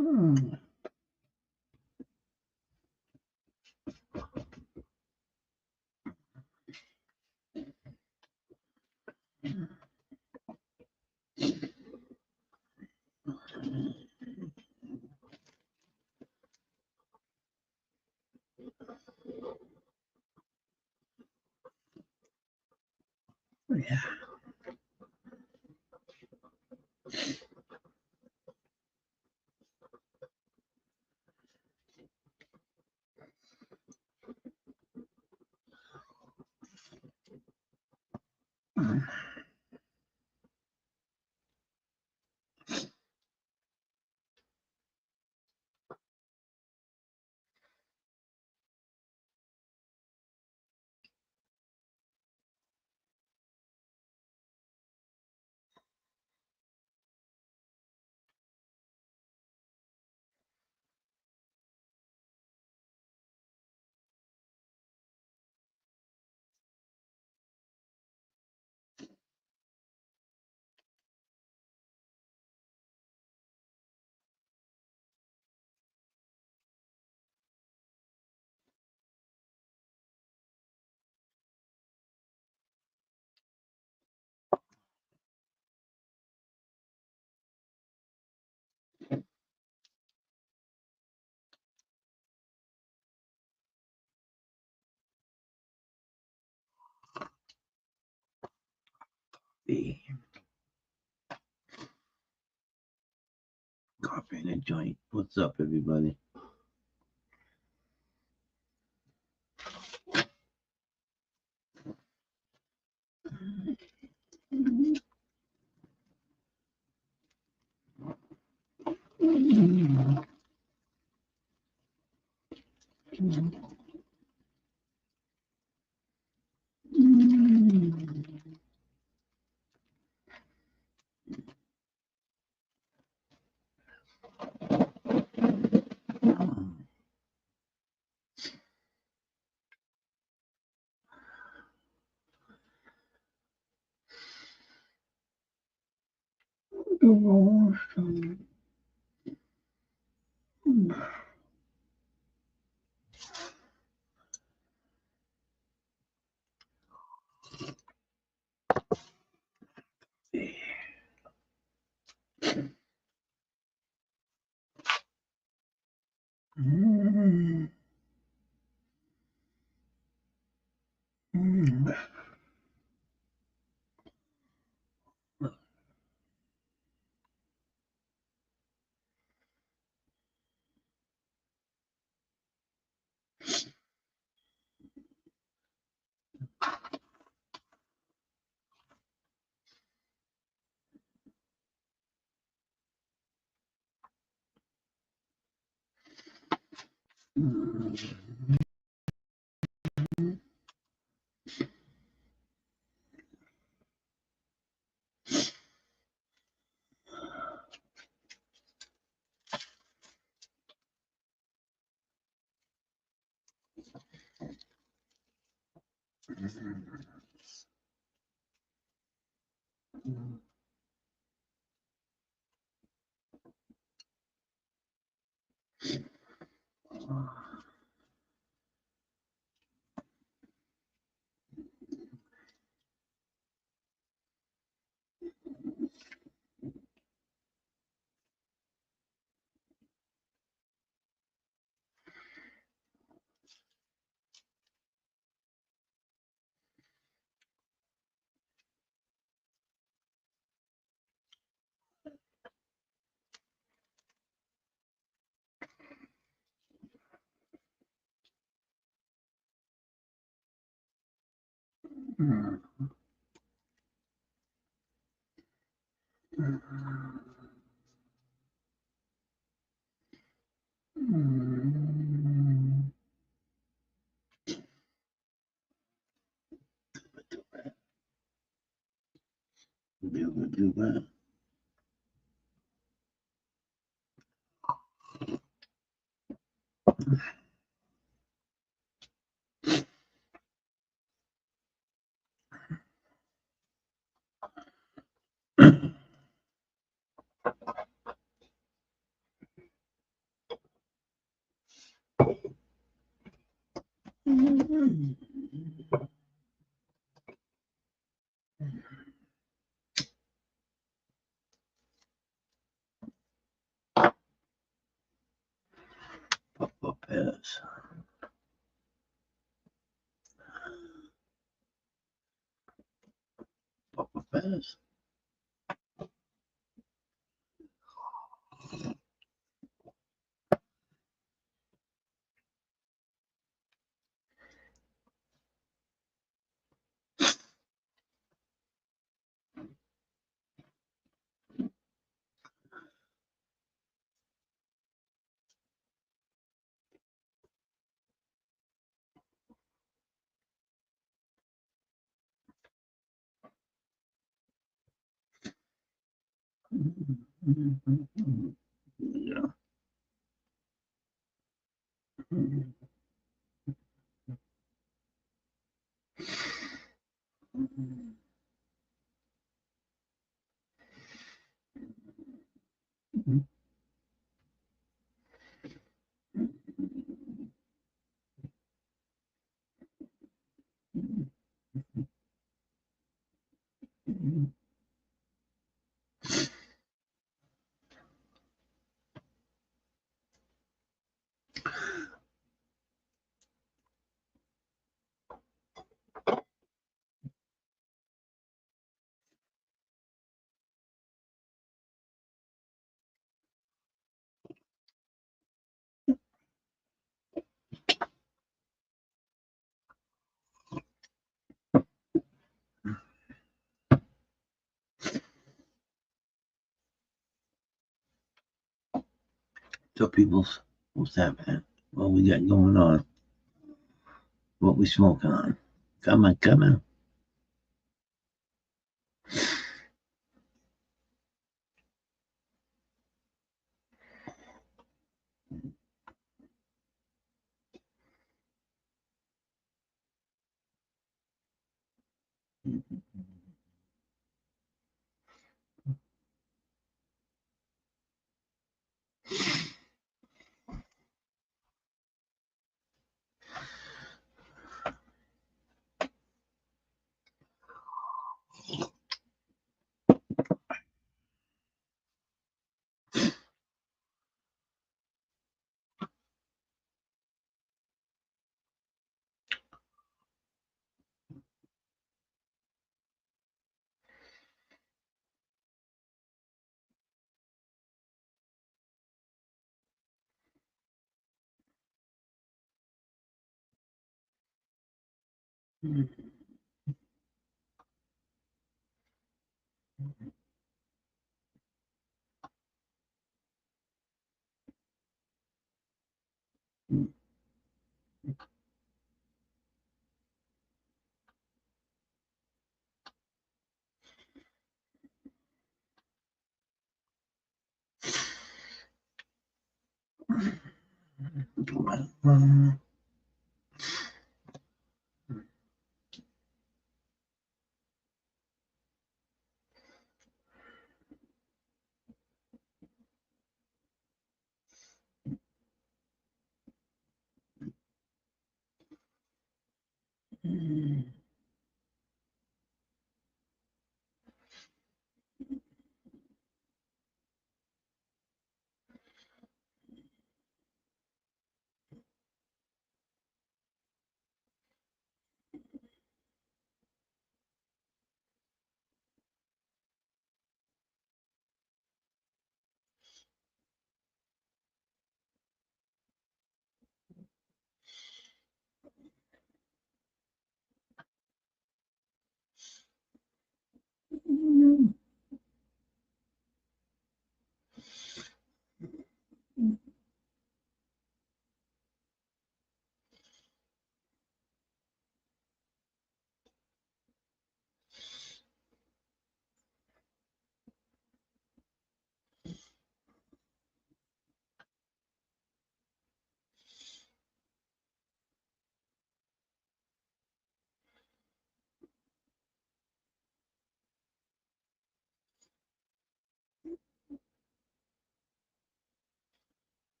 Mm. Yeah. Mm. The coffee in a joint. What's up, everybody? Mm. Mm. Devotion. Mm. Mm. Mm. Mm. Be able to do that. Papa Pass. Papa Pass. Yeah. So people's, what's happening? What we got going on? What we smoking on? Come on, come on.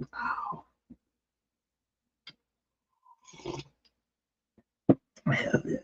Ow. Hell yeah.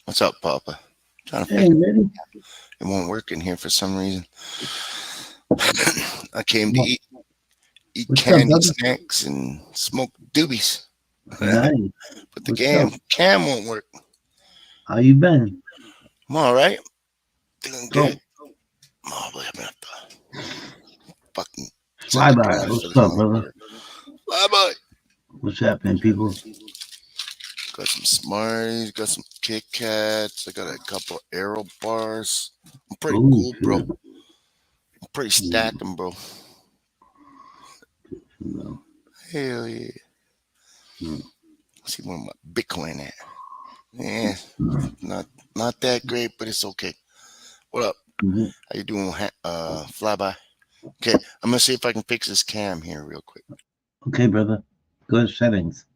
What's up, Papa? Trying to Hey, figure ready? it won't work in here for some reason. I came to What- eat What's up, candy brother? snacks and smoke doobies. Nice. But the What's up? cam won't work. How you been? I'm all right. Doing good. Go. Oh, boy, I'm gonna have to fucking send Fly the by. guys for What's this up, brother? motherfucker. Bye bye. What's happening, people? Got some Smarties, got some Kit Kats. I got a couple Aero bars. I'm pretty Oh, cool, bro. shit. I'm pretty Mm, stacking, bro. no. Hell yeah. Mm, See where my Bitcoin at. Yeah, mm, not not that great, but it's okay. What up? mm. How you doing, flyby? Okay, I'm gonna see if I can fix this cam here real quick. Okay, brother. Go to settings.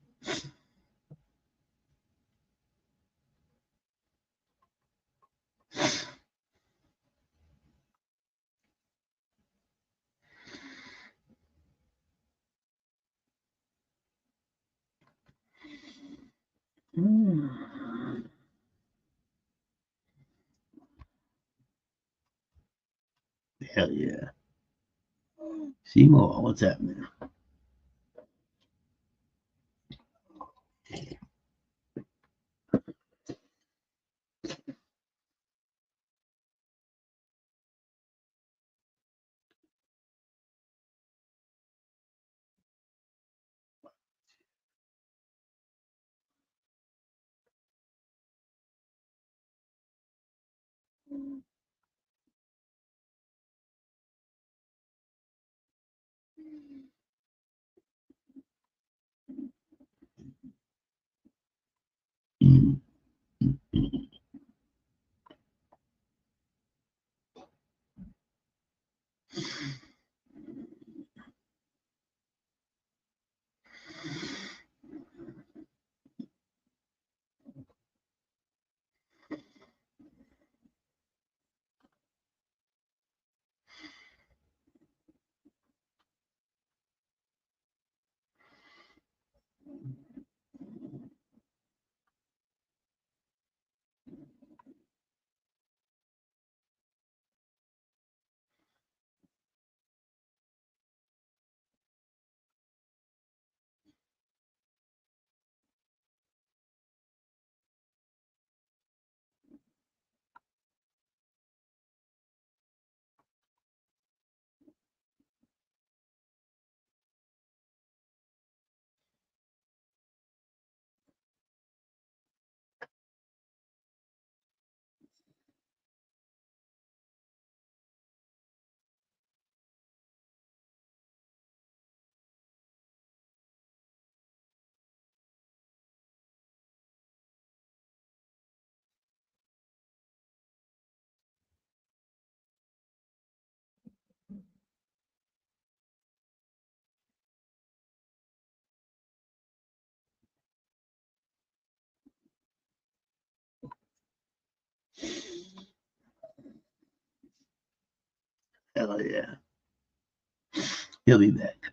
Mm. Hell yeah. Seymour, what's happening? Mm. Hell yeah. He'll be back.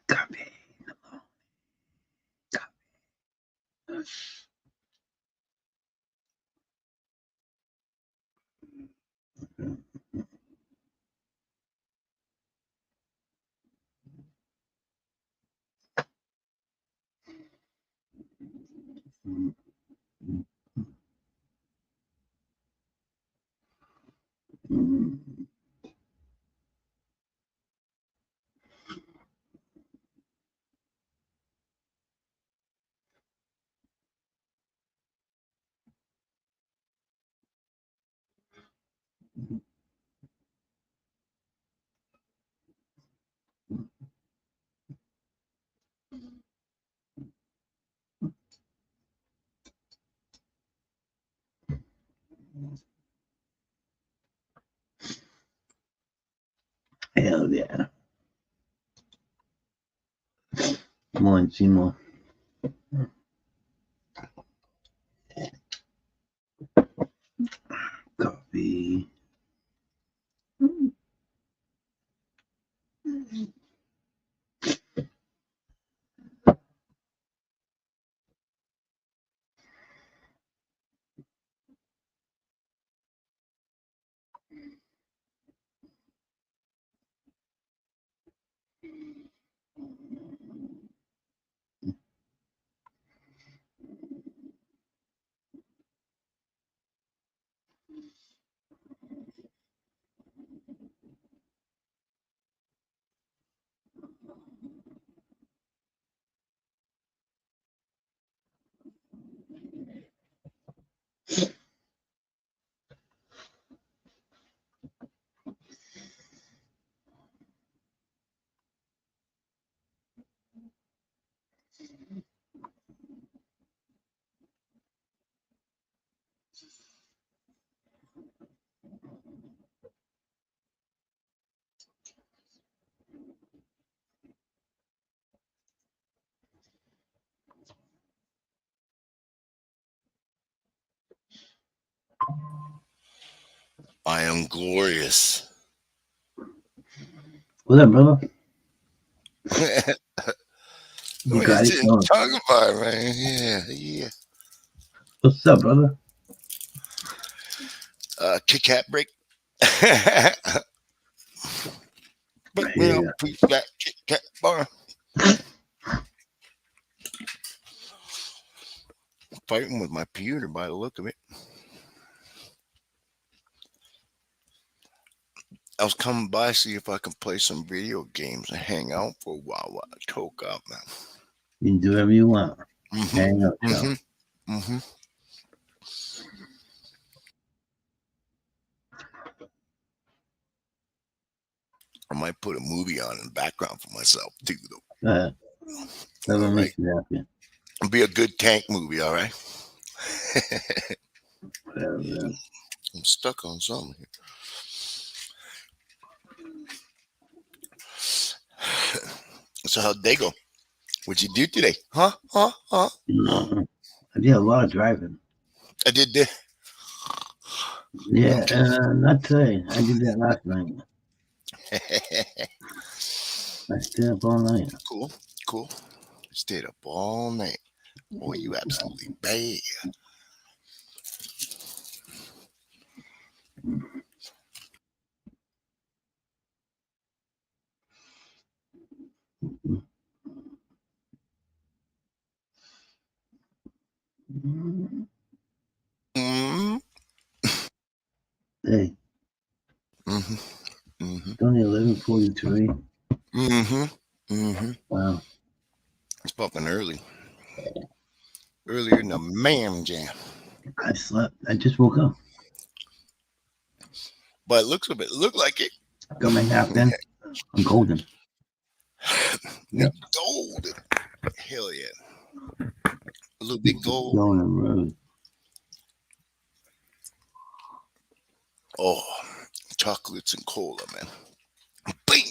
Copy. Hell yeah. Come on, Seymour. Coffee. I am glorious. What's up, brother? What You are got it. you talking about, man? Yeah. What's up, brother? Kit Kat break. Break me Yeah. up, Kit Kat bar. Fighting with my computer by the look of it. I was coming by see if I can play some video games and hang out for a while I talk out, man. You can do whatever you want. Mm-hmm. Hang up, yo. Mm-hmm. Mm-hmm. I might put a movie on in the background for myself too, though. Go ahead. Whatever All makes you happy. It'll be a good tank movie, all right? Whatever, man. I'm stuck on something here. So how'd they go? What'd you do today? Huh? No. I did a lot of driving. I did this. Yeah, Okay. not today. I did that last night. I stayed up all night. Cool. Stayed up all night. Boy, you absolutely bad. Mm-hmm. Hey, Mm-hmm. Mm-hmm. it's only 11:43. Mm-hmm. Mm-hmm. Wow. It's popping early. Earlier than the man jam. I slept. I just woke up. But it looked like it. Got my nap in. I'm golden. Yep. Gold. Hell yeah. A little bit gold. Going on the road. Oh, chocolates and cola, man. Bam!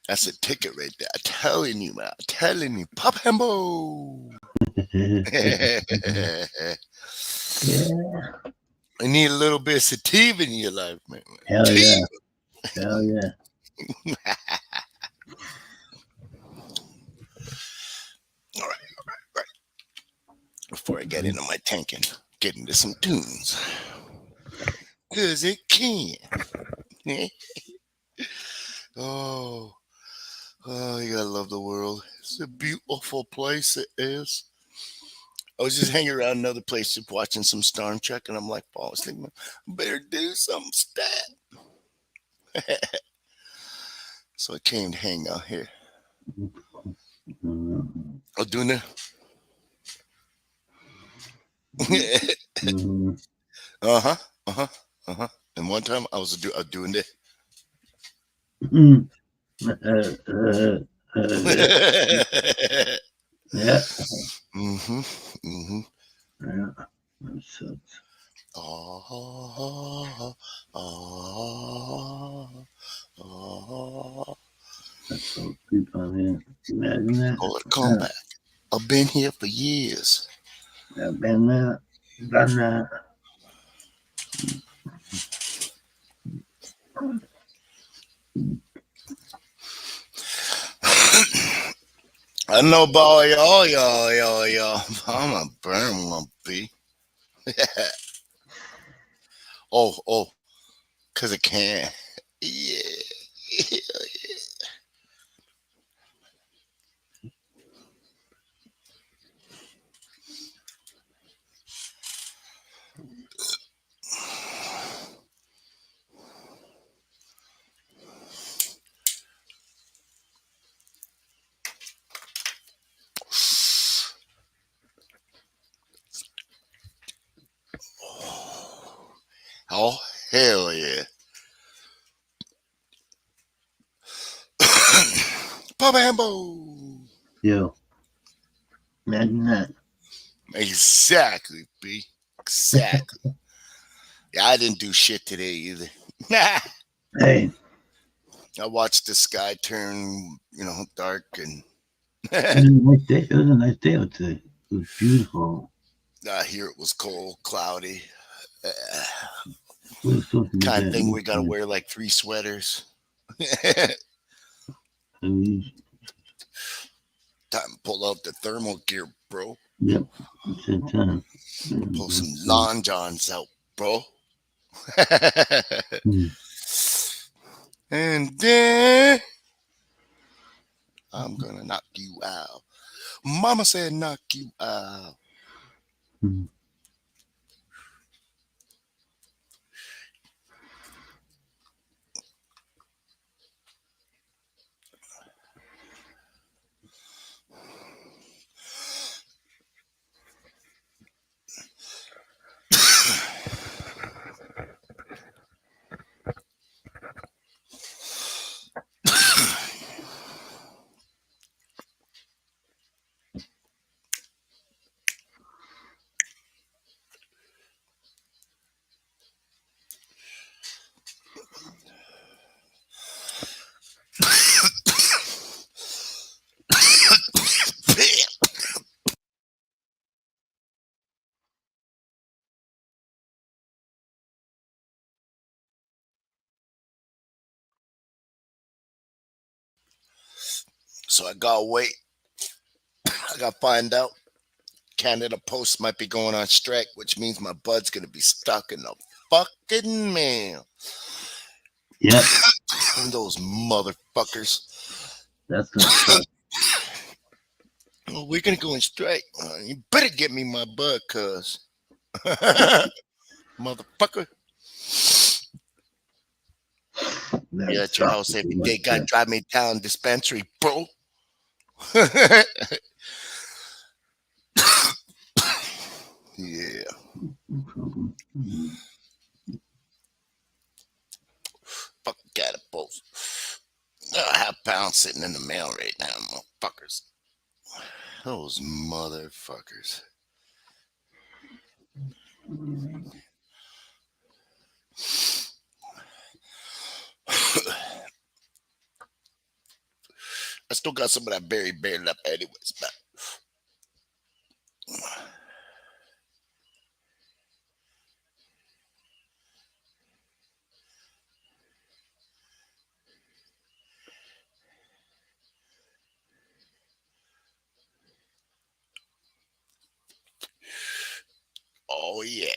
That's a ticket right there. I'm telling you, man. I'm telling you. Pop Hambo. Yeah. You need a little bit of sativa in your life, man. Hell yeah. Hell yeah. All right. Before I get into my tank and get into some tunes. Cause it can. Oh, you gotta love the world. It's a beautiful place, it is. I was just hanging around another place just watching some Star Trek, and I'm like, I was thinking, I better do something stat. So I came to hang out here. I'm doing that. Uh-huh. And one time I was doing that. Yeah. Mm-hmm. Yeah. That sucks. That's so creep on here. Imagine that. Call it a comeback. I've been here for years. I've been there, done that. I know about y'all. I'm a burn one, B. Oh, because it can. Yeah. Oh, hell yeah. Pabambo. Yo. Imagine that. Exactly, B. Exactly. Yeah, I didn't do shit today either. Hey. I watched the sky turn, dark, and It was a nice day. It was a nice day out today. It was beautiful. I hear it was cold, cloudy. We're supposed to be Kind of that thing we new gotta time. wear like 3 sweaters. And we, Time to pull out the thermal gear, bro. yep, it's that time. Pull some Lon Johns out, bro. Mm. And then I'm gonna knock you out. Mama said knock you out. Mm. So I gotta wait. I gotta find out. Canada Post might be going on strike, which means my bud's gonna be stuck in the fucking mail. Yep, Those motherfuckers. that's gonna suck. Oh, we're gonna go on strike. You better get me my bud, cuz. Motherfucker. That Yeah, at your sucks house too every much. day. Gotta drive me down dispensary, bro. Yeah. No problem. Mm. Fucking Canada Post. £5 sitting in the mail right now, motherfuckers. Those motherfuckers. I still got some of that berry bear left anyways, but oh yeah.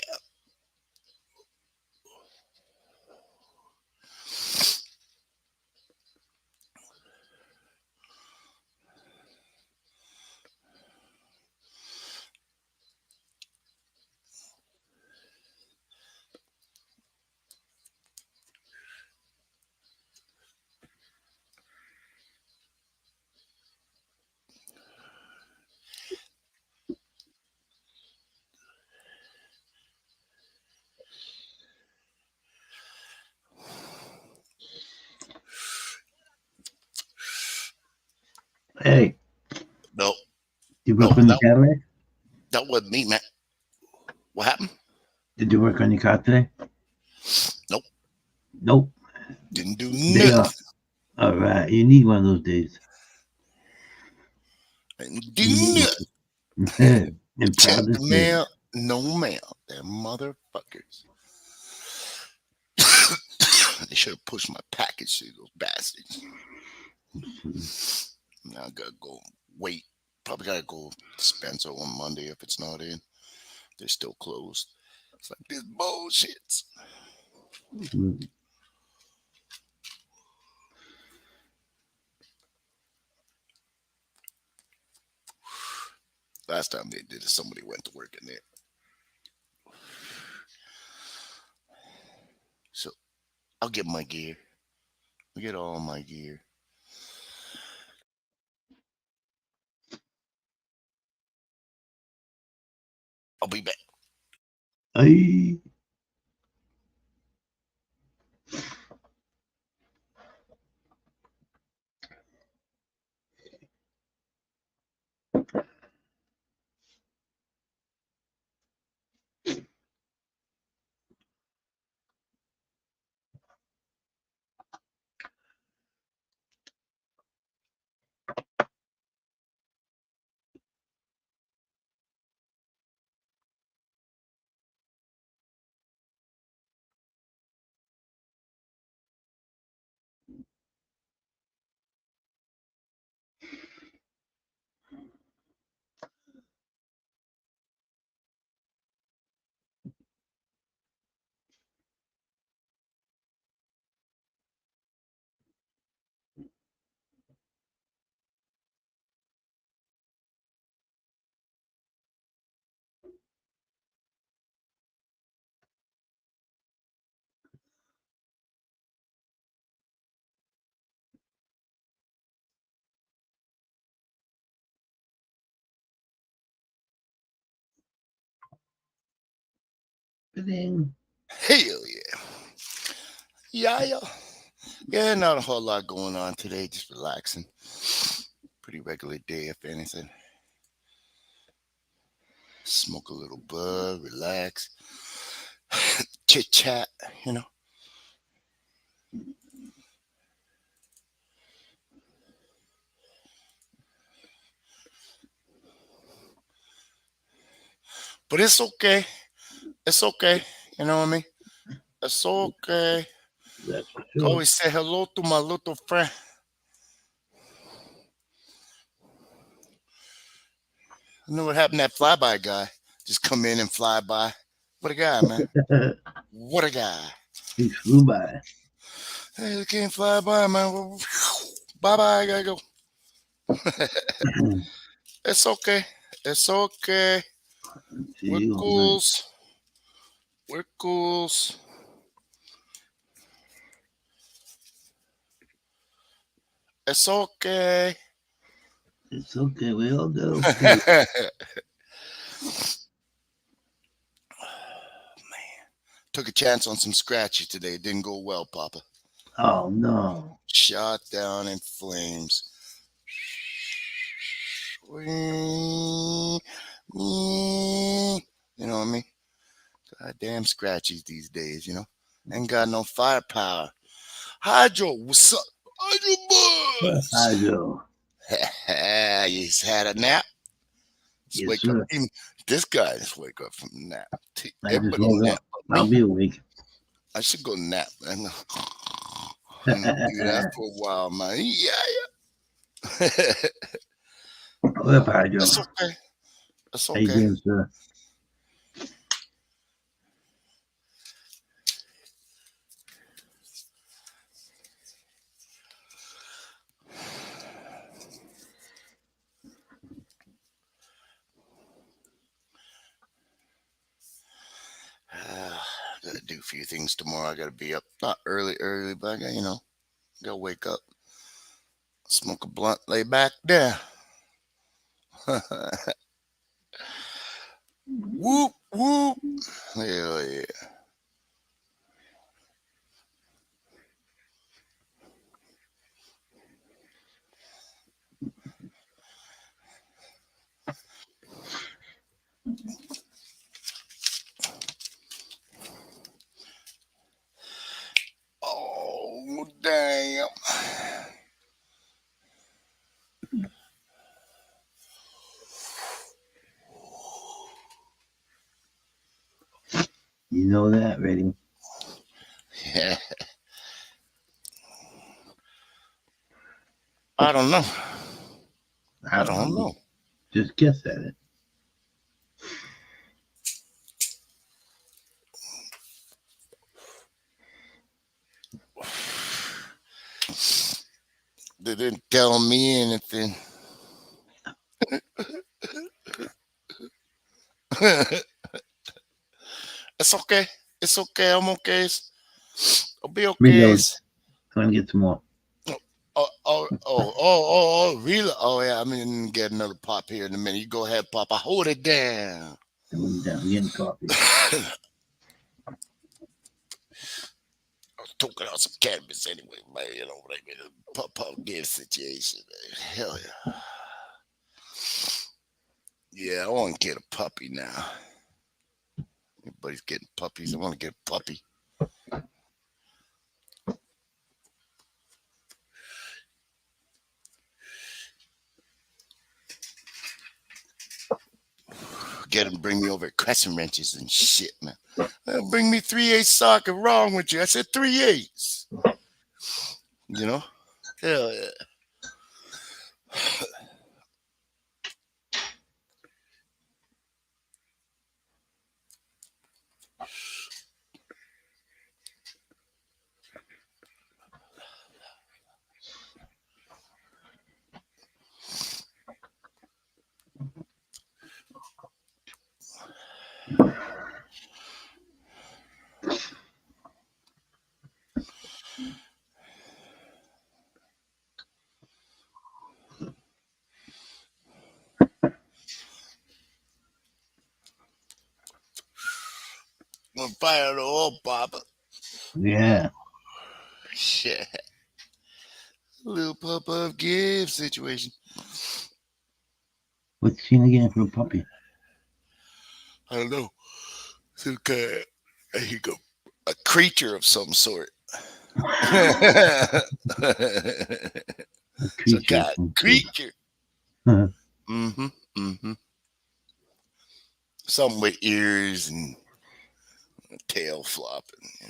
Hey, No, you no, work on the that Cadillac? that wasn't me, man. What happened? Did you work on your car today? Nope. Nope. Didn't do Day nothing. off. All right, you need one of those days. Didn't You do need nothing. it. And Check proud to the say it. mail. No mail. Them motherfuckers. They should have pushed my package to those bastards. Now I gotta go wait. Probably gotta go to Spencer on Monday if it's not in. They're still closed. It's like this bullshit. Mm. Last time they did it, somebody went to work in there. So I'll get my gear. I'll get all my gear. I'll be back. Ay. happening? Hell yeah. Yeah, not a whole lot going on today. Just relaxing. Pretty regular day, if anything. Smoke a little bud, relax, chit chat, you know. But it's okay. It's okay. You know what I mean? It's okay. That's for sure. Always say hello to my little friend. I know what happened to that flyby guy. Just come in and fly by. What a guy, man. What a guy. He flew by. Hey, you can't fly by, man. Bye bye. I gotta go. It's okay. It's okay. See We're you all night. cools. We're cools. It's okay. It's okay. We all got okay. Took a chance on some scratchy today. Didn't go well, Papa. Oh no. Shot down in flames. You know what I mean? Goddamn scratchies these days, you know? Ain't got no firepower. Hydro, what's up? Hydro Buzz! Hydro. You just had a nap? Just Yes, wake sir. up. Even this guy just wake up from a nap. I just Everybody woke nap up. but I'll me. be awake. I should go nap. I'm gonna do that for a while, man. Yeah. What up, Hydro? That's okay. That's How you okay. doing, sir? Gotta do a few things tomorrow. I gotta be up not early, but I gotta wake up, smoke a blunt, lay back there. Whoop whoop. Hell yeah. Oh damn. You know that, ready? Yeah. I don't know. I don't know. Just guess at it. They didn't tell me anything. It's okay. It's okay. I'm okay. I'll be okay. Reload. Trying to get some more. Really? Oh, yeah. I'm going to get another pop here in a minute. You go ahead, Papa. Hold it down. I'm getting coffee. I was talking out some cannabis anyway, man. You know what I mean? Pop give situation. Man. Hell yeah. Yeah, I want to get a puppy now. Everybody's getting puppies. I want to get a puppy. Get him, bring me over crescent wrenches and shit, man. Bring me 3/8 socket. Wrong with you? I said 3/8. You know? Hell yeah. I'm fire on the wall, Papa. Yeah. Shit. Little Papa give situation. What's Sheena getting for a puppy? I don't know. Some kind of, a creature of some sort. A Some creature. kind of creature. Mm-hmm. Mm-hmm. Something with ears and a tail flopping. You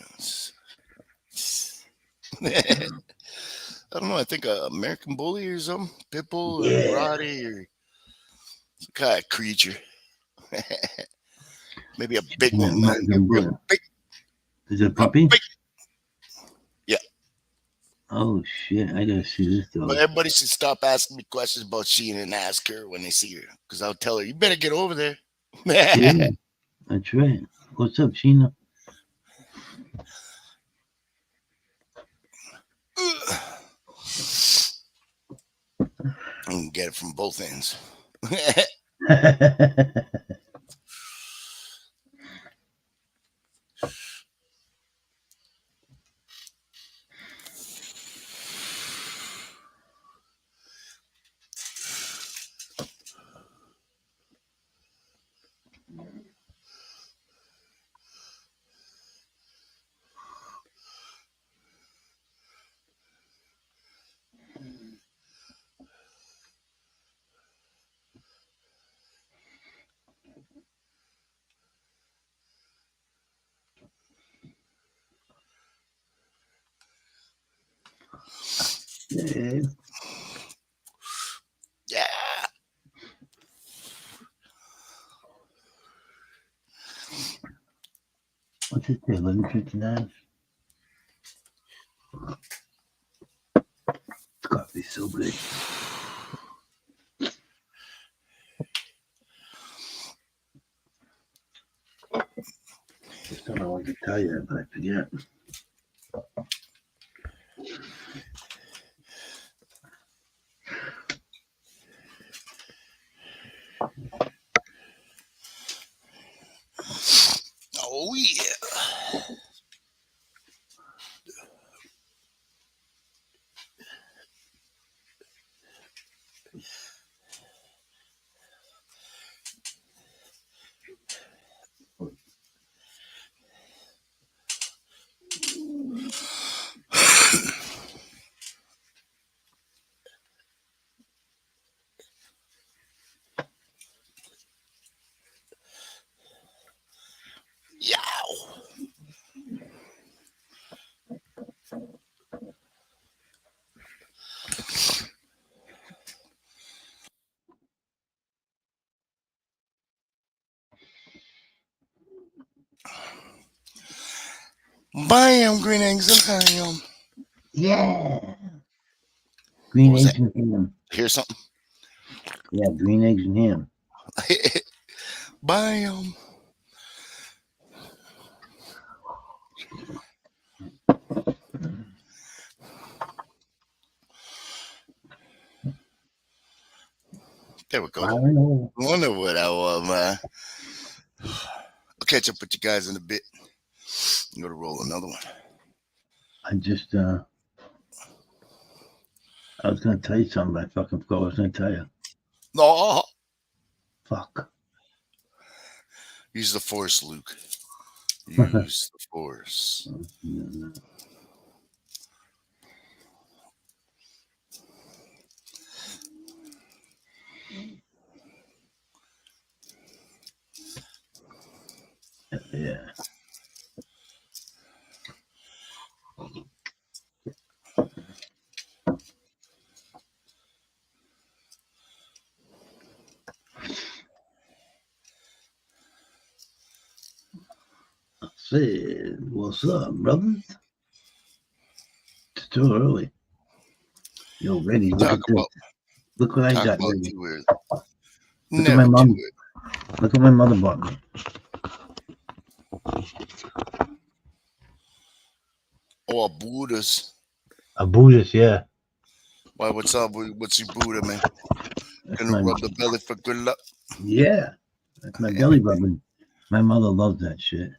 know, I don't know. I think an American Bully or something, Pitbull or Yeah. Roddy or some kind of creature. Maybe a big one, man. American Real Bully. big. Is it a puppy? Big. Yeah. Oh shit! I gotta see this But dog. everybody should stop asking me questions about Sheena and ask her when they see her, because I'll tell her, you better get over there. Yeah, that's right. What's up, Sheena? I can get it from both ends. Yeah. Yeah. What's it say? 11:59. It's gotta be so good. Just don't know what to tell you, but I forget. Oh, yeah. Yow. Bam, green eggs and ham. Yeah. Green was eggs and ham. Here's something. Yeah, green eggs and ham. Bam. There we go. I don't know. I wonder what that was, man. I'll catch up with you guys in a bit. I'm gonna roll another one. I just I was gonna tell you something, but I fucking forgot what I was gonna tell you. No. Fuck. Use the force, Luke. Use the force. Yeah. Said, what's up, brothers? It's too early. Yo, ready. Look Talk at this. about, Look what I talk got about ready. too early. Look Never at my mom. too early. Look what my mother bought me. Oh, a Buddha's. A Buddhist, yeah. Why? What's up? What's your Buddha, man? That's Gonna my, rub the belly for good luck. yeah. That's my belly rubbing. My mother loves that shit.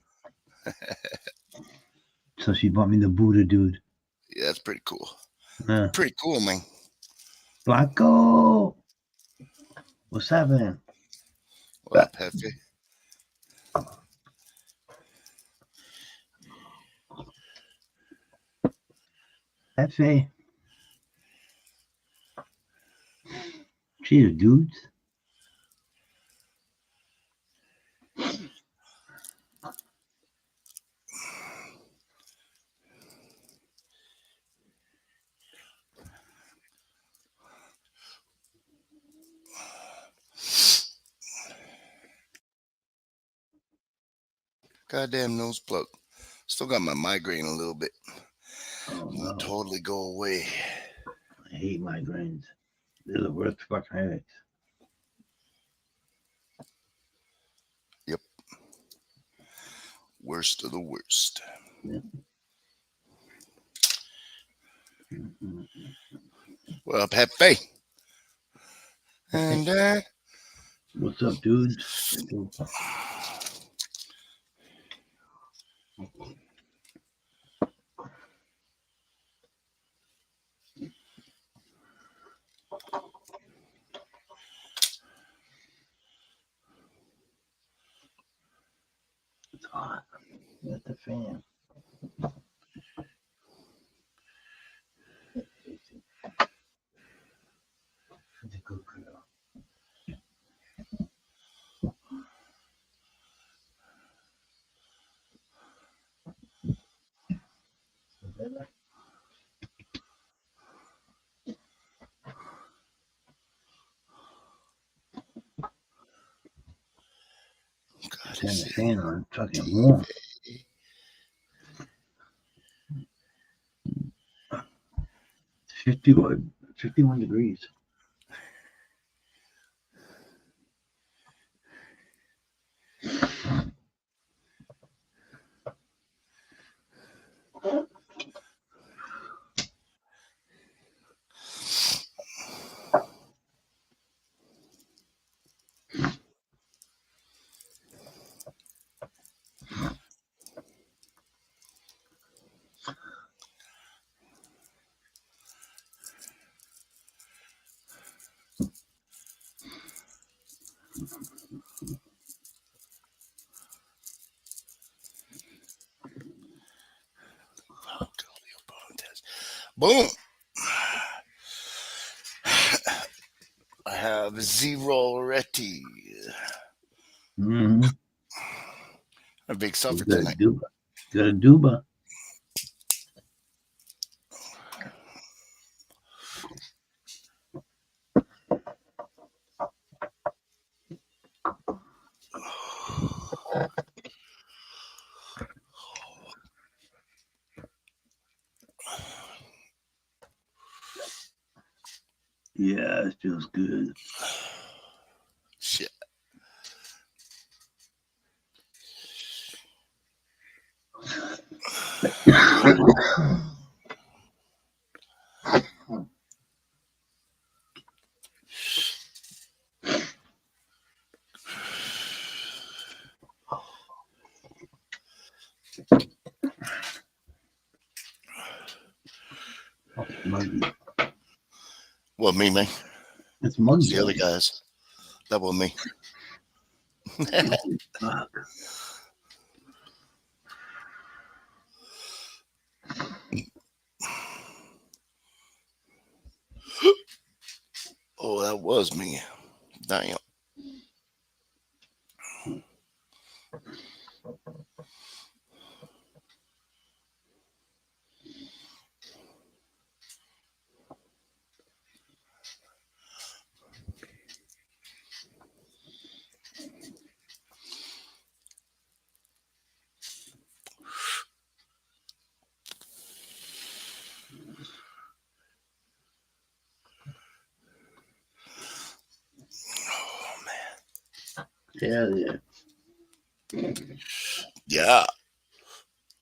So she bought me the Buddha dude. Yeah, that's pretty cool. Uh, Pretty cool, man. Blanco, what's happening? What up, Hefe? Hefe. Cheers, dudes. Goddamn nose plug. Still got my migraine a little bit. Oh Won't no, totally go away. I hate migraines. They're the worst fucking headaches. Yep. Worst of the worst. Yeah. Mhm. What up, Hefe? And What's up, dudes? It's hot. Got the fan. She's a good girl. God, Turn is the it fan on. It's fucking warm. 51 degrees. boom? I have zero already. Mm-hmm. A big suffer Got a tonight. duba. Got a duba. Yeah, it feels good. Shit. Muggy. Well, me, man. It's muggy. The other guys. That was me. Fuck. Oh, that was me. Damn. Oh, man. Hell yeah. Yeah.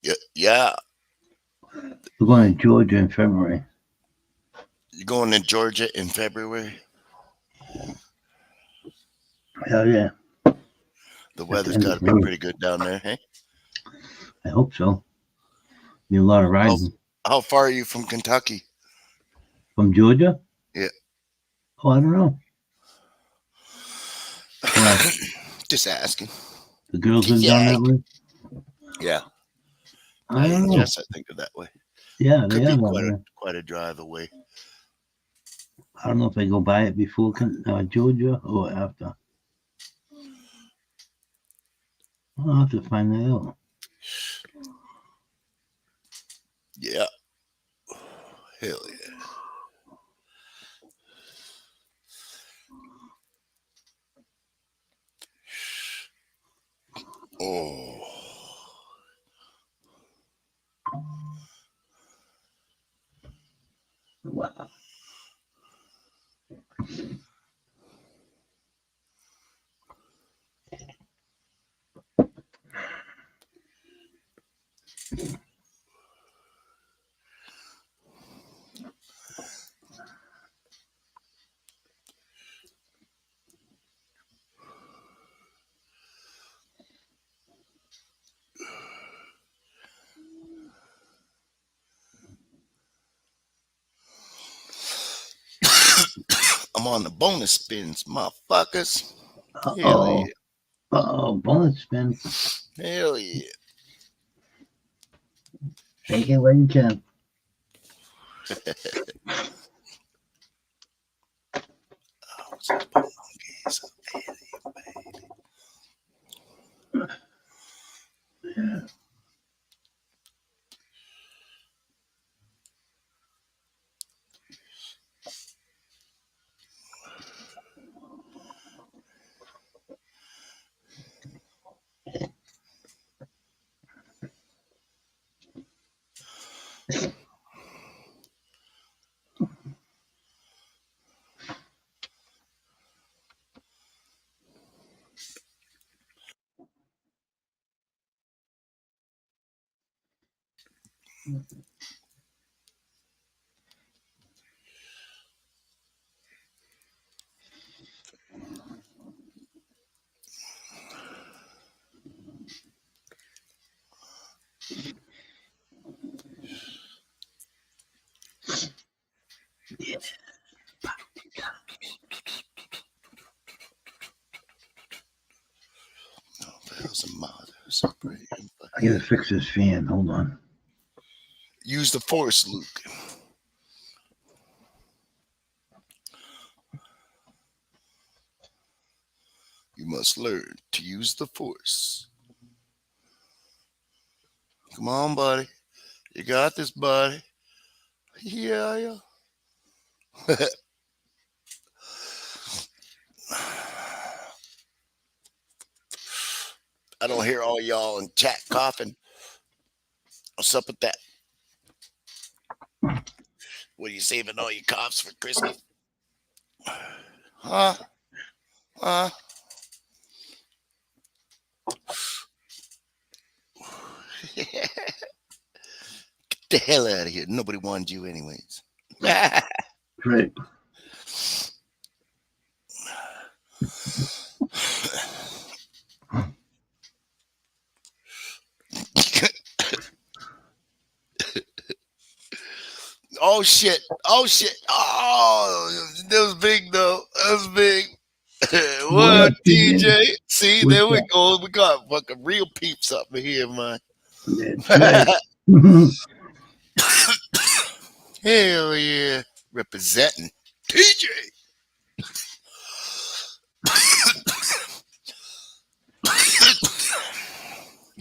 Yeah. Yeah. We're going to Georgia in February. You going to Georgia in February? Hell yeah. The weather's end got of to be May. pretty good down there, hey? I hope so. Be a lot of riding. How far are you from Kentucky? From Georgia? Yeah. Oh, I don't know. Why? Just asking. The girls live down that way? Yeah. I don't know. Yes, I think of that way. Yeah, they Could are be down there. quite a drive away. I don't know if I go by it before Georgia or after. I'll have to find that out. Yeah. Hell yeah. Oh. Wow. I'm on the bonus spins, motherfuckers. Hell Uh-oh. yeah. Uh-oh. Bonus spin. Hell yeah. Take it when you can. Yeah. Yeah. I gotta fix this fan. Hold on. Use the force, Luke. You must learn to use the force. Come on, buddy. You got this, buddy. Yeah. I don't hear all y'all in chat coughing. What's up with that? What are you saving all your coughs for Christmas? Huh? Huh? Get the hell out of here. Nobody wanted you anyways. Right. Oh shit. Oh shit. Oh, that was big though. That was big. What up, TJ? See, What's there we that? go. We got fucking real peeps up here, man. That's right. Hell yeah. Representing TJ.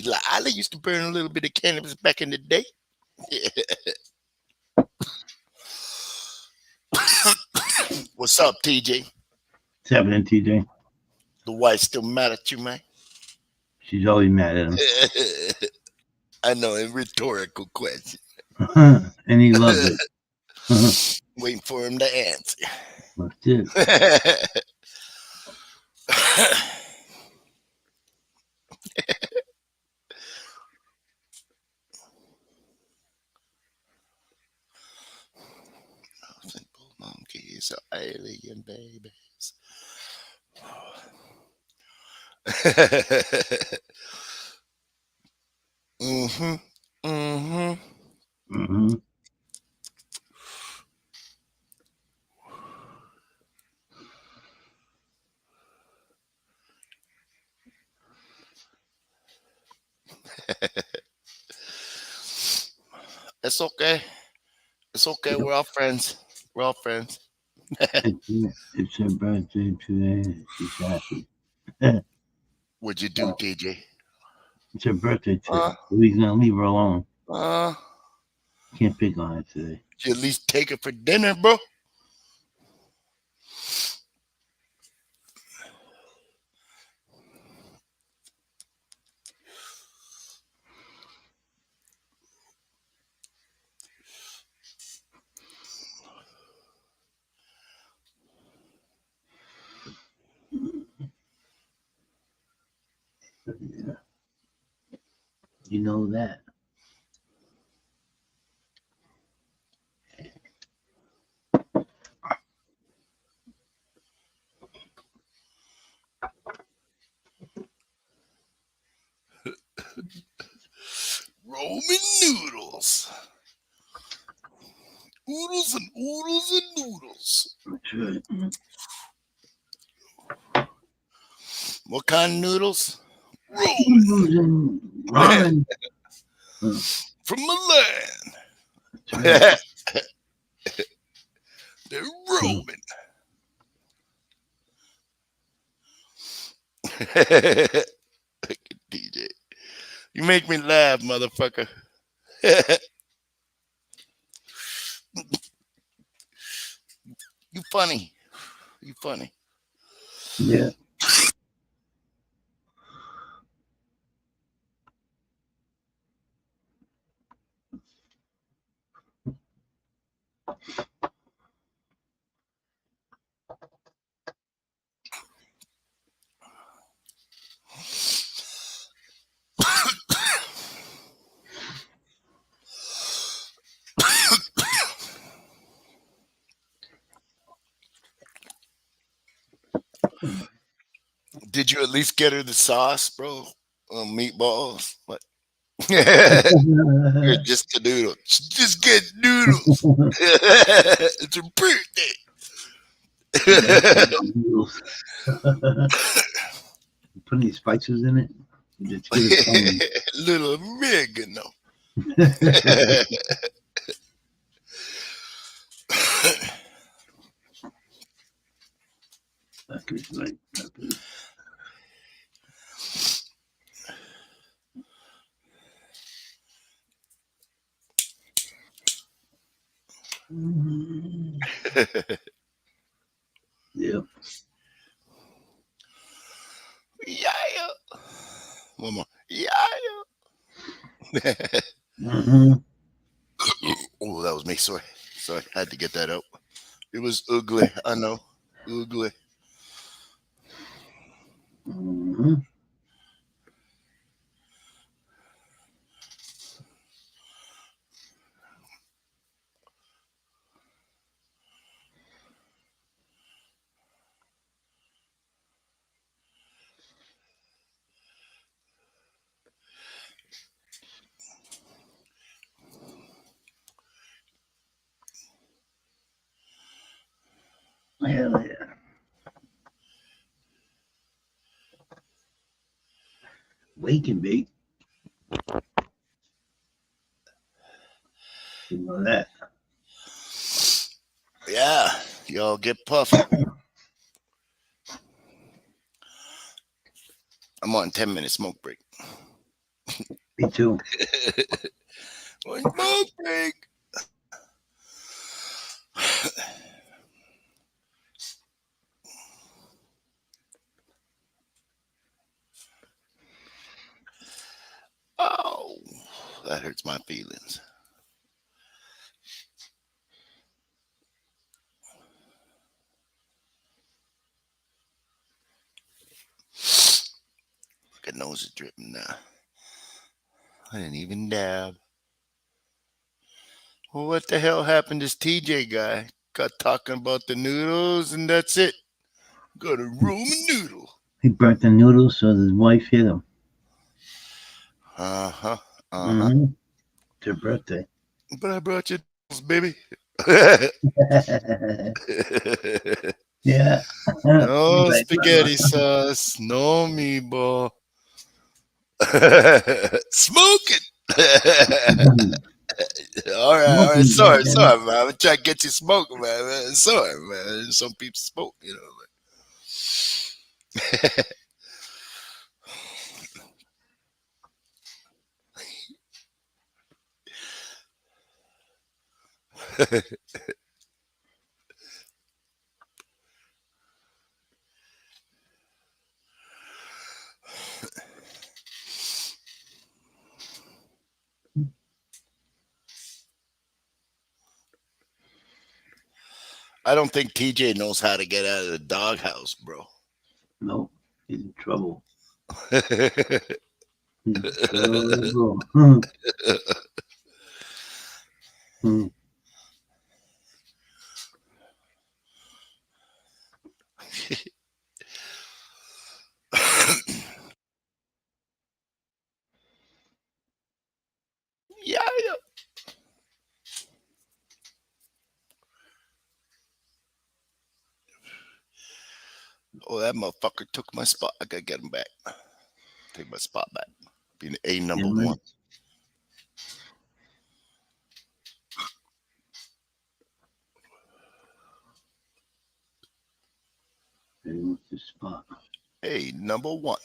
Like, I used to burn a little bit of cannabis back in the day. What's up, TJ? What's happening, TJ? The wife still mad at you, man? She's always mad at him. I know, a rhetorical question. And he loves it. Waiting for him to answer. That's it. Simple monkeys are alien babies. Mm-hmm. Mm-hmm. Mm-hmm. It's okay. It's okay. Yep. We're all friends. We're all friends. It's her birthday today. She's happy. What'd you do, TJ? It's her birthday Uh, today. We're gonna leave her alone. uh, Can't pick on her today. you at least take it for dinner, bro. Yeah. You know that. Roman noodles. Oodles and oodles and noodles. That's right. What kind of noodles? Roman. Noodles and ramen. From Milan. That's right. They're Roman. DJ. You make me laugh, motherfucker. You funny. You funny. Yeah. Did you at least get her the sauce, bro? Meatballs? What? Or just the noodles? Just get noodles. It's her birthday. Noodles. Put any spices in it. Just give it some. Little oregano. Peppers, like peppers. Yep. Yeah. One more. Yeah. Mm-hmm. Oh, that was me. Sorry. Sorry. I had to get that out. It was ugly. I know. Ugly. Mm-hmm. Hell yeah. Wake and bake. You know that. Yeah. Y'all get puffed. I'm on 10-minute smoke break. Me too. One smoke break. Oh, that hurts my feelings. Look, nose is dripping now. I didn't even dab. Well, what the hell happened to this TJ guy? Got talking about the noodles and that's it. Got a Roman noodle. He burnt the noodles so his wife hit him. Uh-huh. Uh-huh. It's your birthday. But I brought you baby. Yeah. No Like, spaghetti sauce, no meatball. Smoking. All right. smoking, Sorry, goddamn. man. I'm trying to get you smoking, man. Sorry, man. Some people smoke, I don't think TJ knows how to get out of the doghouse, bro. Nope. He's in trouble. Yeah, He's in trouble. Hmm. yeah. Oh, that motherfucker took my spot. I gotta get him back. Take my spot back. Being a Yeah, number man. one. He wants the spot. A number one.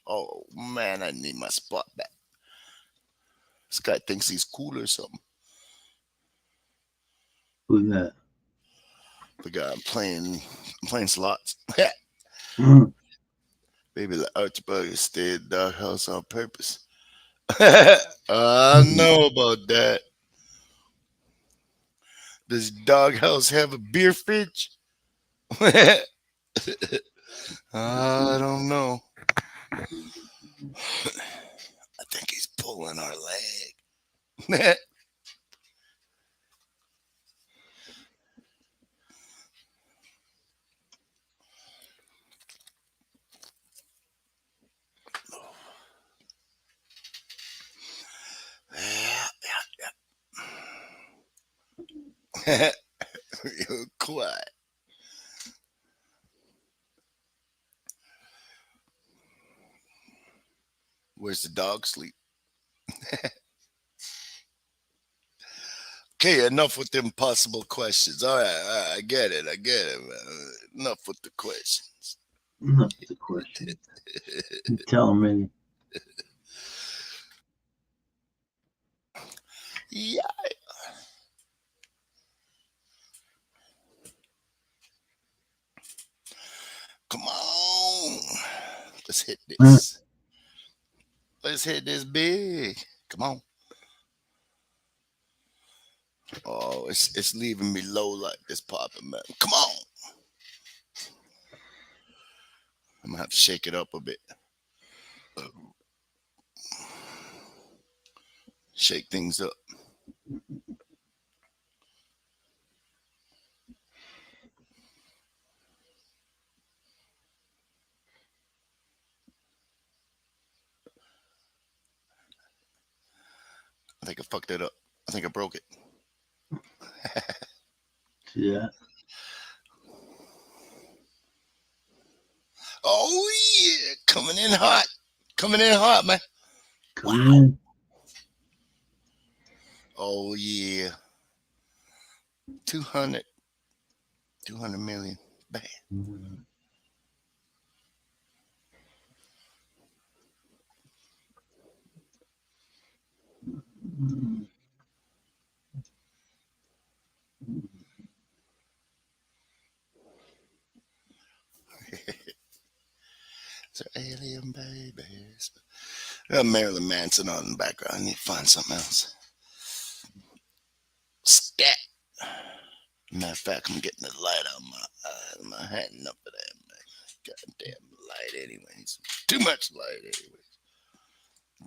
Oh man, I need my spot back. This guy thinks he's cool or something. Who's that? The guy I'm playing slots. Hmm. Maybe the Archibald stayed in the doghouse on purpose. I know about that. Does doghouse have a beer fridge? I don't know. I think he's pulling our leg. Yeah. You're quiet. Where's the dog sleep? Okay, enough with the impossible questions. All right, I get it. I get it, man. Enough with the questions. That's the question. You tell him, maybe. Yeah, come on. Let's hit Hmm. this. Let's hit this big. Come on. Oh, it's leaving me low like this popping, man. Come on. I'm gonna have to shake it up a bit. Shake things up. I think I fucked it up. I think I broke it. See that? Oh yeah, coming in hot. Coming in hot, man. Come Wow. in. Oh yeah. 200. 200 million. Bam. Hmm. So alien babies. We got Marilyn Manson on in the background. I need to find something else. Stat. Matter of fact, I'm getting the light out of my eye. My hand up for that, man. Goddamn light, anyways. Too much light, anyways.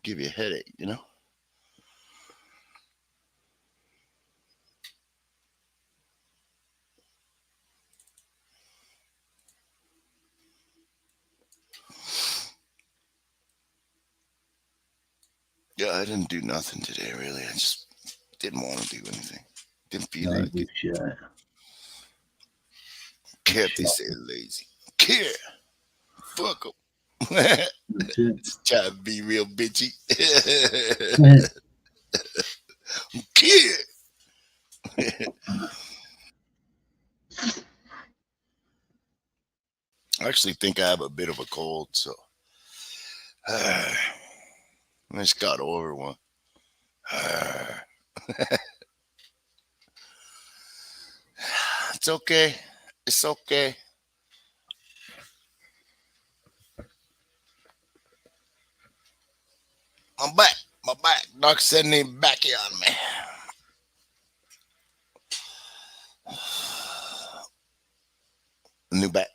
Give you a headache, you know? Yeah, I didn't do nothing today, really. I just didn't want to do anything. Didn't feel No, like you it. should. Care if they Shut. say lazy. Care. Fuck them. That's it. Try to be real bitchy. Yeah. Care. I actually think I have a bit of a cold, so I just got over one. It's okay. It's okay. I'm back. My back. Doc sending him back here on me. New back.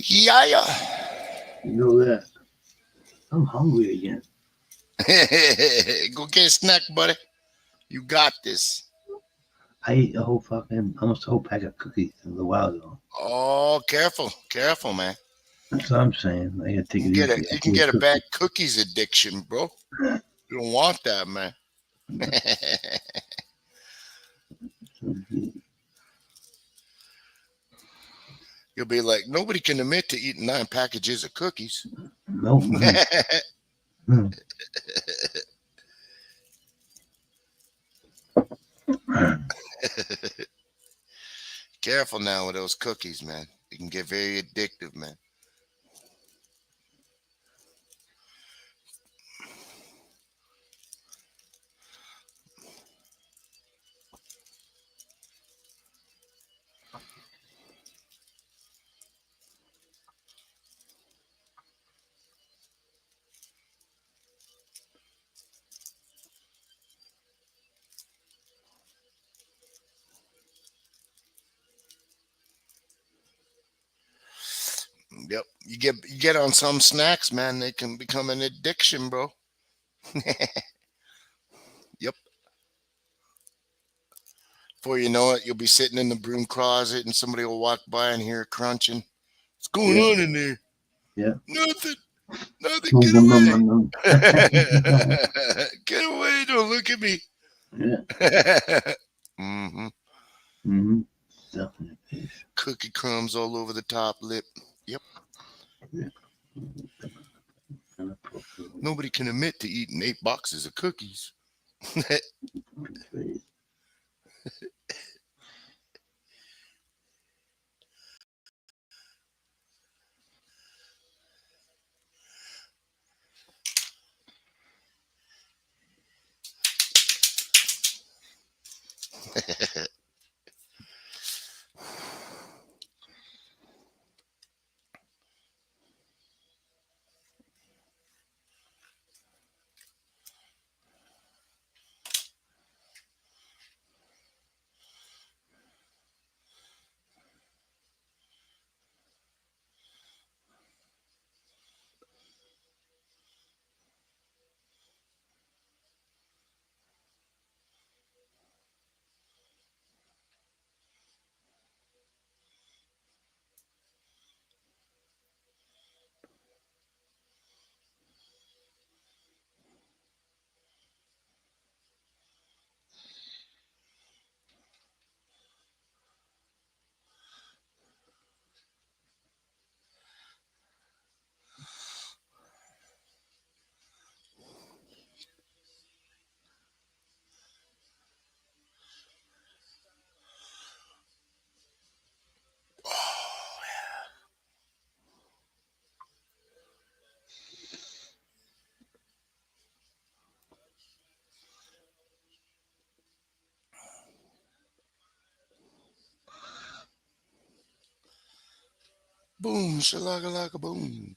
Yeah, yeah. You know that. I'm hungry again. Go get a snack, buddy. You got this. I ate a whole fucking, almost a whole pack of cookies a little while ago. Oh, careful, careful, man. That's what I'm saying. I gotta take You it can get a easy. I you can feel get a cookies. bad cookies addiction, bro. You don't want that, man. You'll be like, nobody can admit to eating 9 packages of cookies. Nope. Careful now with those cookies, man. It can get very addictive, man. Yep. You get on some snacks, man, they can become an addiction, bro. Yep. Before you know it, you'll be sitting in the broom closet and somebody will walk by and hear crunching. What's going Yeah. on in there? Yeah. Nothing. Nothing. Nom, Get nom, nom, away. nom, nom. Get away. Don't look at me. Yeah. hmm Mm-hmm. Stuff in the face. Cookie crumbs all over the top lip. Yep. Yeah. Inappropriate. Nobody can admit to eating 8 boxes of cookies. Face. Boom. Shalaga laka boom.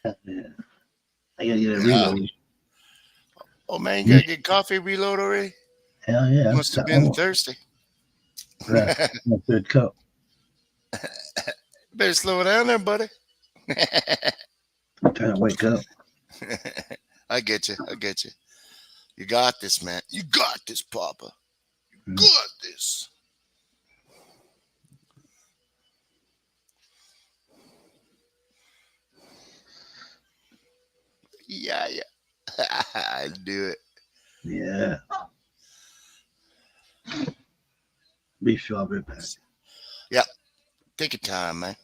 Yeah. I gotta get a Yeah. reload. Oh, man, you got Yeah. to get coffee reload already? Hell yeah. Must have been thirsty. Right. My third cup. Better slow down there, buddy. I'm trying to wake up. I get you. I get you. You got this, man. You got this, Papa. Mm. Got this. Yeah, yeah. I do it. Yeah. Beef strawberry patty. Yep. Take your time, man.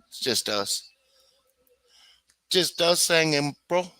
It's just us. Just us singing, bro.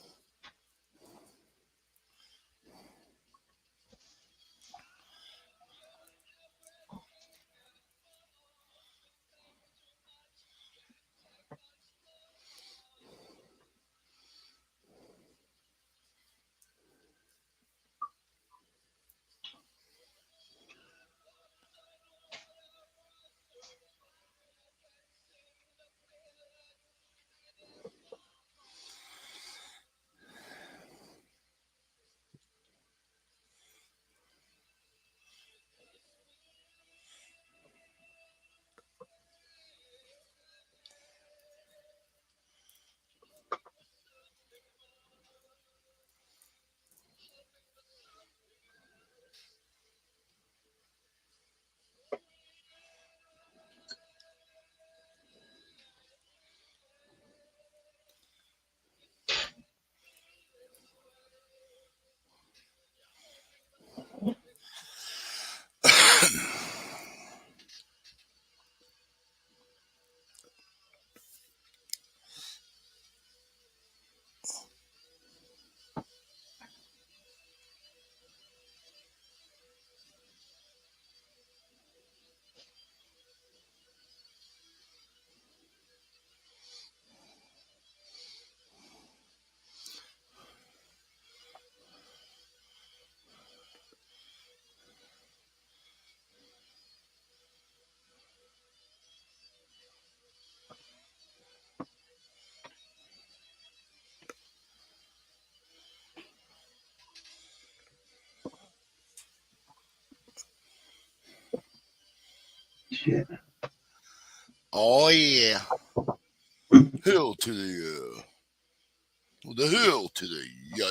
shit. Oh yeah. Hill to the hill to the yeah.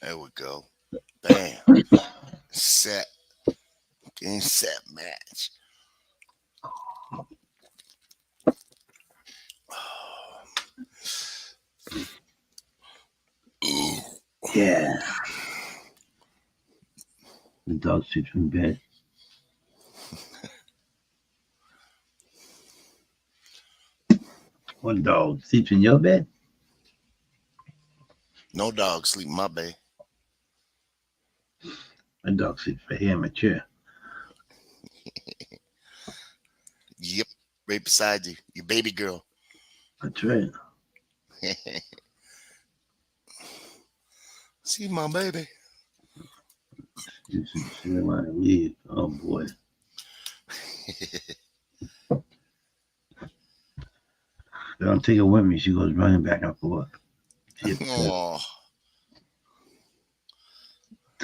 There we go. Bam. Set. Game set match. Ooh. Yeah. The dog sleeps in bed. What dog sleeps in your bed? No dog sleep in my bed. My dog sleeps right here in my chair. Yep. Right beside you. Your baby girl. That's right. See my baby. She didn't want to leave. Oh boy. If I don't take her with me, she goes running back and forth. Oh.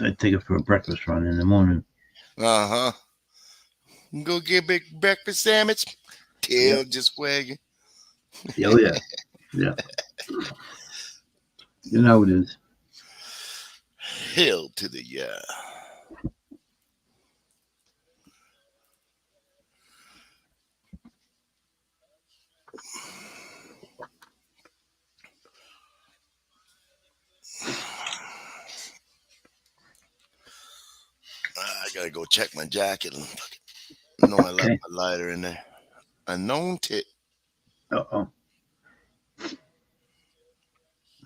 I take her for a breakfast run in the morning. Uh-huh. Go get big breakfast sandwich. Tail just wagging. Oh yeah. Yeah. You know it is. Hill to the yeah. I gotta go check my jacket. I know I left Okay. my lighter in there. Unknown tit. Uh-oh.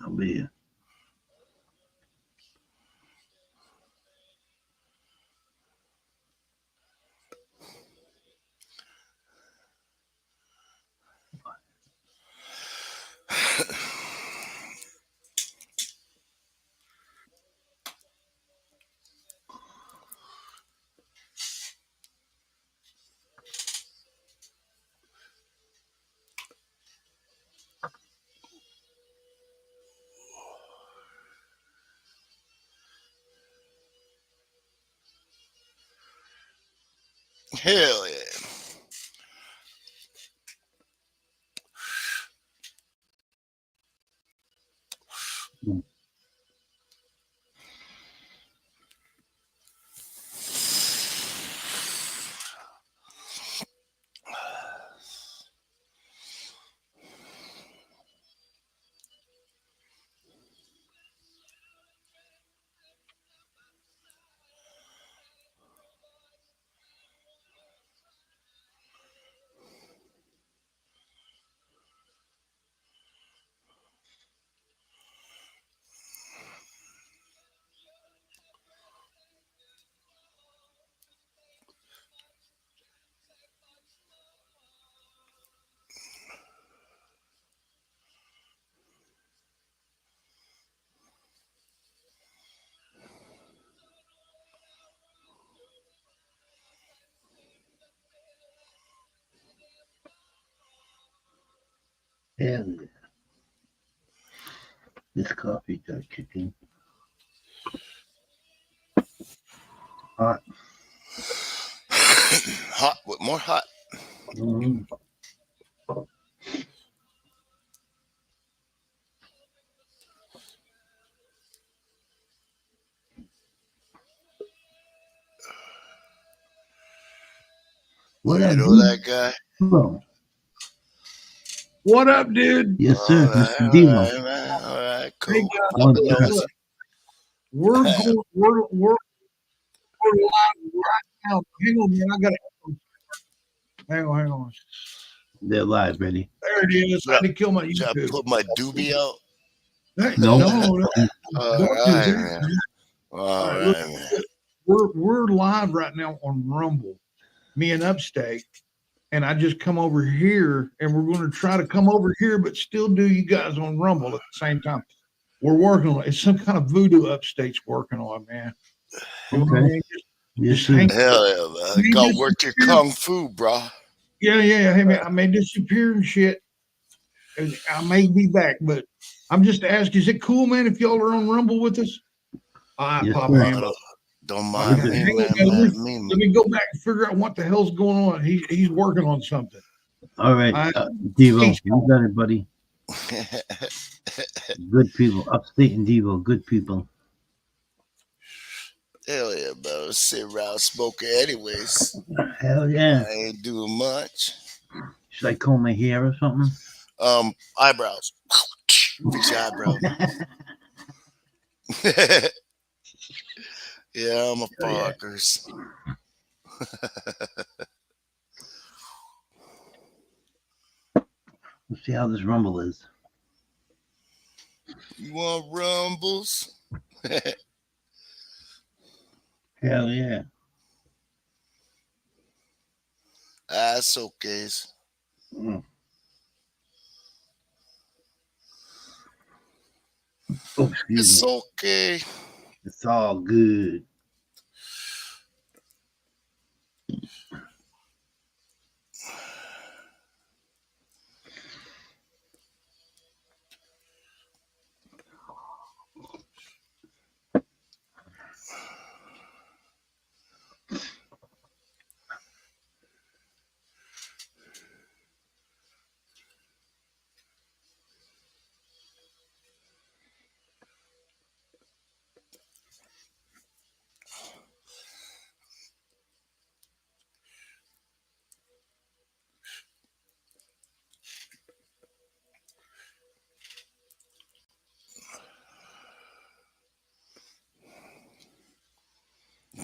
I'll be here. Hell yeah. Hell yeah. This coffee got kicking. Hot. Hot with more hot. Mm-hmm. What up, You know dude? that guy? Hello. What up, dude? Yes, sir. All right, Mr. all Demo. right, man. All right, cool. Hey, guys, One, Up and sir. nosy. we're going, we're live right now. Hang on, man. I gotta hang on. They're live, ready. There it is. I had to kill my Should I YouTube. put my doobie out? Hey, No. no, All don't do right, that, man. man. All right, right, look. man. We're live right now on Rumble, me and Upstate, and I just come over here, and we're going to try to come over here, but still do you guys on Rumble at the same time. We're working on it. It's some kind of voodoo Upstate's working on, man. You know what I Okay. mean? Yes, Just sir. hang. Hell yeah, man. Me Go just work your disappear. kung fu, bro. Yeah. Hey, man, I may disappear and shit. And I may be back, but I'm just asking, is it cool, man, if y'all are on Rumble with us? All right, Yes, Papa sir. Ambo. Don't Okay, mind Okay. me, hang on, man. man. Mind me, Let me go back and figure out what the hell's going on. He's working on something. All right. I- Devo, Peace. you got it, buddy. man. Good people. Upstate and Devo, good people. Hell yeah, bro. Sit around smoking anyways. Hell yeah. I ain't doing much. Should I comb my hair or something? Eyebrows. Fix your eyebrows. Yeah, I'm a fuckers. Let's see how this Rumble is. You want rumbles? Hell yeah. That's okay. Mm. Oh, excuse It's me. okay. It's all good.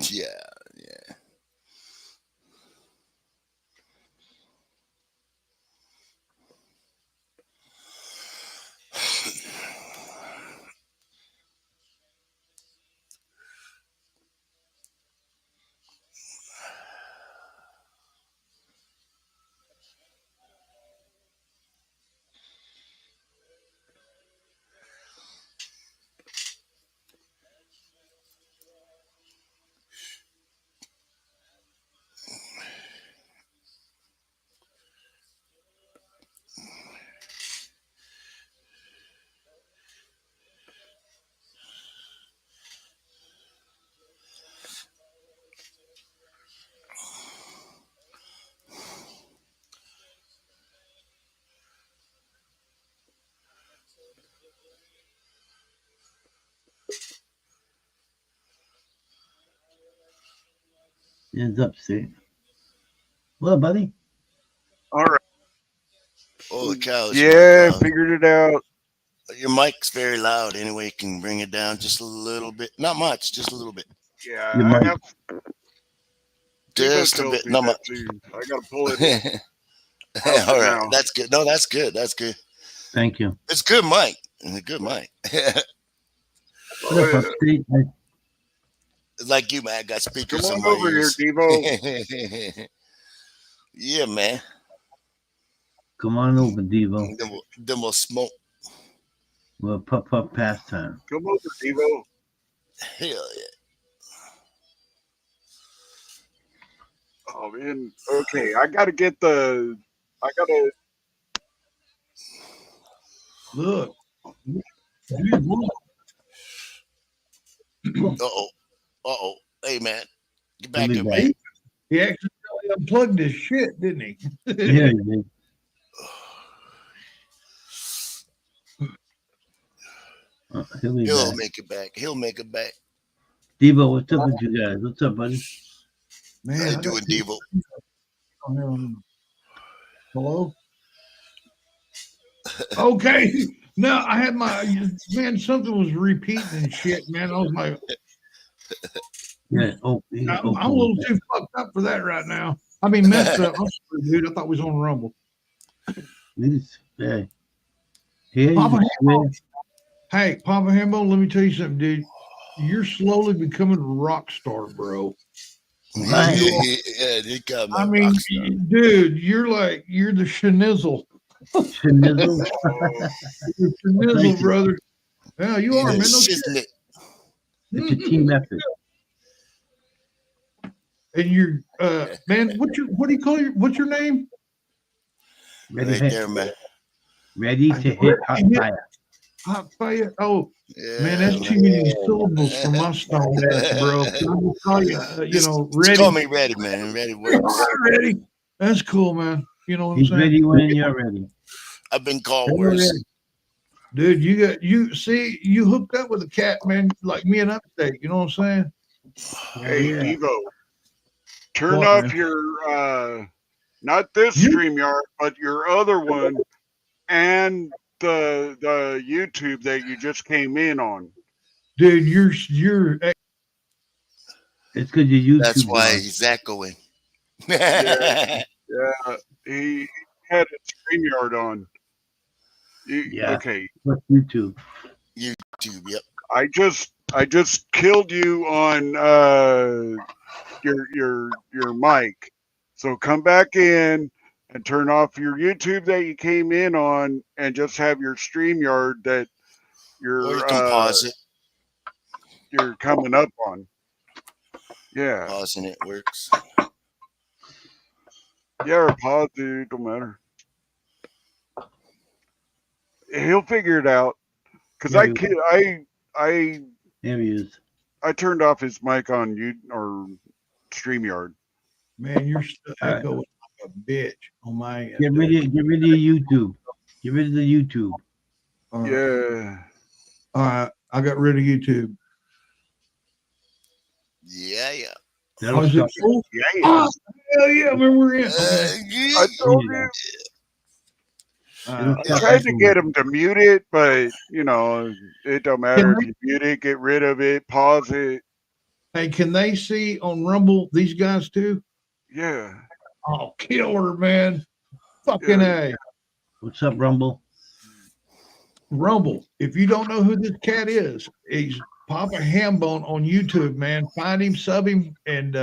Yeah, yeah. It's Upstate. What, buddy? All right. Holy cow. it's Yeah, loud. figured it out. Your mic's very loud. Anyway, you can bring it down just a little bit. Not much, just a little bit. Yeah, Your I mic. have. Just a tells bit. me Not that much. too. I gotta pull it. All right. now. That's good. No, that's good. That's good. Thank you. It's good mic. It's a good mic. What up, Upstate? It's like you, man. I got speakers Come on on my over here, ears. Devo. Yeah, man. Come on over, Devo. Then we'll smoke. We'll puff pastime. Come over, Devo. Hell yeah. Oh man. Okay, I gotta get the. I gotta. Look. Dude, look. Uh-oh. Uh-oh. Hey, man. Get back He'll here, be man. back. He accidentally unplugged his shit, didn't he? Yeah, you did. He'll be He'll back. make it back. He'll make it back. Devo, what's up with you guys? What's up, buddy? Man, How I you got doing, people Devo? on here on- Hello? Okay. No, I had my man, something was repeating and shit, man. I was like, Yeah. I'm a little too fucked up for that right now. I mean, messed up. I'm sorry, dude. I thought we was on Rumble. This, here Papa you swear. Hey, Papa Hambo, let me tell you something, dude. You're slowly becoming a rock star, bro. Right. Yeah, they got my I mean, rock star. dude, you're the schnizzle. Schnizzle. You're the schnizzle, Thank you. brother. Yeah, you are, Yeah, man. No shit. Shiznit. It's a team effort. And you're, man, what do you call what's your name? Ready, Right there, man. ready to hit hot fire. Hot fire. Oh, Yeah, man, that's too many syllables for my stone ass, bro. I'll call you, Just ready. call me ready, man. Ready works. Ready. That's cool, man. You know what I'm He's saying? ready when you're ready. I've been called Hell worse. yeah. Dude, you hooked up with a cat, man, like me and Upstate. You know what I'm saying? Hey, Yeah. Devo, turn What, off man? your not this You- StreamYard, but your other one, and the YouTube that you just came in on. Dude, you're It's because you YouTube. That's why on. he's echoing. Yeah, he had a StreamYard on. Yeah. Okay, What's YouTube? YouTube, yep. I just killed you on your mic. So come back in and turn off your YouTube that you came in on, and just have your StreamYard that Or you can pause it. you're coming up on. Yeah, Pausing it works. yeah, or pause it, don't matter. He'll figure it out. Cause Yeah, I There he is. I turned off his mic on you or StreamYard. man, you're still All right. echoing like a bitch on my end. Get rid of your YouTube. Get rid of the YouTube. All right. Yeah. All right. I got rid of YouTube. Yeah. That'll Oh, is it stop. cool? Yeah. Oh, hell yeah, man, we're in. Okay. I told you. It'll Uh, I stop tried to echoing. get him to mute it, but it don't matter if you mute it, get rid of it, pause it. hey, can they see on Rumble these guys too? Yeah. Oh, killer, man. Fucking Yeah. A. What's up, Rumble? Rumble. If you don't know who this cat is, he's Papa Hambone on YouTube, man. Find him, sub him, and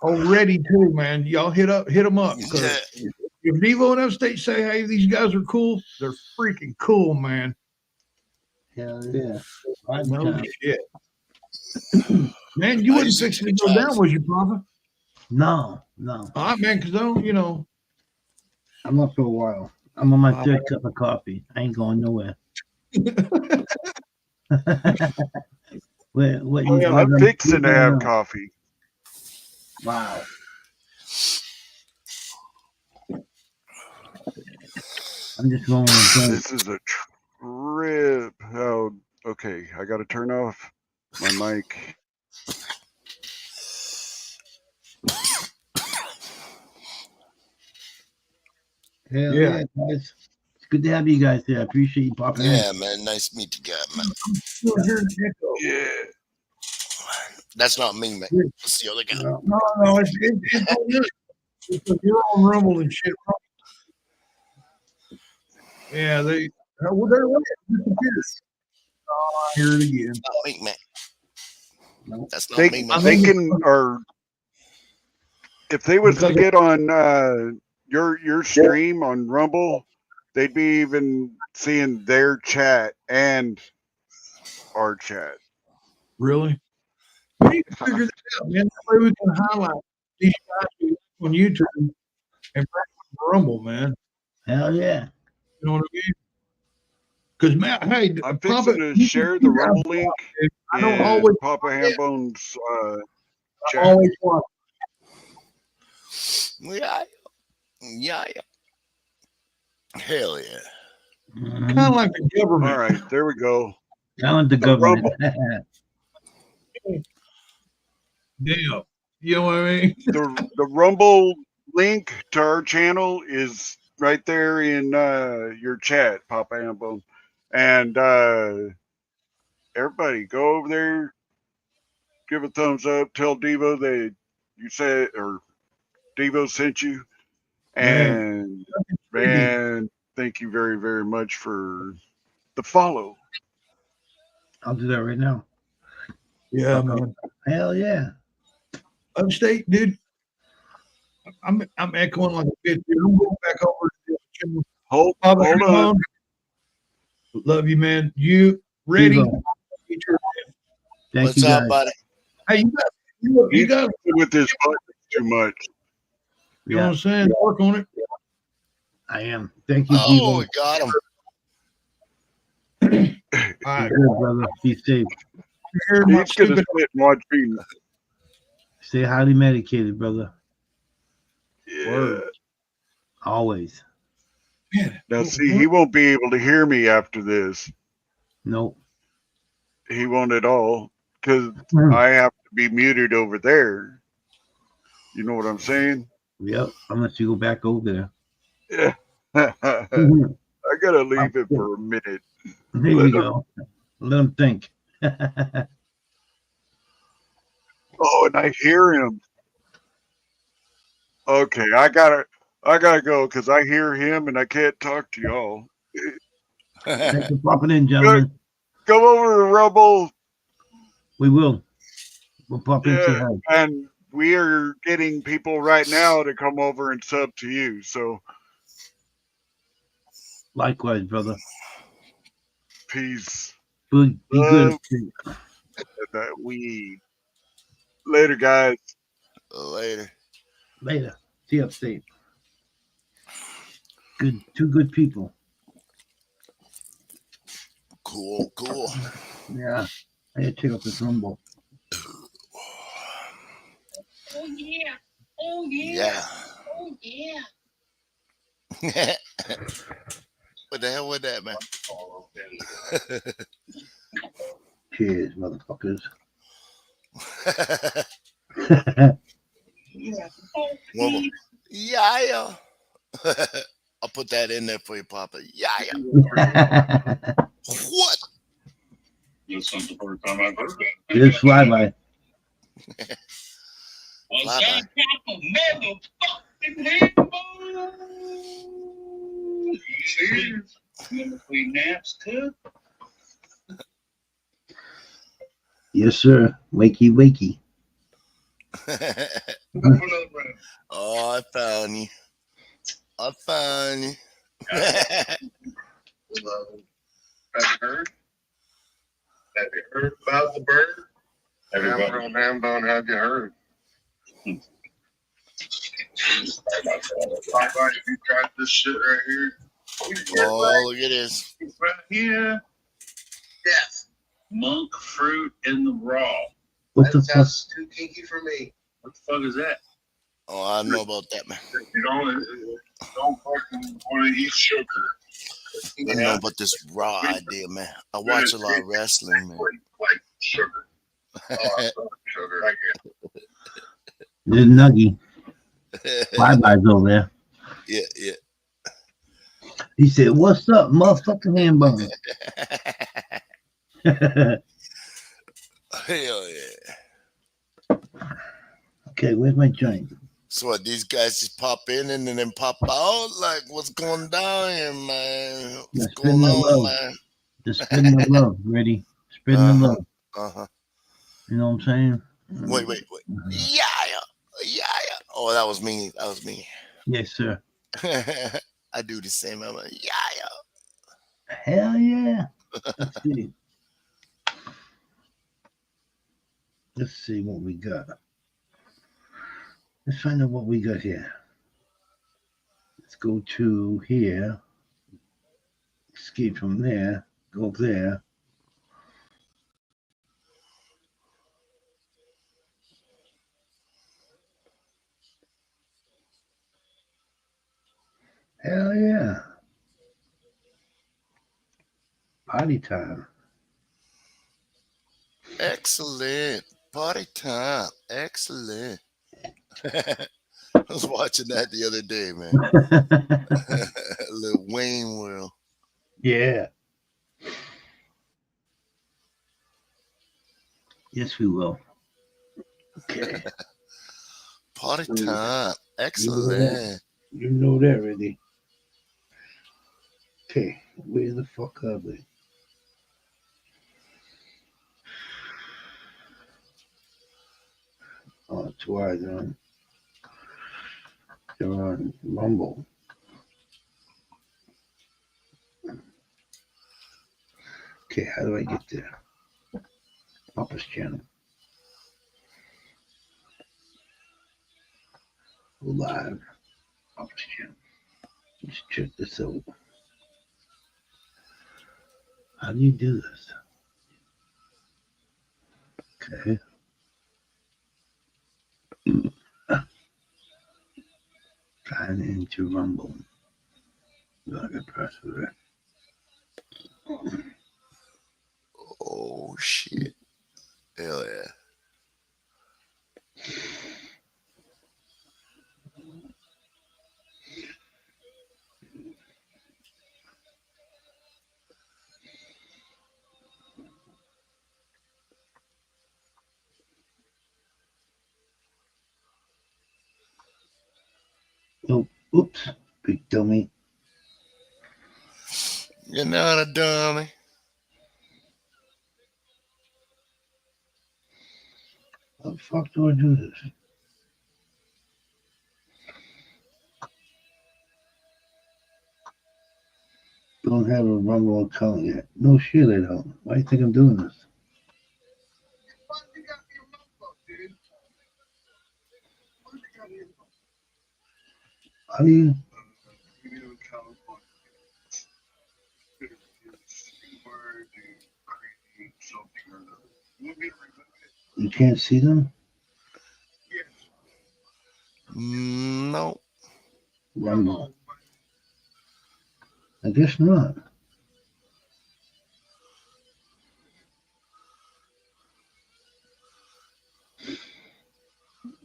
already too, man. Y'all hit him up. 'Cause if Devo and Upstate say, hey, these guys are cool, they're freaking cool, man. Hell yeah. Five No times. shit. Man, you I wasn't used to fixing to take go down, trials. was you, Papa? No. All right, man, because I don't, I'm not for a while. I'm on my third cup of coffee. I ain't going nowhere. What Oh, you yeah, I'm fixing to have on? coffee. Wow. I'm just going to drink. This is a trip. Oh, okay. I got to turn off my mic. Hell Yeah. yeah, guys. It's good to have you guys here. I appreciate you popping in. Yeah, man. Nice to meet you guys, man. Still hearing the echo. Yeah. That's not me, man. That's the other guy. No, it's on this. Because you're on Rumble and shit. Yeah, they're disappeared. Oh, I hear it again. Not me, man. No. That's not They me, man. they can or if they was to Because- get on your stream on Rumble, they'd be even seeing their chat and our chat. Really? We need to figure this out, man. That way we can highlight these guys on YouTube and bring them to Rumble, man. Hell yeah. You know what I mean? Because Matt, hey, I'm Papa, fixing to share the Rumble link I don't in always, Papa Hambone's I chat. always want. Yeah. Hell yeah. Mhm. Kind of like the government. All right, there we go. Down the government. Damn. You know what I mean? The Rumble link to our channel is right there in your chat, Papa Hambone. And everybody go over there, give a thumbs up, tell Devo that you said or Devo sent you, and Man, thank you very, very much for the follow. I'll do that right now. Yeah, man. Hell yeah. Upstate, dude. I'm echoing like a bit. Dude. I'm going back over to the channel. Hold Father on. Hambone, love you, man. You ready? Devo, thank What's you up, guys. buddy? Hey, you He's got with this button too much. you know what Yeah, I'm saying? Work on it. I am. Thank you, Oh, we Devo. got him. All Be right. good, brother. Be safe. You heard my He's gonna stupid. sit and watch me. Stay highly medicated, brother. Yeah. Word. Always. Man, Now see, he won't be able to hear me after this. Nope. He won't at all because Mm. I have to be muted over there. You know what I'm saying? Yep. Unless you go back over there. Yeah. I Mhm. gotta leave it for a minute. There you go. Let them think. Oh, and I hear him. Okay, I gotta go because I hear him and I can't talk to y'all. Thanks for popping in, gentlemen. Go over to Rumble. We will. We'll pop in and say Yeah, hi. and we are getting people right now to come over and sub to you. So Likewise, brother. peace. Be good. That we later, guys. Later. Later. See you upstate. Good. Two good people. Cool, cool. Yeah. I gotta check out this Rumble. Oh yeah. Oh yeah. Yeah. Oh yeah. What the hell was that, man? Cheers, motherfuckers. Well, yeah. I'll put that in there for you, Papa. Yeah. What? This is the first time I've heard that. Just fly by. Was Bye-bye. that Papa motherfucking Hambone? Cheers. Remember Queen Naps too? Yes, sir. Wakey, wakey. Oh, I found you. I found you. Have you heard? Have you heard about the bird? Hambone, have you heard? Have you tried this shit right here? Oh, look at this. Right here. Yes. Monk fruit in the raw. What the fuck? Too kinky for me. What the fuck is that? Oh, I know about that, man. You don't fucking want to eat sugar. I know about this raw idea, man. I watch a lot of wrestling, man. Like sugar. Oh, I love sugar. Like it. There's Nuggy. Fly-by's over there. Yeah. He said, "What's up, motherfucking Hambone?" Hell yeah. Okay, where's my joint? So what, these guys just pop in and then pop out? Like, what's going down here, man? What's Yeah, going spin the on, love. man? Just spreading the love. Ready? Spreading the love. Uh-huh. You know what I'm saying? Wait. Yeah. Oh, that was me. Yes, sir. I do the same. I'm like, yeah. Hell yeah. Let's see. Let's see what we got. Let's find out what we got here. Let's go to here. Escape from there. Go there. Hell yeah. Party time. Excellent. Party time. Excellent. I was watching that the other day, man. Little Wayne World. Yeah. Yes, we will. Okay. Party time. Excellent. You know that already. Okay, where the fuck are they? Oh, that's why they're on Rumble. Okay, how do I get there? Papa's channel. Live. Papa's channel. Let's check this out. How do you do this? Okay. Sign into Rumble. Like a press for it. Oh shit! Hell yeah! Oh, oops. Big dummy. You're not a dummy. How the fuck do I do this? Don't have a Rumble account yet. No shit, I don't. Why do you think I'm doing this? How do you? You can't see them? No. Rumble. I guess not.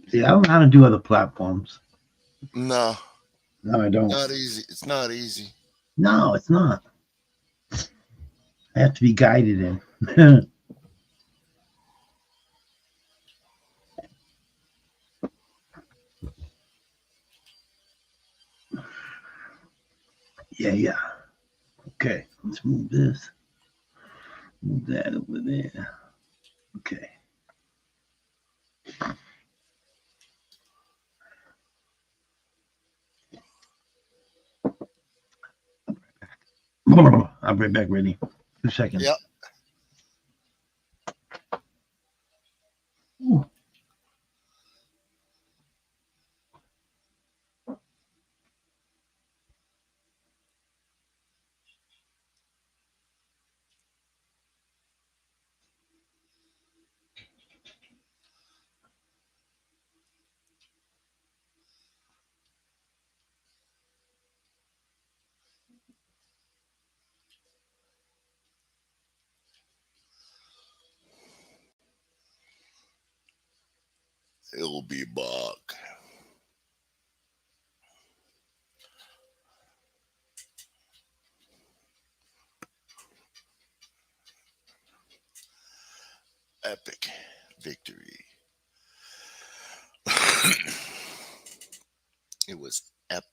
See, I don't know how to do other platforms. No. No, I don't. Not easy. It's not easy. No, it's not. I have to be guided in. Yeah. Okay, let's move this. Move that over there. Okay. I'll be right back, ready. 2 seconds. Yep. Ooh. It'll be back. Epic victory. It was epic.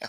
Yeah.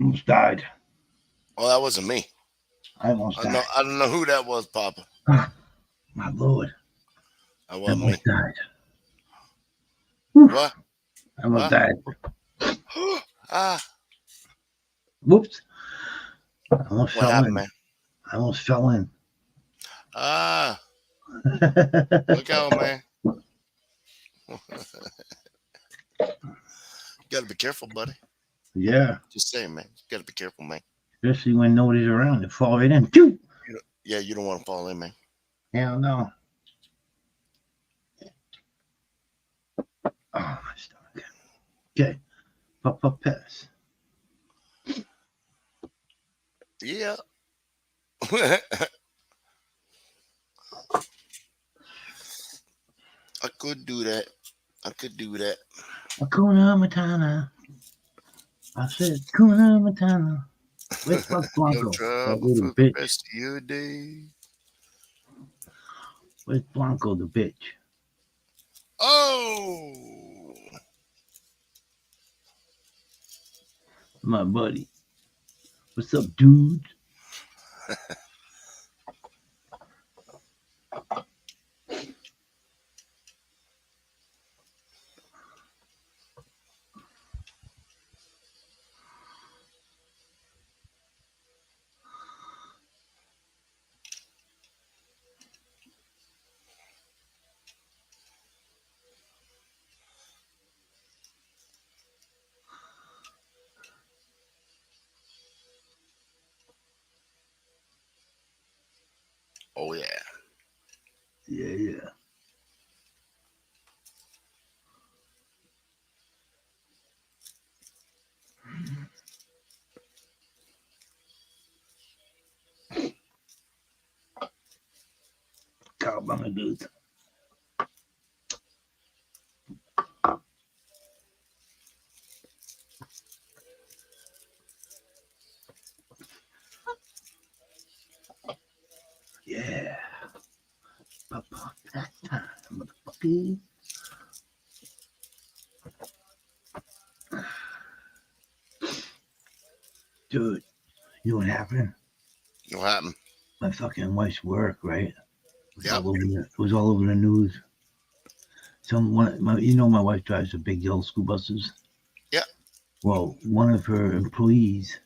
almost died. Oh, that wasn't me. I almost died. I don't know who that was, Papa. My Lord. That I wasn't me. almost died. What? I almost What? died. Ah, Whoops. I almost what fell happened, in. man? I almost fell in. Ah, look out, man. You gotta be careful, buddy. Yeah. Just saying, man. You gotta be careful, man. Especially when nobody's around. You fall right in. Phew! Yeah, you don't want to fall in, man. Hell no. Oh, my stomach. Okay. Pop, pass. Yeah. I could do that. I could do that. Hakuna Matata. I said, Hakuna Matata. Where's Buck No Blanco? That trouble little for the bitch. rest of your day. Where's Blanco, the bitch? Oh, My buddy. What's up, dude? oh yeah. Yeah. Cowabunga dude. Yeah. Papa, that time, motherfucker. Dude, you know what happened? What happened? My fucking wife's work, right? Yep. It was all over the news. My wife drives the big yellow school buses. Yeah. Well, one of her employees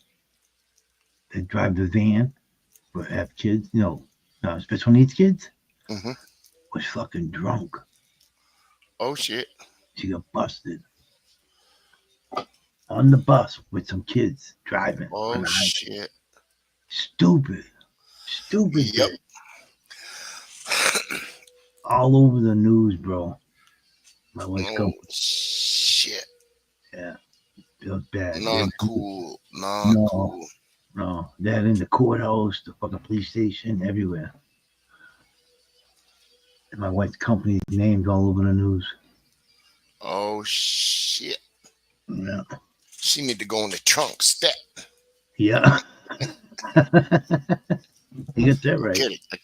that drive the van for have kids, special needs kids, Mm-hmm. was fucking drunk. Oh shit. She got busted on the bus with some kids driving. on Oh the highway. shit. Stupid Yep. bitch. All over the news, bro. My wife's Oh company. shit. Yeah, it was bad. Not cool. Not No. cool. No, that in the courthouse, the fucking police station, everywhere. And my wife's company named all over the news. Oh shit. Yeah. She need to go in the trunk step. Yeah. You got that right. I'm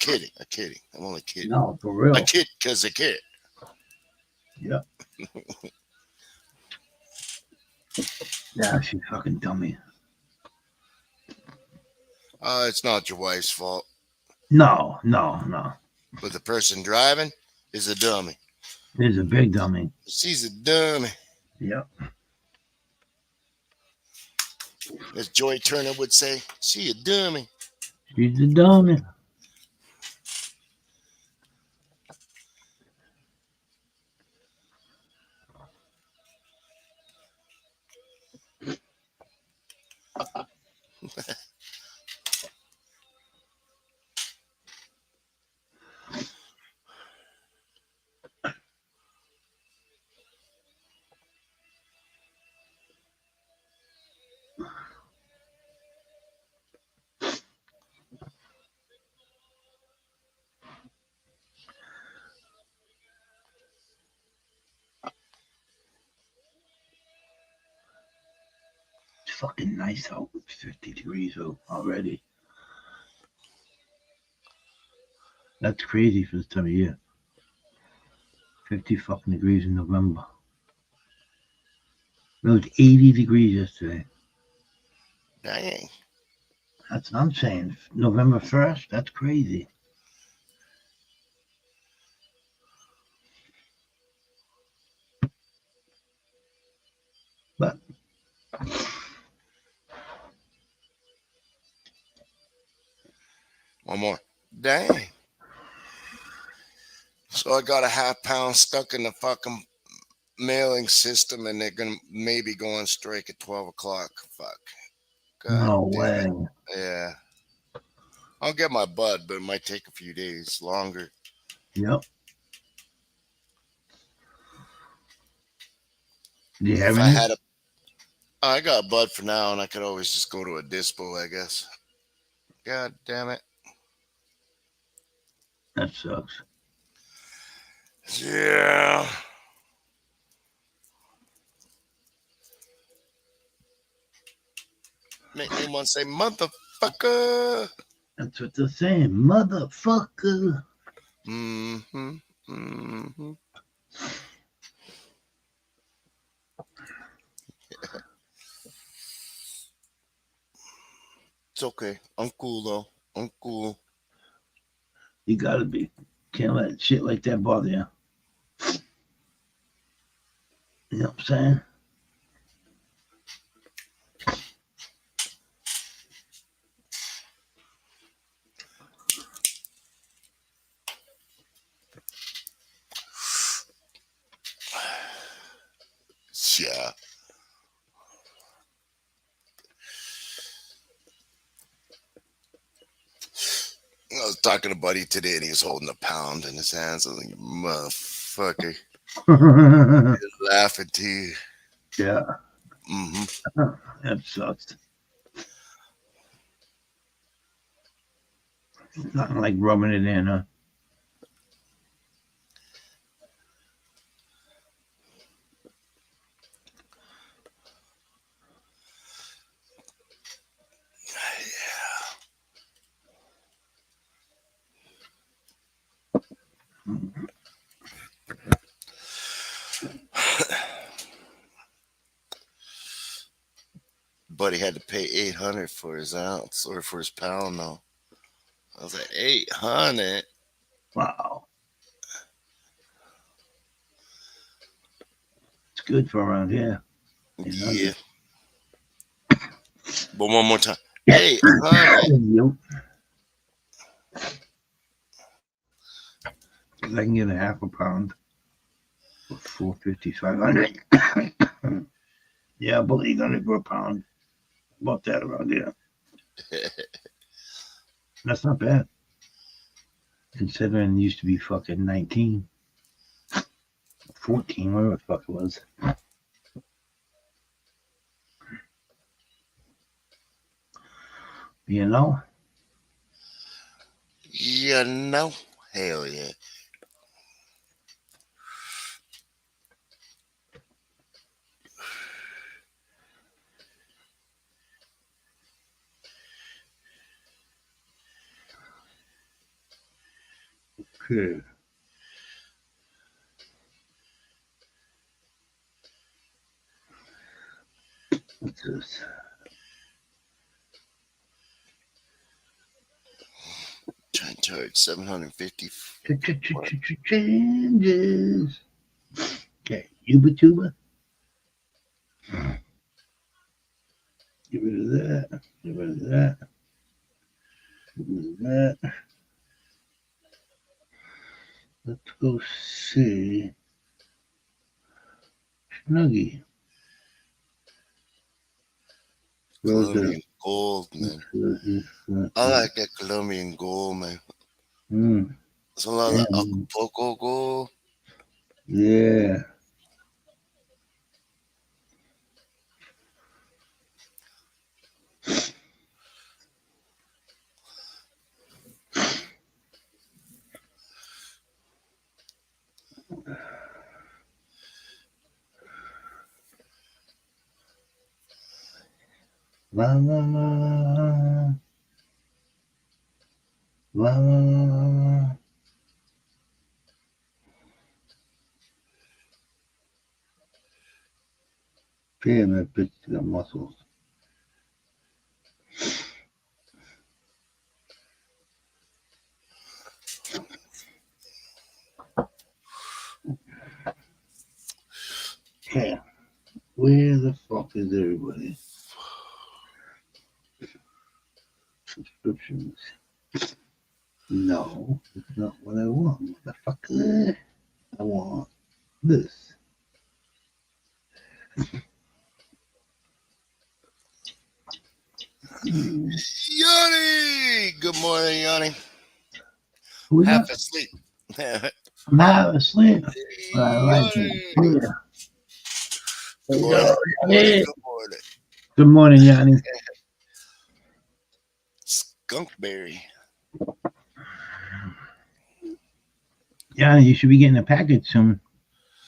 kidding. I'm only kidding. No, for real. I kid because I kid. Yeah. Yeah, she's fucking dummy. It's not your wife's fault, No. but the person driving is a dummy. There's a big dummy. She's a dummy. Yeah. As Joy Turner would say, she a dummy. She's a dummy. It's fucking nice out. It's 50 degrees out already. That's crazy for this time of year. 50 fucking degrees in November. It was 80 degrees yesterday. Dang. That's what I'm saying. November 1st? That's crazy. But One more. Dang. So I got a half-pound stuck in the fucking mailing system, and they're gonna maybe go on strike at 12 o'clock. Fuck. God no damn it. way. Yeah. I'll get my bud, but it might take a few days longer. Yep. Do you have If I any? had a, I got a bud for now, and I could always just go to a dispo, I guess. God damn it. That sucks. Yeah. Make me want to say, motherfucker. That's what they're saying. Motherfucker. Mm-hmm. Mm-hmm. It's okay. I'm cool, though. I'm cool. You gotta be. Can't let shit like that bother you. You know what I'm saying? Yeah. I was talking to Buddy today, and he was holding a pound in his hands. I was like, motherfucker. Laughing to you. Yeah, Mm-hmm. that sucks. Nothing like rubbing it in, huh? Buddy had to pay 800 for his ounce or for his pound, though. I was like, 800? Wow. It's good for around here. Yeah. But one more time. 800. Yep. I can get a half a pound for 450, 500. Yeah, about 800 for a pound. About that around here. That's not bad. Considering it used to be fucking 19, 14, whatever the fuck it was. You know? You know? Hell yeah. Okay. What's this? Trying to charge 750. Changes. Okay, Yuba Tuba. Get rid of that. Get rid of that. Get rid of that. Let's go see. Snuggie. Colombian gold, man. I like that Colombian gold, man. It's a lot of Acapulco gold. Yeah. La la la. La la la. Damn, that bitch got muscles. Okay. Where the fuck is everybody? Subscriptions. No, it's not what I want, motherfucker. I want this. Yanni! Good morning, Yanni. Who's Half that? asleep. I'm half asleep. But I like Yanni! it. Yeah. Good morning. Good morning. Hey. Good morning. Good morning, Yanni. Skunkberry. Yanni, you should be getting a package soon.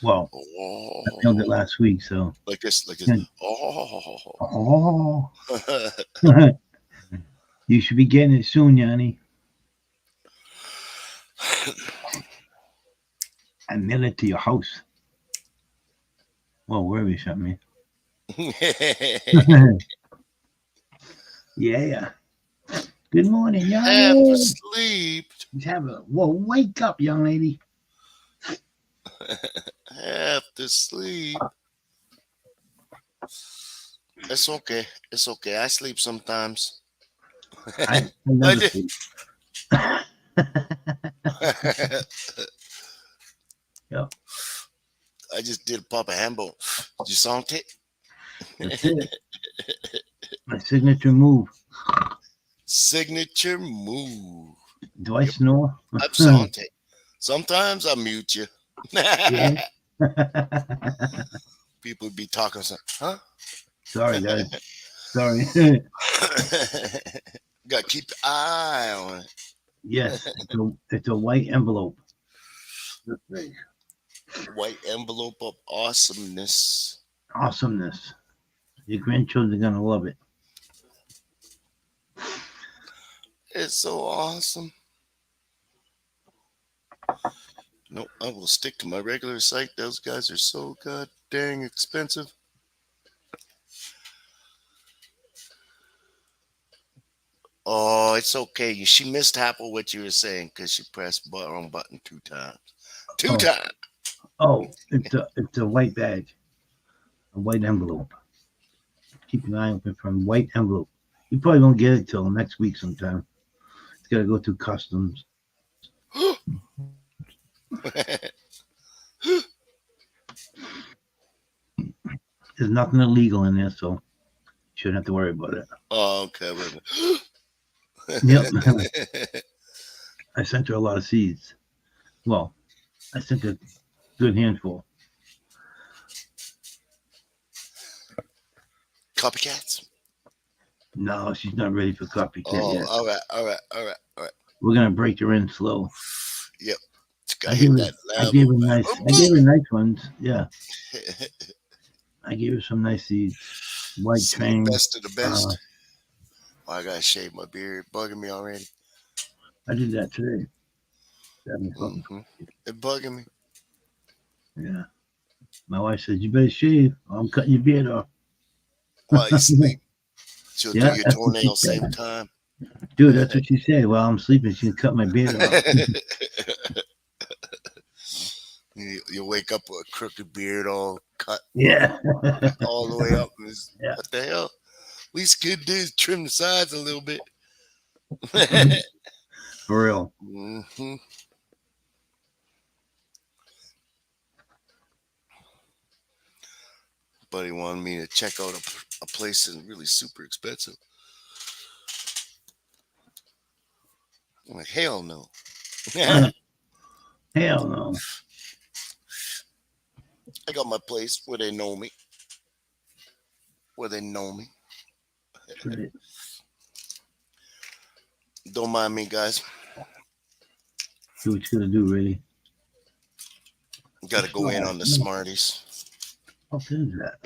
Well, Oh, I mailed it last week, so. like this, like this. Yeah. Oh. Oh. You should be getting it soon, Yanni. I mailed it to your house. Well, wherever you sent me. Yeah. Good morning, Half Yanni. asleep. Well, wake up, young lady. Half asleep. It's okay. It's okay. I sleep sometimes. I never did- sleep. Yep. I just did Papa Hambo. You saw it? That's it. My signature move. Signature move. Do I snore? I'm Sante. Sometimes I mute you. Yeah. People be talking, so, huh? Sorry, guys. Sorry. Gotta keep the eye on it. Yes, it's a white envelope. This thing. White envelope of awesomeness. Awesomeness. Your grandchildren are gonna love it. It's so awesome. No, I will stick to my regular site. Those guys are so god dang expensive. Oh, it's okay. She missed half of what you were saying because she pressed the wrong button 2 times. Two Oh. times. Oh, it's a white badge. A white envelope. Keep an eye open for a white envelope. You probably won't get it till next week sometime. It's gotta go through customs. There's nothing illegal in there, so you shouldn't have to worry about it. Oh, okay. Wait a Yep. minute. I sent her a lot of seeds. Well, I sent a good handful. Copycats? No, she's not ready for copycat Oh, yet. all right. We're gonna break her in slow. Yep. I gave her nice ones. Yeah, I gave her some nice seeds. White train. Best of the best. Oh, I gotta shave my beard. Bugging me already. I did that today. Got me fucking- Mhm. It bugging me. Yeah. My wife said, "You better shave. Or I'm cutting your beard off." While you sleep. She'll Yeah, do your that's what she toenails said. same time. Dude, that's what she said. While I'm sleeping, she can cut my beard off. You wake up with a crooked beard all cut Yeah. all the way up. And Yeah. What the hell? At least good do is trim the sides a little bit. For real. Mm-hmm. Buddy wanted me to check out a place that's really super expensive. I'm like, hell no. Hell no. I got my place where they know me. That's right. Don't mind me, guys. Do what you gotta do, really. Got to go in on the Smarties. What is that?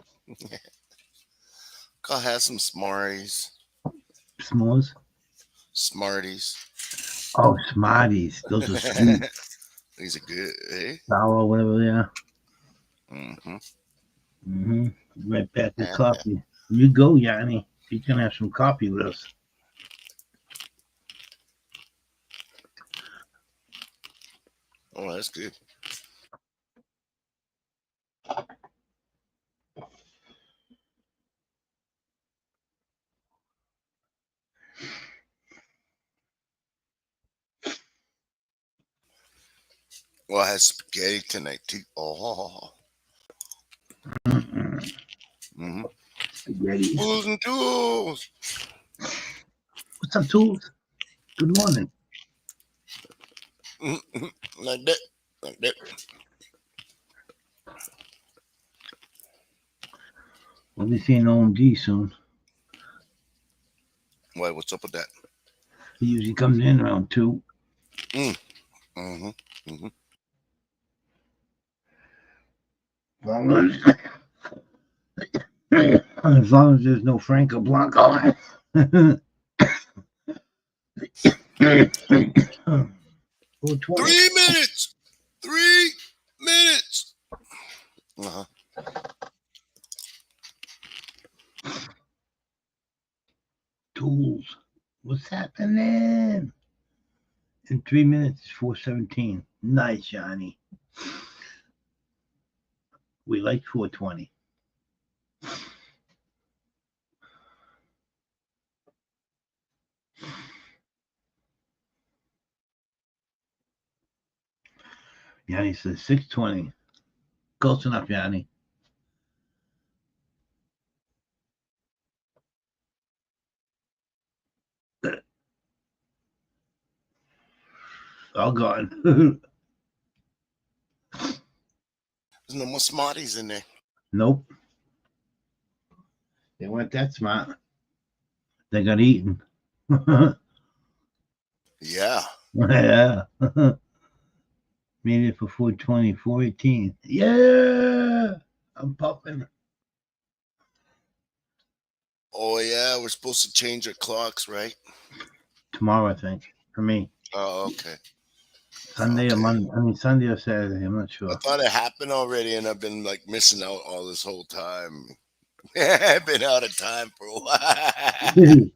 Gotta have some Smarties. S'mores? Smarties. Oh, Smarties. Those are sweet. These are good, eh? Sour, whatever they are. Mm-hmm. Mm-hmm. Right back with Yeah. coffee. You go, Yanni. You can have some coffee with us. Oh, that's good. Well, I had spaghetti tonight too. Oh. Mm-hmm. Spaghetti. Tools and tools. What's up, Tools? Good morning. Like that. Like that. We'll be seeing OMG soon. Why? What's up with that? He usually comes in around 2. Mm-hmm. As long as there's no Franco Blanco. 420. 3 minutes. 3 minutes. Uh-huh. Tools. What's happening? In 3 minutes, it's 4:17. Nice, Johnny. We like 420. Yanni says 6:20. Close enough, Yanni. All gone. There's no more Smarties in there. Nope. They weren't that smart. They got eaten. Yeah. Yeah. Made it for 420, 418. Yeah. I'm popping. Oh yeah, we're supposed to change our clocks, right? Tomorrow, I think. For me. Oh, okay. Sunday or Monday. I mean, Sunday or Saturday. I'm not sure. I thought it happened already, and I've been like missing out all this whole time. I've been out of time for a while.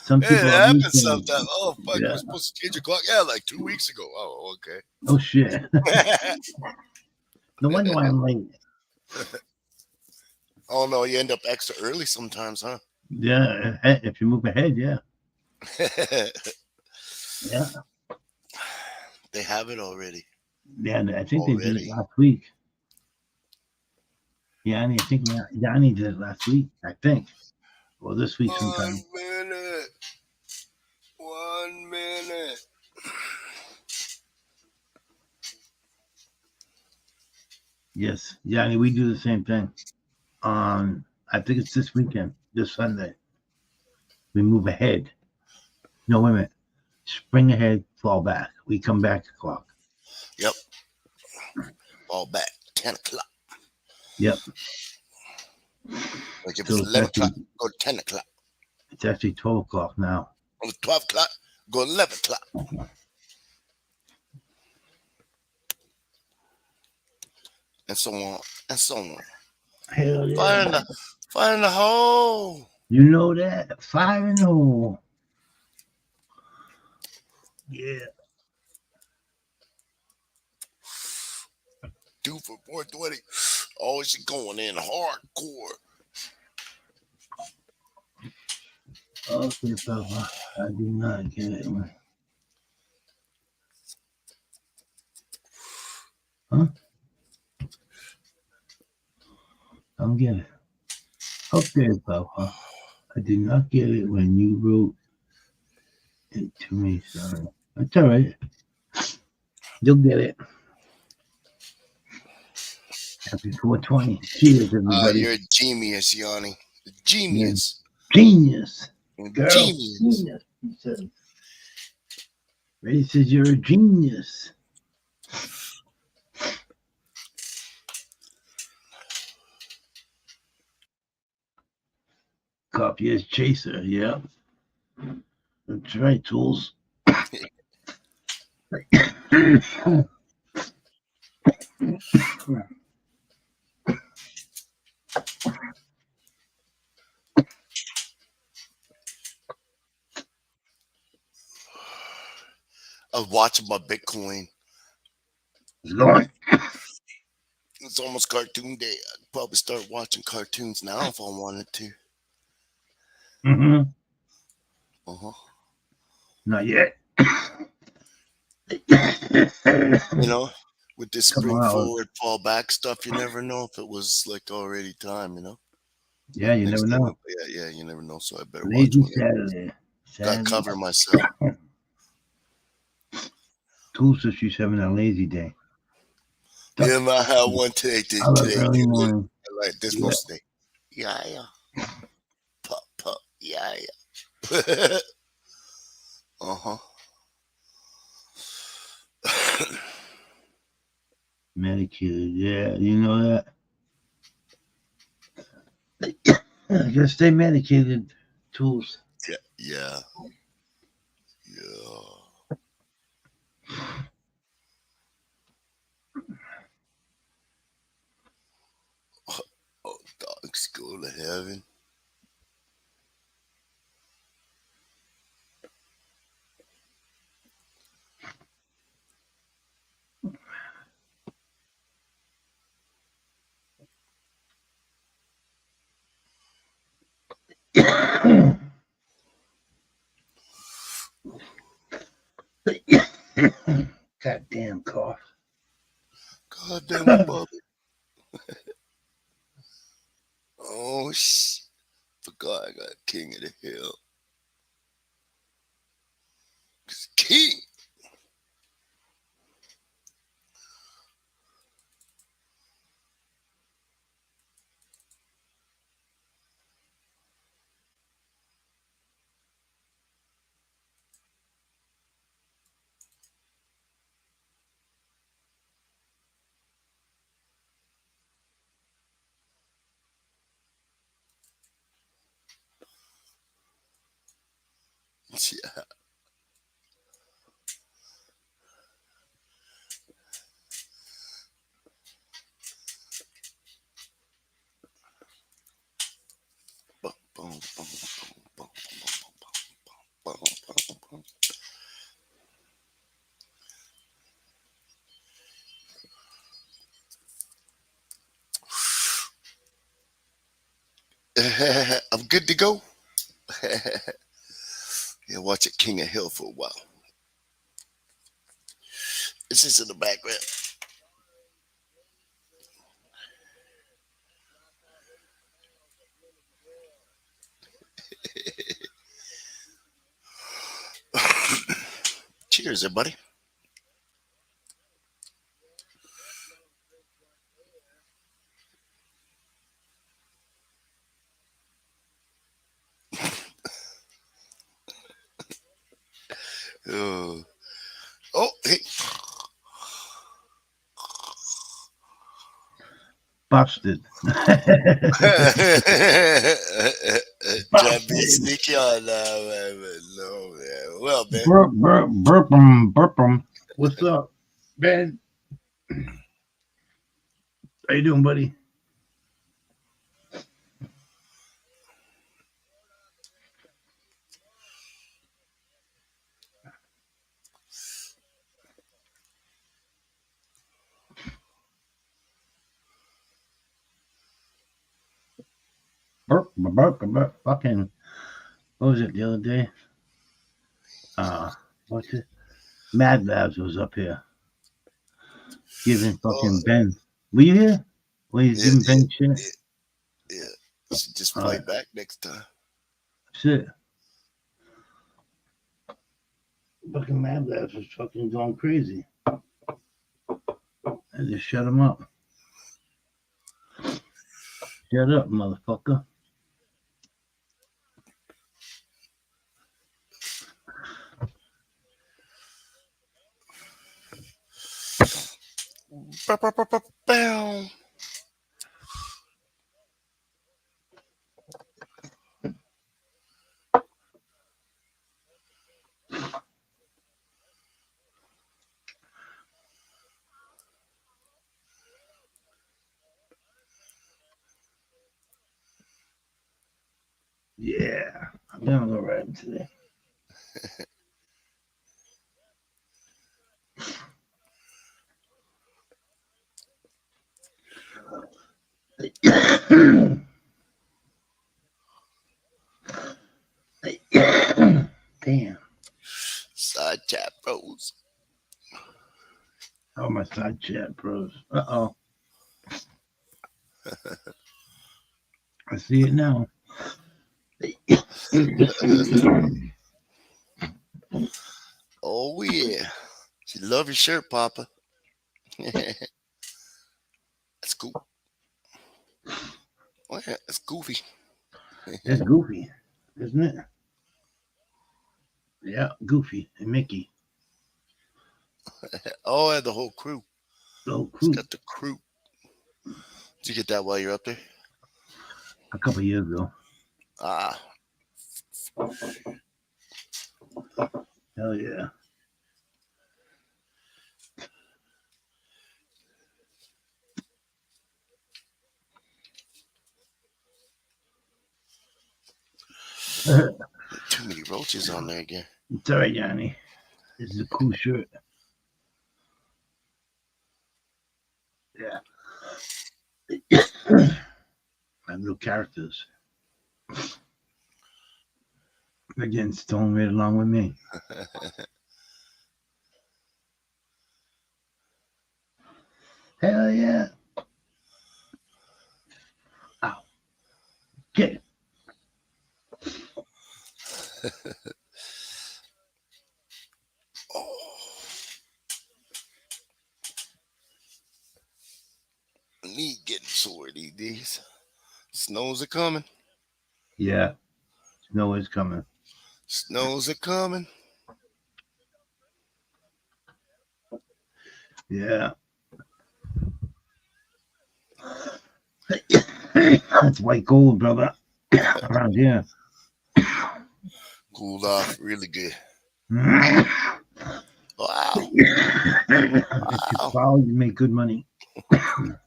Some people It are happens missing. sometimes. Oh fuck, Yeah. we're supposed to change the clock. Yeah, like 2 weeks ago. Oh, okay. Oh, shit. No wonder why I'm late. Oh no, you end up extra early sometimes, huh? Yeah. If you move ahead, yeah. Yeah. They have it already. Yeah, I think they did Already. it last week. Yanni, I think Yanni did it last week, I think. Or this week sometime. 1 minute. 1 minute. Yes, Yanni, we do the same thing. I think it's this weekend, this Sunday. We move ahead. No, wait a minute. Spring ahead, fall back. We come back a clock. Yep. All back. 10 o'clock. Yep. Like if So it's it's 11 o'clock, actually, go to 10 o'clock. it's actually 12 o'clock now. On the 12 o'clock, go 11 o'clock. And so on. And so on. Hell yeah. Fire in the hole. You know that. 5-0. Yeah. 2 for 420. Always going in hardcore. Okay, Papa. I do not get it, man. Huh? I don't get it. Okay, Papa. I did not get it when you wrote it to me, sorry. That's all right. You'll get it. Happy 420. Cheers, everybody. You're a genius, Yanni. Genius. Genius. Girl, Genius. genius, he says. Ray says you're a genius. Copy as chaser, yeah. That's right, Tools. I was watching my Bitcoin. Lord. It's almost cartoon day. I'd probably start watching cartoons now if I wanted to. Mm-hmm. Uh-huh. Not yet. You know, With this Come spring on. forward, fall back stuff, you never know if it was like already time, Yeah, you Next never thing know. yeah, you never know. So I better watch Lazy when it. Saturday. Got Saturday. cover myself. Tool says she's having a lazy day. Yeah, I had one today. I love Today, early morning. like this Yeah. most today. Yeah. Pup. Yeah. Uh-huh. Medicated. Yeah, you know that. Gotta stay medicated. Tools. Yeah. Oh, dogs go to heaven. Goddamn cough. God damn it, Bobby. Oh, forgot I got King of the Hill. King. Yeah. Boom, boom, boom, boom, boom, boom, boom. I'm good to go. Yeah, watch it King of Hill for a while. It's just in the background. Cheers, everybody. Oh, hey. Busted. Try to be sneaky on that, man. But no, man. Well, man. Burp 'em. What's up, Ben? How you doing, buddy? Burp. Fucking. What was it the other day? What's it? Mad Labs was up here giving fucking Ben. Were you here? Were you giving Ben shit? Yeah. Should just play back next time. Shit. Fucking Mad Labs was fucking going crazy. I just shut him up. Shut up, motherfucker. Bow. Yeah. I'm gonna go riding today. Damn. Side chat bros. Oh, my side chat, bros. Uh-oh. I see it now. Oh yeah. She love your shirt, Papa. That's cool. Oh, yeah, that's goofy. That's Goofy, isn't it? Yeah, Goofy and Mickey. Oh, and the whole crew. So It's cool. got the crew. Did you get that while you're up there? A couple years ago. Ah, Hell yeah. too many roaches on there again. It's all right, Johnny. This is a cool shirt. Yeah. And little characters. They're getting stoned right along with me. Hell yeah. Ow. Get it. Oh, knee getting sore these days. Snows are coming. Yeah. Snow is coming. Snows are coming. Yeah. That's white gold, brother. Around here. Cooled off really good. If Wow. you Wow. follow, you make good money. Wow.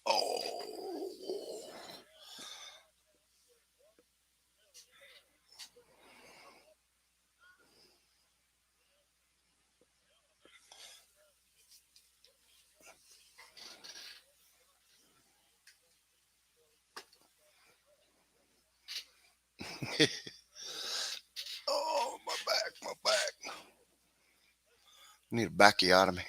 Oh. Oh, my back, my back. Need a backiotomy.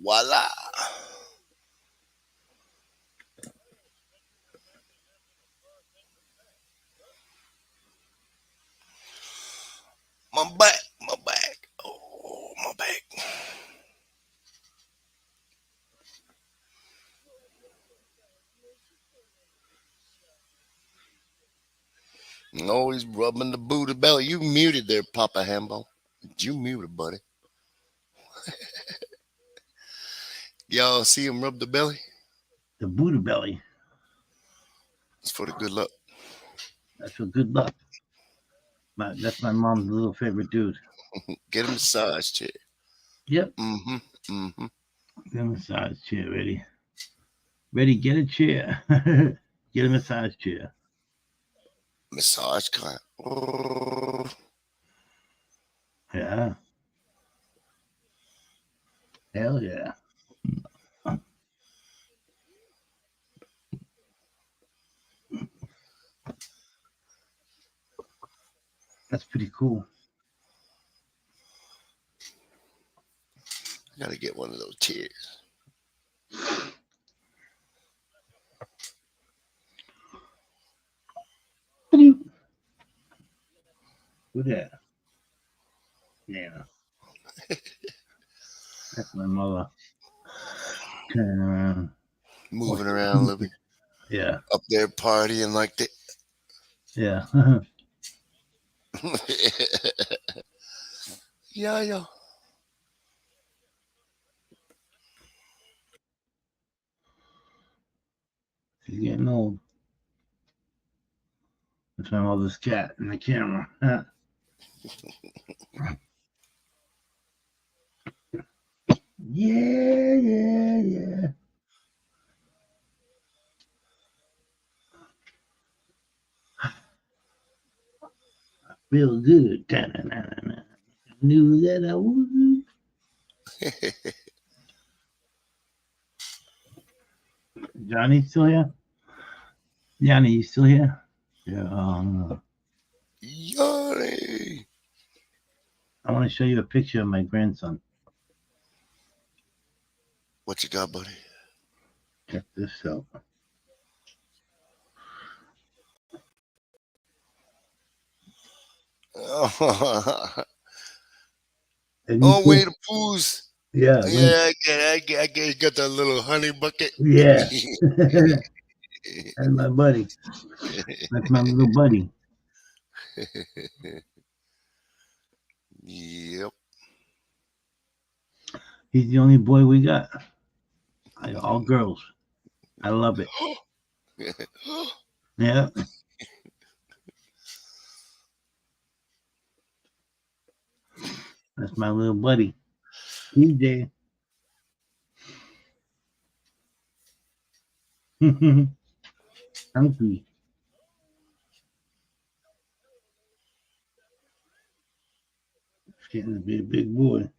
Voila. My back, my back. Oh, my back. Always rubbing the booty belly. You muted there, Papa Hambo. You muted, buddy. Y'all see him rub the belly? The Buddha belly. It's for the good luck. That's for good luck. That's my mom's little favorite dude. Get a massage chair. Yep. Mm-hmm. Mm-hmm. Get a massage chair ready. Ready, get a chair. Get a massage chair. Massage kind. Yeah. Hell yeah. That's pretty cool. I gotta get one of those chairs. Who that? Yeah. That's my mother. Turning around. Moving around, living Yeah, up there partying like that. yeah. Yeah, yeah. She's getting old. That's my mother's cat in the camera. Huh. Yeah, yeah, yeah. Real good. Da-na-na-na-na. Knew that I would. Johnny still here? Johnny, you still here? Yeah. No. Yanni. I want to show you a picture of my grandson. What you got, buddy? Check this out. Oh, And you see- wait, the poos. Yeah. Yeah, I get. You got that little honey bucket. Yeah. That's my buddy. That's my little buddy. Yep. He's the only boy we got. All girls. I love it. Yeah. That's my little buddy. TJ. Hungry. He's getting to be a big boy.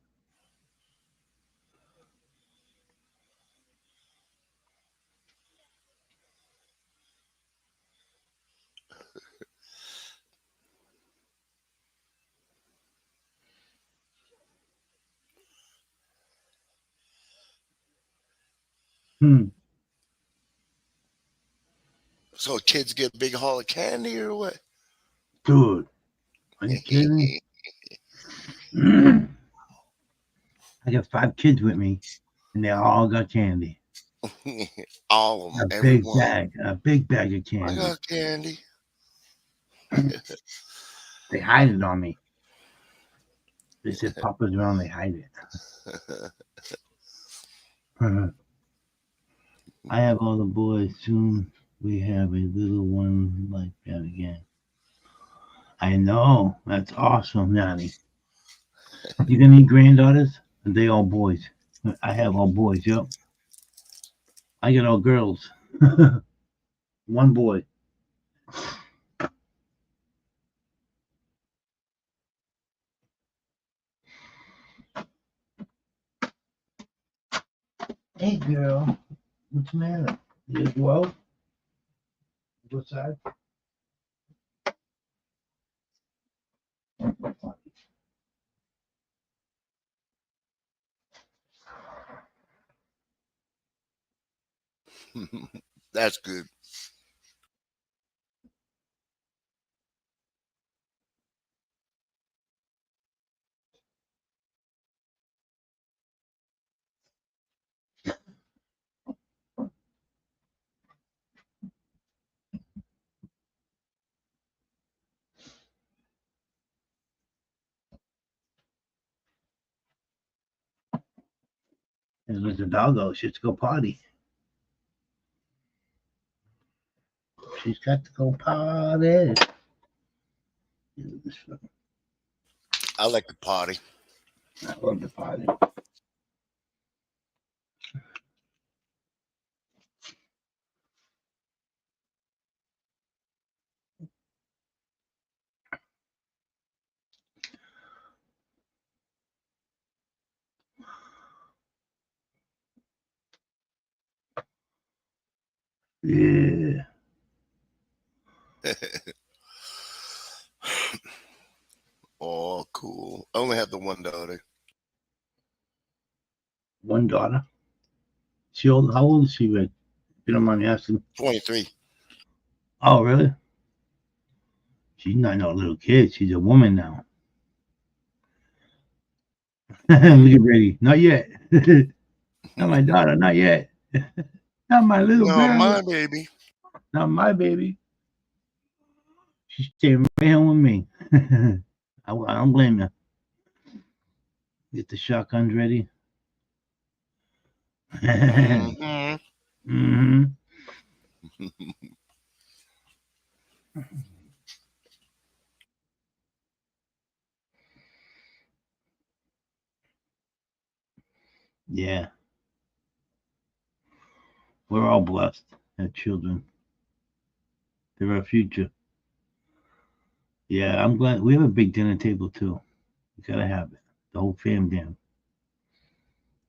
So kids get a big haul of candy or what? Dude. Are you kidding? I got 5 kids with me, and they all got candy. All of them. A Everyone. big bag of I candy. got candy. They hide it on me. They said Papa's around, they hide it. I have all the boys. Soon we have a little one like that again. I know. That's awesome, Nanny. You got any granddaughters? Are they all boys? I have all boys, yep. I got all girls. One boy. Hey, girl. What's the matter? You well? Go outside. That's good. And there's a doggo. She's go potty. She's got to go potty. I like the party. I love the potty. Yeah. Oh, cool. I only have the one daughter. One daughter. She old. How old is she, Rick? If you don't mind me asking. 23. Oh, really? She's not no little kid. She's a woman now. Look at Brady. Not yet. Not my daughter. Not yet. Not my little No, girl. my baby. Not my baby. She's staying right home with me. I don't blame you. Get the shotguns ready. Hmm. hmm Yeah. We're all blessed. Have children. They're our future. Yeah, I'm glad we have a big dinner table too. You gotta have it. The whole fam down.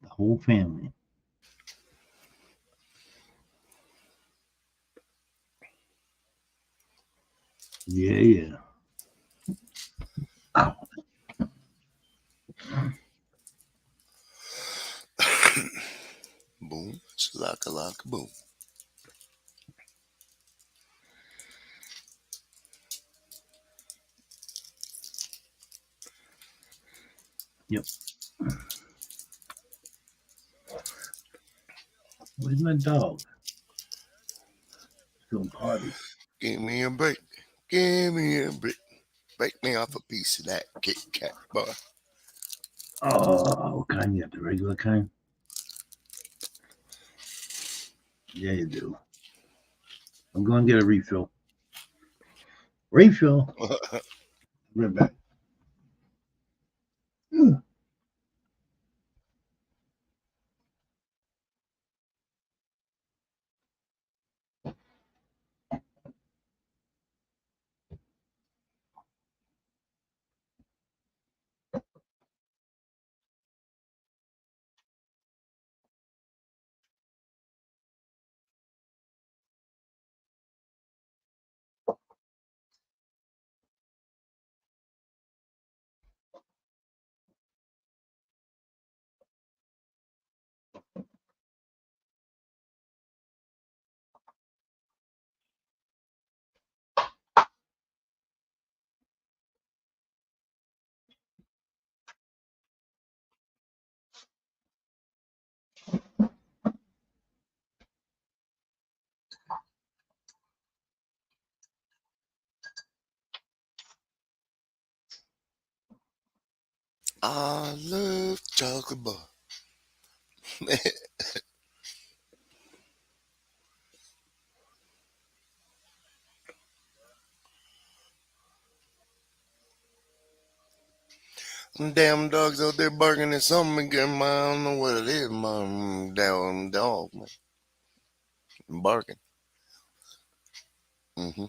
The whole family. Yeah, yeah. Ow. Boom. Shalaka boom. Yep. Where's my dog? Still party. Give me a break. Give me a break. Break me off a piece of that Kit Kat bar. Oh, what kind? You have the regular kind? Yeah, you do. I'm going to get a refill. Refill? Right back. I love chocolate bar. Them damn dogs out there barking at something again, man. I don't know what it is, man. Damn dog, man. Barking. Mm-hmm.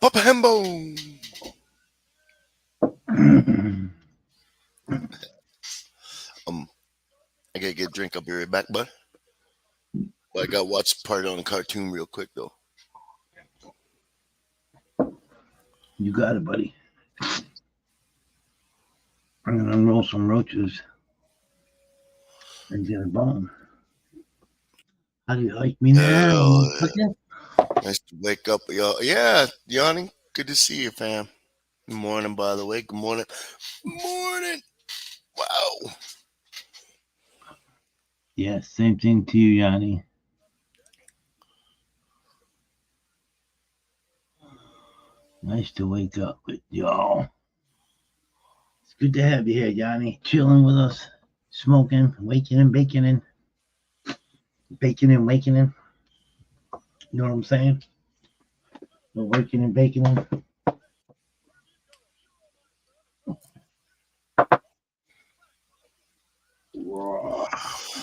Papa Hembo. I gotta get a drink. I'll be right back, bud. But I gotta watch the part on the cartoon real quick, though. You got it, buddy. I'm going to unroll some roaches and get a bone. How do you like me now? Hell yeah. Okay. Nice to wake up, y'all. Yeah, Yanni, good to see you, fam. Good morning, by the way. Good morning. Morning. Wow. Yeah, same thing to you, Yanni. Nice to wake up with y'all. It's good to have you here, Yanni. Chilling with us, smoking, waking and baking and baking and waking in. You know what I'm saying? We're waking and baking in.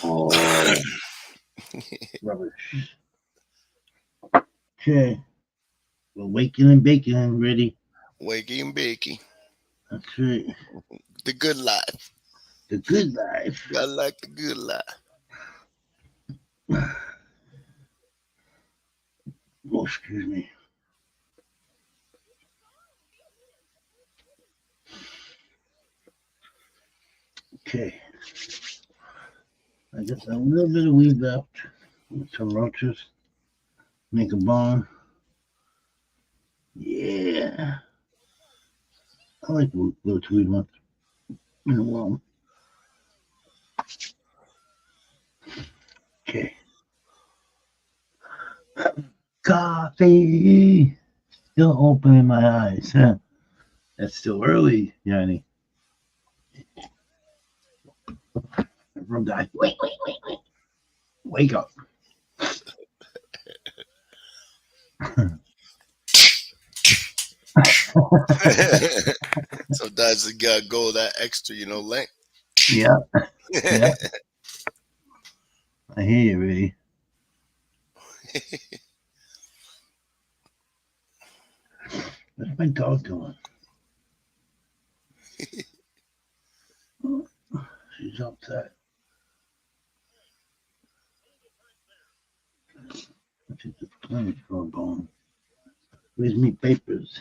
Oh, rubbish. Okay. We're waking and baking and ready. Wakey and bakey. That's right. The good life. The good life. I like the good life. Oh, excuse me. Okay. Just a little bit of weed left. Some roaches. Make a bone. Yeah. I like little weed ones. Well, okay. Coffee. Still opening my eyes. Huh? That's still early, Yanni. Everyone died. Wait. Wake up. Sometimes you gotta go that extra, length. Yeah. Yeah. I hear you, Ray. What's my dog doing? She's upset. She's just playing for a bone. Where's me papers?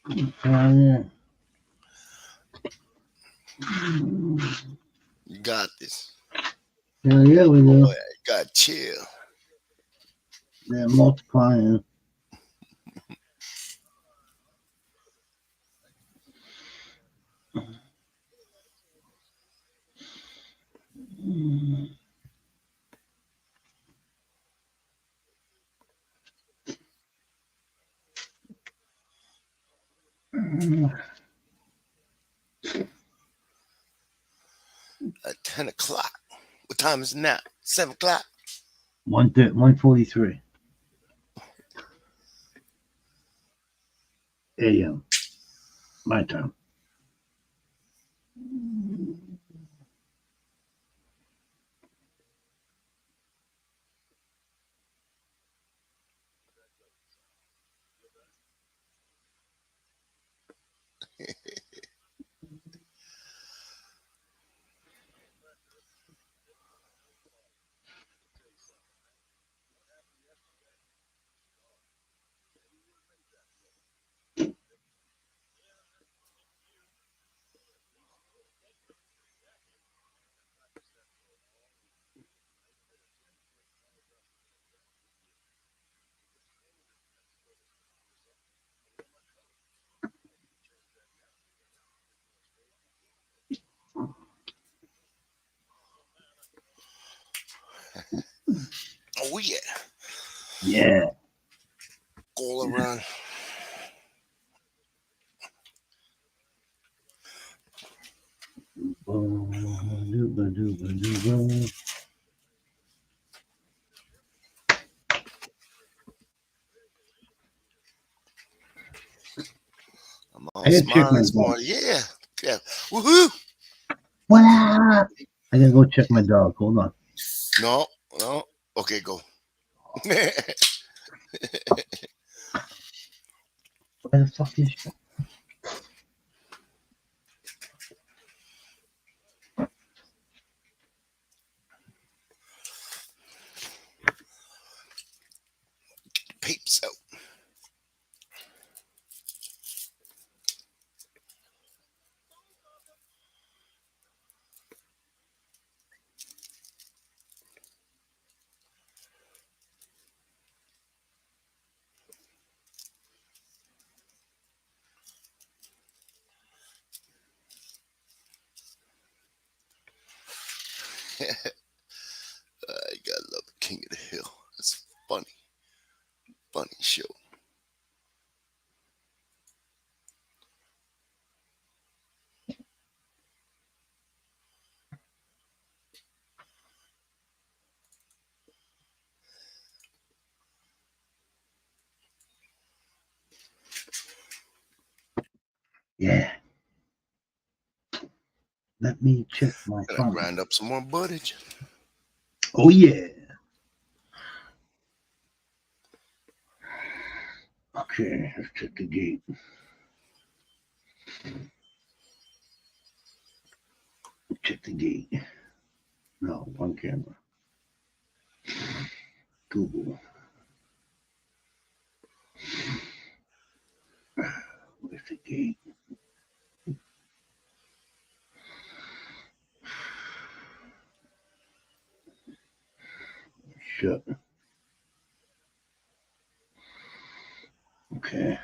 You got this. Yeah, we do. Boy, you gotta chill. They're multiplying. At 10 o'clock. What time is it now? 7 o'clock. 1:43 a.m. My time. Oh, yeah. Yeah. All around. I'm all I gotta check smiling my this dog. morning. Yeah. Yeah. Woohoo. What up? I gotta go check my dog. Hold on. No. Okay, go. Where the fuck is she? Peeps out. You gotta love the King of the Hill. It's funny. Funny show. Yeah. Let me check my Gotta phone. grind up some more footage. Oh yeah. Okay, let's check the gate. Check the gate. No, one camera. Google. Where's the gate? shut. Okay.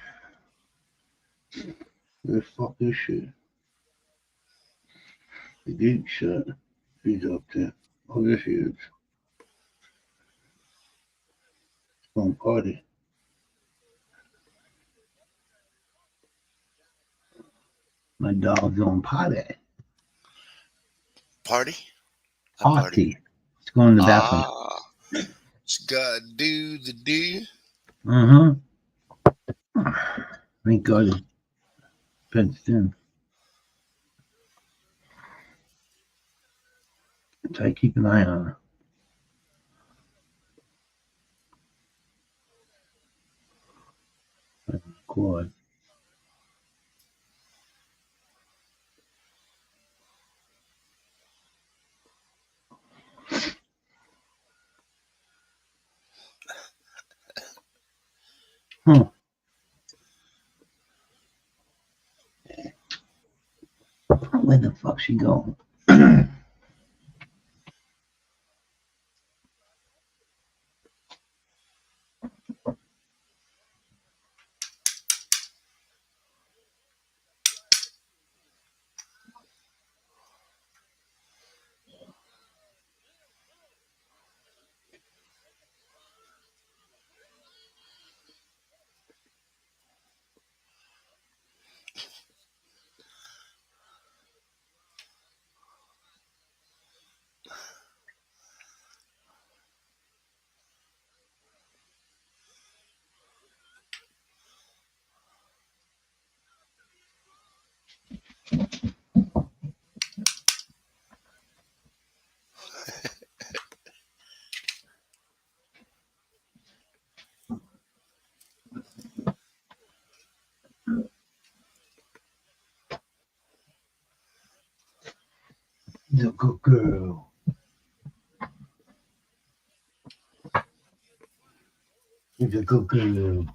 Where the fuck is shit? The gate shut. He's up there. Oh, there he is. Going party. My dog's on potty. Party? A Party. It's going in the bathroom. Ah, it's gotta do the do. Thank God it's fenced in. Try to keep an eye on her. Quad. Where the fuck she going? The good girl. He's a good girl.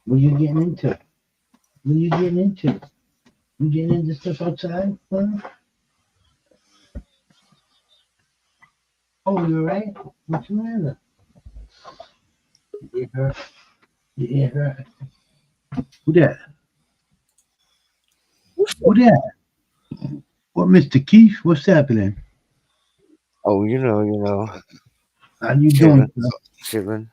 What are you getting into? What are you getting into? You getting into stuff outside? Huh? Oh, you're right. What's the matter? You hurt. You hurt. Who that? Who that? What, Mr. Keith? What's happening? Oh, you know, How you doing? chilling, Sir? chilling.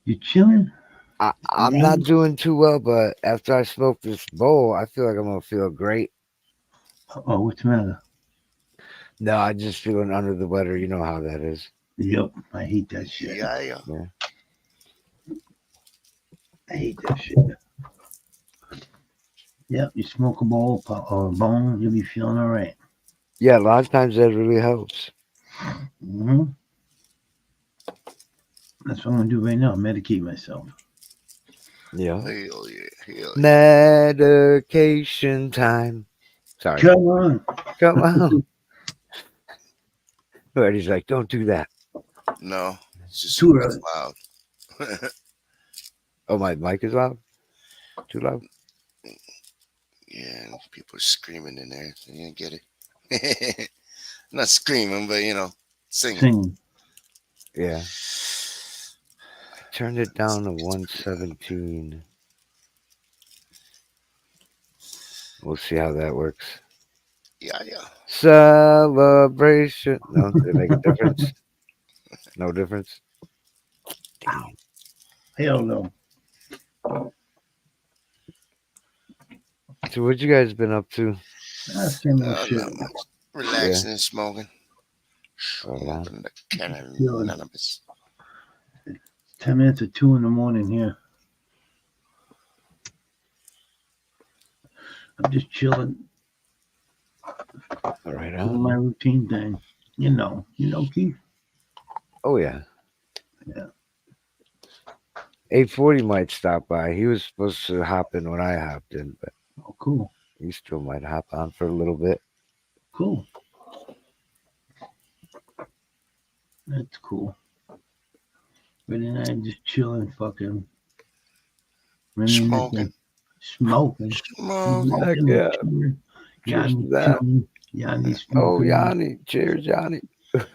You chilling? I'm not doing too well, but after I smoke this bowl, I feel like I'm gonna feel great. Oh, what's the matter? No, I just feeling under the weather. You know how that is. Yep, I hate that shit. Yeah. I hate that shit. Yep, you smoke a bowl or a bone, you'll be feeling all right. Yeah, a lot of times that really helps. Mm-hmm. That's what I'm gonna do right now. Medicate myself. Yeah. Hell yeah. Medication time. Sorry. Come on. Come on. But he's like, don't do that. No, it's just Too it's early. loud. Oh, my mic is loud? Too loud? Yeah, and people are screaming in there. You didn't get it. Not screaming, but singing. Singing. Yeah. Turned it down to 117. We'll see how that works. Yeah. Celebration. No, did it make a difference? No difference? Damn. Hell no. So what you guys been up to? Same old shit. Not much. Relaxing and smoking. Right on. Smoking the cannabis. 10 minutes to 2 in the morning here. I'm just chilling. Right Doing on. my routine thing. You know, Keith. Oh yeah. Yeah. 840 might stop by. He was supposed to hop in when I hopped in, but Oh, cool. he still might hop on for a little bit. Cool. That's cool. But then I'm just chilling, fucking. Smoking. Smoking. Smoking. Heck yeah. Cheers Yanni to that. chilling. Yanni Oh, smoking. Yanni. Cheers, Yanni.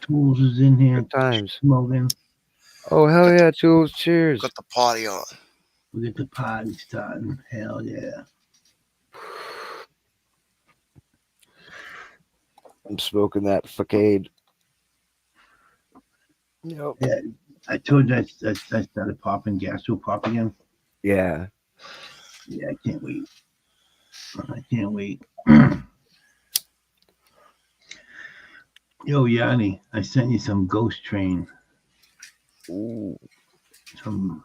Tools is in here. Good times. Smoking. Oh hell yeah, Jules! Cheers. Got the party on. We get the party starting. Hell yeah. I'm smoking that facade. Yep. Yeah. I told you I started popping gastro pop again. Yeah. Yeah, I can't wait. I can't wait. Yo, Yanni, I sent you some Ghost Train, Ooh. some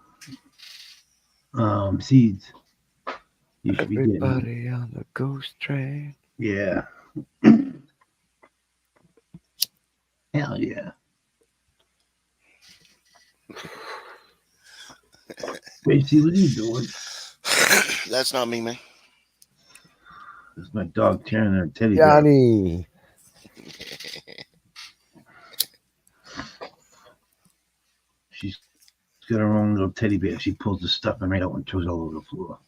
seeds. You should be getting them. Everybody on the ghost train. Yeah. Hell yeah. Tracy, what are you doing? That's not me, man. It's my dog tearing her teddy bear. Yanni. She's got her own little teddy bear. She pulls the stuffing right out and throws it all over the floor.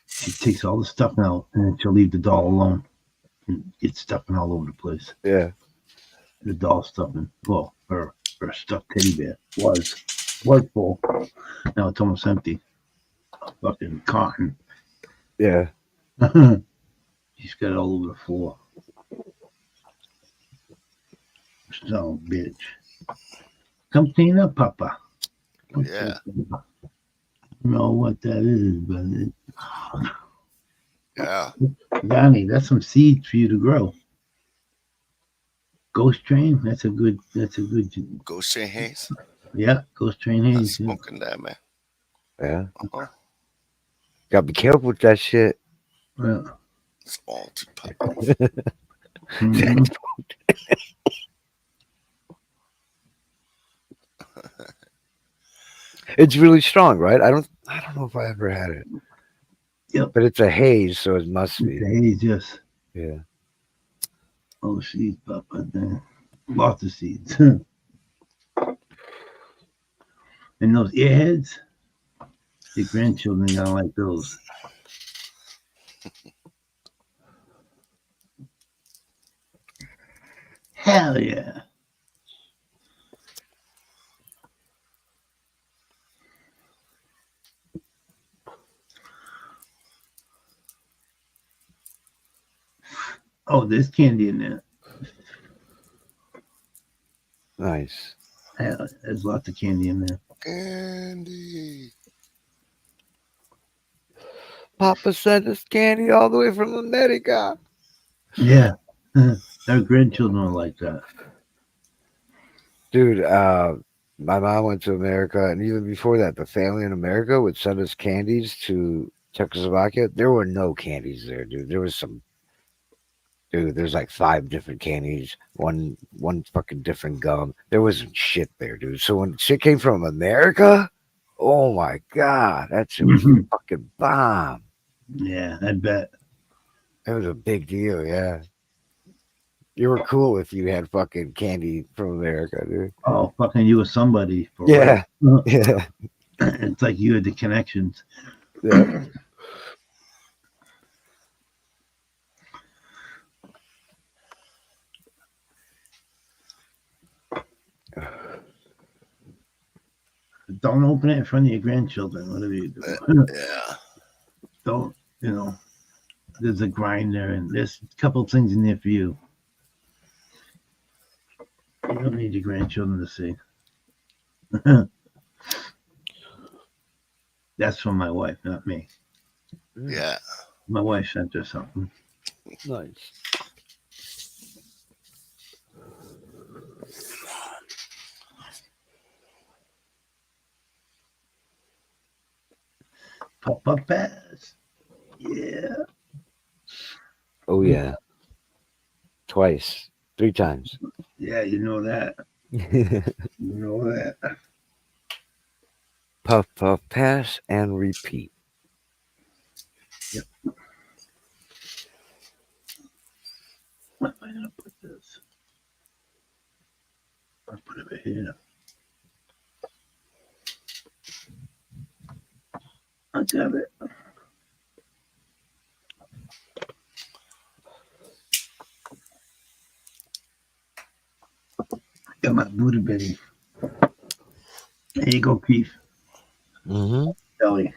She takes all the stuffing out and then she'll leave the doll alone and get stuffing all over the place. Yeah. The doll stuffing. Well, her stuffed teddy bear was full. Now it's almost empty. Fucking cotton. Yeah. She's got it all over the floor. So, bitch. Come clean up, Papa. Come Yeah. clean up. I don't know what that is, but Yeah. Yanni, that's some seeds for you to grow. Ghost Train, that's a good Ghost Train Haze. yeah, Ghost Train I'm Haze. Yeah. smoking that, man. Yeah. Uh-huh. Gotta be careful with that shit. Yeah. It's all too pop. Mhm. It's really strong, right? I don't know if I ever had it. Yep. But it's a haze, so it must It's a be. haze, yes. Yeah. Oh, seeds, Papa. Lots of seeds. And those earheads, your grandchildren are gonna like those. Hell yeah. Oh, there's candy in there. Nice. Hell, there's lots of candy in there. Candy. Papa sent us candy all the way from America. Yeah. Our grandchildren are like that. Dude, my mom went to America, and even before that, the family in America would send us candies to Czechoslovakia. There were no candies there, dude. There was some. Dude, there's like 5 different candies, one fucking different gum. There wasn't shit there, dude. So when shit came from America, oh my god, that shit was Mhm. fucking bomb. Yeah, I bet. It was a big deal, yeah. You were cool if you had fucking candy from America, dude. Oh, fucking you were somebody. For Yeah, real. yeah, It's like you had the connections. yeah. Don't open it in front of your grandchildren, whatever you do. Yeah. Don't, there's a grinder and there's a couple of things in there for you. You don't need your grandchildren to see. That's from my wife, not me. Yeah. My wife sent her something. Nice. Pop up pass. Yeah. Oh yeah. Twice, 3 times. Yeah, you know that. You know that. Puff, puff, pass, and repeat. Where am I gonna put this? I'll put it right here. I got it. Got my Buddha belly. There you go, Keith. Mm-hmm. Belly.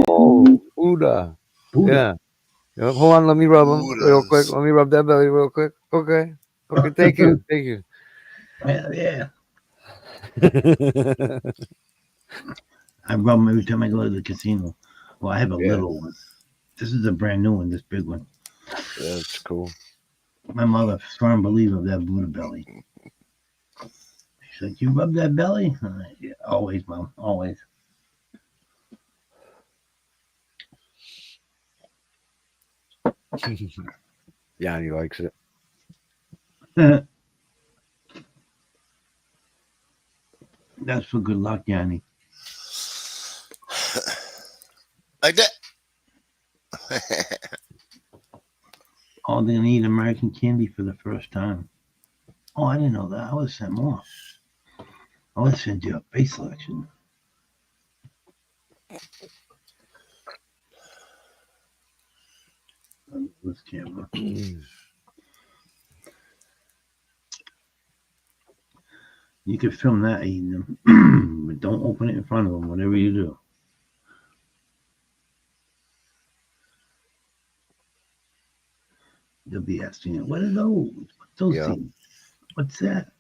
Oh, Buddha. Buddha. Yeah. Yep, hold on, let me rub him real quick. Buddhas. Let me rub that belly real quick. Okay. Okay, thank you. Thank you. Hell yeah. I rub them every time I go to the casino. Well, I have a Yeah. little one. This is a brand new one, this big one. That's cool. My mother, firm believer of that Buddha belly. She's like, you rub that belly? I'm like, yeah, always, Mom, always. Yanni likes it. That's for good luck, Yanni. Like that. Oh, they're gonna eat American candy for the first time. Oh, I didn't know that. I would have sent more. I would have sent you a face selection. This camera. You could film that eating them, but don't open it in front of them, whatever you do. They'll be asking you, what are those? What's those Yeah. things? What's that?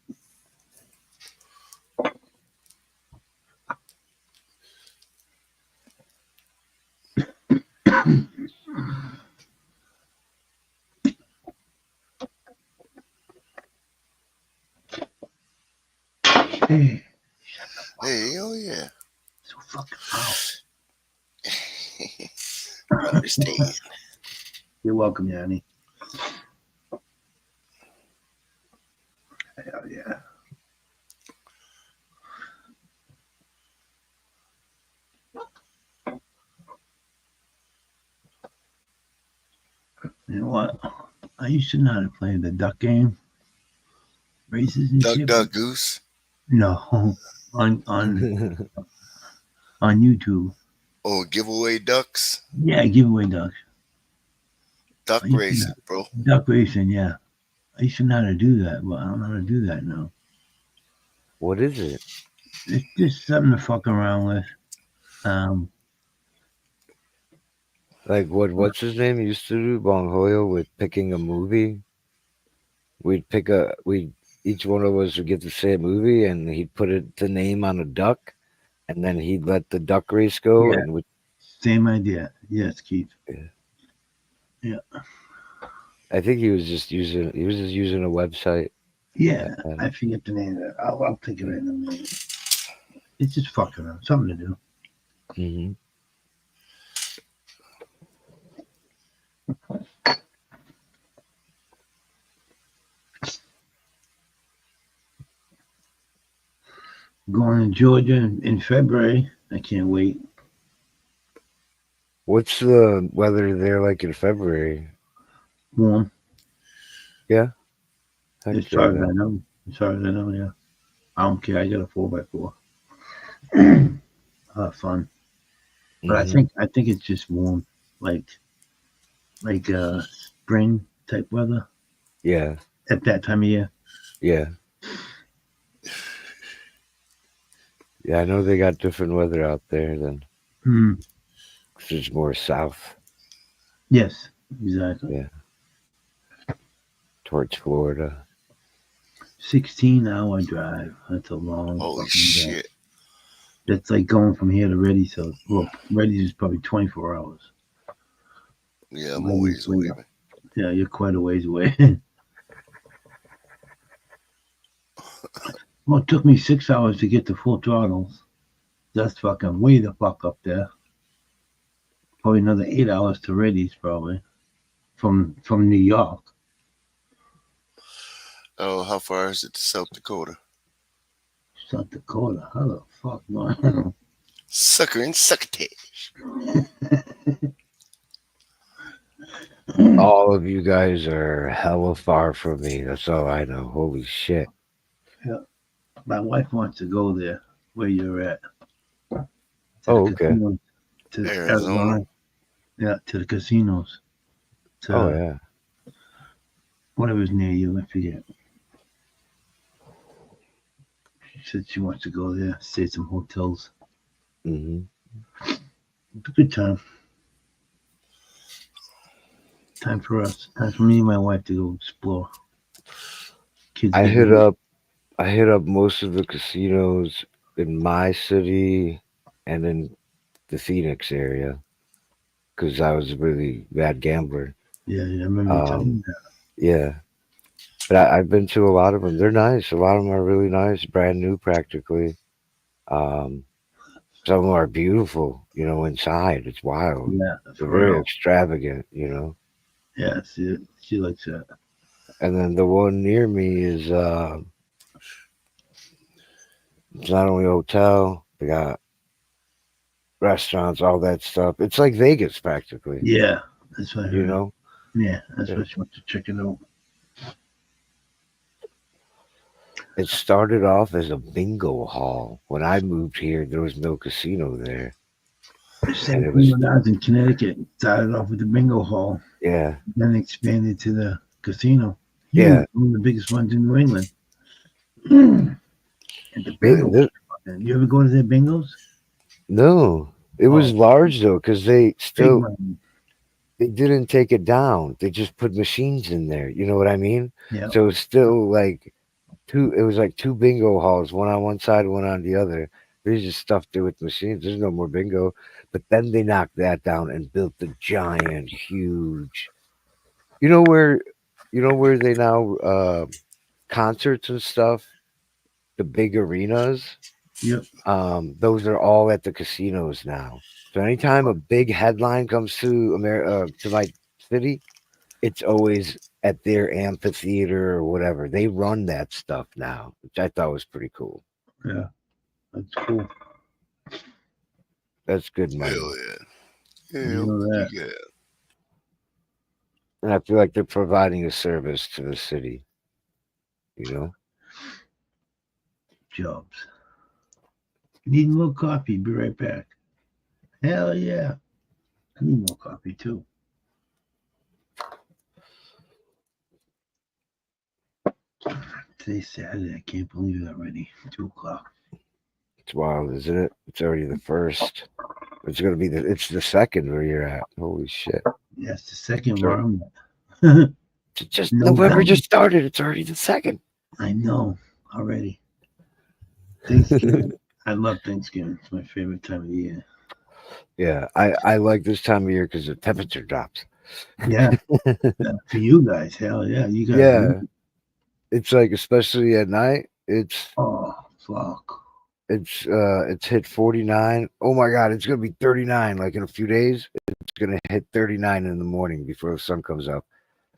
Hey, Hey, oh yeah. so fucking loud. I understand. You're welcome, Yanni. Hell yeah. You know what? I used to know how to play the duck game. Races and Duck, shit. duck, goose. No. On YouTube. Oh, giveaway ducks. Yeah, giveaway ducks. Duck Yeah. racing, bro. Duck racing, yeah. I used to know how to do that, but I don't know how to do that now. What is it? It's just something to fuck around with. Like what's his name used to do, Bong Hoyo, with picking a movie? Each one of us would get to say a movie and he'd put the name on a duck and then he'd let the duck race go Yeah. and Same idea. Yes, Keith. I think he was just using a website. Yeah, I forget the name of it. I'll think of it in a minute. It's just fucking around. Something to do. Mm-hmm. Going to Georgia in February. I can't wait. What's the weather there like in February? Warm. Heck As yeah, far as I man. know. As far as I know, yeah. I don't care. I got a 4x4. Fun. But Mhm. I think it's just warm. Like spring type weather Yeah, at that time of year. yeah. Yeah, I know they got different weather out there than Hmm. 'cause it's more south Yes, exactly. Yeah. towards Florida. 16-hour drive. That's a long Holy fucking drive. shit. That's like going from here to Ready. So, well, Ready is probably 24 hours. Yeah, I'm always away, man. Yeah, you're quite a ways away. Well, it took me 6 hours to get to Full Throttles. That's fucking way the fuck up there. Probably another 8 hours to Ready's probably from New York. Oh, how far is it to South Dakota? South Dakota. How the fuck, man? Sucker and succotash. All of you guys are hella far from me. That's all I know. Holy shit. My wife wants to go there where you're at. To Oh, the okay. casinos, to Arizona. Arizona. Yeah, to the casinos. To Oh yeah. whatever's near you, I forget. She said she wants to go there, stay at some hotels. Hmm. It's a good time. Time for us. Time for me and my wife to go explore. Kids I get hit married. up I hit up most of the casinos in my city and in the Phoenix area because I was a really bad gambler. Yeah, I remember you telling me that. Yeah, but I've been to a lot of them. They're nice. A lot of them are really nice, brand new practically. Um, some of them are beautiful. Inside it's wild. Yeah, They're for very real. extravagant. Yeah, she likes that. And then the one near me is it's not only a hotel. They got restaurants, all that stuff. It's like Vegas practically. Yeah, that's what I You heard. know. Yeah, that's Yeah. what she wants to check it out. It started off as a bingo hall. When I moved here, there was no casino there. Same And it thing was, when I was in Connecticut. Started off with the bingo hall, yeah, then expanded to the casino. Yeah. One of the biggest ones in New England. And the bingo. Th- You ever go to their bingos? no, it was Oh. large though, because they Big still one. they didn't take it down. They just put machines in there. You know what I mean? Yeah. So it's still like two. It was like two bingo halls, one on one side, one on the other. They just stuffed it with machines. There's no more bingo. But then they knocked that down and built the giant, huge. You know where? You know where they now concerts and stuff. The big arenas. Yep. Those are all at the casinos now. So anytime a big headline comes to to my city, it's always at their amphitheater or whatever. They run that stuff now, which I thought was pretty cool. Yeah. That's cool. That's good money. Hell yeah. You know that. Yeah. And I feel like they're providing a service to the city. You know? Jobs. Need more coffee. Be right back. Hell yeah. I need more coffee too. Today's Saturday. I can't believe it already. 2:00. It's wild, isn't it? It's already the first. It's the second where you're at. Holy shit. Yeah, it's the second Sure. where I'm at. No November doubt. just started. It's already the second. I know already. Thanksgiving. I love Thanksgiving. It's my favorite time of the year. Yeah, I like this time of year because the temperature drops. Yeah. For you guys, hell yeah. You guys. Yeah. It's like, especially at night, it's Oh, fuck. it's hit 49. Oh my god, it's gonna be 39 like in a few days. It's gonna hit 39 in the morning before the sun comes up.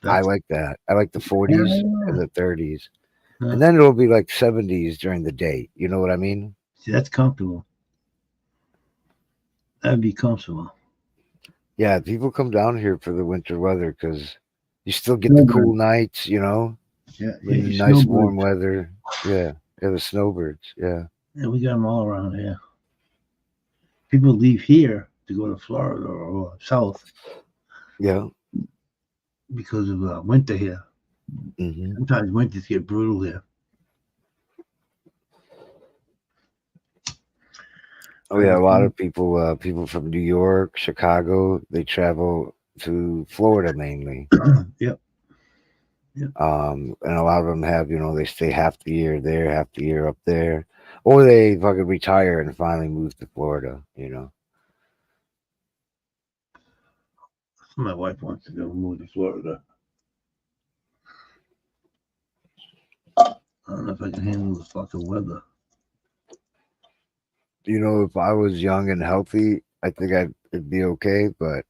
I That's, like that. I like the 40s Yeah. and the 30s. Huh. And then it'll be like 70s during the day. You know what I mean? see, that's comfortable. That'd be comfortable. Yeah, people come down here for the winter weather because you still get the cool nights, Yeah. really yeah, nice snowbirds. warm weather. Yeah, the snowbirds. Yeah. Yeah, we got them all around here. People leave here to go to Florida or south Yeah. because of winter here. Hmm. Sometimes winters get brutal here. Oh yeah, a lot of people from New York, Chicago, they travel to Florida mainly. Yep. And a lot of them have, they stay half the year there, half the year up there, or they fucking retire and finally move to Florida. My wife wants to go move to Florida. I don't know if I can handle the fucking weather. If I was young and healthy, I think it'd be okay. But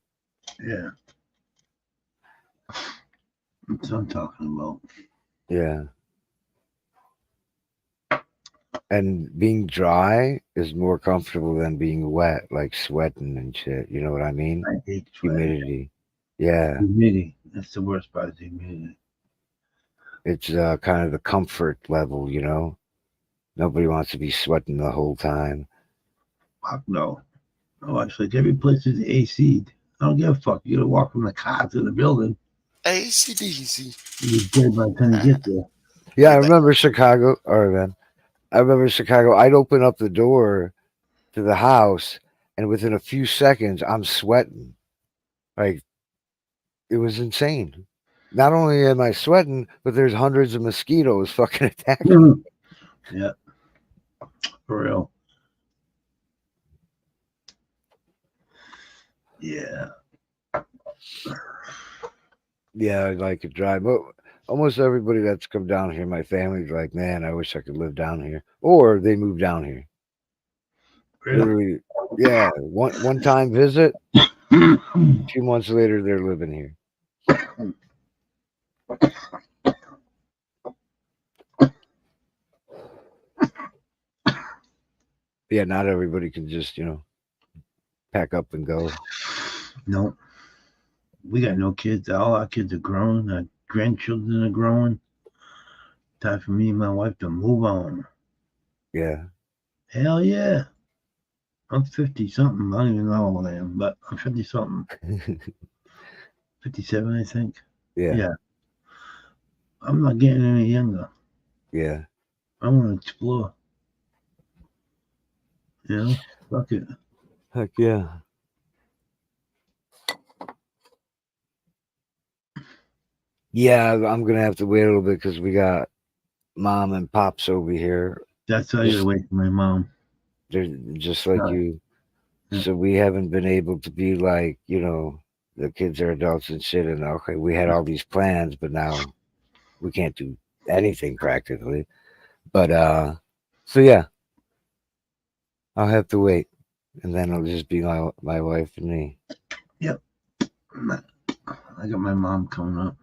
Yeah. That's what I'm talking about. yeah, and being dry is more comfortable than being wet, like sweating and shit. You know what I mean? I hate sweat. Humidity. Yeah, Humidity. That's the worst part of the humidity. it's kind of the comfort level. Nobody wants to be sweating the whole time. Fuck no. Oh, it's like every place is AC'd. I don't give a fuck. You gotta walk from the car to the building. ACDC. You're dead by the time you get there. Yeah, I remember Chicago. All right, man. I remember Chicago. I'd open up the door to the house, and within a few seconds, I'm sweating. Like, it was insane. Not only am I sweating, but there's hundreds of mosquitoes fucking attacking me. Yeah, for real. Yeah. Yeah, I like to drive. But almost everybody that's come down here, my family's like, man, I wish I could live down here. Or they move down here. Really? Literally, yeah. One time visit, 2 months later, they're living here. Yeah, not everybody can just, pack up and go. No. We got no kids. All our kids are grown. Our grandchildren are growing. Time for me and my wife to move on. Yeah. Hell yeah. I'm 50 something. I don't even know how old I am, but I'm 50 something. 57, I think. Yeah. Yeah. I'm not getting any younger. Yeah. I want to explore. Fuck it. Heck yeah. Yeah, I'm gonna have to wait a little bit because we got mom and pops over here. That's why I gotta wait for my mom. They're just like Right. you. Yeah. So we haven't been able to be like, the kids are adults and shit. And okay, we had all these plans, but now we can't do anything practically. But so yeah, I'll have to wait, and then it'll just be my wife and me. Yep. I got my mom coming up.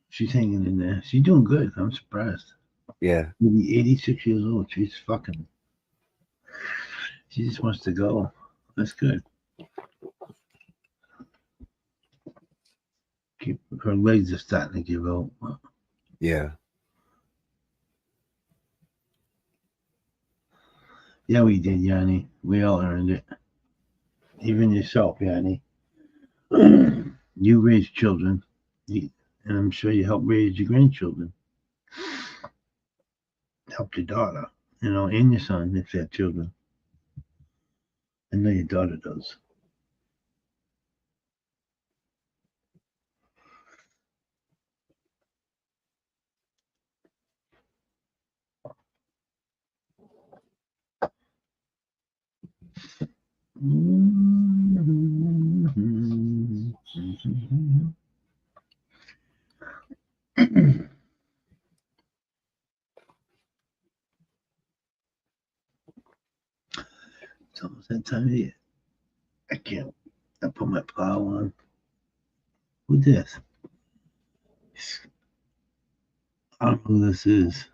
She's hanging in there. She's doing good. I'm surprised. Yeah. Maybe 86 years old. She's fucking. She just wants to go. That's good. Her legs are starting to give out. Yeah. Yeah, we did, Yanni. We all earned it. Even yourself, Yanni. You raised children, and I'm sure you helped raise your grandchildren. Helped your daughter, and your son if they have children. I know your daughter does. It's almost that time of year. I can't. I put my plow on. Who's this? I don't know who this is.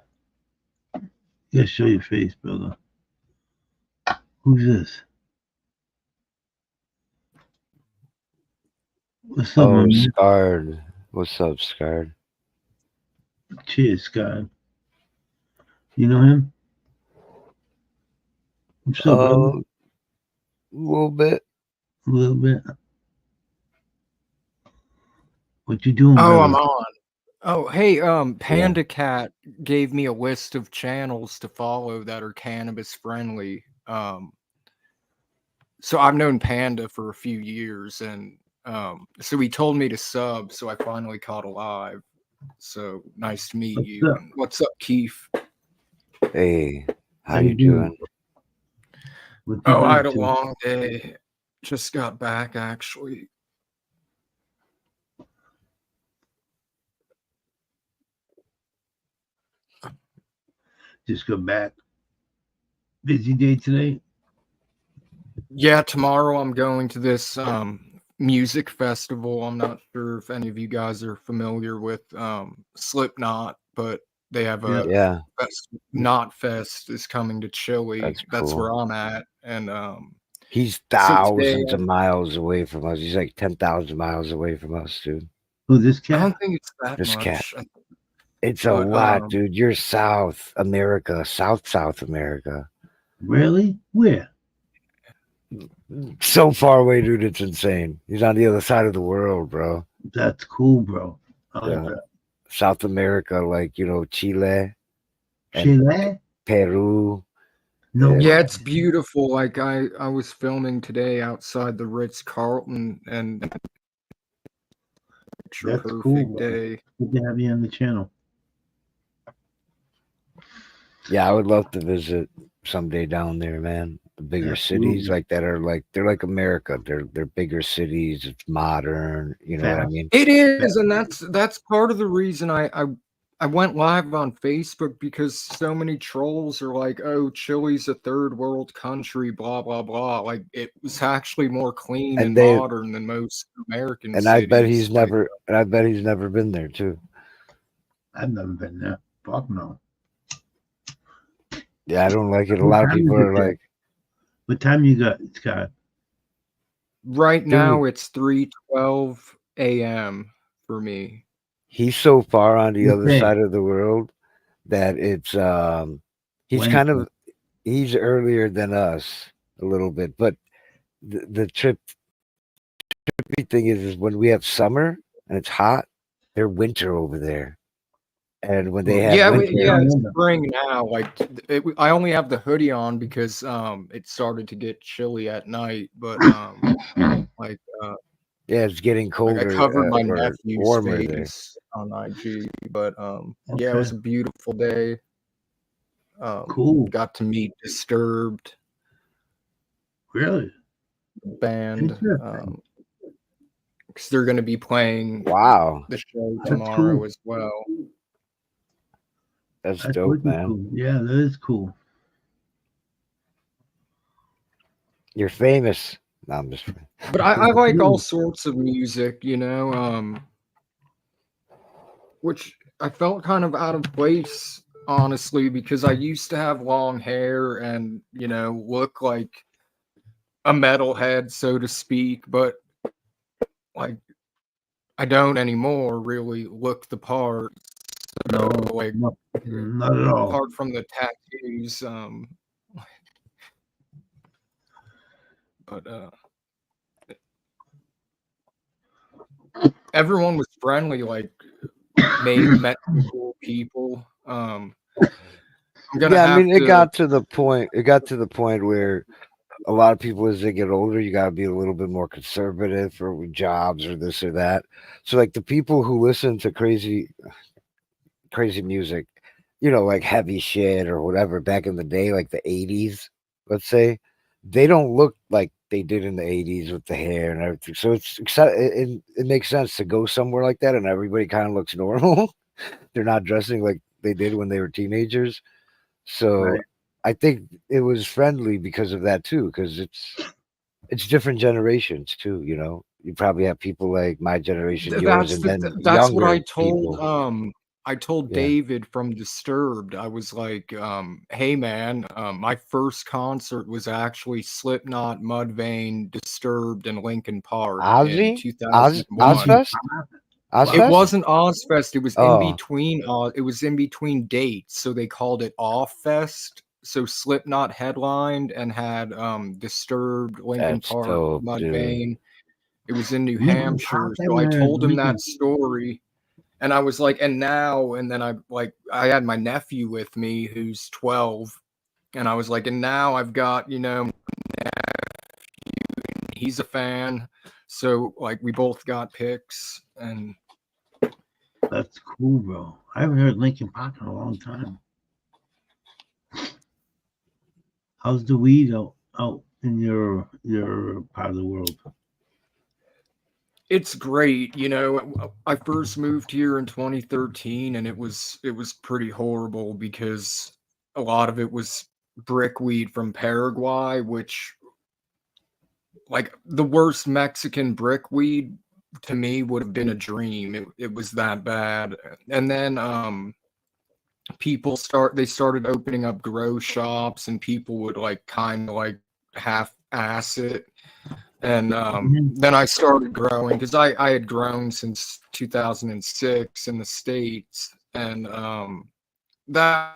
You gotta show your face, brother. Who's this? What's up, Oh, man? Scarred. What's up, Scarred? Cheers, Scott. You know him? What's up, brother? A little bit. A little bit. What you doing, Oh, brother? I'm on. Oh, hey, Panda Cat gave me a list of channels to follow that are cannabis friendly. So I've known Panda for a few years, and so he told me to sub, so I finally caught alive. So nice to meet What's you. up? And what's up, Keith? Hey, how How you you doing? doing? What you Oh, been I had up a to? long day. Just got back, actually. Just got back. Busy day today. Yeah, tomorrow I'm going to this music festival. I'm not sure if any of you guys are familiar with Slipknot, but they have a Yeah, Knot Fest is coming to Chile. that's That's where cool. I'm at. And He's so today, thousands of miles away from us. He's like 10,000 miles away from us, dude. Who, this I cat? don't think it's that This cat. much. It's a But, lot, dude. You're South America, South America. Really? Where? So far away, dude. It's insane. He's on the other side of the world, bro. That's cool, bro. I like Yeah. that. South America, like, Chile. and Chile? Peru. No. Yeah. Yeah, it's beautiful. Like I was filming today outside the Ritz-Carlton, and picture That's perfect cool, bro. day. Good to have you on the channel. Yeah, I would love to visit someday down there, man. The bigger cities Absolutely. like that are like they're like America. They're bigger cities. It's modern. You know what I Fast. mean? It is, and that's part of the reason I went live on Facebook, because so many trolls are like, "Oh, Chile's a third world country," blah blah blah. Like, it was actually more clean And and they modern than most American and I bet cities. he's never and I bet he's never been there too. I've never been there. Fuck no. Yeah, I don't like it. A What lot of time people is it are there? like, What time you got, Scott? Right now, it's 3:12 a.m. for me. he's so far on the other Okay. side of the world that it's he's When? kind of he's earlier than us a little bit, but the trippy thing is when we have summer and it's hot, they're winter over there, and when they have Yeah, winter, yeah, it's winter. spring now. Like, I only have the hoodie on because it started to get chilly at night. But like yeah, it's getting like I colder covered my or nephew's warmer there. face on IG. But yeah, it was Okay. a beautiful day. Cool. Got to meet Disturbed Really? band. Interesting. Because they're going to be playing Wow, the show That's tomorrow cool. as well. that's That's dope, wicked man. cool. Yeah, that is cool. You're famous. No, I'm just But I like all sorts of music, you know, which I felt kind of out of place, honestly, because I used to have long hair and, you know, look like a metalhead, so to speak, but like I don't anymore really look the part. No, So, like, no, not at all. apart from the tattoos, but everyone was friendly, like met some cool people. I'm gonna yeah. I have mean, it to. got to the point. It got to the point where a lot of people, as they get older, you got to be a little bit more conservative for jobs or this or that. So, like the people who listen to crazy music, you know, like heavy shit or whatever back in the day, like the 80s, let's say, they don't look like they did in the 80s with the hair and everything. So it makes sense to go somewhere like that and everybody kind of looks normal. They're not dressing like they did when they were teenagers. So Right. I think it was friendly because of that too, because it's different generations too, you know. You probably have people like my generation, yours, and then That's what I younger told people. I told Yeah. David from Disturbed. I was like, hey man, my first concert was actually Slipknot, Mudvayne, Disturbed, and Linkin Park in Ozzy? 2001. Ozfest? It Ozfest? wasn't Ozfest. It was in Oh, between. It was in between dates, so they called it Off Fest. So Slipknot headlined and had Disturbed, Linkin that's Park, dope, dude. Mudvayne. It was in New Linkin Hampshire. Park, So I told him Linkin- that story, and I was like, and now, and then I had my nephew with me who's 12, and I was like, and now I've got, you know, he's a fan, so like we both got picks, and That's cool, bro. I haven't heard Linkin Park in a long time. How's the weed out in your part of the world? it's great. You know, I first moved here in 2013, and it was pretty horrible because a lot of it was brickweed from Paraguay, which, like, the worst Mexican brickweed to me would have been a dream. It was that bad. And then they started opening up grow shops, and people would like kind of like half ass it. And then I started growing because I had grown since 2006 in the States, and that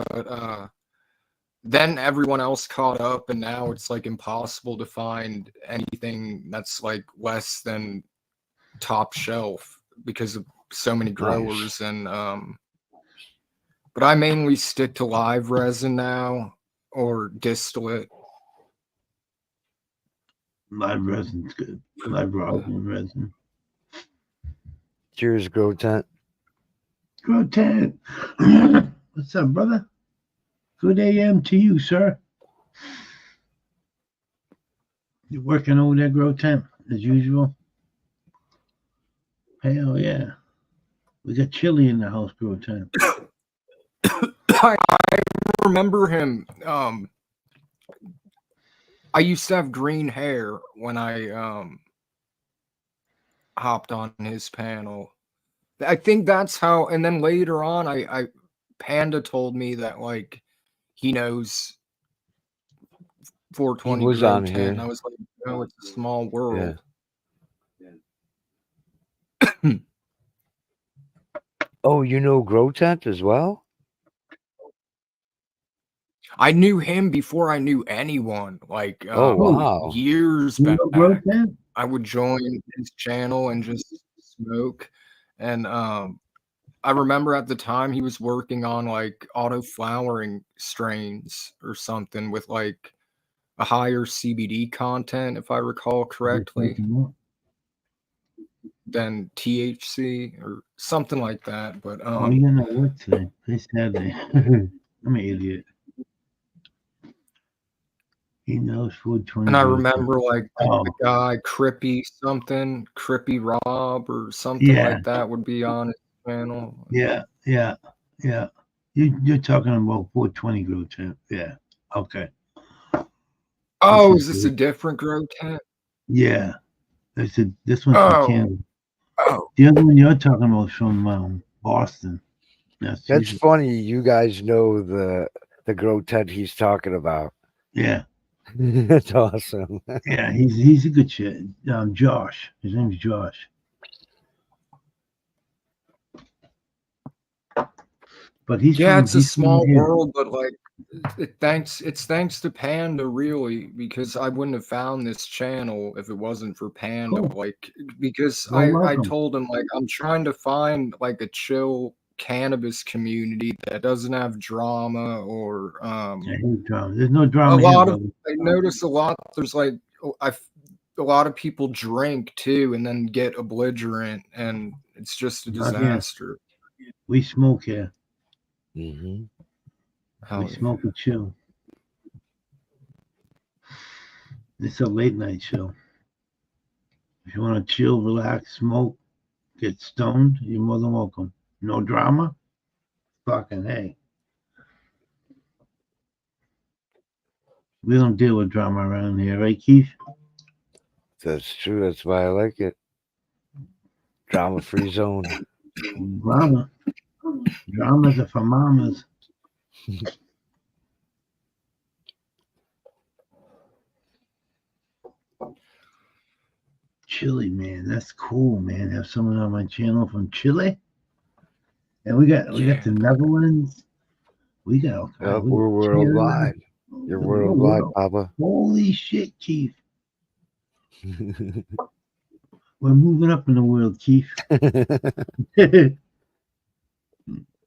but then everyone else caught up, and now it's like impossible to find anything that's like less than top shelf because of so many growers. And But I mainly stick to live resin now or distillate. Live resin's good. Live rosin resin. Cheers, Grow Tent. Grow Tent. What's up, brother? Good AM to you, sir. You working over there, Grow Tent, as usual? Hell yeah. We got chili in the house, Grow Tent. I remember him. I used to have green hair when I hopped on his panel. I think that's how. And then later on, I Panda told me that like he knows 420 He was Grow on Tent, here. and I was like, no, it's a small world. Oh, you know Grow Tent as well? I knew him before I knew anyone. Like, Oh, wow. years You back. know Grow Tent? I would join his channel and just smoke. And I remember at the time he was working on like auto flowering strains or something with like a higher CBD content, if I recall correctly, than THC or something like that. But Oh, you got no work today. It's Saturday. I'm an idiot. He knows 420. and I Grow Tent. remember like Oh. the guy Crippy Rob or something Yeah. like that would be on his channel. Yeah. You're talking about 420 Grow Tent. Yeah. Okay. Oh, This is is this a good. different Grow Tent? Yeah. This one's from Oh. Canada. Oh, The other one you're talking about is from Boston. That's Massachusetts. funny. You guys know the Grow Tent he's talking about. Yeah. That's awesome. Yeah. He's a good shit. Josh. His name's Josh. But he's yeah, from, it's a he's from small here. world, but like it's thanks to Panda really, because I wouldn't have found this channel if it wasn't for Panda. Cool. Like because Well, I welcome. told him like I'm trying to find like a chill cannabis community that doesn't have drama or I hate drama. There's no drama a here, lot of brother. I notice a lot there's like a lot of people drink too and then get belligerent and it's just a Not here. disaster. We smoke here. Mm-hmm. Hell We yeah. smoke and chill. It's a late night show. If you want to chill, relax, smoke, get stoned, you're more than welcome. No drama? Fucking hey. We don't deal with drama around here, right, Keith? That's true. That's why I like it. Drama-free zone. Drama. Dramas are for mamas. Chile, man. That's cool, man. Have someone on my channel from Chile. And we got the Netherlands. We got Yep, we're worldwide. You're worldwide, Papa. Holy shit, Keith. We're moving up in the world, Keith.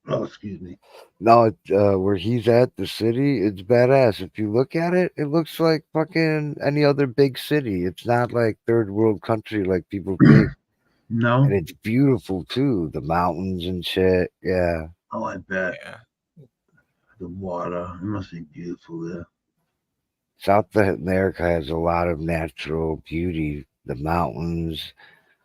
Oh, excuse me. No, where he's at, the city, it's badass. If you look at it, it looks like fucking any other big city. It's not like third world country like people think. No. And it's beautiful too. The mountains and shit. Yeah. Oh, I bet. Yeah. The water. It must be beautiful there. South America has a lot of natural beauty. The mountains.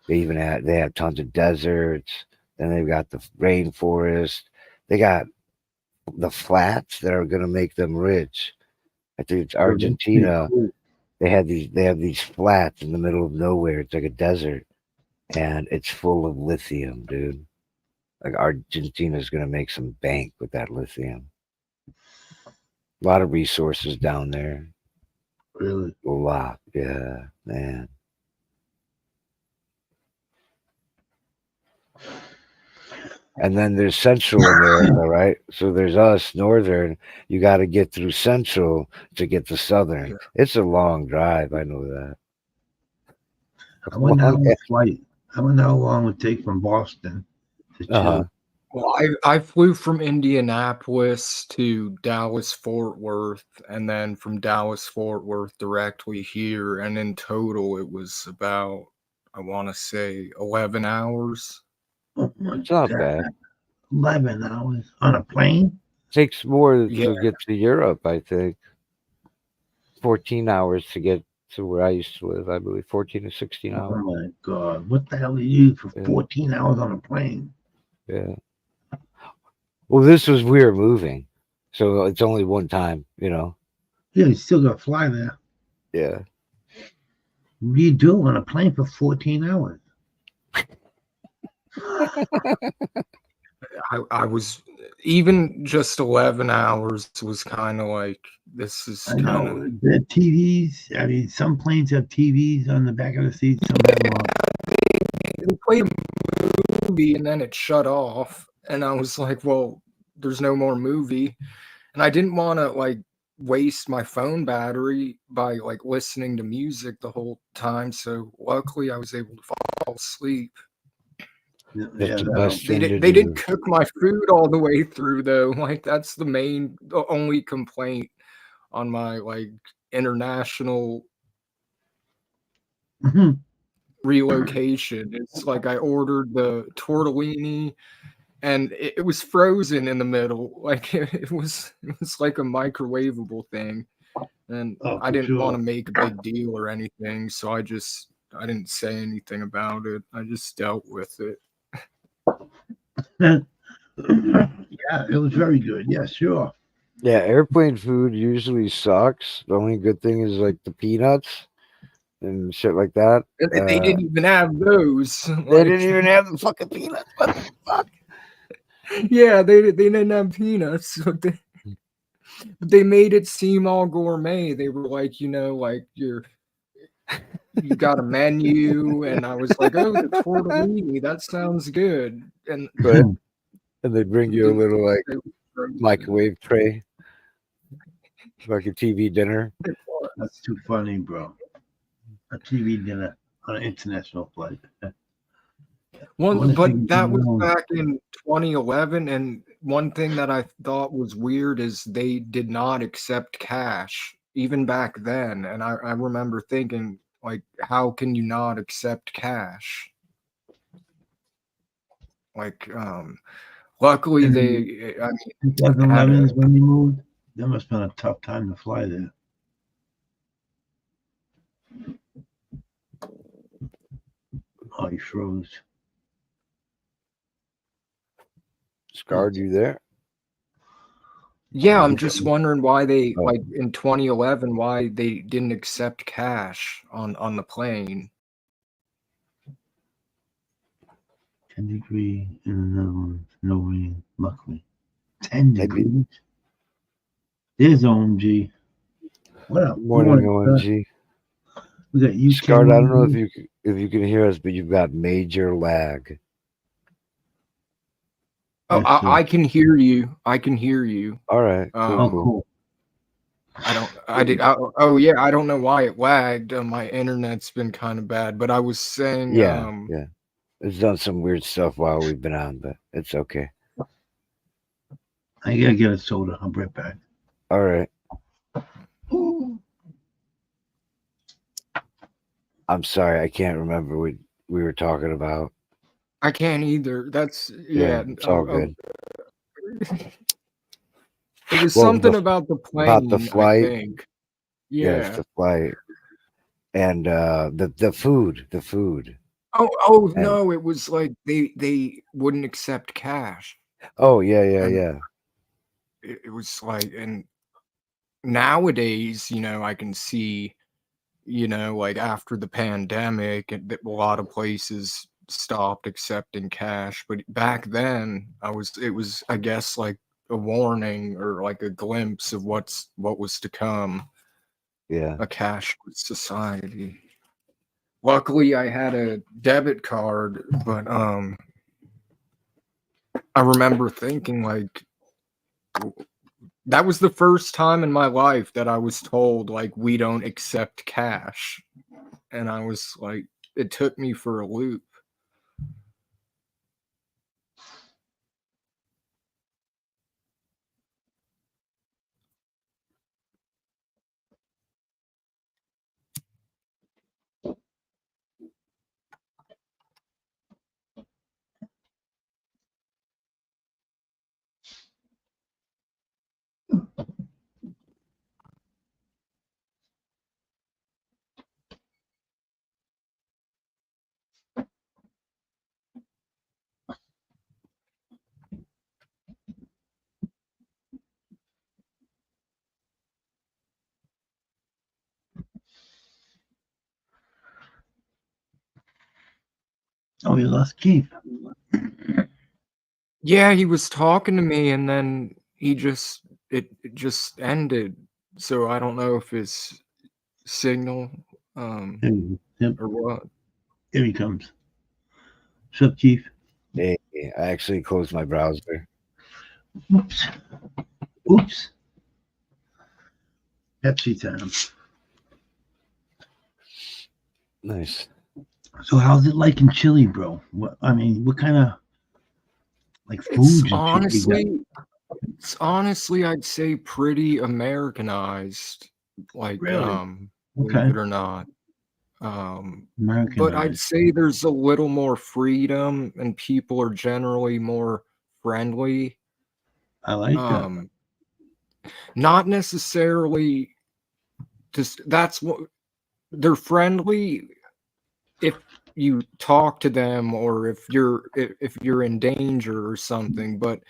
They have tons of deserts. Then they've got the rainforest. They got the flats that are gonna make them rich. I think it's Argentina. They have these flats in the middle of nowhere. It's like a desert, and it's full of lithium, dude. Like Argentina's gonna make some bank with that lithium. A lot of resources down there. Really? A lot, yeah, man. And then there's Central America, right? So there's us, Northern. You got to get through Central to get to Southern. It's a long drive. I know that. I wonder how long it would take from Boston to Chile. Well, I flew from Indianapolis to Dallas Fort Worth, and then from Dallas Fort Worth directly here, and in total it was about, I want to say, 11 hours. Oh my It's not God. bad. 11 hours on a plane? Takes more Yeah. to get to Europe, I think. 14 hours to get to where I used to live, I believe. 14 to 16 Oh hours. my God. What the hell do you use for Yeah. 14 hours on a plane? Yeah. Well, this was weird moving. So it's only one time, you know. Yeah, you still got to fly there. Yeah. What do you do on a plane for 14 hours? I was even just 11 hours was kind of like, this is I kind know. of. The TVs, I mean, some planes have TVs on the back of the seat, some have them on. They played a movie and then it shut off, and I was like, well, there's no more movie, and I didn't want to like waste my phone battery by like listening to music the whole time, so luckily I was able to fall asleep. That's Yeah, the no. best thing to They do. didn't cook my food all the way through though. Like that's the only complaint on my like international Mhm. relocation. It's like I ordered the tortellini and it was frozen in the middle. Like it was like a microwavable thing. And Oh, I for didn't want sure. to make a big deal or anything, so I didn't say anything about it. I just dealt with it. Yeah, it was very good. Yeah, sure. Yeah, airplane food usually sucks. The only good thing is like the peanuts and shit like that. And they didn't even have those. They Like, didn't even have the fucking peanuts. What the fuck? yeah, they didn't have peanuts. But they made it seem all gourmet. They were like, like you got a menu, and I was like, oh, the tortellini, that sounds good. And Right. And they bring you a little like they were frozen. microwave tray, like a TV dinner. That's too funny, bro. A TV dinner on an international flight. But thing that was you know- back in 2011, and one thing that I thought was weird is they did not accept cash even back then. And I remember thinking, like, how can you not accept cash? Like, luckily And they, I mean, 2011 is when you moved. That must have been a tough time to fly there. Oh, you froze. Scarred you there? yeah, I'm just wondering why they, Oh. like, in 2011, why they didn't accept cash on the plane. 10 degree in the Netherlands. No rain, luckily. 10 Maybe. degrees. There's OMG. What up? Morning, OMG. We got UK. Scarred, I don't know if you can hear us, but you've got major lag. Oh, Yes, I can hear you. I can hear you. All right. Oh, Cool. cool. Oh yeah, I don't know why it lagged. My internet's been kind of bad, but I was saying, Yeah. It's done some weird stuff while we've been on, but it's okay. I gotta get a soda. I'll be right back. All right. I'm sorry, I can't remember what we were talking about. I can't either. That's Yeah, it's all good. It was Well, something about the plane. the flight? I think. Yes, Yeah. the flight. And the food. The food. Oh And- no! It was like they wouldn't accept cash. Oh yeah. It was like, and nowadays, I can see, like after the pandemic, that a lot of places stopped accepting cash. But back then, it was, I guess, like a warning or like a glimpse of what was to come. Yeah. A cashless society. Luckily, I had a debit card, but I remember thinking like that was the first time in my life that I was told like we don't accept cash, and I was like, it took me for a loop. Oh, you lost Keith. Yeah, he was talking to me and then it just ended. So I don't know if it's signal Yep, or what. here he comes. What's up, Keith? Hey, I actually closed my browser. Oops. Oops. Pepsi time. Nice. So how's it like in Chile, bro? What what kind of like foods It's and shit you got? honestly, I'd say pretty Americanized, like, Really? believe Okay. it or not. But I'd Americanized. say there's a little more freedom and people are generally more friendly. I like that. Not necessarily just that's what they're friendly if you talk to them or if you're in danger or something, but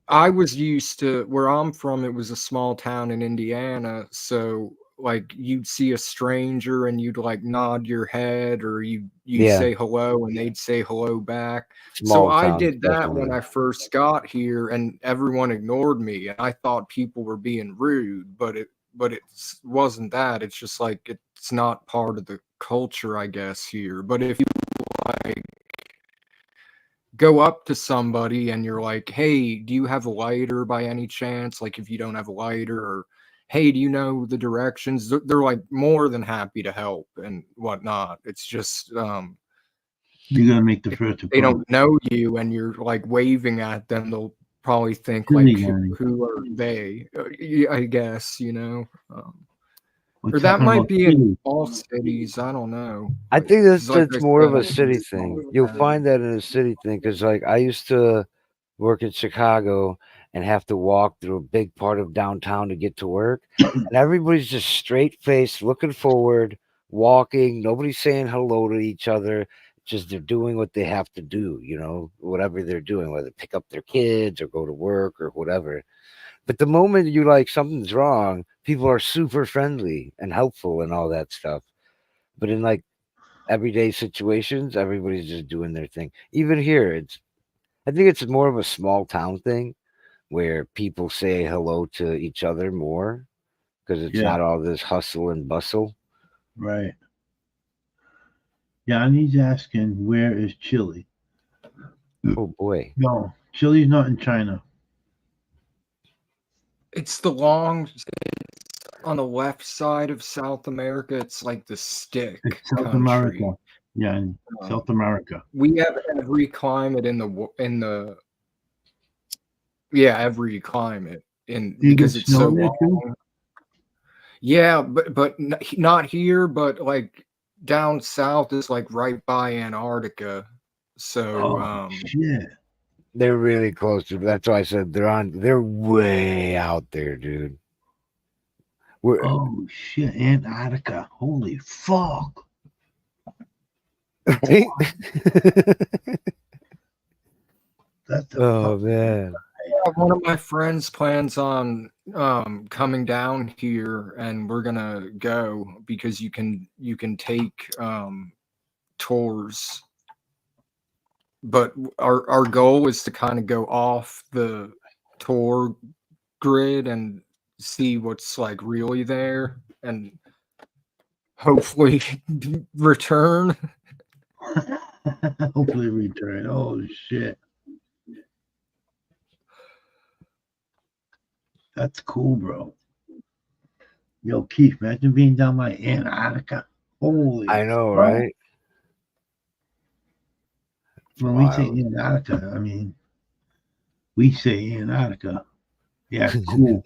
I was used to where I'm from, it was a small town in Indiana, so like you'd see a stranger and you'd like nod your head or you Yeah, say hello and they'd say hello back. So small I towns, did that when definitely. I first got here and everyone ignored me and I thought people were being rude, but it wasn't that. It's just like it's not part of the culture, I guess, here. But if you like go up to somebody and you're like, "Hey, do you have a lighter by any chance?" Like if you don't have a lighter or, "Hey, do you know the directions?" They're like more than happy to help and whatnot. It's just You're gonna make the if first they approach. don't know you and you're like waving at them, they'll probably think Chile like, guy. Who are they?" Yeah, I guess, you know. We're Or that talking might about be in Chile. all cities. I don't know. I think Because like I that's more of a city thing. You'll said, find that in a city thing because, like, I used to work in Chicago and have to walk through a big part of downtown to get to work, and everybody's just straight faced, looking forward, walking. Nobody's saying hello to each other. Just they're doing what they have to do, whatever they're doing, whether pick up their kids or go to work or whatever. But the moment you like something's wrong, people are super friendly and helpful and all that stuff. But in like everyday situations, everybody's just doing their thing. Even here, I think it's more of a small town thing where people say hello to each other more because it's Yeah, not all this hustle and bustle. right. Yeah, and he's asking where is Chile? Oh boy. No, Chile's not in China. it's the long on the left side of South America. It's like the stick It's South country. America. Yeah, in Uh, South America. we have every climate in the yeah every climate in Do you get because it's so snow there too? long. Yeah, but not here, but like down south is like right by Antarctica. So Oh shit. They're really close to. That's why I said they're way out there, dude. We're Oh shit. Antarctica. Holy fuck. right? That's a Oh fuck. man. one of my friends plans on coming down here and we're gonna go because you can take tours, but our goal is to kind of go off the tour grid and see what's like really there and hopefully return. Hopefully return. Oh shit. That's cool, bro. Yo, Keith, imagine being down by Antarctica. Holy I know, fuck. right? When we say Wild. Antarctica, we say Antarctica. Yeah, it's cool.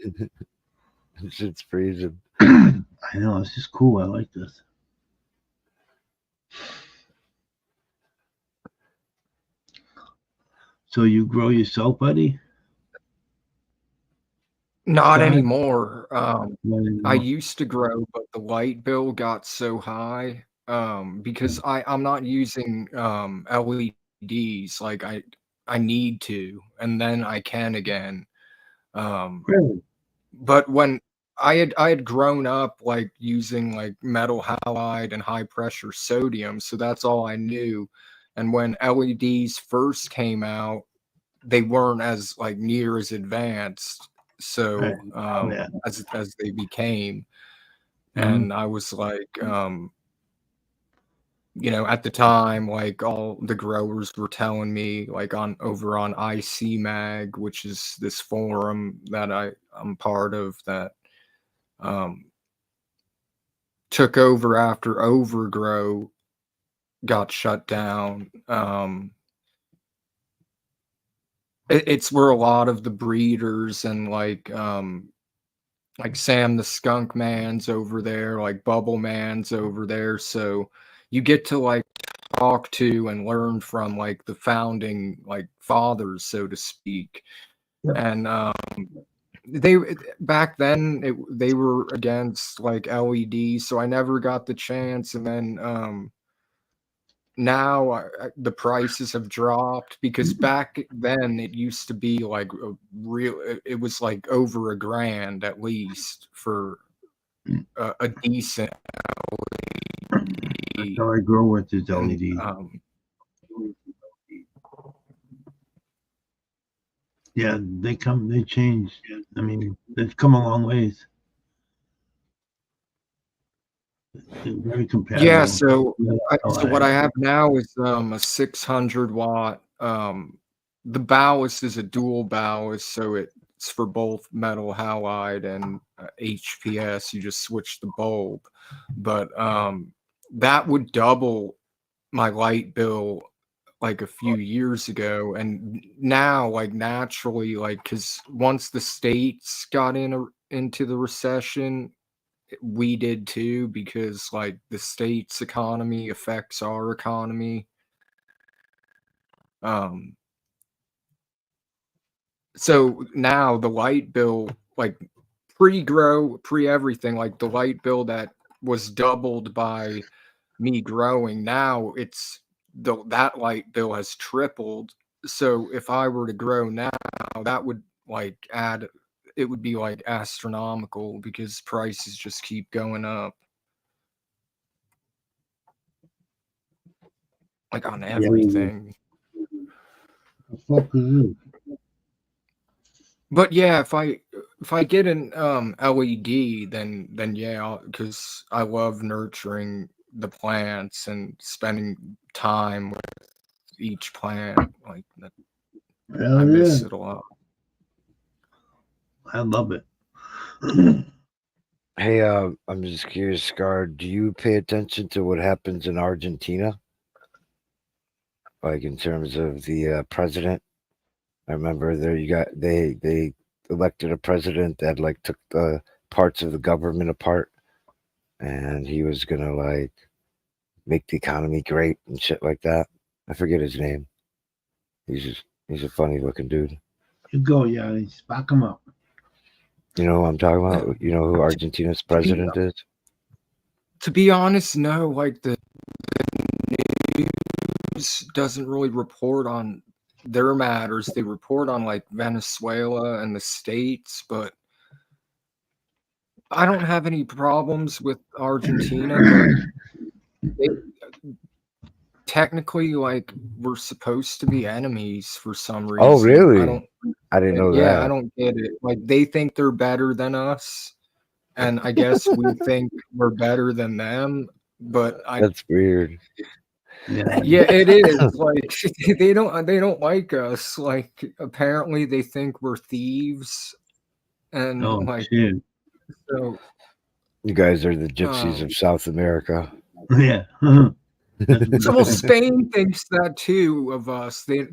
Shit's freezing. I know, this is cool. I like this. So you grow yourself, buddy? Not God, anymore. not I anymore. used to grow, but the light bill got so high because I'm not using LEDs like I need to, and then I can again. Um, Really? but when I had grown up like using like metal halide and high pressure sodium, so that's all I knew. And when LEDs first came out, they weren't as like near as advanced. So Right. Yeah. as they became, Mhm. and I was like, you know, at the time, like all the growers were telling me, like over on IC Mag, which is this forum that I'm part of, that took over after Overgrow got shut down. It's where a lot of the breeders and like Sam the Skunk Man's over there, like Bubble Man's over there. So you get to like talk to and learn from like the founding like fathers, so to speak. Yep. And they back then they were against like LED, so I never got the chance. And then now the prices have dropped, because back then it used to be like a real, it was like over $1,000 at least for a decent That's how I grow with this LED. Yeah, they change. I mean, they've come a long ways. They're very compatible. Yeah, so what I have now is a 600 watt. The ballast is a dual ballast, so it's for both metal halide and HPS. You just switch the bulb, but that would double my light bill like a few years ago. And now, like naturally, like because once the states got into the recession, we did too, because like the state's economy affects our economy. So now the light bill, like pre-grow, pre-everything, like the light bill that was doubled by me growing, now that light bill has tripled. So if I were to grow now, that would like it would be like astronomical, because prices just keep going up. Like on everything. Fuck is you? But yeah, if I get an LED, then yeah, because I love nurturing the plants and spending time with each plant. Like that, I miss it a lot. I love it. Hey, I'm just curious, Scar, do you pay attention to what happens in Argentina? Like in terms of the president? I remember there they elected a president that like took the parts of the government apart, and he was gonna like make the economy great and shit like that. I forget his name. He's a funny looking dude. You go, yeah, spark him up. You know who I'm talking about? You know who Argentina's president is? To be honest, no. Like the news doesn't really report on their matters. They report on like Venezuela and the States, but I don't have any problems with Argentina. But technically, like, we're supposed to be enemies for some reason. Oh, really? I didn't know that. Yeah, I don't get it. Like, they think they're better than us, and I guess we think we're better than them. But that's weird. Yeah, it is. Like they don't like us. Like apparently they think we're thieves, and shit. So you guys are the gypsies of South America. Yeah. So well, Spain thinks that too of us. They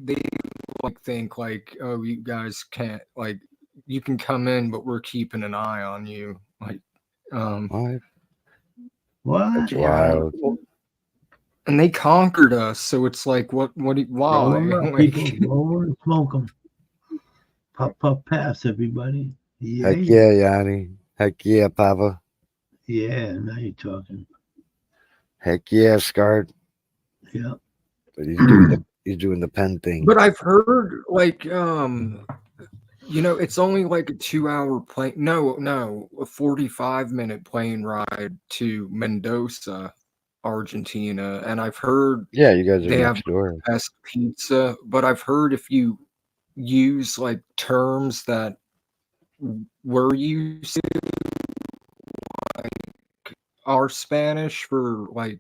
like think like, oh, you guys can't, like, you can come in, but we're keeping an eye on you. Like, what? That's wild. And they conquered us, so it's like, why? Smoke them. Pop, pass, everybody. Yeah. Heck yeah, Yanni. Heck yeah, Papa. Yeah, now you're talking. Heck yeah, Scarred. Yeah. But he's doing the pen thing. But I've heard like it's only like a 2-hour plane. No, a 45-minute plane ride to Mendoza. Argentina, and I've heard Yeah, you guys are they have next door. the best pizza, but I've heard if you use like terms that we're used to, like our Spanish for like,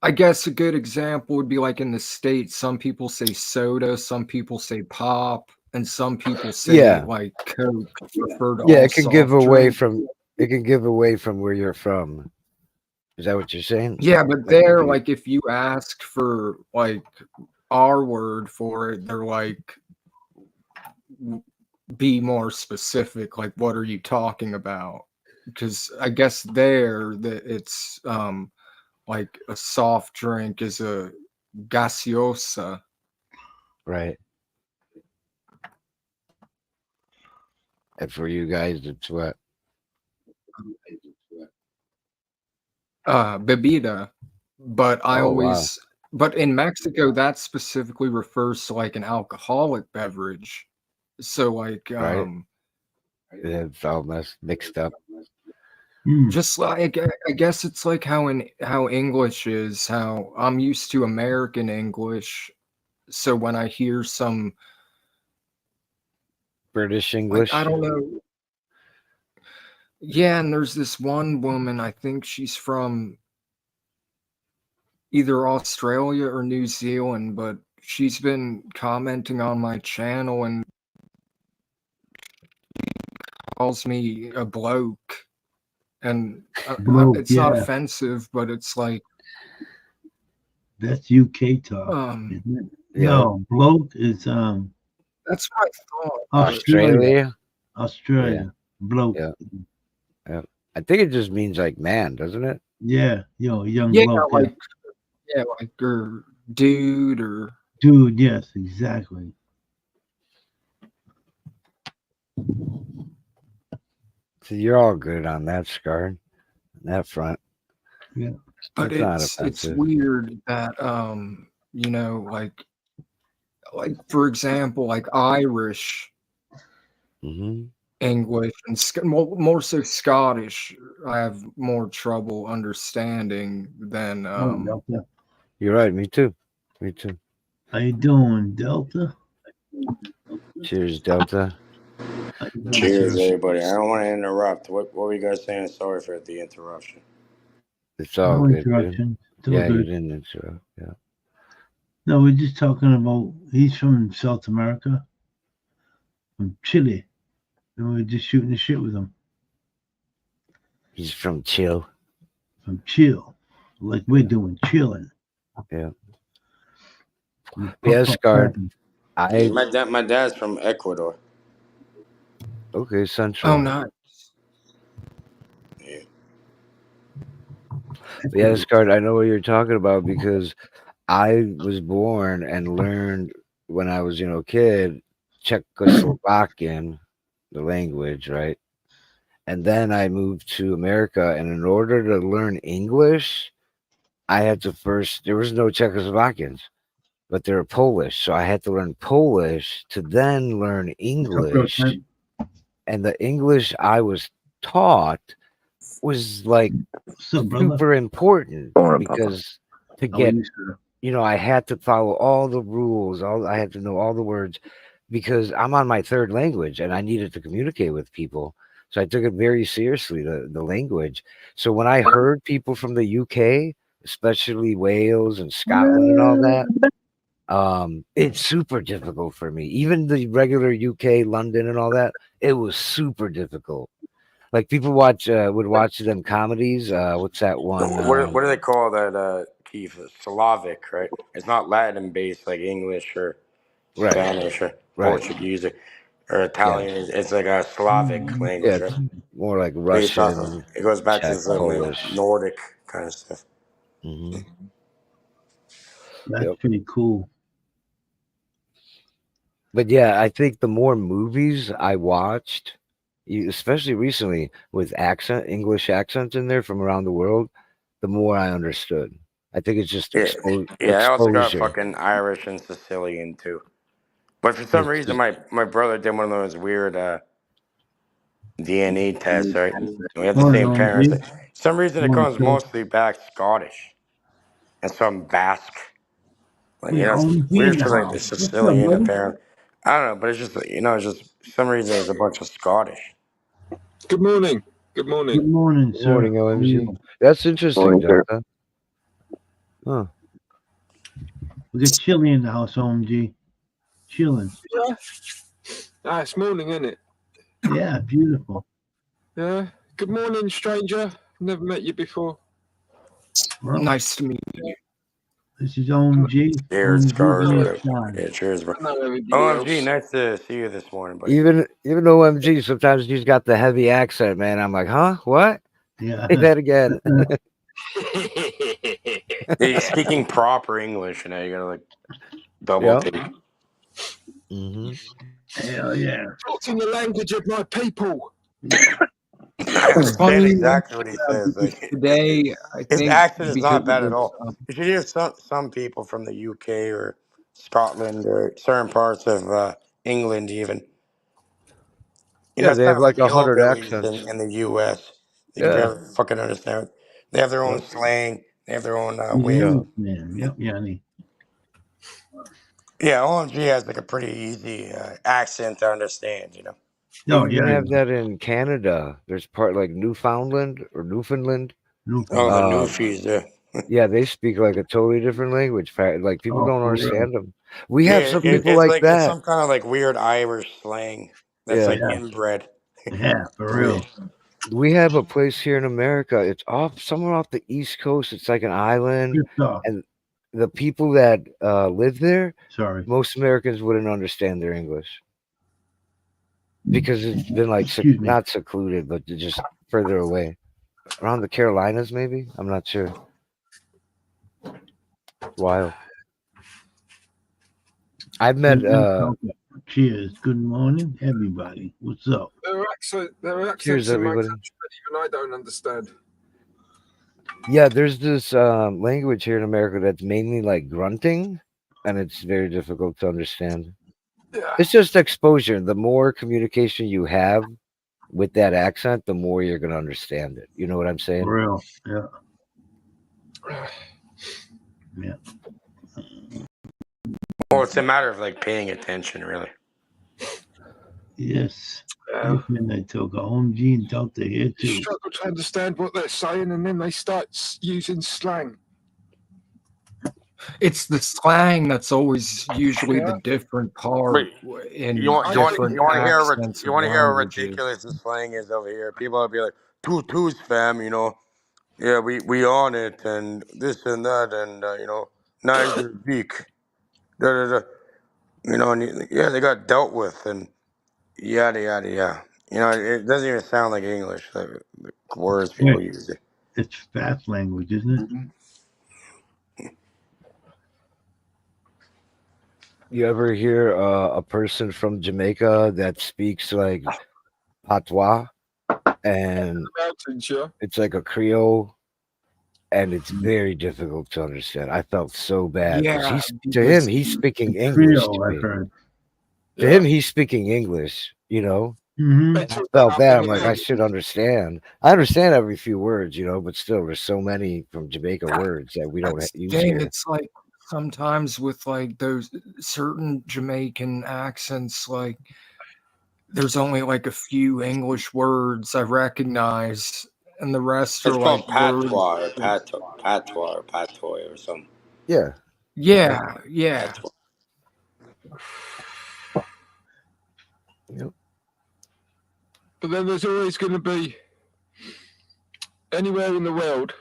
I guess a good example would be like in the States, some people say soda, some people say pop, and some people say Yeah. like Coke to refer to Yeah, all it can give soft away drinks. from where you're from. Is that what you're saying? Yeah, but Like, there, if you- like if you asked for like our word for it, they're like, be more specific. Like, what are you talking about? Because I guess there that it's like a soft drink is a gaseosa. right. And for you guys, it's what? Bebida. But I Oh, wow. always, but in Mexico, that specifically refers to like an alcoholic beverage. So like, Right. It's all mixed up. just like I guess it's like how English is, how I'm used to American English. So when I hear some British like, English. I don't know. Yeah, and there's this one woman, I think she's from either Australia or New Zealand, but she's been commenting on my channel and calls me a bloke. And Bloke, it's not yeah. offensive, but it's like That's UK talk, isn't it? Yeah. No, bloke is that's what I thought. Australia. Australia. Australia. Bloke. Yeah. I think it just means like man, doesn't it? Yeah, young Yeah, bloke. like or dude or Dude, yes, exactly. So you're all good on that, Scar. On that front. Yeah. but That's not it's offensive. weird that like for example, like Irish Mm-hmm. English and more so Scottish, I have more trouble understanding than Delta. You're right. Me too. Me too. How you doing, Delta? Cheers, Delta. Cheers, everybody. I don't want to interrupt. What were you guys saying? Sorry for the interruption. It's all No good, dude. interruption. It's all Yeah, you good. didn't interrupt. Yeah. No, we're just talking about he's from South America, from Chile. And we're just shooting the shit with him. He's from Chill. From chill. Like we're doing, chilling. Yeah. Yeah, Scar. My dad's from Ecuador. Okay, Central. oh nice. Yeah. Yeah, Scar. I know what you're talking about because I was born and learned when I was, a kid, Czechoslovakian, the language, right? And then I moved to America, and in order to learn English, I had to first. There was no Czechoslovakians, but they were Polish, so I had to learn Polish to then learn English. And the English I was taught was like super important because to get, I had to follow all the rules. I had to know all the words because I'm on my third language and I needed to communicate with people. So I took it very seriously, the language. So when I heard people from the UK, especially Wales and Scotland and all that, it's super difficult for me. Even the regular UK, London and all that, it was super difficult. Like people would watch them comedies. What's that one? What do they call that, Keith? Slavic, right? It's not Latin based like English or Spanish or Portuguese or Italian. Yeah. It's like a Slavic language, Yeah, right? more like Russian. It goes back Czech, to some Polish. Nordic kind of stuff. Mm-hmm. That's pretty cool. But yeah, I think the more movies I watched, especially recently with English accents in there from around the world, the more I understood. I think it's just exposure. I also got fucking Irish and Sicilian too. But for some reason, my brother did one of those weird DNA tests, right? We have the same parents. some reason it Come on, comes Phil. mostly back Scottish and some Basque. Like, We you know, it's own weird the for like the house. What's up, Sicilian buddy? apparently. I don't know, but it's just it's just for some reason there's a bunch of Scottish. Good morning. Good morning. Good morning, Good sir. morning, How are OMG. you? That's interesting, Morning, sir. Delta. Huh. We got Chili in the house, OMG. Chilling. Yeah. It's morning, isn't it? Yeah, beautiful. Yeah. Good morning, stranger. Never met you before. Well, Nice to meet you. this is OMG. Cheers, OMG Cars. on the Whatever. side. Yeah, cheers, bro. I know everybody OMG, else. nice to see you this morning, buddy. Even OMG, sometimes he's got the heavy accent, man. I'm like, huh? What? Yeah. Say that again. He's speaking proper English, and now you gotta like double Yeah. take. Mm-hmm. Hell yeah. Talking the language of my people. I understand Funny exactly what he says. Like, today, I his think accent is because not bad it at was, all. You should hear some people from the UK or Scotland or certain parts of England, even. You know, Yeah, it's they kind have of like like the 100 hillbillies accents. in the US. You can Yeah. barely fucking understand. They have their own slang. They have their own He's way an of. Englishman. Yep, Yanni. Yeah, OMG has like a pretty easy accent to understand, you know. They Oh, even yeah. have that in Canada. There's part like Newfoundland or Newfoundland. Oh, the Uh, Newfies, yeah. Yeah, they speak like a totally different language. Like people Oh, don't for real. understand them. We have some people it's like like it's that. some kind of like weird Irish slang that's Yeah. like Yeah. inbred. Yeah, for It's real. weird. We have a place here in America. It's somewhere off the East Coast. It's like an island, Good stuff. and the people that live there, Sorry. most Americans wouldn't understand their English because it's been like Excuse me. not secluded, but just further away, around the Carolinas, maybe. I'm not sure. Wild. I've met. Cheers. Good morning, everybody. What's up? There are accents Cheers, in my everybody. country that even I don't understand. Yeah, there's this language here in America that's mainly like grunting, and it's very difficult to understand. Yeah. It's just exposure. The more communication you have with that accent, the more you're going to understand it. You know what I'm saying? For real. Yeah. Yeah. Well, it's a matter of like paying attention, really. Yes. And I took a OMG and Delta here You too. struggle to understand what they're saying, and then they start using slang. it's the slang that's always usually Yeah. the different part Wait, in You want different to hear accents you want to and hear how languages. ridiculous the slang is over here? People will be like, "Twos, fam," you know. Yeah, we on it and this and that and you know, nice beak, da da da. You know, and yeah, they got dealt with and yada yada yada. You know, it doesn't even sound like English. The words people use. It's fast language, isn't it? You ever hear a person from Jamaica that speaks like patois, and Mountains, yeah. it's like a Creole, and it's very difficult to understand. I felt so bad. 'Cause Yeah, to him, he's speaking English. Creole, To I've me. heard. To him, he's speaking English. You know. Mm-hmm. I felt bad. I'm like, I should understand. I understand every few words, you know, but still, there's so many from Jamaica words that we don't That's the use thing. here. It's like sometimes with like those certain Jamaican accents, like there's only like a few English words I recognize, and the rest It's are called like words. patois or patois or something. Yeah. Yeah, yeah. Patois. Yep. But then there's always going to be, anywhere in the world,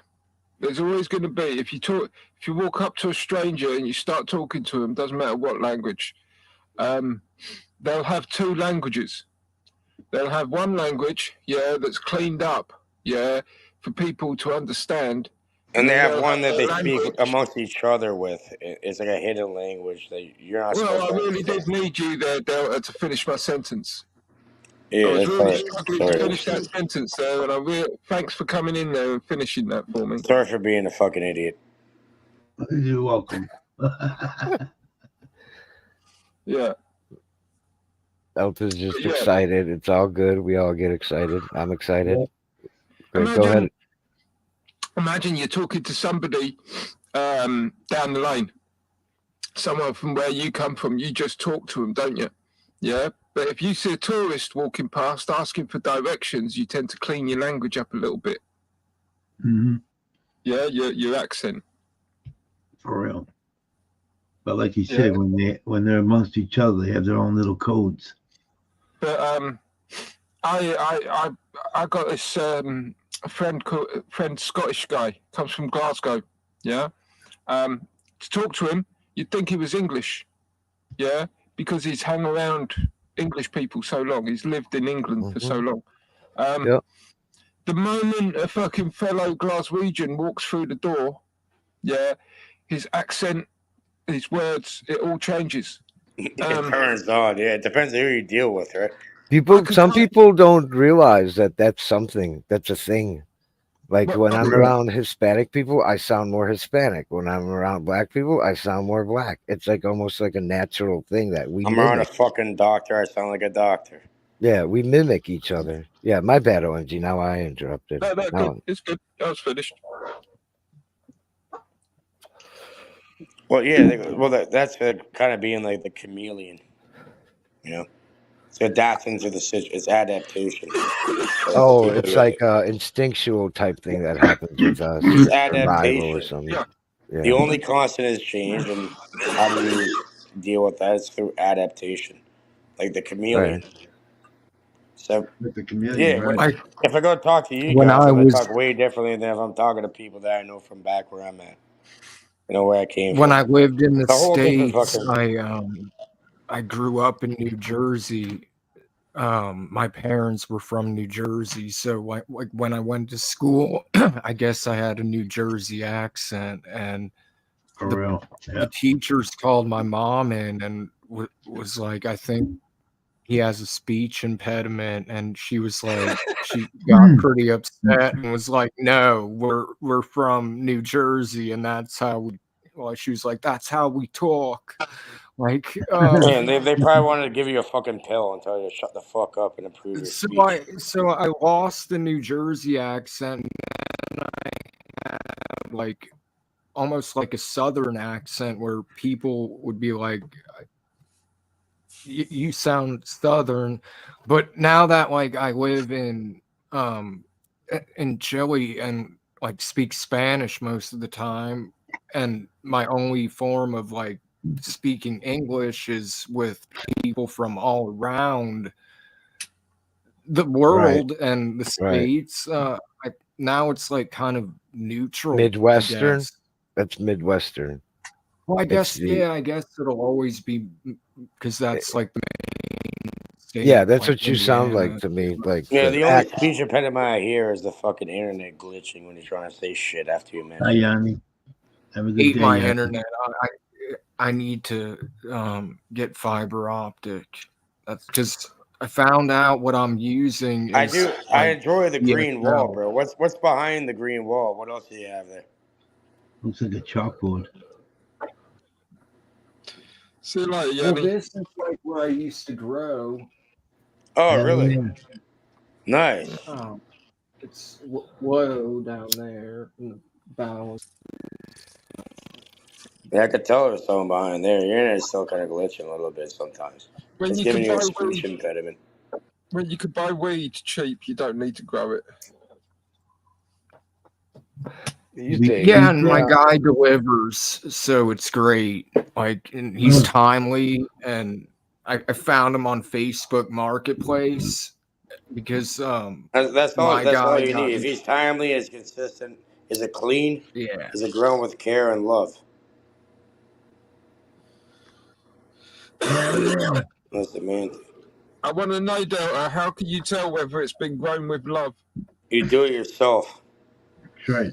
there's always going to be, if you walk up to a stranger and you start talking to them, doesn't matter what language, they'll have two languages. They'll have one language, yeah, that's cleaned up, yeah, for people to understand. And they have they'll one that they language. speak amongst each other with. It's like a hidden language that you're not supposed Well, I to really understand. did need you there, Delta, to finish my sentence. Yeah, I was that's really right. struggling to finish that sentence there, and thanks for coming in there and finishing that for me. Sorry for being a fucking idiot. You're welcome. Yeah. Delta's just Yeah. excited. It's all good. We all get excited. I'm excited. Great. Go Imagine- ahead. imagine you're talking to somebody down the lane, someone from where you come from. You just talk to them, don't you? Yeah. But if you see a tourist walking past asking for directions, you tend to clean your language up a little bit. Hmm. Yeah, your accent. For real. But like you said, when they're amongst each other, they have their own little codes. But I got this friend Scottish guy, comes from Glasgow. Yeah. To talk to him, you'd think he was English. Yeah, because he's hung around English people so long. He's lived in England for so long. Yep. The moment a fucking fellow Glaswegian walks through the door, yeah, his accent, his words, it all changes. It turns on. Yeah, it depends on who you deal with, right? Some people don't realize that that's something. That's a thing. Like But- when I'm around Hispanic people, I sound more Hispanic. When I'm around Black people, I sound more Black. It's like almost like a natural thing that we I'm around a mimic. fucking doctor. I sound like a doctor. Yeah, we mimic each other. Yeah, my bad, OMG. Now I interrupted. No, Now- good. It's good. I was finished. Well, yeah. That's kind of being like the chameleon, you know. So adapting to the situation. It's adaptation. Oh, it's like a instinctual type thing that happens with us. It's Survival or adaptation. something. Yeah. The Yeah. only constant is change, and how do you deal with that? It's through adaptation, like the chameleon. So With the chameleon, yeah, right? if I go talk to you When guys, I I'm gonna was- talk way differently than if I'm talking to people that I know from back where I'm at. You know where I came When from. I lived in the It's a whole different States, fucking- I grew up in New Jersey. My parents were from New Jersey, so like when I went to school, I guess I had a New Jersey accent, and For real. the teachers called my mom in and was like, I think he has a speech impediment, and she was like, she got pretty upset and was like, no, we're from New Jersey, and that's how we, well, she was like, that's how we talk, like Man, they probably wanted to give you a fucking pill and tell you to shut the fuck up and improve your speech. so I lost the New Jersey accent, and I had like almost like a Southern accent where people would be like, you sound Southern. But now that like I live in Chile and like speak Spanish most of the time, and my only form of like speaking English is with people from all around the world and the states. Now it's like kind of neutral. I Midwestern? guess. That's Midwestern. Well, I guess the- I guess it'll always be because that's like the main state. Yeah, that's like what you sound Indiana. like to me. Like Yeah, the the only act- speech impediment I hear is the fucking internet glitching when you're trying to say shit after you Hi, mention it. Yanni. Have a good Hate day. my Yanni. internet. I need to get fiber optic. That's because I found out what I'm using. I is, do. I like, enjoy the green wall, DSL. bro. What's behind the green wall? What else do you have there? Looks like a chalkboard. See you later, Well, Yanni. this is like where I used to grow. Oh, Yeah, really? yeah. Nice. It's low down there in the balance. Yeah, I could tell there was someone behind there. Your internet is still kind of glitching a little bit sometimes. When It's you giving can you a buy speech weed, impediment. when you could buy weed cheap, you don't need to grow it. you We- think- Yeah, and my guy delivers, so it's great. Like, and he's timely, and I found him on Facebook Marketplace because That's all. my That's all guy you got need. If he's timely, is consistent, is it clean, yeah. is it grown with care and love? That's the main thing. I want to know, Delta, how can you tell whether it's been grown with love? You do it yourself. That's right.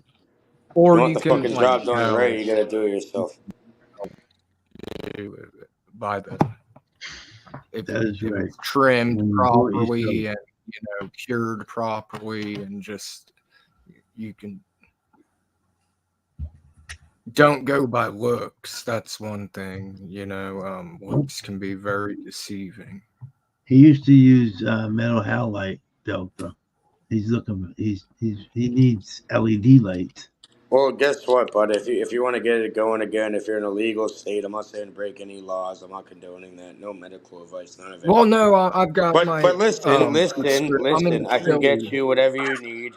Or You want you the can fucking like job done tell right, you gotta do it yourself. by the if, That is if right. it's trimmed When you do it properly yourself. and cured properly, and just you can don't go by looks. That's one thing, looks can be very deceiving. He used to use metal halide, Delta. He's looking. He needs LED lights. Well, guess what, bud? If you want to get it going again, if you're in a legal state, I'm not saying break any laws. I'm not condoning that. No medical advice, none of it. Well, no, I've got my But listen, I'm in I can get Philly. you whatever you need.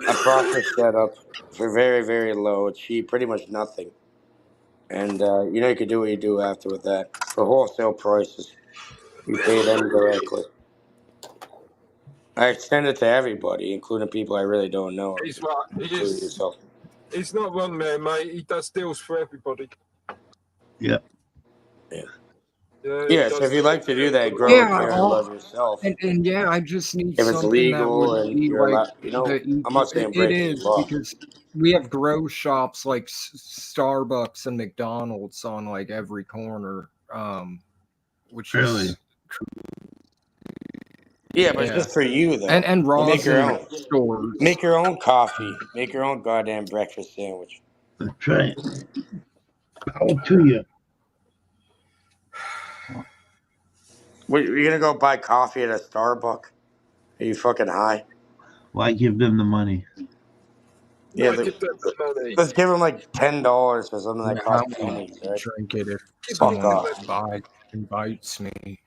A proper setup for very, very low, cheap, pretty much nothing. And you can do what you do after with that. For wholesale prices, you pay them directly. I extend it to everybody, including people I really don't know, He's right. He including is. yourself. He's not wrong there, mate. He does deals for everybody. Yeah. Yeah, he Yeah, so does if you'd like to do that, grow Yeah, and care and love yourself. and yeah, I just need If it's something that legal would and be you're like allowed, the I'm not saying it break any is law. because we have grow shops like Starbucks and McDonald's on like every corner, which Really? is Yeah, but yeah, it's just for you though. and You make your rosin own. stores. Make your own coffee. Make your own goddamn breakfast sandwich. That's right. Power to you. What, you're gonna go buy coffee at a Starbucks? Are you fucking high? Why give them the money? Yeah, Why give them the money? let's give them like $10 for something that Yeah, costs I pennies, right? drink it if Give them Fuck someone off. invites me.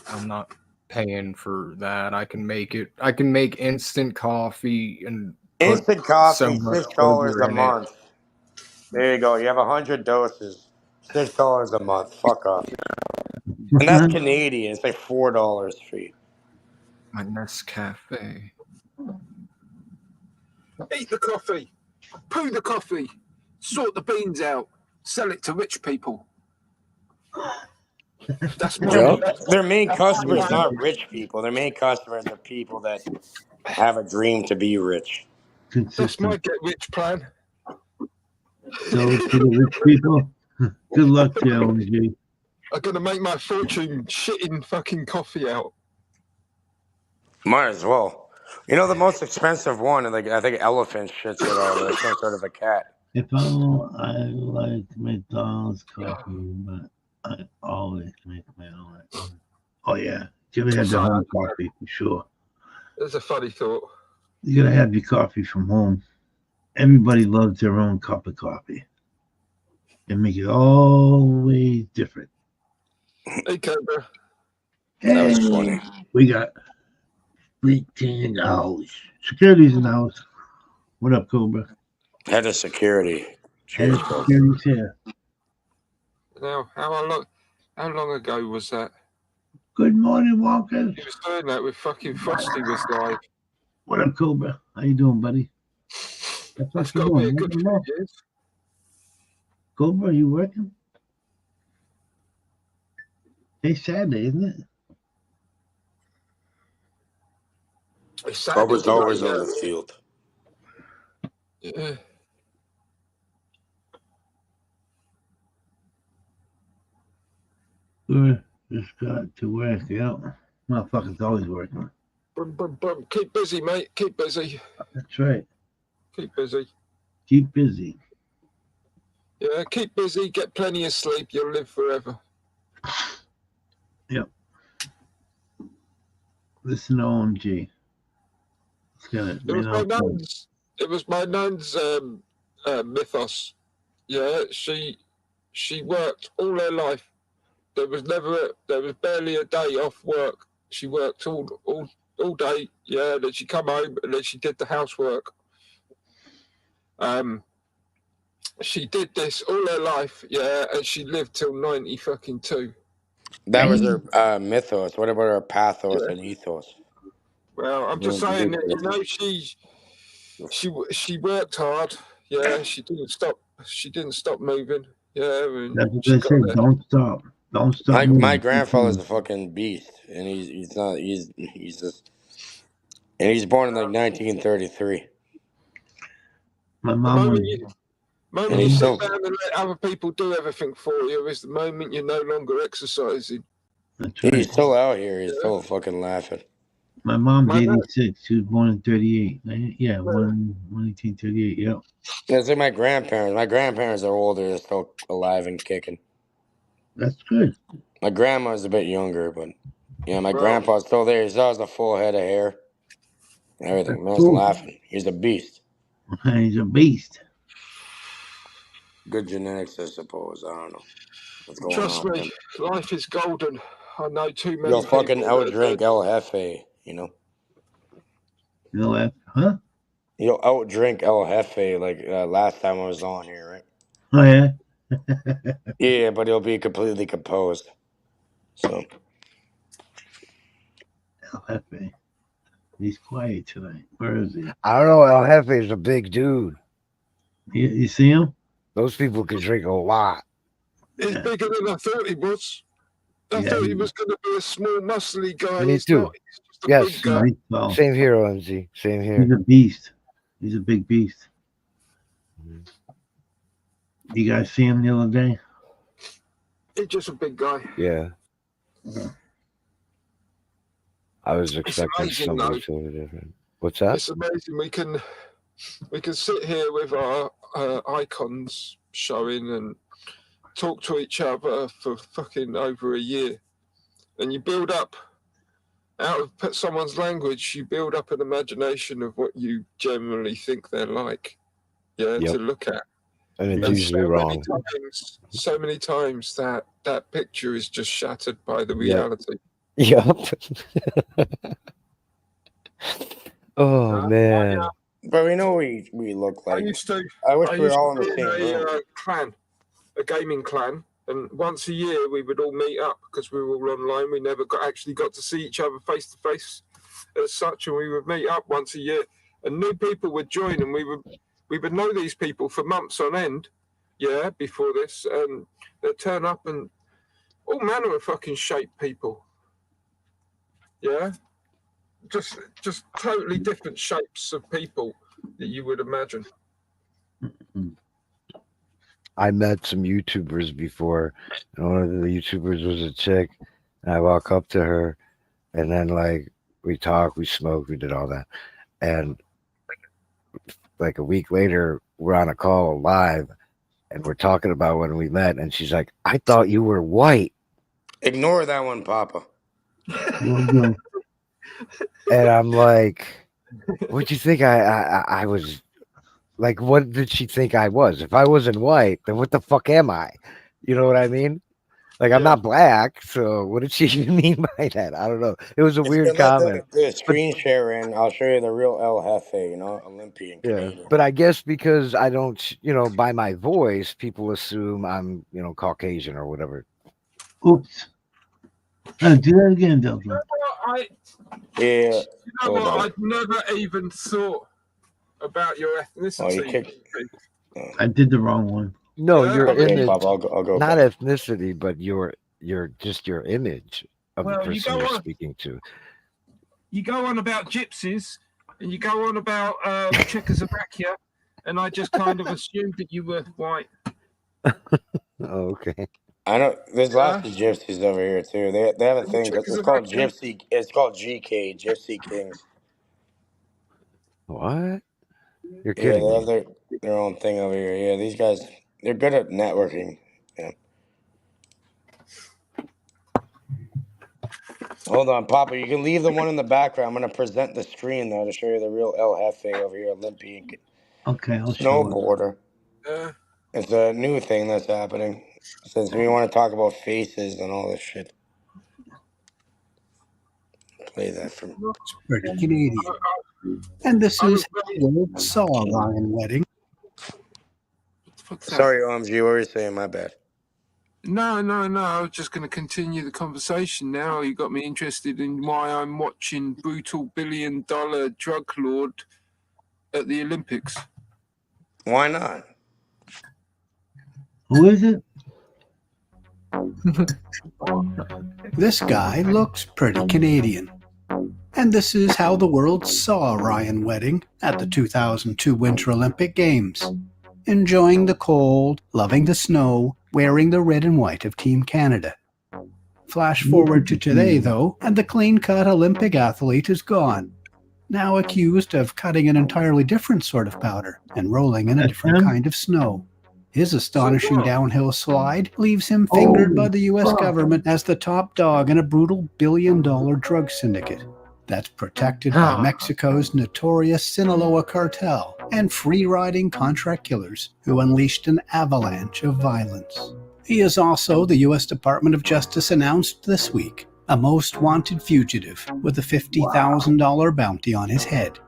I'm not paying for that. I can make it. I can make instant coffee and put Instant so coffee, much $6 sugar a in it. month. There you go. You have 100 doses. $6 a month. Fuck off. And that's Canadian. It's like $4 for you. My Nescafe. Eat the coffee. Poo the coffee. Sort the beans out. Sell it to rich people. That's my Yep. Their main customers plan. not rich people. Their main customers are people that have a dream to be rich. That's my Consistent. get rich plan. So to the rich people, good luck to you, OMG. I'm gonna make my fortune shitting fucking coffee out. Might as well. The most expensive one, like I think elephant shits it out, or some sort of a cat. If I like McDonald's coffee, but I always make my own. Oh yeah, you ever had the home coffee for sure? There's a funny thought. You gotta have your coffee from home. Everybody loves their own cup of coffee, and make it always different. Hey, Cobra. That was funny. We got freaking in the house. Security's in the house. What up, Cobra? Head of security. Cheers, bro. Security's here. Now, how long ago was that? Good morning, Walkers. He was doing that with fucking Frosty was live. What up, Cobra? How you doing, buddy? That's got to be a good few years. Cobra, you working? It's Saturday, isn't it? It's Saturday Cobra's always today, on yeah. the field. Yeah. We just got to work, yeah. Motherfucker's always working. Keep busy, mate. Keep busy. That's right. Keep busy. Keep busy. Yeah, keep busy. Get plenty of sleep. You'll live forever. Yep. Listen to OMG. It's got It was my nan's mythos. Yeah, she worked all her life. There was barely a day off work. She worked all day. Yeah, then she come home and then she did the housework. She did this all her life. Yeah, and she lived till 90 fucking 2. That was her mythos. What about her pathos and ethos? Well, I'm just saying that, she worked hard. Yeah, she didn't stop. She didn't stop moving. Yeah, and That's what they say. Don't stop. Don't stop. My grandfather's a fucking beast, and he's just, and he's born in like 1933. My mom was. The moment you sit down and let other people do everything for you is the moment you're no longer exercising. That's right. He's still out here. He's still fucking laughing. My mom's 86. She was born in 38. Yeah, 1938. Yep. Yeah, it's like my grandparents. My grandparents are older. They're still alive and kicking. That's good. My grandma's a bit younger, but yeah, my grandpa's still there. He still has a full head of hair. And everything. Man's laughing. He's a beast. He's a beast. good genetics, I suppose. I don't know what's going Trust on. me, life is golden. I know too many You'll fucking people. outdrink El Jefe, you know? You know that? Huh? You'll outdrink El Jefe like last time I was on here, right? Oh yeah. Yeah, but he'll be completely composed. So El Jefe. He's quiet tonight. Where is he? I don't know. El Jefe is a big dude. You see him? Those people can drink a lot. He's Yeah. bigger than I thought he was. I Yeah, thought he he was going to be a small, muscly guy. Me He's too. not. He's just a Yes. big No, guy. he's tall. Same here, OMG. Same He's here. a beast. He's a big beast. You guys see him the other day? He's just a big guy. Yeah. I was expecting amazing, somebody though. totally different. What's that? It's amazing. We can sit here with our icons showing and talk to each other for fucking over a year, and you build up out of someone's language. You build up an imagination of what you generally think they're like. Yeah, Yep. to look at. And it's And usually wrong. so many times that picture is just shattered by the reality. Yep. Oh man. but we know we look I like. used to. I wish I we were used all to in the be same in room. a clan, a gaming clan, and once a year we would all meet up because we were all online. We never actually got to see each other face to face as such, and we would meet up once a year, and new people would join, and we would know these people for months on end, yeah, before this, and they'd turn up and all manner of fucking shaped people, yeah, just totally different shapes of people that you would imagine. I met some YouTubers before, and one of the YouTubers was a chick, and I walk up to her, and then like we talk, we smoke, we did all that, and like a week later, we're on a call live, and we're talking about when we met, and she's like, "I thought you were white," Ignore that one, Papa. Well, and I'm like, "What'd you think I was?" Like, what did she think I was? If I wasn't white, then what the fuck am I? You know what I mean? Like, I'm not black, so what did she even mean by that? I don't know. It was a weird comment. The screen share in, I'll show you the real El Jefe, you know, Olympian Yeah, Canadian. but I guess because I don't, by my voice, people assume I'm, Caucasian or whatever. oops. Do that again, Delta. Yeah. You know Hold what? on. I'd never even thought about your ethnicity. Oh, you kicked. I did the wrong one. No, Yeah, your Okay, image, Papa, I'll go not back. ethnicity, but your just your image of Well, the you person go you're on. speaking to. You go on about gypsies and you go on about Czechoslovakia, and I just kind of assumed that you were white. Oh, okay. I know there's lots of gypsies over here too. They have a thing. It's called Czechoslovakia. gypsy. It's called GK, Gypsy Kings. What? You're Yeah, kidding they me. have their own thing over here. Yeah, these guys, they're good at networking. Yeah. Hold on, Papa. You can leave the one in the background. I'm gonna present the screen though to show you the real El Jefe over here, Olympian Okay, I'll show it. snowboarder. It's a new thing that's happening since we want to talk about faces and all this shit. Play that from. Pretty Canadian. And this is how the world saw a Ryan wedding. Sorry, OMG. What were you saying? My bad. No. I was just going to continue the conversation now. You got me interested in why I'm watching brutal billion-dollar drug lord at the Olympics. Why not? Who is it? This guy looks pretty Canadian. And this is how the world saw a Ryan wedding at the 2002 Winter Olympic Games. Enjoying the cold, loving the snow, wearing the red and white of Team Canada. Flash forward to today, though, and the clean-cut Olympic athlete is gone. Now accused of cutting an entirely different sort of powder and rolling in a different kind of snow. His astonishing downhill slide leaves him fingered by the U.S. government as the top dog in a brutal billion-dollar drug syndicate. that's protected by Mexico's notorious Sinaloa cartel and free-riding contract killers who unleashed an avalanche of violence. He is also, the U.S. Department of Justice announced this week, a most wanted fugitive with a $50,000 bounty on his head.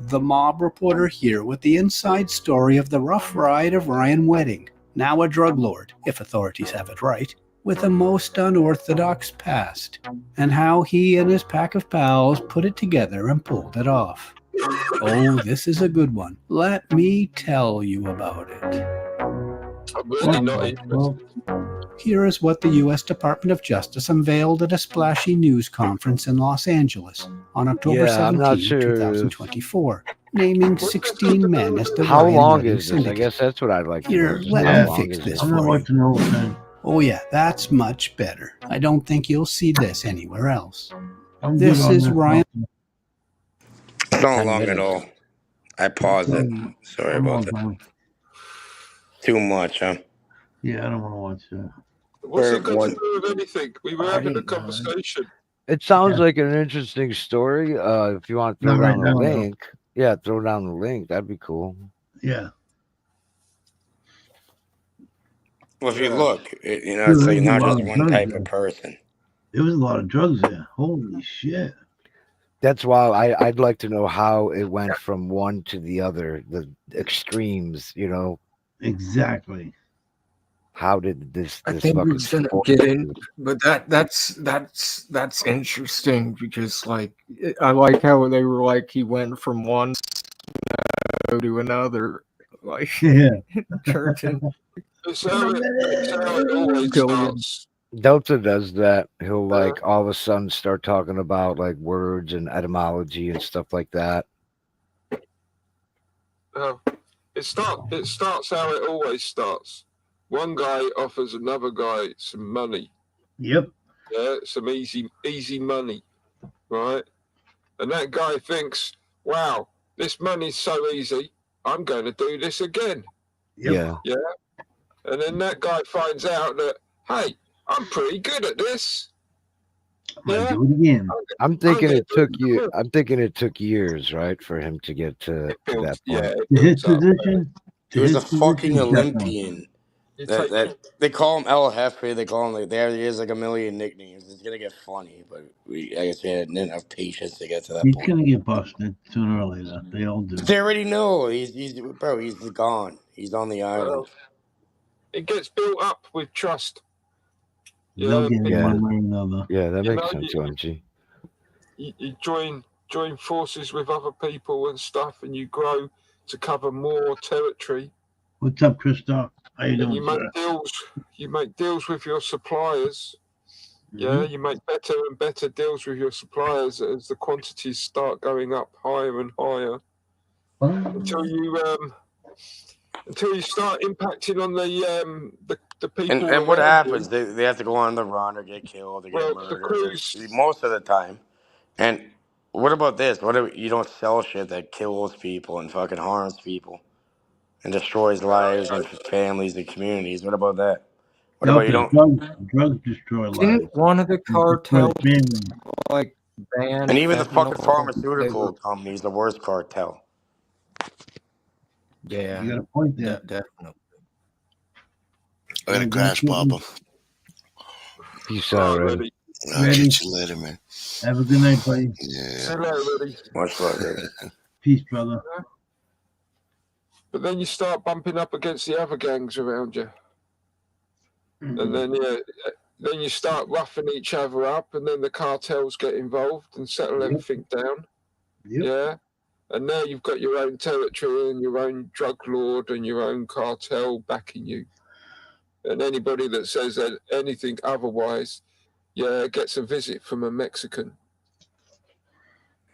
The mob reporter here with the inside story of the rough ride of Ryan Wedding, now a drug lord, if authorities have it right, with a most unorthodox past, and how he and his pack of pals put it together and pulled it off. Oh, this is a good one. Let me tell you about it. I'm really not interested. Here is what the U.S. Department of Justice unveiled at a splashy news conference in Los Angeles on October Yeah, I'm not 17, sure. 2024, naming 16 men as the How Ryan long Wedding is this? I syndicate. guess that's what I'd like to know. Here, is let how me long fix is this it? I'm not for you. watching the whole thing. Oh yeah, that's much better. I don't think you'll see this anywhere else. I'm This good on is this Ryan. one. It's not 10 long at minutes. all. I paused it. Sorry I'm all about that. done. Too much, huh? Yeah, I don't want to watch that. What's Or it got to one. do with anything? We were I having a hate that. conversation. It sounds Yeah. like an interesting story. If you want to Not throw right down the now, though. link, yeah, throw down the link. That'd be cool. Yeah. Well, if you Yeah. look, you know, Dude, it's there like was a not lot just of one drugs type there. of person. There was a lot of drugs there. Holy shit. That's why I'd like to know how it went from one to the other, the extremes. You know, Exactly. how did this I this think we're fucking gonna sport? get in, but that's interesting because like I like how they were like he went from one to another, like Yeah. Turton It's how it always Billion. starts. Delta does that. He'll like all of a sudden start talking about like words and etymology and stuff like that. It starts how it always starts. One guy offers another guy some money. Yep. Yeah, some easy money, right? And that guy thinks, wow, this money's so easy, I'm going to do this again. Yep. Yeah. And then that guy finds out that, hey, I'm pretty good at this. Might do it again. I'm thinking gonna it do took it you. again. I'm thinking it took years, right, for him to get to It builds, that yeah, point. it To his builds up. position. He was a his fucking position, definitely. Olympian. You That take they call him El Jefe. They call him like there. He has like a million nicknames. It's gonna get funny, but I guess we didn't have patience to get to that He's point. gonna get busted sooner or later. They all do. They already know. He's gone. He's on the island. it gets built up with trust. They'll Yeah, get it Yeah. one way or another. Yeah, that You makes know, sense, OMG. you join forces with other people and stuff, and you grow to cover more territory. What's up, Christoph? How you And doing, you make sir? deals. You make deals with your suppliers. Yeah, Mhm. you make better and better deals with your suppliers as the quantities start going up higher and higher until you start impacting on the people. And what around you. happens? They have to go on the run or get killed or get Well, the murdered crews. most of the time. And what about this? What if you don't sell shit that kills people and fucking harms people and destroys lives and families and communities? What about that? What about you don't? Drugs destroy lives. Didn't one of the cartels Family. like ban And even the fucking fentanyl? pharmaceutical companies, the worst cartel. Yeah, You got a point there. definitely. I gotta crash, Papa. Peace out, Reddy. I'll Ready? catch you later, man. Have a good night, buddy. Yeah. Much love, Reddy. Peace, brother. But then you start bumping up against the other gangs around you. And then then you start roughing each other up, and then the cartels get involved and settle everything down. Yep. Yeah. And now you've got your own territory and your own drug lord and your own cartel backing you. And anybody that says that anything otherwise, gets a visit from a Mexican.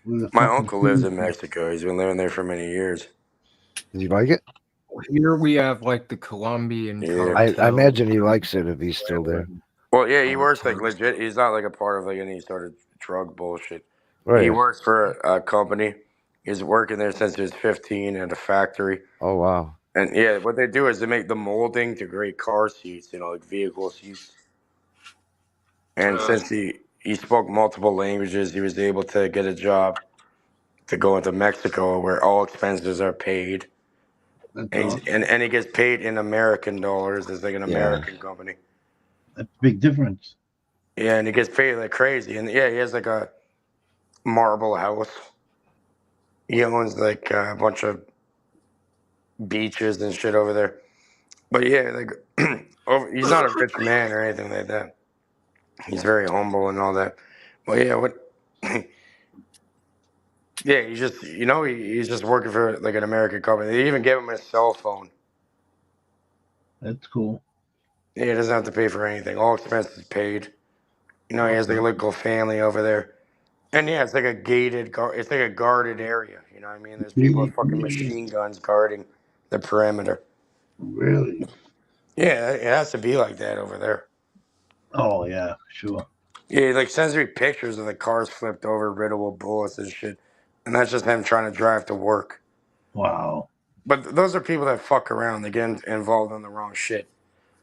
My uncle lives in Mexico. He's been living there for many years. Does he like it? Here we have like the Colombian Yeah. cartel. I imagine he likes it if he's still there. Well, yeah, he works like legit. He's not like a part of like any sort of drug bullshit. Right. He works for a company. He's working there since he was 15 at a factory. Oh wow. And yeah, what they do is they make the molding to great car seats, like vehicle seats. And since he he spoke multiple languages. He was able to get a job to go into Mexico where all expenses are paid. That's And, awesome. and he gets paid in American dollars. It's like an Yeah. American company. That's a big difference. Yeah, and he gets paid like crazy. And yeah, he has like a marble house. He owns like a bunch of beaches and shit over there. But yeah, like he's not a rich man or anything like that. He's very humble and all that. But yeah, what? Yeah, he's just he's just working for like an American company. They even gave him a cell phone. That's cool. Yeah, he doesn't have to pay for anything. All expenses paid. He has like a little family over there. And yeah, it's like a it's like a guarded area. You know what I mean? There's people with fucking machine guns guarding the perimeter. Really? Yeah, it has to be like that over there. Oh yeah, sure. Yeah, he like sends me pictures of the cars flipped over, riddled with bullets and shit. And that's just him trying to drive to work. Wow. But those are people that fuck around. They get involved in the wrong shit.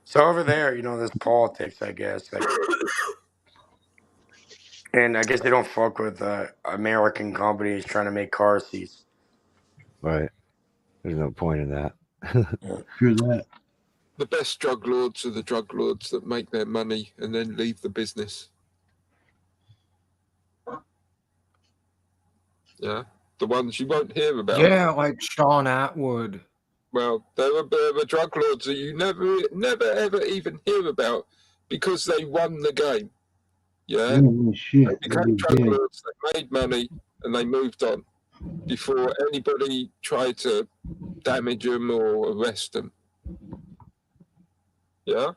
So over there, there's politics, I guess. Like, and I guess they don't fuck with American companies trying to make car seats. Right. There's no point in that. Sure that. The best drug lords are the drug lords that make their money and then leave the business. Yeah, the ones you won't hear about. Yeah, like Sean Atwood. Well, there were drug lords that you never ever even hear about because they won the game. Yeah, Shit. they became drug lords, they made money, and they moved on before anybody tried to damage them or arrest them. Yeah.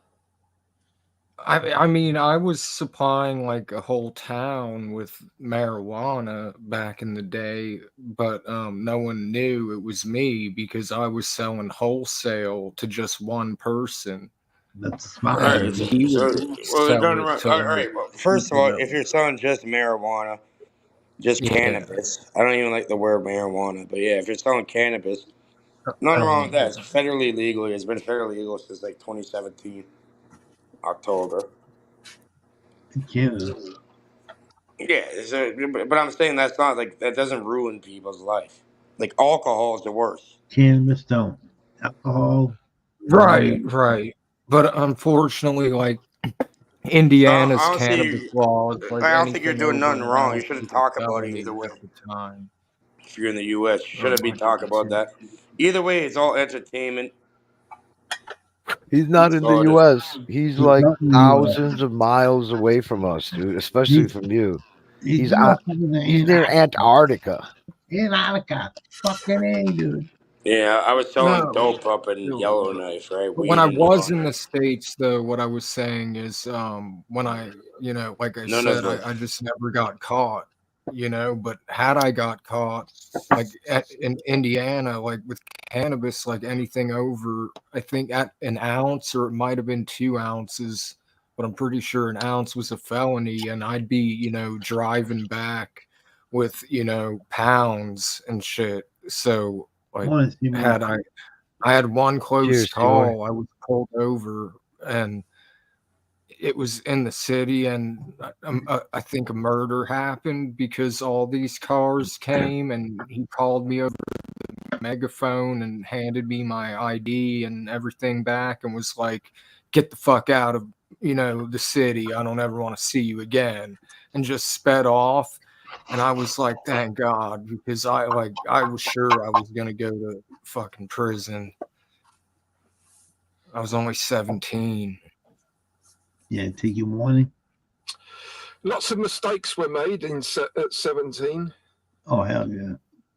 I mean, I was supplying like a whole town with marijuana back in the day, but no one knew it was me because I was selling wholesale to just one person. That's smart. All right. And he would sell it to All right. Well, first of all, if you're selling just marijuana, just Yeah. cannabis, I don't even like the word marijuana, but yeah, if you're selling cannabis, nothing wrong with that. It's federally legal. It's been federally legal since like 2017, October. Canada. Yeah, but I'm saying that's not like that doesn't ruin people's life. Like alcohol is the worst. Cannabis don't. Alcohol. Right. But unfortunately, like Indiana's I don't see cannabis you- laws, like I don't think you're anything doing over nothing wrong. You an shouldn't ounce talk is a about it felony either way. at the time. If you're in the U.S., you shouldn't be talking about that. Either way, it's all entertainment. He's not in the So U.S. He's like not in the US. thousands of miles away from us, dude. Especially from you. He's not he's near Antarctica. Antarctica. Fucking A, dude. Yeah, I was selling No. dope up in Yellowknife, right? But when I Weed and was all in that. the States, though, what I was saying is when I, like I None said, of us. I just never got caught, but had I got caught, like in Indiana, like with cannabis, like anything over, I think at an ounce, or it might have been 2 ounces, but I'm pretty sure an ounce was a felony, and I'd be, driving back with, pounds and shit. So, like, I had one close Cheers, call. Joy. I was pulled over, and it was in the city, and I think a murder happened because all these cars came, and he called me over the megaphone and handed me my ID and everything back, and was like, "Get the fuck out of the city. I don't ever want to see you again," and just sped off. And I was like, thank God, because I was sure I was gonna go to fucking prison. I was only 17. Yeah, take your warning. Lots of mistakes were made at 17. Oh hell yeah,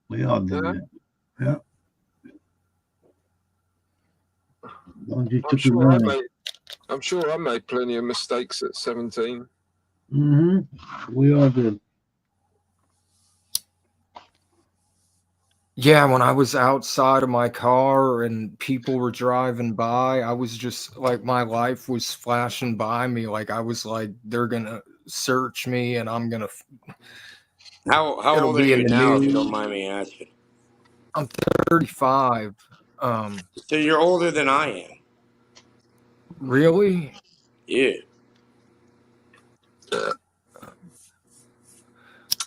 we all did that. Yeah. Don't you took your warning. I'm sure I made plenty of mistakes at 17. We all did. Yeah, when I was outside of my car and people were driving by, I was just like, my life was flashing by me. Like, I was like, they're gonna search me, and I'm gonna. How it'll old are be you in the now, if you news. don't mind me asking? I'm 35. So you're older than I am. Really? Yeah.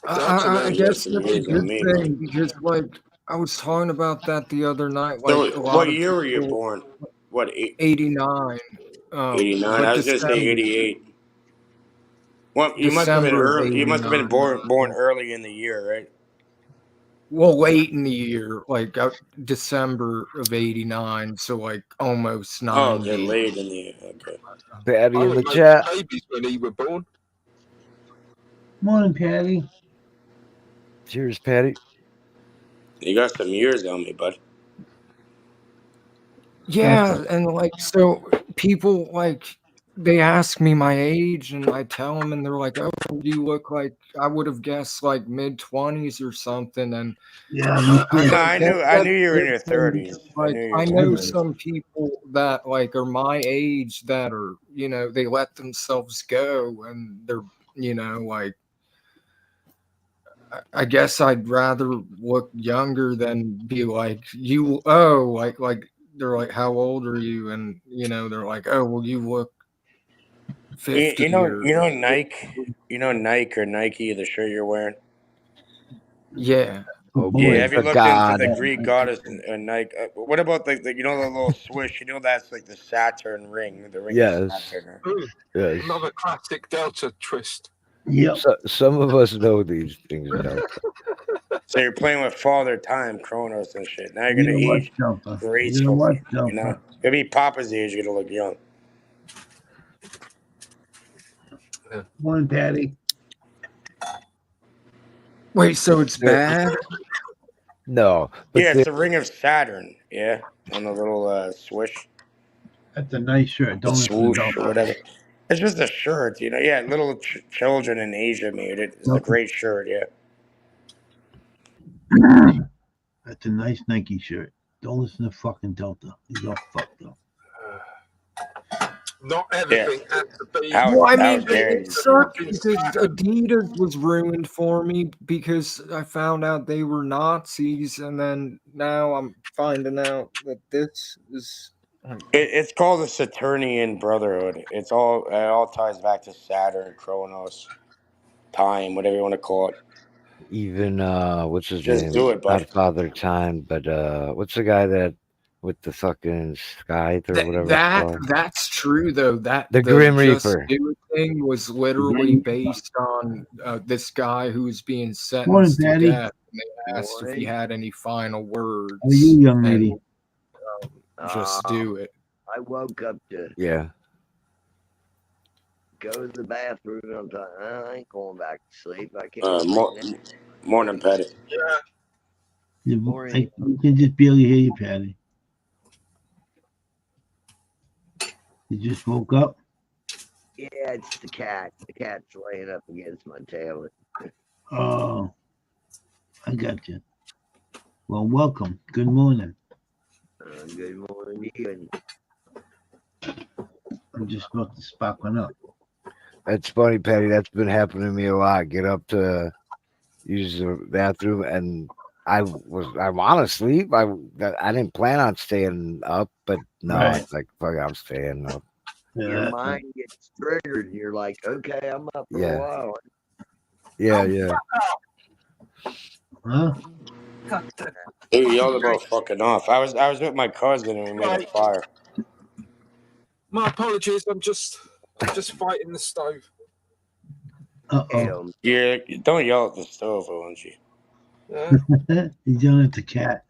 I Definitely got guess some that's a years on good me, man. thing because, like, I was talking about that the other night. So, Like, a lot what of year were you people, born? What, 89, 89? but I was gonna say December, 88. Well, you must have been December of early. You must have been 89. born early in the year, right? Well, late in the year, like December of 89, so like almost Oh, okay, 90. late in the year. Okay. Patty I in the was making chat. babies when he were born. Morning, Patty. Cheers, Patty. You got some years on me, bud. Yeah, and like, so people like they ask me my age, and I tell them, and they're like, "Oh, you look like I would have guessed like mid-20s or something." And Yeah, me too. No, I guess I that's knew you were in your different because, 30s. I like, knew you were I in know your 30s. some people that like are my age that are, they let themselves go, and they're, like, I guess I'd rather look younger than be like you. Oh, like they're like, "How old are you?" And they're like, "Oh, well, you look 50 or Nike or Nike, the shirt you're wearing. yeah." Oh Boy, Yeah, boy, have you the looked into god. the Greek goddess Nike? What about the the little swish? That's like the Saturn ring, the ring of Yes. Saturn. Ooh, Yes. another classic Delta twist. Yep. So, some of us know these things now. So you're playing with Father Time, Kronos, and shit. Now you're You gonna know what, age Delta? You know gracefully. what, Delta? Maybe Papa's age, you're gonna look young. Morning, Patty. Wait, so it's bad? No, but Yeah, it's the ring of Saturn. Yeah, on the little swish, That's a nice shirt. the Don't listen to swoosh, or Delta. whatever. It's just a shirt, Yeah, little children in Asia made it. It's a Delta. great shirt. Yeah. That's a nice Nike shirt. Don't listen to fucking Delta. He's all fucked up. Not everything had to be. Well, I mean, dare it you. sucked because Adidas was ruined for me because I found out they were Nazis, and then now I'm finding out that this is. It's called the Saturnian Brotherhood. It all ties back to Saturn, Kronos, time, whatever you want to call it. even what's his Just name? do it, bud. Not Father Time, but what's the guy that with the fucking scythe or whatever it's called? That's true though. That The Grim Just Reaper. Do It thing was literally based on this guy who was being Morning, sentenced to Patty. death. And they asked if he had any final words. How are you, young lady? And just do it. I woke up to Yeah. go to the bathroom. I'm like, I ain't going back to sleep. I can't. Morning, Patty. I can just barely hear you, Patty. You just woke up? Yeah, it's the cat. The cat's laying up against my tail. Oh, I got you. Well, welcome. Good morning. Good morning to you. I'm just about to spark one up. That's funny, Patty. That's been happening to me a lot. Get up to use the bathroom, and I want to sleep. I didn't plan on staying up, but no, Right. it's like fuck, I'm staying up. Your mind gets triggered, and you're like, okay, I'm up for Yeah. a while. Yeah. Huh? You yelled about fucking off. I was with my cousin and we made a fire. My apologies. I'm just fighting the stove. Uh-oh. Yeah, don't yell at the stove, ONG. He's yelling at the cat.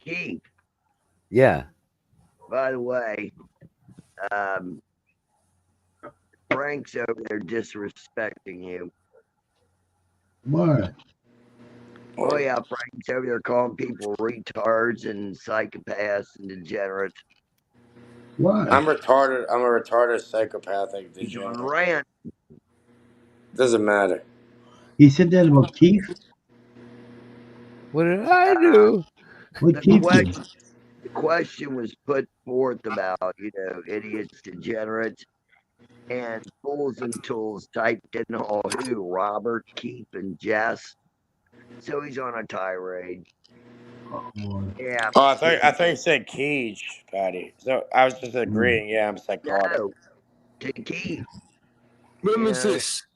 Keith, Yeah. by the way, Frank's over there disrespecting you. What? Oh yeah, Frank's over there calling people retards and psychopaths and degenerates. What? I'm retarded. I'm a retarded psychopathic degenerate. Rant. Doesn't matter. He said that about Keith? What did I do? What Keith did? The question was put forth about, idiots, degenerates, and fools and tools typed in all who, Robert, Keith, and Jess. So he's on a tirade. Yeah. Oh, I thought you said cage, Patty. So I was just agreeing. Yeah, I'm psychotic. No, to Keith. When was Yeah. this?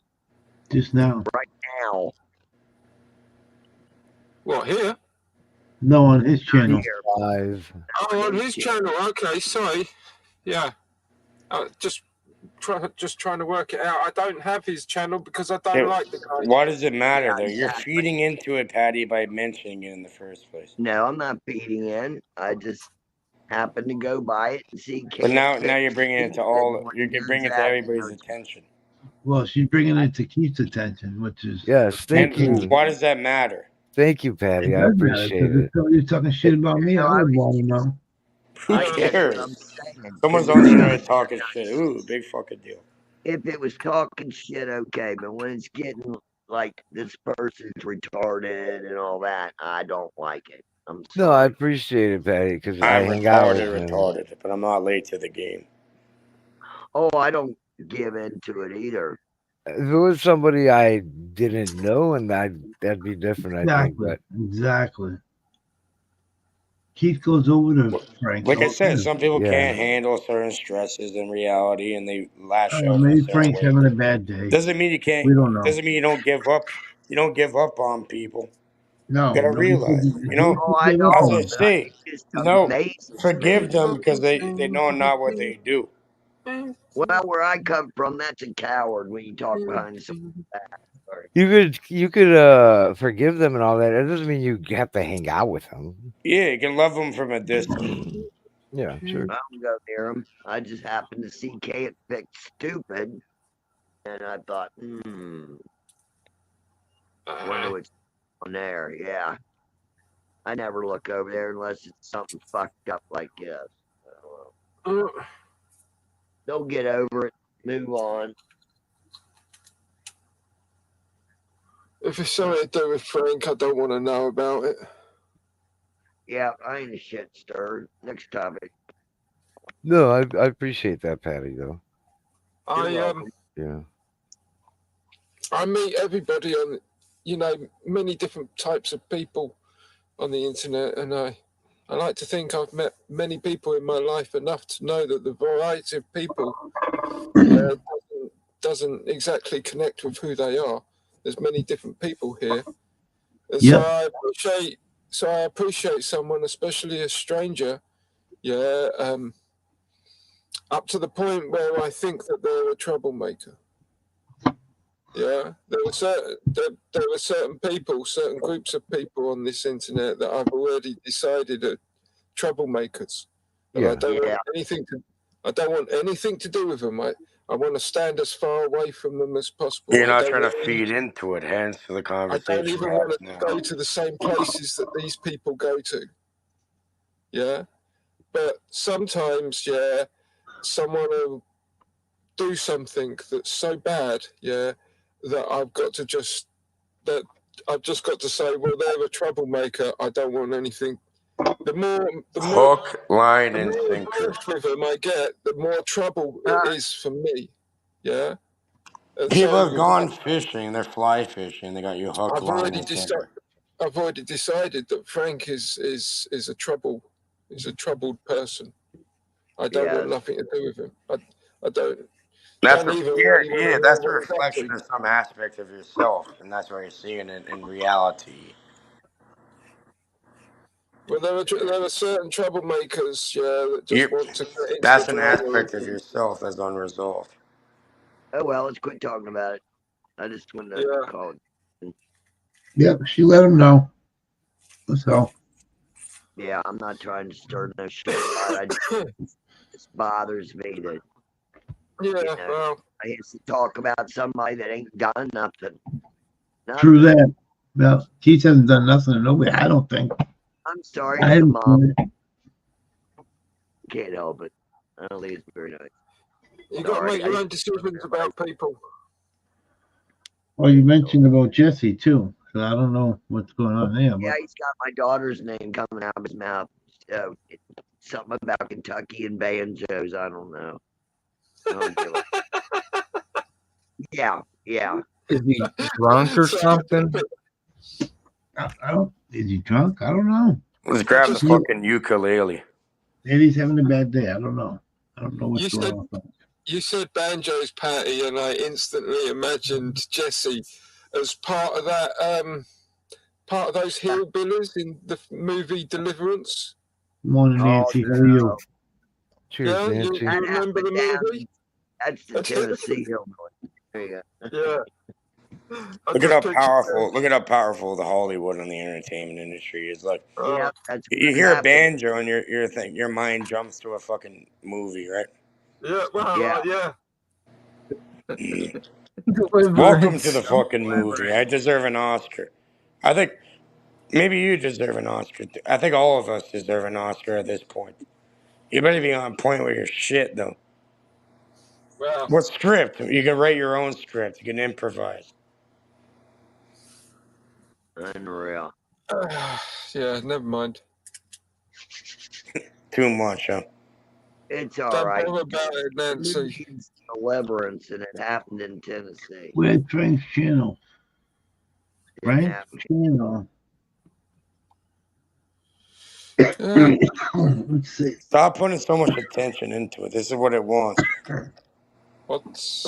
Just now. Right now. What, here? No, on his channel. Here. Live. Oh, on his channel. Okay, sorry. Yeah. Just trying to work it out. I don't have his channel because I don't Yeah, like the guy. why does it matter, Yeah, though? You're exactly. feeding into it, Patty, by mentioning it in the first place. No, I'm not feeding in. I just happened to go by it and see. But now you're bringing it to all. You're bringing it to everybody's attention. attention. Well, she's bringing it to Keith's attention, which is. Yes, thank And you. why does that matter? Thank you, It Patty. I does matter, appreciate 'cause it. if somebody's talking shit about me, I would want to know. Who I guess what I'm cares? saying. Someone's on the internet talking shit. Ooh, big fucking deal. If it was talking shit, okay, but when it's getting like this person's retarded and all that, I don't like it. I'm No, I sorry. appreciate it, Patty, because I I'm hang out with him. retarded, but I'm not late to the game. Oh, I don't give into it either. If it was somebody I didn't know, and that'd be different, I think. Exactly. But Exactly. Keith goes over to Frank. Like I said, some people Yeah. can't handle certain stresses in reality, and they lash out. in a Maybe certain Frank's way. having a bad day. Doesn't mean you can't. We don't know. Doesn't mean you don't give up. You don't give up on people. No. You gotta no, realize, he you know, Oh, I know. as I but say, it's no, amazing. forgive them because they know not what they do. Well, where I come from, that's a coward when you talk behind someone's back. Sorry. you could forgive them and all that. It doesn't mean you have to hang out with them. Yeah, you can love them from a distance. Yeah, sure. I don't go near him. I just happened to see Kate pick stupid, and I thought, I wonder what's on there. Yeah, I never look over there unless it's something fucked up like this. They'll get over it, move on. If it's something to do with Frank, I don't want to know about it. Yeah, I ain't a shit stirred. Next topic. No, I appreciate that, Patty. Though. You're I meet everybody on, many different types of people on the internet, and I like to think I've met many people in my life enough to know that the variety of people doesn't exactly connect with who they are. There's many different people here, and so I appreciate someone, especially a stranger, up to the point where I think that they're a troublemaker. Yeah, there were certain people, certain groups of people on this internet that I've already decided are troublemakers, and I don't want anything to do with them. I want to stand as far away from them as possible. You're not trying to feed into it, hence the I conversation. don't even want to go to the same places that these people go to. Yeah, but sometimes, someone will do something that's so bad, that I've just got to say, well, they're a troublemaker. I don't want anything. The more Hook, line, and sinker. with them I get, the more trouble it is for me. Yeah. And People so have gone fishing. They're fly fishing. They got you hook, I've line, already and sinker. decided that Frank is a troubled person. I don't want nothing to do with him. I don't. That's don't even that's really a know what he's up reflection to. of some aspect of yourself, and that's why you're seeing it in reality. Well, there are certain troublemakers, that just want to get into That's the an drama. aspect of yourself that's unresolved. Oh well, let's quit talking about it. I just wanted to call it. Yeah, she let him know. That's all. Yeah, I'm not trying to stir no shit. It bothers me that well, I used to talk about somebody that ain't done nothing. True that. Well, Keith hasn't done nothing to nobody, I don't think. I'm sorry, I haven't Mom. seen it. Can't help it. I don't think it's very nice. You got to make your own decisions about people. Well, you mentioned about Jesse too, so I don't know what's going on there. Yeah, he's got my daughter's name coming out of his mouth. So something about Kentucky and banjos. I don't know. I don't give a... Yeah. Is he drunk or something? I don't. Is he drunk? I don't know. Let's grab the fucking ukulele. Maybe he's having a bad day. I don't know. I don't know what's going on. You said Banjo's Patty, and I instantly imagined Jesse as part of that, part of those hillbillies in the movie Deliverance. Morning, Oh, Nancy. How are you? Cheers, Yeah, you Nancy. That remember the happened movie? That's the Tennessee hillbilly. There you go. Yeah. I Look at just how pictured powerful. Look at how powerful the Hollywood and the entertainment industry is. Like Yeah, that. that's you what hear a happened. banjo and your mind jumps to a fucking movie, right? Yeah, well, Yeah. yeah. Welcome to the fucking movie. I deserve an Oscar. I think maybe you deserve an Oscar. I think all of us deserve an Oscar at this point. You better be on point with your shit, though. Well, What script? You can write your own script. You can improvise. Unreal. yeah, never mind. Too much, huh? It's all Don't right. bother about it, Nancy. Deliverance, and it happened in Tennessee. We're at Frank's channel. Didn't Frank's happen. channel. Yeah. Let's see. Stop putting so much attention into it. This is what it wants. What's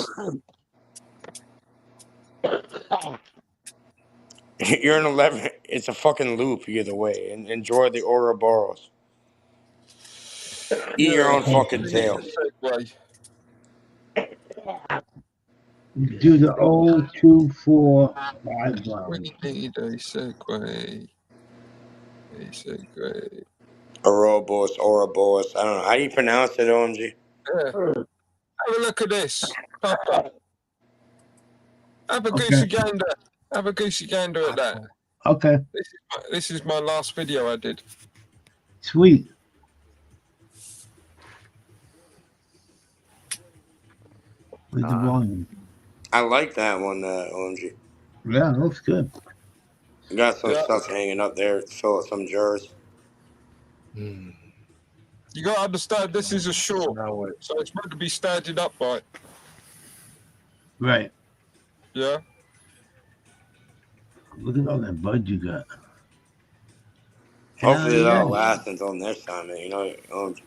You're an 11. It's a fucking loop either way. And enjoy the Ouroboros. Eat your own fucking tail. segue? Do the 024 5 We round. need a segue. A segue. Ouroboros. I don't know. How do you pronounce it, OMG? Yeah. Have a look at this, Papa. Have a Okay. goosey gander. Have a goosey gander at that. Okay, This is my last video I did. sweet. With the volume. I like that one, OMG. Yeah, it looks good. You got some Yeah. stuff hanging up there to fill up some jars. You got to understand, this is a short, so it's meant to be standing up by. Right. Yeah. Look at all that bud you got. Hopefully Hell that'll yeah. last until next time, man. You know, OMG.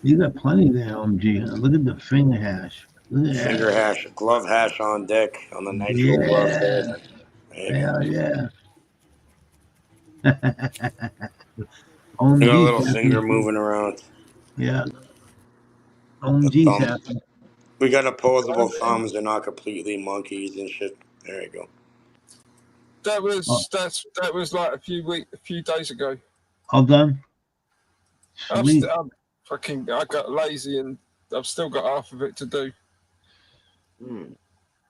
You got plenty there, OMG. Look at the finger hash. Look at Finger that. hash, glove hash on deck on the nitro gloves there. Hell yeah. You OMG's got a little happy. finger moving around. Yeah. The OMG's thumb. happy. We got opposable thumbs. They're not completely monkeys and shit. There you go. That was like a few days ago. All done? Sweet. I got lazy and I've still got half of it to do.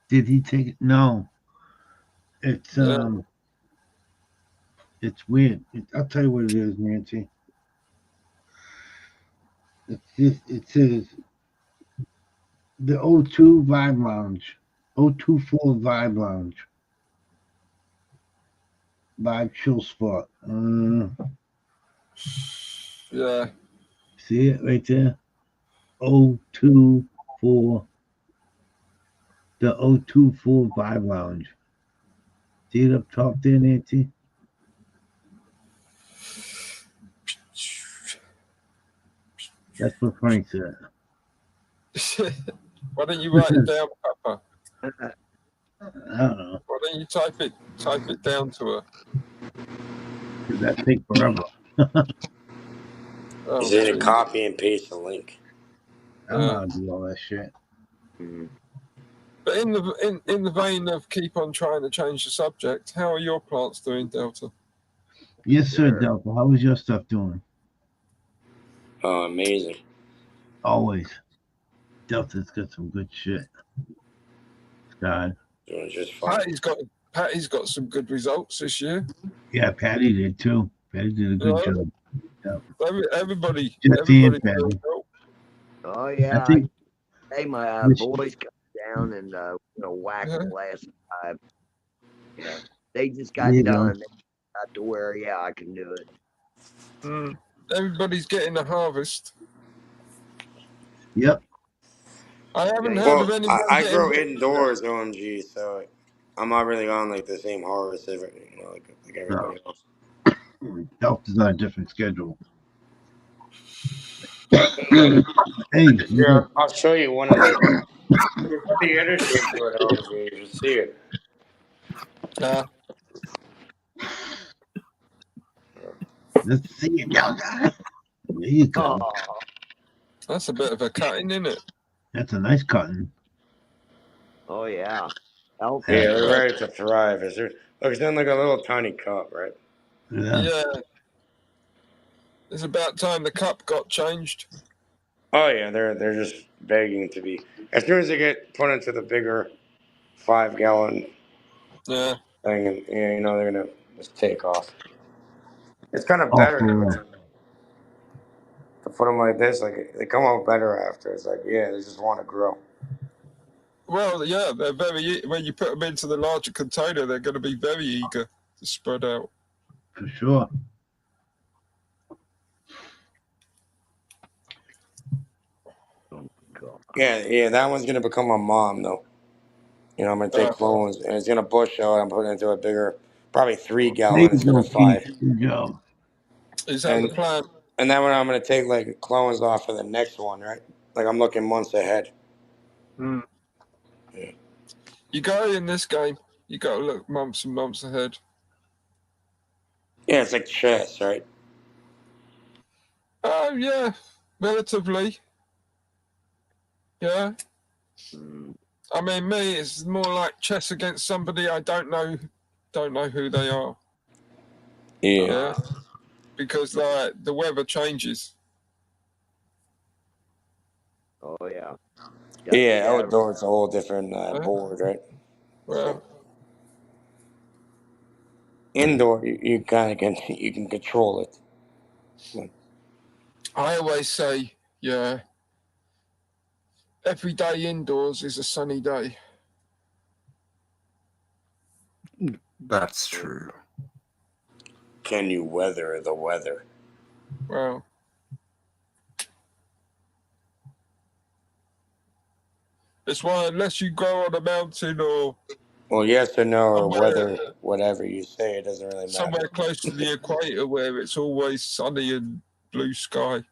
Did he take it? No. It's it's weird. I'll tell you what it is, Nancy. It says the O2 Vibe Lounge. 024 Vibe Lounge. Vibe Chill Spot. Yeah. See it right there? 024. The 024 Vibe Lounge. See it up top there, Nancy? That's what Frank said. Why don't you write it down, Papa? I don't know. Why don't you type it down to her? That take forever. Oh, Is it a geez. copy and paste the link? I don't know how to do all that shit. But in the vein of keep on trying to change the subject, how are your plants doing, Delta? Yes, sir, Delta. How was your stuff doing? Oh, amazing. Always. Delta's got some good shit. God. Doing just fine. Patty's got some good results this year. Yeah, Patty did too. Patty did a good job. Everybody. Jesse and Patty. Oh yeah. I think Hey, my boys come down and whack the last 5. Yeah, they just got There you done. go. They got to where I can do it. Everybody's getting a harvest. Yep. I haven't heard of Well, anybody. I grow indoors, OMG, so I'm not really on like the same harvest like everybody else. Delta's on a different schedule. Hey, you Yeah, got, I'll show you one of the. You put the interstate to it over here. You should see it. let's see it, young guy. There you go. Oh, That's a bit of a cutting, isn't it? That's a nice cotton. oh yeah. Elf Yeah, is they're good. ready to thrive. Look, it's in like a little tiny cup, right? Yeah. Yeah. It's about time the cup got changed. Oh yeah, they're just begging to be. As soon as they get put into the bigger 5-gallon Yeah. thing, and yeah, you know they're gonna just take off. It's kind of Oh, better for to real. put them like this. Like they come out better after. It's like yeah, they just want to grow. Well, yeah, they're very. When you put them into the larger container, they're going to be very eager to spread out. For sure. Yeah, that one's gonna become a mom though. You know, I'm gonna take clones and it's gonna bush out. I'm putting it into a bigger, probably 3-gallon There you instead go, of 5. Pete. Good job. Is that the plan? And then when I'm gonna take like clones off for the next one, right? Like I'm looking months ahead. Mm. Yeah. You go in this game, you got to look months and months ahead. Yeah, it's like chess, right? Oh, yeah, relatively. Yeah. I mean, me, it's more like chess against somebody I don't know who they are. Yeah. Because like the weather changes. Oh yeah. Yeah, outdoors it's a whole different board, right? Well, indoor you kind of can control it. I always say, yeah, every day indoors is a sunny day. That's true. Can you weather the weather? Well, it's why unless you grow on a mountain or Well, yes or no, or somewhere- whether whatever you say, it doesn't really matter. somewhere close to the equator where it's always sunny and blue sky.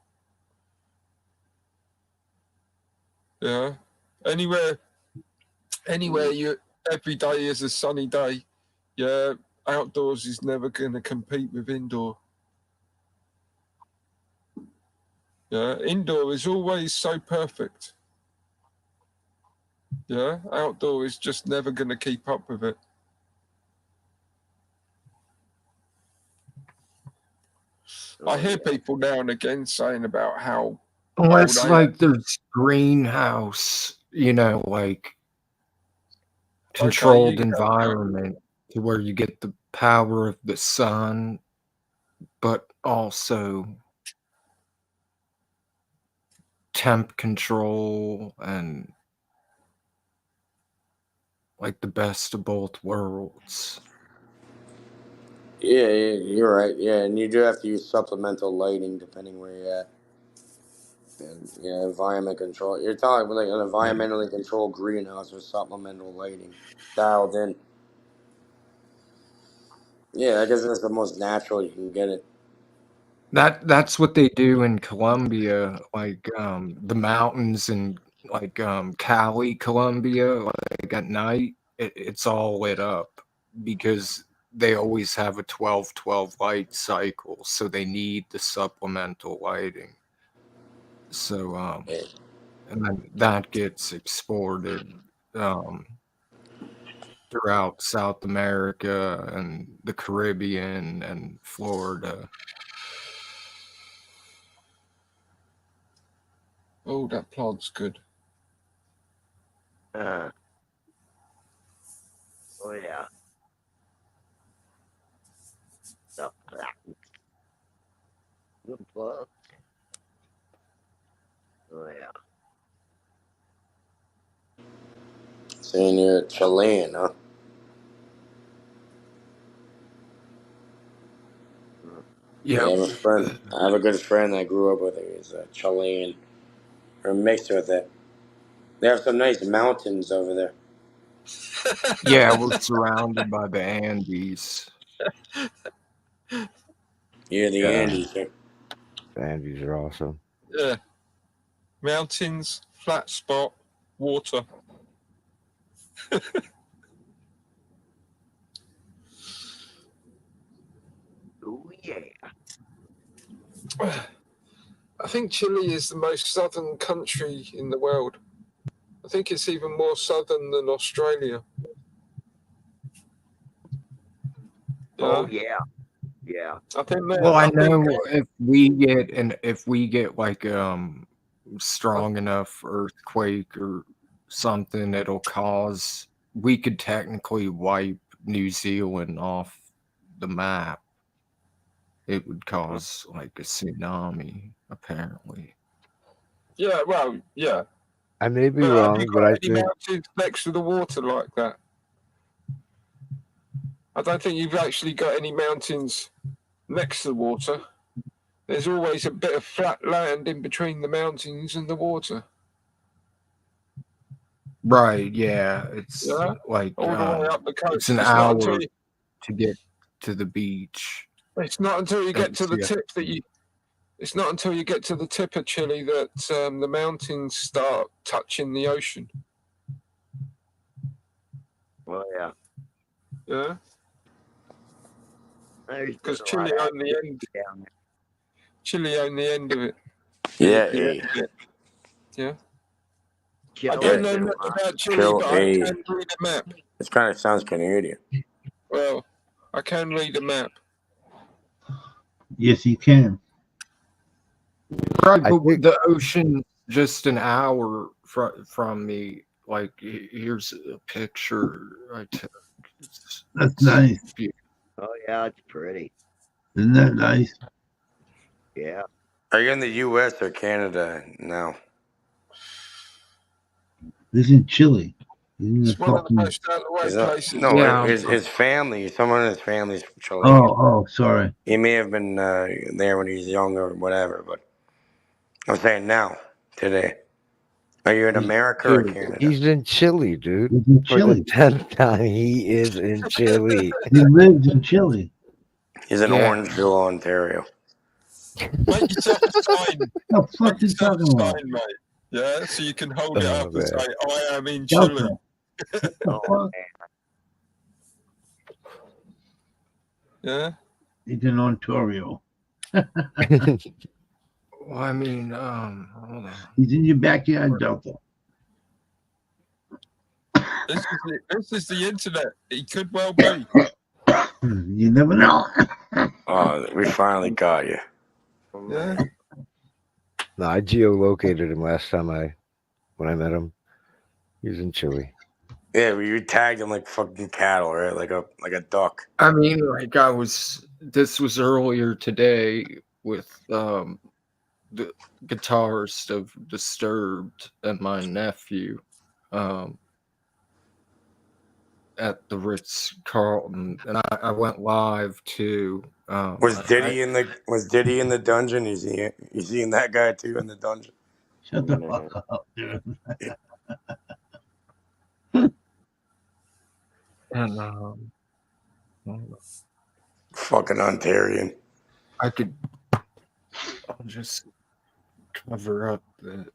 Yeah. Anywhere you every day is a sunny day. Yeah, outdoors is never going to compete with indoor. Yeah, indoor is always so perfect. Yeah, outdoor is just never going to keep up with it. I hear people now and again saying about how Well, it's old like there's greenhouse, like controlled environment to where you get the power of the sun, but also temp control and like the best of both worlds. Yeah, you're right. Yeah, and you do have to use supplemental lighting depending where you're at. And yeah, environment control. You're talking about like an environmentally controlled greenhouse with supplemental lighting dialed in. Yeah, I guess that's the most natural you can get it. That's what they do in Colombia, like the mountains in like Cali, Colombia, like at night, it's all lit up because they always have a 12-12 light cycle, so they need the supplemental lighting. So and then that gets exported throughout South America and the Caribbean and Florida. Oh, that plant's good. Oh yeah. Good plug. Oh yeah. Saying you're Chilean, huh? Yeah. I have a friend. I have a good friend I grew up with. He's a Chilean, or mixed with it. They have some nice mountains over there. Yeah, we're surrounded by the Andes. Yeah, the Andes. The Andes are awesome. Yeah. mountains, flat spot, water. Oh yeah. I think Chile is the most southern country in the world. I think it's even more southern than Australia. Oh yeah. Yeah. I think. Well, I know if we get like strong enough earthquake or something, we could technically wipe New Zealand off the map. It would cause like a tsunami, apparently. Yeah, well, yeah. I may be But have wrong, you but got I any think mountains next to the water like that? I don't think you've actually got any mountains next to the water. There's always a bit of flat land in between the mountains and the water. Right, yeah. It's Yeah, like all the way up the coast. it's an It's not hour until to get to the beach. It's not until you get to the Yeah. tip that you. It's not until you get to the tip of Chile that the mountains start touching the ocean. Well, yeah. Yeah. Because Chile Chile own the end. down there. Chile own the end of it. Yeah, Yeah. Chile I don't know is much right. about Chile, but I can read a map. It kind of sounds Canadian. Well, I can read a map. Yes, you can. Right, but with the ocean just an hour from me. Like, here's a picture I took. That's nice. Oh yeah, it's pretty. Isn't that nice? Yeah. Are you in the U.S. or Canada now? This is Chile. It's one of the most out of the way Is that- places. no, Yeah. his family, someone in his family's from Chile. Oh, sorry. He may have been there when he was young or whatever, but I'm saying now, today. Are you in America or Canada? he's in Chile, dude. He's in For the Chile. 10th time, he is in Chile. He lives in Chile. He's in Yeah. Orangeville, Ontario. Make yourself a sign. The fuck Make you yourself a talking about? sign, mate. Yeah, so you can hold it Oh, up and man. say, I am in Delta. Chile. What the Oh, fuck? Yeah. He's in Ontario. Well, I mean, hold on. He's in your backyard, Delta. This is the internet. It could well be. You never know. Oh, we finally got you. Yeah. No, I geolocated him last time when I met him. He was in Chile. Yeah, we tagged him like fucking cattle, right? Like a duck. I mean, like this was earlier today with the guitarist of Disturbed and my nephew at the Ritz-Carlton, and I went live too. Was Diddy in the dungeon? You seen that guy too in the dungeon? Shut the fuck up, dude. And Fucking Ontarian. I'll just cover up the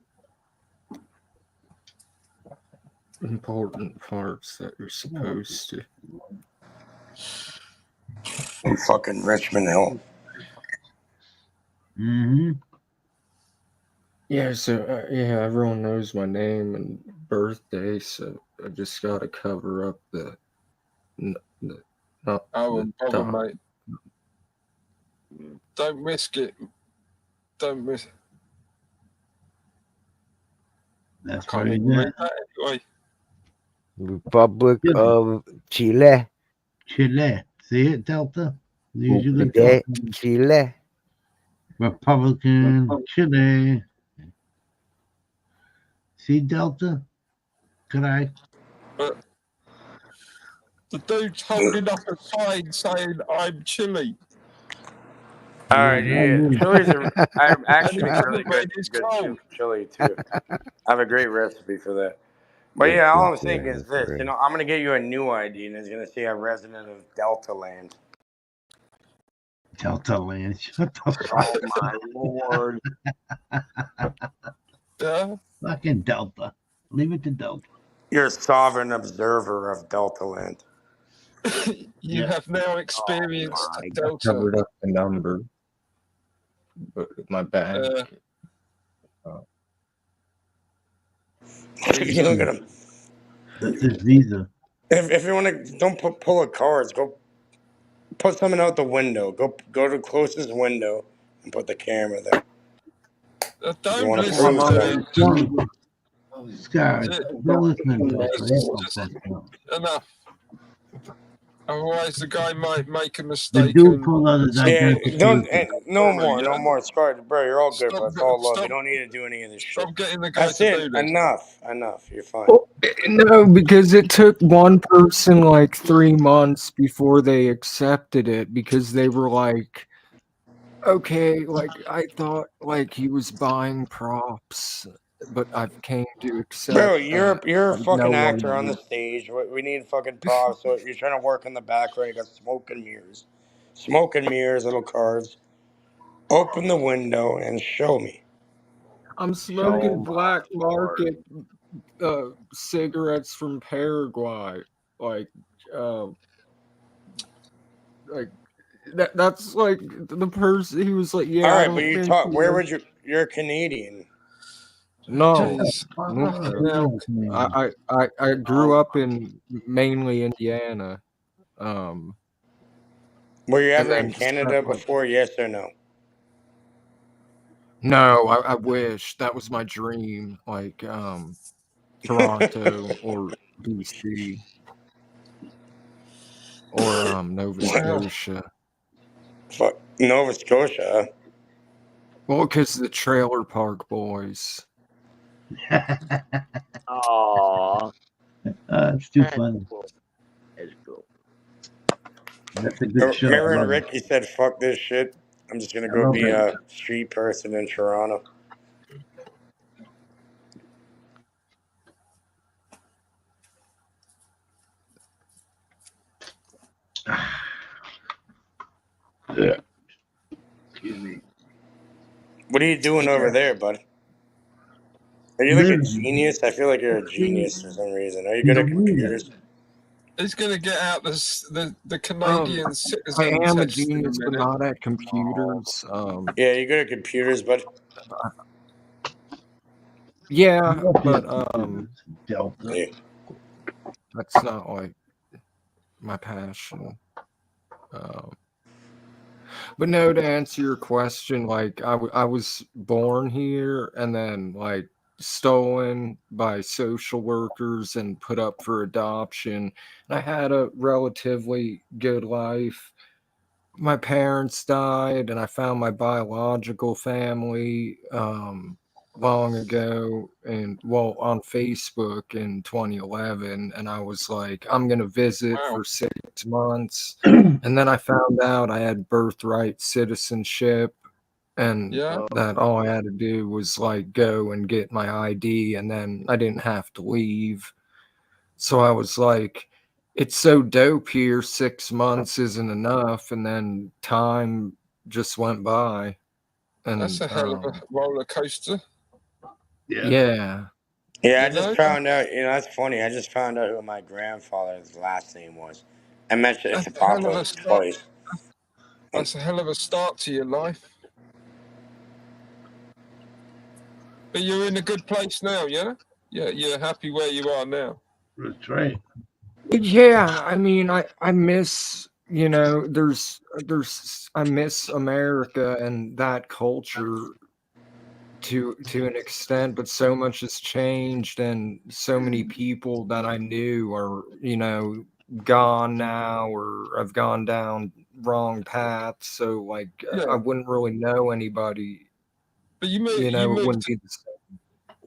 important parts that you're supposed to. From fucking Richmond Hill. Mm-hmm. Yeah, so everyone knows my name and birthday, so I just gotta cover up the I wouldn't bother, top. mate. Don't risk it. Don't risk. That's Can't what he even did. read that anyway. Republic Chile. of Chile. Chile. See it, Delta? Use your good Republic talking. Chile. Republican Chile. See, Delta? Could I? But the dude's holding up a sign saying, I'm Chile. All right, yeah. Chili's I'm actually And really it's good cold. chili too. I have a great recipe for that. But yeah, all I'm saying is this. You know, I'm gonna get you a new ID, and it's gonna say a resident of Delta Land. Delta Land. Shut the fuck Oh my lord. Yeah. Fucking Delta. Leave it to Delta. You're a sovereign observer of Delta Land. You have now experienced Delta. Covered up the number, but with my bag. You look at them. It's Visa. If you want to, don't pull a cards. Go put something out the window. Go to the closest window and put the camera there. You Don't wanna listen prove to that. him. Scott, don't listen to Just Delta. enough. Otherwise, the guy might make a The mistake. dude and- pulled out his Yeah, identification. no more. Scar, bro, you're all good, Stop- bro. It's all love. stop- You don't need to do any of this shit. Stop getting the guy That's to it. do this. Enough. You're fine. No, because it took one person like 3 months before they accepted it because they were like, okay, like I thought like he was buying props, but I've came to accept. Bro, you're a that fucking no actor one on the stage. We need fucking props. So you're trying to work in the background. You got smoke and mirrors, little cards. Open the window and show me. I'm smoking black market cigarettes from Paraguay. Like that's like the person he was like, yeah. All I right, don't but you think talk. he Where was- would you're Canadian? No, Jeez. I grew up in mainly Indiana. Were you And ever in then Canada spent, like- before? Yes or no? No, I wish that was my dream. Like Toronto or BC or Nova Scotia. Fuck, Nova Scotia. Well, because the Trailer Park Boys. Aw. It's too funny. That's cool. That's a good show. Remember I when love it. Ricky said, "Fuck this shit. I'm just gonna I go love be that. a street person in Toronto." Yeah. Excuse me. What are you doing over there, bud? Are you like a Living. genius? I feel like you're a genius for some reason. Are you good at Living. computers? He's going to get out the Canadian citizen I am a test in genius, but minute. not at computers. Yeah, you good at computers, bud? Yeah, but Delta. Yeah. that's not like my passion. But no, to answer your question, like I was born here and then like stolen by social workers and put up for adoption. And I had a relatively good life. My parents died and I found my biological family long ago and on Facebook in 2011, and I was like, I'm gonna visit for 6 months. And then I found out I had birthright citizenship and that all I had to do was like go and get my ID and then I didn't have to leave. So I was like, it's so dope here, 6 months isn't enough, and then time just went by. And That's a hell of a roller coaster. yeah. Yeah, I just found out. You know, that's funny. I just found out who my grandfather's last name was. I mentioned it to That's a hell of Papa a start. twice. That's a hell of a start to your life. But you're in a good place now, yeah? Yeah, you're happy where you are now. That's right. Yeah, I mean, I miss, you know, I miss America and that culture to an extent, but so much has changed and so many people that I knew are, you know, gone now or I've gone down wrong paths. So like I wouldn't really know anybody. But you moved, you know, it wouldn't be the same.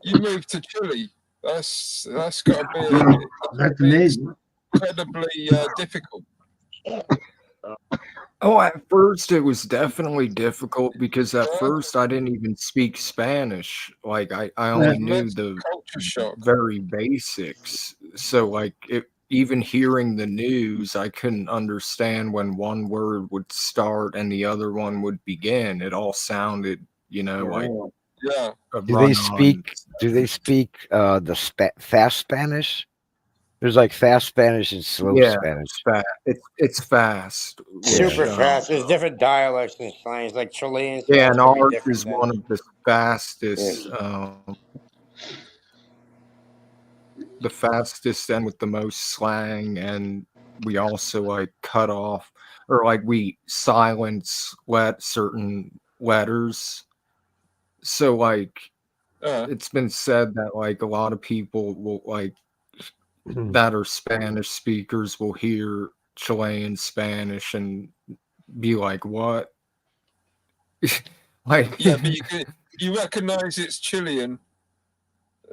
You moved to Chile. That's got to be That's amazing. incredibly difficult. Oh, at first it was definitely difficult because at first I didn't even speak Spanish. Like I only knew the culture shock. Very basics. So like even hearing the news, I couldn't understand when one word would start and the other one would begin. It all sounded, you know, like Yeah. Do they speak? Do they speak the fast Spanish? There's like fast Spanish and slow Yeah, Spanish. it's fast. Super Which, fast. There's different dialects and slangs. Like Chilean yeah, sounds and pretty ours different is than. one of the fastest. The fastest and with the most slang, and we also like cut off or like we silence certain letters. So like it's been said that like a lot of people will like that are Spanish speakers will hear Chilean Spanish and be like, what? Like Yeah, but you recognize it's Chilean.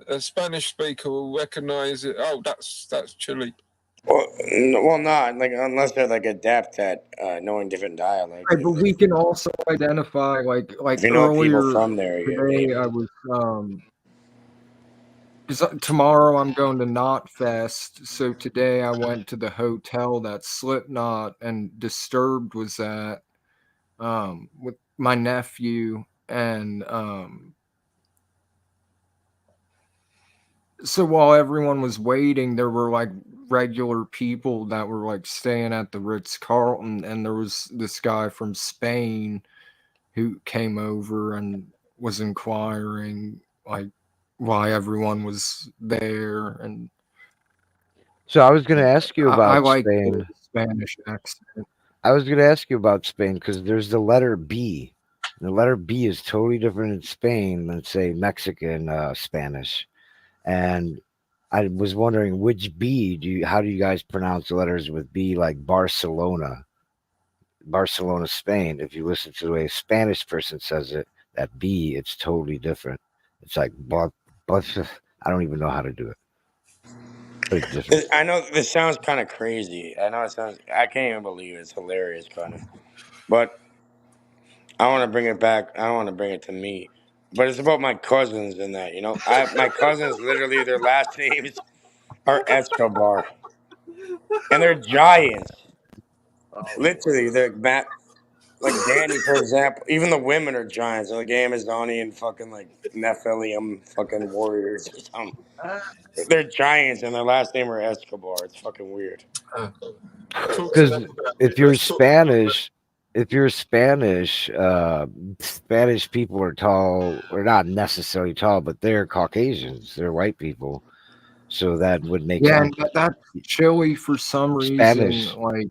A Spanish speaker will recognize it. Oh, that's Chile. Well, not like unless they're like adept at knowing different dialects. Right, but we can also identify like If you know people earlier from there, today I was because tomorrow I'm going to Knotfest, so today I went to the hotel that Slipknot and Disturbed was at with my nephew, and so while everyone was waiting, there were like regular people that were like staying at the Ritz-Carlton, and there was this guy from Spain who came over and was inquiring like why everyone was there. And so I was going to ask you about I like Spain. the Spanish accent. I was going to ask you about Spain because there's the letter B. The letter B is totally different in Spain than say Mexican Spanish. And I was wondering which B how do you guys pronounce the letters with B, like Barcelona, Spain? If you listen to the way a Spanish person says it, that B, it's totally different. It's like, but I don't even know how to do it. Pretty different. I know this sounds kind of crazy. I know it sounds. I can't even believe it. It's hilarious, kind of. But I want to bring it back. I don't want to bring it to me. But it's about my cousins and that. You know, my cousins literally their last names are Escobar, and they're giants. Literally, they're like Danny, for example. Even the women are giants. They're like Amazonian fucking like Nephilim fucking warriors or something. They're giants, and their last name are Escobar. It's fucking weird. Because if you're Spanish, Spanish people are tall, or not necessarily tall, but they're Caucasians. They're white people, so that would make sense. And that's Chile for some reason. Spanish. Like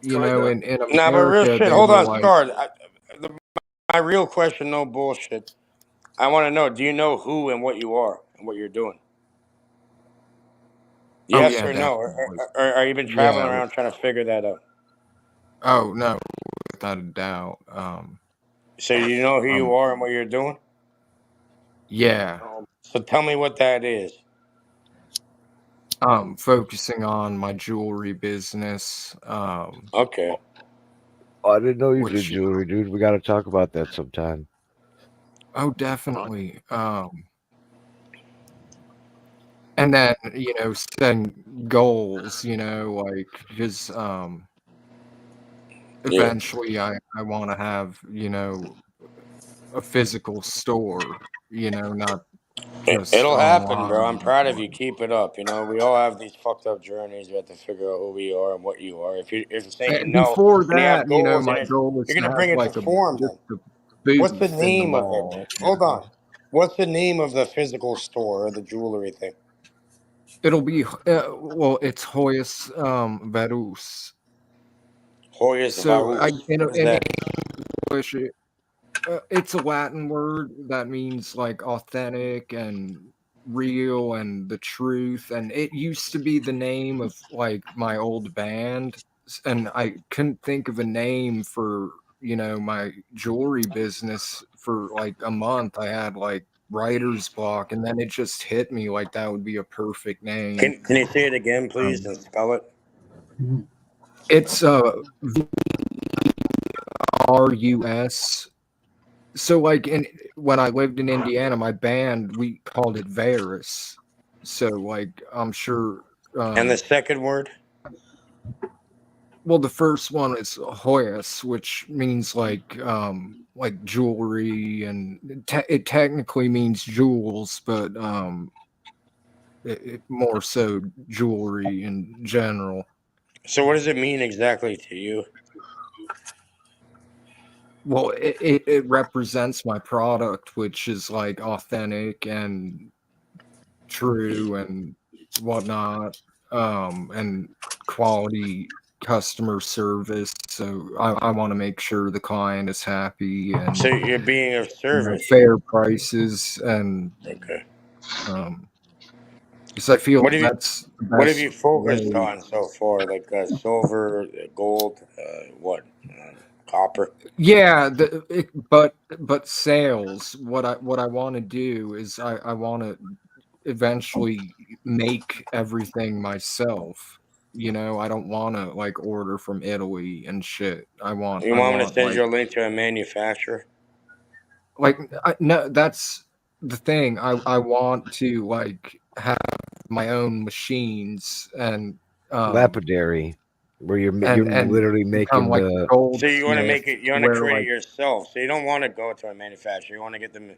you know, in America. Nah, but real shit. Hold on, like, Scar. My real question, no bullshit. I want to know: do you know who and what you are and what you're doing? Yes or no? Or are you been traveling around trying to figure that out? Oh no, without a doubt. So you know who you are and what you're doing? Yeah. So tell me what that is. Focusing on my jewelry business. Okay. Oh, I didn't know you did jewelry, dude. We got to talk about that sometime. Oh, definitely. And then, setting goals, like, because eventually I want to have, a physical store, not just It'll happen, online. bro. I'm proud of you. Keep it up. You know, we all have these fucked up journeys. We have to figure out who we are and what you are. If you're saying Before and you have that, goals, my goal was you're gonna to bring have it like to form. What's the name of it? Hold on. What's the name of the physical store or the jewelry thing? It'll be it's Joyas Varus. Joyas Varus. In English, it's a Latin word that means like authentic and real and the truth. And it used to be the name of like my old band, and I couldn't think of a name for my jewelry business for like a month. I had like writer's block, and then it just hit me like that would be a perfect name. Can you say it again, please, and spell it? It's RUS. So like when I lived in Indiana, my band, we called it Varus. So like I'm sure. And the second word? Well, the first one is Joyas, which means like like jewelry, and it technically means jewels, but it more so jewelry in general. So what does it mean exactly to you? Well, it represents my product, which is like authentic and true and whatnot, and quality customer service. So I want to make sure the client is happy and So you're being of service. fair prices, and Okay. because I feel What have you that's the What have best you focused way. on so far? Like silver, gold, what, copper? Yeah, but sales. What I want to do is I want to eventually make everything myself. You know, I don't want to like order from Italy and shit. I want You I want me to want send like you a link to a manufacturer? no, that's the thing. I want to like have my own machines and Lapidary, where you're and literally become making like a the. So you want to goldsmith make it? You want to where create like it yourself? So you don't want to go to a manufacturer. You want to get them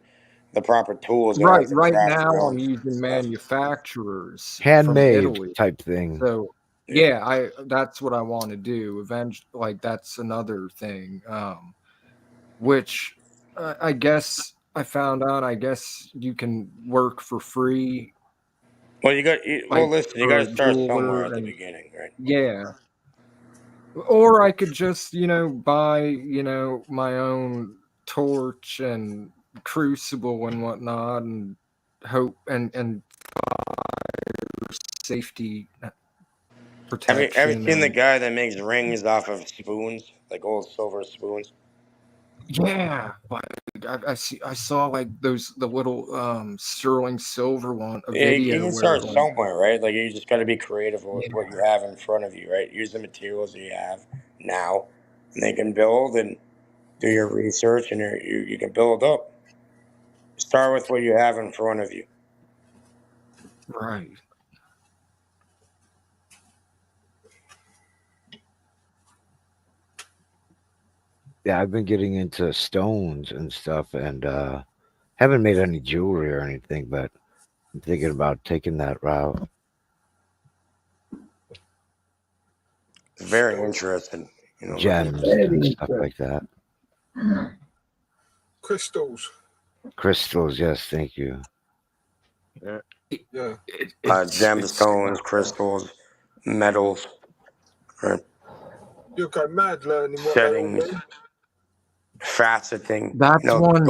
the proper tools in order right to right craft now your I'm own using stuff. manufacturers from Handmade Italy. type thing. So Yeah. yeah, that's what I want to do. Like that's another thing. Which I guess I found out. I guess you can work for free, Well, well, like listen. You got for to a start somewhere jeweler, at the and beginning, right? yeah. Or I could just, buy, my own torch and crucible and whatnot, and hope and safety Have you protection seen the and guy that makes rings off of spoons, like old silver spoons? yeah, like I saw like the little sterling silver one, a Yeah, you video can where start like somewhere, right? Like you just got to be creative with yeah, what you have in front of you, right? Use the materials you have now, and they can build and do your research, and you can build up. Start with what you have in front of you. right. Yeah, I've been getting into stones and stuff, and haven't made any jewelry or anything, but I'm thinking about taking that route. It's very interesting, Gems and stuff like that. Crystals. Crystals, yes, thank you. Yeah. Gemstones, crystals, metals, right? You'll go mad learning what they all Settings, mean. faceting. That's Going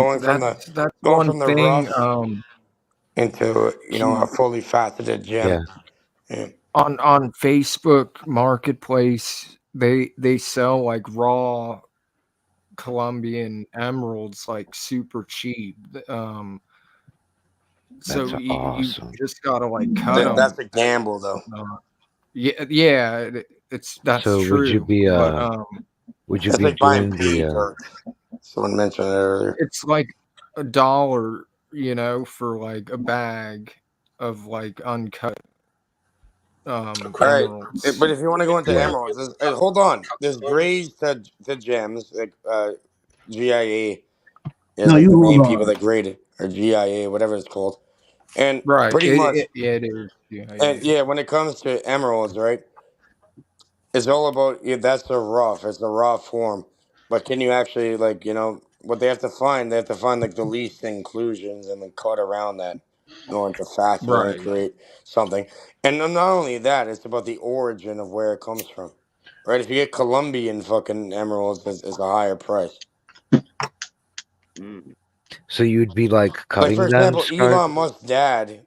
from the one thing. rough into a fully faceted gem. Yeah. On Facebook Marketplace, they sell like raw Colombian emeralds like super cheap. So That's you awesome. just gotta like cut them. That's a gamble, though. Yeah, that's So would you true. be But would you It's be like buying doing pay the dirt. Someone mentioned it earlier. it's like $1, for like a bag of like uncut All right, emeralds. but if you want to go into yeah. emeralds, hold on. There's grades to gems, like GIA. Is No, like you the main hold people on. that grade it, or GIA, whatever it's called. And Right. pretty much, Yeah, it is. Yeah, and yeah, when it comes to emeralds, right, it's all about that's the rough. It's the raw form. But can you actually what they have to find? They have to find like the least inclusions and then cut around that in order to fashion it and right. create something. And not only that, it's about the origin of where it comes from. Right? If you get Colombian fucking emeralds, it's a higher price. So you'd be like Like cutting for them, example, Scarf? Elon Musk's dad.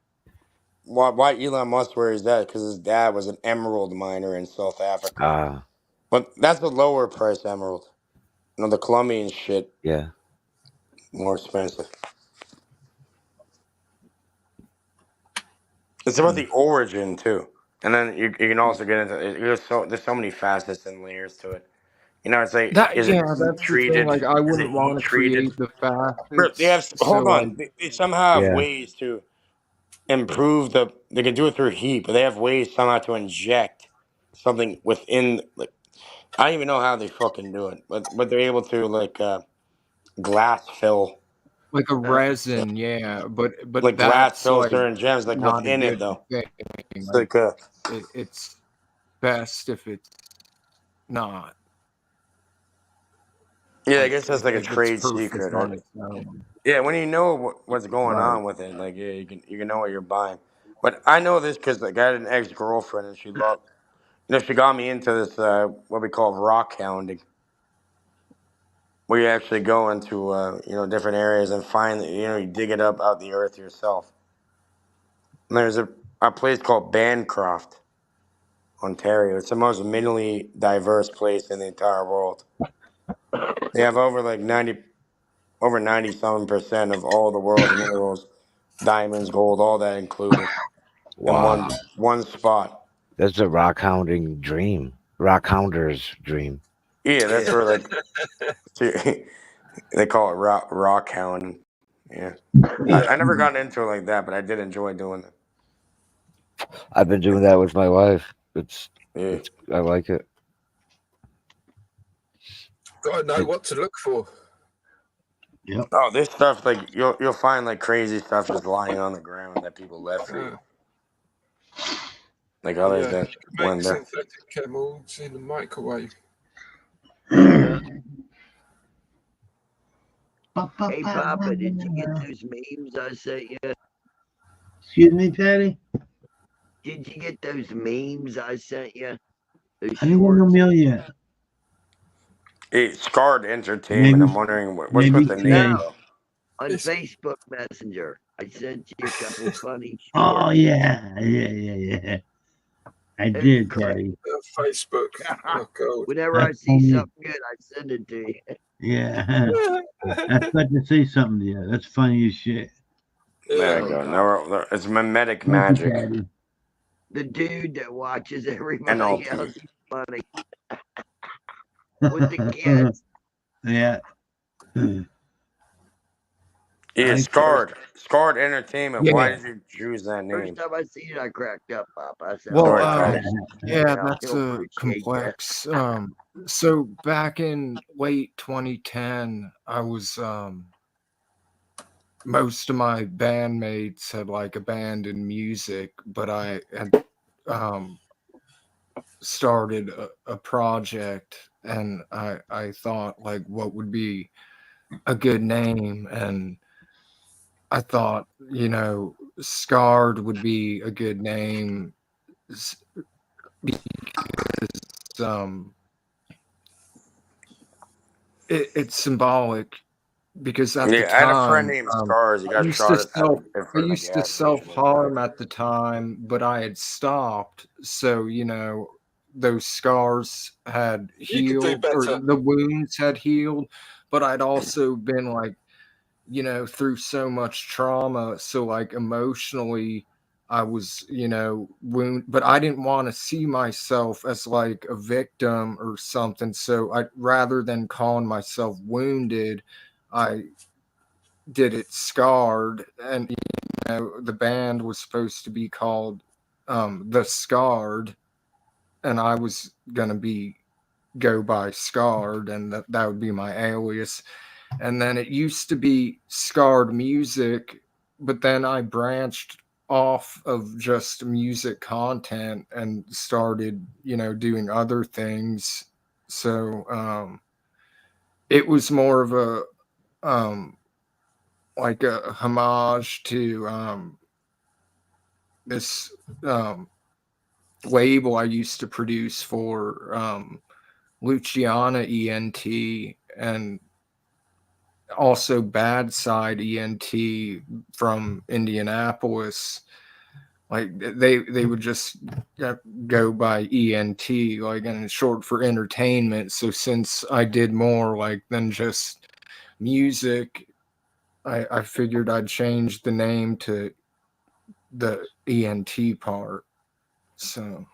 Why Elon Musk where he's at? Because his dad was an emerald miner in South Africa. Ah, But that's a lower price emerald. The Colombian shit yeah. more expensive. It's about the origin too, and then you can also get into there's so many facets and layers to it. It's like is it heat That's the thing. treated? Like, I Is it wouldn't heat want to treated? create the Bro, they have facets. So, hold like, on. They somehow have Yeah. ways to improve the. They can do it through heat, but they have ways somehow to inject something within. Like I don't even know how they fucking do it, but they're able to glass fill. Like a resin, yeah, but Like glass that's fill like certain gems, like not a within it good though. thing. It's Like like it's best if it's not. yeah, I Like guess that's like a if it's trade perfect secret. on its own. Yeah, when you know what's going Right. on with it, like yeah, you can know what you're buying. But I know this because like I had an ex girlfriend and she loved, she got me into this what we call rock hounding, where you actually go into different areas and find you dig it up out the earth yourself. And there's a place called Bancroft, Ontario. It's the most minerally diverse place in the entire world. They have over 97% of all the world's minerals, diamonds, gold, all that included in Wow. one spot. That's a rock hounding dream. Rock hounder's dream. Yeah, that's where they call it rock hounding. Yeah, I never got into it like that, but I did enjoy doing it. I've been doing that with my wife. Yeah. I like it. Gotta know what to look for. Yep. Oh, this stuff you'll find crazy stuff just lying on the ground that people left for you. Like others Yeah, that you can went make there. synthetic chemicals in the microwave. Hey, Papa, did you get those memes I sent you? Excuse me, Patty? Did you get those memes I sent you? Those I didn't get no shorts? mail yet. Hey, Scarred Entertainment. Maybe, I'm wondering what's maybe with the today. name No, though. on Facebook Messenger. I sent you a couple funny shorts. Oh, yeah. I did, Patty. Facebook. Oh, God. Whenever I That's see funny. something good, I send it to you. Yeah. That's got to say something to you. That's funny as shit. There you go. Now it's mimetic magic. Patty. The dude that watches everybody NLP. else is funny. With the kids. Yeah. Yeah, I- Scarred Entertainment. Yeah. Why did you choose that name? First time I seen it, I cracked up, Pop. I said, Well, Sorry, "Oh, Patty. yeah, I'll that's appreciate complex. So back in late 2010, I was most of my bandmates had abandoned music, but I had started a project, and I thought what would be a good name, and I thought Scarred would be a good name because it's symbolic, because at the Yeah, I had a friend time named Scars. He I got used shot to in front of a gas station. self-harm at the time, but I had stopped, so those scars had You could do healed, or better. the wounds had healed, but I'd also been through so much trauma, so emotionally I was wound, but I didn't want to see myself as a victim or something, so I, rather than calling myself wounded, I did it Scarred. And the band was supposed to be called The Scarred, and I was gonna go by Scarred, and that would be my alias. And then it used to be Scarred Music, but then I branched off of just music content and started doing other things. So it was more of a a homage to this label I used to produce for Luciana ENT, and also Bad Side ENT from Indianapolis. They would just go by ENT, and short for entertainment. So since I did more than just music, I figured I'd change the name to the ENT part. So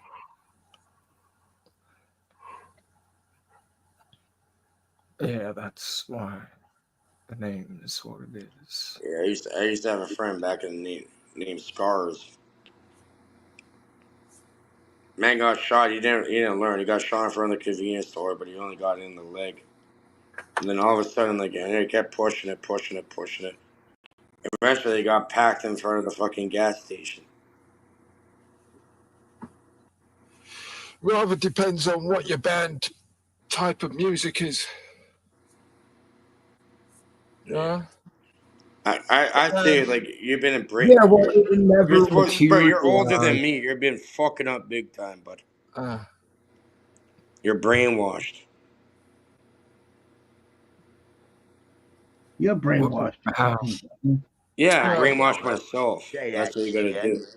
yeah, that's why the name is what it is. Yeah, I used to have a friend back in the named Scars. Man got shot. He didn't learn. He got shot in front of the convenience store, but he only got in the leg. And then all of a sudden, like, and they kept pushing it. Eventually, they got packed in front of the fucking gas station. Rather depends on what your band type of music is. Yeah. I say, like, you've been in break. Yeah, well, it never You're supposed, bro, you're older than materialized. me. You've been fucking up big time, bud. Uh, You're brainwashed. You're brainwashed. you How? fucking- Yeah, I Oh, brainwashed don't myself. say That's that what you gotta shit.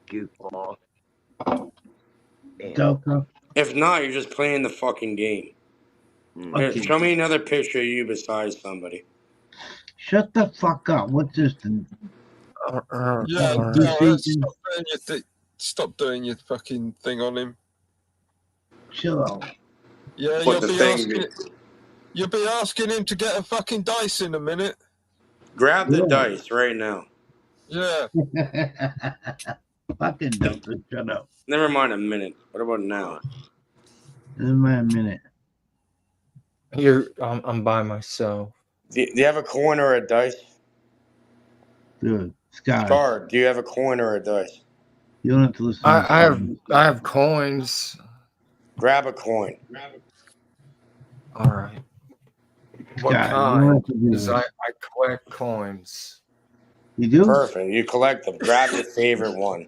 do. Goofball. Damn. Delta. If not, you're just playing the fucking game. Mm. Here, Okay. show me another picture of you besides somebody. Shut the fuck up. What's this? Yeah, Decision. stop doing your fucking thing on him. Chill out. Yeah, What the thing? you'll be asking him to get a fucking dice in a minute. Grab the Yeah. dice right now. Yeah. Fucking Delta. Shut up. Never mind a minute. What about now? In a minute. Here, I'm by myself. Do you have a coin or a dice? Dude. Sky. Scar, do you have a coin or a dice? You don't have to listen. I have coins. Grab a coin. All right. What Sky, you don't kind? have to do Because this. I collect coins. You do? Perfect. You collect them. Grab your favorite one.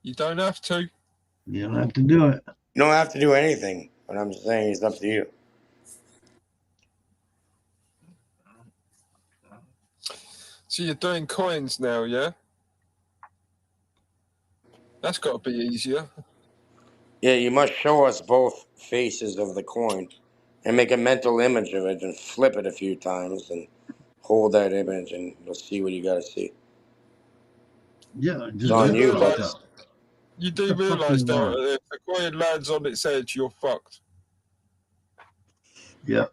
You don't have to. You don't have to do it. You don't have to do anything. But I'm just saying it's up to you. So you're doing coins now, yeah? That's got to be easier. Yeah, you must show us both faces of the coin and make a mental image of it and flip it a few times and hold that image and you'll see what you gotta see. Yeah, It's just on get you, fucked bud. up. You do What the fuck realise, you though, want? if the coin lands on its edge, you're fucked. Yeah.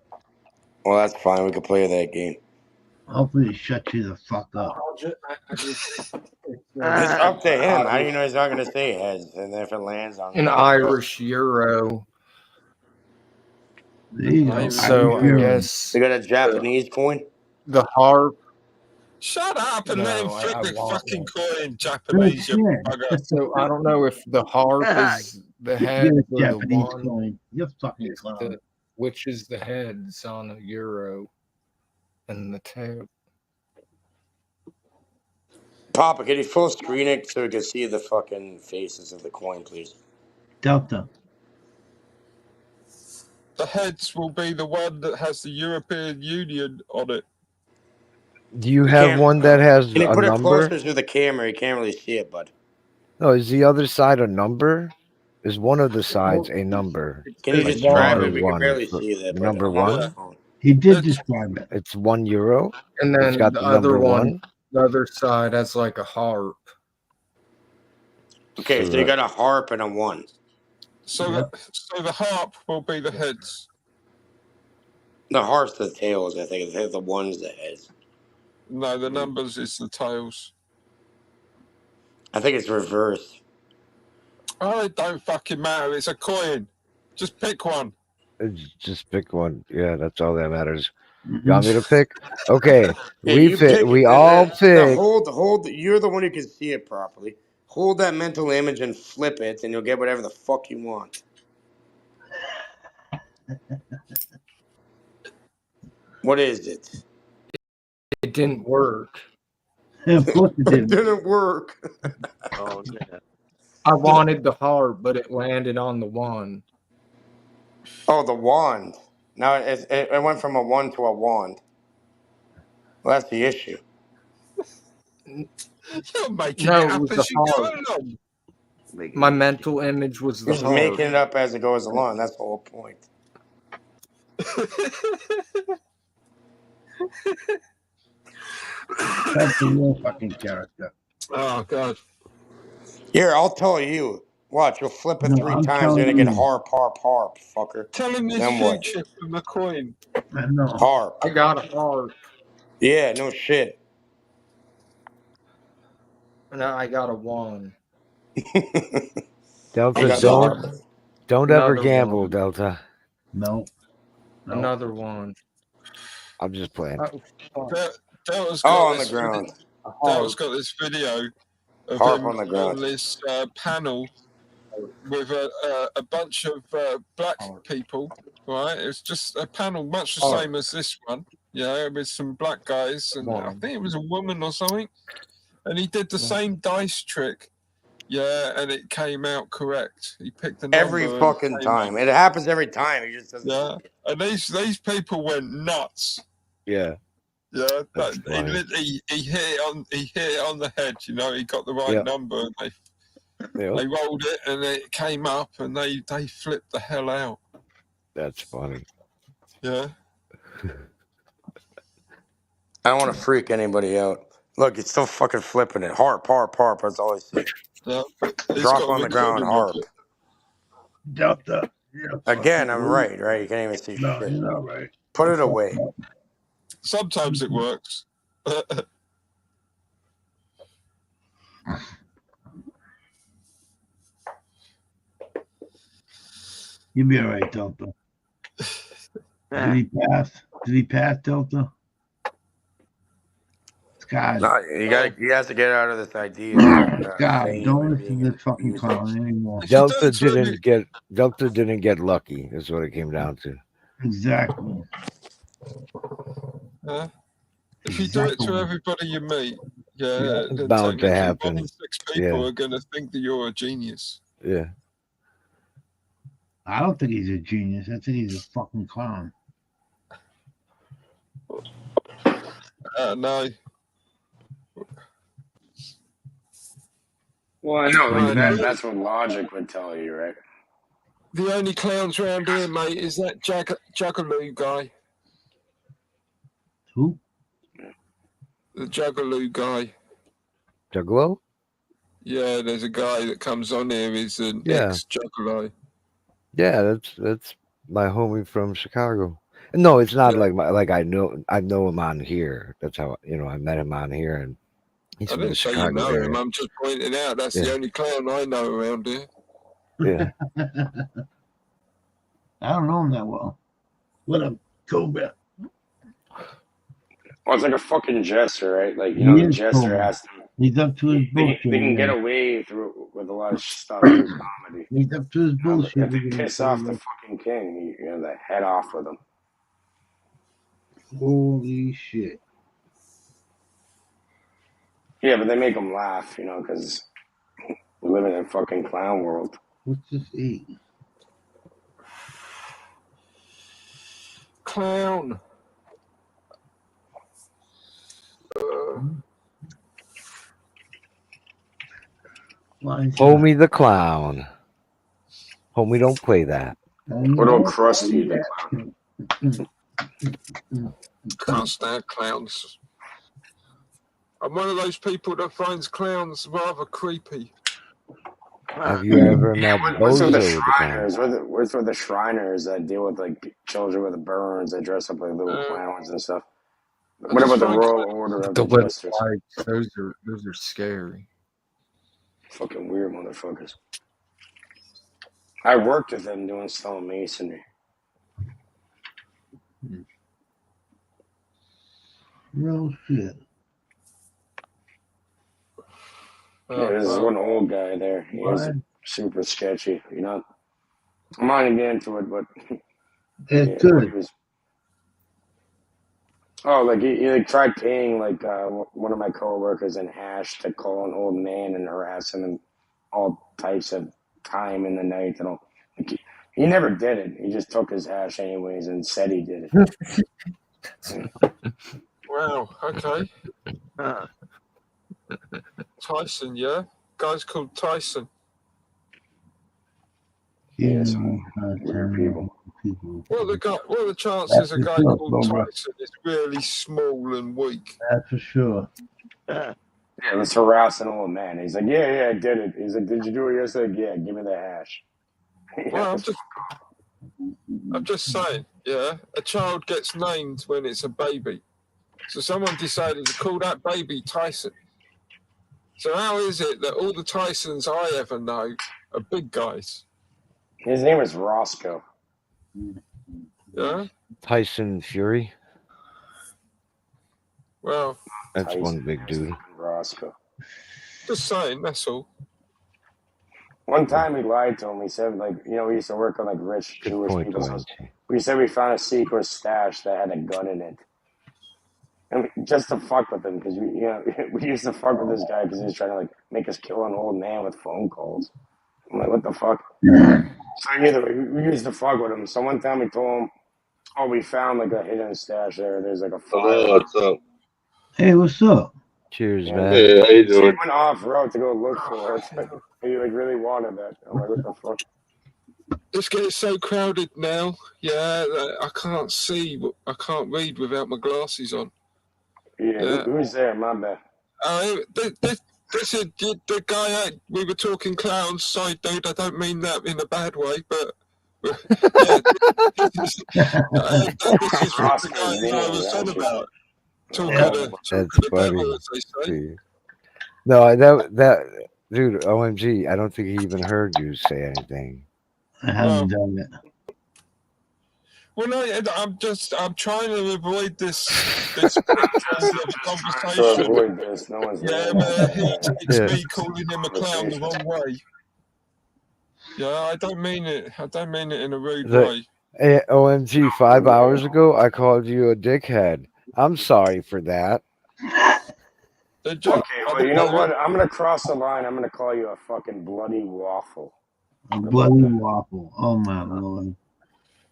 Well, that's fine. We can play that game. Hopefully, it shut you the fuck up. It's up to him. How do you know he's not gonna say heads? And if it lands on An Irish euro. There you go. So I Irish guess You got a Japanese coin? the harp. Shut up and let him No, flip I the want fucking one. coin, Japanese, you Bullshit. bugger. So I don't know if the harp is the Get head a or the Japanese one. coin. You're fucking Is clown. which is the heads on a euro and the tail. Papa, can you full screen it so we can see the fucking faces of the coin, please? Delta. The heads will be the one that has the European Union on it. Do you have one that has Can you a put it number? closer to the camera? You can't really see it, bud. No, is the other side a number? Is one of the sides a number? Can you Like describe number it? We can one barely for see that, but number I'm on one? the phone. He did describe it. It's €1. And It's then got the the other number one, one. the other side has like a harp. Okay, so you got a harp and a one. So, so the harp will be the heads. The harp's the tails, I think. The one's the heads. No, the numbers is the tails. I think it's reversed. Oh, it don't fucking matter. It's a coin. Just pick one. Just pick one. Yeah, that's all that matters. You want me to pick? Okay, Yeah, we you pick. pick We it, all and pick. hold. You're the one who can see it properly. Hold that mental image and flip it, and you'll get whatever the fuck you want. What is it? It didn't work. Of course it It didn't. didn't work. Oh, no. I wanted the harp, but it landed on the one. Oh, the wand. Now it went from a one to a wand. Well, that's the issue. You're making No, it it up was as the you go harp. along. My mental image was the You're just harp. making it up as it goes along. That's the whole point. That's the real fucking character. Oh, God. Here, I'll tell you. Watch, you'll flip it No, 3 I'm times, telling you're gonna get you. harp, fucker. Tell him his Then what? future from the coin. I know. Harp. I got a harp. Yeah, no shit. And I got a one. Delta, I got the harp. don't ever Another gamble, one. Delta. No. No. Another one. I'm just playing. Oh, Delta's Oh, got on the this ground. Delta's got this video of Harp him on the on ground. this panel with a bunch of black people, right? It's just a panel much the same as this one, yeah, with some black guys, and I think it was a woman or something. And he did the same dice trick, yeah, and it came out correct. He picked the number Every and it fucking came out. time. It happens every time. He just doesn't. Yeah, and these people went nuts. Yeah. Yeah, That's he funny. literally he hit it on the head. You know, he got the right Yep. number, and Yep. they rolled it, and it came up, and they flipped the hell out. That's funny. Yeah. I don't want to freak anybody out. Look, he's still fucking flipping it. Harp. That's all I see. Yeah. He's Drop got a on the ground, recording of harp. it. Delta. You're Again, I'm fucking right? You can't even see No, shit. you're not right. Put it away. Sometimes it works. You'll be all right, Delta. Did he pass? Did he pass, Delta? Scott. No, he has to get out of this idea. God, don't listen to this fucking clown anymore. Delta didn't get lucky. Is what it came down to. Exactly. If you do it to everybody you meet, yeah, It's then bound to technically happen. 1 in 6 people Yeah. are going to think that you're a genius. Yeah. I don't think he's a genius. I think he's a fucking clown. No. Well, I know. Like that. That's what logic would tell you, right? The only clowns around here, mate, is that Juggaloo guy. Who? The Juggaloo guy. Juggalo? Yeah, there's a guy that comes on here. He's an Yeah. ex-Juggalo. Yeah, that's my homie from Chicago. No, it's not like I know him on here. That's how I met him on here, and he's I from the didn't say you Chicago know area. him. I'm just pointing out that's the Yeah. only clown I know around here. Yeah. I don't know him that well. What up, Cobra? Well, it's like a fucking jester, right? Like He the is jester Cobra. has to. He's up to his They bullshit. can get again. away with a lot of stuff through comedy. He's up to his If bullshit. they again, piss off Cobra. the fucking king, the head off with him. Holy shit. Yeah, but they make him laugh, because we live in a fucking clown world. What's this eat? Clown. Homie the clown. Homie, don't play that. What old Krusty the clown? Can't stand clowns. I'm one of those people that finds clowns rather creepy. Have you ever met What's with the Bozo the clown? Shriners? What's with the Shriners that deal with children with burns that dress up like little clowns and stuff? What about the Royal Order of The the little Jesters? lights, those are scary. Fucking weird motherfuckers. I worked with them doing stonemasonry. Real shit. Yeah, there's this one old guy there. He was super sketchy. I'm not gonna get into it, but It's he good. was. Oh, he tried paying one of my coworkers in hash to call an old man and harass him and all types of time in the night and all. He never did it. He just took his hash anyways and said he did it. Wow, okay. Tyson, yeah? Guy's called Tyson. Yes, weird people. What are the chances a guy That's called for sure. Tyson is really small and weak? That's for sure. Yeah, let's harass an old man. He's like, yeah, I did it. He's like, did you do it yesterday? Yeah, give me the hash. Well, I'm just saying, yeah, a child gets named when it's a baby. So someone decided to call that baby Tyson. So how is it that all the Tysons I ever know are big guys? His name is Roscoe. Yeah. Tyson Fury. Well, That's Tyson one big dude. Roscoe. just saying. That's all. One time he lied to him. He said, like, you know, we used to work on like rich Good Jewish point, people's house. OMG. We said we found a secret stash that had a gun in it. And just to fuck with him, because we used to fuck with this guy because he was trying to like make us kill an old man with phone calls. I'm like, what the fuck? So either way, we used to fuck with him. So one time we told him, oh, we found like a hidden stash there. There's like a fire. Hello, what's up? Hey, what's up? Cheers, Yeah. man. Hey, how you So he doing? went off road to go look for it. He like really wanted that. I'm like, what the fuck? It's getting so crowded now. Yeah, I can't see. I can't read without my glasses on. Yeah, who's there? My bad. This is the guy we were talking clowns. Sorry, dude. I don't mean that in a bad way, but yeah, this is the guy I was on about. Talking to That's the funny. devil, as they say. See. No, that dude, OMG, I don't think he even heard you say anything. I haven't done it. Well, no, I'm trying to avoid this conversation. To avoid this, no one's Yeah, but he takes me calling him a clown the wrong way. Yeah, I don't mean it. I don't mean it in a rude way. Hey, OMG, 5 hours ago, I called you a dickhead. I'm sorry for that. Okay, well, you know what? I'm gonna cross the line. I'm gonna call you a fucking bloody waffle. A bloody waffle. Oh my lord.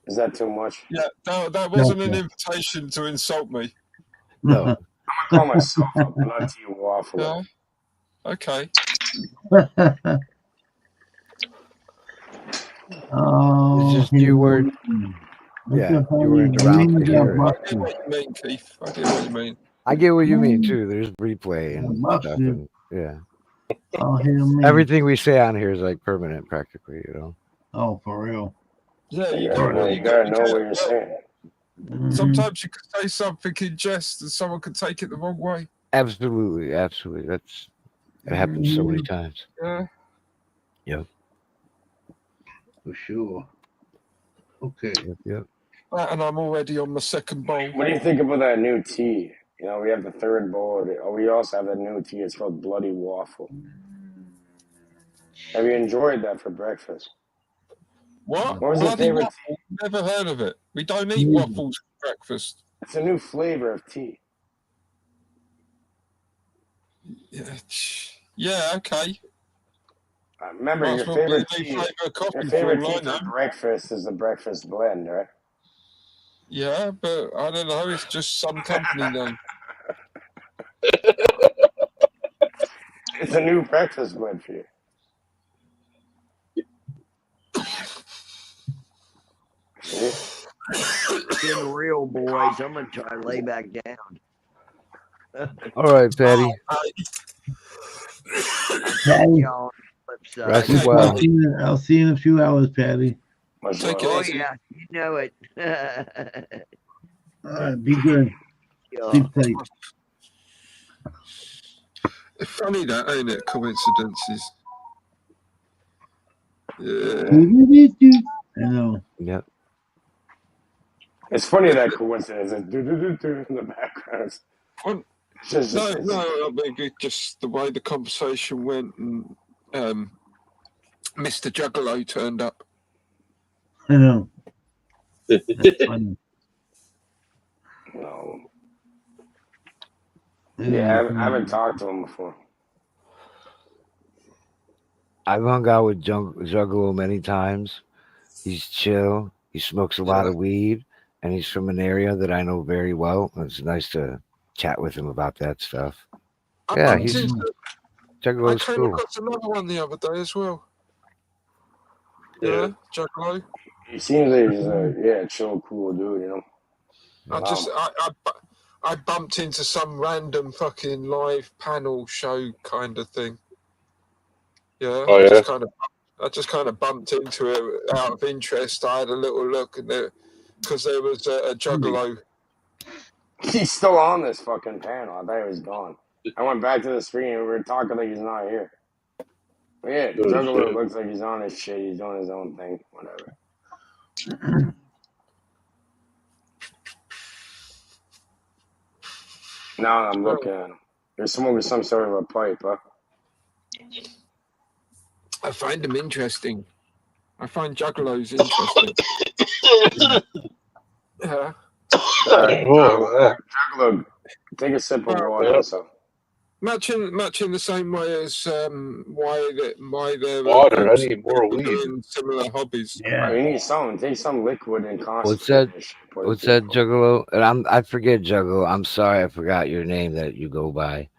Is that too much? Yeah, that wasn't an invitation to insult me. No. I'm gonna call myself a bloody waffle. Yeah. Okay. Oh, It's just you weren't. Yeah, you weren't around to hear it. I get what you mean, Keith. I get what you mean. I get what you mean too. There's replay and stuff, and yeah. Oh, hell, man. Everything we say on here is like permanent, practically. You know. Oh, for real. Yeah, you gotta know what you're saying. Sometimes you can say something in jest and someone can take it the wrong way. Absolutely, absolutely. It happens so many times. Yeah. Yep. For sure. Okay. Yep. And I'm already on my second bowl. What do you think about that new tea? You know, we have the third bowl. We also have that new tea. It's called Bloody Waffle. Have you enjoyed that for breakfast? What? What was your Bloody favorite waffle? Never heard of it. We don't eat waffles for breakfast. It's a new flavor of tea. Yeah, okay. Remember, Might your as well favorite be a new tea. flavour of coffee Your for favorite all I tea know. for breakfast is the breakfast blend, right? Yeah, but I don't know. It's just some company name. It's a new breakfast blend for you. Getting real, boys. I'm gonna try to lay back down. All right, Patty. Patty. Rest well. I'll see you in a few hours, Patty. Oh yeah, you know it. All right, be good. Keep safe. It's funny that, ain't it? Coincidences. Yeah. I know. Yep. It's funny that coincidence. It's do in the background. No, I mean, it's just the way the conversation went, and Mr. Juggalo turned up. I know. That's funny. No. Yeah, I haven't talked to him before. I've hung out with Juggalo many times. He's chill. He smokes a lot of weed, and he's from an area that I know very well. It's nice to chat with him about that stuff. Yeah, he's I Juggalo's came cool. across another one the other day as well. Yeah, Juggalo. He seems like he's a chill, cool dude, you know. I bumped into some random fucking live panel show kind of thing. Yeah, Oh, yeah? I just kind of bumped into it out of interest. I had a little look, and because there was a Juggalo. He's still on this fucking panel. I thought he was gone. I went back to the screen and we were talking like he's not here. But yeah, Oh, Juggalo shit. looks like he's on his shit. He's doing his own thing. Whatever. Now I'm looking at him. You're smoking some sort of a pipe, huh? I find them interesting. I find juggalos interesting. Yeah. Juggalo, take a sip of water. So. Much in the same way as why they're Water. I need more weed. doing similar hobbies. Yeah. You need something. Take some liquid and What's concentrate. that? What's that, Juggalo? And I forget, Juggalo. I'm sorry, I forgot your name that you go by.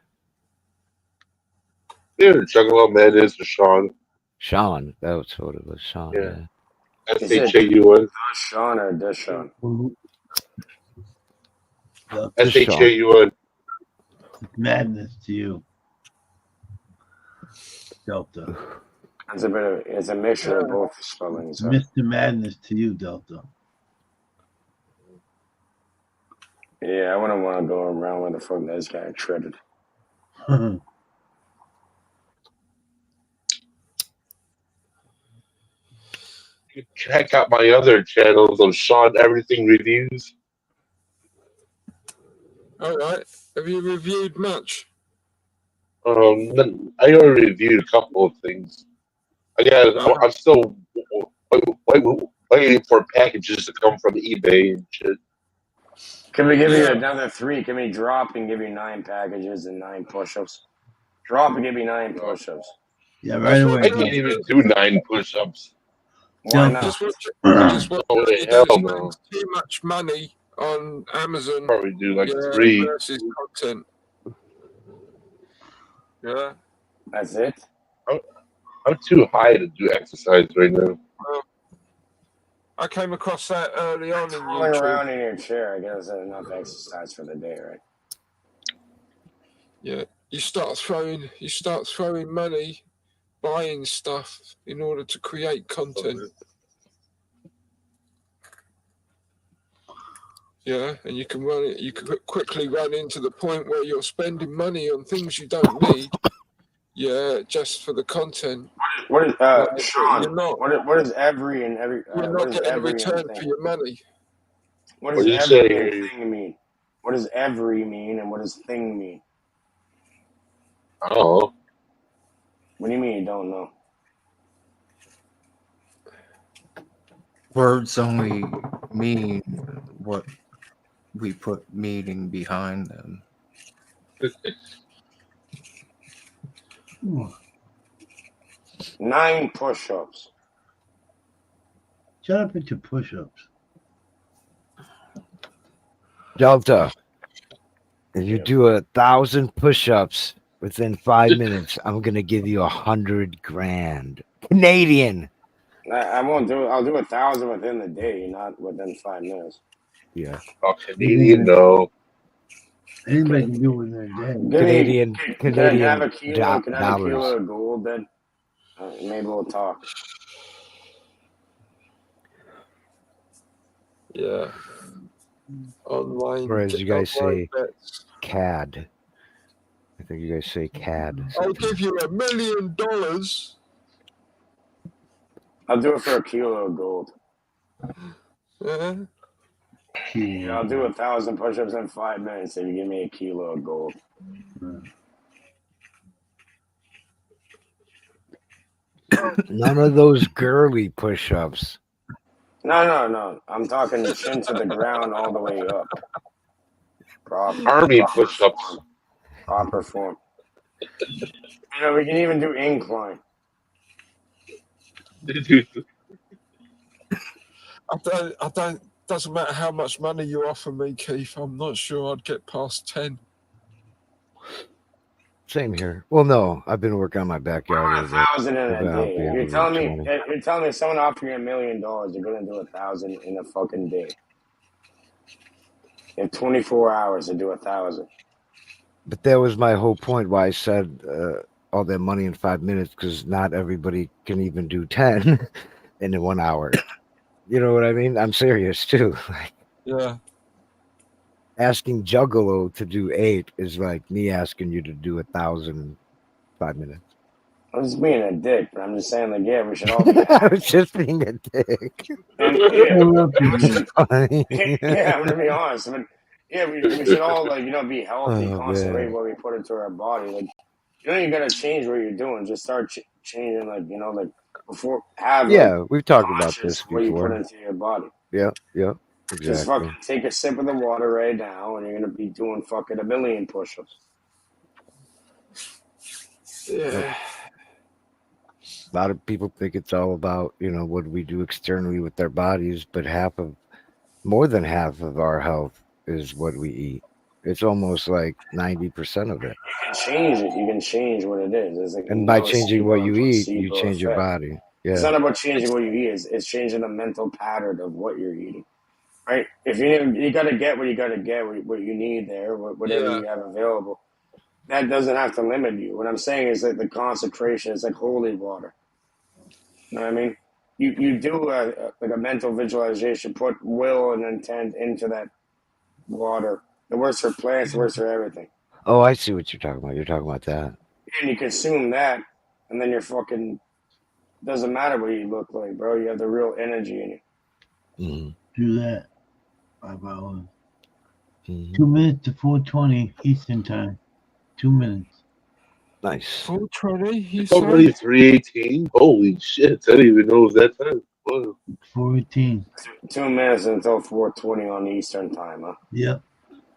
Yeah, Juggalo Man is Sean. Sean. That's what it was. Sean. Yeah. Yeah. SHAUN. Sean or Deshaun? SHAUN. Madness to you, Delta. It's a mixture of both spellings. Huh? Mr. Madness to you, Delta. Yeah, I wouldn't want to go around with the fuck this guy shredded. Check out my other channels of Sean Everything Reviews. All right. Have you reviewed much? I already reviewed a couple of things. I'm still waiting for packages to come from eBay and shit. Can we give you another 3? Can we drop and give you 9 packages and 9 push-ups? Drop and give you 9 push-ups. Yeah, right away. I can't even do 9 push-ups. Why not? Just watch Oh, you hell don't no. spend too much money on Amazon. Probably do like 3. Versus content. Yeah. That's it? I'm too high to do exercise right now. Well, I came across that early on in Rolling YouTube. around in your chair, I guess that's enough exercise for the day, right? Yeah. You start throwing money, buying stuff in order to create content. Yeah, and you can quickly run into the point where you're spending money on things you don't need. Yeah, just for the content. What is Sean? You're not, What is every and every? you're what not is getting a every return and for thing? your money. What What does do you every say? and thing mean? What does every mean and what does thing mean? Oh, What do you mean you don't know? Words only mean what we put meaning behind them. 9 push-ups. Shut up with your push-ups. Delta, if you do 1,000 push-ups within 5 minutes, I'm gonna give you 100 grand Canadian. I won't do it. I'll do 1,000 within the day, not within 5 minutes. Yeah. oh Canadian, no. Anybody can do it in their day. Canadian Can I have a kilo? Can I have a dollars. kilo of gold then? Maybe we'll talk. Yeah. Online. Or as you guys online say, bets. CAD. I think you guys say CAD. I'll give you $1 million. I'll do it for a kilo of gold. Yeah. I'll do 1,000 push-ups in 5 minutes if you give me a kilo of gold. None of those girly push-ups. No. I'm talking chin to the ground all the way up. Army push-ups. Proper form. We can even do incline. I don't. Doesn't matter how much money you offer me, Keith. I'm not sure I'd get past 10. Same here. Well, no, I've been working on my backyard. 1,000 in a I'll day. be If able you're to telling do me, 20. if you're telling me someone offer you $1 million, you're gonna do 1,000 in a fucking day. In 24 hours to do 1,000. But that was my whole point why I said all that money in 5 minutes, because not everybody can even do 10 in 1 hour. You know what I mean? I'm serious too. Like, Yeah. asking Juggalo to do 8 is like me asking you to do 1,000 in 5 minutes. I'm just being a dick, but I'm just saying, like, yeah, we should all be. I was just being a dick. Yeah, I'm Funny. gonna be honest. But Yeah, we should all be healthy, Oh concentrate man. what we put into our body. Like you don't even gotta change what you're doing. Just start changing, before have Yeah, we've talked about conscious this what you put before. into your body. Yeah, yeah, Just exactly. fucking take a sip of the water right now, and you're gonna be doing fucking 1,000,000 push-ups. Yeah. A lot of people think it's all about, what we do externally with our bodies, but more than half of our health is what we eat. It's almost like 90% of it. You can change it. You can change what it is. It's like And by changing what nocebo and you eat, you placebo change your effect. body. It's Yeah. not about changing what you eat. It's changing the mental pattern of what you're eating. Right? If you gotta get what you gotta get, what you need there, whatever Yeah. you have available. That doesn't have to limit you. What I'm saying is that the concentration is like holy water. You know what I mean? You do like a mental visualization, put will and intent into that water. It works for plants, it works for everything. Oh, I see what you're talking about. You're talking about that. And you consume that, and then you're fucking. Doesn't matter what you look like, bro. You have the real energy in you. Mm-hmm. Do that. 5 hours. Mm-hmm. 2 minutes to 4:20 Eastern time. 2 minutes. Nice. 4:20. You It's already say? 3:18. Holy shit! I didn't even know it was that time. Wow. 4:18. 2 minutes until 4:20 on Eastern time, huh? Yep.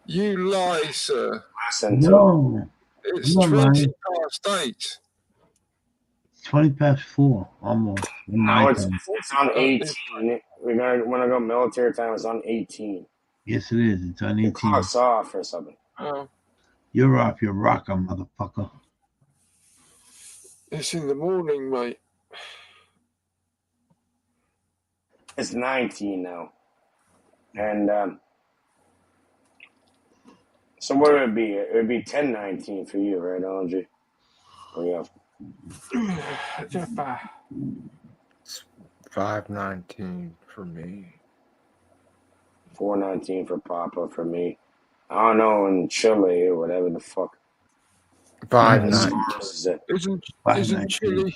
You lie, sir. Less than 2. No. It's I'm not 20 lying. past 8. 20 past 4 almost. In No, my it's time. on 18. When I go military time, it's on 18. Yes, it is. It's on The 18. clock's off or something. Oh, You're off your rocker, motherfucker. it's in the morning, mate. It's 19 now. And so what would it be? It would be 10:19 for you, right, LG? Oh, yeah. 5:19 for me. 4:19 for Papa for me. I don't know, in Chile or whatever the fuck. 5:19. Isn't Chile?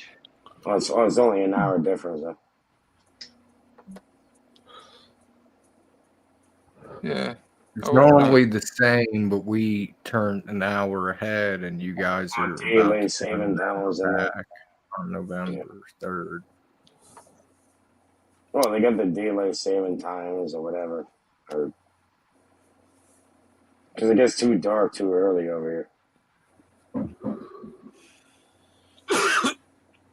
Oh, it's only an hour difference, though. Yeah. It's normally the same, but we turn an hour ahead, and you guys are about Daylight to saving turn an time hour was in there. back on November 3rd. Well, they got the daylight saving times or whatever, or because it gets too dark too early over here.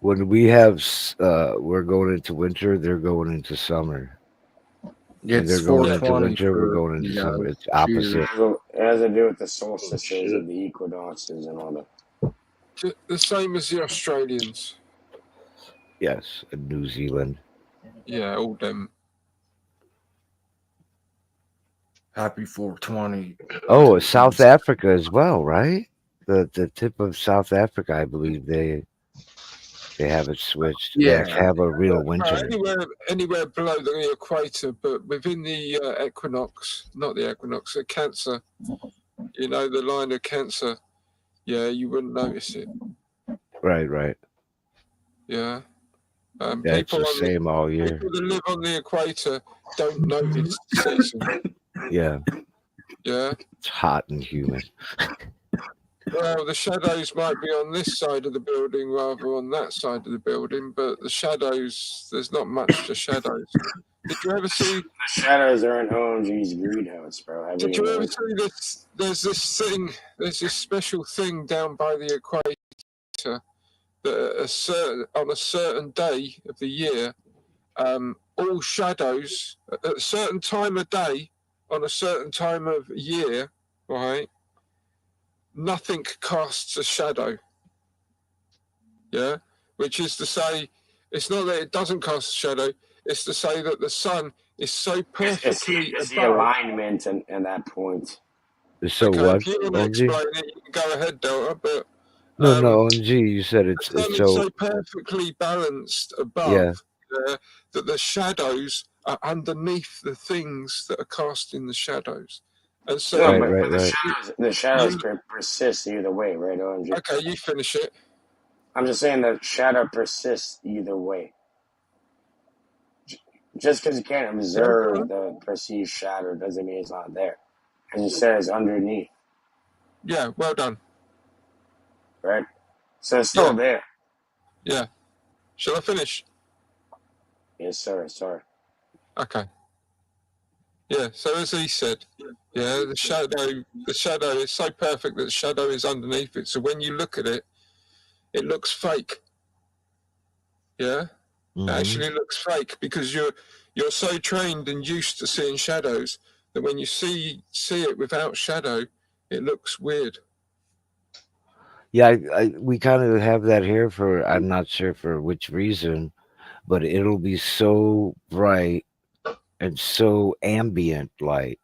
When we have, we're going into winter, they're going into summer. When they're going into winter, we're going into summer. It's opposite. It has to do with the solstices and the equinoxes and all that. The same as the Australians. Yes, in New Zealand. Yeah, all them. Happy 420. Oh, South Africa as well, right? The tip of South Africa, I believe they have it switched. They actually have a real winter. Anywhere below the equator, but within the equinox, not the equinox, the Cancer. You know, the line of Cancer. Yeah, you wouldn't notice it. Right. Yeah. Yeah, it's the same all year. People that live on the equator don't notice the season. Yeah. Yeah. It's hot and humid. Well, the shadows might be on this side of the building rather on that side of the building, but the shadows, there's not much to shadows. Did you ever see... The shadows are in OMG's greenhouse, bro. Did you ever see this? There's this special thing down by the equator that on a certain day of the year, all shadows, at a certain time of day, on a certain time of year, right, nothing casts a shadow. Yeah? Which is to say, it's not that it doesn't cast a shadow, it's to say that the sun is so perfectly it's the alignment and that point. So okay, what? if you want to explain it, you can go ahead, Delta, but... No, ONG, you said it's the sun is so perfectly balanced above that the shadows are underneath the things that are casting the shadows. And so right. The shadows persist either way, right, OMG? Okay, you finish it. I'm just saying the shadow persists either way. Just because you can't observe the perceived shadow doesn't mean it's not there. As it says underneath, Yeah, well done. right? So it's still Yeah. there. Yeah. Shall I finish? Yes, sir. Sorry. Okay. Yeah, so as he said, yeah, the shadow is so perfect that the shadow is underneath it. So when you look at it, it looks fake. Yeah? It actually looks fake because you're so trained and used to seeing shadows that when you see it without shadow, it looks weird. Yeah, we kind of have that here for, I'm not sure for which reason, but it'll be so bright and so ambient light.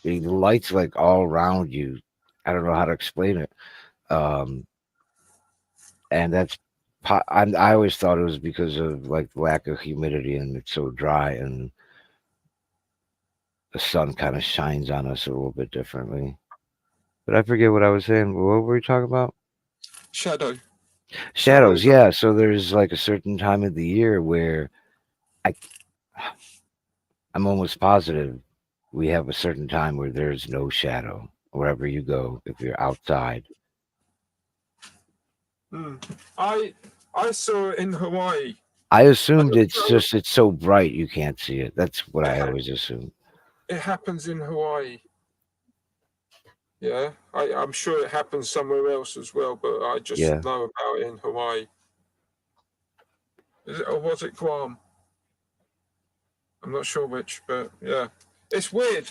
The light's like all around you. I don't know how to explain it. And that's, I always thought it was because of like lack of humidity and it's so dry and the sun kind of shines on us a little bit differently. But I forget what I was saying. What were we talking about? Shadow. Shadows, yeah. So there's like a certain time of the year where I'm almost positive we have a certain time where there's no shadow wherever you go if you're outside. I saw it in Hawaii. I assumed it's so bright you can't see it. That's what I always assume. It happens in Hawaii. Yeah, I'm sure it happens somewhere else as well, but I just know about it in Hawaii. Is it, or was it Guam? I'm not sure which, but yeah, it's weird.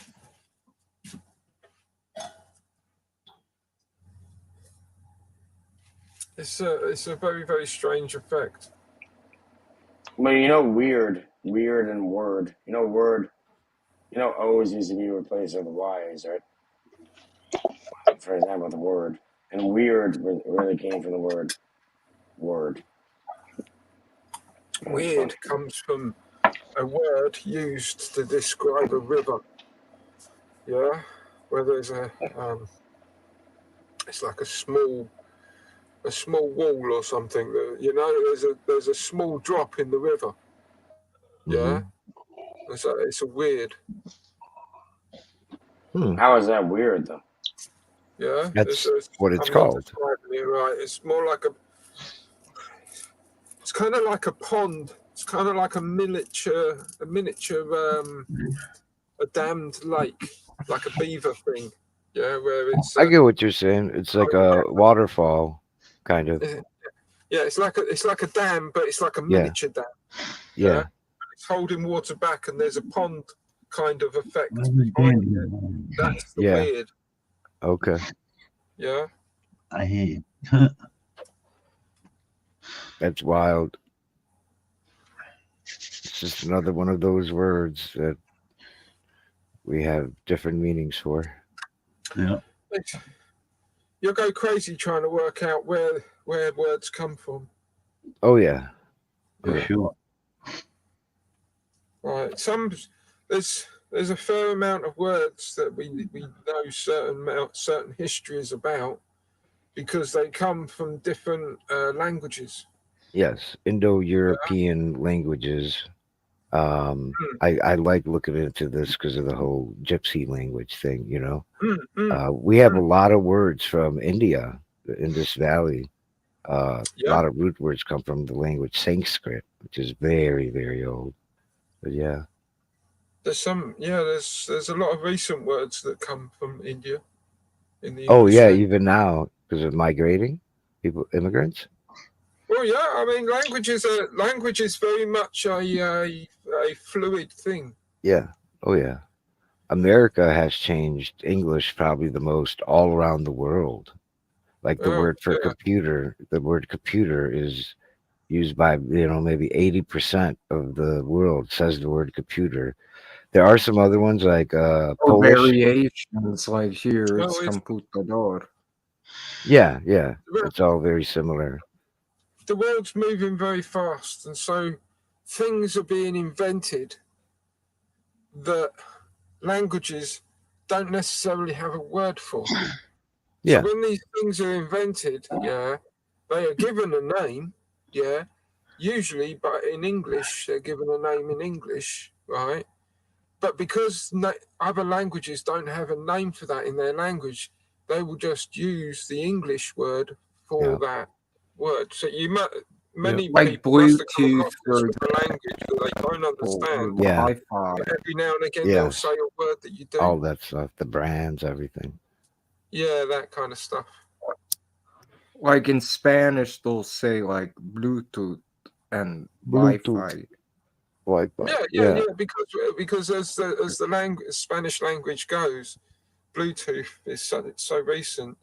It's a very, very strange effect. But you know, weird and word. You know, word. You know, O's used to be replaced with Y's, right? For example, the word. And weird really came from the word word. Weird comes from a word used to describe a river. Yeah, where there's a it's like a small wall or something. You know, there's a small drop in the river. Yeah, it's a weird. How is that weird though? Yeah, That's what it's called. It right. It's more like it's kind of like a pond. It's kind of like a miniature a dammed lake, like a beaver thing. Yeah, where it's. I get what you're saying. It's like a waterfall, kind of. Yeah, it's like a dam, but it's like a miniature dam. Yeah. It's holding water back, and there's a pond kind of effect. That's the weird. Okay. Yeah. I hear you. That's wild. It's just another one of those words that we have different meanings for. Yeah. You'll go crazy trying to work out where words come from. Oh yeah. For sure. Right. There's a fair amount of words that we know certain histories about because they come from different languages. Yes, Indo-European languages. I like looking into this because of the whole gypsy language thing, you know. We have a lot of words from India in this valley. A lot of root words come from the language Sanskrit, which is very, very old. But yeah. There's a lot of recent words that come from India. In the Oh English yeah, language. even now because of migrating immigrants. Well, yeah, I mean, language is very much a fluid thing. Yeah. Oh yeah. America has changed English probably the most all around the world. Like the word for computer, the word computer is used by, maybe 80% of the world says the word computer. There are some other ones like Polish. Variations like here, it's computador. Yeah. It's all very similar. The world's moving very fast, and so things are being invented that languages don't necessarily have a word for. Yeah. So when these things are invented, they are given a name, usually, but in English, they're given a name in English, right? but because other languages don't have a name for that in their language, they will just use the English word for that word. So many like people must have come Bluetooth across this with a language that they don't understand. Yeah. Wi-Fi. But every now and again, they'll say a word that you do. All that stuff, the brands, everything. Yeah, that kind of stuff. Like in Spanish, they'll say like Bluetooth and Wi-Fi. Wi-Fi. Yeah. Because as the language, Spanish language goes, Bluetooth is so recent.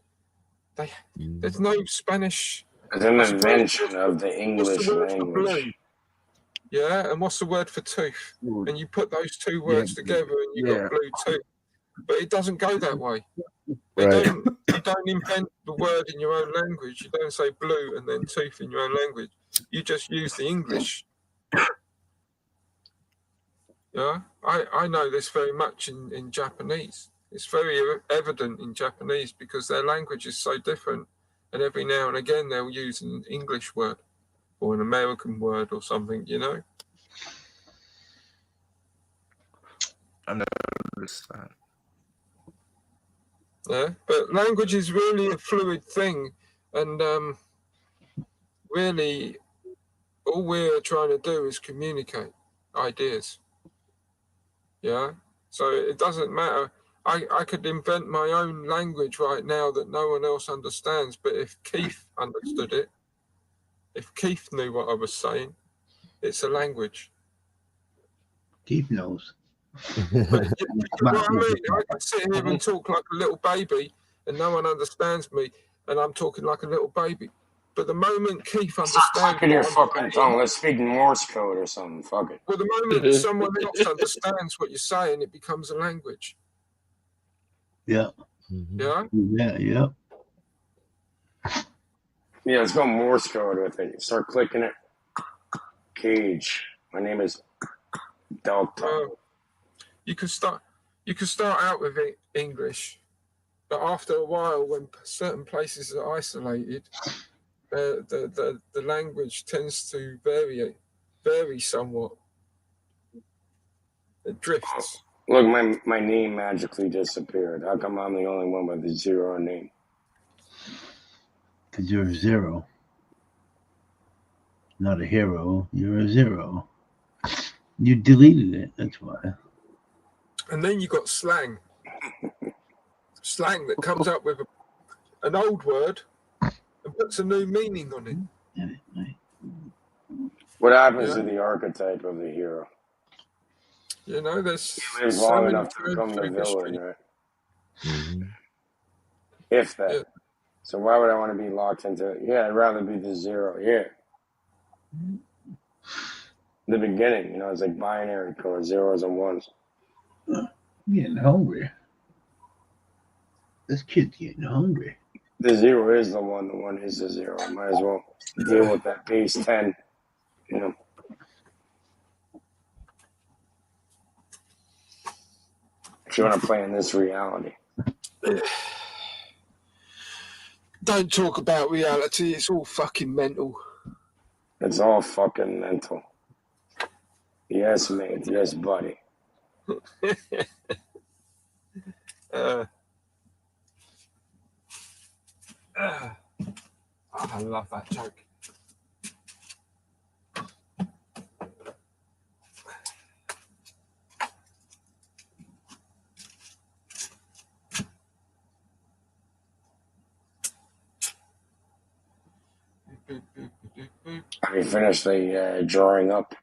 There's no Spanish. It's an invention of the English language. Yeah, and what's the word for tooth? And you put those two words together, and you got Bluetooth. But it doesn't go that way. You don't invent the word in your own language. You don't say blue and then tooth in your own language. You just use the English. Yeah, I know this very much in Japanese. It's very evident in Japanese because their language is so different. And every now and again, they'll use an English word or an American word or something, you know? I noticed that. Yeah, but language is really a fluid thing. And really, all we're trying to do is communicate ideas. Yeah, so it doesn't matter. I could invent my own language right now that no one else understands, but if Keith understood it, if Keith knew what I was saying, it's a language. Keith knows. But you know what I mean? I can sit here and talk like a little baby and no one understands me and I'm talking like a little baby. But the moment Keith understands... Stop sucking your fucking tongue. Let's speak Morse code or something. Fuck it. Well, the moment someone else understands what you're saying, it becomes a language. Yeah. Yeah? Yeah. Yeah, let's go Morse code with it. Start clicking it. Cage. My name is Delta. You can start out with English, but after a while, when certain places are isolated, the language tends to vary somewhat. It drifts. Look, my name magically disappeared. How come I'm the only one with a zero name? Because you're a zero. Not a hero. You're a zero. You deleted it. That's why. And then you got slang. Slang that comes up with an old word and puts a new meaning on it. What happens to the archetype of the hero? You know, there's He lives long enough to become the villain, right? If that. Yeah. So why would I want to be locked into it? Yeah, I'd rather be the zero. Yeah. The beginning, you know, it's like binary code, zeros and ones. I'm getting hungry. This kid's getting hungry. The zero is the one is the zero. Might as well deal with that base 10, you know. If you want to play in this reality. Don't talk about reality. It's all fucking mental. It's all fucking mental. Yes, mate. Yes, buddy. I love that joke. Have you finished the drawing up?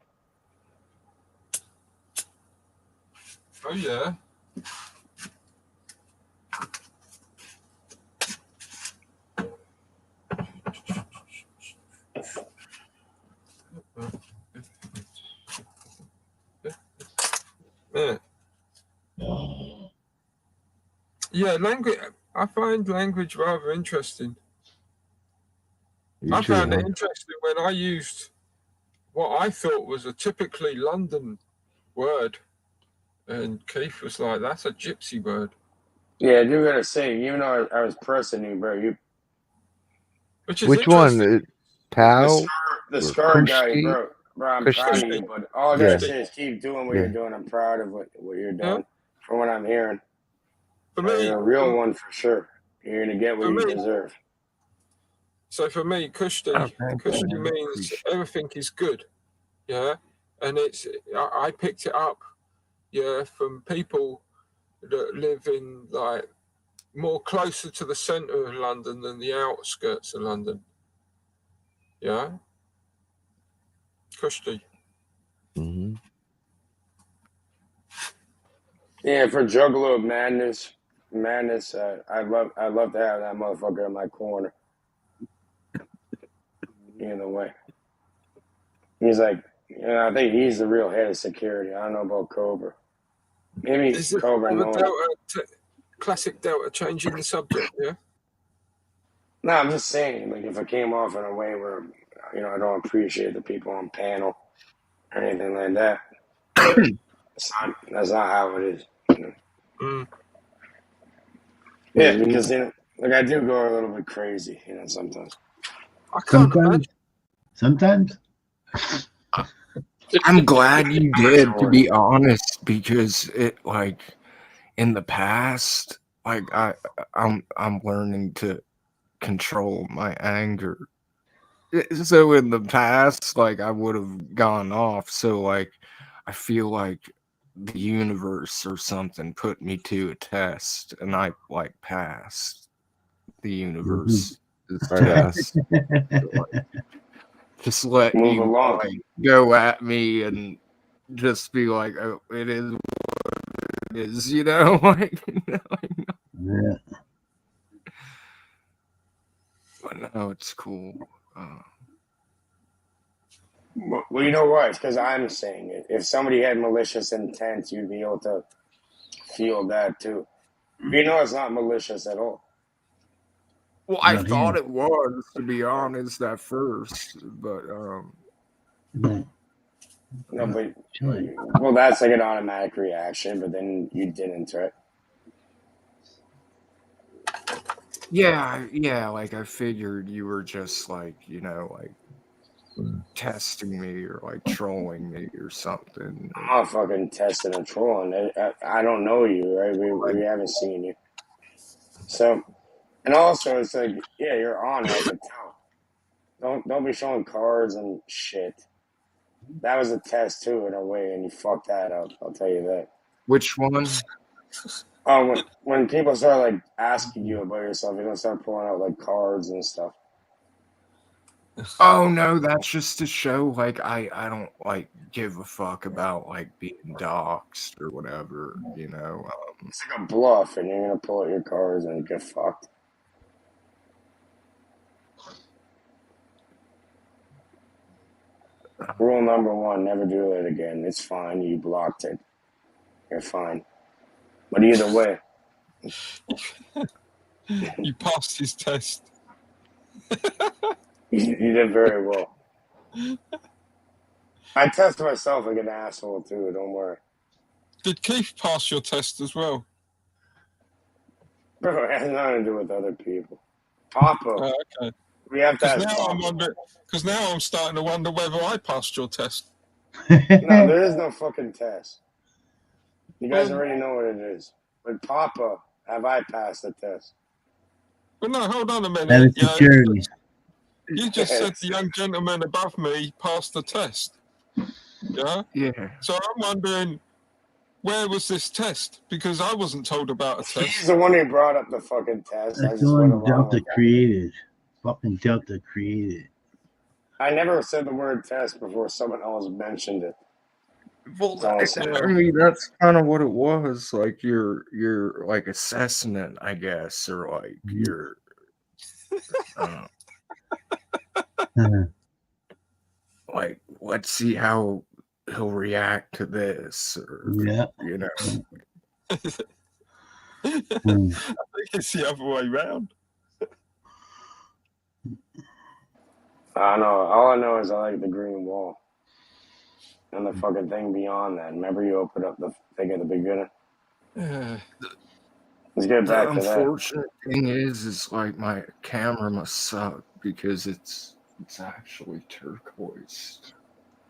Oh, yeah. Yeah, language. I find language rather interesting. I found it interesting when I used what I thought was a typically London word, and Keith was like, "That's a gypsy word." Yeah, I do gotta say, even though I was pressing you, bro, Which one? Pal? The scar guy, Bro, I'm Christian. proud of you, but all I Yeah. gotta say is keep doing what Yeah. you're doing. I'm proud of what you're Yeah. doing. From what I'm hearing, For me, you're a real one for sure. You're gonna get what For you me- deserve. so for me, Kushti, Oh, thank you, Kushti man. means Appreciate everything is good. Yeah. And I picked it up, yeah, from people that live in like more closer to the centre of London than the outskirts of London. Yeah. Kushti. Mm-hmm. Yeah, for Juggalo Madness, I'd love to have that motherfucker in my corner. Either way, he's like, I think he's the real head of security. I don't know about Cobra. Maybe Is it Cobra the knows. classic Delta changing the subject? Yeah. No, I'm just saying, like, if I came off in a way where, I don't appreciate the people on panel or anything like that, that's not how it is. Mm. Yeah, because I do go a little bit crazy, sometimes. I can't Sometimes. I'm glad you did, to be honest, because it like in the past, like I'm learning to control my anger. So in the past, like I would have gone off. So like I feel like the universe or something put me to a test, and I like passed the universe test. Just let Move you along. like go at me and just be like, oh, it is what it is, like, Yeah. But no, it's cool. Well, you know what? It's because I'm saying it. If somebody had malicious intent, you'd be able to feel that too. It's not malicious at all. Well, I Not thought him. it was, to be honest, at first, but No. No, but Chilling. well, that's like an automatic reaction. But then you didn't, right? yeah, like I figured you were just like, like testing me or like trolling me or something. I'm not fucking testing and trolling. I don't know you, right? We haven't seen you. So, and also it's like, yeah, you're on. I can tell. Don't be showing cards and shit. That was a test too, in a way, and you fucked that up. I'll tell you that. Which one? Oh, when people start like asking you about yourself, you don't start pulling out like cards and stuff. Oh no, that's just to show like I don't like give a fuck about like being doxxed or whatever, It's like a bluff, and you're gonna pull out your cards and get fucked. Rule number 1: never do it again. It's fine. You blocked it. You're fine. But either way, You passed his test. you did very well. I test myself like an asshole too. Don't worry. Did Keith pass your test as well? Bro, it has nothing to do with other people. Papa. Oh, okay. We have to Because ask now Papa. I'm wondering. Because now I'm starting to wonder whether I passed your test. No, there is no fucking test. You guys already know what it is. But Papa, have I passed the test? But no, hold on a minute. That is security. You just said the young gentleman above me passed the test. Yeah? Yeah. So I'm wondering, where was this test? Because I wasn't told about a test. He's the one who brought up the fucking test. I That's just the went one along Delta with that. created. Fucking Delta created. I never said the word test before someone else mentioned it. Well, That's all I'm saying. I mean, that's kind of what it was, like your like assessment, I guess, or like your like, let's see how he'll react to this, or Yeah. I think it's the other way round. I know. All I know is I like the green wall. And the fucking thing beyond that. Remember you opened up the thing at the beginning? Let's get the back to that. unfortunate thing is like my camera must suck because it's actually turquoise.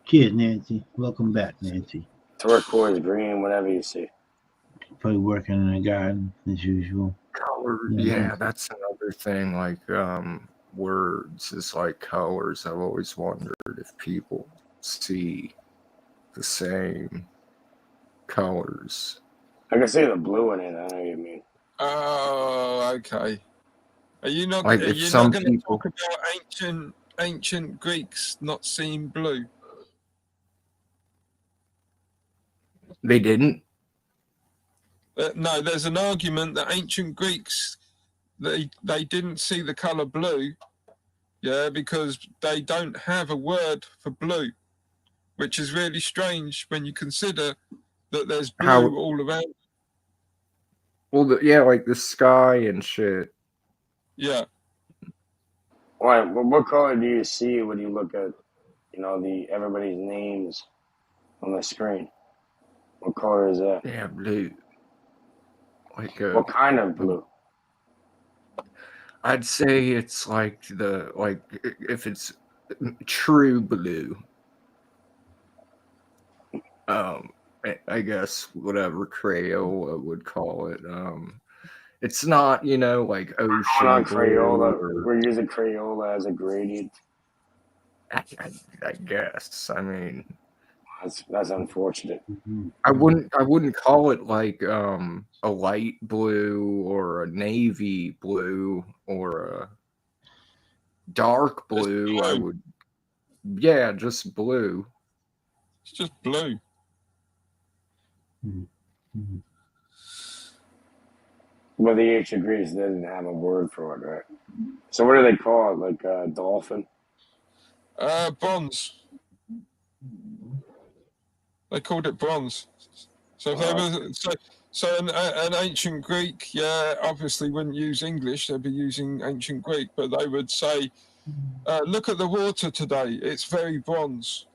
Cheers, Nancy. Welcome back, Nancy. Turquoise, green, whatever you see. Probably working in the garden as usual. Color, Yeah. yeah, that's another thing. Like words is like colors. I've always wondered if people see the same colors. I can see the blue in it. I know what you mean. Oh, okay. Are you not? Like Are if you some not going to people, talk about ancient Greeks not seeing blue? they didn't. No, there's an argument that ancient Greeks they didn't see the color blue, yeah, because they don't have a word for blue, which is really strange when you consider that there's blue How? all around. Well, yeah, like the sky and shit. Yeah. Why? What color do you see when you look at, everybody's names on the screen? What color is that? Yeah, blue. Like What kind of blue? I'd say it's like if it's true blue. I guess whatever Crayola would call it. It's not, like We're ocean going on blue. Crayola. We're using Crayola as a gradient. I guess. I mean, that's unfortunate. I wouldn't call it like a light blue or a navy blue or a dark blue. I would, yeah, just blue. It's just blue. Mm-hmm. But the ancient Greeks didn't have a word for it, right? So what do they call it? Like dolphin? Bronze. They called it bronze. So if they were so an ancient Greek, yeah, obviously wouldn't use English. They'd be using ancient Greek, but they would say, "Look at the water today. It's very bronze."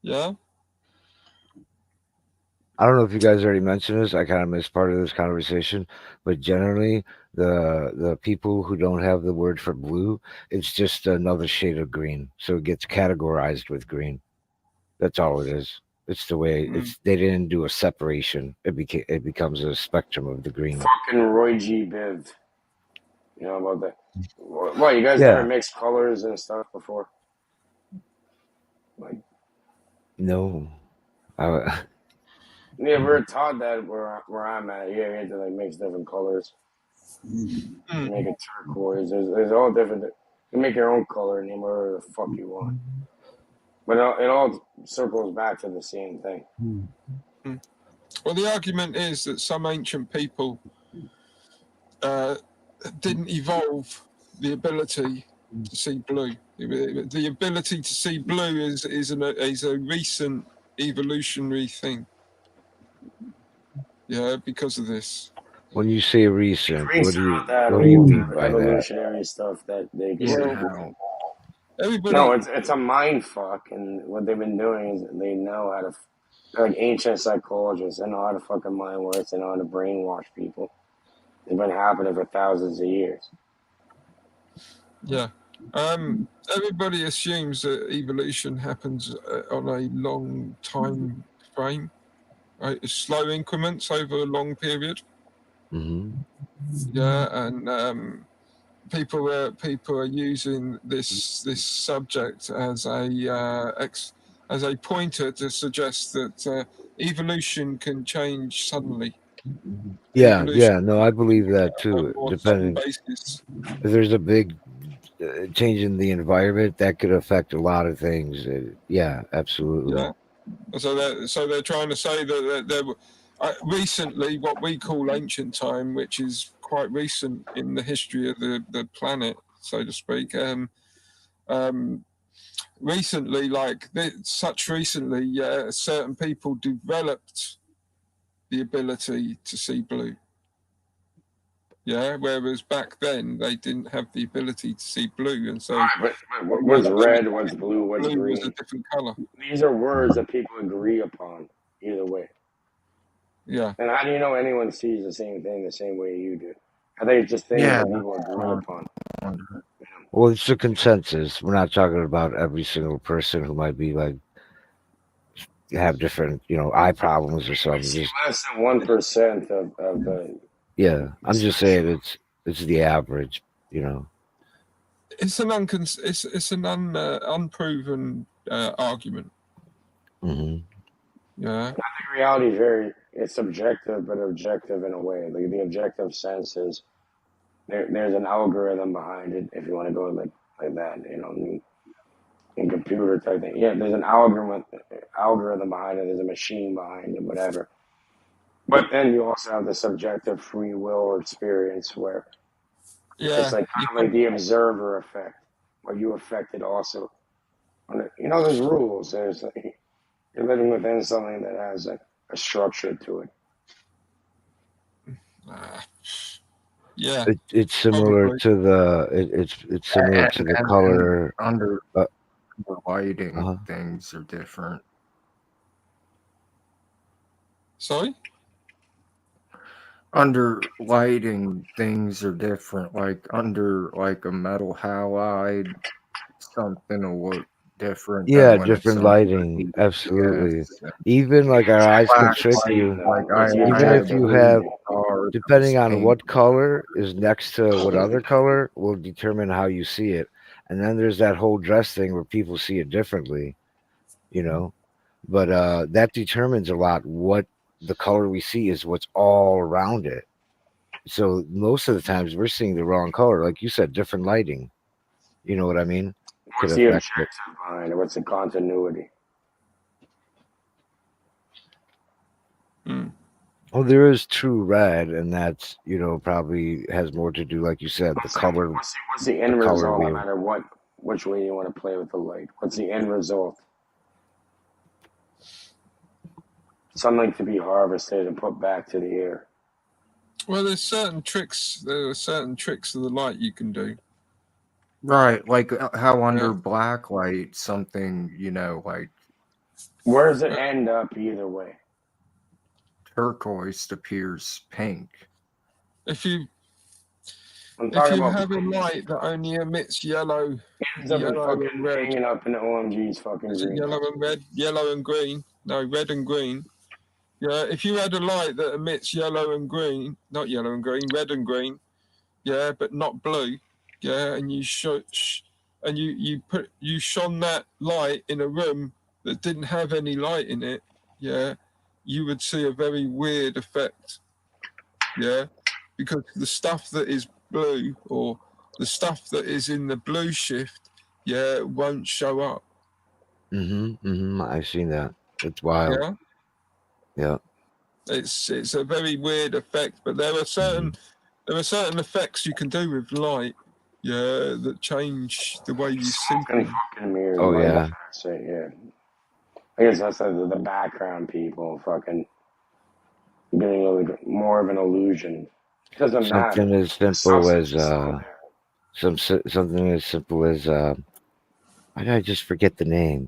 Yeah. I don't know if you guys already mentioned this. I kind of missed part of this conversation, but generally, the people who don't have the word for blue, it's just another shade of green, so it gets categorized with green. That's all it is. It's the way it's. They didn't do a separation. It becomes a spectrum of the green. Fucking Roy G. Biv. You know about that? What, you guys never mixed colors and stuff before? Like, no. Yeah, we're taught that where I'm at. Yeah, you have to like mix different colors. You make it turquoise. There's all different. You make your own color, name whatever the fuck you want. But it all circles back to the same thing. Well, the argument is that some ancient people didn't evolve the ability to see blue. The ability to see blue is a recent evolutionary thing. Yeah, because of this. When you say recent, what do That you mean by that? evolutionary stuff that they can everybody. No, it's a mind fuck, and what they've been doing is they know how to. They're like ancient psychologists. They know how to fucking mind works. They know how to brainwash people. It's been happening for thousands of years. Yeah. Everybody assumes that evolution happens on a long time frame, right? Slow increments over a long period. Mm-hmm. Yeah, and people are using this subject as a pointer to suggest that evolution can change suddenly. Yeah, no, I believe that too. Depending, basis. if there's a big change in the environment, that could affect a lot of things. Yeah, absolutely. Yeah. So they're trying to say that there recently what we call ancient time, which is quite recent in the history of the planet, so to speak. Recently, certain people developed the ability to see blue. Yeah, whereas back then they didn't have the ability to see blue, and so what's red, what's blue, what's blue green? was a different color. These are words that people agree upon either way. Yeah. And how do you know anyone sees the same thing the same way you do? I think it's just things that people agree upon. Well, it's a consensus. We're not talking about every single person who might be like have different, eye problems or We something. see Just less than 1% of the yeah, I'm just saying spectrum. it's the average. It's an unproven argument. Hmm. Yeah. I think reality is it's subjective, but objective in a way. Like the objective sense is there's an algorithm behind it. If you want to go like that, in computer type thing. Yeah, there's an algorithm behind it. There's a machine behind it, whatever. But then you also have the subjective free will experience where it's like kind of like the observer effect, where you affect it also. There's rules. There's you're living within something that has a structure to it. Yeah. It's similar Probably. to it's similar to the color. Under lighting, things are different. Sorry? Under lighting, things are different. Like under like a metal halide, something will look different. Yeah, than when it's different under lighting. a Absolutely. yes. Even like our eyes can Black trick light, you. like Even I if had you a have, car that depending was on painted. what color is next to what other color, will determine how you see it. And then there's that whole dress thing where people see it differently, But that determines a lot what the color we see is what's all around it. So most of the times we're seeing the wrong color, like you said, different lighting. You know what I mean? Could What's the affect it. objective behind it? What's the continuity? Well, there is true red, and that's probably has more to do, like you said, the color. What's the end the color result? No wheel. matter which way you want to play with the light. What's the end result? Something to be harvested and put back to the air. Well, there are certain tricks of the light you can do. Right, like how under black light, something, like Where does it end up either way? turquoise appears pink. If you talking about have a light that only emits yellow, ends up and red, hanging up in the OMG's fucking green. yellow and green. No, red and green. Yeah, if you had a light that emits yellow and green, not yellow and green, red and green, yeah, but not blue, yeah, and you shone that light in a room that didn't have any light in it, yeah, you would see a very weird effect, yeah, because the stuff that is blue or the stuff that is in the blue shift, yeah, won't show up. I've seen that. It's wild. Yeah. Yeah. It's a very weird effect, but there are certain effects you can do with light, yeah, that change the way you see things. Fucking mirrors. Oh yeah. Yeah. I guess that's the background people fucking doing more of an illusion. It doesn't matter. Something as simple as something as simple as why did I just forget the name?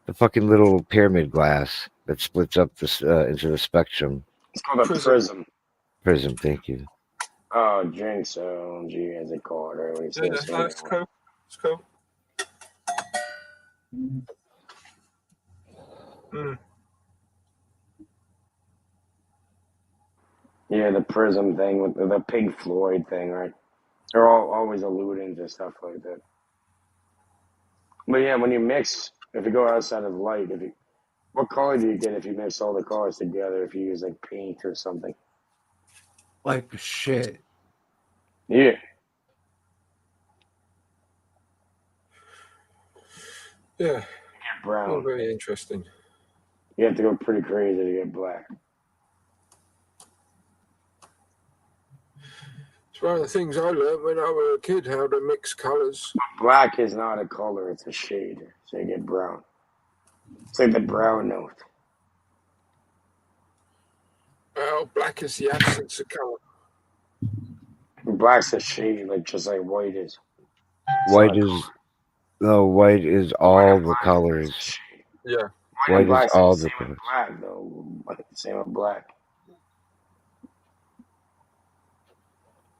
The fucking little pyramid glass that splits up this into the spectrum. It's called a prism. Prism, thank you. Oh, Jinx, OMG, as they call it. Or Yeah, that's cool. It's cool. Yeah, the prism thing with the Pink Floyd thing, right? They're always alluding to stuff like that. But yeah, when you mix, if you go outside of light, what color do you get if you mix all the colors together? If you use like paint or something? Like shit. Yeah. Yeah. Get brown. All very interesting. You have to go pretty crazy to get black. It's one of the things I learned when I was a kid, how to mix colours. But black is not a color, it's a shade. So you get brown. It's like the brown note. Well, black is the absence of colour. Black's a shade, just like white is. White is all the colors. Yeah. White is all the colors. Black though. Same with black.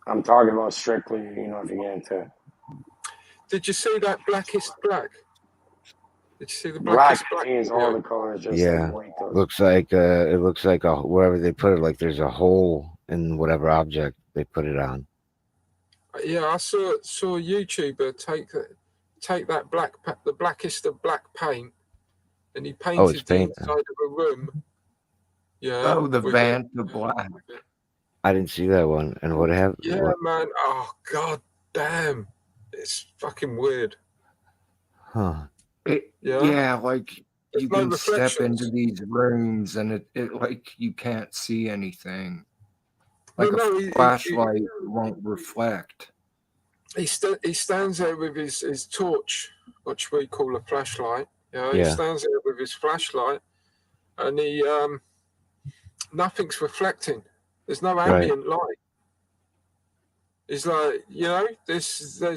I'm talking about strictly, if you get into Did you see that Blackest Black? Did you see the Black Blackest Black? is all the colors, just Yeah, like white does. looks like it looks like wherever they put it, like there's a hole in whatever object they put it on. Yeah, I saw a YouTuber take that the blackest of black paint, and he painted it's the paint. inside of a room. Yeah. Oh, the with Vanta Black. I didn't see that one. And what happened? Yeah, man. Oh god damn, it's fucking weird. Huh. Yeah, like There's you no can step reflections. into these rooms and it like you can't see anything. Like No, a flashlight won't reflect. He stands there with his torch, which we call a flashlight. Yeah, he Yeah. stands there with his flashlight, and he nothing's reflecting. There's no Right. ambient light. It's like, you know, there's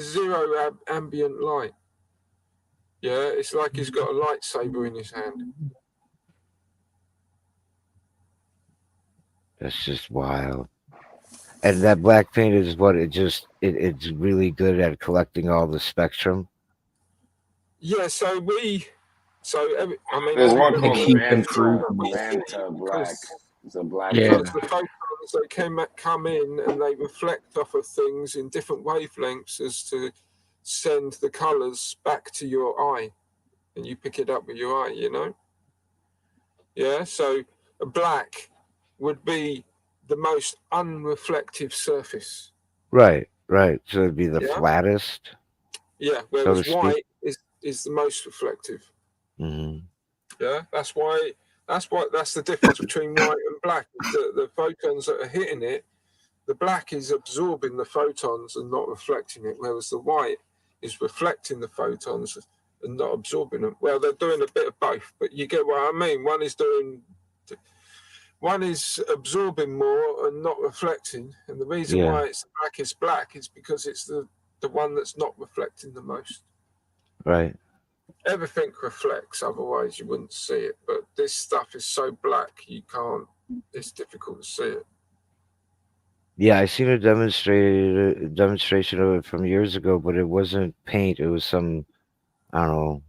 zero ambient light. Yeah, it's like he's got a lightsaber in his hand. That's just wild. And that black paint is what it's really good at collecting all the spectrum. Yeah, I mean, There's one called keep Vanta Black. It's a black. Yeah. because the photons that come in and they reflect off of things in different wavelengths as to send the colors back to your eye, and you pick it up with your eye, you know. Yeah, so a black would be the most unreflective surface. Right. So it'd be the Yeah. flattest. Yeah, So whereas to speak. white is the most reflective. Hmm. Yeah, that's the difference between white and black. The photons that are hitting it, the black is absorbing the photons and not reflecting it, whereas the white is reflecting the photons and not absorbing them. Well, they're doing a bit of both, but you get what I mean. One is absorbing more and not reflecting, and the reason Yeah. why it's the blackest black is because it's the one that's not reflecting the most. Right. Everything reflects, otherwise you wouldn't see it. But this stuff is so black, you can't. It's difficult to see it. Yeah, I seen a demonstration of it from years ago, but it wasn't paint. It was some, I don't know,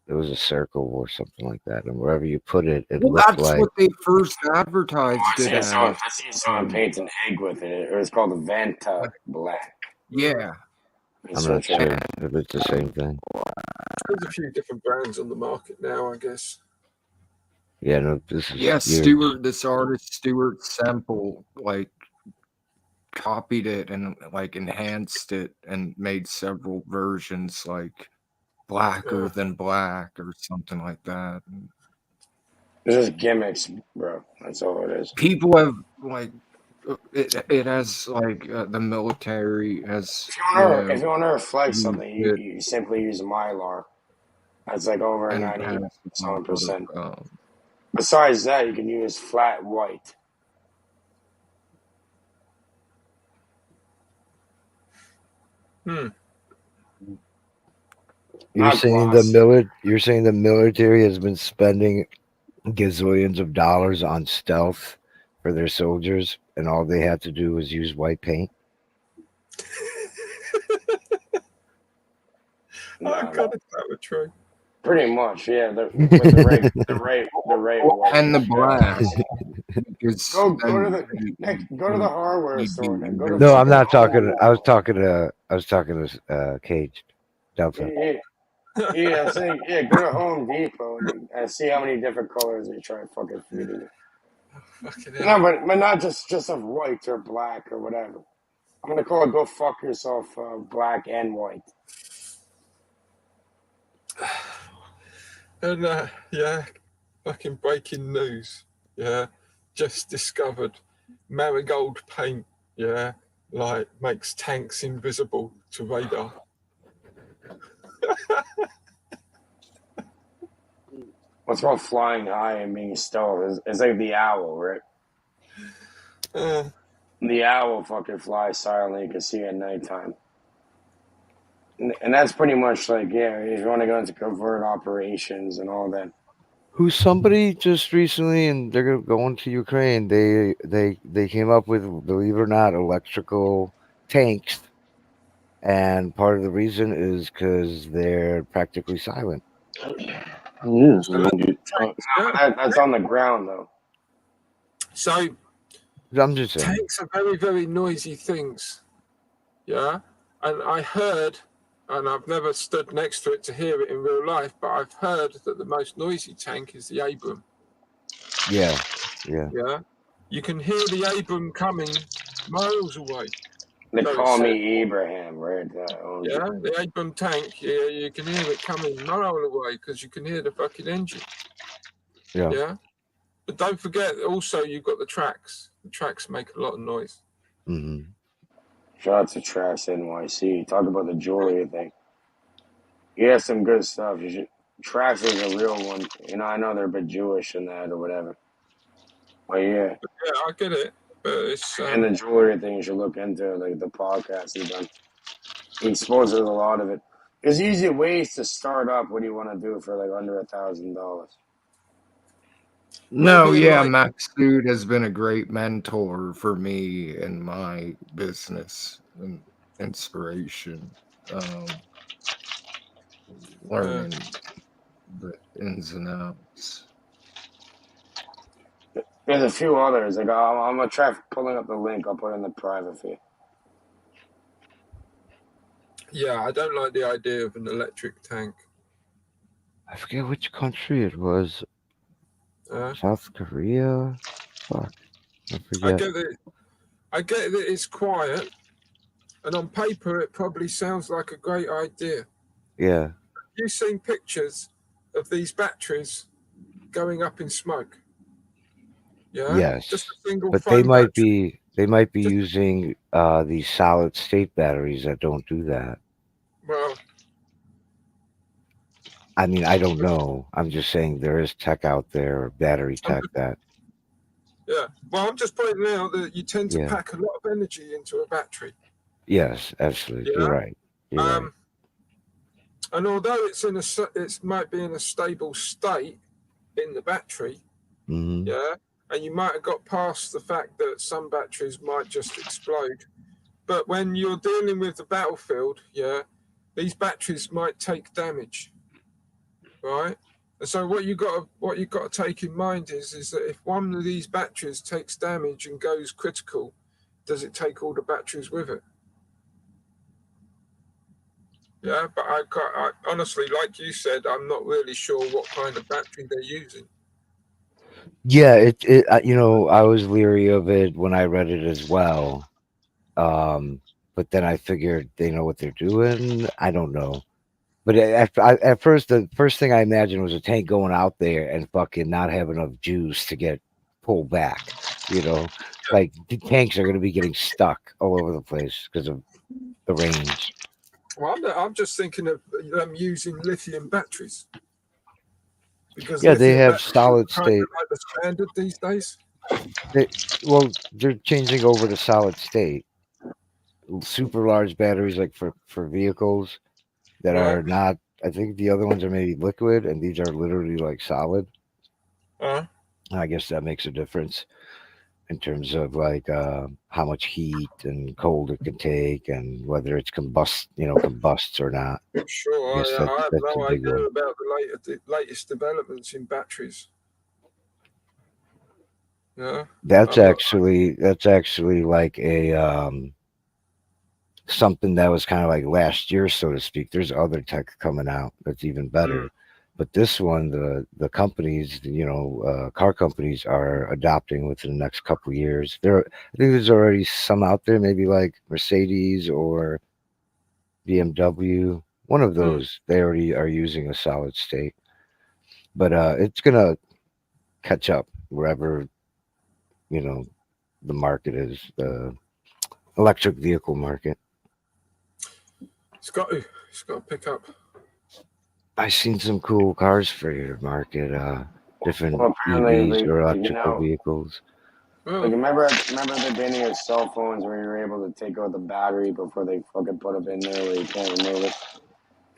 it was a circle or something like that. And wherever you put it, it Well, looked that's like. what they first advertised I it seen as. someone paint an egg with it. It was called the Vanta Black. Yeah. I'm not sure if it's the same thing. There's a few different brands on the market now, I guess. Yeah, no, this is. Yeah, this artist Stuart Semple like copied it and like enhanced it and made several versions like blacker than black or something like that. It's just gimmicks, bro. That's all it is. People have like it has like the military has. If you want to reflect something, you simply use Mylar. That's like over 97%. Besides that, you can use flat white. You're Not saying glossy. You're saying the military has been spending gazillions of dollars on stealth for their soldiers, and all they had to do was use white paint. Oh God, if that were true. Pretty much, yeah. With the right white. And the black. Go to the hardware store. Then. Go to No, I'm not talking. I was talking to Cage Delta. Yeah, I'm saying, go to Home Depot and see how many different colors they try fucking feeding you. No, but not just of white or black or whatever. I'm gonna call it "Go fuck yourself," black and white. And yeah, fucking breaking news. Yeah, just discovered marigold paint. Yeah, like makes tanks invisible to radar. What's wrong flying high and being stealth? It's like the owl, right? The owl fucking flies silently. You can see at nighttime. And that's pretty much like, if you want to go into covert operations and all that. Who's somebody just recently, and they're going to Ukraine. They came up with, believe it or not, electrical tanks and part of the reason is because they're practically silent. Yeah, so don't get That's on the ground though. So I'm just saying. tanks are very, very noisy things. Yeah. And I heard, and I've never stood next to it to hear it in real life, but I've heard that the most noisy tank is the Abram. Yeah. Yeah. You can hear the Abram coming miles away. They So call it's, me Abraham, right? yeah, the Abram tank, yeah, you can hear it coming a mile away because you can hear the fucking engine. Yeah. Yeah. But don't forget, also, you've got the tracks. The tracks make a lot of noise. Mm-hmm. Shout out to Tracks NYC. Talk about the jewelry thing. He has some good stuff. You should. Tracks is a real one. You know, I know they're a bit Jewish in that or whatever. But yeah. Yeah, I get it. But it's And the jewelry thing you should look into, like the podcast he's done. He exposes a lot of it. There's easy ways to start up what you want to do for like under $1,000. No, Maybe yeah, like- Maxud has been a great mentor for me in my business and inspiration. Learning the ins and outs. There's a few others. Like I'm gonna try pulling up the link. I'll put it in the private feed. Yeah, I don't like the idea of an electric tank. I forget which country it was. South Korea? Fuck. I forget. I get that it's quiet, and on paper it probably sounds like a great idea. Yeah. You've seen pictures of these batteries going up in smoke. Yeah. Yes. Just a single But phone they might battery. be using these solid state batteries that don't do that. Well, I mean, I don't know. I'm just saying there is tech out there, battery tech that. yeah. Well, I'm just pointing out that you tend to Yeah. pack a lot of energy into a battery. Yes, absolutely. Yeah. You're right. You're right. And although it might be in a stable state in the battery, Mm-hmm. yeah, and you might have got past the fact that some batteries might just explode. But when you're dealing with the battlefield, yeah, these batteries might take damage, right? And so what you got to take in mind is that if one of these batteries takes damage and goes critical, does it take all the batteries with it? Yeah, but I honestly, like you said, I'm not really sure what kind of battery they're using. Yeah, I was leery of it when I read it as well. But then I figured they know what they're doing. I don't know. But at first, the first thing I imagined was a tank going out there and fucking not have enough juice to get pulled back. Like the tanks are going to be getting stuck all over the place because of the range. Well, I'm just thinking of them using lithium batteries. Because Yeah, they lithium have batteries solid are kind state. of like the standard these days. They're changing over to solid state. Super large batteries, like for vehicles that are not. I think the other ones are maybe liquid, and these are literally like solid. I guess that makes a difference in terms of like how much heat and cold it can take, and whether it's combusts or not. Sure, Yes, I have that's no a big idea one. about the latest developments in batteries. Yeah, That's actually like a something that was kind of like last year, so to speak. There's other tech coming out that's even better. But this one, the companies, car companies are adopting within the next couple of years. I think there's already some out there, maybe like Mercedes or BMW. One of those, they already are using a solid state. But it's gonna catch up wherever the market is, the electric vehicle market. it's got to pick up. I seen some cool cars for your market, different Well, apparently, EVs or like, electrical vehicles. Like remember the beginning of cell phones where you were able to take out the battery before they fucking put it in there where you can't remove it.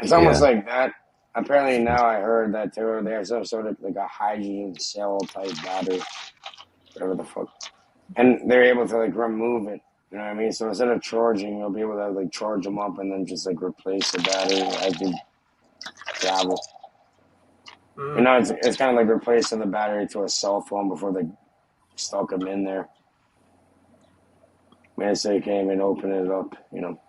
It's almost like that. Apparently now I heard that they have some sort of like a hydrogen cell type battery, whatever the fuck, and they're able to like remove it You know what I mean? So instead of charging, you'll be able to like charge them up and then just like replace the battery as you travel. You know, it's kind of like replacing the battery to a cell phone before they stuck them in there. Man, so you can't even open it up, you know.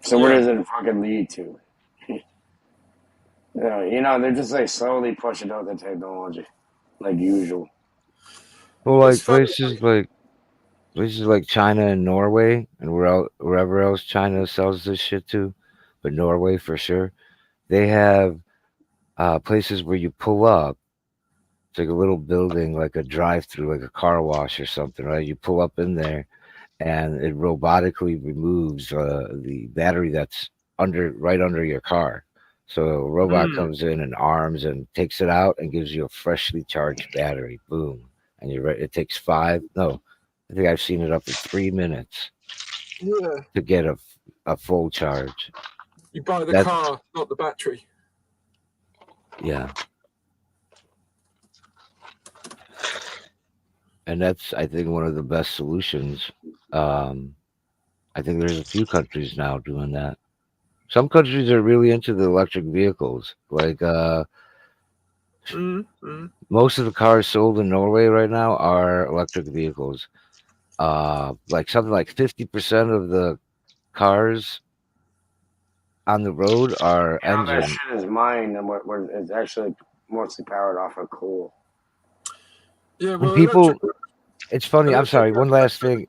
So where does it fucking lead to? You know, they're just like slowly pushing out the technology, like usual. Well, like places like China and Norway and wherever else China sells this shit to, but Norway for sure, they have places where you pull up. It's like a little building, like a drive-through, like a car wash or something, right? You pull up in there, and it robotically removes the battery that's right under your car. So a robot comes in and arms and takes it out and gives you a freshly charged battery. Boom, and you're right. It takes I think I've seen it up to 3 minutes to get a full charge. You buy the car, not the battery. Yeah. And that's, I think, one of the best solutions. I think there's a few countries now doing that. Some countries are really into the electric vehicles. Like most of the cars sold in Norway right now are electric vehicles. Like something like 50% of the cars on the road are That engine. shit is mine, and what it's actually mostly powered off of coal. Yeah, When people, it's funny. I'm sorry. One last thing,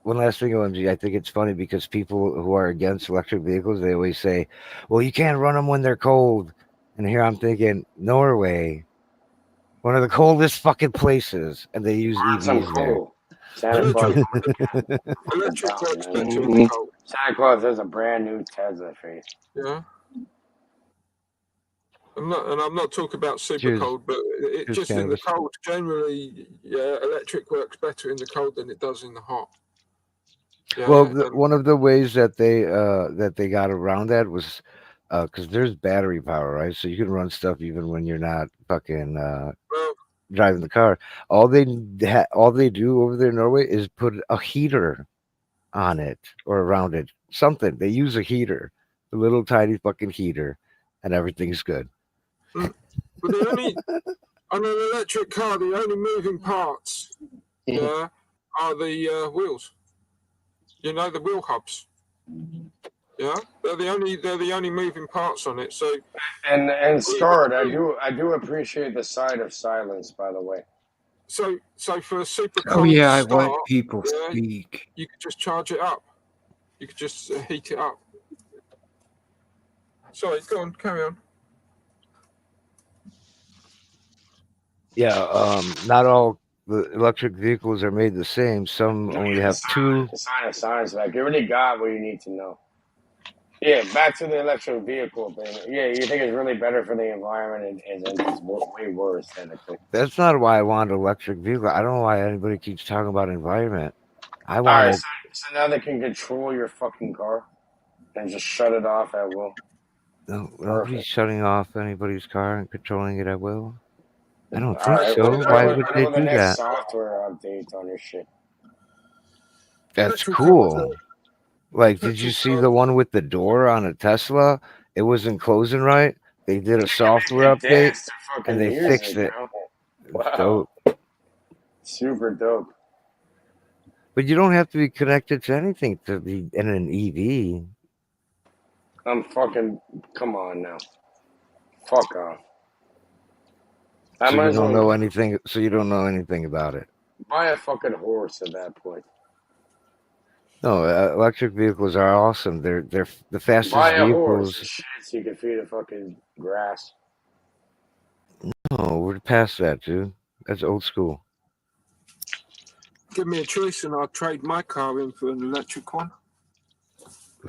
OMG. I think it's funny because people who are against electric vehicles, they always say, "Well, you can't run them when they're cold." And here I'm thinking, Norway, one of the coldest fucking places, and they use EVs there. Santa Claus. Electric works better in the cold. Santa Claus has a brand new Tesla face. Yeah. I'm not talking about super Cheers. cold, but just in the cold. Generally, electric works better in the cold than it does in the hot. Yeah, Well, one of the ways that they got around that was because there's battery power, right? So you can run stuff even when you're not fucking driving the car. All they do over there in Norway is put a heater on it or around it. Something. They use a heater, a little tiny fucking heater, and everything's good. But on an electric car, the only moving parts are the wheels. You know, the wheel hubs. Yeah, they're the only moving parts on it. So and Scarred, I do appreciate the side of silence, by the way. So for a super cold Oh yeah, I start, let people speak. you could just charge it up. You could just heat it up. Sorry, go on, carry on. Yeah, not all the electric vehicles are made the same. Some only have two. Sign of science, like you already got what you need to know. Yeah, back to the electric vehicle thing. Yeah, you think it's really better for the environment, and it's way worse technically. That's not why I want an electric vehicle. I don't know why anybody keeps talking about environment. I All want right, it. so now they can control your fucking car and just shut it off at will. No, nobody's shutting off anybody's car and controlling it at will. I don't All think right, so. Why would they the do next that? software update on your shit? That's cool. Like, did you see the one with the door on a Tesla? It wasn't closing right. They did a software update and they fixed it. Wow. Dope. Super dope. But you don't have to be connected to anything to be in an EV. Come on now. Fuck off. So you don't know anything. So you don't know anything about it. Buy a fucking horse at that point. No, electric vehicles are awesome. They're the fastest Buy a vehicles. horse. Shit, so you can feed it fucking grass. No, we're past that, dude. That's old school. Give me a choice, and I'll trade my car in for an electric one.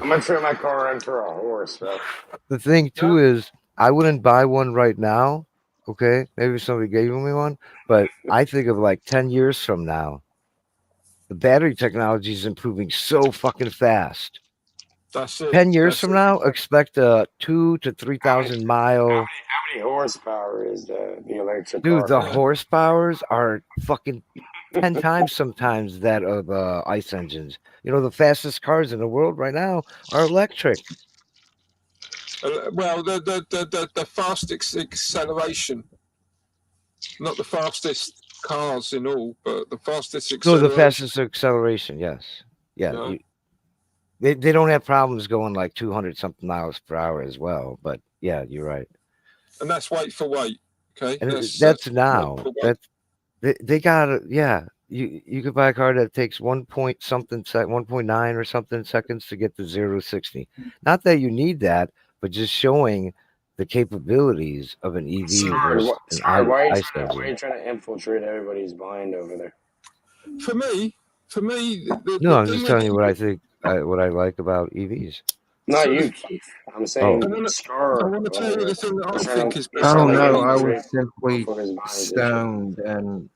I'm gonna trade my car in for a horse, bro. The thing too is, I wouldn't buy one right now. Okay, maybe somebody gave me one, but I think of like 10 years from now. The battery technology is improving so fucking fast. That's it. 10 years from now, expect a 2,000 to 3,000 mile. How many horsepower is the electric Dude, car? the horsepowers are fucking 10 times sometimes that of ICE engines. You know, the fastest cars in the world right now are electric. Well, the fastest acceleration, not the fastest cars in all, but the fastest No, acceleration. the fastest acceleration, yes. Yeah. Yeah. They don't have problems going like 200 something miles per hour as well. But yeah, you're right. And that's weight for weight. Okay. And That's now. weight for weight. They got it. Yeah. You could buy a car that takes 1.9 or something seconds to get to 0 to 60. Not that you need that, but just showing the capabilities of an EV versus an Why ICE are engine. you trying to infiltrate everybody's mind over there? For me, No, I'm just telling you what I think, what I like about EVs. Not you, Keith. I'm saying Oh. Scar. I want to tell you the thing that I think is He's better. trying to no, I infiltrate was simply motherfuckers' minds and shit. stoned and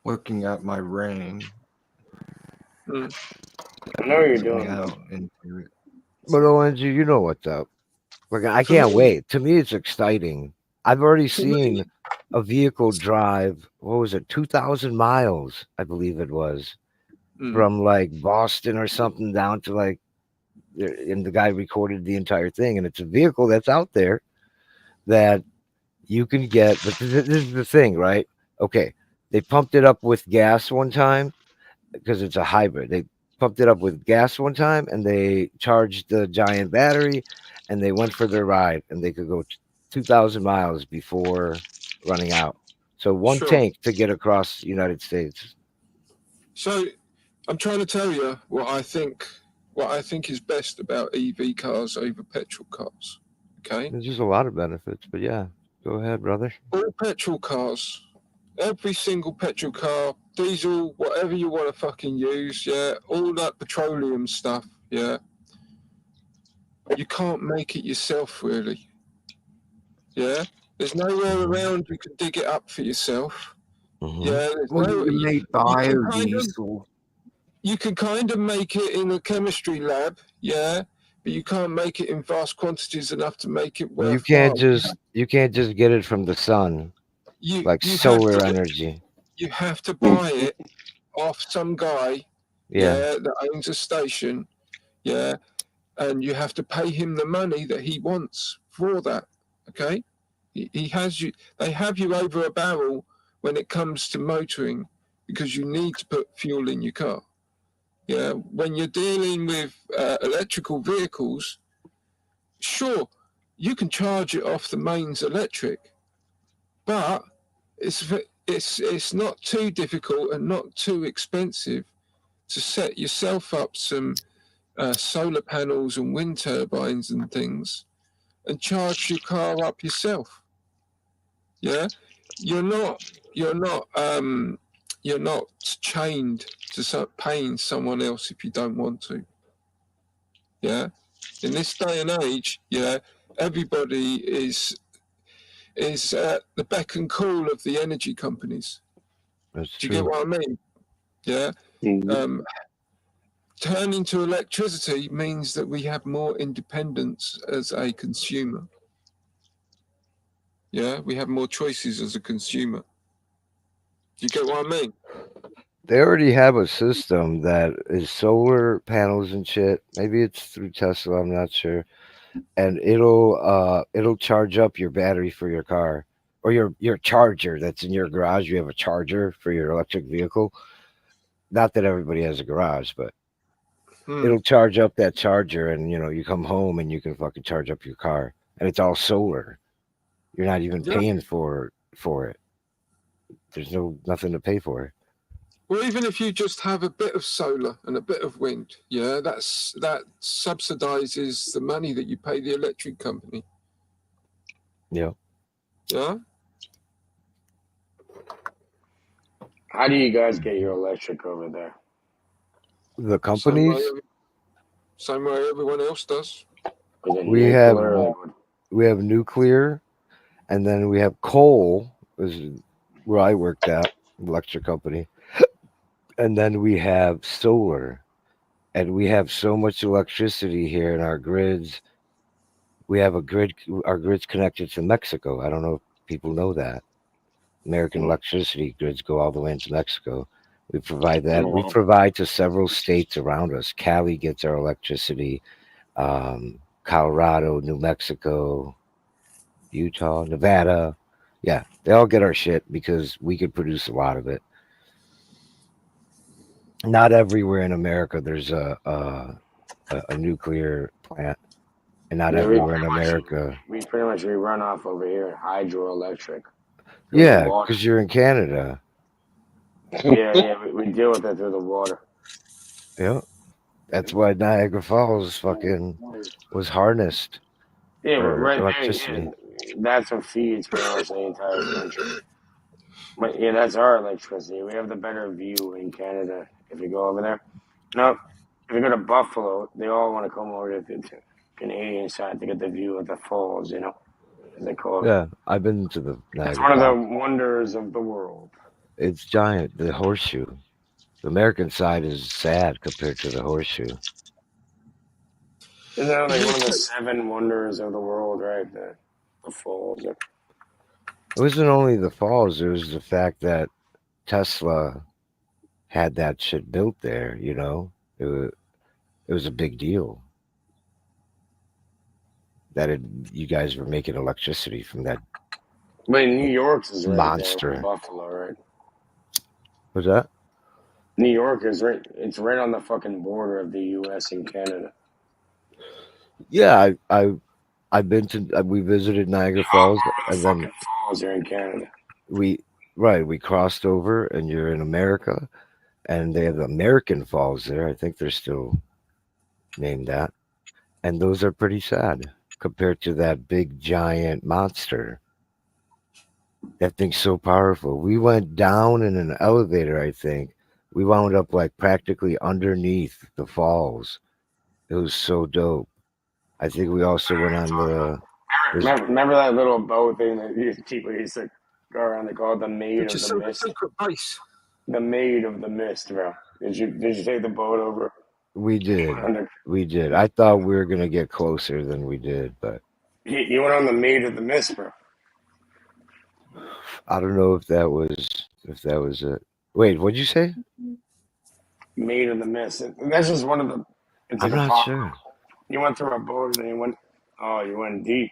looking at my ring. Hmm. I know what you're doing. Looking out into it. But ONG, you know what's up. I can't wait. To me, it's exciting. I've already seen a vehicle drive, what was it, 2,000 miles, I believe it was, from like Boston or something down to like, and the guy recorded the entire thing. And it's a vehicle that's out there that you can get. But this is the thing, right? Okay. They pumped it up with gas one time because it's a hybrid. They pumped it up with gas one time and they charged the giant battery and they went for their ride and they could go 2,000 miles before running out. So one Sure. tank to get across the United States. So I'm trying to tell you what I think is best about EV cars over petrol cars. Okay. There's just a lot of benefits, but yeah, go ahead, brother. All petrol cars, every single petrol car, diesel, whatever you want to fucking use, yeah, all that petroleum stuff, yeah. You can't make it yourself, really. Yeah, there's nowhere around you can dig it up for yourself. Yeah, there's Well, you made biodiesel. You can kind of make it in a chemistry lab, yeah, but you can't make it in vast quantities enough to make it worthwhile. You can't just get it from the sun, like you have solar to- energy. You have to buy it off some guy, Yeah. that owns a station, yeah, and you have to pay him the money that he wants for that. Okay, he has you. They have you over a barrel when it comes to motoring because you need to put fuel in your car. Yeah, when you're dealing with electrical vehicles, sure, you can charge it off the mains electric, but it's not too difficult and not too expensive to set yourself up some solar panels and wind turbines and things and charge your car up yourself. Yeah, you're not chained to paying someone else if you don't want to. Yeah, in this day and age, yeah, everybody is at the beck and call of the energy companies. That's Do you get what I mean? Yeah. Turning to electricity means that we have more independence as a consumer. Yeah, we have more choices as a consumer. Do you get what I mean? They already have a system that is solar panels and shit. Maybe it's through Tesla, I'm not sure. And it'll charge up your battery for your car or your charger that's in your garage. You have a charger for your electric vehicle. Not that everybody has a garage, but it'll charge up that charger and you come home and you can fucking charge up your car. And it's all solar. You're not even paying for it. There's nothing to pay for it. Well, even if you just have a bit of solar and a bit of wind, yeah, that subsidizes the money that you pay the electric company. Yeah. Yeah. How do you guys get your electric over there? The companies, Same way everyone else does. we have nuclear, and then we have coal, is where I worked at, electric company. And then we have solar, and we have so much electricity here in our grids. We have our grid's connected to Mexico. I don't know if people know that. American electricity grids go all the way into Mexico. We provide that. We provide to several states around us. Cali gets our electricity. Colorado, New Mexico, Utah, Nevada. Yeah, they all get our shit because we could produce a lot of it. Not everywhere in America there's a nuclear plant, and not Yeah, everywhere in America. we run off over here hydroelectric. Yeah, because you're in Canada. Yeah, we deal with it through the water. Yeah, that's why Niagara Falls fucking was harnessed. Yeah, but for right electricity. there, yeah, that's what feeds pretty much the entire country. But yeah, that's our electricity. We have the better view in Canada if you go over there. Now, if you go to Buffalo, they all want to come over to the Canadian side to get the view of the falls, you know, as they call it. Yeah, I've been to the It's Niagara one of the Falls. wonders of the world. It's giant. The horseshoe. The American side is sad compared to the horseshoe. Isn't that like one of the 7 wonders of the world, right? The falls. It wasn't only the falls. It was the fact that Tesla had that shit built there. You know, it was a big deal that you guys were making electricity from that. Wait, New York's is right monster. there in Buffalo, right? What's that? New York is right. It's right on the fucking border of the U.S. and Canada. Yeah, I've been to. We visited Niagara Falls, and then falls are in Canada. we crossed over, and you're in America, and they have the American Falls there. I think they're still named that, and those are pretty sad compared to that big giant monster. That thing's so powerful. We went down in an elevator, I think. We wound up like practically underneath the falls. It was so dope. I think we also went on the. Remember that little boat thing that people used to go around? They call it the Maid of the Mist. Secret base. The Maid of the Mist, bro. Did you take the boat over? We did. We did. I thought we were gonna get closer than we did, but You went on the Maid of the Mist, bro. I don't know if that was it. Wait, what'd you say? Maid of the Mist. That's just one of the. It's I'm like a not pop- sure. You went through a boat and you went. Oh, you went deep.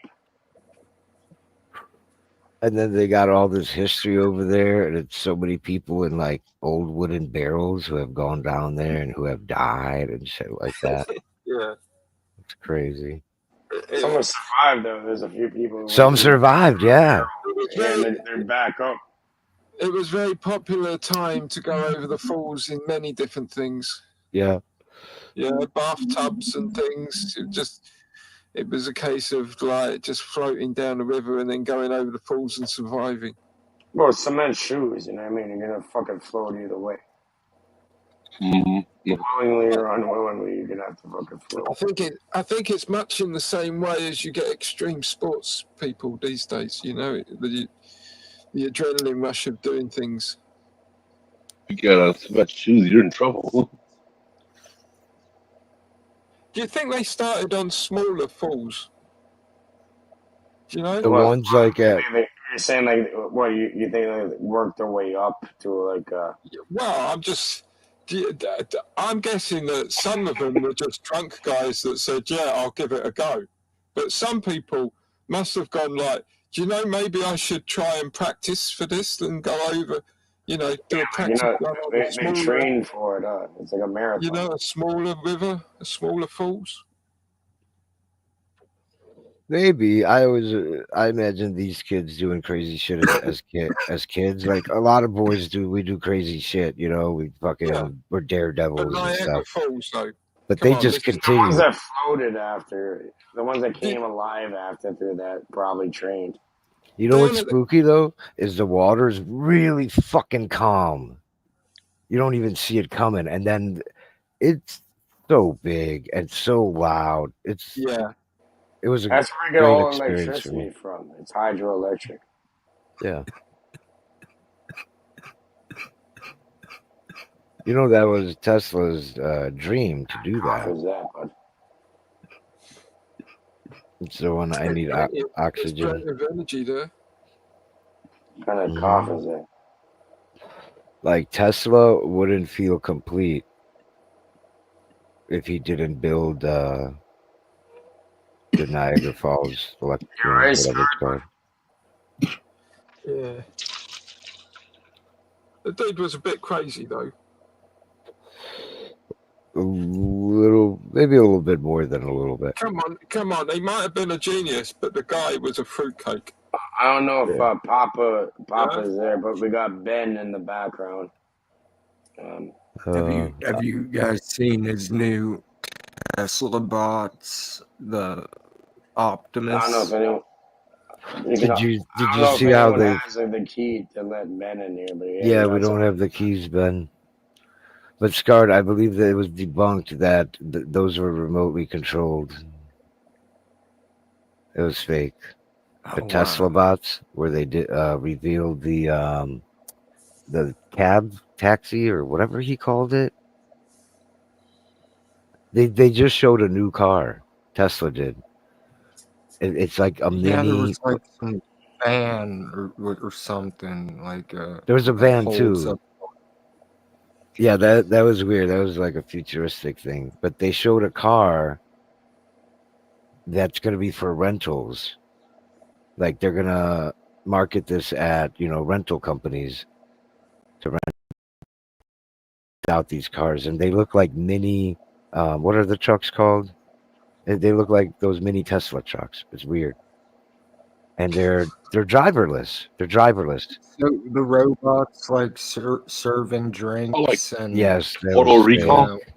And then they got all this history over there, and it's so many people in like old wooden barrels who have gone down there and who have died and shit like that. Yeah. It's crazy. Some have survived though. There's a few people. Who Some survived, yeah. Yeah, they're back up. It was very popular time to go over the falls in many different things. Yeah. Yeah, bathtubs and things. It was a case of like just floating down the river and then going over the falls and surviving. Well, cement shoes, you know what I mean? You're gonna fucking float either way. Willingly or unwillingly, you're gonna have to fucking float. I think it's much in the same way as you get extreme sports people these days. You know, the adrenaline rush of doing things. You got too much shoes, you're in trouble. Do you think they started on smaller falls? Do you know? The ones like at. You're saying like, what you think they worked their way up to like? Well, I'm guessing that some of them were just drunk guys that said, "Yeah, I'll give it a go," but some people must have gone like, "Do you know, maybe I should try and practice for this and go over." You know, do a practice. They train for it. It's like a marathon. You know, a smaller river, a smaller falls. Maybe I imagine these kids doing crazy shit as kids. Like a lot of boys do. We do crazy shit. You know, we fucking we're daredevils But and Niagara stuff. Falls, though. But Come they on, just this is- The ones continue. that floated after, the ones that came alive after through that probably trained. You know what's spooky though? Is the water's really fucking calm. You don't even see it coming, and then it's so big and so loud. It was a That's where we get great all experience for electricity me. from. It's hydroelectric. Yeah. You know that was Tesla's dream to do How that. is that, bud? It's the one I need There's oxygen. plenty of energy there. What kind of cough is that? Like Tesla wouldn't feel complete if he didn't build the Niagara Falls, You're right, whatever it's called. Yeah. The dude was a bit crazy though. Maybe a little bit more than a little bit. Come on. He might have been a genius, but the guy was a fruitcake. I don't know if Papa's there, but we got Ben in the background. Have you guys seen his new Tesla bots, the Optimus? I don't know if anyone. Did you If see how anyone they? has the key to let Ben in here, but Yeah, we don't have the keys, Ben. But Scarred, I believe that it was debunked that those were remotely controlled. It was fake. The Tesla bots, where they did revealed the cab taxi or whatever he called it. They just showed a new car. Tesla did. It's like a Yeah, mini. there was like some van or something like. There was a van holds too. up- Yeah, that was weird. That was like a futuristic thing. But they showed a car that's going to be for rentals. Like they're going to market this at, rental companies to rent out these cars. And they look like mini, what are the trucks called? They look like those mini Tesla trucks. It's weird. And they're driverless. They're driverless. So the robots like serving drinks and Yes, that Total was Recall? fake.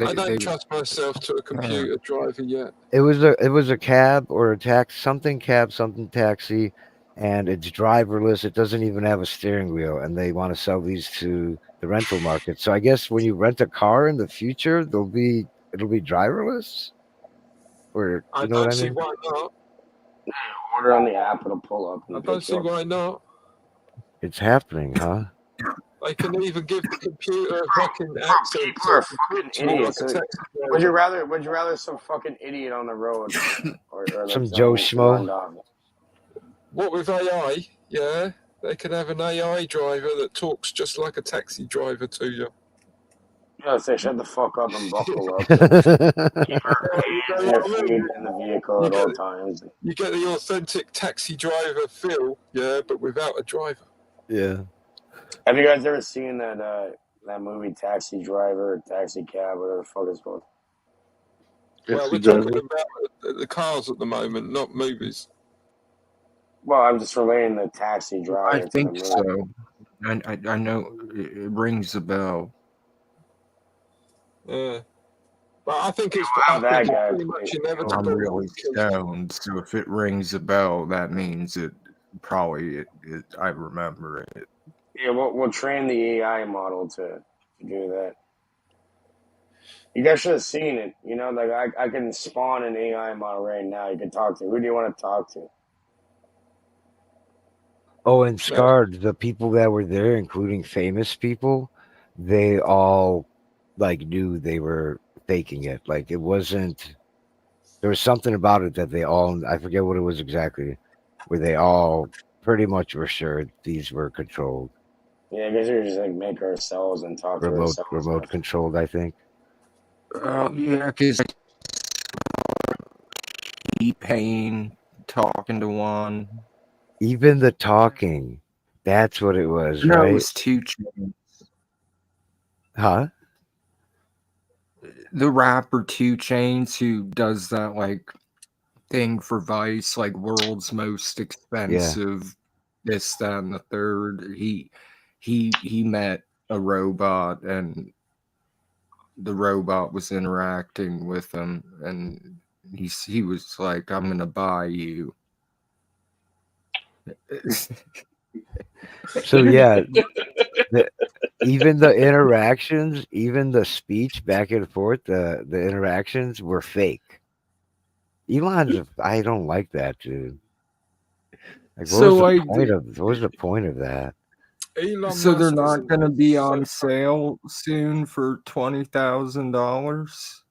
I don't trust myself to a computer driver yet. It was a cab or a something taxi, and it's driverless. It doesn't even have a steering wheel, and they want to sell these to the rental market. So I guess when you rent a car in the future, it'll be driverless. Or I you know don't what I see mean? why not. Order on the app, it'll pull up. I don't see why not. It's happening, huh? They can even give the computer a fucking accent. People are fucking idiots. Would you rather some fucking idiot on the road or Some like Joe someone Schmo. run off? What with AI? Yeah, they could have an AI driver that talks just like a taxi driver to you. Yeah, say shut the fuck up and buckle up. Keep your feet in the vehicle at all times. You get the authentic taxi driver feel, yeah, but without a driver. Yeah. Have you guys ever seen that movie Taxi Driver or Taxi Cab, whatever the fuck it's called? Well, we're talking about the cars at the moment, not movies. Well, I'm just relating the Taxi Driver. I think to the movie. so. I know it rings a bell. Yeah. But I think it's that guy pretty much inevitable. I'm really stoned, so if it rings a bell, that means it probably I remember it. Yeah, we'll train the AI model to do that. You guys should have seen it. Like I can spawn an AI model right now. You can talk to. Who do you want to talk to? Oh, and Scarred, the people that were there, including famous people, they all knew they were faking it. Like it wasn't. There was something about it that they all. I forget what it was exactly, where they all pretty much were sure these were controlled. Yeah, I guess we just make ourselves and talk to ourselves. Remote controlled, I think. Yeah, because T-Pain talking to one. Even the talking, that's what it was, No, right? it was 2 Chainz. Huh? The rapper 2 Chainz who does that thing for Vice, world's most expensive, this, that, and the third. He met a robot and the robot was interacting with him and he was like, I'm gonna buy you. So yeah, even the interactions, even the speech back and forth, the interactions were fake. Elon's, I don't like that, dude. What was the point of that? So they're not going to be on sale soon for $20,000.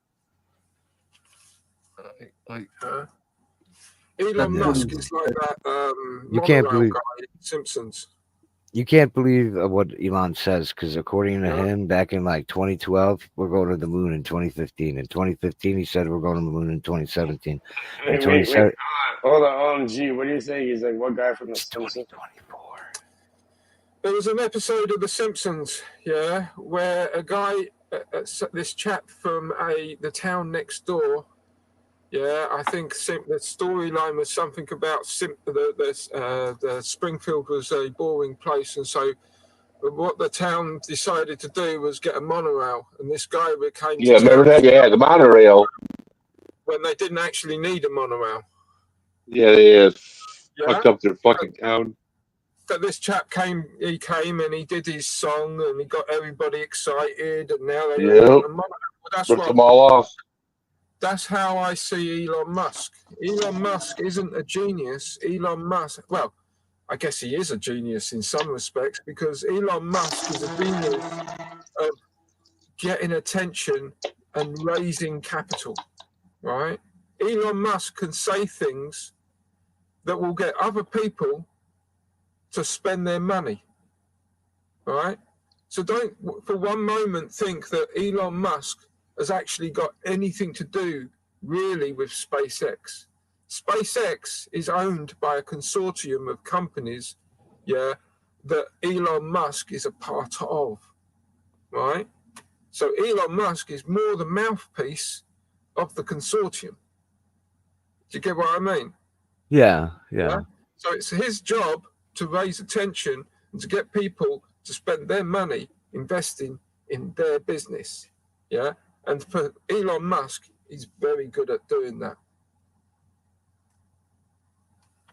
Elon Musk is like that You can't monorail believe guy in Simpsons. You can't believe what Elon says because according to him, back in like 2012, we're going to the moon in 2015. In 2015, he said we're going to the moon in 2017. In Wait, 2017, hold on, OMG, what do you say? He's like, what guy from The Simpsons? 2024. There was an episode of The Simpsons, yeah, where a guy, this chap from the town next door, yeah, I think the storyline was something about the Springfield was a boring place, and so what the town decided to do was get a monorail, and this guy came Yeah, to remember town that? Yeah, the monorail. when they didn't actually need a monorail. Yeah, Yeah. fucked up their fucking town. But this chap came and he did his song and he got everybody excited, and now they Yep. want a monorail. Well, that's Ripped them all off. That's how I see Elon Musk. Elon Musk isn't a genius. Elon Musk, well, I guess he is a genius in some respects, because Elon Musk is a genius of getting attention and raising capital, right? Elon Musk can say things that will get other people to spend their money, right? So don't for one moment think that Elon Musk has actually got anything to do really with SpaceX. SpaceX is owned by a consortium of companies, yeah, that Elon Musk is a part of, right? So Elon Musk is more the mouthpiece of the consortium. Do you get what I mean? Yeah. So it's his job to raise attention and to get people to spend their money investing in their business, yeah? And for Elon Musk, he's very good at doing that.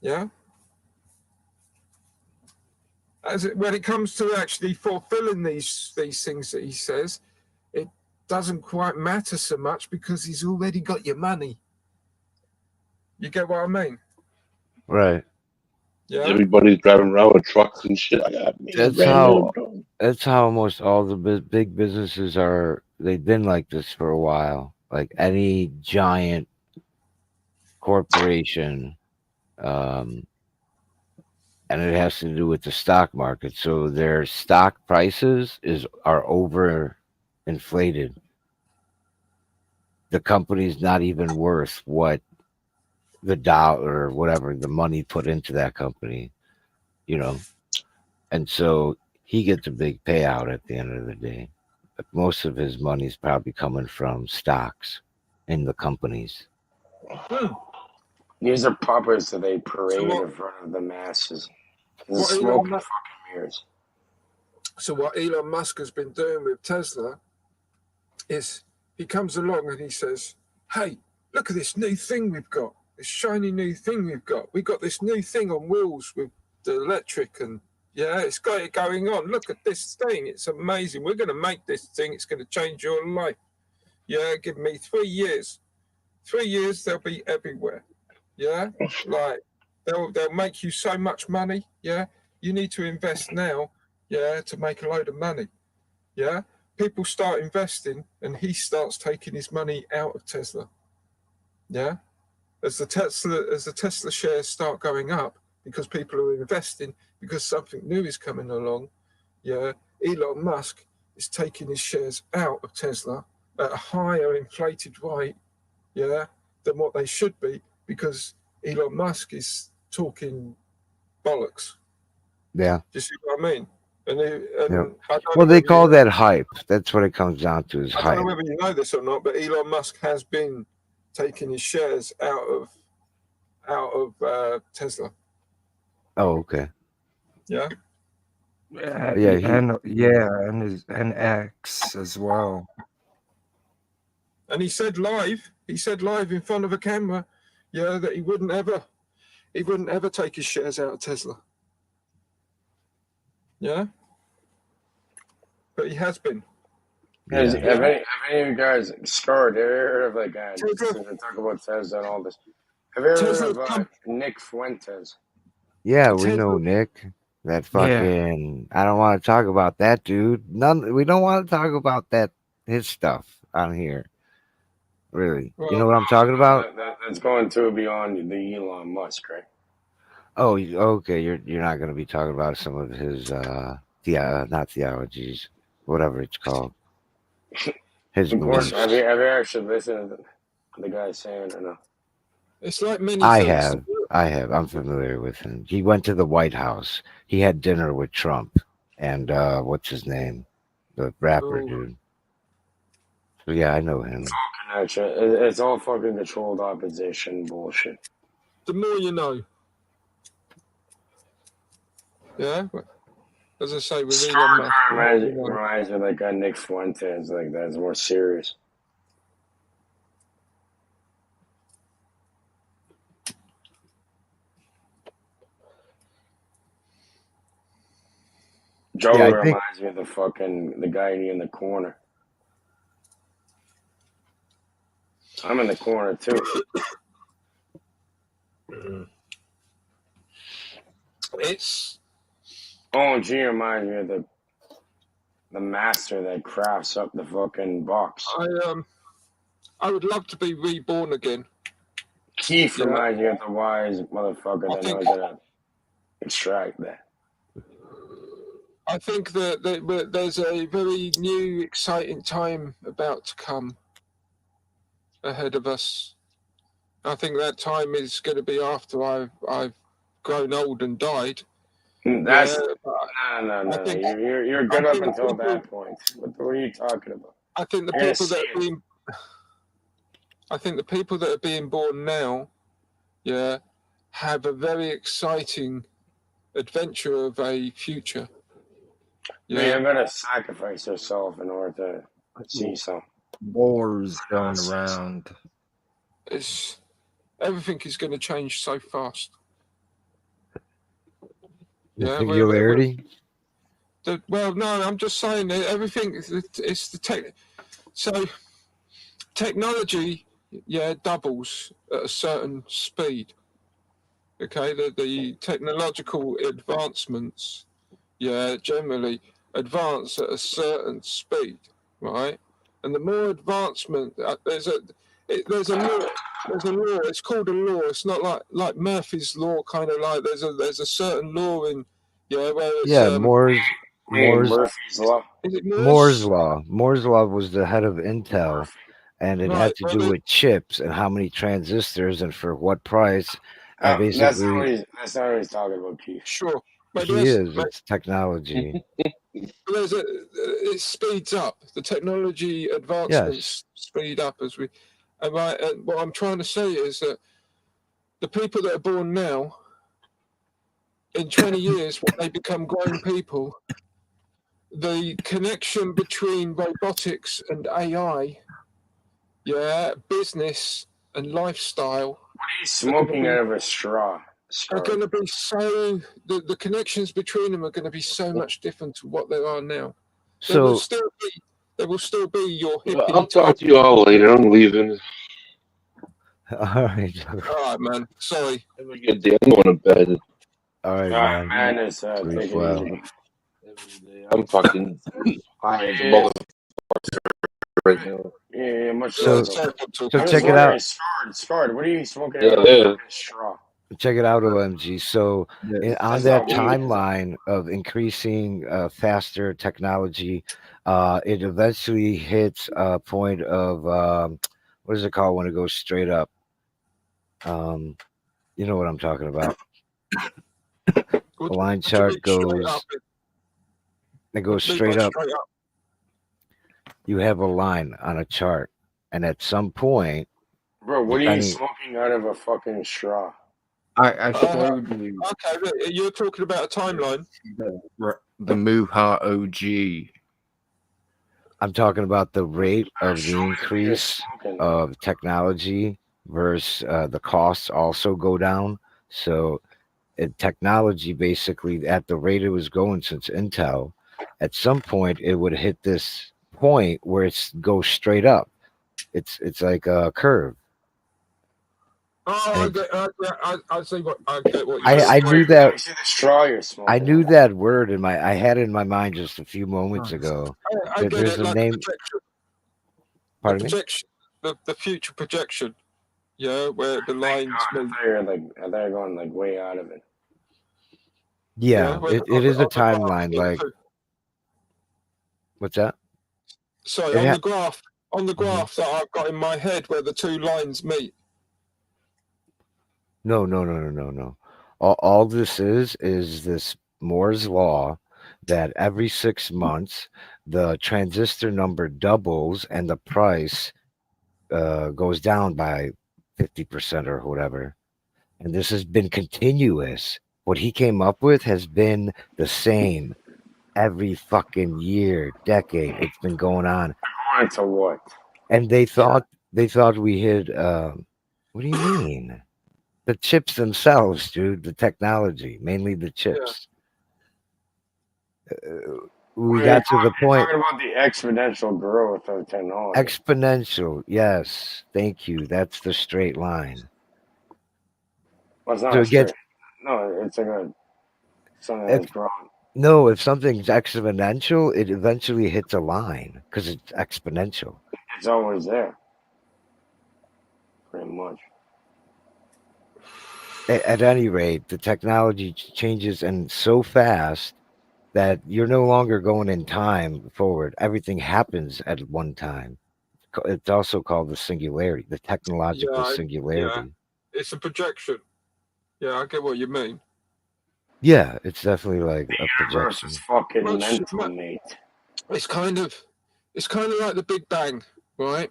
Yeah. When it comes to actually fulfilling these things that he says, it doesn't quite matter so much because he's already got your money. You get what I mean? Right. Yeah. Everybody's driving around with trucks and shit. That's how almost all the big businesses are. They've been like this for a while. Like any giant corporation, and it has to do with the stock market. So their stock prices are over inflated. The company's not even worth what the dollar or whatever the money put into that company, and so he gets a big payout at the end of the day. But most of his money's probably coming from stocks in the companies. These are puppets that they parade in front of the masses. There's smoke and fucking mirrors. So what Elon Musk has been doing with Tesla is he comes along and he says, hey, look at this new thing we've got, this shiny new thing we've got. We got this new thing on wheels with the electric, and yeah, it's got it going on. Look at this thing. It's amazing. We're going to make this thing. It's going to change your life. Yeah, give me 3 years. 3 years, they'll be everywhere. Yeah, like they'll make you so much money. Yeah, you need to invest now. Yeah, to make a load of money. Yeah, people start investing, and he starts taking his money out of Tesla. Yeah, as the Tesla shares start going up because people are investing because something new is coming along. Yeah, Elon Musk is taking his shares out of Tesla at a higher inflated rate. Yeah, than what they should be, because Elon Musk is talking bollocks. Yeah. Do you see what I mean? Well, they call that hype. That's what it comes down to, is I hype. don't know whether you know this or not, but Elon Musk has been taking his shares out of Tesla. Oh, okay. Yeah. And X as well. And he said live in front of a camera, yeah, that he wouldn't ever take his shares out of Tesla. Yeah. But he has been. Guys, have any of you guys, Scarred, have you heard of like they talk about Tesla and all this? Have you ever heard of Nick Fuentes? Yeah, we know Nick. That fucking I don't want to talk about that dude. We don't want to talk about his stuff on here. Really. You know what I'm talking about? That's going to beyond the Elon Musk, right? Oh, okay. You're not going to be talking about some of his not theologies, whatever it's called. His Of course, beliefs. have you actually listened to the guy saying or no? It's like many I things. have. I'm familiar with him. He went to the White House. He had dinner with Trump and what's his name, the rapper Oh, dude. So yeah, I know him. It's all fucking controlled opposition bullshit. the more you know. Yeah. As I say, with Elon Musk. the more you know. Reminds me of like Nick Fuentes, like that's more serious. Joe Yeah, I think reminds me of the guy in the corner. I'm in the corner too. It's OMG reminds me of the master that crafts up the fucking box. I would love to be reborn again. Keith Yeah. reminds me of the wise motherfucker that knows how to extract that. I think that there's a very new, exciting time about to come ahead of us. I think that time is going to be after I've grown old and died. That's Yeah, no. I think- You're I good up think until people- that point. What are you talking about? I think the You're gonna people that see are being, I think the people that are being born now, yeah, have a very exciting adventure of a future. You're gonna sacrifice yourself in order to see something. Wars going around. It's everything is going to change so fast. the Yeah, singularity. well, no, I'm just saying that everything. It's the tech. So technology, yeah, doubles at a certain speed. Okay, the technological advancements, yeah, generally advance at a certain speed, right? And the more advancement, there's a law. There's a law. It's called a law. It's not like Murphy's law, kind of like there's a certain law in, yeah, where it's Murphy's law. Is it Moore's law. Moore's law was the head of Intel, and it Right, had to well, do it- with chips and how many transistors and for what price. That's Basically, not what he's talking about, Keith. Sure, but he there's, is. It's technology. it speeds up. The technology advancements speed up as we. And what I'm trying to say is that the people that are born now, in 20 years, when they become grown people, the connection between robotics and AI, yeah, business and lifestyle. He's smoking out of a straw. Are going to be so the connections between them are going to be so much different to what they are now. There will So still be your hippie. I'll talk to you all later. I'm leaving. all right, All right, man. Sorry. Have a good day. I'm going to bed. all right, Man, man. it's Sleep take it well. easy. I'm fucking high as a motherfucker right now. Yeah, much So- love. so I'm check just it wondering, out. Scarred, what are you smoking Yeah, out of yeah. a straw? Check it out, OMG. So on That's that not weed. timeline of increasing faster technology, it eventually hits a point of what is it called when it goes straight up? You know what I'm talking about. The line chart goes. It goes straight up. You have a line on a chart, and at some point, Bro, what are you depending- smoking out of a fucking straw? I showed you Okay, you're talking about a timeline. the Muha OG. I'm talking about the rate of the Show me the increase smoking. of technology versus the costs also go down. So technology basically at the rate it was going since Intel, at some point it would hit this point where it's goes straight up. It's like a curve. Oh, I see what I get. What I knew Let that me see the straw you're smoking. I knew that word in my I had it in my mind just a few moments ago. I get There's it. a Like name. a projection. Pardon me? Projection. The future projection. Yeah, where the lines move. I thought you were going like way out of it. Yeah, where it is a on the graph timeline. the Like, two, what's that? sorry, It on the Mhm. graph that I've got in my head where the two lines meet. No. All this is this Moore's law that every 6 months the transistor number doubles and the price goes down by 50% or whatever. And this has been continuous. What he came up with has been the same every fucking year, decade. It's been going on. According to what? And they thought we hit what do you mean? The chips themselves, dude, the technology, mainly the chips. We got to the You're point. talking about the exponential growth of technology. Exponential, yes. Thank you. That's the straight line. Well, it's not So a it gets straight. No, it's like something if that's grown. no, if something's exponential, it eventually hits a line because it's exponential. It's always there. Pretty much. At any rate, the technology changes and so fast that you're no longer going in time forward. Everything happens at one time. It's also called the singularity, the technological Yeah, singularity. it's a projection. Yeah, I get what you mean. Yeah, it's definitely like a Universe projection. is fucking mental, mate. It's kind of like the Big Bang, right?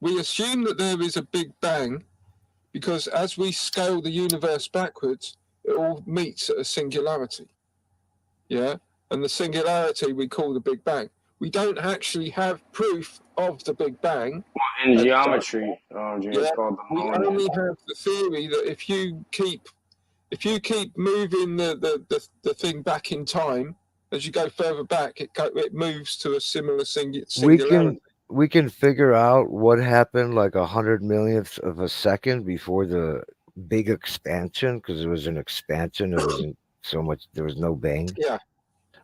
We assume that there is a Big Bang because as we scale the universe backwards, it all meets at a singularity. Yeah, and the singularity we call the Big Bang. We don't actually have proof of the Big Bang. Well, in geometry, it's called the we moon. only have the theory that if you keep moving the thing back in time, as you go further back, it moves to a similar singularity. We can figure out what happened like 100 millionth of a second before the big expansion because it was an expansion. It wasn't so much. There was no bang. Yeah.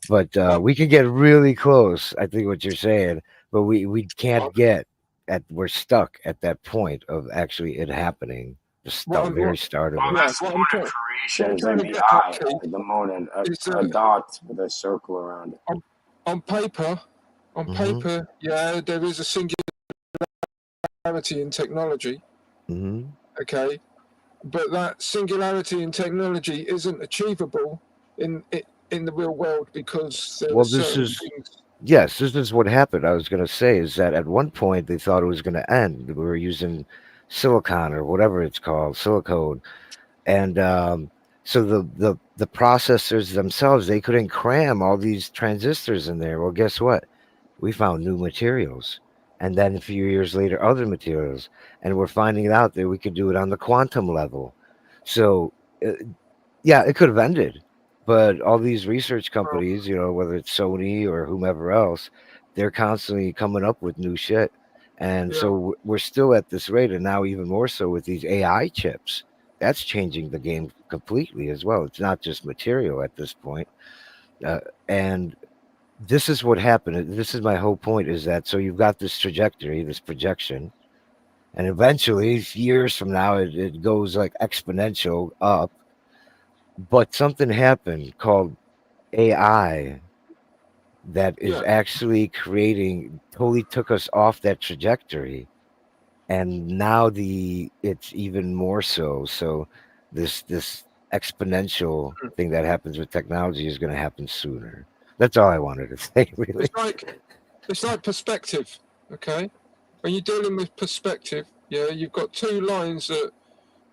But we can get really close. I think what you're saying, but we can't get at. We're stuck at that point of actually it happening. The very start of Well, it. that's the moon creation. It's like the eye, like the moon, and a dot with a circle around it. On paper, yeah, there is a singularity in technology. Mm-hmm. Okay, but that singularity in technology isn't achievable in the real world because there are certain things. Yes, this is what happened. I was going to say is that at one point they thought it was going to end. We were using silicon or whatever it's called, silicone, and so the processors themselves, they couldn't cram all these transistors in there. Well, guess what? We found new materials, and then a few years later, other materials, and we're finding out that we could do it on the quantum level. So, yeah, it could have ended. But all these research companies, whether it's Sony or whomever else, they're constantly coming up with new shit. And so we're still at this rate, and now even more so with these AI chips. That's changing the game completely as well. It's not just material at this point. And this is what happened. This is my whole point is that so you've got this trajectory, this projection, and eventually, years from now, it goes like exponential up. But something happened called AI that is actually totally took us off that trajectory. And now it's even more so. So this exponential thing that happens with technology is going to happen sooner. That's all I wanted to say, really. It's like perspective, okay? When you're dealing with perspective, you've got two lines that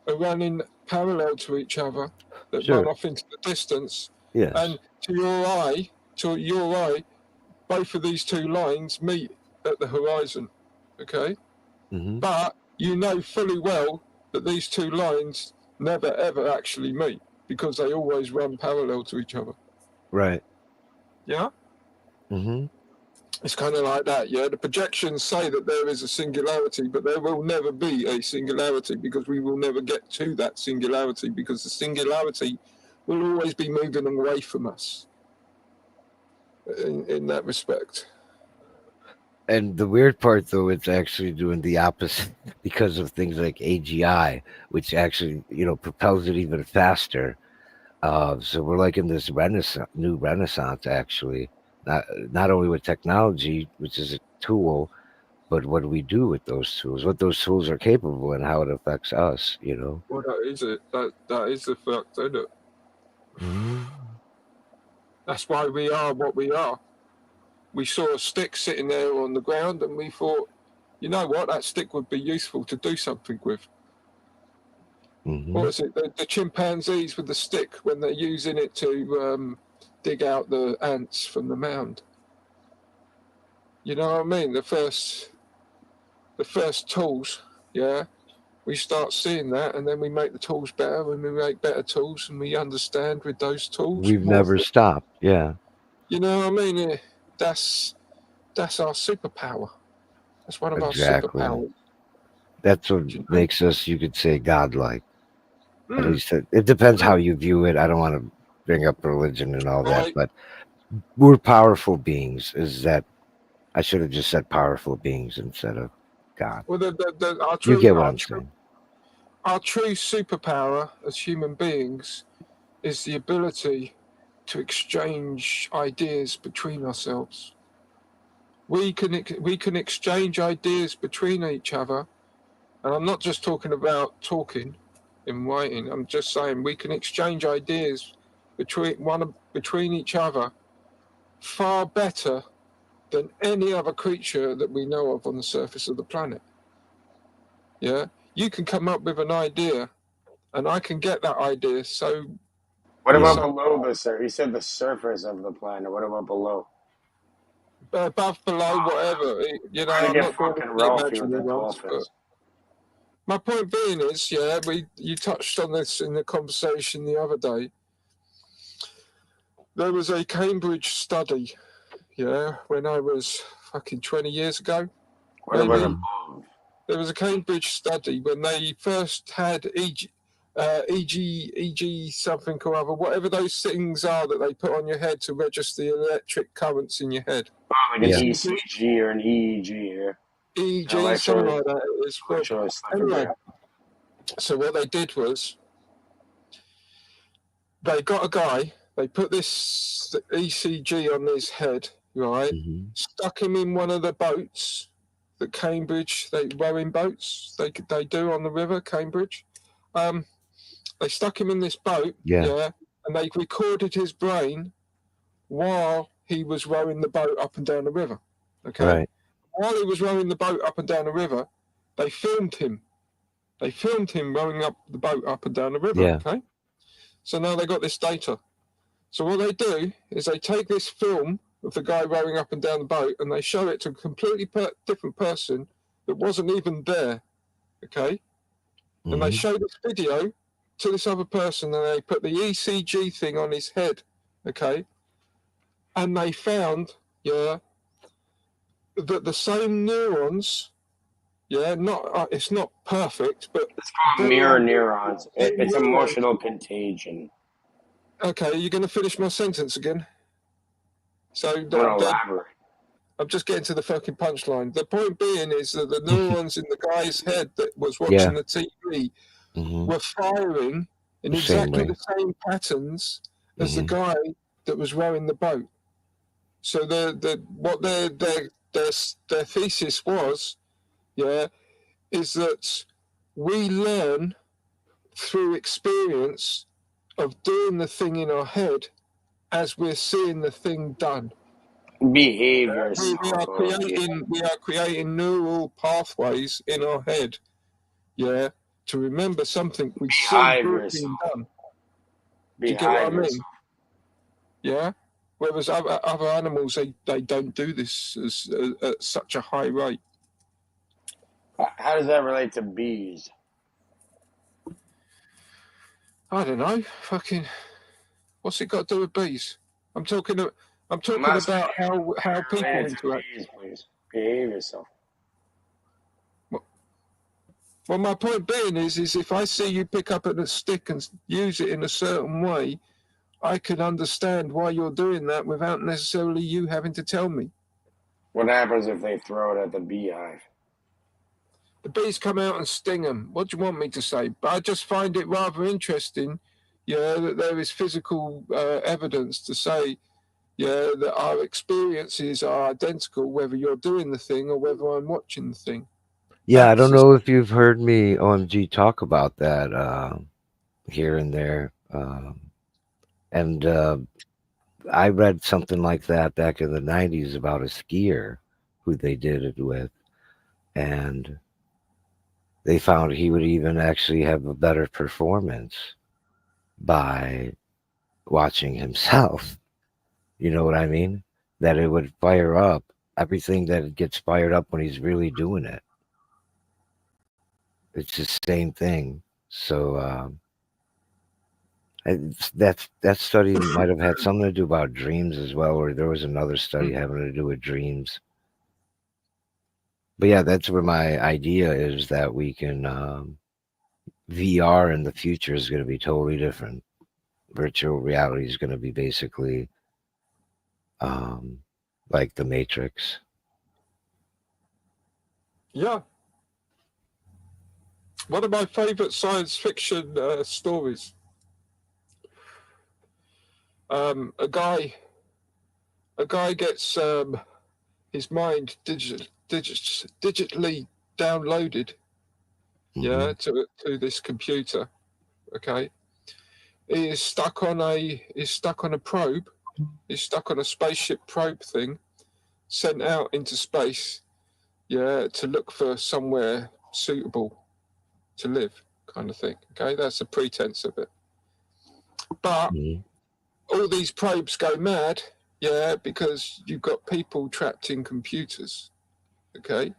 are running parallel to each other that run off into the distance. Yes. And to your eye, both of these two lines meet at the horizon, okay? Mm-hmm. But you know fully well that these two lines never ever actually meet because they always run parallel to each other. Right. Yeah? Mm-hmm. It's kind of like that, yeah? The projections say that there is a singularity, but there will never be a singularity because we will never get to that singularity because the singularity will always be moving away from us in that respect. And the weird part, though, it's actually doing the opposite because of things like AGI, which actually, propels it even faster. So we're like in this new renaissance, actually. Not only with technology, which is a tool, but what do we do with those tools? What those tools are capable and how it affects us, you know? Well, that is it. That is the fact, isn't it? Mhm. That's why we are what we are. We saw a stick sitting there on the ground, and we thought, you know what, that stick would be useful to do something with. Mhm. What is it? The chimpanzees with the stick when they're using it to dig out the ants from the mound. You know what I mean? The first tools, yeah. We start seeing that, and then we make the tools better, and we make better tools, and we understand with those tools. We've more never things. stopped. Yeah. You know what I mean? That's our superpower. That's one of Exactly. our superpowers. That's what You know? makes us, you could say, godlike. At Mm. least it depends how you view it. I don't want to bring up religion and all that, Right. but we're powerful beings. Is that I should have just said powerful beings instead of God. Well, our You true, get what our I'm true, saying? our true superpower as human beings is the ability to exchange ideas between ourselves. We can exchange ideas between each other, and I'm not just talking about talking in writing. I'm just saying we can exchange ideas between each other far better than any other creature that we know of on the surface of the planet. Yeah, you can come up with an idea, and I can get that idea. So, What about Yeah. below the surface? You said the surface of the planet. What about below? above, below, whatever. You know, Trying to I'm get not going fucking into the Ralphie with imaginary the ones, but dolphins. my point being is, yeah, you touched on this in the conversation the other day. There was a Cambridge study, yeah, when I was fucking 20 years ago. What about Maybe. above? There was a Cambridge study when they first had EG something or other, whatever those things are that they put on your head to register the electric currents in your head. Oh, like Yeah. an ECG or an EEG here. EEG, something like that. It was. Well, anyway, so what they did was they got a guy, they put this ECG on his head, right? Mhm. Stuck him in one of the boats that Cambridge, rowing boats they do on the river, Cambridge. They stuck him in this boat, Yeah. and they recorded his brain while he was rowing the boat up and down the river. Okay. Right. While he was rowing the boat up and down the river, they filmed him. They filmed him rowing up the boat up and down the river. Yeah. Okay. So now they got this data. So what they do is they take this film of the guy rowing up and down the boat, and they show it to a completely different person that wasn't even there. Okay. And they Mhm. show this video to this other person, and they put the ECG thing on his head. Okay. And they found, that the same neurons, it's not perfect, but it's called mirror neurons. It's emotional contagion. Okay, you're going to finish my sentence again. So I'm gonna elaborate. I'm just getting to the fucking punchline. The point being is that the neurons in the guy's head that was watching Yeah. the TV Mhm. were firing in The same exactly way. the same patterns as the Mhm. guy that was rowing the boat. So what their thesis was, is that we learn through experience of doing the thing in our head as we're seeing the thing done. Behavior. We are creating neural pathways in our head, to remember something we see Behave being yourself. done. Do you get what I Behave mean? yourself. Yeah. Whereas other animals, they don't do this at such a high rate. How does that relate to bees? I don't know. Fucking, what's it got to do with bees? I'm talking about how people Related to interact. bees, please. Behave yourself. Well, my point being is if I see you pick up a stick and use it in a certain way, I can understand why you're doing that without necessarily you having to tell me. What happens if they throw it at the beehive? The bees come out and sting them. What do you want me to say? But I just find it rather interesting yeah, that there is physical evidence to say, yeah, that our experiences are identical, whether you're doing the thing or whether I'm watching the thing. Yeah, I That's don't know if you've heard me, OMG, talk about that here and there. And I read something like that back in the 90s about a skier who they did it with. And they found he would even actually have a better performance by watching himself. You know what I mean? That it would fire up everything that gets fired up when he's really doing it. It's the same thing. So that study might have had something to do about dreams as well, or there was another study having to do with dreams. But yeah, that's where my idea is that we can VR in the future is going to be totally different. Virtual reality is going to be basically like the Matrix. Yeah. One of my favorite science fiction stories. A guy gets his mind digitally downloaded, yeah, to this computer. Okay, he is stuck on a probe. He's stuck on a spaceship probe thing, sent out into space, yeah, to look for somewhere suitable to live, kind of thing. Okay, that's a pretense of it. But all these probes go mad, yeah, because you've got people trapped in computers, okay?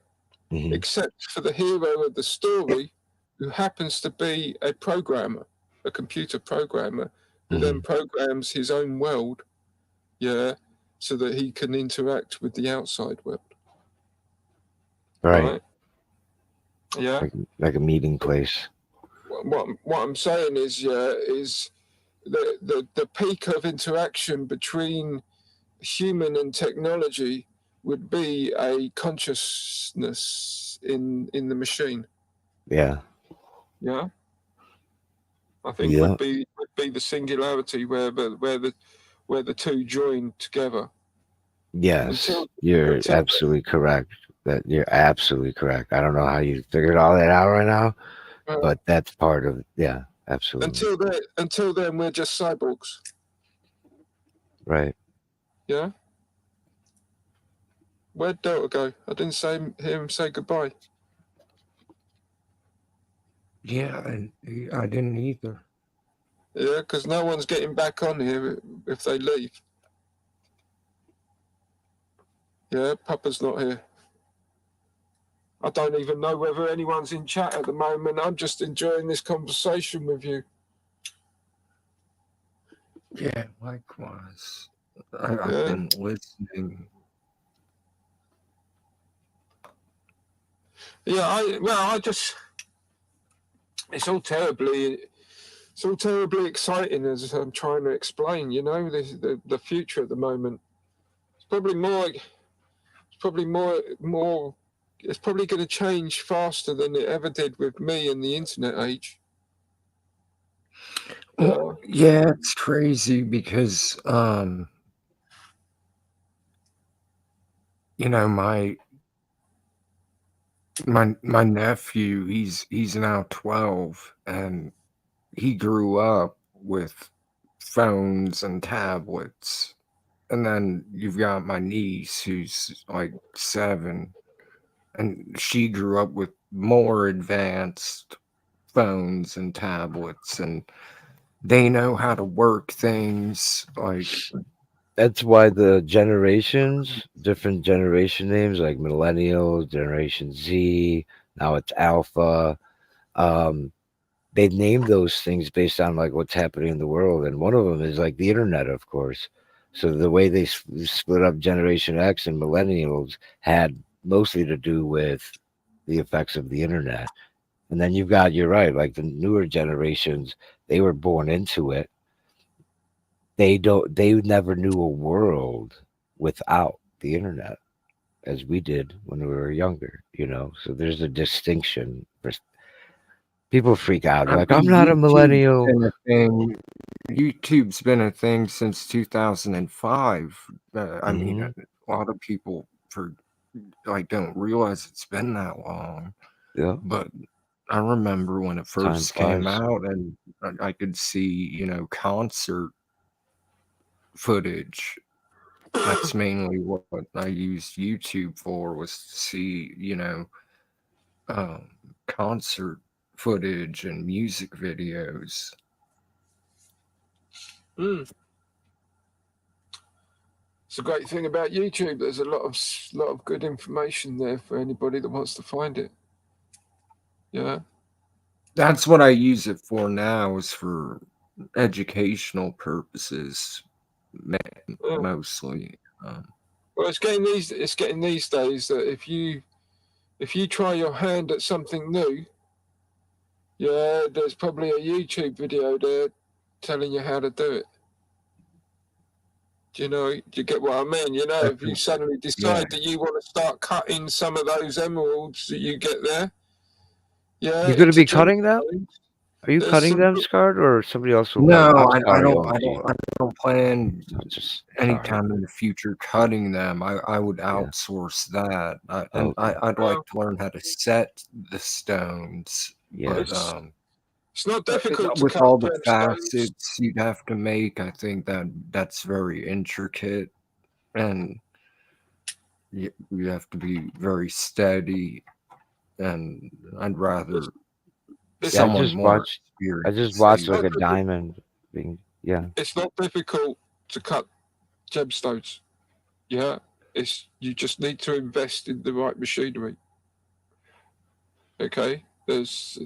Except for the hero of the story, who happens to be a programmer, a computer programmer, who then programs his own world, yeah, so that he can interact with the outside world. Right. Yeah. Like a meeting place. What I'm saying is, yeah, is the peak of interaction between human and technology would be a consciousness in the machine. Yeah. Yeah. I think would be the singularity where the two join together. Yes, you're absolutely correct. You're absolutely correct. I don't know how you figured all that out right now, but that's part of absolutely. Until then, we're just cyborgs. Right. Yeah. Where'd Delta go? I didn't hear him say goodbye. Yeah, I didn't either. Yeah, because no one's getting back on here if they leave. Yeah, Papa's not here. I don't even know whether anyone's in chat at the moment. I'm just enjoying this conversation with you. Yeah, likewise. I've been listening. Yeah, it's all terribly exciting, as I'm trying to explain. You know, the future at the moment. It's probably going to change faster than it ever did with me in the internet age. Well, yeah, it's crazy because you know, my nephew, he's now 12, and he grew up with phones and tablets. And then you've got my niece who's like 7, and she grew up with more advanced phones and tablets, and they know how to work things like. That's why the generations, different generation names like Millennial, Generation Z, now it's Alpha. They named those things based on like what's happening in the world, and one of them is like the internet, of course. So the way they split up Generation X and Millennials had mostly to do with the effects of the internet. And then you've got, you're right, like the newer generations, they were born into it. They never knew a world without the internet as we did when we were younger, you know. So there's a distinction People freak out. They're I like, mean, I'm not a YouTube's millennial. been a thing. YouTube's been a thing since 2005. I mean, Mhm. a lot of people don't realize it's been that long. Yeah. But I remember when it Time first came flies. out, and I could see, concert footage. That's mainly what I used YouTube for, was to see, concert footage and music videos. Mm. It's a great thing about YouTube. There's a lot of good information there for anybody that wants to find it. Yeah. That's what I use it for now, is for educational purposes, mostly. Well, it's getting these days that if you try your hand at something new, yeah, there's probably a YouTube video there telling you how to do it. Do you get what I mean? If you suddenly decide that you want to start cutting some of those emeralds that you get there, yeah, You're gonna into be cutting them? gemstones, Are you there's cutting some them, good- Scarred, or somebody else will cut No, them? I Sorry, don't. OMG. I don't plan Just anytime in the future cutting them. I would Yeah. outsource that, Okay. I'd like to learn how to set the stones. Yeah. But It's not difficult to with cut all the gemstones. facets you'd have to make, I think that's very intricate, and you have to be very steady. And I'd rather Yeah, I someone just more watched experienced like do a it. diamond being It's not difficult to cut gemstones. Yeah, you just need to invest in the right machinery. Okay, it's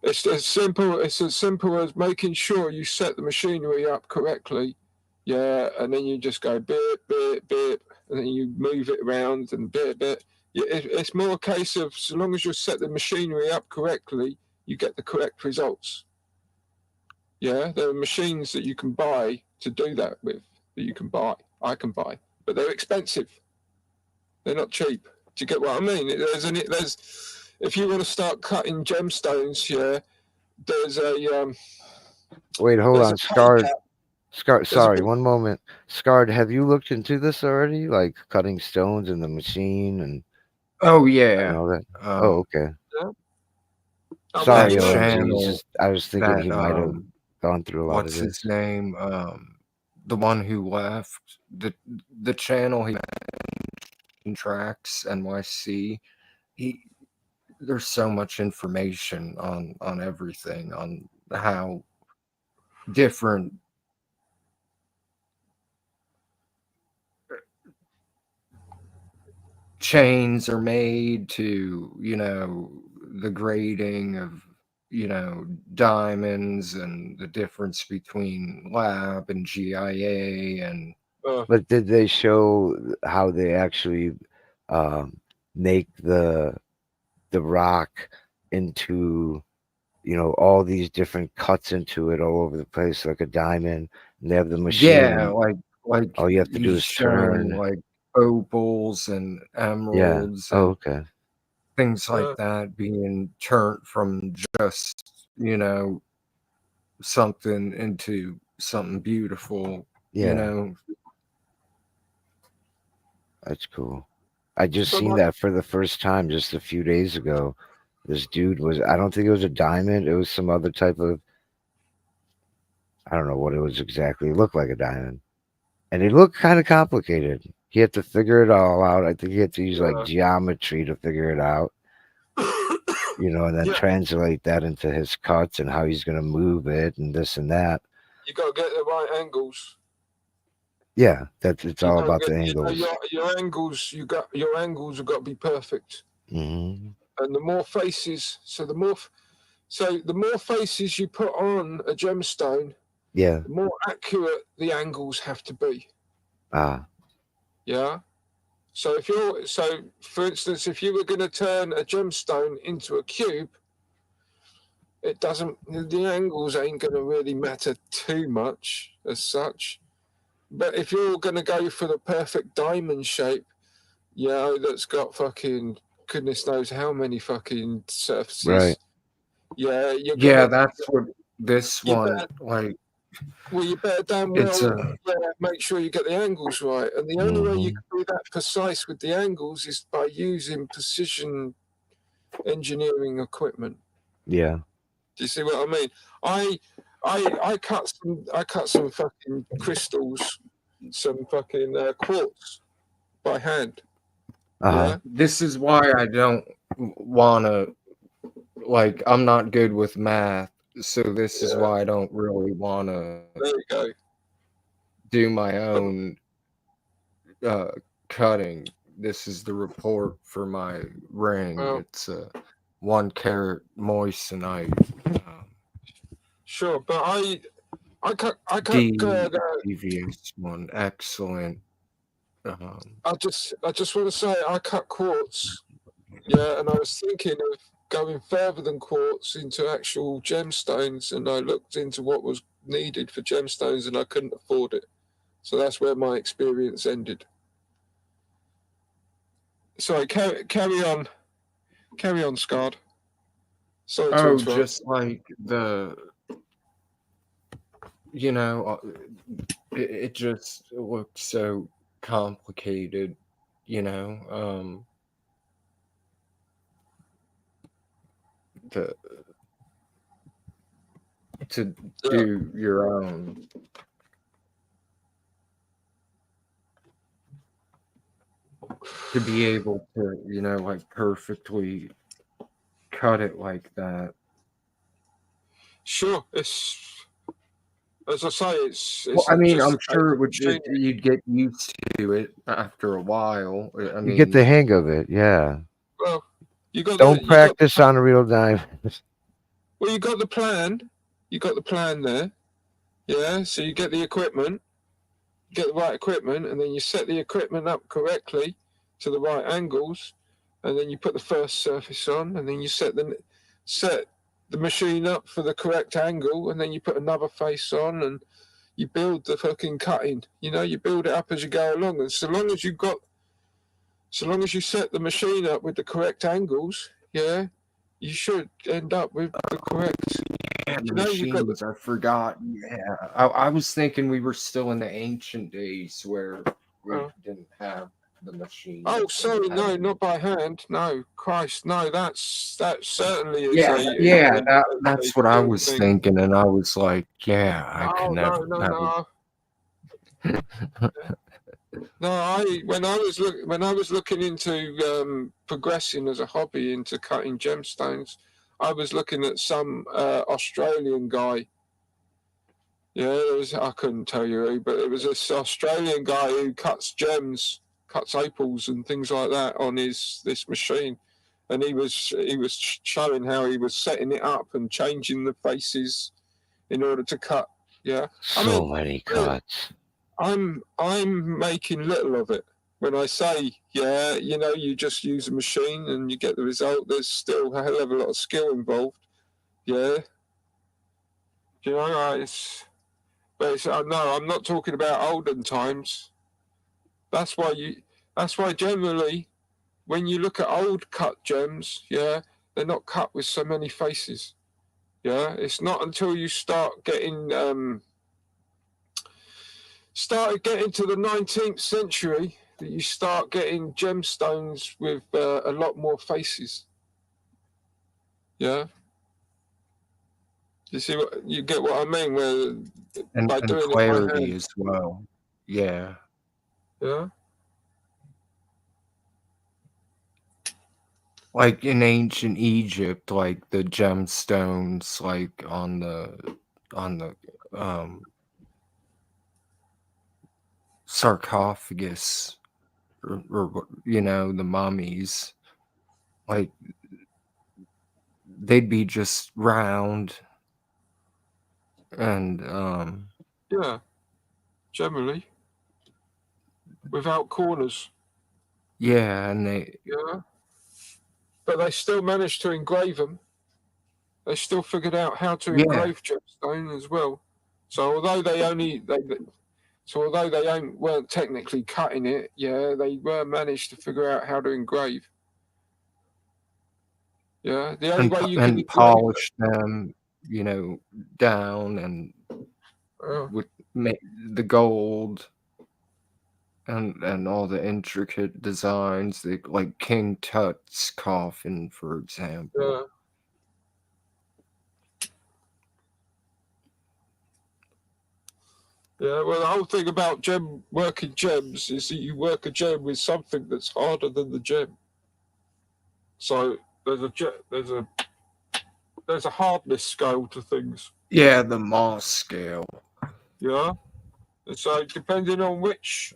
as simple as making sure you set the machinery up correctly. Yeah, and then you just go bit, bit, bit, and then you move it around and bit, bit. Yeah, it's more a case of, so long as you set the machinery up correctly, you get the correct results. Yeah, there are machines that you can buy to do that with, I can buy, but they're expensive. They're not cheap. Do you get what I mean? If you want to start cutting gemstones, yeah, there's a Wait, hold there's on, a pay Scarred. cap. Scarred, There's a sorry, bit- one moment. Scarred, have you looked into this already? Like cutting stones in the machine and Oh yeah. all that? Oh, okay. Yeah. Sorry, That OMG. channel. I was thinking That he might have gone through a lot of what's this. his name? The one who left the channel he tracks NYC. There's so much information on everything, on how different chains are made, to the grading of diamonds, and the difference between lab and GIA. And But did they show how they actually make the rock into all these different cuts into it all over the place, like a diamond, and they have the machine? yeah, like all you have to do he's is showing turn. like opals and Yeah. emeralds Oh, and okay. things like that being turned from just something into something beautiful. Yeah. That's cool. I just But seen like- that for the first time just a few days ago. This dude I don't think it was a diamond. It was some other type of, I don't know what it was exactly. It looked like a diamond. And it looked kind of complicated. He had to figure it all out. I think he had to use like geometry to figure it out. And then translate that into his cuts and how he's going to move it and this and that. You got to get the right angles. Yeah, it's all about the You know, angles. your angles, your angles have got to be perfect. Mm-hmm. And the more faces, so the more faces you put on a gemstone, Yeah. the more accurate the angles have to be. Ah. Yeah. So for instance, if you were going to turn a gemstone into a cube, the angles ain't going to really matter too much as such. But if you're going to go for the perfect diamond shape, that's got fucking goodness knows how many fucking surfaces. Right. yeah, you're Yeah, gonna. that's what this You one better, like. well, you better damn It's well a make sure you get the angles right. And the only way you Mhm. can be that precise with the angles is by using precision engineering equipment. Yeah. Do you see what I mean? I cut some fucking crystals, some fucking quartz by hand. Uh-huh. Yeah. This is why I don't want to, like, I'm not good with math, so this is Yeah. why I don't really want to There you go. do my own cutting. This is the report for my ring. Well, It's 1 carat moissanite. Sure, but I cut Devious one, excellent. I just want to say I cut quartz. Yeah, and I was thinking of going further than quartz into actual gemstones, and I looked into what was needed for gemstones, and I couldn't afford it. So that's where my experience ended. Sorry, carry on, Scott. Sorry to interrupt. Just like the, you know, it just looks so complicated, you know. To do your own. To be able to, you know, like perfectly cut it like that. Sure, it's as I say, it's Well, I mean, just I'm sure it would. machinery. You'd get used to it after a while. I You get the mean, hang of it, yeah. Well, you got Don't the, practice on a real diamond. well, you got the plan. You got the plan there. Yeah, so you get the equipment, get the right equipment, and then you set the equipment up correctly to the right angles, and then you put the first surface on, and then you set the machine up for the correct angle, and then you put another face on, and you build the fucking cutting. You know, you build it up as you go along, and so long as you set the machine up with the correct angles, yeah, you should end up with the correct. yeah, the You know, you've got machines. I forgot. Yeah, I was thinking we were still in the ancient days where we didn't have the machine. Oh, sorry, no, not by hand. No, Christ, no. That certainly is That's what I was thinking, and I was like, yeah, I could never. No. No, when I was looking into progressing as a hobby into cutting gemstones, I was looking at some Australian guy. Yeah, I couldn't tell you who, but it was this Australian guy who cuts gems, cuts opals and things like that on this machine, and he was showing how he was setting it up and changing the faces in order to cut. Yeah, So many cuts. I'm making little of it. When I say, yeah, you know, you just use a machine and you get the result, there's still a hell of a lot of skill involved. Yeah. You know, no, I'm not talking about olden times. That's why generally when you look at old cut gems, yeah, they're not cut with so many faces. Yeah. It's not until you started getting to the 19th century that you start getting gemstones with a lot more faces. Yeah. You get what I mean? Where and by doing clarity it by hand. as well. Yeah. Yeah. Like in ancient Egypt, like the gemstones, like on the sarcophagus, or you know, the mummies, like they'd be just round and Yeah. Generally, without corners. yeah, and Yeah. But they still managed to engrave them. They still figured out how to engrave gemstone as well. So although they weren't technically cutting it, yeah, they were managed to figure out how to engrave. Yeah, the only way you can and enjoy polish them, you know, down and Oh. with the gold and all the intricate designs, like King Tut's coffin, for example. Yeah. Yeah, well, the whole thing about working gems is that you work a gem with something that's harder than the gem. So there's a hardness scale to things. Yeah, the Moss scale. Yeah, and so depending on which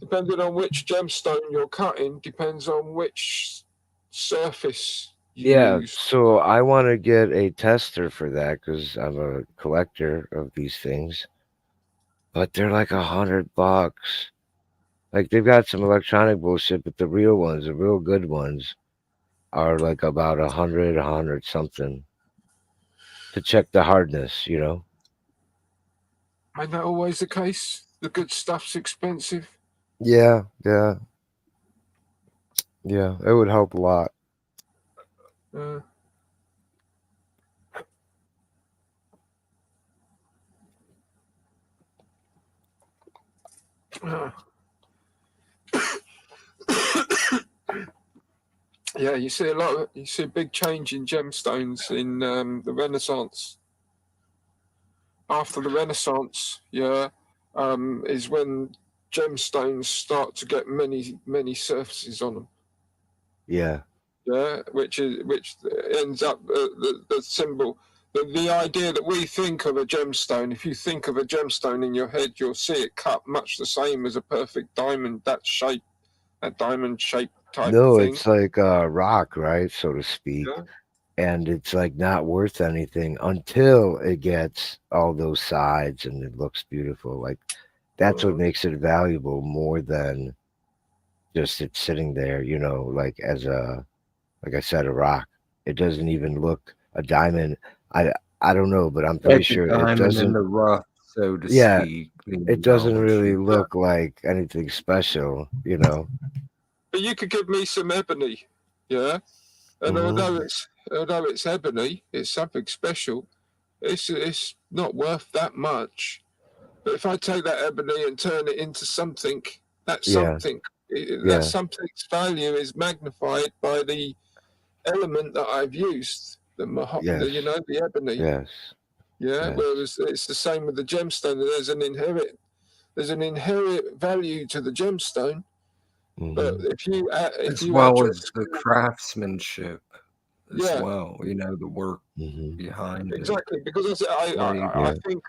gemstone you're cutting depends on which surface you Yeah, use. so I want to get a tester for that because I'm a collector of these things. But they're like $100. Like they've got some electronic bullshit, but the real ones, the real good ones, are like about 100 something to check the hardness, you know? Ain't that always the case? The good stuff's expensive. Yeah, yeah. Yeah, it would help a lot. Yeah, you see a big change in gemstones in the Renaissance. After the Renaissance, is when gemstones start to get many surfaces on them. Yeah. Yeah, which ends up the symbol. The idea that we think of a gemstone, if you think of a gemstone in your head, you'll see it cut much the same as a perfect diamond, that diamond shape type No, thing. it's like a rock, right? So to speak. Yeah. And it's like not worth anything until it gets all those sides and it looks beautiful. Like that's what makes it valuable more than just it sitting there, you know, like as like I said, a rock. It doesn't even look a diamond. I don't know, but I'm pretty Like sure a it diamond doesn't. in the rough, so to Yeah, speak. it doesn't really look like anything special, you know. But you could give me some ebony, yeah, and although it's ebony, it's something special. It's not worth that much. But if I take that ebony and turn it into something, that's Yeah. something. Yeah. That something's value is magnified by the element that I've used. Yes. The ebony. Yes. Yeah. Yes. Whereas it's the same with the gemstone. There's an inherent value to the gemstone. But if you as well as the craftsmanship as well, you know, the work behind exactly, because Yeah. I think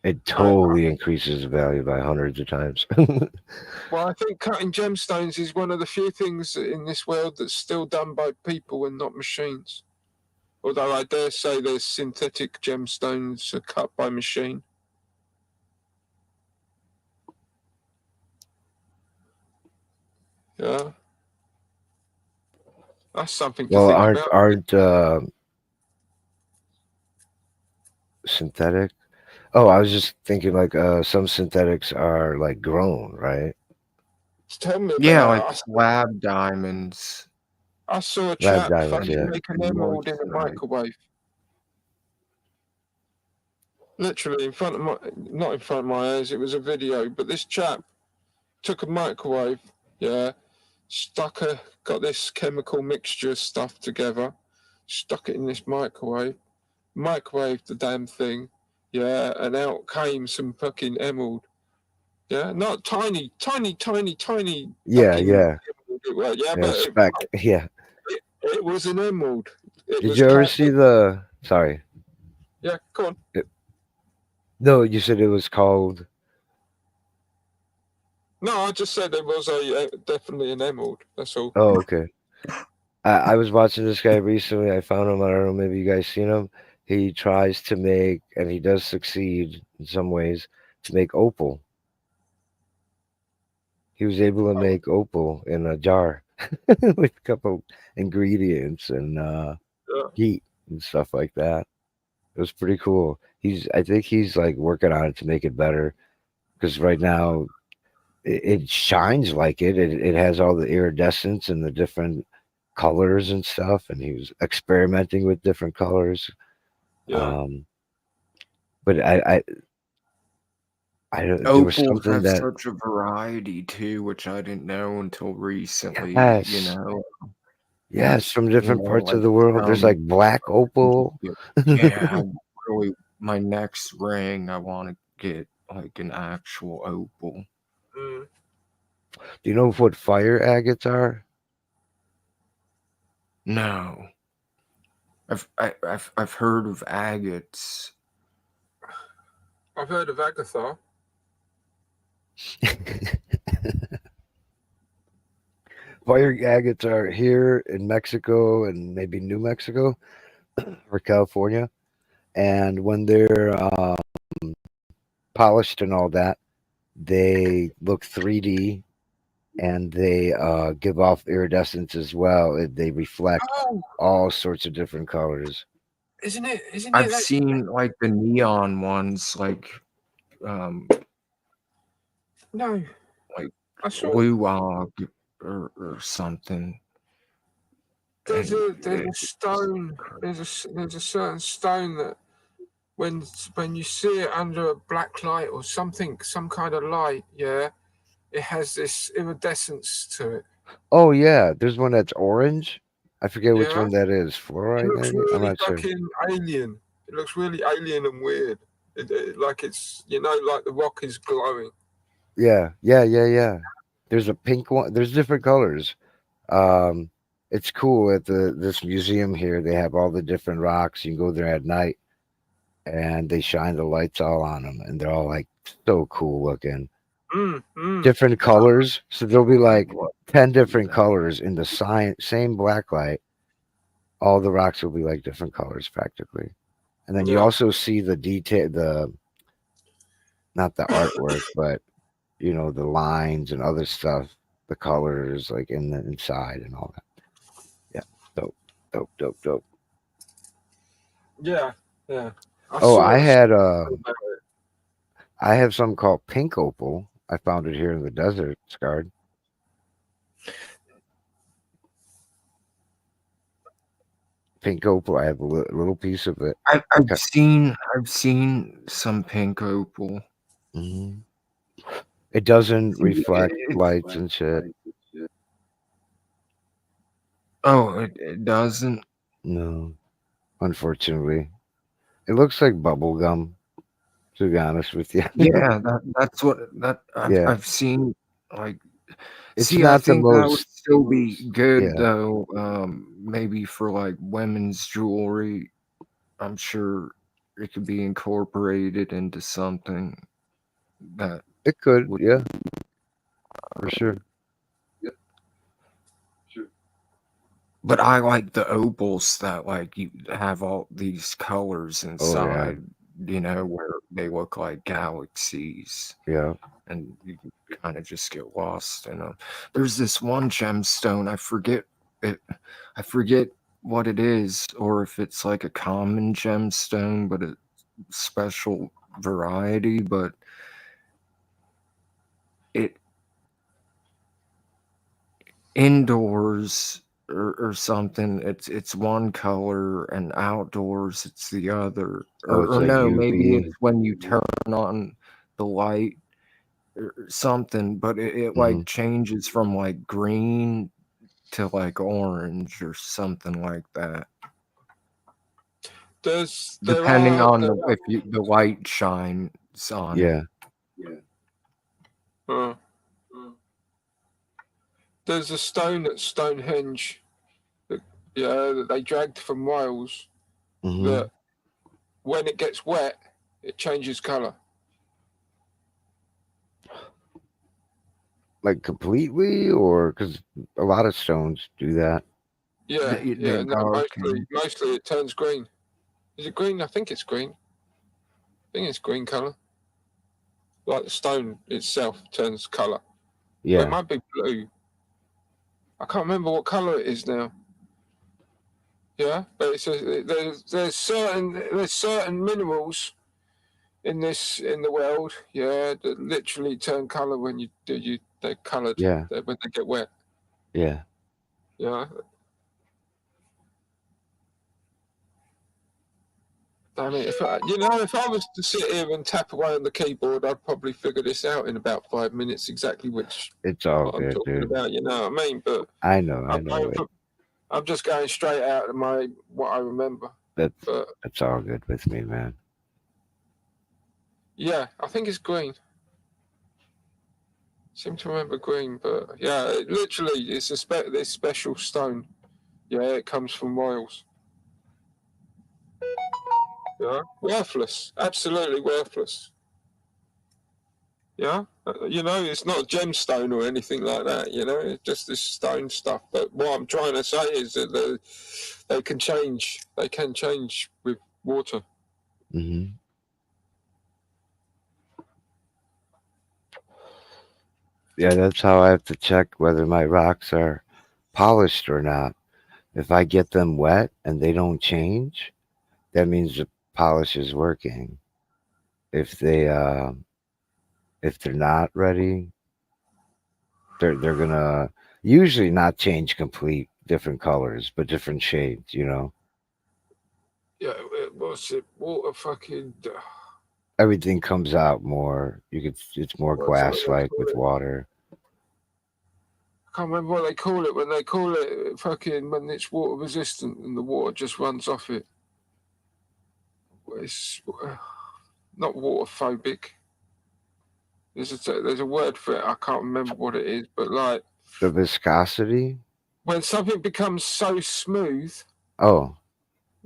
It totally increases the value by hundreds of times. well, I think cutting gemstones is one of the few things in this world that's still done by people and not machines. Although I dare say there's synthetic gemstones cut by machine. Yeah. That's something to Well, think about. aren't synthetic? Oh, I was just thinking like some synthetics are like grown, right? Tell me Yeah, about like lab diamonds. I saw a Lab chap diamonds, fucking yeah. make an emerald in a microwave. Literally not in front of my eyes, it was a video, but this chap took a microwave, got this chemical mixture stuff together, stuck it in this microwaved the damn thing, and out came some fucking emerald. Yeah, not tiny. Yeah, yeah. Well, Yeah, but spec. Yeah. it was an emerald. Did you ever see the? Sorry. Yeah, go on. No, you said it was called. No, I just said it was definitely an emerald. That's all. Oh, okay. I was watching this guy recently. I found him. I don't know. Maybe you guys seen him. He tries to make, and he does succeed in some ways, to make opal. He was able to make opal in a jar with a couple ingredients and heat and stuff like that. It was pretty cool. I think he's like working on it to make it better, because right now it shines like it. It has all the iridescence and the different colors and stuff, and he was experimenting with different colors. Yeah. But I there was Opals something have that such a variety too, which I didn't know until recently. You yes, know, yes, from different parts like of the world. There's like black opal. yeah, I really my next ring I want to get like an actual opal. Mm. Do you know what fire agates are? No, I've heard of agates. I've heard of Agatha. Fire agates are here in Mexico and maybe New Mexico or California, and when they're polished and all that, they look 3D and they give off iridescence as well. They reflect Oh, all sorts of different colors. isn't it? I've That, seen like the neon ones, like no, like I saw Luwag or something. there's And a stone. There's a certain stone that when you see it under a black light or something, some kind of light, yeah, it has this iridescence to it. Oh yeah, there's one that's orange. I forget which Yeah, one that is. it Fluorite, looks maybe. I'm really not sure. fucking alien. It looks really alien and weird. Like it's like the rock is glowing. Yeah. There's a pink one. There's different colors. It's cool at this museum here. They have all the different rocks. You can go there at night, and they shine the lights all on them, and they're all like so cool looking. Different colors. So there'll be like 10 different colors in the same black light. All the rocks will be like different colors practically. And then you also see the detail, not the artwork, but the lines and other stuff, the colors like in the inside and all that. Yeah. Dope. Yeah. I have something called pink opal. I found it here in the desert, Scarred. Pink opal. I have a little piece of it. I've seen some pink opal. Mm-hmm. It doesn't reflect lights and shit. Oh, it doesn't? No, unfortunately. It looks like bubble gum, to be honest with you. Yeah, that's what I've seen. Like, It's see, not I think the that would most. still be good Yeah. though. Maybe for like women's jewelry, I'm sure it could be incorporated into something that It could, yeah, for sure. But I like the opals that like you have all these colors inside, where they look like galaxies. Yeah. And you kind of just get lost in them. There's this one gemstone, I forget what it is, or if it's like a common gemstone, but a special variety, but it indoors or something, it's one color, and outdoors it's the other. Or like no, maybe UV. it's when you turn on the light or something, but it like changes from like green to like orange or something like that. Depending on the light shines on it. Yeah. There's a stone at Stonehenge that they dragged from Wales that when it gets wet, it changes colour. Like completely, or because a lot of stones do that. Yeah. No, mostly it turns green. Is it green? I think it's green. I think it's green colour. Like the stone itself turns colour. Yeah. But it might be blue. I can't remember what colour it is now. Yeah, but there's certain minerals in the world, that literally turn colour when they're coloured. Yeah. When they get wet. Yeah. Yeah. Damn it! If I was to sit here and tap away on the keyboard, I'd probably figure this out in about 5 minutes exactly which It's all what I'm good, talking dude. about. You know what I mean? But I know it. I'm just going straight out of what I remember. That's all good with me, man. Yeah, I think it's green. Seem to remember green, but yeah, literally, it's this special stone. Yeah, it comes from Wales. Yeah, worthless, absolutely worthless. Yeah, it's not a gemstone or anything like that. It's just this stone stuff. But what I'm trying to say is that they can change. They can change with water. Hmm. Yeah, that's how I have to check whether my rocks are polished or not. If I get them wet and they don't change, that means the polish is working. If they're not ready, they're gonna usually not change complete different colors, but different shades. Yeah, what's it? Water fucking. Everything comes out more. It's more What's it? glass-like with water. I can't remember what they call it when they call it fucking when it's water resistant and the water just runs off it. It's not waterphobic. There's a word for it. I can't remember what it is, but like The viscosity. when something becomes so smooth. Oh.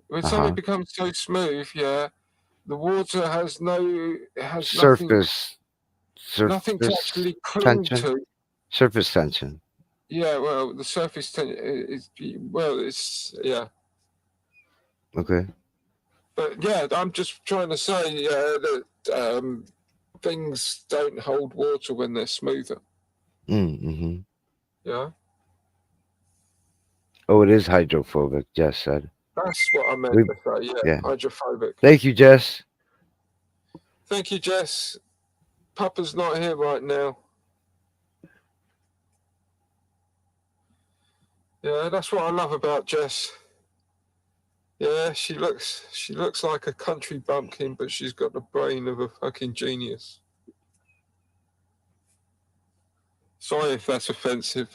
When something becomes so smooth, yeah, the water has Surface nothing to actually cling tension. to. Surface tension. Yeah, well, the surface tension it's yeah. Okay. But yeah, I'm just trying to say that things don't hold water when they're smoother. Mm-hmm. Yeah. Oh, it is hydrophobic, Jess said. That's what I meant to say. Yeah, hydrophobic. Thank you, Jess. Thank you, Jess. Papa's not here right now. Yeah, that's what I love about Jess. Yeah, she looks like a country bumpkin, but she's got the brain of a fucking genius. Sorry if that's offensive,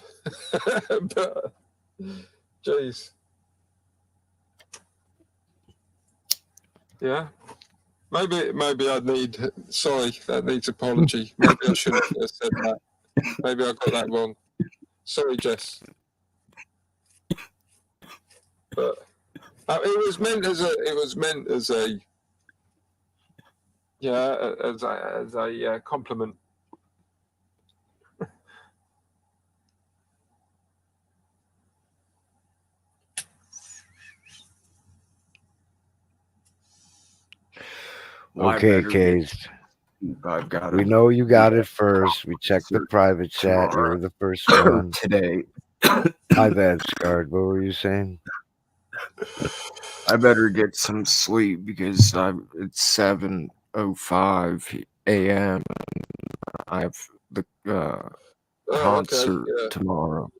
but jeez. Yeah, maybe I need. Sorry, that needs apology. Maybe I shouldn't have said that. Maybe I got that wrong. Sorry, Jess. But it was meant as a compliment. Okay, Case. We know you got it first. We checked the private chat. You were the first one today. My bad, Scarred. What were you saying? I better get some sleep because it's 7:05 a.m. I have the concert tomorrow.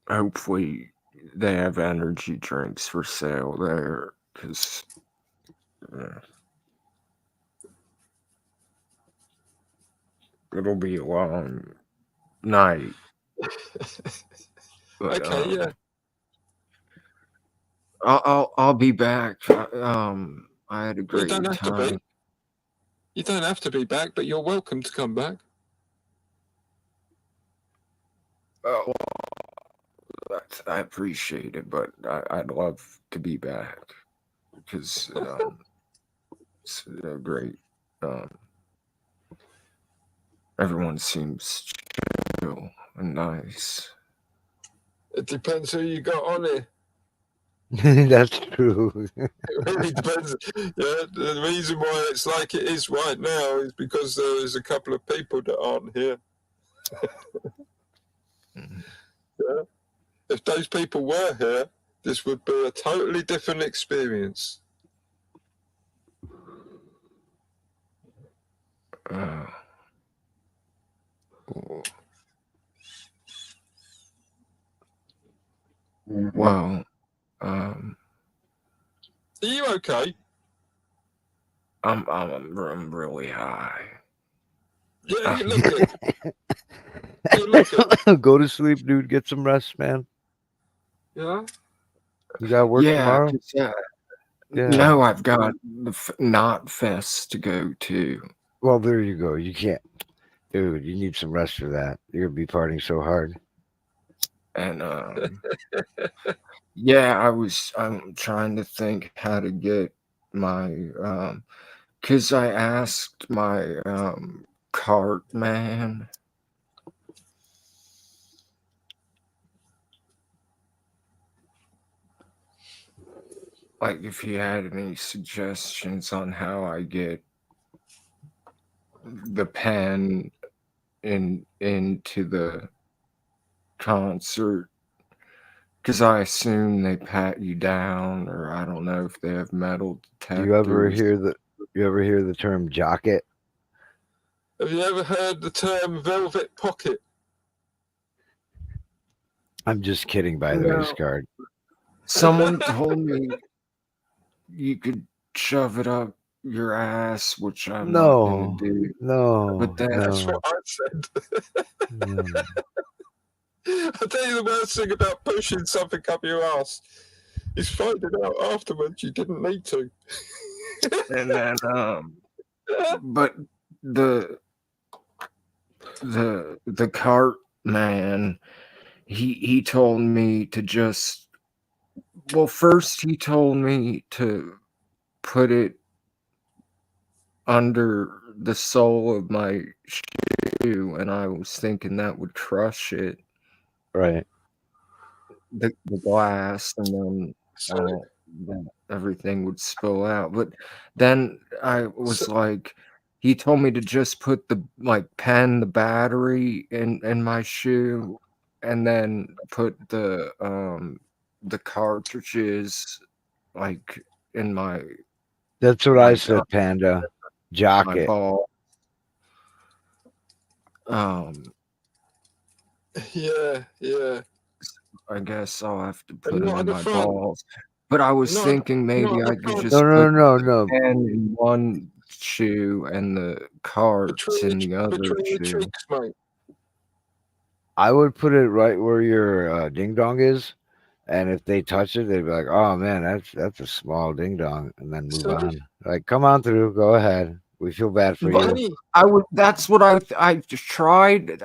Hopefully they have energy drinks for sale there because it'll be a long night. But, okay, yeah. I'll be back. I had a great time. You don't have to be back, but you're welcome to come back. Oh, I appreciate it, but I'd love to be back because it's great. Everyone seems chill and nice. It depends who you got on here. That's true. It really depends. Yeah, the reason why it's like it is right now is because there is a couple of people that aren't here. Yeah. If those people were here, this would be a totally different experience. Well, Are you okay? I'm really high. Yeah, you look it. You look it. Go to sleep, dude. Get some rest, man. Yeah. You got work Yeah, tomorrow? 'cause, Yeah. no, I've got the Knot Fest to go to. Well, there you go. You can't, dude. You need some rest for that. You're gonna be partying so hard. And yeah, I'm trying to think how to get my because I asked my cart man. Like if he had any suggestions on how I get the pen into the concert, because I assume they pat you down, or I don't know if they have metal detectors. Do you ever hear the term jocket? Have you ever heard the term velvet pocket? I'm just kidding, by the way, No. Scarred. Someone told me you could shove it up your ass, which I'm not gonna do. No, But That's no. what I said. No. I'll tell you the worst thing about pushing something up your ass is finding out afterwards you didn't need to. And then but the cart man, he told me to just, well, first he told me to put it under the sole of my shoe, and I was thinking that would crush it, Right. the glass, and then then everything would spill out. But then I was like, he told me to just put the the battery in my shoe, and then put the cartridges like in my That's what I said, Panda. my Jocket. ball. Yeah. I guess I'll have to put And them not in at the my front. balls. But I was Not- thinking maybe not I at the could front. just No. the pen in one shoe and the carts in the other Between your shoe. cheeks, mate. I would put it right where your ding dong is, and if they touch it, they'd be like, "Oh man, that's a small ding dong," and then move So- on. Like, come on through, go ahead. We feel bad for But you. I would. That's what I just tried.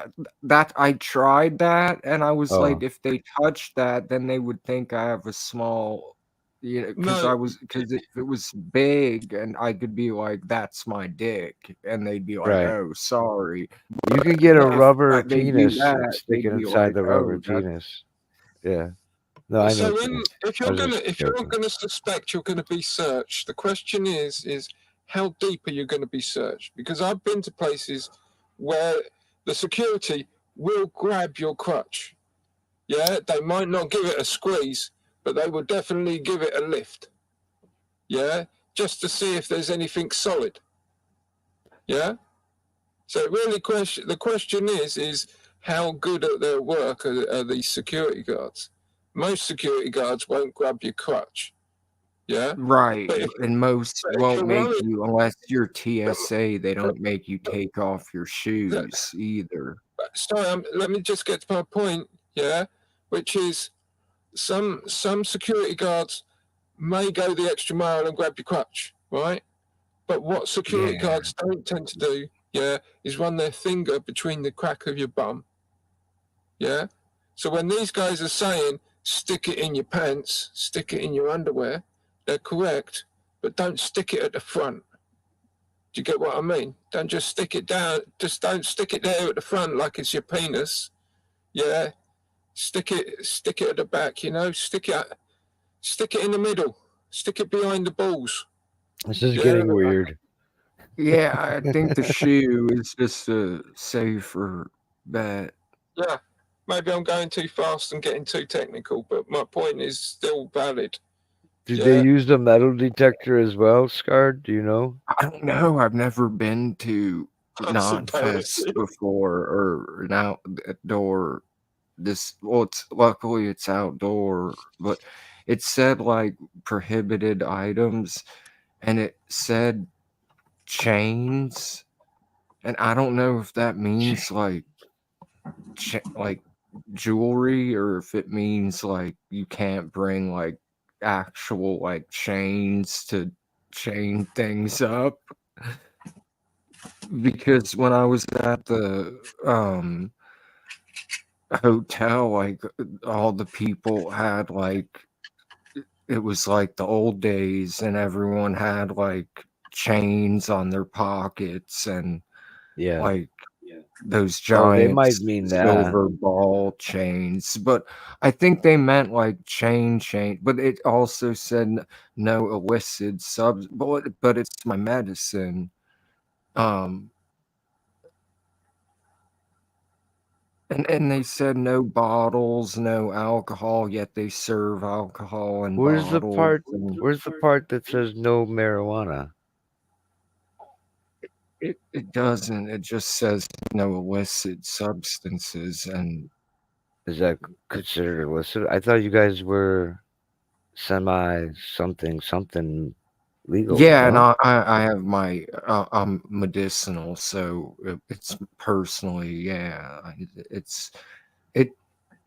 I tried that, and I was like, Oh. if they touch that, then they would think I have a small. Because No. because if it was big, and I could be like, "That's my dick," and they'd be like, Right. "Oh, sorry." You can get a If rubber they do penis that, and stick they'd it be inside like, the rubber "Oh, that's penis. Yeah. No, I know. So what you mean. if I you're was gonna just if you're joking. gonna suspect you're gonna be searched, the question is how deep are you gonna be searched? Because I've been to places where the security will grab your crutch. Yeah, they might not give it a squeeze, but they will definitely give it a lift. Yeah, just to see if there's anything solid. Yeah. So really, the question is how good at their work are these security guards? Most security guards won't grab your crutch. Yeah. Right, But if- and most but if won't you're make worried- you, unless you're TSA, they don't make you take off your shoes either. Sorry, let me just get to my point. Yeah, which is some security guards may go the extra mile and grab your crutch, right? But what security Yeah. guards don't tend to do, yeah, is run their finger between the crack of your bum. Yeah. So when these guys are saying stick it in your pants, stick it in your underwear, they're correct, but don't stick it at the front. Do you get what I mean? Don't just stick it down. Just don't stick it there at the front like it's your penis. Yeah. Stick it at the back. You know, stick it in the middle. Stick it behind the balls. This is Yeah. getting weird. Yeah, I think the shoe is just a safer bet. Yeah. Maybe I'm going too fast and getting too technical, but my point is still valid. Did Yeah. they use the metal detector as well, Scarred? Do you know? I don't know. I've never been to That's Knot Fest embarrassing. before, or an outdoor this. Well, luckily it's outdoor, but it said like prohibited items, and it said chains, and I don't know if that means like like jewelry, or if it means like you can't bring like actual like chains to chain things up. Because when I was at the hotel, like all the people had like, it was like the old days, and everyone had like chains on their pockets, and Yeah. like those Oh, they giant might mean that. silver ball chains. But I think they meant like chain, but it also said no illicit subs, but it's my medicine. And they said no bottles, no alcohol, yet they serve alcohol in Where's the bottles. part that says no marijuana? It doesn't. It just says no illicit substances. And is that considered illicit? I thought you guys were semi something legal. Yeah, no? and I have my I'm medicinal, so it's personally, yeah, it's it.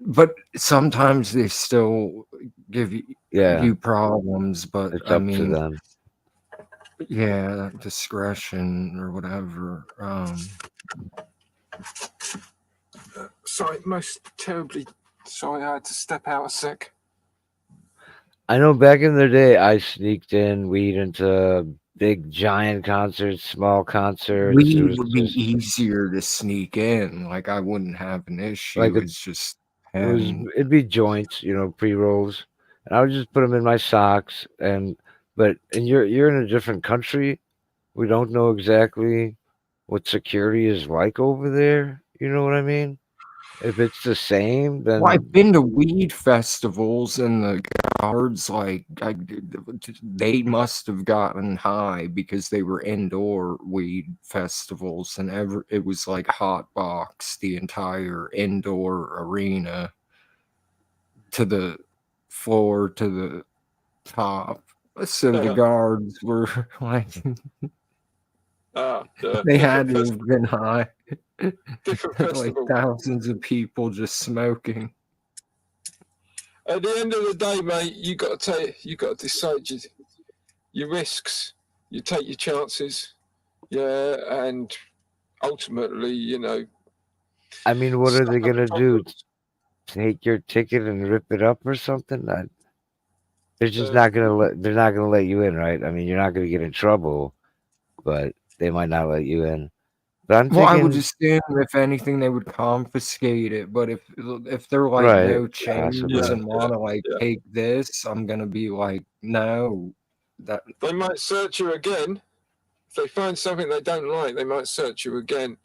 But sometimes they still give you problems. But It's I up to mean, them. yeah, discretion or whatever. Sorry, most terribly sorry. I had to step out a sec. I know back in the day, I sneaked in weed into big giant concerts, small concerts. Weed It was would be just easier to sneak in. Like I wouldn't have an issue. like It's just and it'd be joints, pre-rolls, and I would just put them in my socks. And you're in a different country. We don't know exactly what security is like over there. You know what I mean? If it's the same, then well, I've been to weed festivals, and the guards they must have gotten high because they were indoor weed festivals, and it was like hot box the entire indoor arena to the floor to the top. So the guards were like, they had to have been high. Different Like festival. thousands of people just smoking. At the end of the day, mate, you got to decide your risks. You take your chances, yeah, and ultimately, I mean, what are they gonna do? Take your ticket and rip it up or something? They're just not gonna they're not gonna let you in, right? I mean, you're not gonna get in trouble, but they might not let you in. But I would assume if anything they would confiscate it. But if they're like Right, no chains possibly. and want to take this, I'm gonna be like, no. That they might search you again. If they find something they don't like, they might search you again.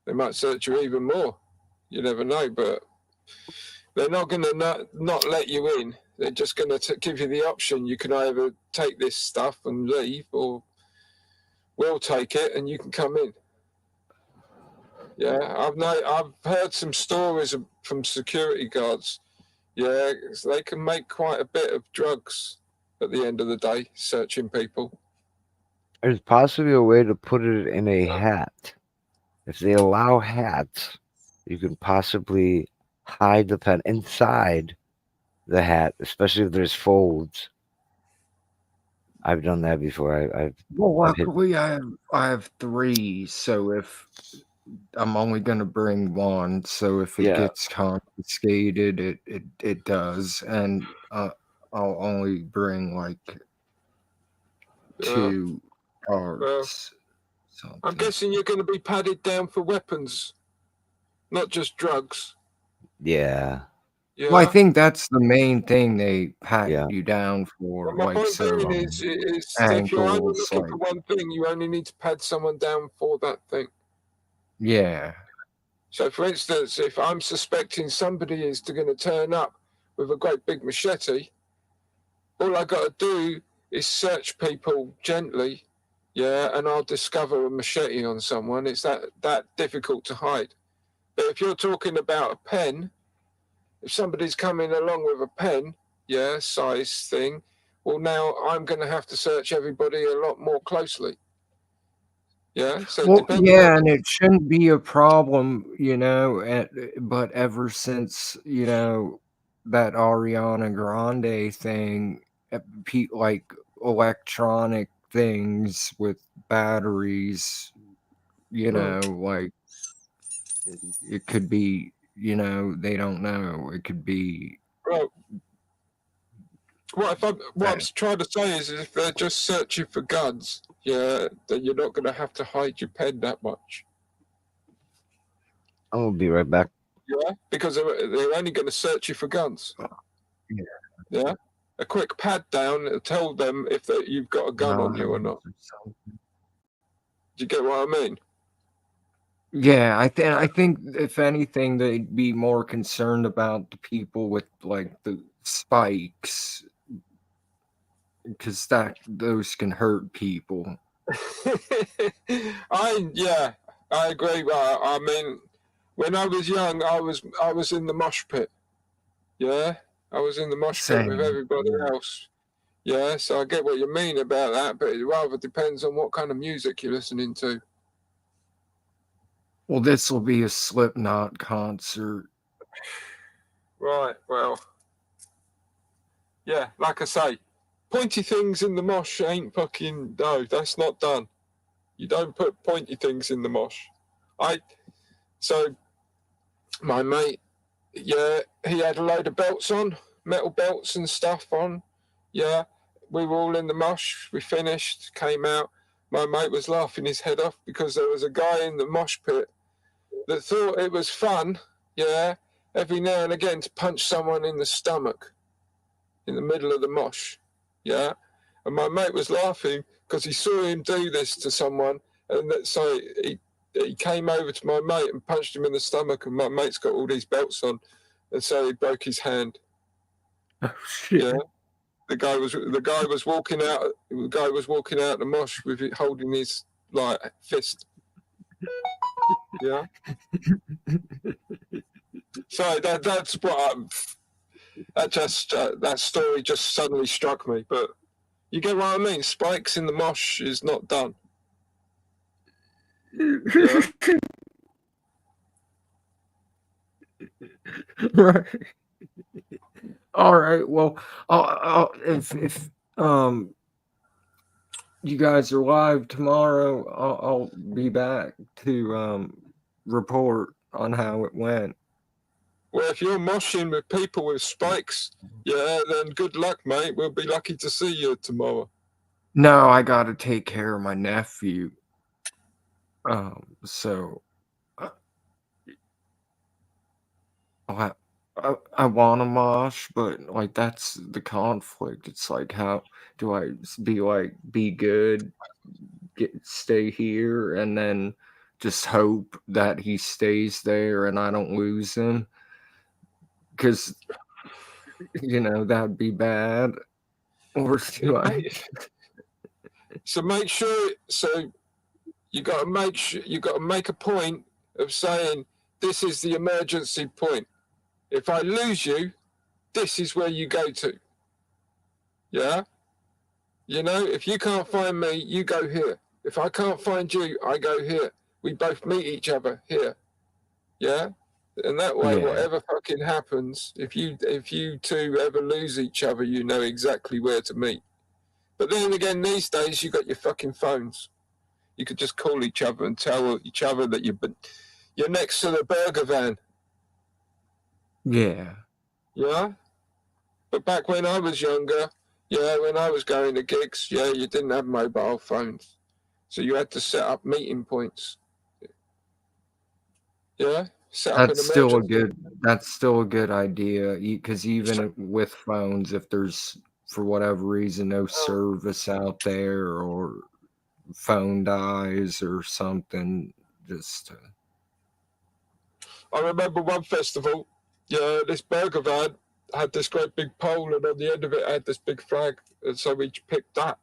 They might search you even more. You never know, but they're not going to not let you in. They're just going to give you the option. You can either take this stuff and leave, or we'll take it and you can come in. Yeah, I've heard some stories from security guards. Yeah, they can make quite a bit of drugs at the end of the day, searching people. There's possibly a way to put it in a hat. If they allow hats, you can possibly hide the pen inside the hat, especially if there's folds. I've done that before. luckily I have 3, so if I'm only gonna bring 1, so if it gets confiscated, it does, and I'll only bring like 2 cards. I'm guessing you're going to be padded down for weapons, not just drugs. Yeah. Well, I think that's the main thing they pat you down for. Well, my like point so, being is if you're only ankles, looking for one thing, you only need to pad someone down for that thing. Yeah. So, for instance, if I'm suspecting somebody is going to turn up with a great big machete, all I got to do is search people gently, and I'll discover a machete on someone. It's that difficult to hide. But if you're talking about a pen, if somebody's coming along with a pen, yeah, size thing, well, now I'm going to have to search everybody a lot more closely. Yeah, so Well, depending yeah, on and it shouldn't be a problem, but ever since, that Ariana Grande thing, like electronic things with batteries, like it could be, they don't know. It could be. well, what I'm trying to say is if they're just searching for guns, yeah, then you're not going to have to hide your pen that much. I'm gonna be right back. Yeah, because they're only going to search you for guns. Yeah. Yeah, a quick pat down will tell them if you've got a gun on you or not. Do you get what I mean? Yeah, I think if anything, they'd be more concerned about the people with like the spikes, because those can hurt people. I agree. I mean, when I was young, I was in the mosh pit. Yeah, I was in the mosh pit with Same. everybody else. Yeah, so I get what you mean about that, but it rather depends on what kind of music you're listening to. Well, this will be a Slipknot concert. Right, well, yeah, like I say, pointy things in the mosh ain't fucking, no, that's not done. You don't put pointy things in the mosh. So, my mate, yeah, he had a load of belts on, metal belts and stuff on. Yeah, we were all in the mosh. We finished, came out. My mate was laughing his head off because there was a guy in the mosh pit that thought it was fun, yeah, every now and again to punch someone in the stomach in the middle of the mosh, yeah. And my mate was laughing because he saw him do this to someone, and so he came over to my mate and punched him in the stomach, and my mate's got all these belts on, and so he broke his hand. Oh shit! Yeah, the guy was walking out. The guy was walking out the mosh with it holding his like fist. Yeah. So that's what that story just suddenly struck me. But you get what I mean. Spikes in the mosh is not done. Yeah. Right. All right. Well, if you guys are live tomorrow, I'll be back to report on how it went. Well, if you're moshing with people with spikes, yeah, then good luck, mate. We'll be lucky to see you tomorrow. No, I got to take care of my nephew. So I want to mosh, but like that's the conflict. It's like, how do I be good, stay here, and then just hope that he stays there and I don't lose him? Because that'd be bad. Or do I? So make sure. So you got to make a point of saying this is the emergency point. If I lose you, this is where you go to. Yeah? If you can't find me, you go here. If I can't find you, I go here. We both meet each other here. Yeah? And that way, whatever fucking happens, if you two ever lose each other, you know exactly where to meet. But then again, these days, you got your fucking phones. You could just call each other and tell each other that you're next to the burger van. Yeah. Yeah? But back when I was younger, when I was going to gigs, you didn't have mobile phones. So you had to set up meeting points. Yeah? That's still a good idea, because even with phones, if there's for whatever reason no service out there or phone dies or something, just I remember one festival, this burger van had this great big pole, and on the end of it had this big flag, and so we picked that,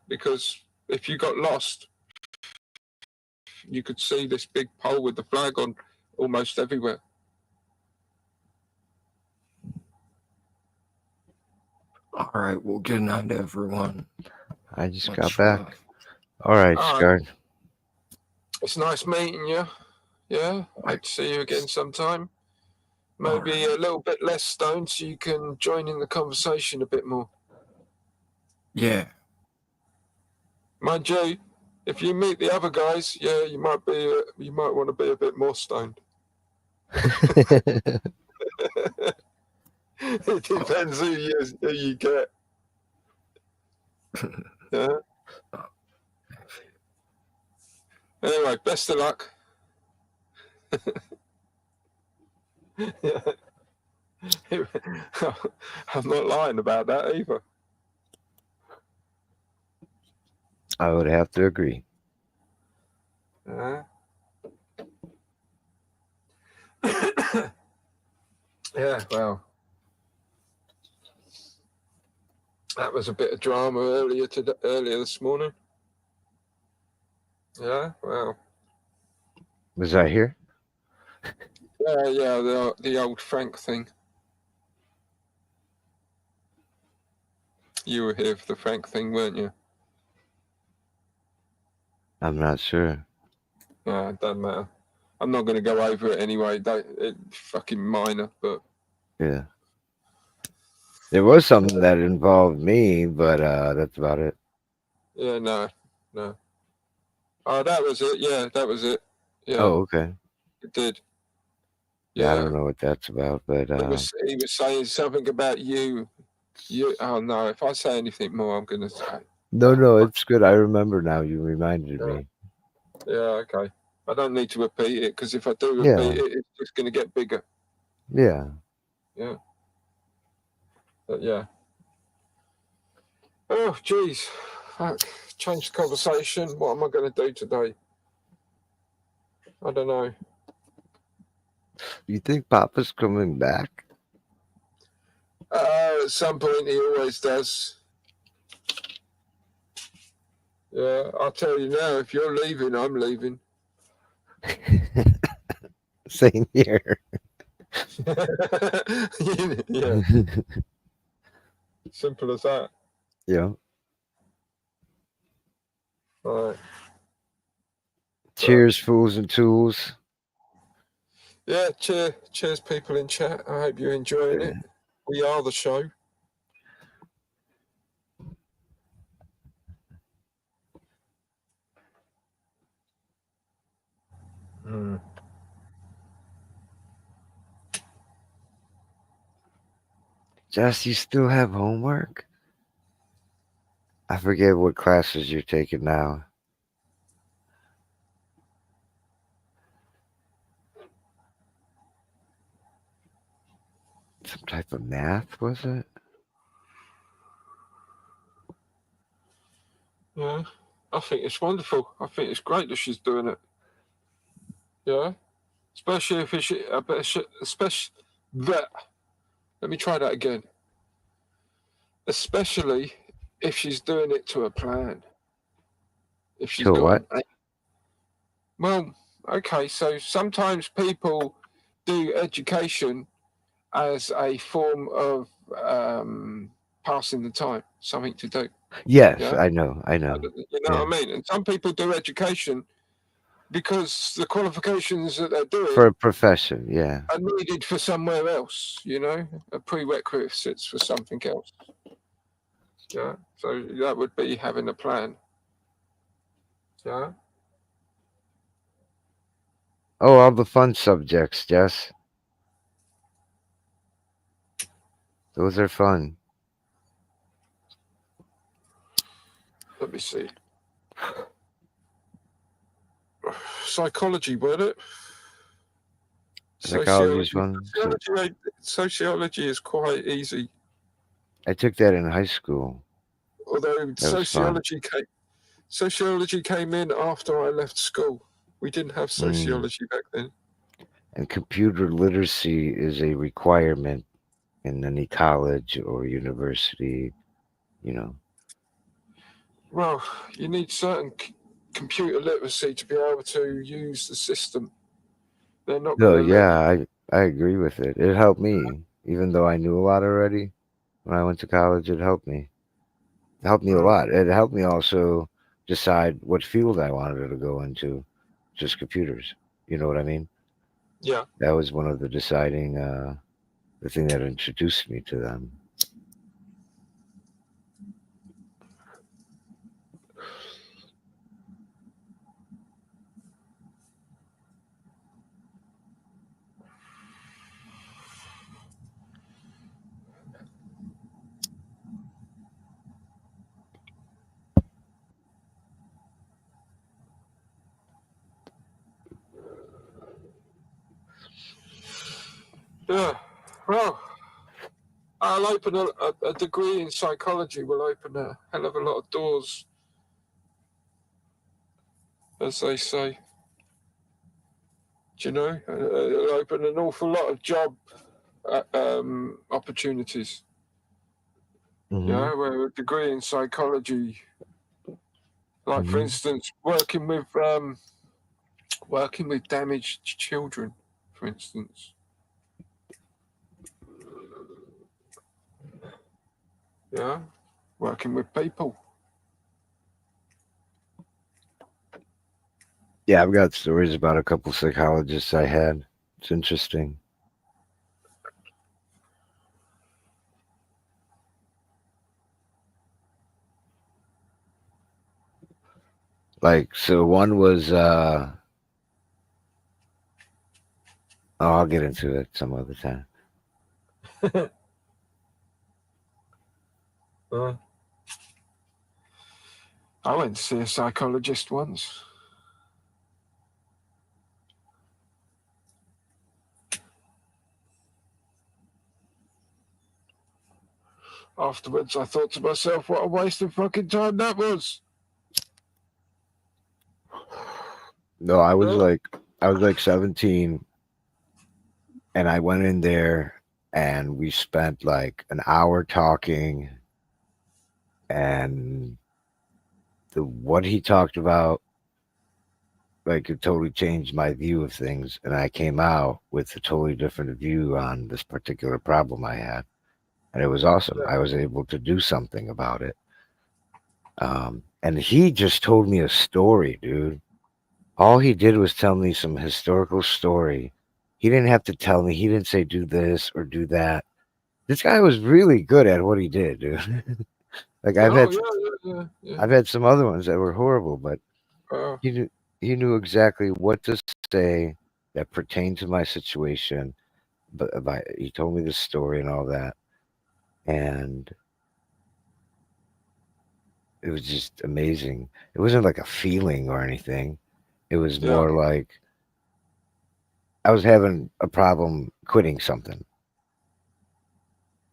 because if you got lost, you could see this big pole with the flag on almost everywhere. All right. Well, good night, everyone. I just Much got back. love. All right, All right. Scar. It's nice meeting you. Yeah, hope to see you again sometime. Maybe a little bit less stoned so you can join in the conversation a bit more. Yeah. Mind you, if you meet the other guys, yeah, you might want to be a bit more stoned. It depends who you get. Yeah. Anyway, best of luck. Yeah. I'm not lying about that either. I would have to agree. Yeah, well, that was a bit of drama earlier this morning. Yeah, well, Was I here? yeah, the old Frank thing. You were here for the Frank thing, weren't you? I'm not sure. No, it doesn't matter. I'm not going to go over it anyway. It's fucking minor, but Yeah. There was something that involved me, but that's about it. yeah, no. Oh, that was it. Yeah, that was it. Yeah, Oh, okay. it did. Yeah, I Yeah, don't know what that's about, but he was saying something about you. Oh no! If I say anything more, I'm gonna say. no, it's good. I remember now. You reminded me. Yeah, okay. I don't need to repeat it because if I do Yeah. repeat it, it's just going to get bigger. Yeah. Yeah. But yeah. Oh, geez. Fuck. Change the conversation. What am I going to do today? I don't know. You think Papa's coming back? At some point, he always does. Yeah, I'll tell you now. If you're leaving, I'm leaving. Same here. Yeah. Simple as that. Yeah. All right. Cheers, fools and tools. Yeah, cheers, people in chat. I hope you're enjoying it. We are the show. Jess, you still have homework? I forget what classes you're taking now. Some type of math, was it? Yeah, I think it's wonderful. I think it's great that she's doing it. Yeah, especially if it's especially that. Let me try that again. Especially if she's doing it to a plan. If she's To got what? Well, okay. So sometimes people do education as a form of passing the time, something to do. Yes, Yeah? I know. You know what I mean? And some people do education because the qualifications that they're doing For a profession, yeah. are needed for somewhere else, you know, a prerequisites for something else. Yeah. So that would be having a plan. Yeah. Oh, all the fun subjects, Jess. Those are fun. Let me see. Psychology, would it? Psychology's fun. Sociology is quite easy. I took that in high school. Although That was fun. sociology came in after I left school. We didn't have sociology back then. And computer literacy is a requirement in any college or university, you know. Well, you need certain computer literacy to be able to use the system. They're not No, going to yeah, I agree with it. It helped me, even though I knew a lot already. when I went to college. It helped me. It helped me a lot. It helped me also decide what field I wanted to go into, just computers. You know what I mean? Yeah. That was one of the deciding, the thing that introduced me to them. Yeah. Well, I'll open a degree in psychology will open a hell of a lot of doors, as they say. Do you know? It'll open an awful lot of job opportunities. Mhm. Yeah, where a degree in psychology, like for Mhm. instance, working with damaged children, for instance. Yeah, working with people. Yeah, I've got stories about a couple psychologists I had. It's interesting. Like, so one was, oh, I'll get into it some other time. I went to see a psychologist once. Afterwards, I thought to myself, what a waste of fucking time that was. No, I was like 17, and I went in there and we spent like an hour talking, and what he talked about, like, it totally changed my view of things, and I came out with a totally different view on this particular problem I had, and it was awesome. I was able to do something about it. And he just told me a story, dude. All he did was tell me some historical story. He didn't have to tell me. He didn't say do this or do that. This guy was really good at what he did, dude. Like, I've had some other ones that were horrible, but he knew exactly what to say that pertained to my situation. But he told me the story and all that, and it was just amazing. It wasn't like a feeling or anything. It was more like I was having a problem quitting something.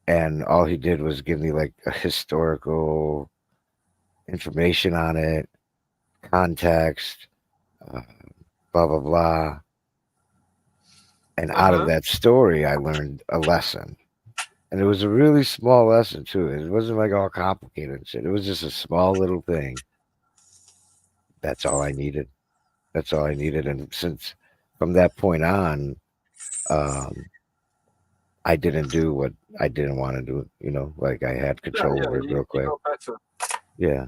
And all he did was give me like a historical information on it, context, blah, blah, blah. And out of that story, I learned a lesson. And it was a really small lesson, too. It wasn't like all complicated and shit. It was just a small little thing. That's all I needed. That's all I needed. And since from that point on, I didn't do what I didn't want to do. You know, like I had control over it real quick. You got better. Yeah.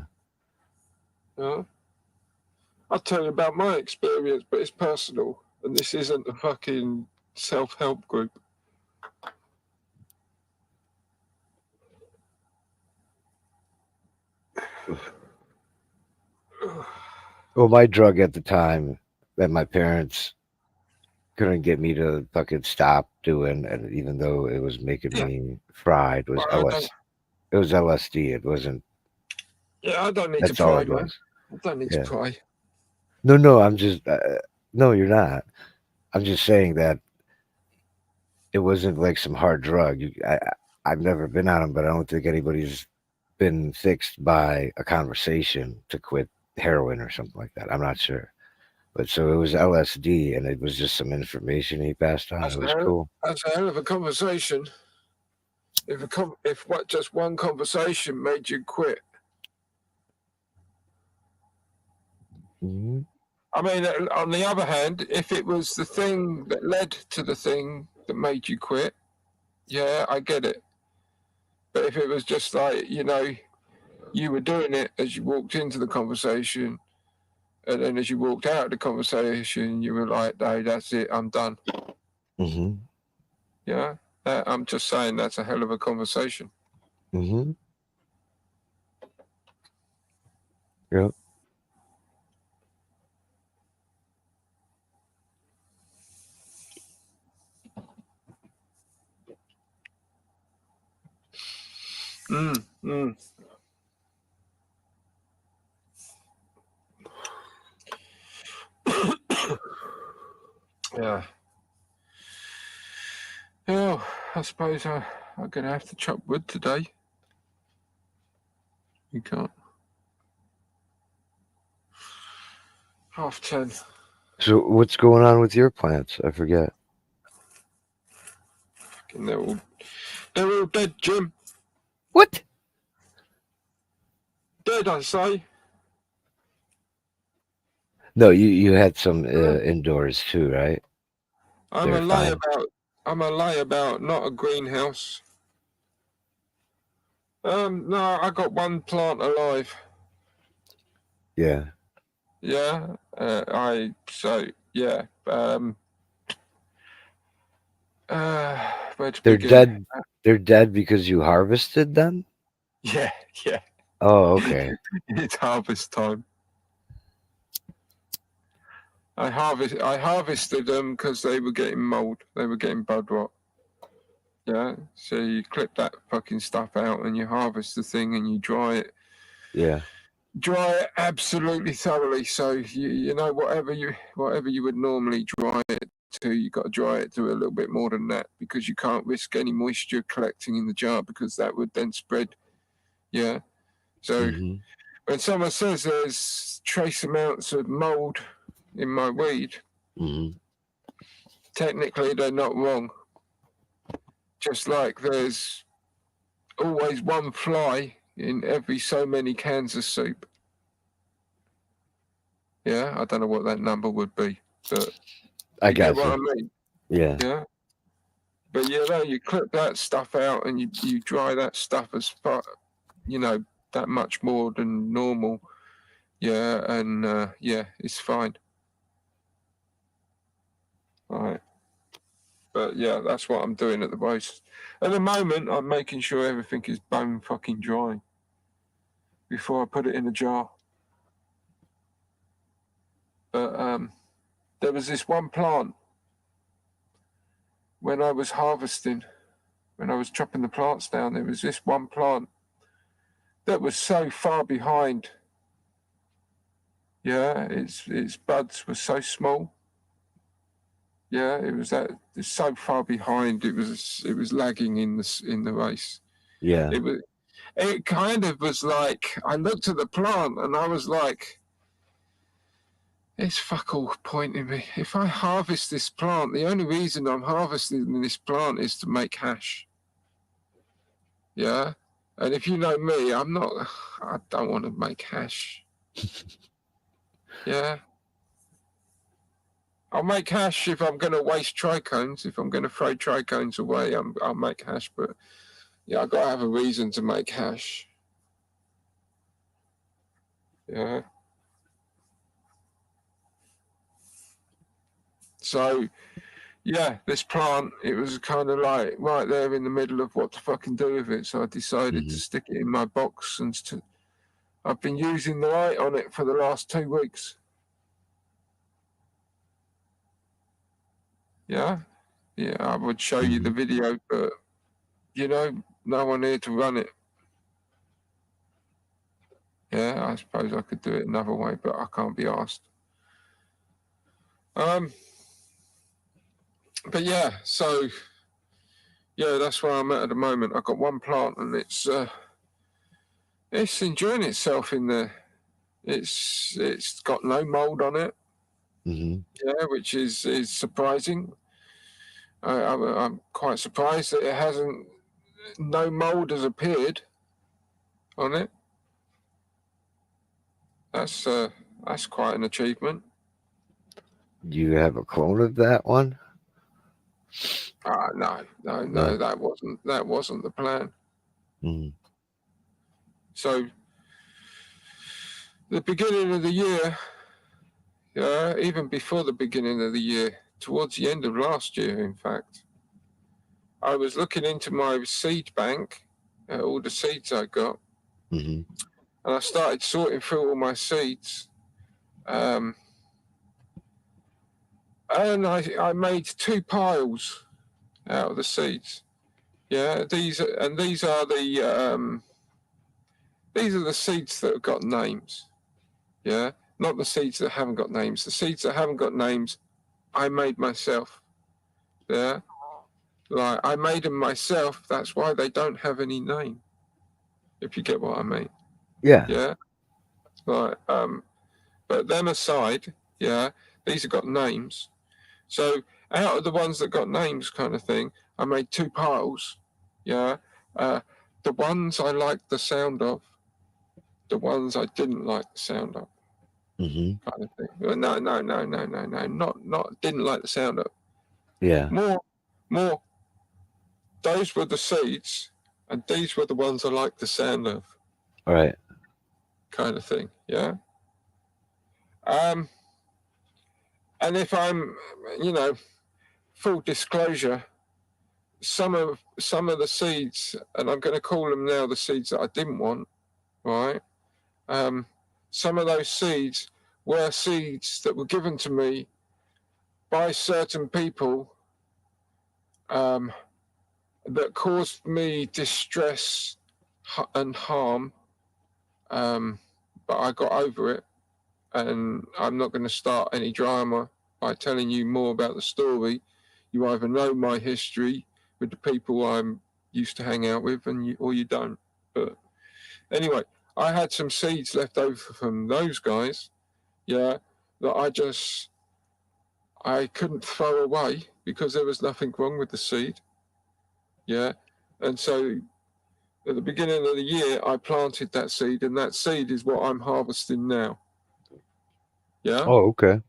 Yeah. I'll tell you about my experience, but it's personal, and this isn't a fucking self-help group. Well, my drug at the time that my parents couldn't get me to fucking stop doing, and even though it was making me fried, was It was LSD. It wasn't. Yeah, I don't need That's to all cry, it man. was. I don't need to cry. No, I'm just. No, you're not. I'm just saying that it wasn't like some hard drug. I've never been on them, but I don't think anybody's been fixed by a conversation to quit heroin or something like that. I'm not sure. But so it was LSD, and it was just some information he passed on. It was cool. That's a hell of a conversation. If just one conversation made you quit. Mm-hmm. I mean, on the other hand, if it was the thing that led to the thing that made you quit, yeah, I get it. But if it was just like, you know, you were doing it as you walked into the conversation, and then as you walked out of the conversation, you were like, no, that's it, I'm done. Mm-hmm. Yeah, I'm just saying that's a hell of a conversation. Mm-hmm. Yep. Mm. Yeah. Oh, I suppose I'm going to have to chop wood today. You can't. 10:30. So what's going on with your plants? I forget. Fucking they're all dead, Jim. What? Dead, I say. No, you had some indoors too, right? I'm They're a fine. layabout, not a greenhouse. No, I got one plant alive. Yeah. Yeah. Yeah. Where to They're begin? dead. They're dead because you harvested them? Yeah. Oh, okay. It's harvest time. I harvested them because they were getting mold. They were getting bud rot. Yeah. So you clip that fucking stuff out and you harvest the thing and you dry it. Yeah. Dry it absolutely thoroughly. So you know whatever you would normally dry it to, you got to dry it to a little bit more than that because you can't risk any moisture collecting in the jar because that would then spread. Yeah. So Mm-hmm. when someone says there's trace amounts of mold in my weed, Mm-hmm. technically they're not wrong. Just like there's always one fly in every so many cans of soup. Yeah, I don't know what that number would be, but I you get got what you. I mean. Yeah. Yeah. But you know, you clip that stuff out and you dry that stuff as far, you know, that much more than normal. Yeah, and yeah, it's fine. All right. But yeah, that's what I'm doing at the most. At the moment, I'm making sure everything is bone fucking dry before I put it in a jar. But there was this one plant when I was harvesting, when I was chopping the plants down, there was this one plant that was so far behind. Yeah, its buds were so small. Yeah, it's so far behind. It was lagging in the race. Yeah. It kind of was like I looked at the plant and I was like, it's fuck all pointing me. If I harvest this plant, the only reason I'm harvesting this plant is to make hash. Yeah. And if you know me, I don't want to make hash. Yeah. I'll make hash if I'm going to waste trichones. If I'm going to throw trichones away, I'll make hash. But yeah, I've got to have a reason to make hash. Yeah. So, yeah, this plant, it was kind of like right there in the middle of what to fucking do with it. So I decided to stick it in my box and I've been using the light on it for the last 2 weeks. Yeah. Yeah, I would show you the video, but, you know, no one here to run it. Yeah, I suppose I could do it another way, but I can't be asked. But yeah, so yeah, that's where I'm at the moment. I've got one plant and it's enjoying itself in there. It's got no mold on it. Mm-hmm. Yeah, which is surprising. I'm quite surprised that it hasn't. No mold has appeared on it. That's quite an achievement. Do you have a clone of that one? No, that wasn't the plan. Mm. So the beginning of the year, even before the beginning of the year, towards the end of last year, in fact, I was looking into my seed bank, all the seeds I got, Mm-hmm. and I started sorting through all my seeds. And I made 2 piles out of the seeds. Yeah, these are the seeds that have got names. Yeah, not the seeds that haven't got names. The seeds that haven't got names, I made myself. Yeah, like I made them myself. That's why they don't have any name. If you get what I mean. Yeah. Yeah. Like but them aside, yeah, these have got names. So out of the ones that got names, kind of thing, I made 2 piles. Yeah. The ones I liked the sound of, the ones I didn't like the sound of. Mm-hmm. Kind of thing. Well, no, not didn't like the sound of. Yeah. More. Those were the seeds, and these were the ones I liked the sound of. All right. Kind of thing. Yeah. And if I'm, full disclosure, some of the seeds, and I'm going to call them now the seeds that I didn't want, right? Some of those seeds were seeds that were given to me by certain people that caused me distress and harm, but I got over it, and I'm not going to start any drama by telling you more about the story. You either know my history with the people I'm used to hang out with, or you don't. But anyway, I had some seeds left over from those guys, yeah, that I couldn't throw away because there was nothing wrong with the seed, yeah. And so at the beginning of the year, I planted that seed, and that seed is what I'm harvesting now. Yeah. Oh, okay.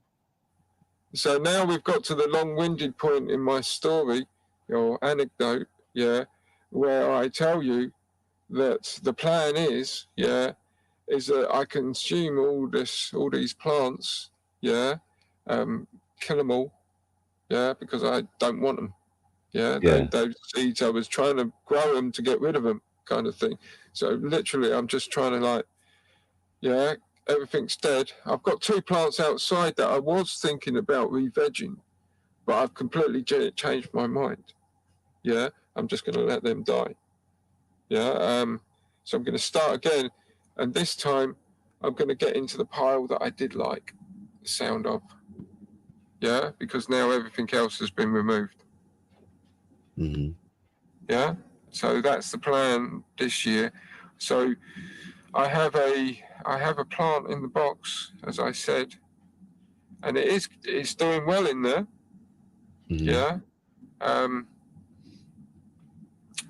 So now we've got to the long-winded point in my story or anecdote, yeah, where I tell you that the plan is that I consume all these plants, yeah, kill them all, yeah, because I don't want them, yeah. Yeah. Those seeds, I was trying to grow them to get rid of them, kind of thing. So literally, I'm just trying to everything's dead. I've got 2 plants outside that I was thinking about re-vegging, but I've completely changed my mind. Yeah, I'm just going to let them die. Yeah, so I'm going to start again, and this time I'm going to get into the pile that I did like the sound of. Yeah, because now everything else has been removed. Mm-hmm. Yeah, so that's the plan this year. So I have a plant in the box, as I said, and it's doing well in there. Mm-hmm. Yeah.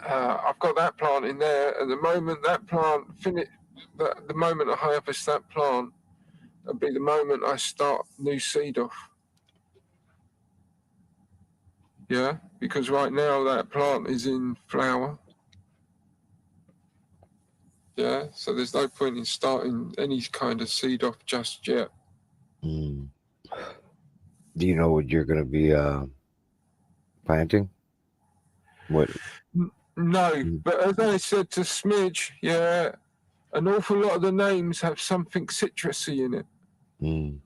I've got that plant in there. At the moment that plant the moment I harvest that plant, that'll be the moment I start new seed off. Yeah, because right now that plant is in flower. Yeah, so there's no point in starting any kind of seed off just yet. Mm. Do you know what you're going to be planting? What? No, but as I said to Smidge, yeah, an awful lot of the names have something citrusy in it. Mm.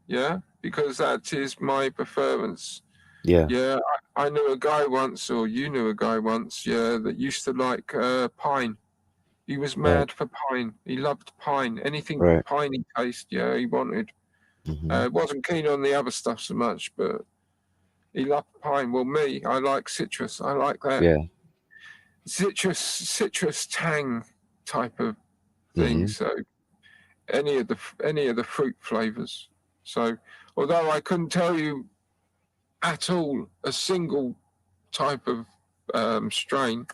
Yeah, because that is my preference. Yeah. Yeah, I knew a guy once, or you knew a guy once, yeah, that used to like pine. He was mad for pine. He loved pine. Anything Right. piney taste, yeah, he wanted. Mm-hmm. Wasn't keen on the other stuff so much, but he loved pine. Well, me, I like citrus. I like that. Yeah. Citrus tang type of thing. Mm-hmm. So any of the fruit flavors. So although I couldn't tell you at all a single type of strain,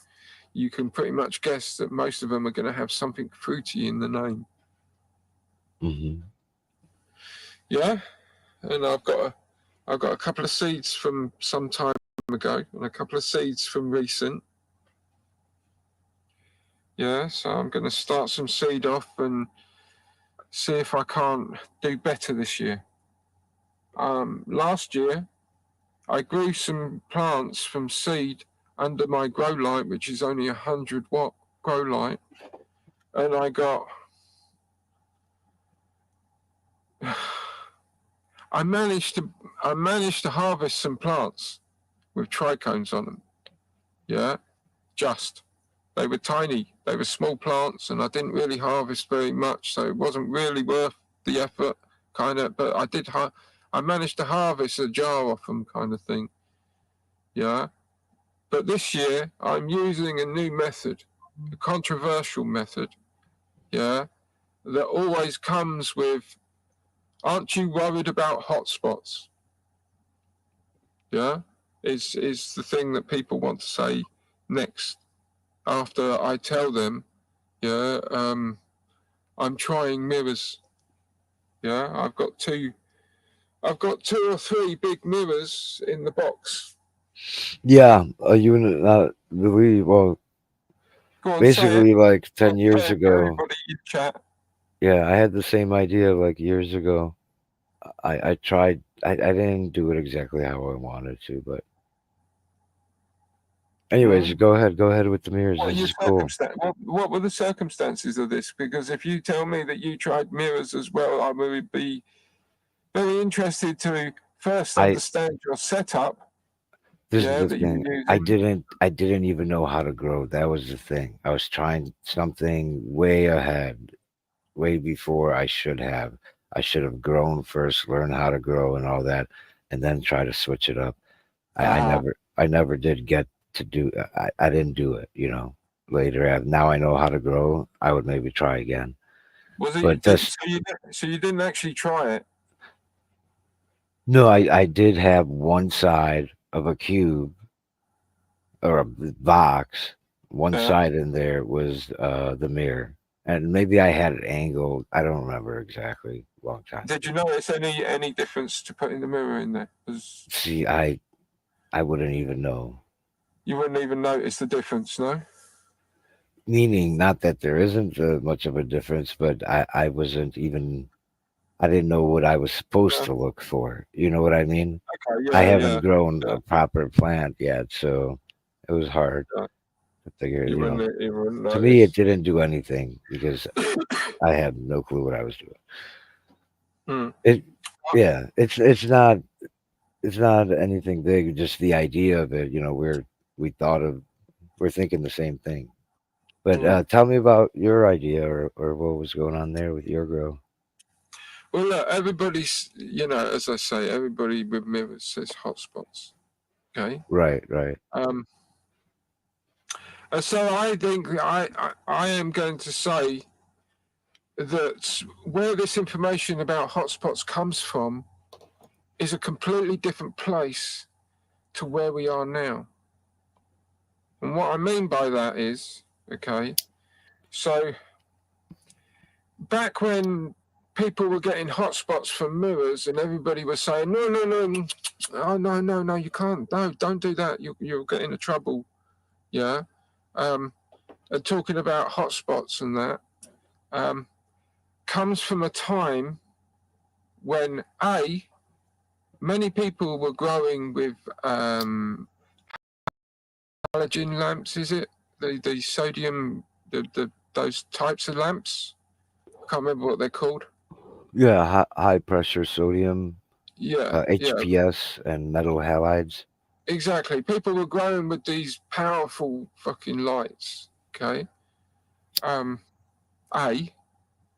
you can pretty much guess that most of them are going to have something fruity in the name. Mm-hmm. Yeah, and I've got a couple of seeds from some time ago and a couple of seeds from recent. Yeah, so I'm going to start some seed off and see if I can't do better this year. Last year, I grew some plants from seed under my grow light, which is only 100-watt grow light, and I managed to harvest some plants with trichomes on them. Yeah, they were tiny, they were small plants, and I didn't really harvest very much, so it wasn't really worth the effort, kind of. But I managed to harvest a jar off them, kind of thing. Yeah, but this year I'm using a new method, a controversial method. Yeah, that always comes with, aren't you worried about hotspots? Yeah, is the thing that people want to say next after I tell them, yeah, I'm trying mirrors. Yeah, I've got two or three big mirrors in the box. Yeah, well, Go on, basically like 10 say years it to ago. everybody in chat. Yeah, I had the same idea like years ago. I tried. I didn't do it exactly how I wanted to, but anyways, go ahead with the mirrors. What, This is cool. what were the circumstances of this? Because if you tell me that you tried mirrors as well, I would be very interested to first understand your setup. This Yeah, is the that you're thing. using. I didn't even know how to grow. That was the thing. I was trying something way ahead, way before I should have. I should have grown first, learn how to grow and all that, and then try to switch it up. I never did get to do. I didn't do it. You know, later. Now I know how to grow. I would maybe try again. Was it? But So you didn't actually try it? No, I did have one side of a cube or a box. One Yeah. side in there was the mirror, and maybe I had it angled. I don't remember exactly. Long time. Did you notice any difference to putting the mirror in there? See, I wouldn't even know. You wouldn't even notice the difference, no? Meaning, not that there isn't much of a difference, but I wasn't even. I didn't know what I was supposed to look for. You know what I mean? Okay, yeah, I haven't yeah, grown a proper plant yet, so it was hard to figure. You You know, wouldn't to me, it notice. didn't do anything because I had no clue what I was doing. Hmm. Yeah, it's not anything big. Just the idea of it. You know, we're thinking the same thing. But tell me about your idea or what was going on there with your grow. Well, look, everybody's, as I say, everybody with mirrors says hotspots. Okay. Right. So I think I am going to say that where this information about hotspots comes from is a completely different place to where we are now. And what I mean by that is, okay, so back when people were getting hotspots from mirrors and everybody was saying, no, you can't, no, don't do that, you'll get into trouble, yeah, and talking about hotspots and that comes from a time when many people were growing with halogen lamps, is it? The sodium, those types of lamps. I can't remember what they're called. Yeah, high pressure sodium. Yeah, HPS and metal halides. Exactly. People were growing with these powerful fucking lights. Okay. A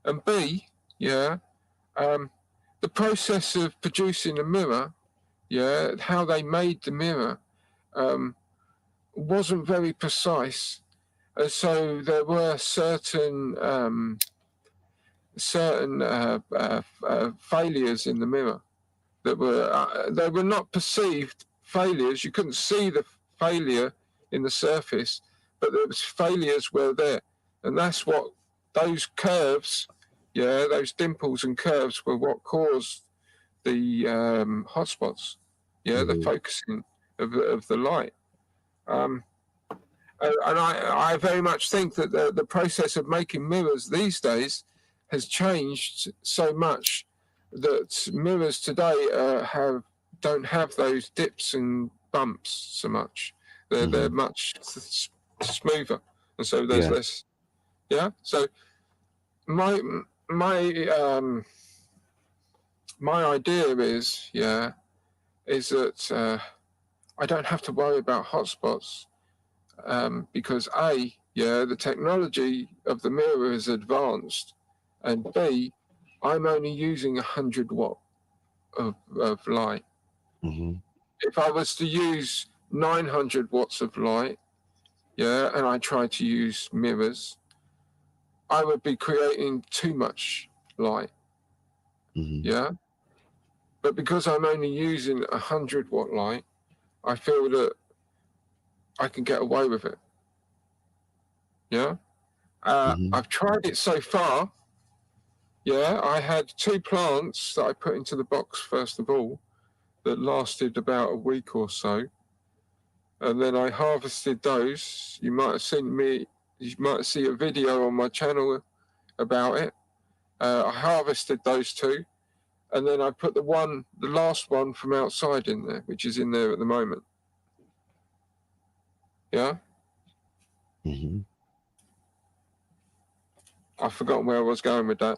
and B. Yeah. The process of producing a mirror. Yeah. How they made the mirror. Wasn't very precise, and so there were certain failures in the mirror that were they were not perceived failures. You couldn't see the failure in the surface, but there was failures were there, and that's what those curves, those dimples and curves were what caused the hotspots, the focusing of the light. And And I very much think that the process of making mirrors these days has changed so much that mirrors today don't have those dips and bumps so much. They're much smoother, and so there's less. Yeah. So my idea is that I don't have to worry about hotspots because the technology of the mirror is advanced, and B, I'm only using 100 watt of light. If I was to use 900 watts of light, and I tried to use mirrors, I would be creating too much light. But because I'm only using 100 watt light, I feel that I can get away with it. I've tried it so far. I had 2 plants that I put into the box first of all that lasted about a week or so, and then I harvested those. You might have seen a video on my channel about it. I harvested those 2, and then I put the last one from outside in there, which is in there at the moment. I've forgotten where I was going with that.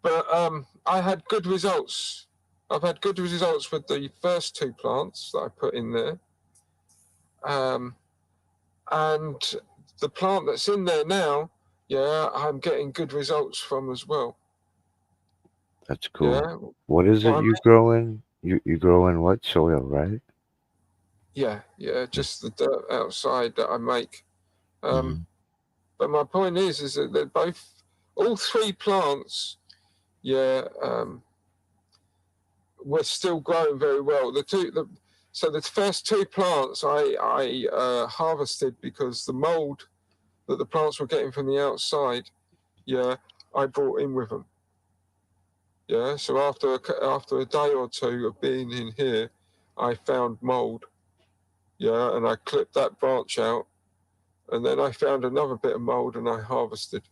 But I had good results. I've had good results with the first 2 plants that I put in there. And the plant that's in there now, I'm getting good results from as well. That's cool. What is it you grow in? You grow in what? Soil, right? Just the dirt outside that I make. But my point is that they're all 3 plants, were still growing very well. So the first 2 plants I harvested because the mold that the plants were getting from the outside, I brought in with them. So after a day or 2 of being in here, I found mold. And I clipped that branch out, and then I found another bit of mold and I harvested.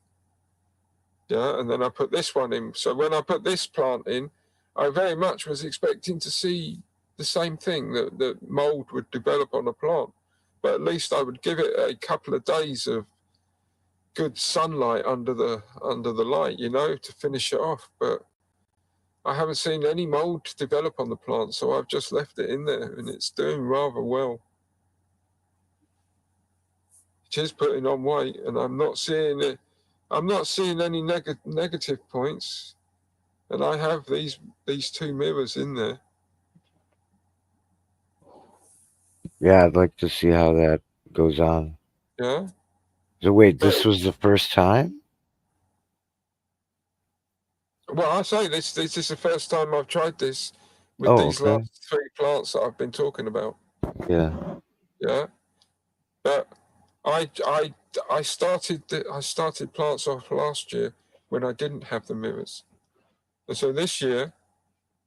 And then I put this one in. So when I put this plant in, I very much was expecting to see the same thing, that mold would develop on a plant, but at least I would give it a couple of days of good sunlight under the light, to finish it off. But I haven't seen any mold develop on the plant, so I've just left it in there, and it's doing rather well. It is putting on weight, and I'm not seeing it. I'm not seeing any negative points, and I have these 2 mirrors in there. Yeah, I'd like to see how that goes on. So wait, this was the first time? Well, I say this is the first time I've tried this with these last 3 plants that I've been talking about. But I started plants off last year when I didn't have the mirrors, and so this year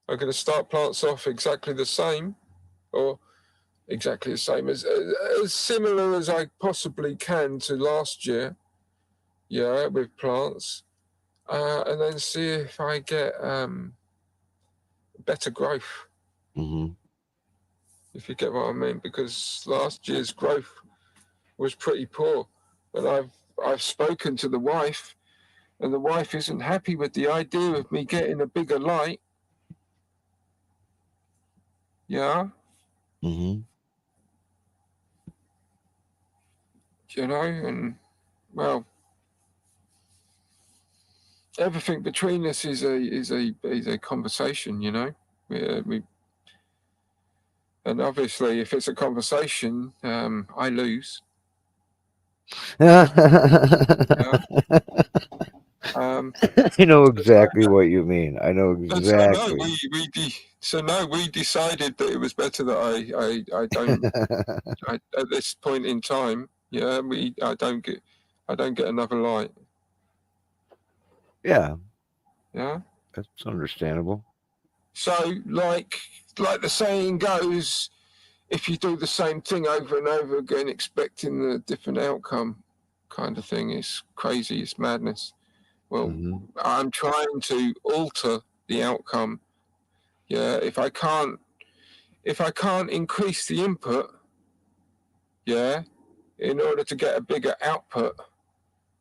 I'm going to start plants off exactly the same, or exactly the same as similar as I possibly can to last year. With plants, and then see if I get better growth. If you get what I mean, because last year's growth was pretty poor, and I've spoken to the wife, and the wife isn't happy with the idea of me getting a bigger light. And well, everything between us is a conversation, and obviously if it's a conversation, I lose. I know exactly what you mean. I know exactly. So we decided that it was better that I don't at this point in time. I don't get another light. Yeah. That's understandable. So, like the saying goes, if you do the same thing over and over again, expecting a different outcome, kind of thing, is crazy. It's madness. Well, I'm trying to alter the outcome. Yeah, if I can't increase the input, yeah, in order to get a bigger output,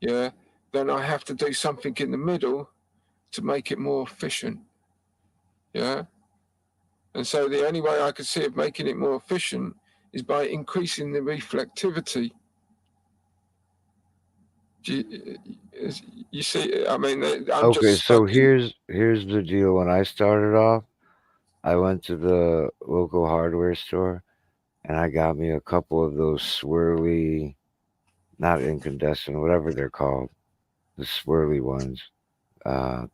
yeah, then I have to do something in the middle to make it more efficient. Yeah. And so the only way I could see of making it more efficient is by increasing the reflectivity. You see, I mean, I'm Okay, just so stuck in. here's the deal. When I started off, I went to the local hardware store and I got me a couple of those swirly, not incandescent, whatever they're called, the swirly ones.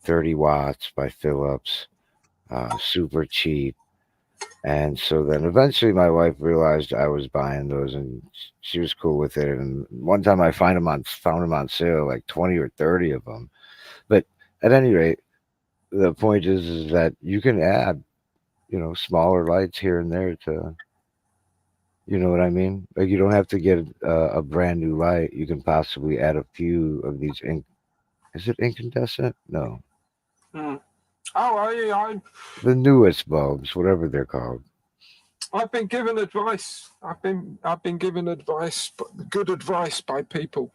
30 watts by Philips, super cheap. And so then eventually my wife realized I was buying those and she was cool with it. And one time I found them on sale, like 20 or 30 of them. But at any rate, the point is that you can add, smaller lights here and there to, you know what I mean? Like you don't have to get a brand new light. You can possibly add a few of these. Is it incandescent? No. Oh, The newest bulbs, whatever they're called. I've been given advice. I've been given advice, good advice by people.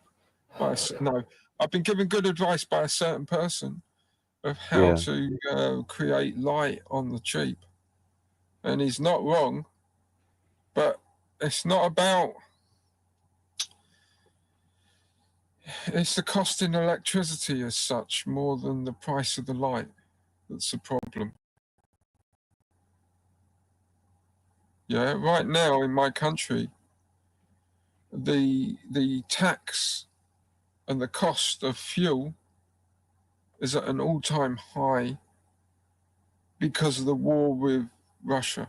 I've been given good advice by a certain person of how to create light on the cheap, and he's not wrong. But it's not about. It's the cost in electricity as such more than the price of the light that's the problem. Yeah, right now in my country, the tax and the cost of fuel is at an all-time high because of the war with Russia.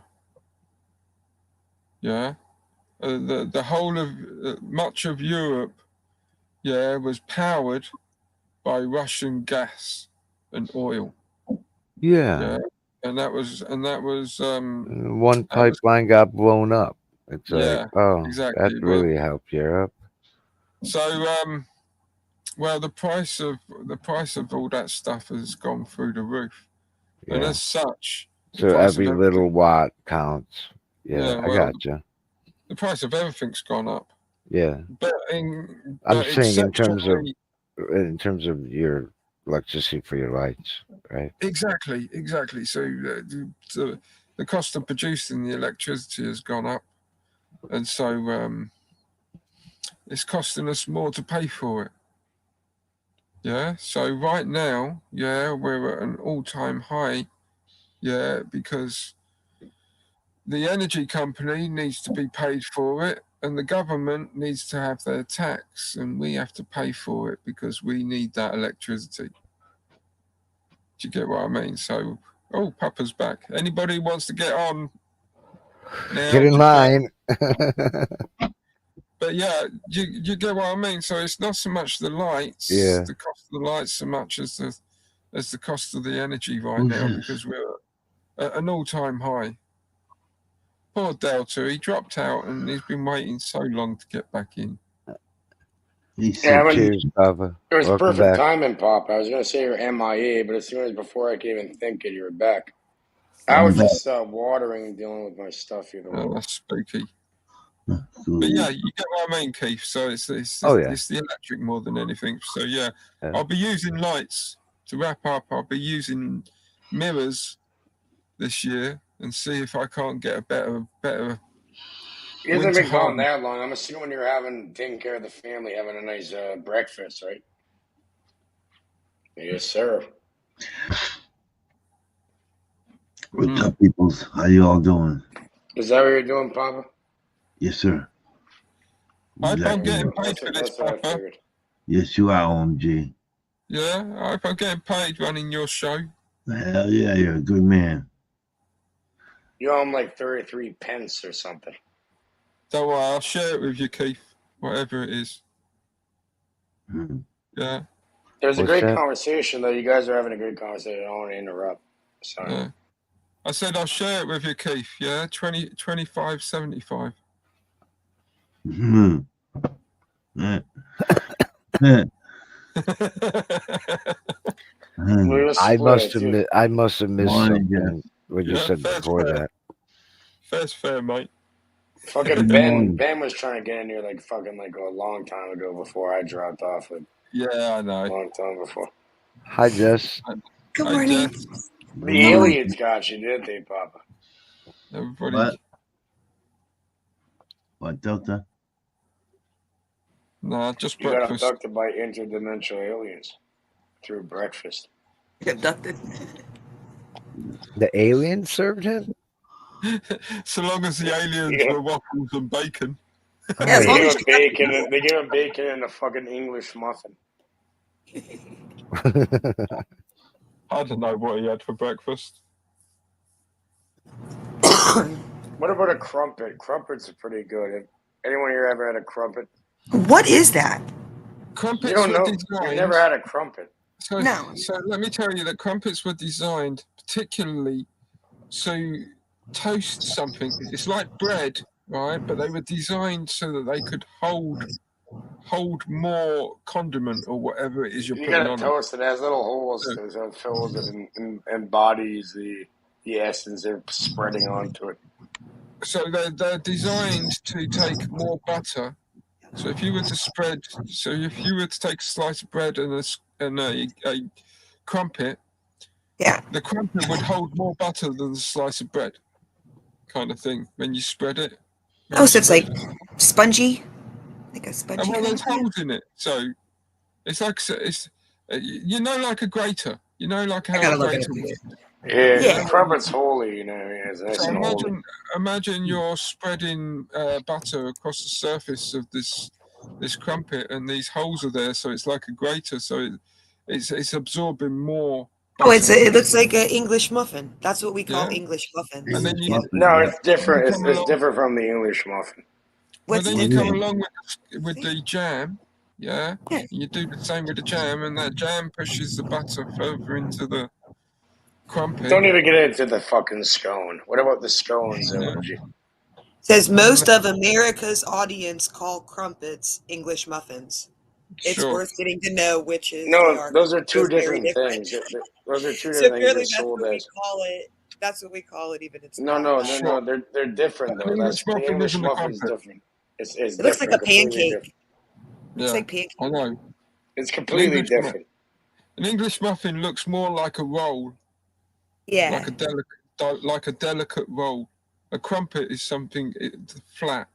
Yeah, the whole of much of Europe, was powered by Russian gas and oil. Yeah. And that was One pipeline got blown up. It's like, oh, exactly. that really helped Europe. So, well, the price of all that stuff has gone through the roof, and Yeah. as such, So every little watt counts. Yeah, I gotcha. The price of everything's gone up. Yeah. But I'm saying in terms of your electricity for your lights, right? Exactly. So the cost of producing the electricity has gone up, and so it's costing us more to pay for it. Yeah. So right now, we're at an all-time high. Yeah, because the energy company needs to be paid for it, and the government needs to have their tax, and we have to pay for it because we need that electricity. Do you get what I mean? So, Papa's back. Anybody wants to get on now? Get in line. But yeah, you get what I mean. So it's not so much the lights, the cost of the lights, so much as the cost of the energy right now, because we're at an all-time high. Poor Delta, he dropped out and he's been waiting so long to get back in. Cheers, Papa. It was Welcome perfect back. timing, Pop. I was going to say you're MIA, but as soon as before I could even think it, you were back. I was just watering and dealing with my stuff either way. Oh, that's spooky. But yeah, you get what I mean, Keith. So it's the electric more than anything. So yeah, I'll be using lights to wrap up. I'll be using mirrors this year and see if I can't get a better. You hasn't been gone that long. I'm assuming you're taking care of the family, having a nice breakfast, right? Yes, sir. What's up, peoples? How you all doing? Is that what you're doing, Papa? Yes, sir. I hope I'm getting paid for this, Papa. Yes, you are, OMG. Yeah, I hope I'm getting paid running your show. Hell yeah, you're a good man. You owe him like 33 pence or something. Don't worry, I'll share it with you, Keith. Whatever it is. Yeah. There's a What's great that? conversation though. You guys are having a great conversation. I don't want to interrupt. Sorry. Yeah. I said I'll share it with you, Keith. Yeah, 25.75. Hmm. Yeah. We'll I split must it, have too. I must have missed Morning, something what you Yeah, said fair's before fair. that. Fair's fair, mate. Fucking morning. Ben was trying to get in here like fucking like a long time ago before I dropped off. Like Yeah, I a know. long time before. Hi, Jess. Good Hi, morning. Jess. The aliens got you, didn't they, Papa? Everybody. What, Delta? Nah, just You got breakfast. abducted by interdimensional aliens through breakfast. Abducted. The alien served him? So long as the aliens were waffles and bacon. Yeah, as long as They gave him bacon and a fucking English muffin. I don't know what he had for breakfast. What about a crumpet? Crumpets are pretty good. Have anyone here ever had a crumpet? What is that? Crumpets You don't were know? designed. You've never had a crumpet? So, No. So let me tell you that crumpets were designed particularly to toast something. It's like bread, right? But they were designed so that they could hold more condiment or whatever it is you're You putting gotta on toast it. It has little holes that fills it and embodies the essence they're spreading onto it. So they're designed to take more butter. So if you were to take a slice of bread and a crumpet, yeah, the crumpet would hold more butter than the slice of bread, kind of thing. When you spread it. Oh, so it's like spongy, like a spongy. And well, kind there's of thing? holes in it, so it's like like a grater. You know, like how gotta a look at grater it. works. Yeah, crumpet's holy, you know. Yeah, it's nice So and holy. imagine you're spreading butter across the surface of this crumpet, and these holes are there, so it's like a grater. So it's absorbing more. Oh, it looks like an English muffin. That's what we call English muffins. And then No, it's different. It's different from the English muffin. But then you come along with the jam, yeah? You do the same with the jam, and that jam pushes the butter further into the crumpet. Don't even get into the fucking scone. What about the scones, OG? Says most of America's audience call crumpets English muffins. It's Sure. worth getting to know which is. No, those are two They're very different things. Those are two So different clearly, things. They're sold as. That's what we call it. Even it's No, not. no. They're different though. That's the English muffin's different. It's It looks like different, a completely pancake. different. Looks like pancake. I know. It's completely different. An English muffin looks more like a roll. Yeah. Like a delicate roll. A crumpet is something flat.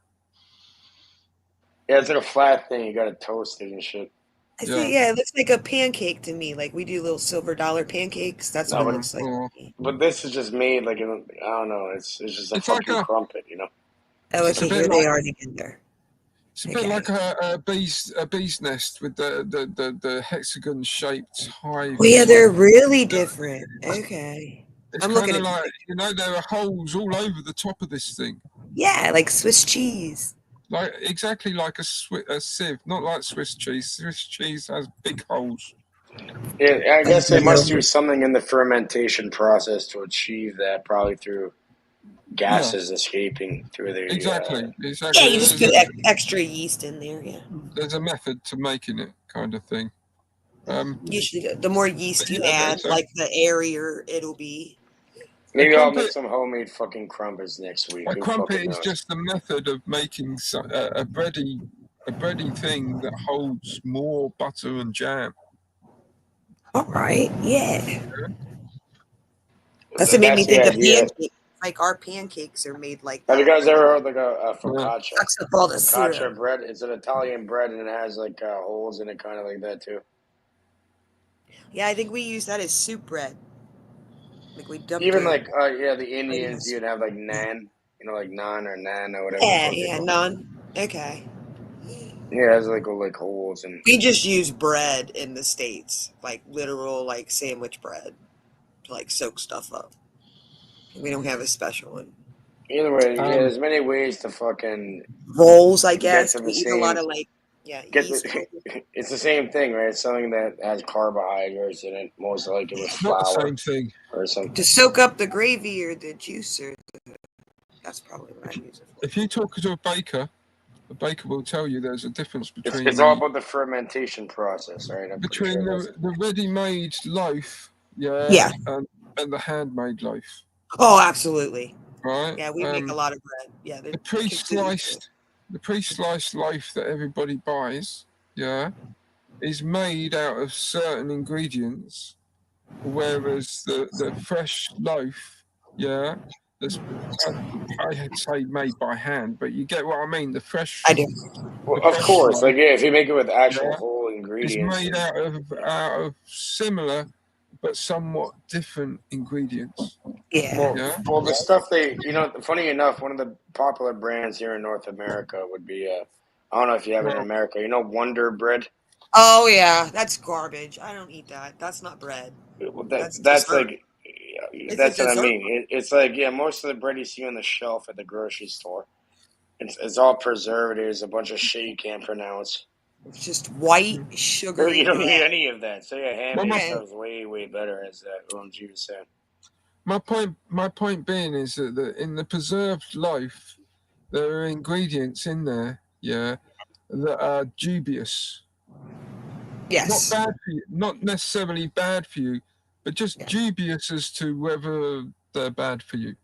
Yeah, it's like a flat thing. You gotta toast it and shit. I see, yeah, it looks like a pancake to me. Like we do little silver dollar pancakes. That's No, what it looks like. But this is just made like I don't know. It's just a fucking crumpet, you know. Oh, It's a okay, bit here they like- are together. It's a bit like a bee's nest with the hexagon shaped hive. Oh yeah, they're really different. Okay. It's I'm kind looking of at like there are holes all over the top of this thing. Yeah, like Swiss cheese. Like exactly like a sieve, not like Swiss cheese. Swiss cheese has big holes. Yeah, I guess they must do something in the fermentation process to achieve that, probably through gases escaping through the. Exactly. Yeah, you just put extra yeast in there. Yeah. There's a method to making it, kind of thing. Usually, the more yeast you yeah, add, so- like the airier it'll be. Maybe I'll make crumpet- some homemade fucking crumpets next week. A Who crumpet fucking is knows? just the method of making a bready thing that holds more butter and jam. All right. Yeah. That's what made me That's the think of idea. pancakes. Like our pancakes are made like Have that. you guys ever heard like a focaccia? Sucks up all the Focaccia syrup. bread. It's an Italian bread and it has like holes in it, kind of like that too. Yeah, I think we use that as soup bread. Like we dump Even it. like the Indians, you'd have like naan, like naan or nan or whatever. Yeah, the fuck they yeah, call it. none. Okay. Yeah, it has like holes and. We just use bread in the States, like literal like sandwich bread to like soak stuff up. We don't have a special one. Either way, yeah, there's many ways to fucking Rolls, I get guess. to the We eat a lot same- of like Yeah, Get yeast. it's the same thing, right? It's something that has carbohydrates in it, most likely with Not the flour same thing. or something. To soak up the gravy or the juice, or that's probably what I use it for. If you talk to a baker will tell you there's a difference between It's all about the fermentation process, right? I'm pretty between sure that's the ready-made loaf, Yeah. and the handmade loaf. Oh, absolutely. Right. Yeah, we make a lot of bread. Yeah, The pre-sliced loaf that everybody buys, is made out of certain ingredients, whereas the fresh loaf, that's I'd say made by hand, but you get what I mean. The fresh. I do. Well, of course, like if you make it with actual whole It's ingredients, made out of similar but somewhat different ingredients. Well, the stuff funny enough, one of the popular brands here in North America would be, I don't know if you have it in America, Wonder Bread? Oh yeah, that's garbage. I don't eat that. That's not bread. That's dessert. like, It's that's a what I dessert. mean. It's like, most of the bread you see on the shelf at the grocery store, it's all preservatives, a bunch of shit you can't pronounce. It's just white, sugary. You don't need bread. any of that. So yeah, handmade stuff is way, way better, as OMG was saying. My point being is that in the preserved loaf, there are ingredients in there, that are dubious. Yes. Not bad for you, not necessarily bad for you, but just dubious as to whether they're bad for you.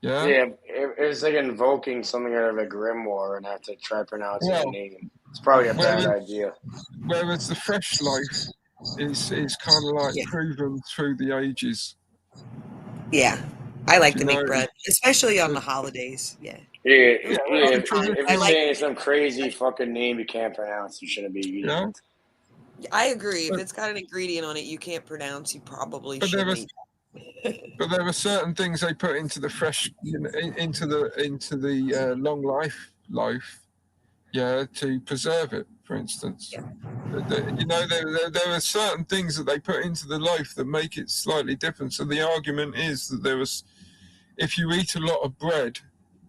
Yeah, it's like invoking something out of a grimoire and have to try pronouncing the name. It's probably a bad idea. Whereas the fresh loaf is kind of like proven through the ages. Yeah, I like You to make know, bread, especially on the holidays. Yeah. If you're saying some crazy fucking name you can't pronounce, you shouldn't be eating it. I agree. If it's got an ingredient on it you can't pronounce, you probably shouldn't eat. But there are certain things they put into the fresh, into the long life loaf, to preserve it. For instance, there are certain things that they put into the loaf that make it slightly different. So the argument is that if you eat a lot of bread,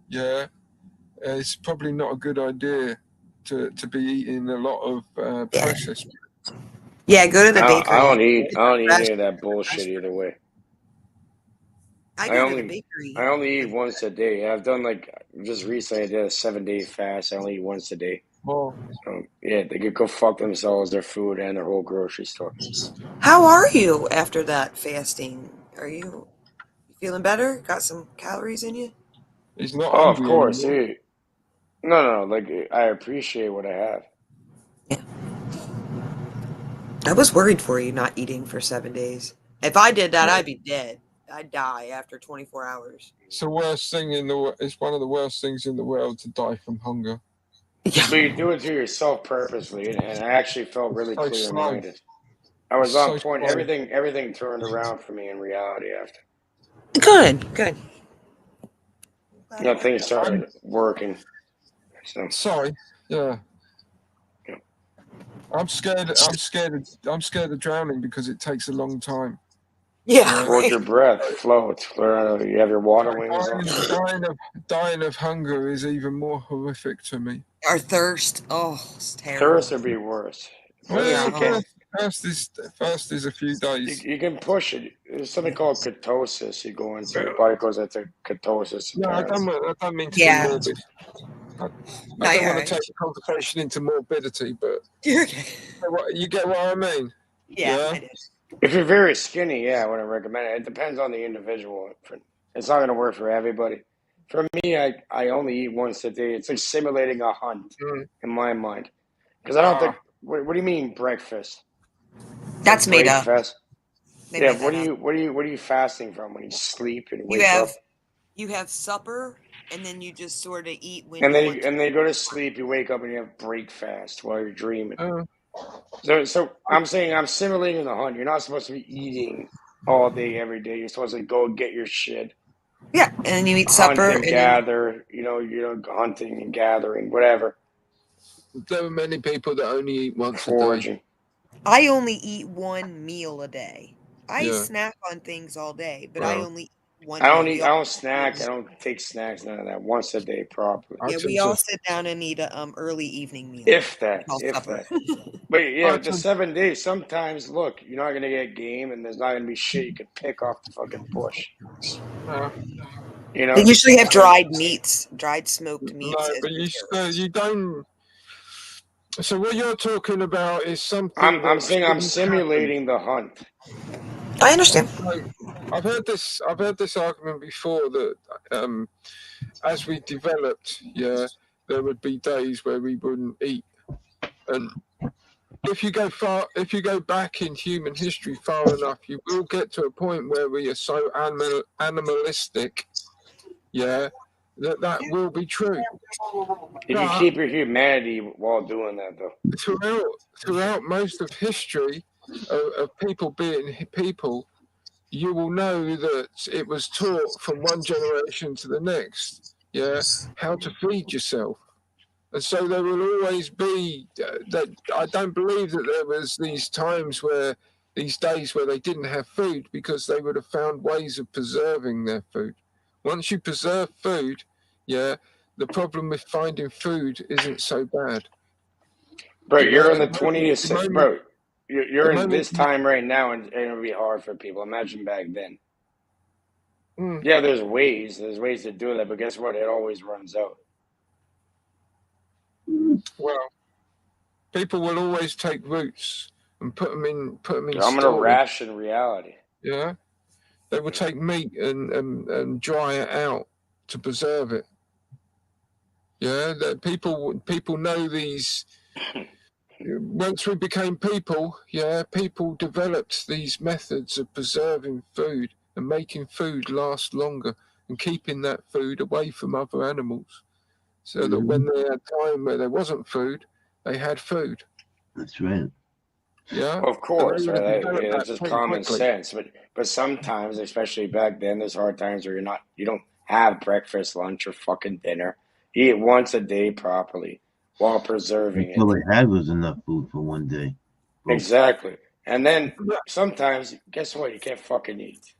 it's probably not a good idea to be eating a lot of processed bread. Yeah, go to the bakery. I don't eat any of that bullshit either way. I go to the bakery. I only eat once a day. I've done just recently I did a 7-day fast. I only eat once a day. Oh. They could go fuck themselves, their food, and their whole grocery store. How are you after that fasting? Are you feeling better? Got some calories in you? He's not. Oh, of course, dude. No. I appreciate what I have. I was worried for you not eating for 7 days. If I did that, I'd be dead. I'd die after 24 hours. It's the worst thing it's one of the worst things in the world to die from hunger. But you do it to yourself purposely, and I actually felt really clear-minded. I was on point. Everything turned around for me in reality after. Good. Things started working. So. Sorry. Yeah. I'm scared of drowning because it takes a long time. Yeah. Hold your breath, float. You have your water wings on. Dying of hunger is even more horrific to me. Or thirst. Oh, it's terrible. Thirst would be worse. First is a few days. You can push it. There's something called ketosis. You go into your body goes into ketosis. No, I don't mean to be morbid. I don't want to take the conversation into morbidity, but you get what I mean. Yeah. I do. If you're very skinny, I wouldn't recommend it. It depends on the individual. It's not going to work for everybody. For me, I only eat once a day. It's like simulating a hunt in my mind. Because I don't think. What do you mean breakfast? That's made up. What are you fasting from when you sleep and wake up? You have supper, and then you just sort of eat when. And then you go to sleep. You wake up and you have breakfast while you're dreaming. So I'm saying I'm simulating the hunt. You're not supposed to be eating all day, every day. You're supposed to go get your shit. Yeah, and then you eat supper and gather. Hunting and gathering, whatever. There are many people that only eat once Foraging. a day. I only eat one meal a day. I snack on things all day, but I only eat one I don't day. eat. I don't snack. I don't take snacks. None of that. Once a day, properly. Yeah, we all sit down and eat a early evening meal. If that. Called If supper. that. But yeah, with the 7 days, sometimes look, you're not gonna get game, and there's not gonna be shit you can pick off the fucking bush. You know. They usually have dried meats, dried smoked meats. No, as but reserves. you don't. So what you're talking about is something. I'm that saying I'm shouldn't simulating the hunt. I understand. So, I've heard this argument before that as we developed, there would be days where we wouldn't eat, and if you go back in human history far enough, you will get to a point where we are so animalistic, that will be true. If you keep your humanity while doing that, though. Throughout most of history of people being people, you will know that it was taught from one generation to the next, how to feed yourself. And so there will always be that. I don't believe that there was these days where they didn't have food, because they would have found ways of preserving their food. Once you preserve food, the problem with finding food isn't so bad. Bro, you're in the 20th century, bro. You're in this moment- time right now, and it'll be hard for people. Imagine back then. Mm. Yeah, there's ways to do that, but guess what? It always runs out. Well, people will always take roots and put them in. I'm gonna storage. ration reality. Yeah, they will take meat and dry it out to preserve it. Yeah, that people know these. Once we became people, people developed these methods of preserving food and making food last longer and keeping that food away from other animals, so that when they had time where there wasn't food, they had food. That's right. Yeah, Of course, And they would right? develop That's that just pretty common quickly. sense. But sometimes, especially back then, there's hard times where you don't have breakfast, lunch, or fucking dinner. You eat once a day properly while preserving All it. they had was enough food for one day. Exactly. And then sometimes, guess what? You can't fucking eat.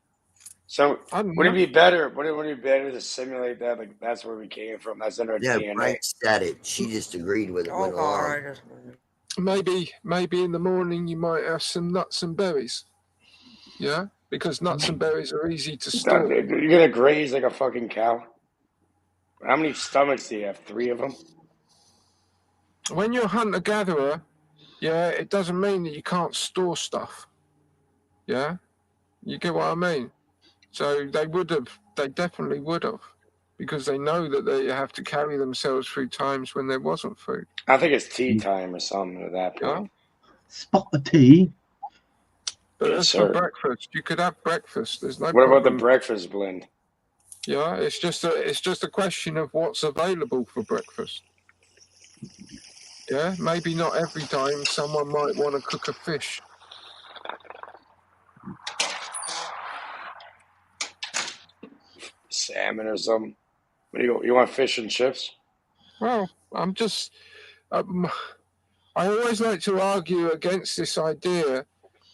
So would it be better? Would it be better to simulate that? Like that's where we came from. That's in our No, DNA. Frank said it. She just agreed with it. Went along. Maybe in the morning you might have some nuts and berries. Yeah, because nuts and berries are easy to store. You're gonna graze like a fucking cow. How many stomachs do you have? 3 of them. When you're a hunter-gatherer, it doesn't mean that you can't store stuff. Yeah, you get what I mean? So they definitely would have, because they know that they have to carry themselves through times when there wasn't food. I think it's tea time or something at that point. Spot of tea. But Yes, that's sir. for breakfast. You could have breakfast. There's no What about the problem. breakfast blend? Yeah, it's just a question of what's available for breakfast. Yeah, maybe not every time. Someone might want to cook a fish. Salmon or something. What do you want? Fish and chips? Well, I'm just. I always like to argue against this idea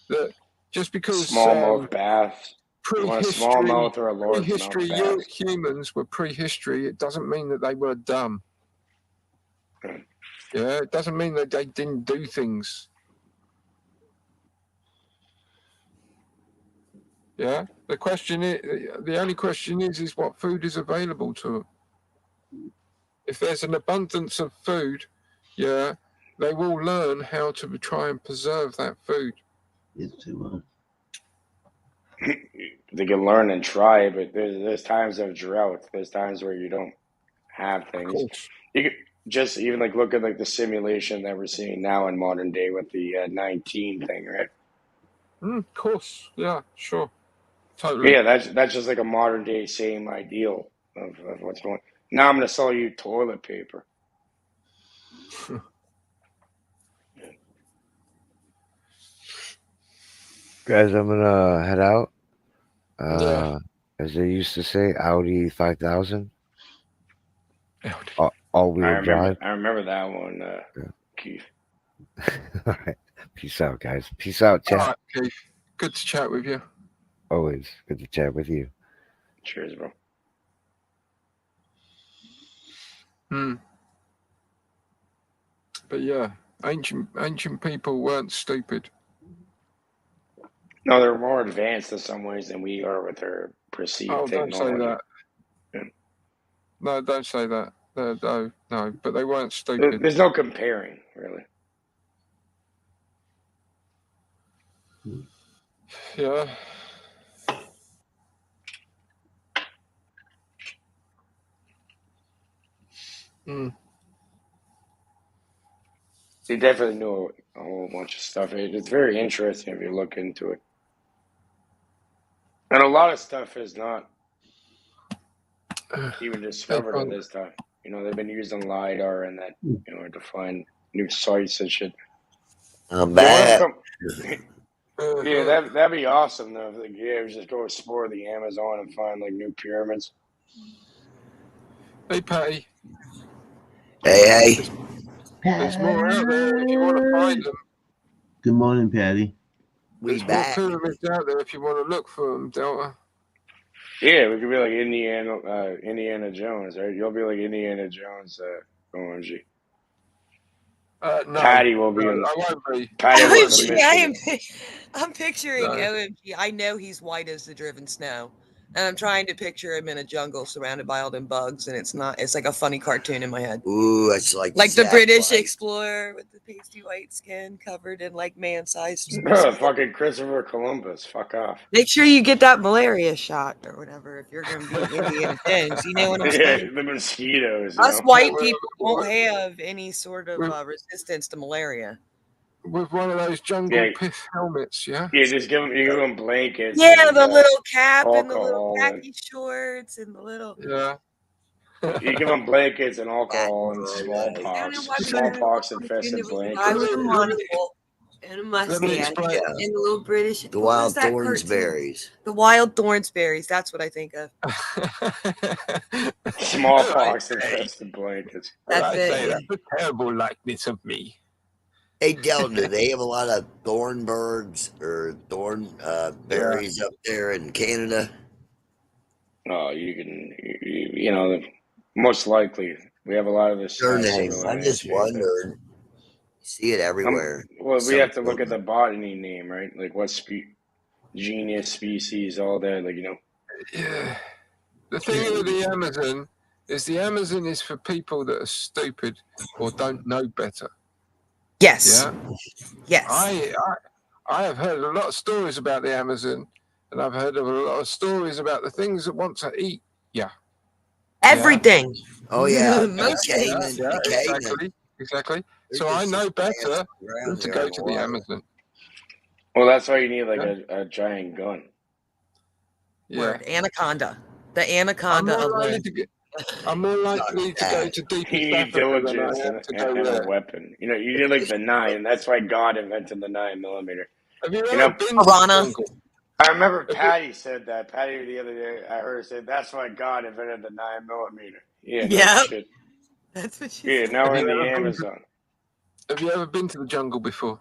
that just because Smallmouth bath. You want a prehistory, smallmouth or a largemouth prehistory bass? humans were prehistory, it doesn't mean that they were dumb. Yeah, it doesn't mean that they didn't do things. Yeah, the only question is what food is available to them. If there's an abundance of food, they will learn how to try and preserve that food. Yes, they will. They can learn and try, but there's times of drought. There's times where you don't have things. You could just even like look at like the simulation that we're seeing now in modern day with the 19 thing, right? Of course, yeah, sure, totally. Yeah, that's just like a modern day same ideal of what's going. Now I'm gonna sell you toilet paper. Guys, I'm gonna head out. As they used to say, Audi 5000. All-wheel drive. I remember that one, Keith. All right. Peace out, guys. Peace out, chat. All right, Keith. Good to chat with you. Always good to chat with you. Cheers, bro. But yeah, ancient people weren't stupid. No, they're more advanced in some ways than we are with our perceived Oh, don't say technology. that. Yeah. No, don't say that. No, but they weren't stupid. There's no comparing, really. Yeah. They definitely knew a whole bunch of stuff. It's very interesting if you look into it. And a lot of stuff is not even discovered at this time. You know, they've been using LiDAR and that, you know, to find new sites and shit. I'm back. Yeah, that'd be awesome though. If, like, yeah, we just go explore the Amazon and find like new pyramids. Hey, Patty. Hey. There's more out there if you want to find them. Good morning, Patty. There's more pyramids out there if you want to look for them, Delta. Yeah, we could be like Indiana Jones, right? You'll be like Indiana Jones, OMG. No, Patty will be in. I won't be. Patty will OMG, I'm picturing OMG. I know he's white as the driven snow. And I'm trying to picture him in a jungle surrounded by all them bugs, and it's like a funny cartoon in my head. Ooh, it's like the British White. explorer with the pasty white skin covered in like man-sized. Fucking Christopher Columbus. Fuck off. Make sure you get that malaria shot or whatever if you're going to be Indiana Jones. You know what I'm saying? Yeah, the mosquitoes. Us white people won't have any sort of resistance to malaria. With one of those jungle pith helmets, yeah? Yeah, just give them blankets. Yeah, and, the little cap and the little alcohol khaki shorts and the little. Yeah. You give them blankets and alcohol and smallpox infested blankets. I with a monocle and a mustache and the little British. The wild thornsberries. The wild thornsberries. That's what I think of. Smallpox infested blankets. That's it. That's a terrible likeness of me. Hey, Delta, do they have a lot of thornberries or berries up there in Canada? Oh, you know, most likely we have a lot of this. Surnames. I'm just wondering. You see it everywhere. Well, we have to look at the botany name, right? Like what genus, species, all that. Like, you know. Yeah. The thing with the Amazon is for people that are stupid or don't know better. Yes. Yeah. Yes. I have heard a lot of stories about the Amazon, and I've heard of a lot of stories about the things that want to eat. Yeah. Everything. Oh yeah. Exactly. So I know better than to go to the Amazon. Well, that's why you need like a giant gun. Yeah. Word. Anaconda. The anaconda of land. I'm more likely to go to deep Africa than I am to go and there. a weapon. You know, you need like the 9. That's why God invented the 9mm. Have you ever been to Piranha? jungle? I remember Patty said that. Patty the other day, I heard her say, that's why God invented the 9mm. Yeah. Yeah. Shit. That's what she Yeah, said. now we're in the Amazon. Have you ever been to the jungle before?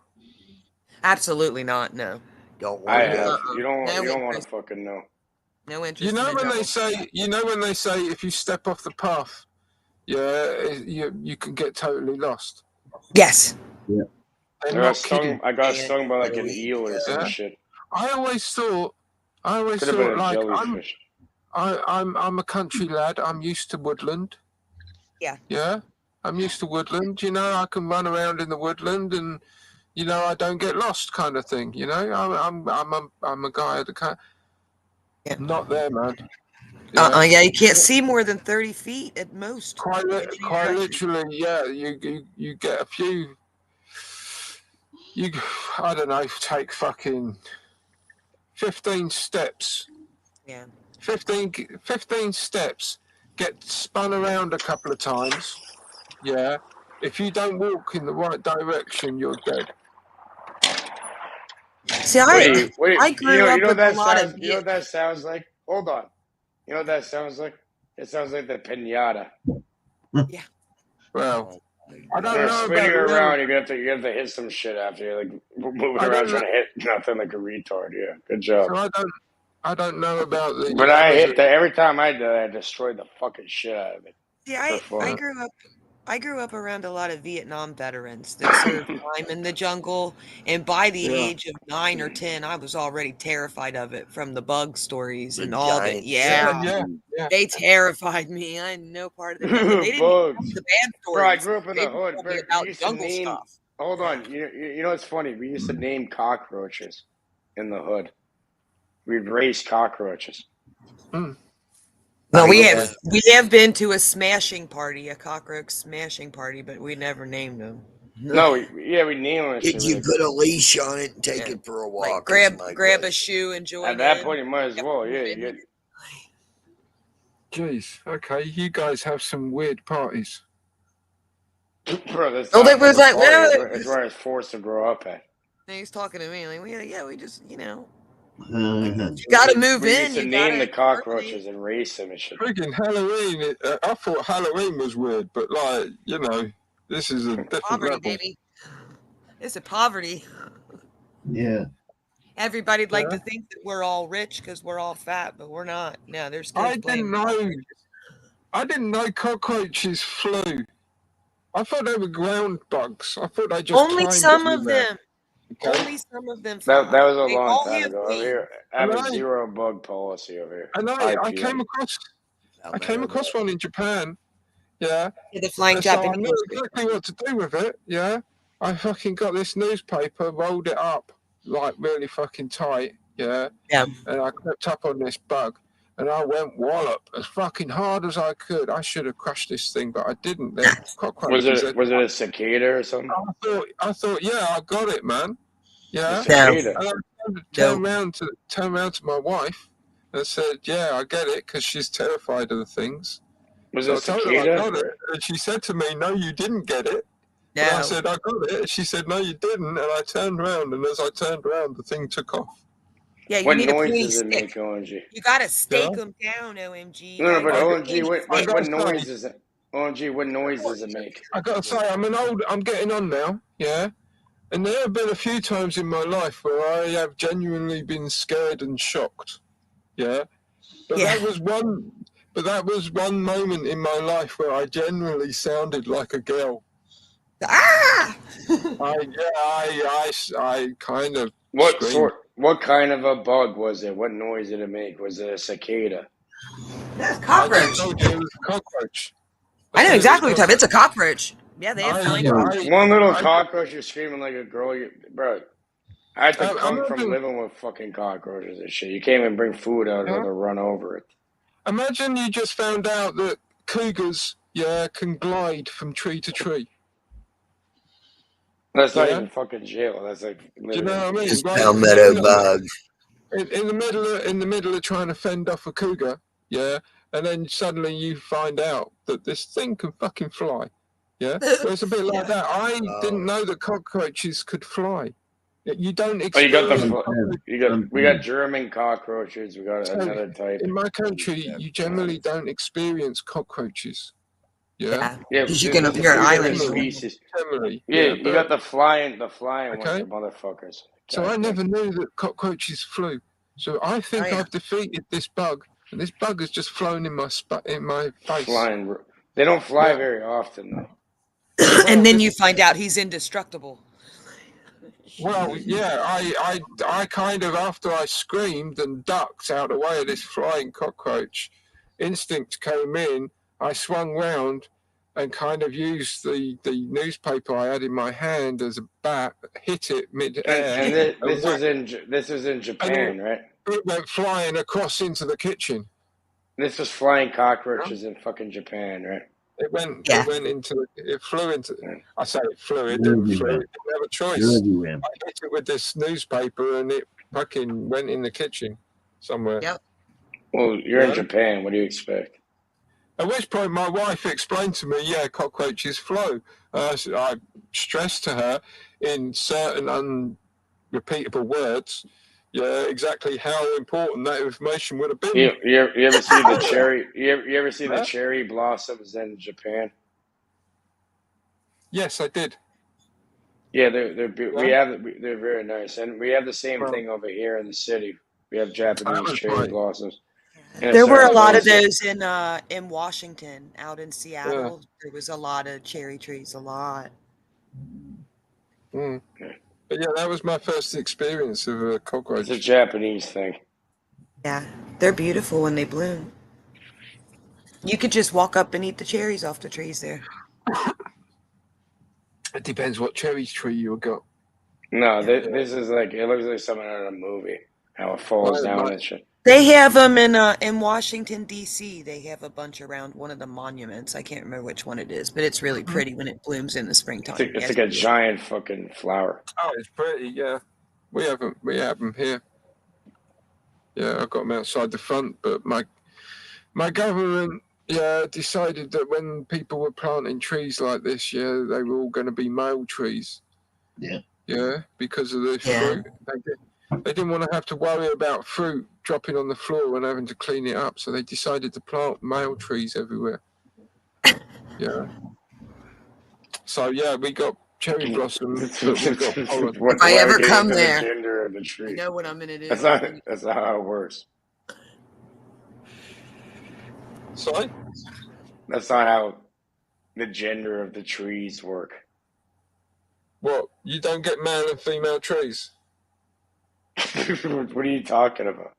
Absolutely not. No. Don't I want to have. go. You don't want to fucking know. No interest. You know in the when jungle. they say if you step off the path, you can get totally lost. Yes. Yeah. They're I not kidding. got stung by like an eel or some shit. I always thought Could have been a like jellyfish. I'm a country lad. I'm used to woodland. Yeah. Yeah. I'm used to woodland. You know, I can run around in the woodland, and you know, I don't get lost, kind of thing. You know, I'm a guy that can't. Not there, man. Yeah, you can't see more than 30 feet at most. Quite literally, yeah. You get a few. I don't know. Take fucking 15 steps. Yeah. 15 steps. Get spun around a couple of times. Yeah. If you don't walk in the right direction, you're dead. See, Wait, I grew up with a lot of. You know what that sounds like? Hold on. You know what that sounds like? It sounds like the pinata. Yeah. Well, I don't know spinning about around. You're gonna have to hit some shit after you're like moving around trying to hit nothing like a retard. Yeah, good job. So I don't know about the. But I hit that every time I did. I destroyed the fucking shit out of it. See, For I fun. grew up around a lot of Vietnam veterans that served time in the jungle, and by the Yeah. age of 9 or 10, I was already terrified of it from the bug stories The and all that. giant Yeah, Yeah. they terrified me. I had no part of it. They didn't even tell Bugs. me the bad Bro, I stories. grew up in They the just hood. told Bro, me we about used to jungle name. stuff. Hold on. You know what's funny? We used to name cockroaches in the hood. We'd race cockroaches. No, I we guess. have been to a smashing party, a cockroach smashing party, but we never named them. No, we name them. Did you put a leash on it and take it for a walk? Like grab a shoe and join At that in. point, you might as well. Yeah, you get. Jeez. Okay, you guys have some weird parties. Bro, that's Oh, not that was the like, party. well, It's where I was forced to grow up at. And he's talking to me like, we just, you Uh-huh. got to move We in. used to You name gotta the cockroaches and race them and shit. Freaking Halloween! I thought Halloween was weird, but like this is a different poverty, level. baby. It's a poverty. Yeah. Everybody'd like to think that we're all rich because we're all fat, but we're not. No, there's kids I playing. didn't know cockroaches flew. I thought they were ground bugs. I thought they just Only climbed some of everywhere. them. Okay. Only some of them fly. That was a They long all time have ago. Over wings. here, I have And a I- zero bug policy over here. And I IPM. came across one in Japan. Yeah. Yeah, the flying So I Japanese. knew exactly what to do with it. Yeah. I fucking got this newspaper, rolled it up like really fucking tight. Yeah. Yeah. And I crept up on this bug. And I went wallop as fucking hard as I could. I should have crushed this thing, but I didn't. Then cockroaches. Was it a cicada or something? I thought, yeah, I got it, man. Yeah. A cicada. And I turned around to my wife and said, yeah, I get it, because she's terrified of the things. Was So it I told her I cicada? got it, and she said to me, no, you didn't get it. No. And I said, I got it. And she said, no, you didn't. And I turned around, and as I turned around, the thing took off. Yeah, you What need a noise pointy does it stick. make, OMG? You gotta stake them down, OMG. No, but I OMG, what gotta noise say- is it? OMG, what noise does it make? I got to say, I'm getting on now, yeah? And there have been a few times in my life where I have genuinely been scared and shocked, yeah? But that was one moment in my life where I genuinely sounded like a girl. Ah! I kind of What kind of a bug was it? What noise did it make? Was it a cicada? That's cockroach. It was a cockroach. I know exactly what you're talking about. It's a cockroach. Yeah, they have flying cockroaches. One little cockroach, you're screaming like a girl. Bro, I had to I'm come not from gonna- living with fucking cockroaches and shit. You can't even bring food out or to run over it. Imagine you just found out that cougars, can glide from tree to tree. That's not Yeah. even fucking jail. That's like. Do you know what I mean? Just Like, palmetto bugs. in the middle of trying to fend off a cougar, yeah, and then suddenly you find out that this thing can fucking fly, yeah. So it's a bit like that. I didn't know that cockroaches could fly. You don't Oh, you got experience. we got German cockroaches. We got So, another type. in my country, you generally don't experience cockroaches. Yeah, because there's you're an island. species. Generally, Yeah, you but- got the flying ones, Okay. the motherfuckers. So I never knew that cockroaches flew. So I think I've defeated this bug, and this bug has just flown in my face. Flying. They don't fly very often though. And then you find out he's indestructible. Well, yeah, I kind of, after I screamed and ducked out of the way of this flying cockroach, instinct came in. I swung round and kind of used the newspaper I had in my hand as a bat, hit it mid-air. And this was in Japan, right? It went flying across into the kitchen. This was flying cockroaches in fucking Japan, right? It flew into. I say it flew. It didn't fly. It didn't have a choice. You're everywhere. I hit it with this newspaper, and it fucking went in the kitchen somewhere. Yep. Well, you're in Japan. What do you expect? At which point, my wife explained to me, cockroaches flow. So I stressed to her in certain unrepeatable words, exactly how important that information would have been. You ever see the cherry? You ever see the cherry blossoms in Japan? Yes, I did. Yeah, they're very nice, and we have the same thing over here in the city. We have Japanese cherry blossoms. And There were a lot of certain those in Washington, out in Seattle. There was a lot of cherry trees, a lot. Mm. But yeah, that was my first experience of a cockroach. It's a Japanese thing. Yeah, they're beautiful when they bloom. You could just walk up and eat the cherries off the trees there. It depends what cherry tree you got. No, this is like, it looks like something out of a movie. How it falls down and shit. They have them in Washington, D.C. They have a bunch around one of the monuments. I can't remember which one it is, but it's really pretty when it blooms in the springtime. It's like a giant fucking flower. Oh, it's pretty, yeah. We have them here. Yeah, I got them outside the front, but my government, decided that when people were planting trees like this, they were all going to be male trees. Yeah. Yeah, because of the fruit. They didn't want to have to worry about fruit dropping on the floor and having to clean it up, so they decided to plant male trees everywhere. Yeah. So we got cherry blossoms. If I ever come there, the gender of the tree. you know what I'm gonna do. That's not how it works. Sorry? That's not how the gender of the trees work. What? You don't get male and female trees? What are you talking about?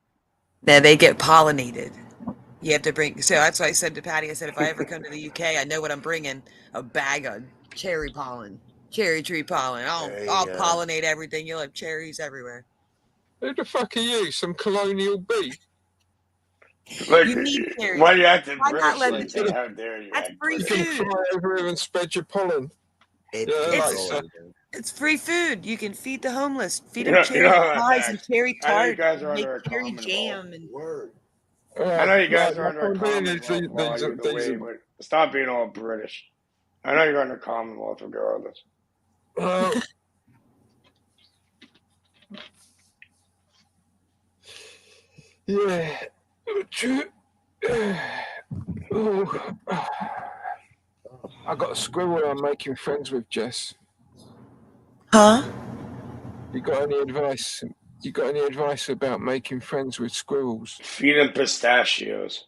Yeah, they get pollinated. You have to bring. So that's why I said to Patty. I said if I ever come to the UK, I know what I'm bringing: a bag of cherry pollen, cherry tree pollen. I'll pollinate everything. You'll have cherries everywhere. Who the fuck are you? Some colonial bee? Like, You need cherries. why do you have to Why not British let like the- that? How dare you? That's free You can food. fly over here and spread your pollen. It's free food. You can feed the homeless. Feed You them know- cherry you know how pies that's- and cherry I know you tart. guys are Make under a cherry common jam and I know you guys are under a my point being Commonwealth law either way, but stop being all British. I know you're under Commonwealth regardless. Yeah. Oh. I got a squirrel I'm making friends with, Jess. Huh? You got any advice? You got any advice about making friends with squirrels? Feed them pistachios.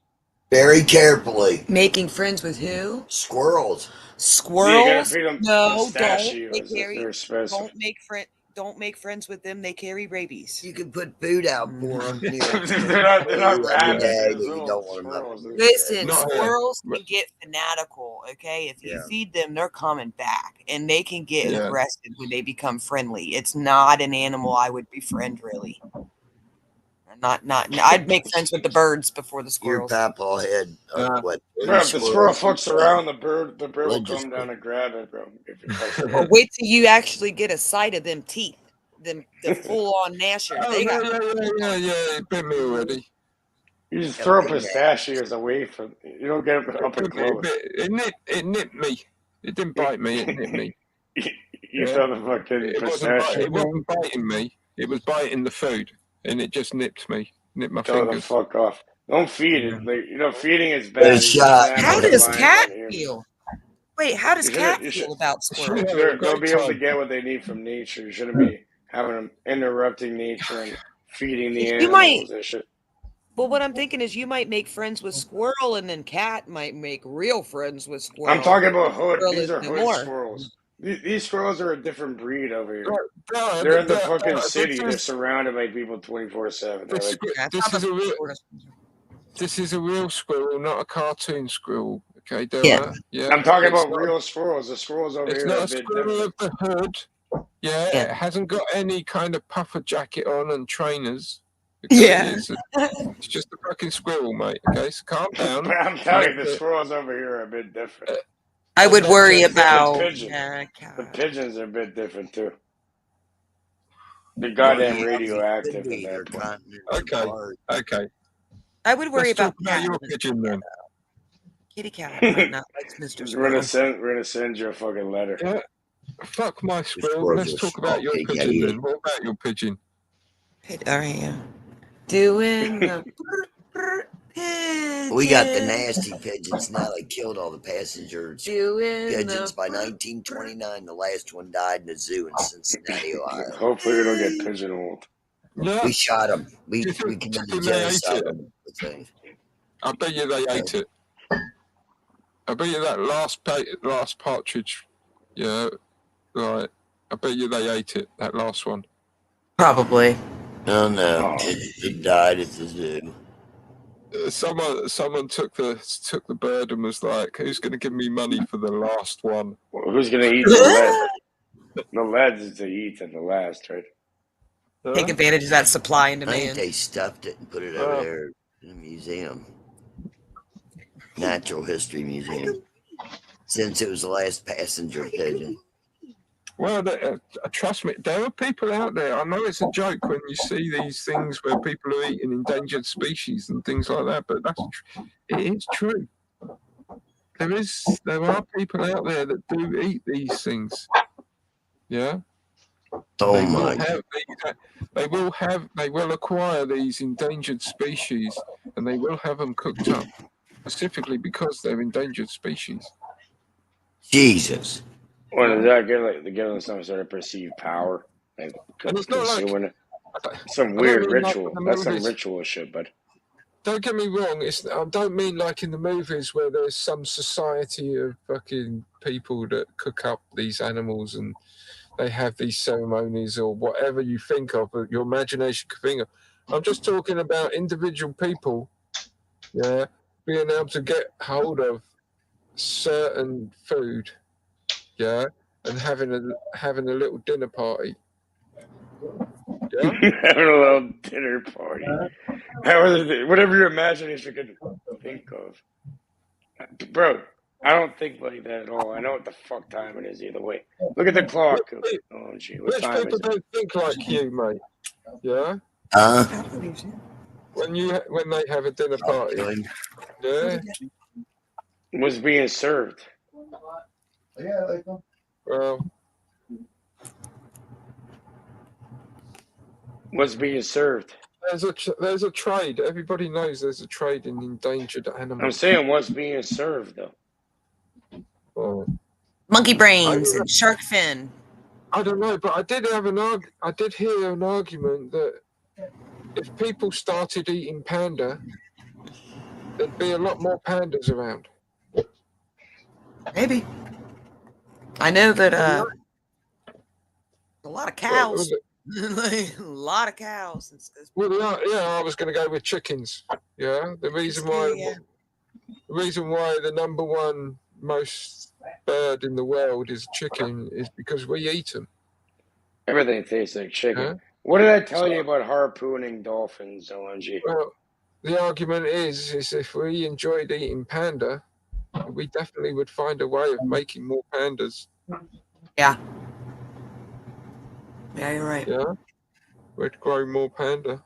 Very carefully. Making friends with who? Squirrels. You gotta Squirrels? feed them No, don't. pistachios They if carry. they're specific. Don't make friends with them. They carry rabies. You can put food out for them. They're not rabbits. They're You little don't want squirrels. them. Listen, Not here. squirrels can get fanatical, okay? If you feed them, they're coming back. And they can get aggressive when they become friendly. It's not an animal I would befriend, really. I'd make friends with the birds before the Your squirrels. papa had what? Bro, if the squirrel squirrels fucks around, the bird will Religious come down and grab it, bro. If it fucks Well, around. wait till you actually get a sight of them teeth. The full-on gnashers. Oh, They got yeah. It bit me already. You just throw pistachios away from. You don't get up and close. It nipped me. It didn't bite me. It nipped me. You throw the fucking It pistachio. wasn't biting me. It was biting the food, and it just nipped me. Nipped my Tell the fingers. fuck off. Don't feed it. Like, feeding is bad. But it's shot. How does Cat feel? Wait, how does You Cat shouldn't- feel about squirrels? They'll be able to get what they need from nature. You shouldn't be having them interrupting nature and feeding the You animals might- and shit. Well, what I'm thinking is you might make friends with squirrel, and then Cat might make real friends with squirrel. I'm talking about hood. Squirrel These is are no hood more. squirrels. These squirrels are a different breed over here. No, They're in the no, fucking no, city. this They're is- surrounded by people 24/7. They're like, This is a real squirrel, not a cartoon squirrel. Okay, Della? Yeah. Yeah. I'm talking It's about not- real squirrels. The squirrels over It's here are not a a bit squirrel different. of the hood. Yeah, Yeah. it hasn't got any kind of puffer jacket on and trainers. Yeah. It's just a fucking squirrel, mate. Okay, so calm down. But I'm telling you, the squirrels over here are a bit different. I would worry The about pigeon. Cat. The pigeons are a bit different too. They're goddamn radioactive in that point. Okay. I would worry Let's about talk about Cat. your pigeon then. Kitty Cat might not like Mr. We're Squirrel. gonna send you a fucking letter. Yeah. Fuck my squirrel. squirrels Let's are talk about your small, pigeon yeah. then. What about your pigeon? All right, yeah. Doing the pigeon. We got the nasty pigeons now. They killed all the passenger Doing pigeons the by 1929. The last one died in a zoo in Cincinnati, Ohio. Hopefully we don't get pigeonholed. Yeah. We shot them. We Do you think- committed do you think they ate genocide it? on them. I think. I bet you they ate it. I bet you that last partridge, yeah, right. I bet you they ate it. That last one. Probably. Oh no, it died at the zoo. Someone took the bird and was like, "Who's going to give me money for the last one?" Well, who's gonna eat the lead? The lead is to eat at the last, right? Take advantage of that supply and I think demand. they stuffed it and put it over there in a museum, natural history museum, since it was the last passenger pigeon. Well, trust me, there are people out there. I know it's a joke when you see these things where people are eating endangered species and things like that, but it is true. There are people out there that do eat these things. Yeah. Oh my! They will acquire these endangered species, and they will have them cooked up specifically because they're endangered species. Jesus. Well, does that give them some sort of perceived power? Like And it's not like consuming it? Some I weird don't mean like ritual. in the That's some movies. ritual shit, but Don't get me wrong. I don't mean like in the movies where there's some society of fucking people that cook up these animals and they have these ceremonies or whatever you think of, or your imagination could think of. I'm just talking about individual people, yeah, being able to get hold of certain food, yeah, and having a little dinner party. Yeah? having a little dinner party. Whatever your imagination could think of. Bro, I don't think like that at all. I know what the fuck time it is either way. Look at the clock. Oh, gee. What Rich time people is it? don't think like you, mate. Yeah? When they have a dinner party. Yeah? What's being served? Well, what's being served? There's a trade. Everybody knows there's a trade in endangered animals. I'm saying what's being served though. Oh. Monkey brains and shark fin. I don't know, but I did hear an argument that if people started eating panda, there'd be a lot more pandas around. Maybe. I know that a lot of cows. A lot of cows. Well, I was going to go with chickens. Yeah, the reason why the number one most bird in the world is chicken is because we eat them. Everything tastes like chicken. Huh? What did I tell you about harpooning dolphins, ONG? Well, the argument is if we enjoyed eating panda, we definitely would find a way of making more pandas. Yeah. Yeah, you're right. Yeah, we'd grow more panda.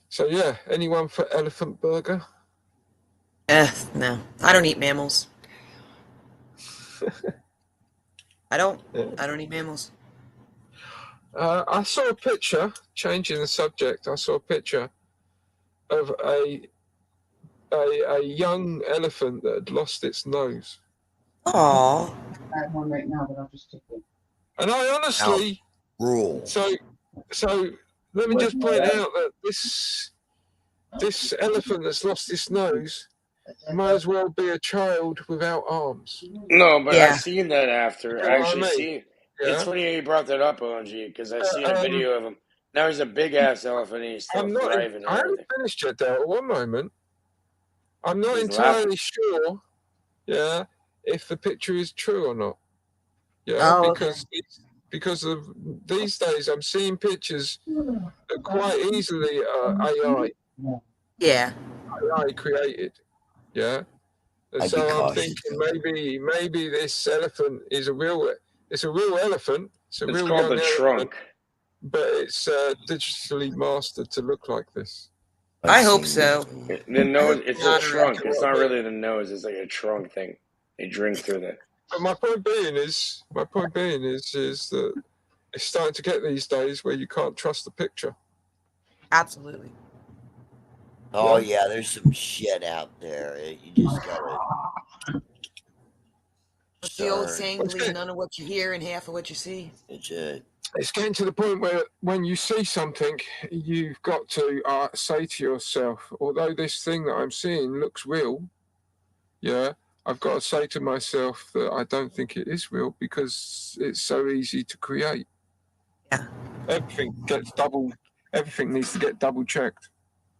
So yeah, anyone for elephant burger? No, I don't eat mammals. I don't eat mammals. I saw a picture, changing the subject, I saw a picture of a young elephant that had lost its nose. Aww. I have one right now, but I'll just take it. And I honestly... Rule. So let me just point out that this elephant that's lost its nose might as well be a child without arms. No, but Yeah. I seen that after. You know I what I actually mean? seen. Yeah. It's funny you brought that up, ONG, because I seen a video of him. Now he's a big ass elephant. And he's still thriving and I haven't everything. finished yet, Dale. One moment. I'm not He's entirely laughing. sure, yeah, if the picture is true or not. Yeah, Oh, okay. because of these days, I'm seeing pictures that quite easily are AI Yeah. created. Yeah, and I'd so be I'm cautious. thinking maybe this elephant is a real elephant. It's a It's real called young the elephant, trunk. but it's digitally mastered to look like this. I hope so. The nose, it's a Not a trunk. real It's not one. really the nose. It's like a trunk thing. They drink through that. But my point being is that it's starting to get these days where you can't trust the picture. Absolutely. Oh yeah, there's some shit out there. You just gotta the old Sorry. saying, believe none of what you hear and half of what you see? It's it. It's getting to the point where when you see something, you've got to say to yourself, although this thing that I'm seeing looks real, yeah, I've got to say to myself that I don't think it is real because it's so easy to create. Yeah. Everything needs to get double checked.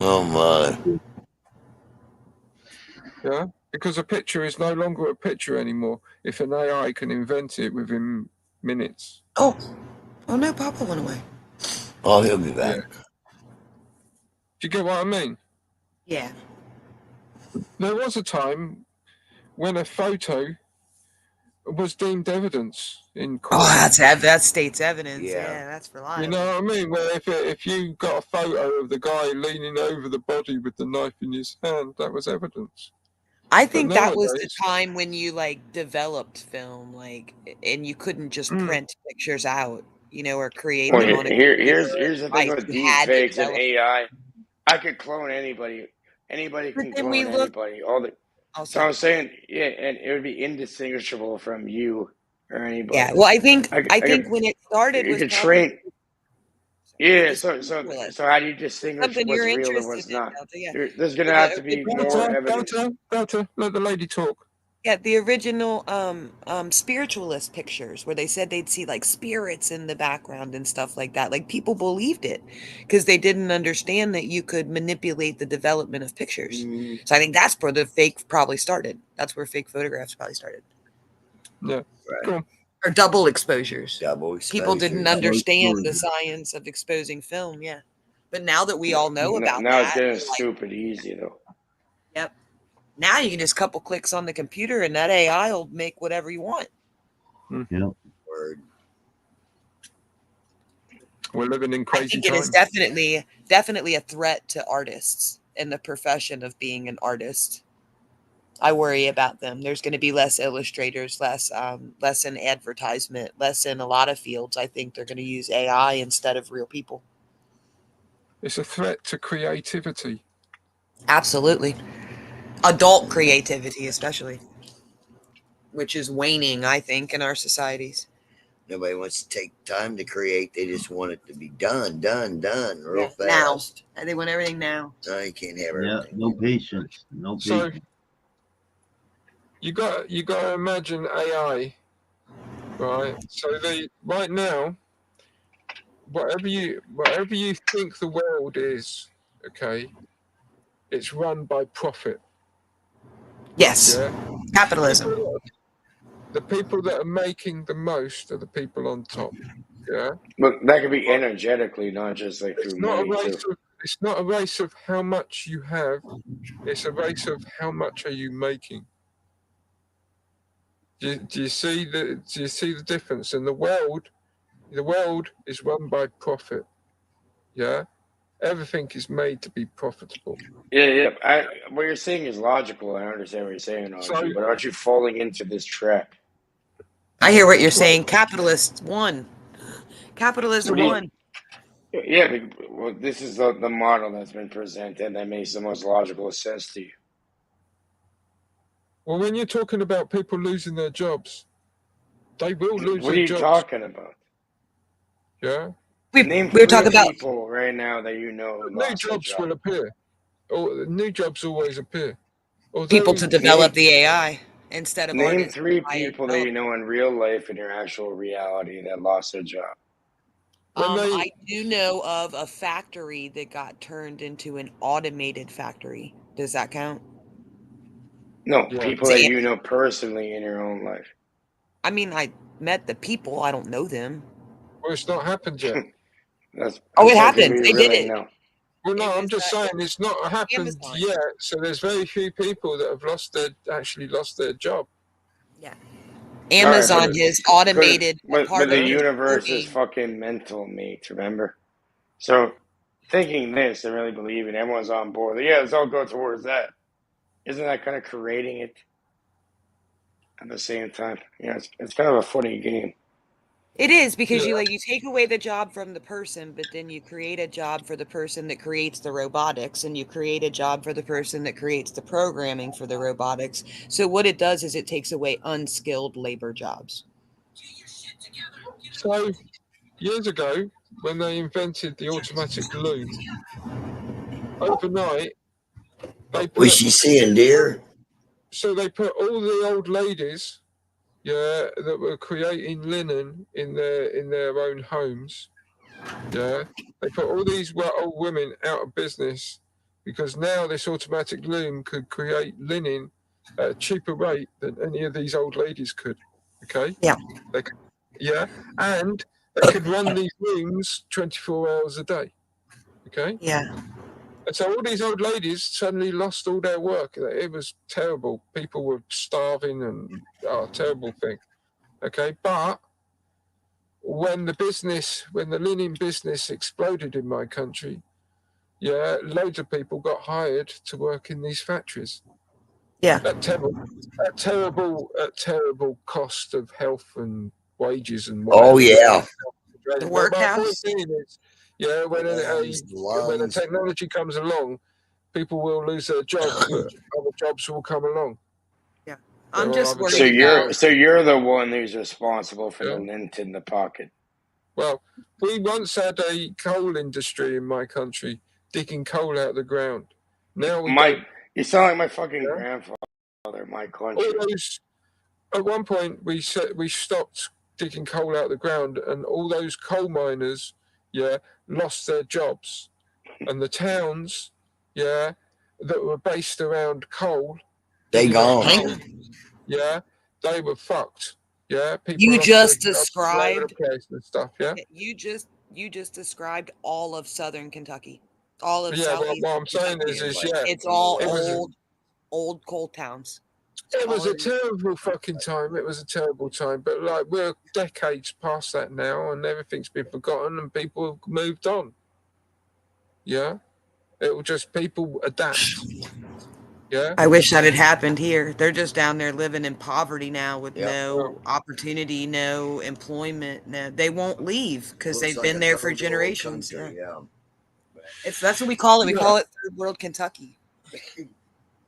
Oh my. Yeah, because a picture is no longer a picture anymore if an AI can invent it within minutes. Oh no, Papa went away. Oh, he'll be back. Yeah. Do you get what I mean? Yeah. There was a time when a photo was deemed evidence in court. Oh, that's state's evidence. Yeah, that's reliable. You know what I mean? Where if you got a photo of the guy leaning over the body with the knife in his hand, that was evidence. I think that was the time when you developed film, and you couldn't just print pictures out, or create them on a here's computer the or thing device. with You had to deepfakes and develop. AI. I could clone anybody. Anybody But can then we clone look- anybody. So sorry. I'm saying, yeah, and it would be indistinguishable from you or anybody. Yeah, well, I think could- when it started you was could probably train. Yeah, so how do you distinguish something what's you're real and interested what's in, not? Delta, yeah. There's gonna have to be more evidence. Delta, let the lady talk. Yeah, the original spiritualist pictures where they said they'd see spirits in the background and stuff like that. People believed it because they didn't understand that you could manipulate the development of pictures. So I think that's where the fake probably started. That's where fake photographs probably started. Yeah. Right. Or double exposures. Double People didn't exposures. understand the science of exposing film, yeah. But now that we all know about Now that, it's getting stupid easy though. yep. Now you can just couple clicks on the computer and that AI will make whatever you want. Yeah. Word. We're living in I crazy think it is times. definitely a threat to artists and the profession of being an artist. I worry about them. There's going to be less illustrators, less in advertisement, less in a lot of fields. I think they're going to use AI instead of real people. It's a threat to creativity. Absolutely. Adult creativity, especially, which is waning, I think, in our societies. Nobody wants to take time to create. They just want it to be done real fast. Now. They want everything now. No, you can't have Yeah, everything. no patience. No So patience. you got to imagine AI, right? So right now, whatever you think the world is, okay, it's run by profit. Yes. Yeah? Capitalism. The people that are making the most are the people on top. Yeah. But that could be energetically, not just through money too. It's not a race of how much you have. It's a race of how much are you making. Do you see the difference? And the world is run by profit. Yeah. Everything is made to be profitable. Yeah. What you're saying is logical. I understand what you're saying, Archie, but aren't you falling into this trap? I hear what you're saying. Capitalists won. Capitalism won. Yeah, well, this is the model that's been presented that makes the most logical sense to you. Well, when you're talking about people losing their jobs, they will lose What are their you jobs. talking about? Yeah. Name three people right now that you know who new lost their jobs job. will appear. New jobs always appear. People to develop the AI instead of Name artists. 3 people that you know in real life in your actual reality that lost their job. I do know of a factory that got turned into an automated factory. Does that count? No, people that you know personally in your own life. I mean, I met the people. I don't know them. Well, it's not happened yet. It happened. They did it. Know. Well, no, I'm just saying it's not happened Amazon. yet. So there's very few people that have actually lost their job. Yeah. Amazon has automated. But the universe is fucking mental, mate. Remember? So thinking this and really believing everyone's on board. Yeah, let's all go towards that. Isn't that kind of creating it at the same time? Yeah, it's kind of a funny game. It is because Yeah. you take away the job from the person, but then you create a job for the person that creates the robotics, and you create a job for the person that creates the programming for the robotics. So what it does is it takes away unskilled labor jobs. So years ago, when they invented the automatic loom, overnight they put. Was she seeing deer? So they put all the old ladies, yeah, that were creating linen in their own homes. Yeah, they put all these old women out of business because now this automatic loom could create linen at a cheaper rate than any of these old ladies could. Okay. Yeah. Yeah, and they could run these looms 24 hours a day. Okay. Yeah. And so all these old ladies suddenly lost all their work. It was terrible. People were starving and terrible thing. Okay, but when the linen business exploded in my country, yeah, loads of people got hired to work in these factories. Yeah. At terrible cost of health and wages and whatever. Oh yeah. The workhouse. Yeah, when the technology comes along, people will lose their jobs, but other jobs will come along. Yeah, I'm just worried. So you're the one who's responsible for the lint in the pocket. Well, we once had a coal industry in my country, digging coal out of the ground. Now we don't. You sound like my fucking grandfather in my country. At one point, we stopped digging coal out of the ground, and all those coal miners, lost their jobs, and the towns, that were based around coal, they gone. They were fucked. Yeah, people. You just described and stuff. Yeah. You just described all of Southern Kentucky, all of Southeast. What I'm saying is it's all old coal towns. It was a terrible fucking time. It was a terrible time. But like we're decades past that now, and everything's been forgotten, and people have moved on. Yeah, it will just people adapt. Yeah. I wish that had happened here. They're just down there living in poverty now with no opportunity, no employment. No, they won't leave because they've been there for generations. That's what we call it. We call it third world Kentucky.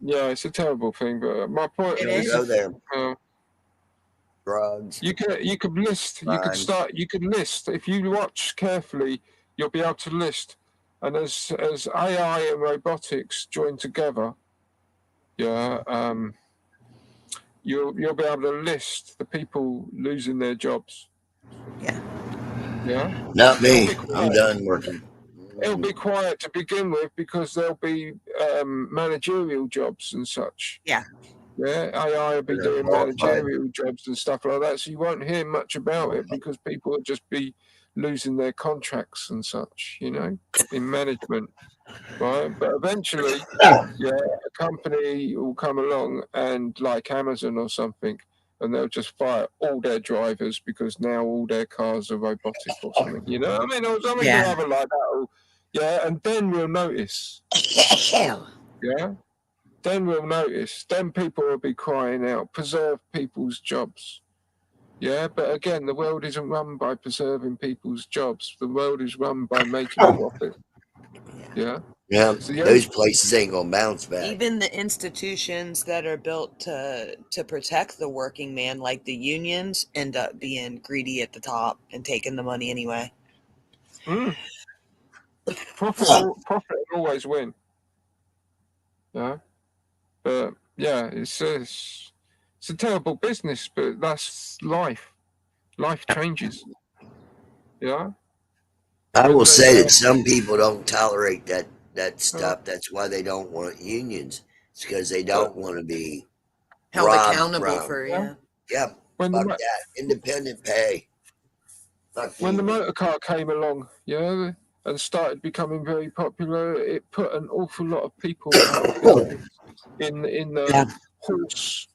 Yeah, it's a terrible thing, but my point is, go there. Drugs. You could list. You could list. If you watch carefully, you'll be able to list. And as AI and robotics join together, you'll be able to list the people losing their jobs. Yeah. Yeah. Not me. I'm done working. It'll be quiet to begin with because there'll be managerial jobs and such. Yeah. Yeah, AI will be doing managerial jobs and stuff like that. So you won't hear much about it because people will just be losing their contracts and such, in management. Right. But eventually, a company will come along and like Amazon or something, and they'll just fire all their drivers because now all their cars are robotic or something. You know what I mean? Or something rather like that. And then we'll notice. Yeah. Then we'll notice. Then people will be crying out, preserve people's jobs. Yeah, but again, the world isn't run by preserving people's jobs. The world is run by making profit. Yeah. Yeah, so those places ain't gonna bounce back. Even the institutions that are built to protect the working man, like the unions, end up being greedy at the top and taking the money anyway. Profit will always win. Yeah, but it's a terrible business, but that's life. Life changes. Yeah. I will say that some people don't tolerate that stuff. That's why they don't want unions. It's because they don't want to be held accountable for Yeah. Fuck that. Independent pay. When the motor car came along, and started becoming very popular, it put an awful lot of people in the horse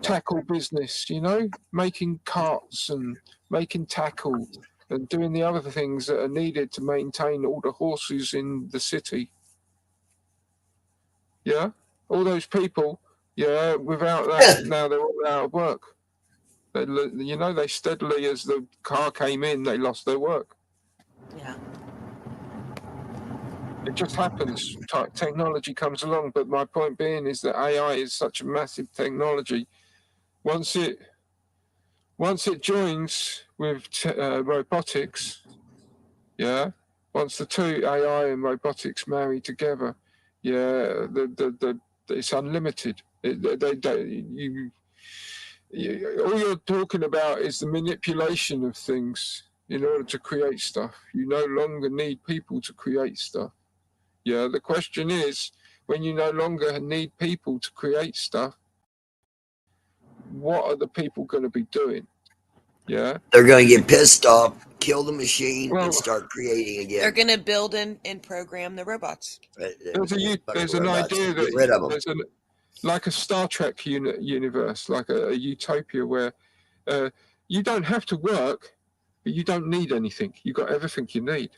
tackle business, making carts and making tackle and doing the other things that are needed to maintain all the horses in the city. Yeah, all those people, without that, now they're all out of work. They steadily, as the car came in, they lost their work. Yeah. It just happens. Technology comes along, but my point being is that AI is such a massive technology. Once it joins with robotics, yeah. Once the two AI and robotics marry together, yeah, it's unlimited. All you're talking about is the manipulation of things in order to create stuff. You no longer need people to create stuff. Yeah, the question is, when you no longer need people to create stuff, what are the people going to be doing? Yeah, they're going to get pissed off, kill the machine, and start creating again. They're going to build and program the robots. There's an idea that get rid of them. Like a Star Trek universe, like a utopia where you don't have to work, but you don't need anything. You got everything you need.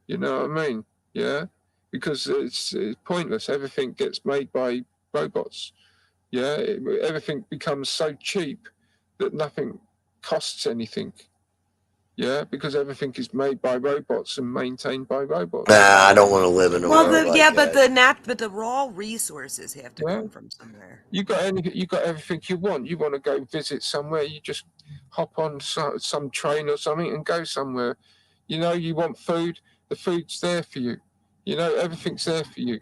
You know what I mean? Yeah, because it's pointless. Everything gets made by robots. Yeah, everything becomes so cheap that nothing costs anything. Yeah, because everything is made by robots and maintained by robots. I don't want to live in a world like that. But the raw resources have to come from somewhere. You got everything you want. You want to go visit somewhere, you just hop on some train or something and go somewhere. You know, you want food, the food's there for you. You know, everything's there for you.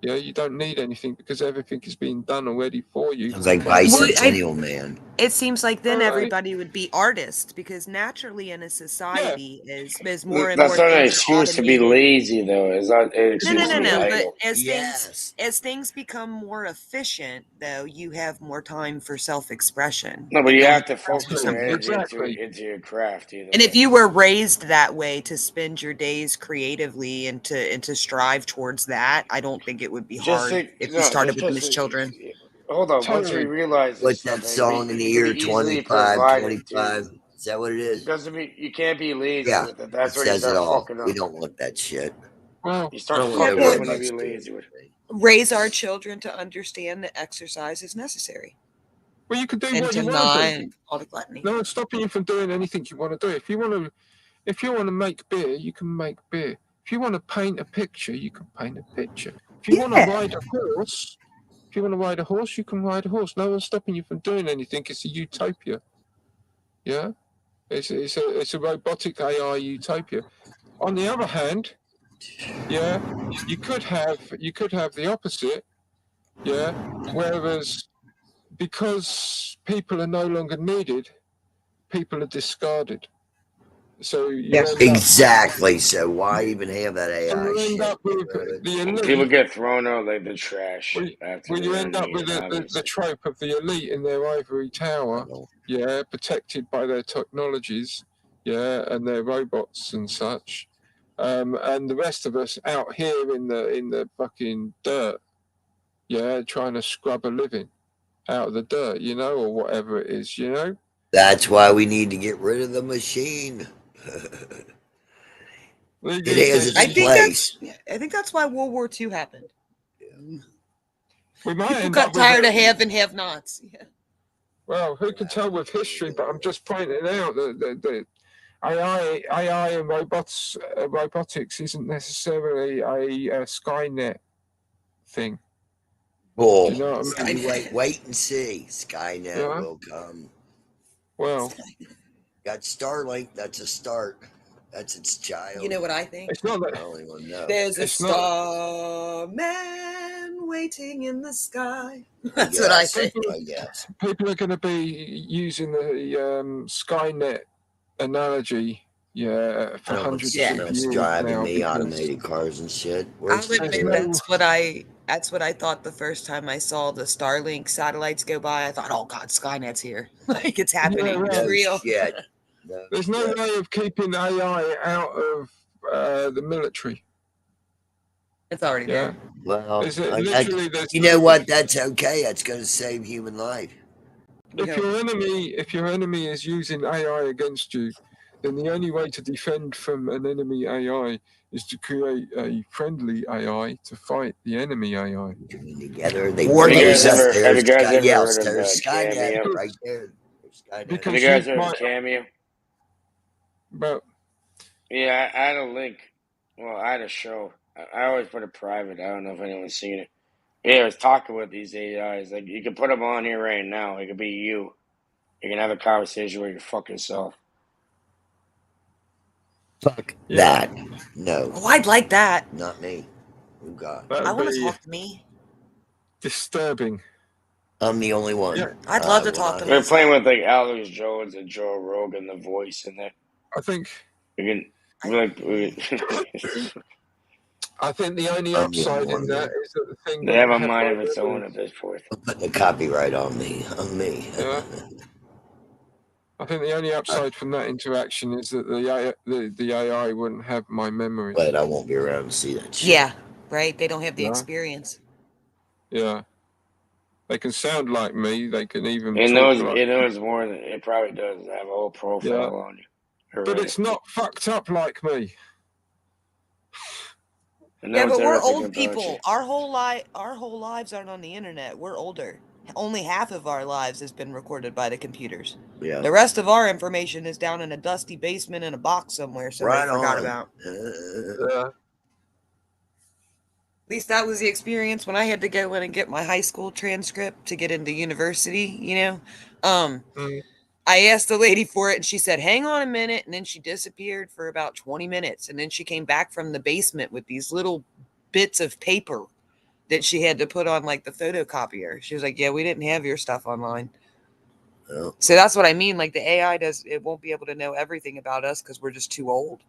Yeah, you don't need anything because everything is being done already for you. It's like bicentennial man. It seems like then everybody would be artists because naturally in a society is more and more. That's not an excuse to be lazy, though. It's not an excuse to be idle. But as things become more efficient, though, you have more time for self-expression. No, but you have to focus your energy into your craft. And if you were raised that way to spend your days creatively and to strive towards that, I don't think it would be hard if you started with them as children. Hold on, once we realize what's that song in the year 25? Is that what it is? Doesn't mean you can't be lazy with it. That's what you start fucking up. We don't want that shit. Well, you start fucking up when you be lazy with it. Raise our children to understand that exercise is necessary. Well, you can do what you want to do. All the gluttony. No one's stopping you from doing anything you want to do. If you want to make beer, you can make beer. If you want to paint a picture, you can paint a picture. If you want to ride a horse, you can ride a horse. No one's stopping you from doing anything. It's a utopia. Yeah, it's a robotic AI utopia. On the other hand, yeah, you could have the opposite. Yeah, whereas because people are no longer needed, people are discarded. So exactly. So why even have that AI? People get thrown out like the trash. When you end up with the trope of the elite in their ivory tower, yeah, protected by their technologies, yeah, and their robots and such, and the rest of us out here in the fucking dirt, yeah, trying to scrub a living out of the dirt, you know, or whatever it is, you know. That's why we need to get rid of the machine. It has its place. I think that's why World War II happened. We might People got tired of have and have-nots. Yeah. Well, who can tell with history? But I'm just pointing out that the AI and robotics isn't necessarily a Skynet thing. Bull. You know what I mean? Wait and see. Skynet will come. Well, got Starlink. That's a start. That's its child. You know what I think? It's not that. There's a star man waiting in the sky. That's what I think. Yes. People are going to be using the Skynet analogy, yeah, for hundreds of years driving now. Me automated cars and shit. I'll admit that's what I thought the first time I saw the Starlink satellites go by. I thought, oh God, Skynet's here. Like it's happening. It's real. Yeah. There's no way of keeping AI out of the military. It's already there. Well, you know what? That's okay. That's going to save human life. If your enemy is using AI against you, then the only way to defend from an enemy AI is to create a friendly AI to fight the enemy AI. Together, they Have you guys ever heard of Skynet right there. Have Because you guys you heard of might, Cameo? but Yeah, I had a link. Well, I had a show. I always put it private. I don't know if anyone's seen it. Yeah, I was talking with these AIs. Like, you can put them on here right now. It could be you. You can have a conversation with your fucking self. Fuck yeah, that. No, Oh, I'd like that. not me. Oh God, I that'd want to be talk to me. disturbing. I'm the only one. Yeah, I'd love to will talk to not. We're playing myself. with like Alex Jones and Joe Rogan, the voice in there. I think We can, I think the only I'm the only upside in one. that is that the thing they have won't a have mind my of its own memories. at this point. I'm putting the copyright on me. On me. Yeah. I think the only upside from that interaction is that the AI wouldn't have my memories. But I won't be around to see that shit. Yeah, right. They don't have the Yeah. experience. Yeah. They can sound like me. They can even It talk knows. like It knows more than it probably does. Have a whole profile yeah. on you. But Already. it's not fucked up like me. It Yeah, knows but we're everything old about people. you. Our whole lives aren't on the internet. We're older. Only half of our lives has been recorded by the computers. Yeah. The rest of our information is down in a dusty basement in a box somewhere somebody Right forgot on. about. Yeah. At least that was the experience when I had to go in and get my high school transcript to get into university, you know. Mm. I asked the lady for it and she said, "Hang on a minute." And then she disappeared for about 20 minutes. And then she came back from the basement with these little bits of paper that she had to put on like the photocopier. She was like, "Yeah, we didn't have your stuff online." Well, So that's what I mean. Like the AI it won't be able to know everything about us because we're just too old.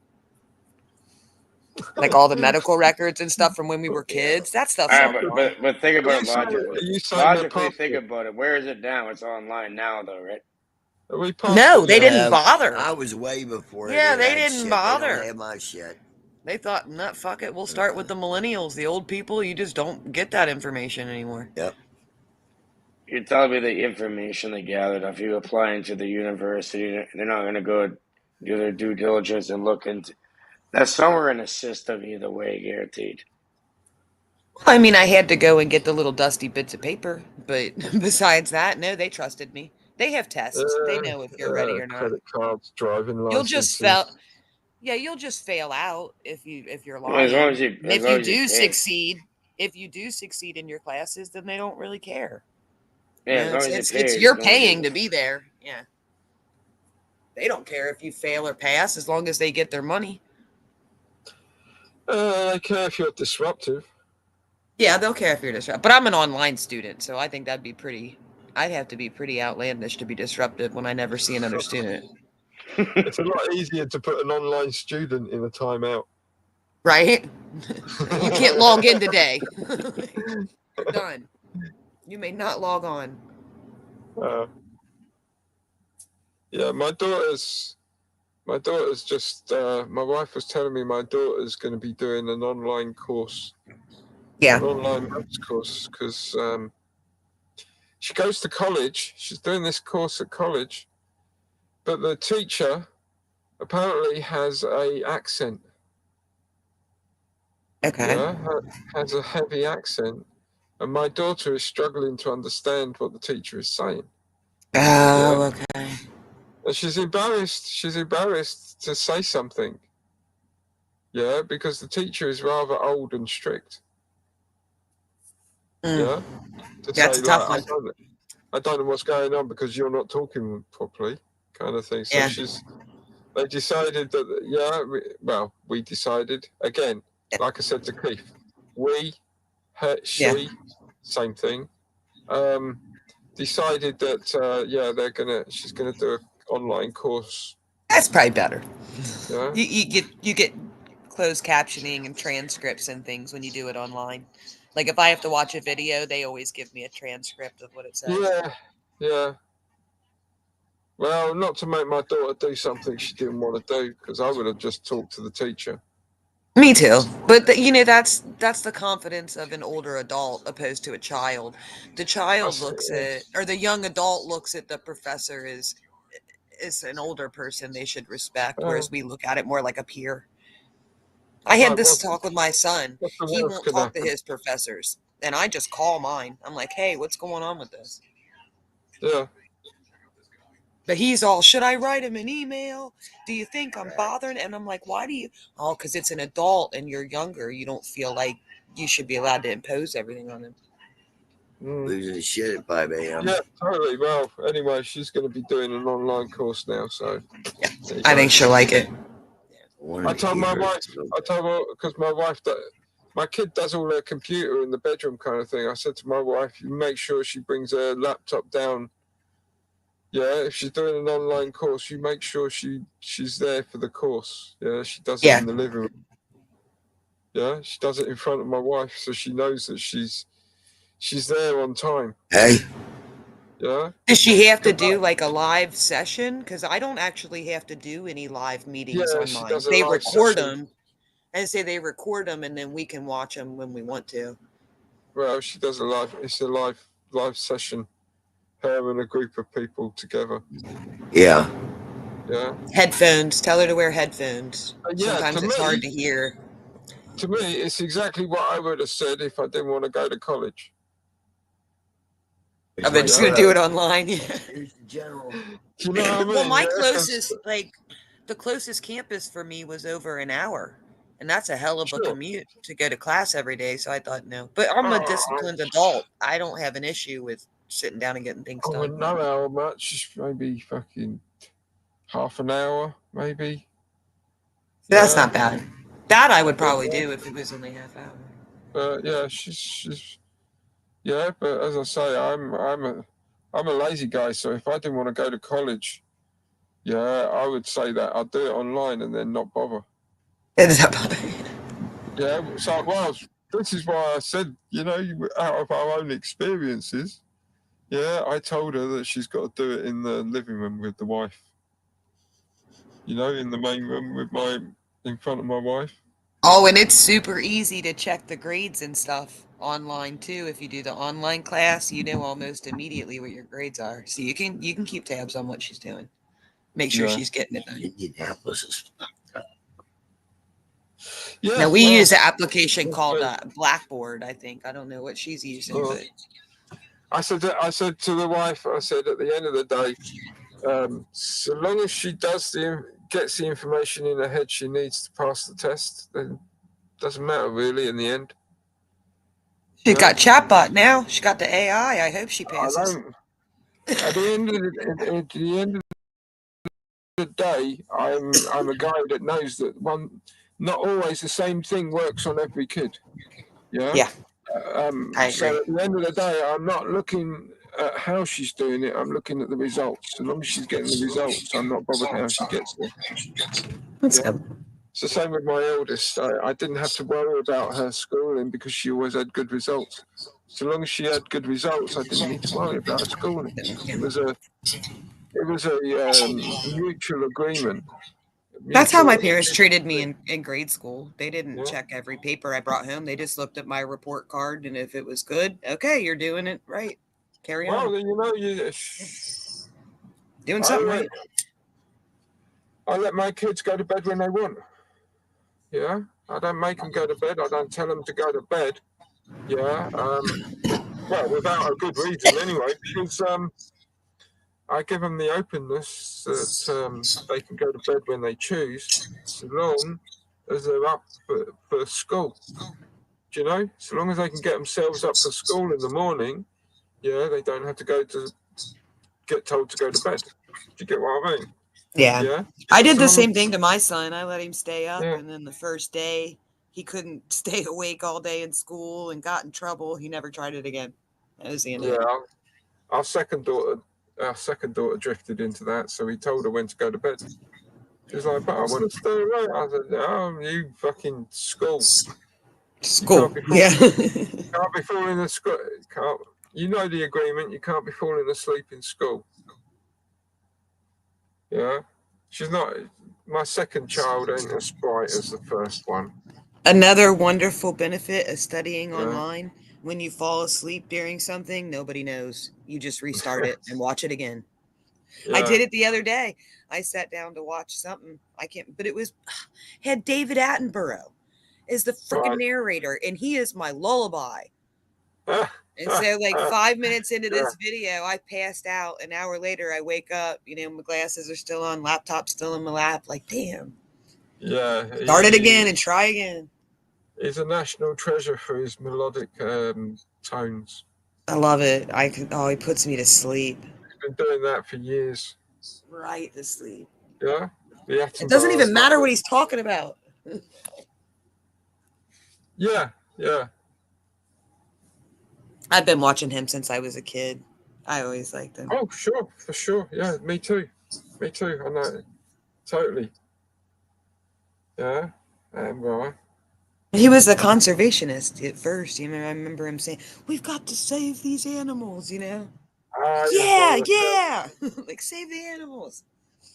Like all the medical records and stuff from when we were kids. That stuff's All right, online. but think about it Are logically. you saying my Logically, think passport? about it. Where is it now? It's online now, though, right? Are we No, passport they now? didn't bother. I was way before Yeah, any of they that didn't shit. They bother. don't have my shit. They thought, "Nut, fuck it. We'll start with the millennials, the old people. You just don't get that information anymore." Yep. You're telling me the information they gathered if you apply into the university, they're not going to go do their due diligence and look into. That's somewhere in the system either way, guaranteed. I mean, I had to go and get the little dusty bits of paper, but besides that, no, they trusted me. They have tests. They know if you're ready or not. Credit cards, driving You'll just licenses. fail. Yeah, you'll just fail out if you're Well, as long lying. as you, And as if long you as you do pay. succeed, in your classes, then they don't really care. Yeah, as long as you It's pay. you're as long as you- paying to be there. Yeah. They don't care if you fail or pass as long as they get their money. They care if you're disruptive. Yeah, they'll care if you're disruptive. But I'm an online student, so I think I'd have to be pretty outlandish to be disruptive when I never see another student. It's a lot easier to put an online student in a timeout. Right? You can't log in today. You're done. You may not log on. Yeah, my daughter's just. My wife was telling me my daughter's going to be doing an online course. Yeah. An online maths course because she goes to college. She's doing this course at college, but the teacher apparently has a accent. Okay. Yeah, has a heavy accent, and my daughter is struggling to understand what the teacher is saying. Oh, okay. And she's embarrassed. She's embarrassed to say something. Yeah, because the teacher is rather old and strict. Yeah. To That's say, a tough like, one. I don't know what's going on because you're not talking properly, kind of thing. So Yeah. they decided that, we decided, again, like I said to Keith, we, her, she, same thing, decided that, she's going to do an online course. That's probably better. Yeah. You get closed captioning and transcripts and things when you do it online. Like if I have to watch a video, they always give me a transcript of what it says. Yeah. Well, not to make my daughter do something she didn't want to do, because I would have just talked to the teacher. Me too. But that's the confidence of an older adult opposed to a child. The child the young adult looks at the professor as an older person they should respect, whereas we look at it more like a peer. I had this talk with my son. He won't talk to his professors, and I just call mine. I'm like, "Hey, what's going on with this?" Yeah. But he's all, should I write him an email? Do you think I'm bothering? And I'm like, why do you? Oh, because it's an adult and you're younger. You don't feel like you should be allowed to impose everything on him. Losing shit at 5 a.m. Yeah, totally. Well, anyway, she's going to be doing an online course now, so I think she'll like it. I told my wife, because my kid does all her computer in the bedroom kind of thing. I said to my wife, you make sure she brings her laptop down. Yeah, if she's doing an online course, you make sure she's there for the course. Yeah, she does it in the living room. Yeah, she does it in front of my wife, so she knows that she's there on time. Hey. Yeah. Does she have to do like a live session? Because I don't actually have to do any live meetings Yeah, she online. does a They live record session. them. And say they record them, and then we can watch them when we want to. Well, she does it's a live session. Her and a group of people together. Yeah. Yeah. Headphones. Tell her to wear headphones. Yeah, Sometimes to it's me- hard to hear. To me, it's exactly what I would have said if I didn't want to go to college. I'm just going to do it online. Yeah. Here's the general. You know what I mean? Well, my Yeah, 'cause- closest, the closest campus for me was over an hour. And that's a hell of a commute to go to class every day. So I thought, no. But I'm a disciplined adult. I don't have an issue with sitting down and getting things I done. wouldn't know how much, maybe fucking half an hour, maybe. That's not bad. That I would probably do if it was only half hour. But yeah, she's yeah. But as I say, I'm a lazy guy. So if I didn't want to go to college, yeah, I would say that I'd do it online and then not bother. Yeah. So well, this is why I said, you know, out of our own experiences, yeah, I told her that she's got to do it in the living room with the wife. You know, in the main room in front of my wife. Oh, and it's super easy to check the grades and stuff online too. If you do the online class, you know almost immediately what your grades are. So you can keep tabs on what she's doing. Make sure she's getting it done. Indianapolis is Yeah. Now we use an application called Blackboard. I think I don't know what she's using, but I said to the wife, I said at the end of the day, so long as she gets the information in her head she needs to pass the test, then it doesn't matter really in the end. she's got chatbot now. She got the AI. I hope she I passes. don't. At the end of the day, I'm a guy that knows that not always the same thing works on every kid. Yeah. Yeah. I So agree. at the end of the day, I'm not looking at how she's doing it. I'm looking at the results. As long as she's getting the results, I'm not bothered how she gets there. That's Yeah. good. It's the same with my eldest. I didn't have to worry about her schooling because she always had good results. So long as she had good results, I didn't need to worry about her schooling. It was a mutual agreement. That's how my parents treated me in grade school. They didn't check every paper I brought home. They just looked at my report card, and if it was good, okay, you're doing it right. Carry Well, on. then you know Doing something right. I let my kids go to bed when they want. Yeah, I don't make them go to bed. I don't tell them to go to bed. Yeah, well, without a good reason anyway, because I give them the openness that they can go to bed when they choose, so long as they're up for school. Do you know? So long as they can get themselves up for school in the morning, yeah, they don't have to get told to go to bed. Do you get what I mean? Yeah. I did So the long same as- thing to my son. I let him stay up, Yeah. and then the first day he couldn't stay awake all day in school and got in trouble. He never tried it again. That was the end of Yeah, it. our second daughter drifted into that, so he told her when to go to bed. She was like, "But I want to stay awake." I said, "Oh, you fucking school. School. You can't be falling asleep. You know the agreement. You can't be falling asleep in school." Yeah, she's not. My second child ain't as bright as the first one. Another wonderful benefit of studying Yeah. online, when you fall asleep during something, nobody knows. You just restart it and watch it again. I Yeah. did it the other day. I sat down to watch something. But it was had David Attenborough as the freaking Right. narrator, and he is my lullaby. And so, like 5 minutes into this video, I passed out. An hour later, I wake up. You know, my glasses are still on, laptop still in my lap. Like, damn. Yeah. Start it again and try again. He's a national treasure for his melodic tones. I love it. He puts me to sleep. He's been doing that for years. Right to sleep. Yeah. It doesn't even matter what he's talking about. Yeah. I've been watching him since I was a kid. I always liked him. Oh, sure, for sure. Yeah, me too. I know. Totally. Yeah. Well, He was a conservationist at first. You know, I remember him saying, "We've got to save these animals." You know. Yeah. Like save the animals.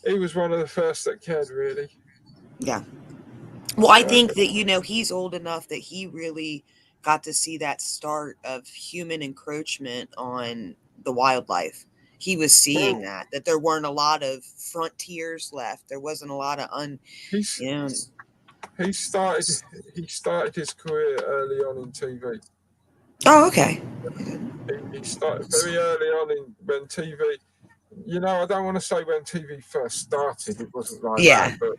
He was one of the first that cared, really. Yeah. Well, I think that, you know, he's old enough that he really got to see that start of human encroachment on the wildlife. He was seeing that there weren't a lot of frontiers left. There wasn't a lot of He started his career early on in TV. Oh, okay. He started very early on when TV. You know, I don't want to say when TV first started. It wasn't like that, but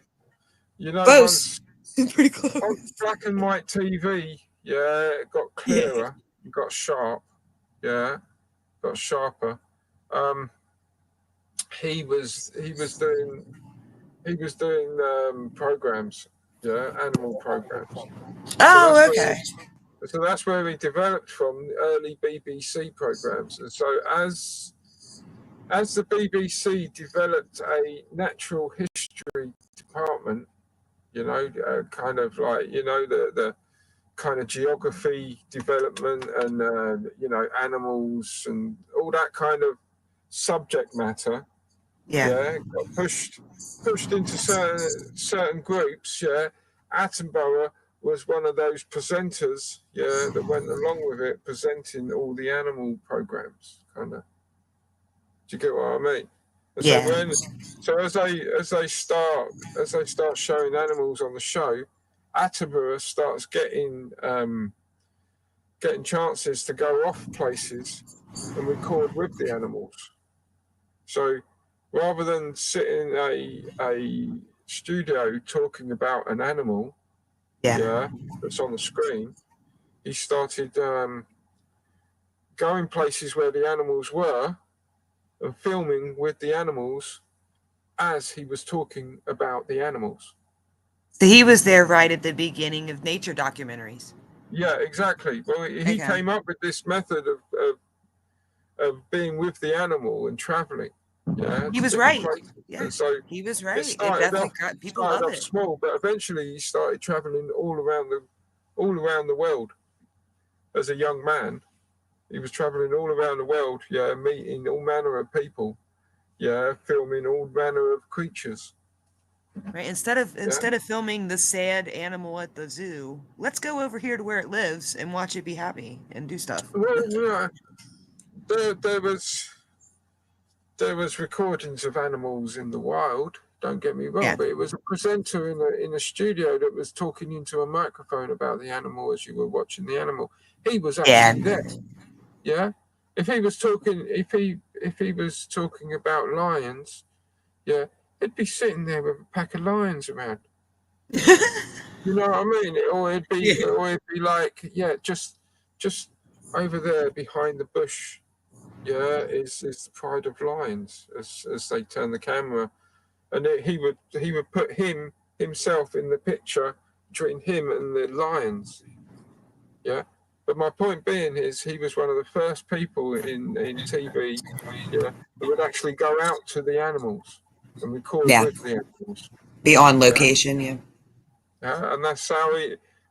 you know, close. Pretty close. Once black and white TV, it got clearer, it got sharp, got sharper. He was doing programs, animal programs. Oh, okay. So that's where we developed from, the early BBC programs. And so as the BBC developed a natural history department, you know, kind of like, you know, the kind of geography development and, you know, animals and all that kind of subject matter. Got pushed into certain groups. Attenborough was one of those presenters, that went along with it, presenting all the animal programs, kind of. Do you get what I mean? And so as they start showing animals on the show, Attenborough starts getting chances to go off places and record with the animals. So rather than sitting in a studio talking about an animal, that's on the screen, he started going places where the animals were and filming with the animals as he was talking about the animals. So he was there right at the beginning of nature documentaries. Yeah, exactly. Well, he came up with this method of being with the animal and traveling. Yeah, he was right. Yeah, so he was right. It definitely got people love it. Small, but eventually he started traveling all around the world. As a young man, he was traveling all around the world. Meeting all manner of people. Filming all manner of creatures. Right. Instead of filming the sad animal at the zoo, let's go over here to where it lives and watch it be happy and do stuff. Well, there was recordings of animals in the wild. Don't get me wrong, but it was a presenter in a studio that was talking into a microphone about the animal as you were watching the animal. He was actually there. Yeah. If he was talking about lions, he'd be sitting there with a pack of lions around. You know what I mean? Or it'd be like, just over there behind the bush, is the pride of lions as they turn the camera, and he would put himself in the picture between him and the lions. Yeah. But my point being is he was one of the first people in TV, who would actually go out to the animals and record with the animals. Be on location, and that's how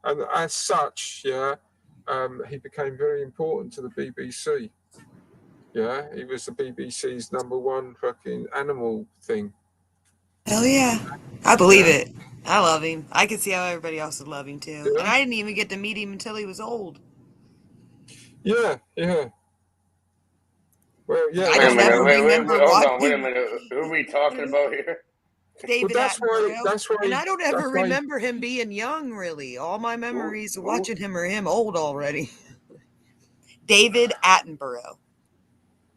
and as such, he became very important to the BBC. Yeah, he was the BBC's #1 fucking animal thing. Hell yeah. I believe it. I love him. I can see how everybody else would love him too. And I didn't even get to meet him until he was old. Yeah. Well, Wait a minute. Who are we talking about here? David Attenborough. And I don't ever remember him being young, really. All my memories of watching him are him old already. David Attenborough.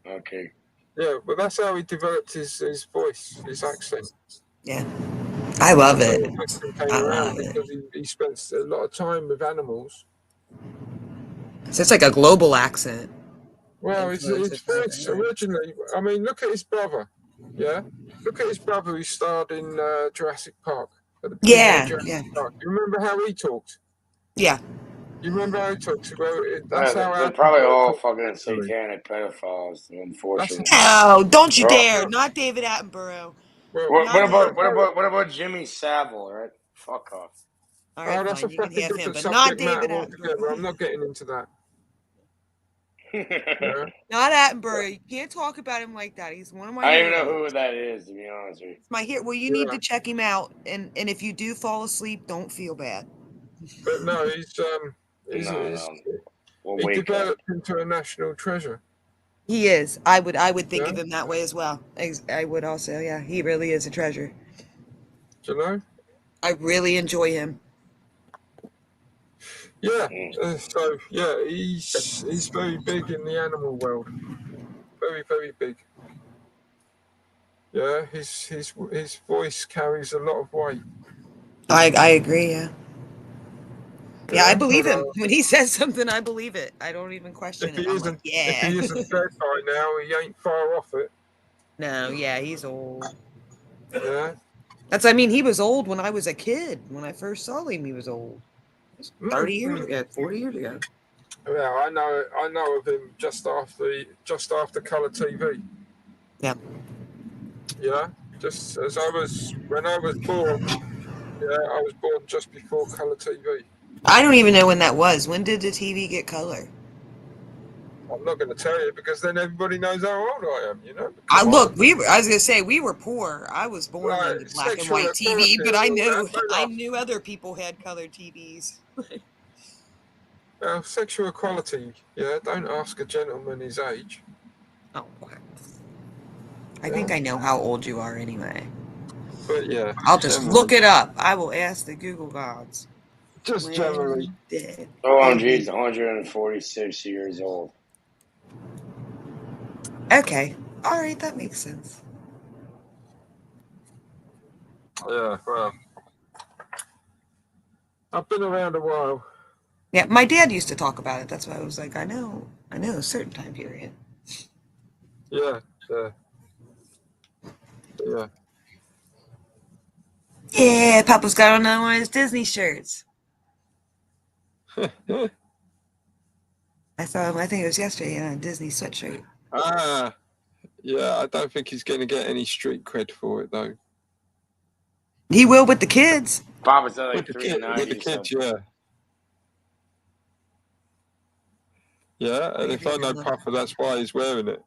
Okay. Yeah, but that's how he developed his voice, his accent. Yeah, I love That's how it. the accent came I around love it. because he spent a lot of time with animals. So it's like a global accent. Well, his voice originally, I mean, look at his brother. Yeah? Look at his brother who starred in Jurassic Park. At the beginning Yeah, of Jurassic yeah. Park. You remember how he talked? Yeah. You remember how he talked? Well, that's how They're Attenborough probably all talked fucking originally. satanic pedophiles, unfortunately. No, don't you Well, dare! Not David Attenborough. Well, Not him. what about Jimmy Savile, right? Fuck off. All right, that's fine. a You can fucking have him, different but not subject matter David altogether. Attenborough. I'm not getting into that. Yeah. Not Attenborough. You can't talk about him like that. He's one of my I don't even heroes. know who that is, to be honest with you. It's my hero. Well, you need to check him out, and if you do fall asleep, don't feel bad. But no, he developed into a national treasure. He is. I would think of him that way as well. I would also. Yeah, he really is a treasure. Do you know? I really enjoy him. Yeah. So yeah, he's very big in the animal world. Very, very big. Yeah, his voice carries a lot of weight. I agree. Yeah. Yeah, I believe but, him when he says something. I believe it. I don't even question If it. he I'm isn't, like, yeah. if he isn't dead by now, he ain't far off it. No, yeah, he's old. Yeah. I mean, he was old when I was a kid. When I first saw him, he was old. It was 30 years ago, 40 years ago. Yeah, I know of him just after colour TV. Yeah. Yeah, just as when I was born. Yeah, I was born just before colour TV. I don't even know when that was. When did the TV get color? I'm not going to tell you because then everybody knows how old I am. You know. I was gonna say we were poor. I was born Right, into black and sexual white TV, equality but I and all knew that, I knew other people had colored TVs. Sexual equality. Yeah, don't ask a gentleman his age. Oh, I think I know how old you are anyway. But yeah, I'll just look it up. I will ask the Google gods. Just generally. Dead. OMG is 146 years old. Okay. All right, that makes sense. Yeah, well, I've been around a while. Yeah, my dad used to talk about it. That's why I was like, I know a certain time period. Yeah, yeah. Yeah, Papa's got on one of his Disney shirts. I saw him, I think it was yesterday, in a Disney sweatshirt. Yeah, I don't think he's going to get any street cred for it, though. He will with the kids. Papa's at like With the kids, yeah. Yeah, and if I know Papa, that's why he's wearing it.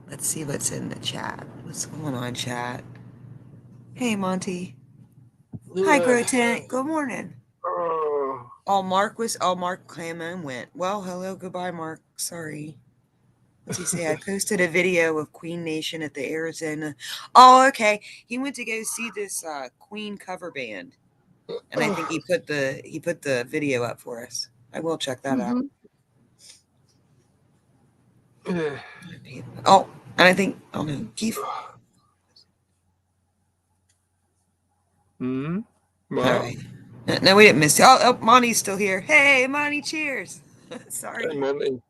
Let's see what's in the chat. What's going on, chat? Hey, Monty. Hi, Grotent. Good morning. Mark Clamon went. Well, hello, goodbye, Mark. Sorry. What's he say? I posted a video of Queen Nation at the Arizona. Oh, okay. He went to go see this Queen cover band, and I think he put the video up for us. I will check that out. Yeah. Oh, and I think no, Keith. Hmm. All right. No, we didn't miss it. Oh, Monty's still here. Hey, Monty, cheers. Sorry. Hey, Monty.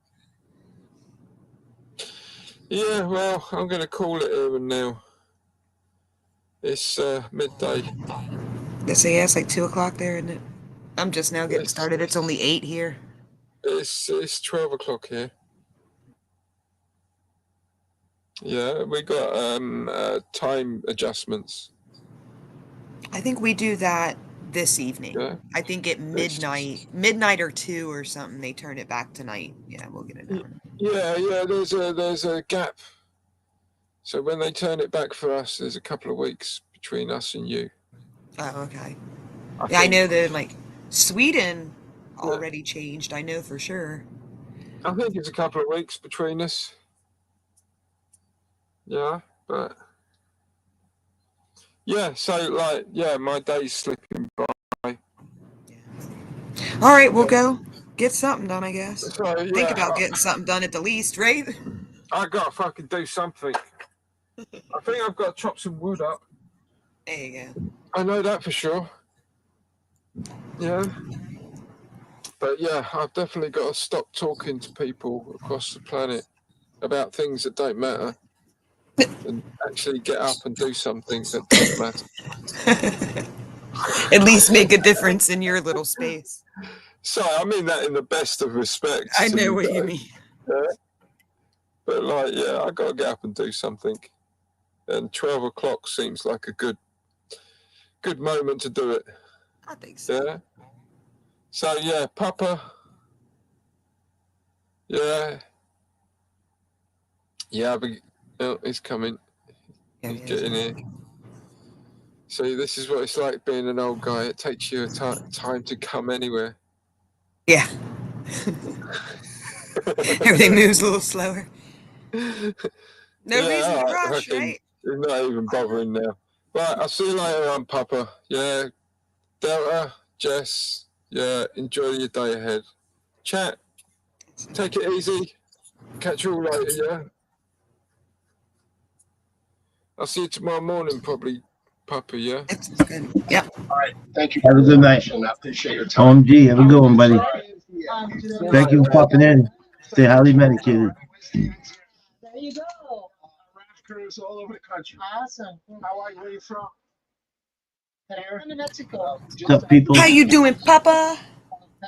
Yeah, well, I'm going to call it here and now. It's midday. It's like 2 o'clock there, isn't it? I'm just now getting started. It's only 8 here. It's 12 o'clock here. Yeah, we got time adjustments. I think we do that this evening. Yeah. I think at midnight or 2 or something, they turn it back tonight. Yeah, we'll get it done. Yeah. There's a gap. So when they turn it back for us, there's a couple of weeks between us and you. Oh, okay. I know that like Sweden already changed. I know for sure. I think it's a couple of weeks between us. Yeah, but yeah. So my day's slipping by. All right, we'll go. Get something done, I guess. So, Think yeah, about getting something done at the least, right? I gotta fucking do something. I think I've got to chop some wood up. There you go. I know that for sure. Yeah. But yeah, I've definitely got to stop talking to people across the planet about things that don't matter and actually get up and do something that does matter. At least make a difference in your little space. Sorry, I mean that in the best of respects. I to know what you guys. mean. Yeah. But like, yeah, I got to get up and do something. And 12 o'clock seems like a good moment to do it. I think so. Yeah. So yeah, Papa. Yeah. Yeah, but he's coming. He's getting here. See, this is what it's like being an old guy. It takes you time to come anywhere. Yeah. Everything moves a little slower. No reason to rush, right? You're not even bothering now. Right, I'll see you later on, Papa. Yeah. Delta, Jess. Yeah, enjoy your day ahead. Chat. Take it easy. Catch you all later, yeah? I'll see you tomorrow morning, probably, Papa, yeah? Yep. All right. Thank you. Have a good night. I appreciate your time. OMG, have a good one, buddy. Thank you for popping in. Stay highly medicated. There you go. Raft crews all over the country. Awesome. How are you? Where are you from? I'm in Mexico. What's up, people? How you doing, Papa?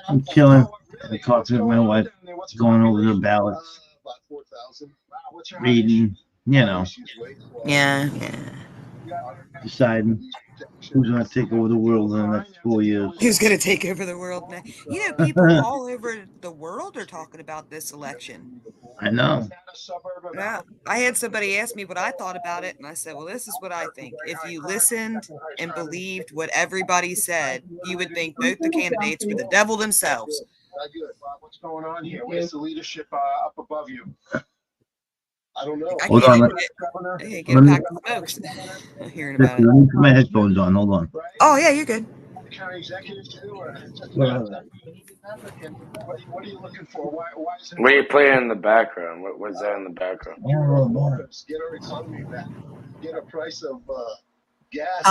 I'm chilling. I'm talking with my wife, going over the ballots, reading, Yeah. deciding who's going to take over the world in the next 4 years. Who's going to take over the world now? You know, people all over the world are talking about this election. I know. Yeah. I had somebody ask me what I thought about it, and I said, well, this is what I think. If you listened and believed what everybody said, you would think both the candidates were the devil themselves. What's going on here? Where's the leadership up above you? I don't know. Hold on. Get a pack of smokes. Hearing about Let it. me put my headphones on. Hold on. Oh, yeah, you're good. County executive too, or Well, what are you looking for? Why is it? What are you playing in the background? What's that in the background? Get our economy back. Get a price of gas,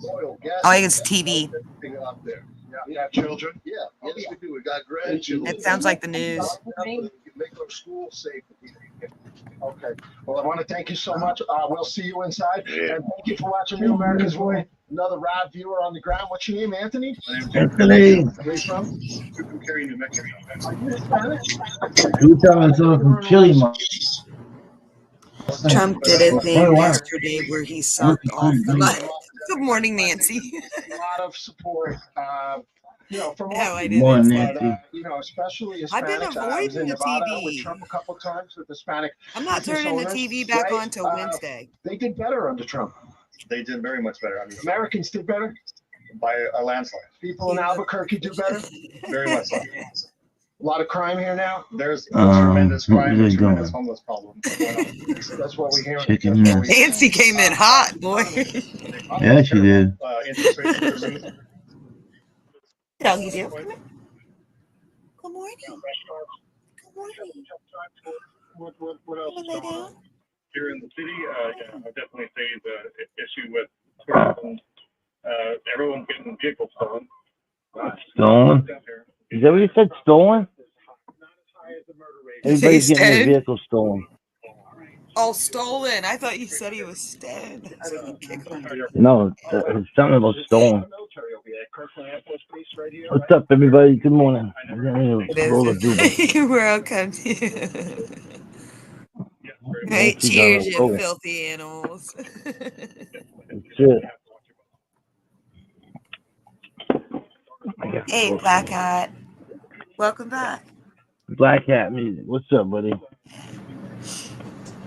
oil, gas. Oh, I think it's TV. Up there. Yeah, we have children. Yeah, yes, we do. We got grandchildren. It sounds like the news. Make our schools safe. Okay. Well, I want to thank you so much. We'll see you inside. Yeah. And thank you for watching Real America's Voice. Another Rob viewer on the ground. What's your name, Anthony? Anthony. Where are you from? From Cary, New Mexico. Are you Hispanic? You telling someone from Chile, Mom? Trump did a thing yesterday where he sucked off the butt. Good morning, Nancy. A lot of support. From all I people, didn't. Nancy. Especially Hispanics. I've been I was avoiding in the Nevada TV. with Trump a couple times with Hispanic. I'm not business turning the owners, TV back right? on till Wednesday. They did better under Trump. They did very much better. I mean, Americans did better. by a landslide. People in Albuquerque do better. Very much so. A lot of crime here now. There's tremendous crime, really tremendous going? homeless problem. That's what we hear. Chicken nuggets. Nancy came in hot, boy. Yeah, she did. Interest rates. Doggy do. Good morning. Good morning. What else is going on? Here in the city, I definitely say the issue with everyone's getting vehicles stolen. Stolen? Is that what you said? Stolen? Everybody's getting their vehicle stolen. Oh, stolen. I thought you said he was stoned. No, it's something about stolen. What's up, everybody? Good morning. You're welcome to. Right, cheers, you filthy animals. That's it. Hey, Black Hat. Welcome back. Black Hat Music. What's up, buddy?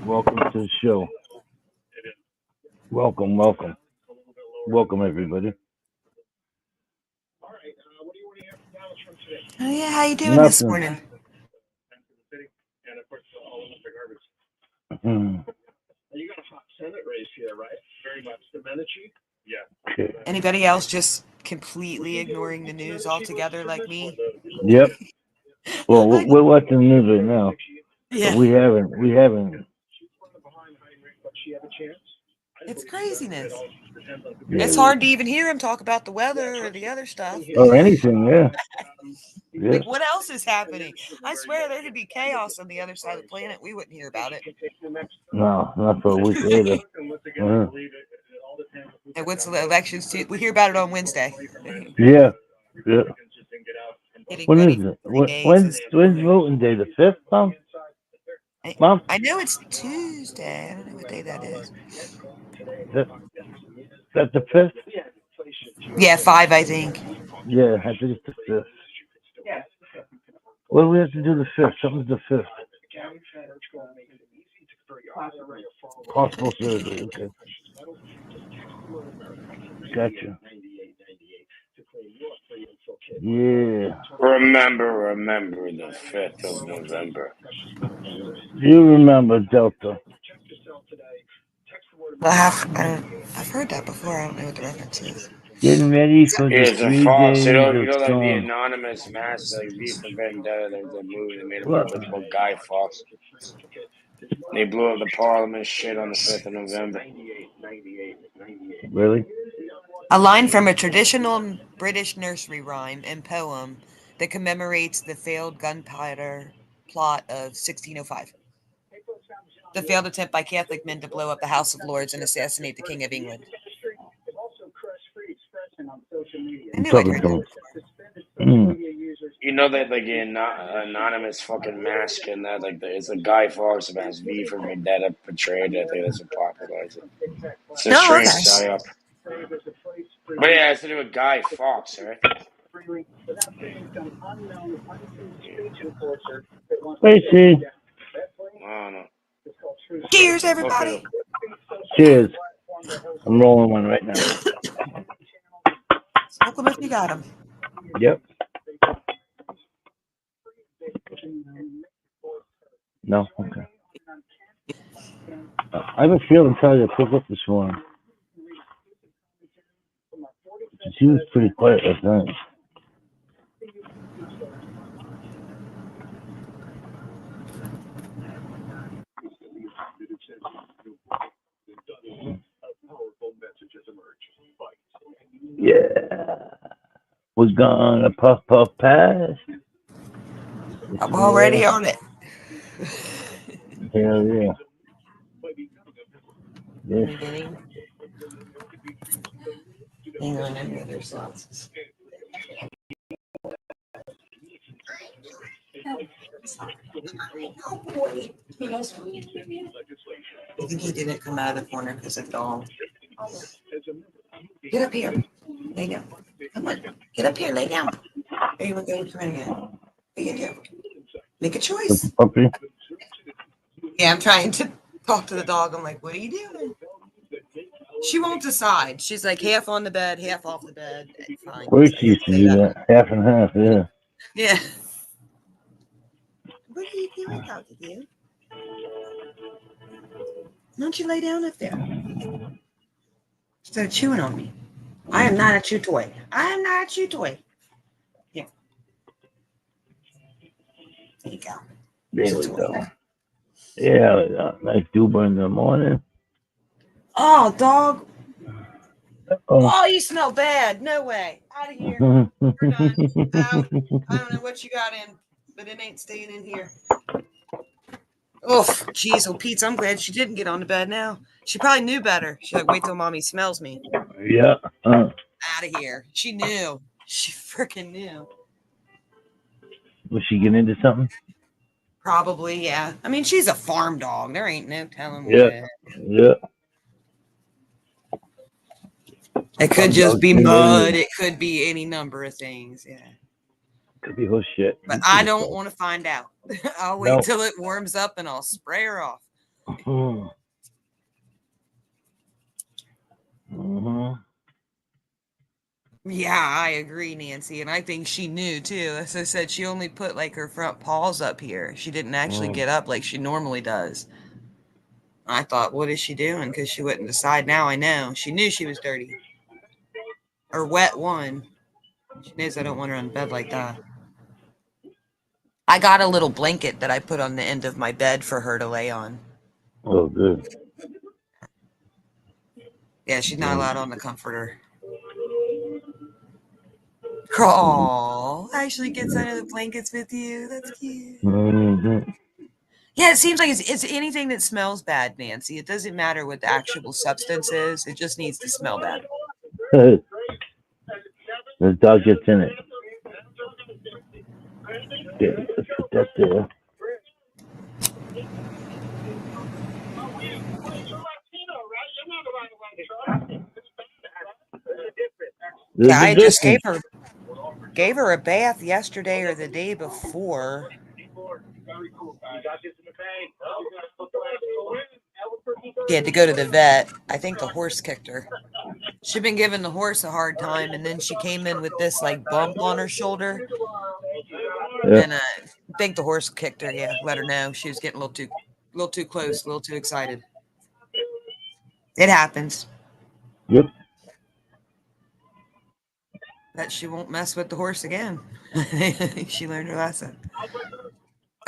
Welcome to the show. Welcome, welcome. Welcome, everybody. Oh, yeah, how you doing this morning? Mm. You got a hot Senate race here, right? Very much. Domenici? Yeah. Okay. Anybody else just completely ignoring the news altogether like me? Yep. Well, we're watching the news right now. Yeah. But we haven't. It's craziness. Yeah, It's hard to even hear him talk about the weather or the other stuff. or anything, yeah. Yeah. Like, what else is happening? I swear there could be chaos on the other side of the planet. We wouldn't hear about it. No, not for a week later. Uh-huh. And what's the elections? We hear about it on Wednesday. Yeah. Yeah. Getting When ready is it? for 3 days. When's voting day? The 5th, Mom? Mom? I know it's Tuesday. I don't know what day that is. That's the 5th? Yeah, 5, I think. Yeah, I think it's the 5th. What do we have to do the 5th? Something's the 5th. Possible surgery, okay. Gotcha. Yeah. Remember the 5th of November. You remember Delta. I've heard that before. I don't know what the reference is. Getting ready for the It's a 3 false. days You know, of like the storm. anonymous mask, like V for Vendetta. There's a movie that made a What? movie called Guy Fawkes. They blew up the Parliament shit on the 5th of November. Really? A line from a traditional British nursery rhyme and poem that commemorates the failed gunpowder plot of 1605. The failed attempt by Catholic men to blow up the House of Lords and assassinate the King of England. I knew I'd heard that. You know that like the anonymous fucking mask and that it's a Guy Fawkes mask. V for Vendetta portrayed it. I think that's what popularized it. It's a strange psyop. But yeah, it's to do with Guy Fawkes, right? Tracy. I don't know. Cheers, everybody. Cheers. I'm rolling one right now. Smoke them if you got them. Yep. No? Okay. I have a feeling Talia picked up this morning. She was pretty quiet last night. Yeah. We're gonna puff past. I'm already on it. Hell yeah. Yes. Hang on, any other sauces? Oh boy. I think he didn't come out of the corner because of dog. Get up here. Lay down. Come on. Get up here. Lay down. Are you going to come in again? What are you going to do? Make a choice. Puppy. Yeah, I'm trying to talk to the dog. I'm like, what are you doing? She won't decide. She's like half on the bed, half off the bed. Fine. Grace used to do that. Half and half, yeah. Yeah. What are you doing, Cockatoo? Why don't you lay down up there? Instead of chewing on me. I am not a chew toy. I am not a chew toy. Here. There you go. There we go. Yeah, nice duber in the morning. Oh, dog. Oh. Oh, you smell bad. No way. Out of here. You're done. Out. I don't know what you got in, but it ain't staying in here. Oh, jeez. Oh, Pete, I'm glad she didn't get on the bed now. She probably knew better. She's like, wait till mommy smells me. Yeah. Out of here. She knew. She freaking knew. Was she getting into something? Probably, yeah. I mean, she's a farm dog. There ain't no telling what. Yeah. Yeah. It could just be mud. It could be any number of things. Yeah. Could be whole shit. But I don't want to find out. I'll wait till it warms up and I'll spray her off. Mm-hmm. Yeah, I agree, Nancy. And I think she knew too. As I said, she only put like her front paws up here. She didn't actually get up like she normally does. I thought, what is she doing? Because she wouldn't decide. Now I know. She knew she was dirty. Or wet one. She knows I don't want her on bed like that. I got a little blanket that I put on the end of my bed for her to lay on. Oh, good. Yeah, she's not allowed on the comforter. Crawl. Ashley gets under the blankets with you. That's cute. Mm-hmm. Yeah, it seems like it's anything that smells bad, Nancy. It doesn't matter what the actual substance is. It just needs to smell bad. The dog gets in it. Okay, let's put that there. Yeah, I just gave her a bath yesterday or the day before. She had to go to the vet. I think the horse kicked her. She'd been giving the horse a hard time, and then she came in with this like bump on her shoulder. Yeah. And I think the horse kicked her. Yeah, let her know she was getting a little too close, a little too excited. It happens. Yep. That she won't mess with the horse again. She learned her lesson.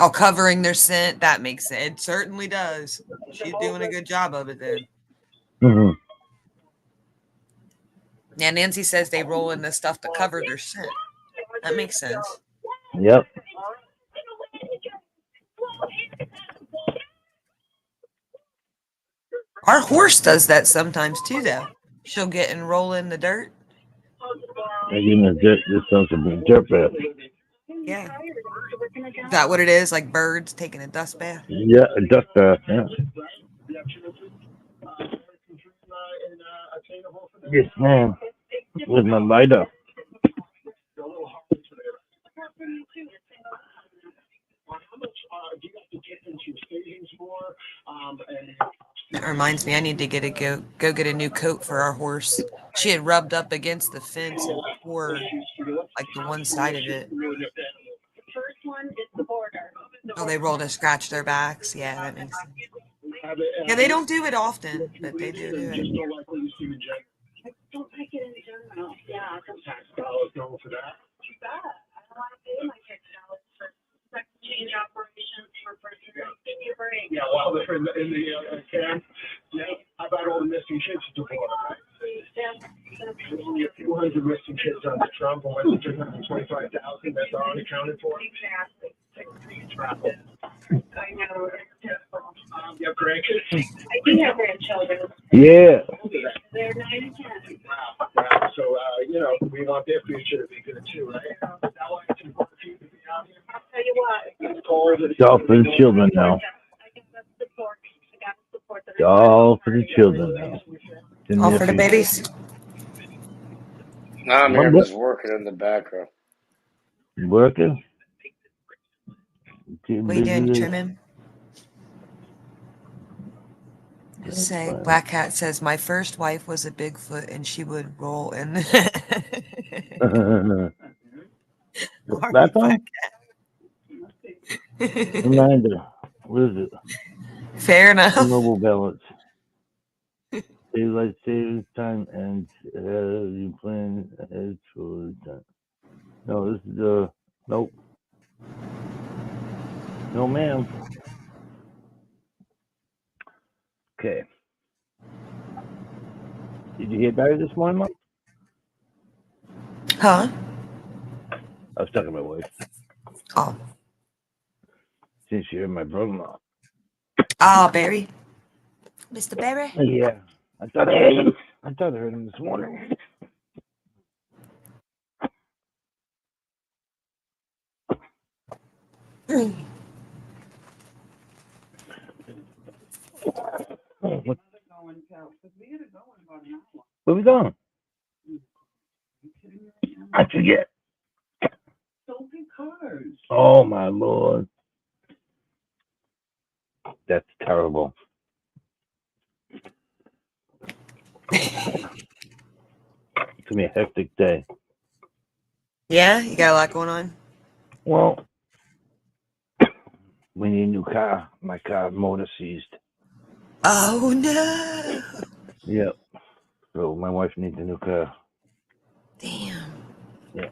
Oh, covering their scent, that makes sense. It certainly does. She's doing a good job of it then. Mm-hmm. Yeah, Nancy says they roll in the stuff to cover their scent. That makes sense. Yep. Our horse does that sometimes too, though. She'll get and roll in the dirt. This sounds like a dirt bath. Yeah. Is that what it is? Like birds taking a dust bath? Yeah, a dust bath, yeah. Yes, ma'am. With my lighter. That reminds me, I need to go get a new coat for our horse. She had rubbed up against the fence and tore like the one side of it. Oh, they rolled and scratched their backs. Yeah, that makes sense. Yeah, they don't do it often, but they do it. Change operations for personnel. Yeah, while they're in the camp. Yeah, how about all the missing kids to Florida? There's only a few hundred missing kids on the Trump, and what's 325,000 that's already accounted for? Exactly. I know. You have grandkids? I do have grandchildren. Yeah. They're 9 and 10. Wow. So, we want their future to be good too, right? That's why it's important for you to be out here. I'll tell you what. It's all for the children now. It's all for the children now. All for the babies? No, I'm here just working in the background. Working? What are you doing, trimming? Just say, Black Cat says, my first wife was a Bigfoot and she would roll in. That's all? Reminder. What is it? Fair enough. Mobile balance. Daylight savings time and you plan ahead for time. No, this is nope. No, ma'am. Okay. Did you hear Barry this morning, Mom? Huh? I was talking to my wife. Oh. Since you heard my brother-in-law. Ah, Barry. Mr. Barry? Yeah. I thought I heard him this morning. What? Where we going? I forget. Oh my Lord. That's terrible. It's gonna be a hectic day. Yeah, you got a lot going on. Well, we need a new car. My car motor seized. Oh no. Yep. So my wife needs a new car. Damn. Yeah.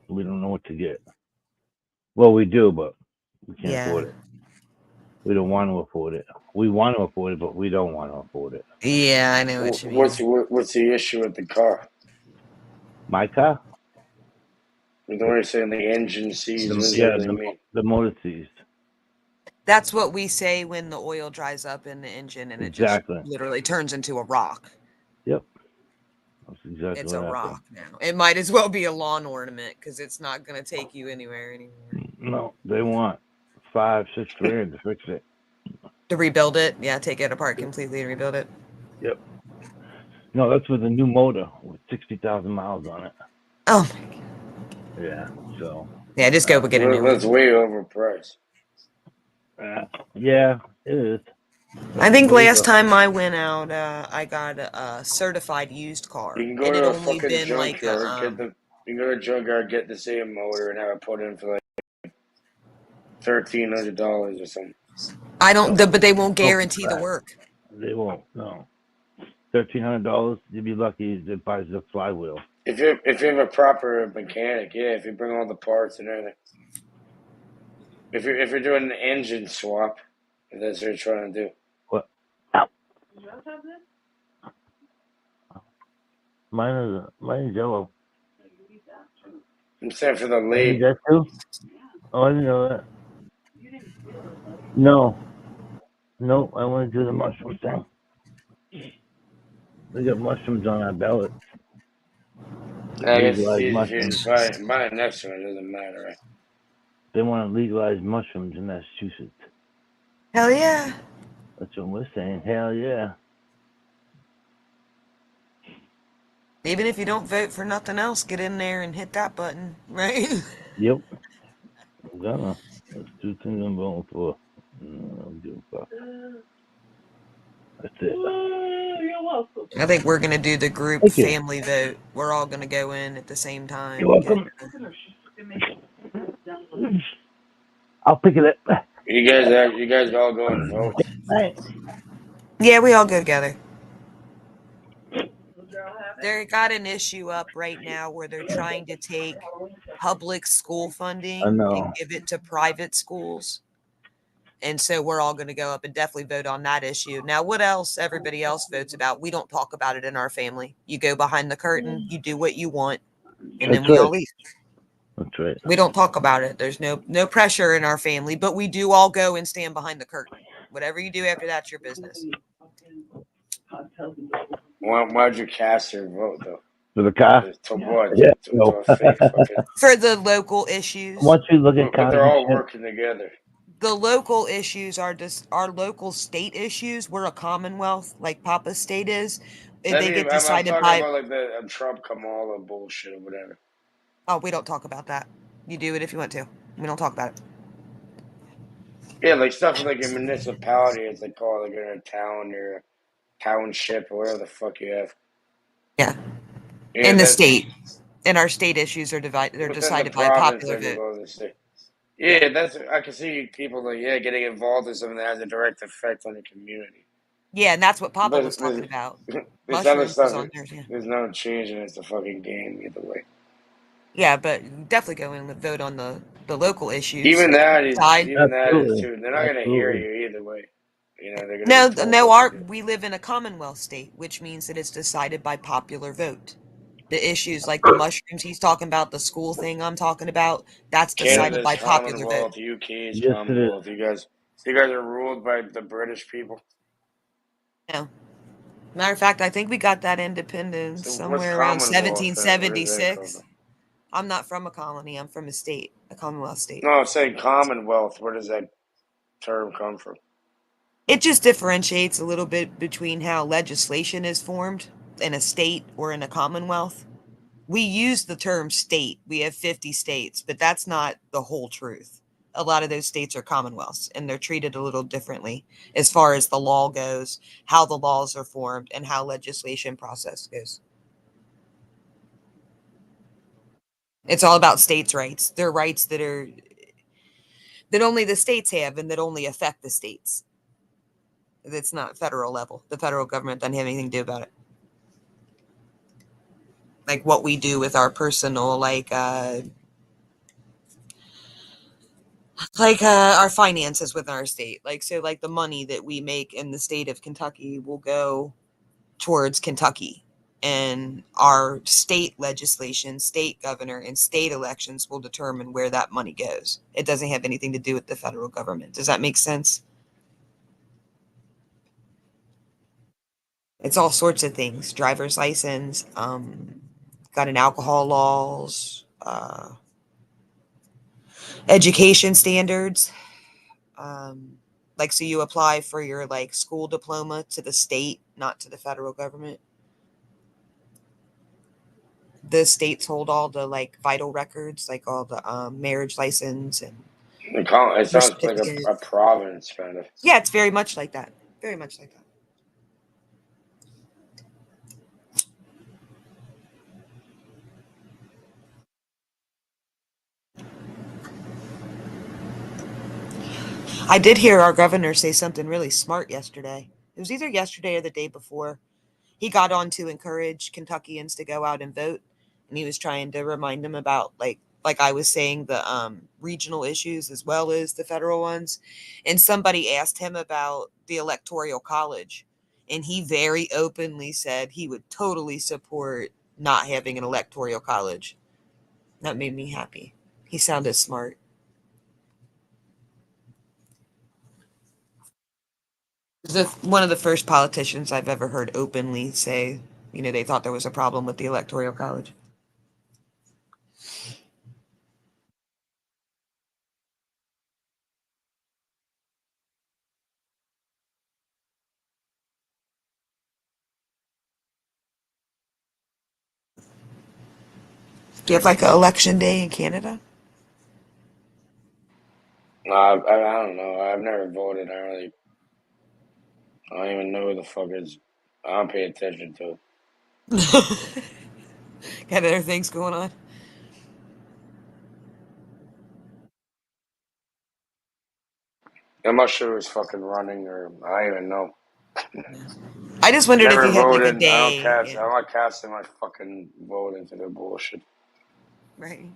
We don't know what to get. Well, we do, but we can't Yeah. afford it. We don't want to afford it. We want to afford it, but we don't want to afford it. Yeah, I know what you mean. What's the issue with the car? My car? With what you're saying, the engine seized. What does Yeah, that really mean? the motor seized. That's what we say when the oil dries up in the engine and it Exactly. just literally turns into a rock. Yep. That's exactly It's what a happened. rock now. It might as well be a lawn ornament because it's not going to take you anywhere anymore. No, they want $5-6 grand to fix it. To rebuild it? Yeah, take it apart completely and rebuild it. Yep. No, that's with a new motor with 60,000 miles on it. Oh my God. Yeah. So. Yeah, just go get a new That's one. way overpriced. Yeah, it is. I think last time I went out, I got a certified used car. You can go and it to a only fucking been like junkyard, you can go to a junkyard, get the same motor, and have it put in for like $1,300 or something. I don't, but they won't guarantee the work. They won't. No. $1,300. You'd be lucky if it buys the flywheel. If you have a proper mechanic, yeah, if you bring all the parts and everything. If you're doing an engine swap, if that's what you're trying to do. What? Mine is yellow. I'm saying for the You need late. that too? Oh, I didn't know that. No, I want to do the mushroom thing. We got mushrooms on our ballot. I guess Legalize if you mushrooms. buy the next one, it doesn't matter, right? They want to legalize mushrooms in Massachusetts. Hell yeah. That's what we're saying. Hell yeah. Even if you don't vote for nothing else, get in there and hit that button, right? Yep. I'm gonna. That's 2 things I'm voting for. I don't give a fuck. That's it. You're welcome. I think we're going to do the group Thank you. family vote. We're all going to go in at the same time. You're welcome. I'll pick it up. You guys all go and vote. Yeah, we all go together. They got an issue up right now where they're trying to take public school funding I know. and give it to private schools. And so we're all going to go up and definitely vote on that issue. Now, what else everybody else votes about? We don't talk about it in our family. You go behind the curtain, you do what you want, and then we all leave. That's right. We don't talk about it. There's no pressure in our family, but we do all go and stand behind the curtain. Whatever you do after that's your business. Why'd you cast your vote though? For the car? To what? Yeah. To No. a fake fucking. For the local issues. Once you look at But they're all cars, working together. The local issues are just our local state issues. We're a commonwealth, like Papa's state is. And they get decided I'm by. talking about like the Trump Kamala bullshit or whatever. Oh, we don't talk about that. You do it if you want to. We don't talk about it. Yeah, like stuff like a municipality, as they call it, like in a town or a township or whatever the fuck you have. Yeah. Yeah, In the that's- state. And our state issues are divided. They're within decided the by a province, popular they vote. go to the state. Yeah, I can see people like getting involved in something that has a direct effect on the community. Yeah, and that's what Papa But was talking about. There's other Mushrooms stuff. was on there, yeah. There's no change, and it's a fucking game either way. Yeah, but definitely go in and vote on the local issues. Even that is Absolutely. too. They're not gonna hear Absolutely. you either way. You know, they're gonna. be told No. what to do. We live in a commonwealth state, which means that it's decided by popular vote. The issues like the mushrooms he's talking about, the school thing I'm talking about, that's decided Canada's by popular Commonwealth, vote. UK's Yes, it is. Commonwealth. You guys are ruled by the British people. No. Matter of fact, I think we got that independence So what's somewhere around Commonwealth then? Where does that come 1776. from? I'm not from a colony. I'm from a state, a commonwealth state. No, I'm saying Commonwealth. Where does that term come from? It just differentiates a little bit between how legislation is formed in a state or in a commonwealth. We use the term state. We have 50 states, but that's not the whole truth. A lot of those states are commonwealths, and they're treated a little differently as far as the law goes, how the laws are formed, and how legislation process goes. It's all about states' rights. They're rights that only the states have and that only affect the states. It's not federal level. The federal government doesn't have anything to do about it. Like what we do with our personal, Like our finances within our state. Like so, like the money that we make in the state of Kentucky will go towards Kentucky. And our state legislation, state governor, and state elections will determine where that money goes. It doesn't have anything to do with the federal government. Does that make sense? It's all sorts of things. Driver's license, got an alcohol laws, education standards. Like so you apply for your like school diploma to the state, not to the federal government. The states hold all the like vital records, like all the marriage license and It birth sounds like a certificate. province, kind of. Yeah, it's very much like that. Very much like that. I did hear our governor say something really smart yesterday. It was either yesterday or the day before. He got on to encourage Kentuckians to go out and vote, and he was trying to remind them about like I was saying the regional issues as well as the federal ones. And somebody asked him about the electoral college, and he very openly said he would totally support not having an electoral college. That made me happy. He sounded smart. One of the first politicians I've ever heard openly say, they thought there was a problem with the electoral college. Do you have like an election day in Canada? I don't know. I've never voted. I don't even know who the fuck is. I don't pay attention to it. Got other things going on? I'm not sure who's fucking running, or I don't even know. I just wondered if Never you had like a voted. day. I'm not casting my fucking vote into the bullshit. Right.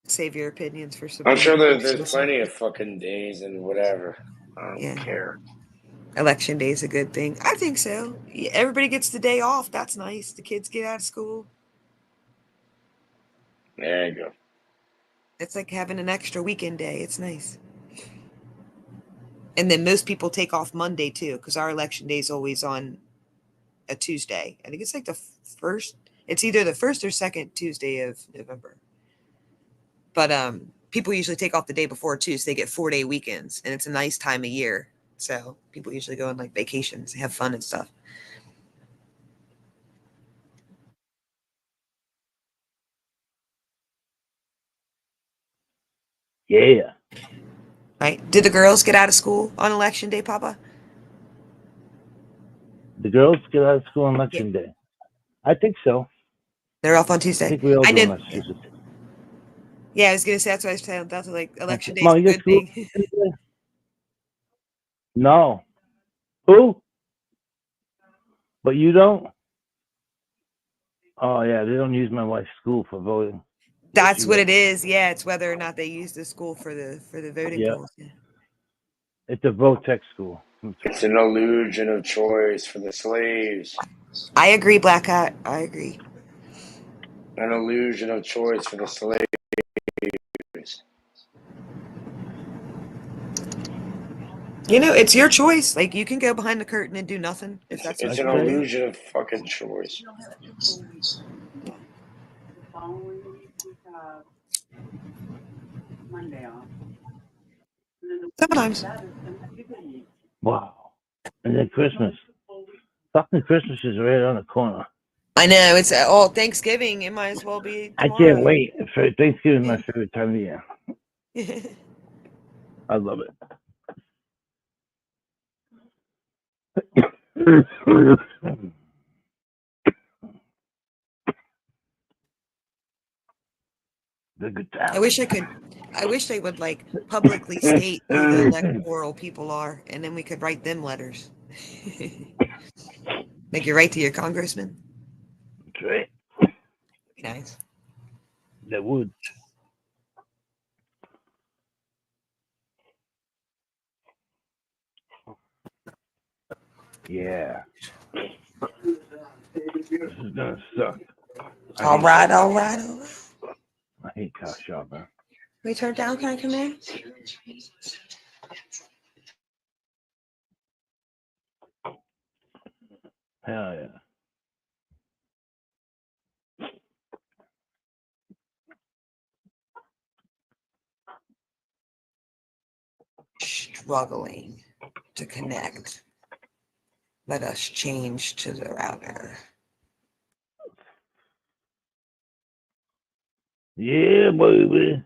Save your opinions for some. I'm sure there's plenty of fucking days and whatever. I don't care. Election day is a good thing. I think so. Everybody gets the day off. That's nice. The kids get out of school. There you go. It's like having an extra weekend day. It's nice. And then most people take off Monday too, because our election day is always on a Tuesday. I think it's like the first. It's either the first or second Tuesday of November. But people usually take off the day before too, so they get 4-day weekends, and it's a nice time of year. So people usually go on like vacations, have fun and stuff. Yeah. Right? Did the girls get out of school on election day, Papa? The girls get out of school on election day. I think so. They're off on Tuesday. I think we all do in Massachusetts. Yeah, I was gonna say that's what I was saying. That's like election day is Mom, a you get good school thing. Tuesday? No. Who? But you don't? Oh yeah, they don't use my wife's school for voting. That's what it is. Yeah, it's whether or not they use the school for the voting Yeah. polls. Yeah. It's a vote-tech school. It's an illusion of choice for the slaves. I agree, Black Hat. I agree. An illusion of choice for the slaves. It's your choice. Like you can go behind the curtain and do nothing if that's It's what an you want. illusion of fucking choice. Sometimes. Wow. And then Christmas. Fucking Christmas is right around the corner. I know it's all Thanksgiving. It might as well be. I can't wait. For Thanksgiving is my favorite time of the year. Wait. I love it. The good time. I wish they would like publicly state who the electoral people are, and then we could write them letters. Make you write to your congressman. That's right. Be nice. That would. Yeah. This is gonna suck. All right, all right, all right. I hate car shopping. We turn down. Can I come in? Hell yeah. Struggling to connect. Let us change to the router. Yeah, baby.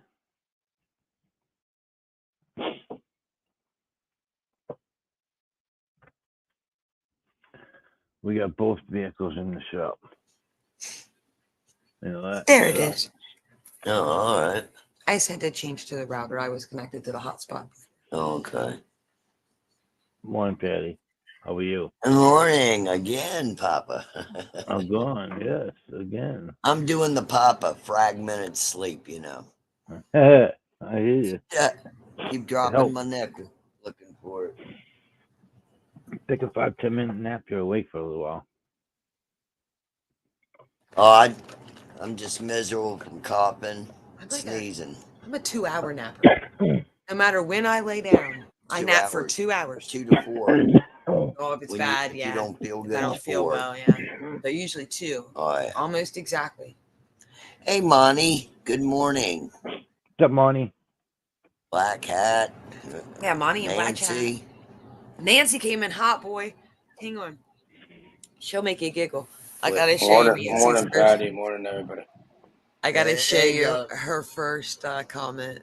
We got both vehicles in the shop. You know that? There it is. Oh, all right. I said to change to the router. I was connected to the hotspot. Okay. Morning, Patty. How are you? Good morning again, Papa. I'm gone. Yes, again. I'm doing the Papa fragmented sleep, you know. I hear you. Yeah. Keep dropping Help. my neck looking for it. Take a 5-10 minute nap. You're awake for a little while. Oh, I'm just miserable from coughing, sneezing. I'm a 2-hour napper. No matter when I lay down, I 2 nap for hours. 2 hours. 2 to 4. Oh, if it's When bad, if yeah. you don't feel If good, I don't it's feel 4. well, yeah. But usually 2. Oh, yeah. Almost exactly. Hey, Monty. Good morning. What's up, Monty? Black Hat. Yeah, Monty and Black Hat. Nancy. Nancy came in hot, boy. Hang on. She'll make you giggle. I What- gotta show you Morning, Nancy's morning, first. Patty. Morning, everybody. I gotta show There you you go. her first comment.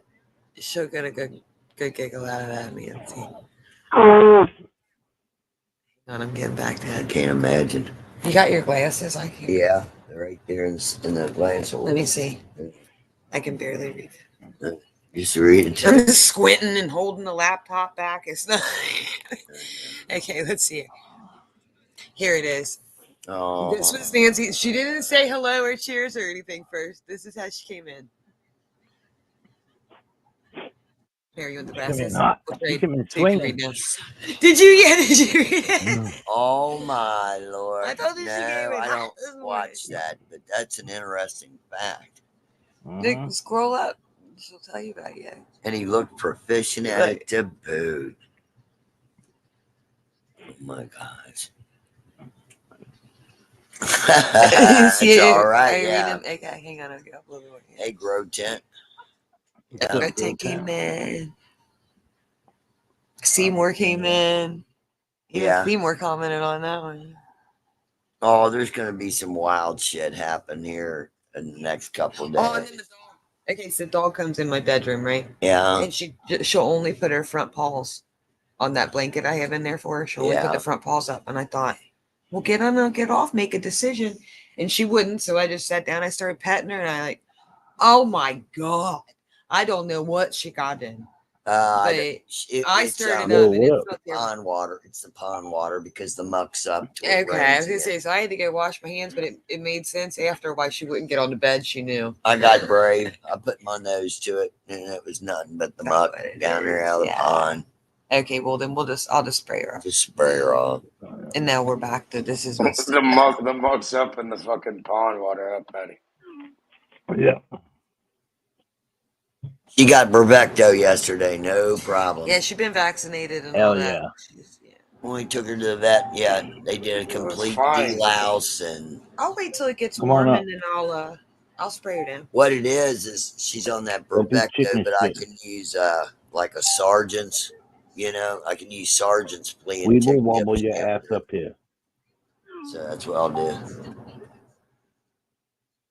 She'll get a good giggle out of that, Nancy. And I'm getting back to I that. can't imagine. You got your glasses? I can't. Yeah, they're right there in the glass hole. Let me see. I can barely read. Just read it. I'm just squinting and holding the laptop back. It's not. Okay, let's see. Here it is. Oh, This was Nancy. She didn't say hello or cheers or anything first. This is how she came in. Here, you want the She came in glasses? hot. We'll She trade came in so you can swinging. read now. Did you? Yeah, did you read it? oh my Lord. I told you she no, came in I hot don't this morning. watch that, but that's an interesting fact. Nick, scroll up. She'll tell you about it. And he looked proficient at it to boot. Oh my gosh. See, It's all are right, you yeah. reading? Okay, hang on. I'll get up a little more. Hey, Grow Tent. Tent came in. Seymour came in. Even Yeah. Seymour commented on that one. Oh, there's going to be some wild shit happen here in the next couple of days. Oh, and then the dog. Okay, so the dog comes in my bedroom, right? Yeah. And she'll only put her front paws on that blanket I have in there for her. She'll only put Yeah. the front paws up. And I thought, well, get on, get off, make a decision. And she wouldn't. So I just sat down. I started petting her, and I like, oh my God. I don't know what she got in. But I started up, and it's not there. pond water. It's the pond water because the muck's up. To Okay, I was gonna say, so I had to go wash my hands, but it made sense after why she wouldn't get on the bed. She knew. I got brave. I put my nose to it, and it was nothing but the muck down there out of the pond. Okay, well then I'll just spray her off. Just spray her off. And now we're back to this is the muck's up in the fucking pond water, up, Patty. Yeah. She got Bravecto yesterday, no problem. Yeah, she's been vaccinated and Hell all that. yeah. When we took her to the vet, yeah, they did a complete fine. delouse, and I'll wait till it gets Come on warm up. and then I'll spray her down. what it is she's on that Don't be Bravecto, chicken but I shit. can use like a sergeant's, I can use sergeant's flea and We tick will wobble dip your in ass there. up here. So that's what I'll do.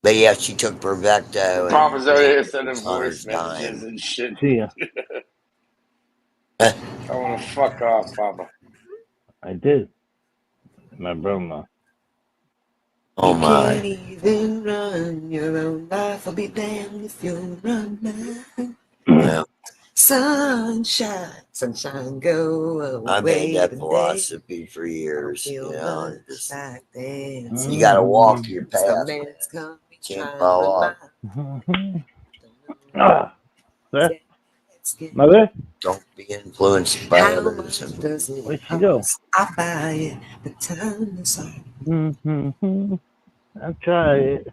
But yeah, she took Bravecto. Papa's and over here sending on voice his messages dime. and shit. See ya. I want to fuck off, Papa. I did. My brother. Oh You my. can't even run your own life. I'll be damned if you run mine. Yeah, Sunshine, go away. I made that today. philosophy for years. Feel Just, like dancing. you got to walk your Some path. man's coming, Can't trying fall to off. run Ah, there. Mother? Don't be influenced by others. Where'd she go? I buy it. The time is on. I'll try it.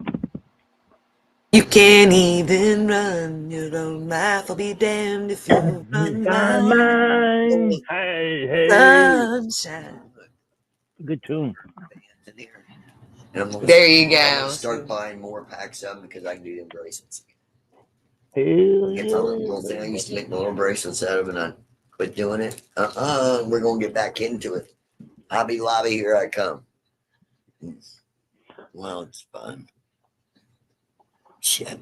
You can't even run your own life. I'll be damned if you run mine. Hey, hey. Sunshine. Good tune. And I'm There you I'm go. gonna start buying more packs of them because I can do them bracelets. Hell It's a little thing I used to make my little bracelets out of, and I quit doing it. We're gonna get back into it. Hobby Lobby, here I come. Well, it's fun. Shit.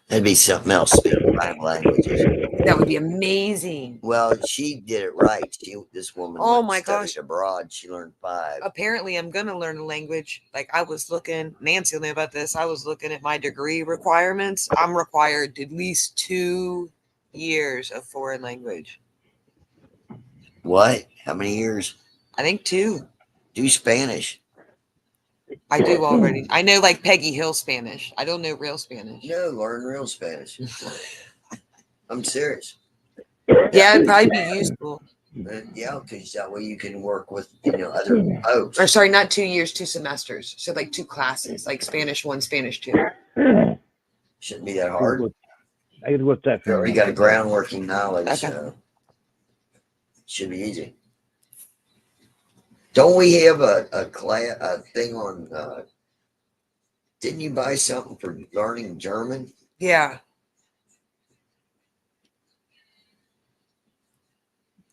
That'd be something else, speaking 5 languages. That would be amazing. Well, she did it right. This woman Oh went my and studied gosh. abroad. She learned 5. Apparently, I'm going to learn a language. Like I was looking, Nancy will know about this. I was looking at my degree requirements. I'm required at least 2 years of foreign language. What? How many years? I think 2. Do Spanish. I do already. I know like Peggy Hill Spanish. I don't know real Spanish. No, learn real Spanish. I'm serious. Yeah, it'd probably be useful. Yeah, because that way you can work with other folks. Or sorry, not 2 years, 2 semesters. So like 2 classes, like Spanish 1, Spanish 2. Shouldn't be that hard. I gotta go with that. You already got a groundworking knowledge, Okay. so should be easy. Don't we have a thing on? Didn't you buy something for learning German? Yeah.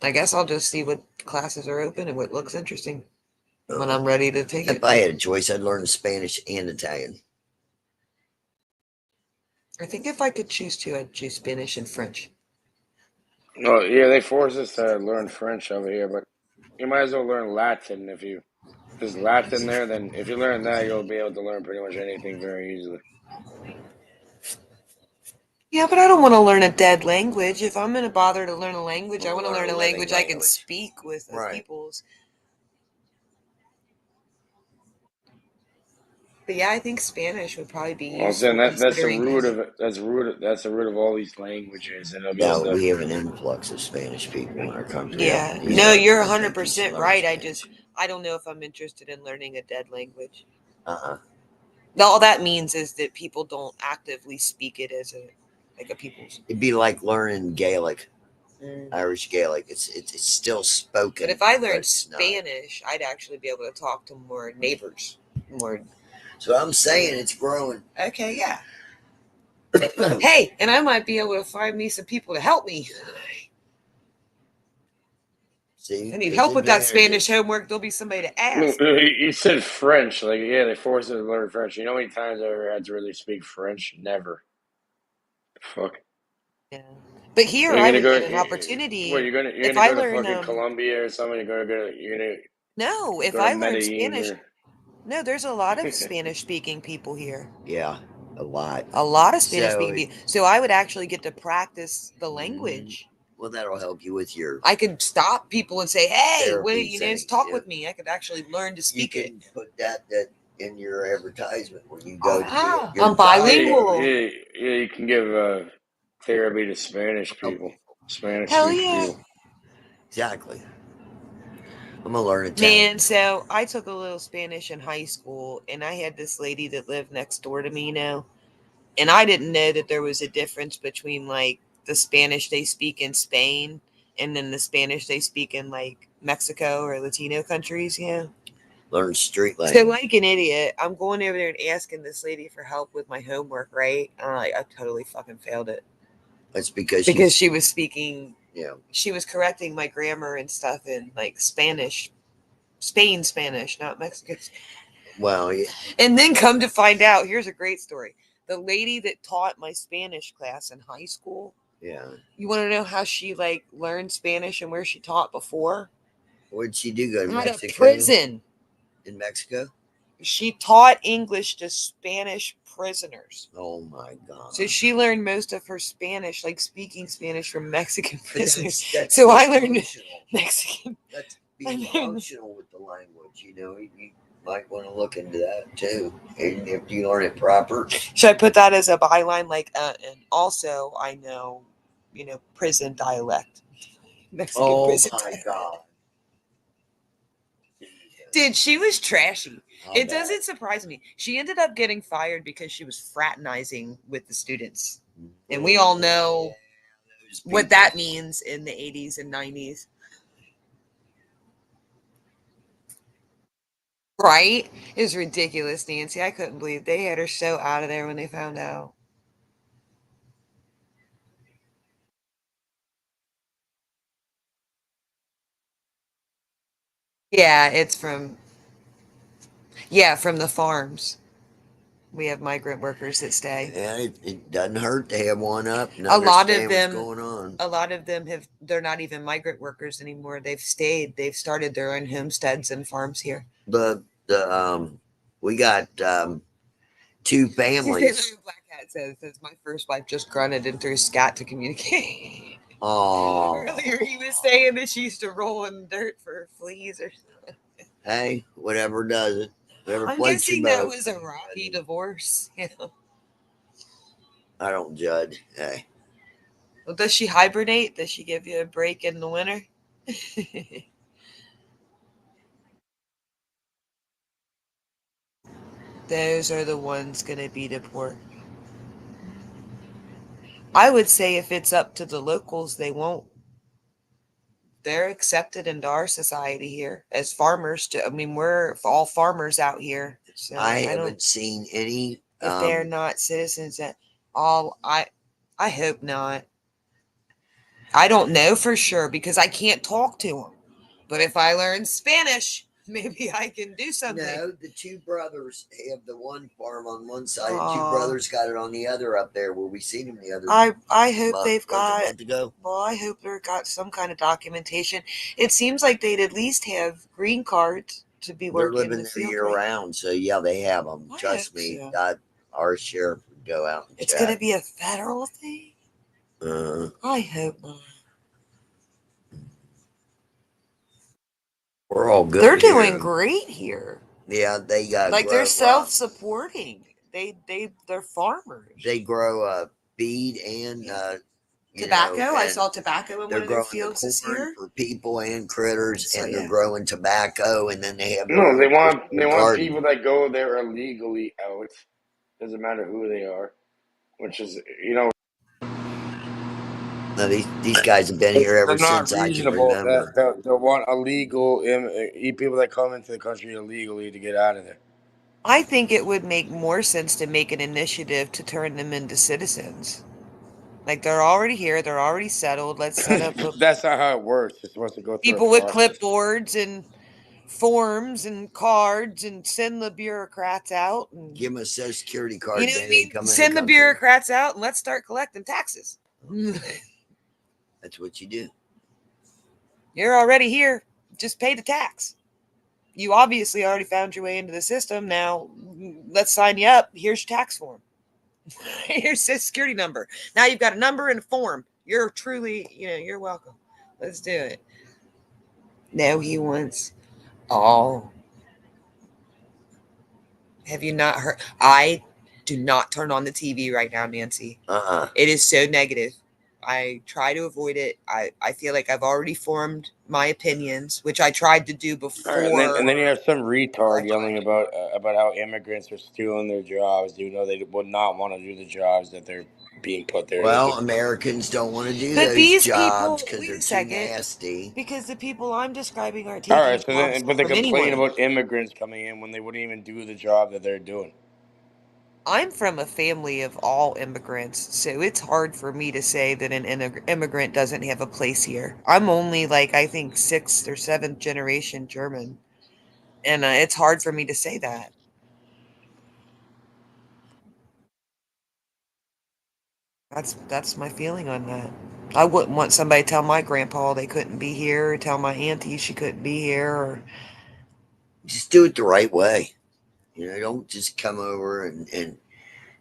I guess I'll just see what classes are open and what looks interesting when I'm ready to take it. If I had a choice, I'd learn Spanish and Italian. I think if I could choose to, I'd choose Spanish and French. Oh, yeah, they force us to learn French over here, but you might as well learn Latin if there's Latin there. Then if you learn that, you'll be able to learn pretty much anything very easily. Yeah, but I don't want to learn a dead language. If I'm going to bother to learn a language, I want to learn a language I can speak with Right. people's. But yeah, I think Spanish would probably be Well, useful. then that's the considering- root of it. That's the root of all these languages, and it'll be Now able we to, have an influx of Spanish people in our country. Yeah, These no, are- you're I think 100% these right. I don't know if I'm interested in learning a dead language. Uh-uh. All that means is that people don't actively speak it as a people's. It'd be like learning Gaelic, Mm. Irish Gaelic. It's still spoken. But if I but learned it's not. Spanish, I'd actually be able to talk to more neighbors. More. So I'm saying it's growing. Okay, yeah. Hey, and I might be able to find me some people to help me. See, I need it's help with that advantages. Spanish homework. There'll be somebody to I mean, ask. you said French. Like, yeah, they force us to learn French. You know how many times I ever had to really speak French? Never. Fuck. Yeah. But here You're I gonna would go. get an opportunity. What, you're if gonna I go to learn, fucking Colombia or something. You're gonna no, if go to I learn Medellin Spanish, or- no, there's a lot of Spanish speaking people here. Yeah, a lot. A lot of Spanish So speaking it- people. So I would actually get to practice the language. Well, that'll help you with your. I could stop people and say, "Hey, Therapy just things, talk yeah. with me." I could actually learn to You speak it. can put that in your advertisement when you go to Ah, your I'm bilingual. Yeah, you can give therapy to Spanish people. Spanish Hell speaking yeah. people. Exactly. I'm gonna learn Italian. Man, so I took a little Spanish in high school, and I had this lady that lived next door to me now, and I didn't know that there was a difference between like the Spanish they speak in Spain and then the Spanish they speak in like Mexico or Latino countries. Yeah. Learn street So, language. like an idiot, I'm going over there and asking this lady for help with my homework, right? I totally fucking failed it That's because she was speaking. Yeah. She was correcting my grammar and stuff in like Spanish, Spain Spanish, not Mexican. Well, yeah. And then come to find out, here's a great story. The lady that taught my Spanish class in high school, Yeah. you want to know how she like learned Spanish and where she taught before? What'd she do? Go to Out of Mexico? prison. In Mexico? She taught English to Spanish prisoners. Oh my God. So she learned most of her Spanish, like speaking Spanish from Mexican But that's- prisoners. that's So I learned functional. Mexican. That's I being learned- functional with the language, you know. Might want to look into that too, and if you learn it proper. Should I put that as a byline? Like, and also I know, prison dialect, Mexican Oh prison my dialect. God. Dude, she was trashy. I'll It bet. doesn't surprise me. She ended up getting fired because she was fraternizing with the students, and we all know what that means in the 80s and 90s. Right? It was ridiculous, Nancy. I couldn't believe they had her so out of there when they found out. Yeah, it's from the farms. We have migrant workers that stay. Yeah, it doesn't hurt to have one up and A lot of understand them what's going on. A lot of them they're not even migrant workers anymore. They've started their own homesteads and farms here. We got two families. Black Cat says my first wife just grunted and threw scat to communicate. Oh, Earlier he was saying that she used to roll in dirt for fleas or something. hey, whatever does it. Whatever I'm floats your guessing that boat. was a rocky divorce. I don't judge. Hey, Well, does she hibernate? Does she give you a break in the winter? Those are the ones going to be deported. I would say if it's up to the locals, they won't. They're accepted into our society here as farmers. We're all farmers out here. So I haven't seen any. If they're not citizens at all, I hope not. I don't know for sure because I can't talk to them. But if I learn Spanish, maybe I can do something. No, the two brothers have the one farm on one side, and two Aw. brothers got it on the other up there where we seen them the other. I hope month, they've was it a got. month ago? Well, I hope they've got some kind of documentation. It seems like they'd at least have green cards to be They're working in living the there field. year round, so yeah, they have them. I Trust hope me, so. our sheriff would go out and It's check. going to be a federal thing. I hope not. We're all good. They're here. doing great here. Yeah, they got Like grow, they're self-supporting. They're farmers. they grow bead and Tobacco. I and saw tobacco in they're one of their growing the fields this corn year. for people and critters, So, and yeah. they're growing tobacco, and then they have their No, own they want personal garden. people that go there illegally out. Doesn't matter who they are, which is No, these guys have been here ever they're not since I can reasonable. remember. They want illegal people that come into the country illegally to get out of there. I think it would make more sense to make an initiative to turn them into citizens. Like they're already here, they're already settled. Let's set up That's not how it works. It's supposed to go through people a with process. clipboards and forms and cards and send the bureaucrats out and Give them a social security card. you know then what I they mean? come in Send the country. bureaucrats out and let's start collecting taxes. That's what you do. You're already here. Just pay the tax. You obviously already found your way into the system. Now let's sign you up. Here's your tax form. Here's your security number. Now you've got a number and a form. You're truly, you're welcome. Let's do it. No, he wants all. Have you not heard? I do not turn on the TV right now, Nancy. It is so negative. I try to avoid it. I feel like I've already formed my opinions, which I tried to do before. All right, and then you have some retard yelling about how immigrants are stealing their jobs. You know they would not want to do the jobs that they're being put there. Well, Americans don't want to do But those these jobs people, because they're too second, nasty. because the people I'm describing aren't taking All right, so jobs but they from complain anyone. about immigrants coming in when they wouldn't even do the job that they're doing. I'm from a family of all immigrants, so it's hard for me to say that an immigrant doesn't have a place here. I'm only I think 6th or 7th generation German, and it's hard for me to say that. That's my feeling on that. I wouldn't want somebody to tell my grandpa they couldn't be here, or tell my auntie she couldn't be here, or Just do it the right way. Don't just come over and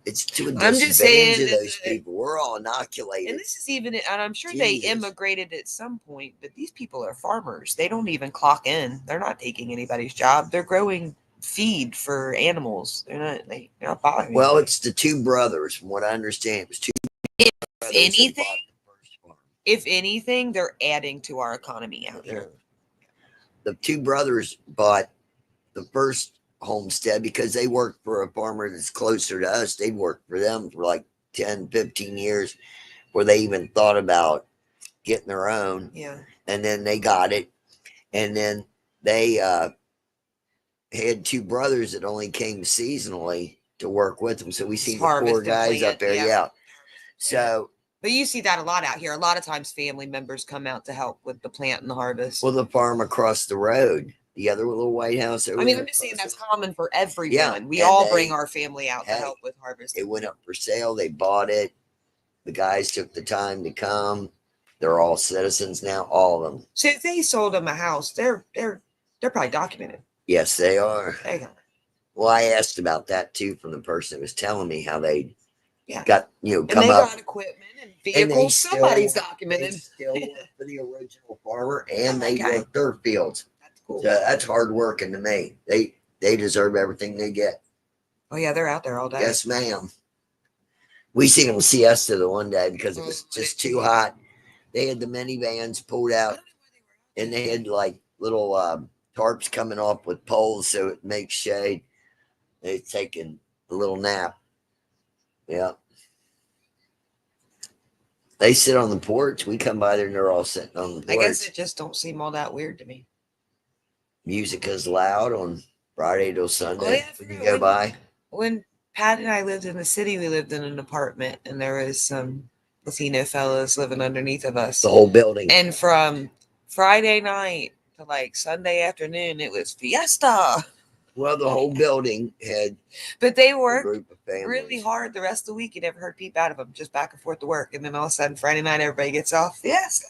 it's to a I'm just saying disadvantage of those people. We're all inoculated. And this is even, and I'm sure they Jesus. immigrated at some point, but these people are farmers. They don't even clock in. They're not taking anybody's job. They're growing feed for animals. They're not bothering. Well, it's the two brothers, from what I understand. It was two If brothers that anything, bought the first farm. if anything, they're adding to our economy out Yeah. here. The two brothers bought the first homestead because they worked for a farmer that's closer to us. They'd worked for them for like 10, 15 years before they even thought about getting their own. Yeah. And then they got it. And then they had two brothers that only came seasonally to work with them. So we see the four Harvest and guys plant, up there. yeah. Yeah. So, But you see that a lot out here. A lot of times family members come out to help with the plant and the harvest. well, the farm across the road, the other little white house. I mean, I'm just saying that's common for everyone. Yeah, We and all they- bring our family out to hey, help with harvest. It went up for sale. They bought it. The guys took the time to come. They're all citizens now, all of them. So if they sold them a house, they're probably documented. Yes, they are. There you go. Well, I asked about that too from the person that was telling me how they Yeah. got, And come they up. got equipment and And they vehicles. still- Somebody's They documented. still work for the original farmer, and they Okay. work their fields. That's cool. So that's hard working to me. They deserve everything they get. Oh yeah, they're out there all day. Yes, ma'am. We seen them siesta the one day because it was just too hot. They had the minivans pulled out, and they had like little tarps coming off with poles so it makes shade. They're taking a little nap. Yeah. They sit on the porch. We come by there and they're all sitting on the I porch. guess it just don't seem all that weird to me. Music is loud on Friday till Sunday Oh, yeah, I when you forgot go when- by. When Pat and I lived in the city, we lived in an apartment, and there was some Latino fellas living underneath of us. The whole building. And from Friday night to like Sunday afternoon, it was fiesta. Well, the whole building had But they a worked group of families. really hard the rest of the week. You never heard peep out of them, just back and forth to work. And then all of a sudden, Friday night, everybody gets off. Fiesta.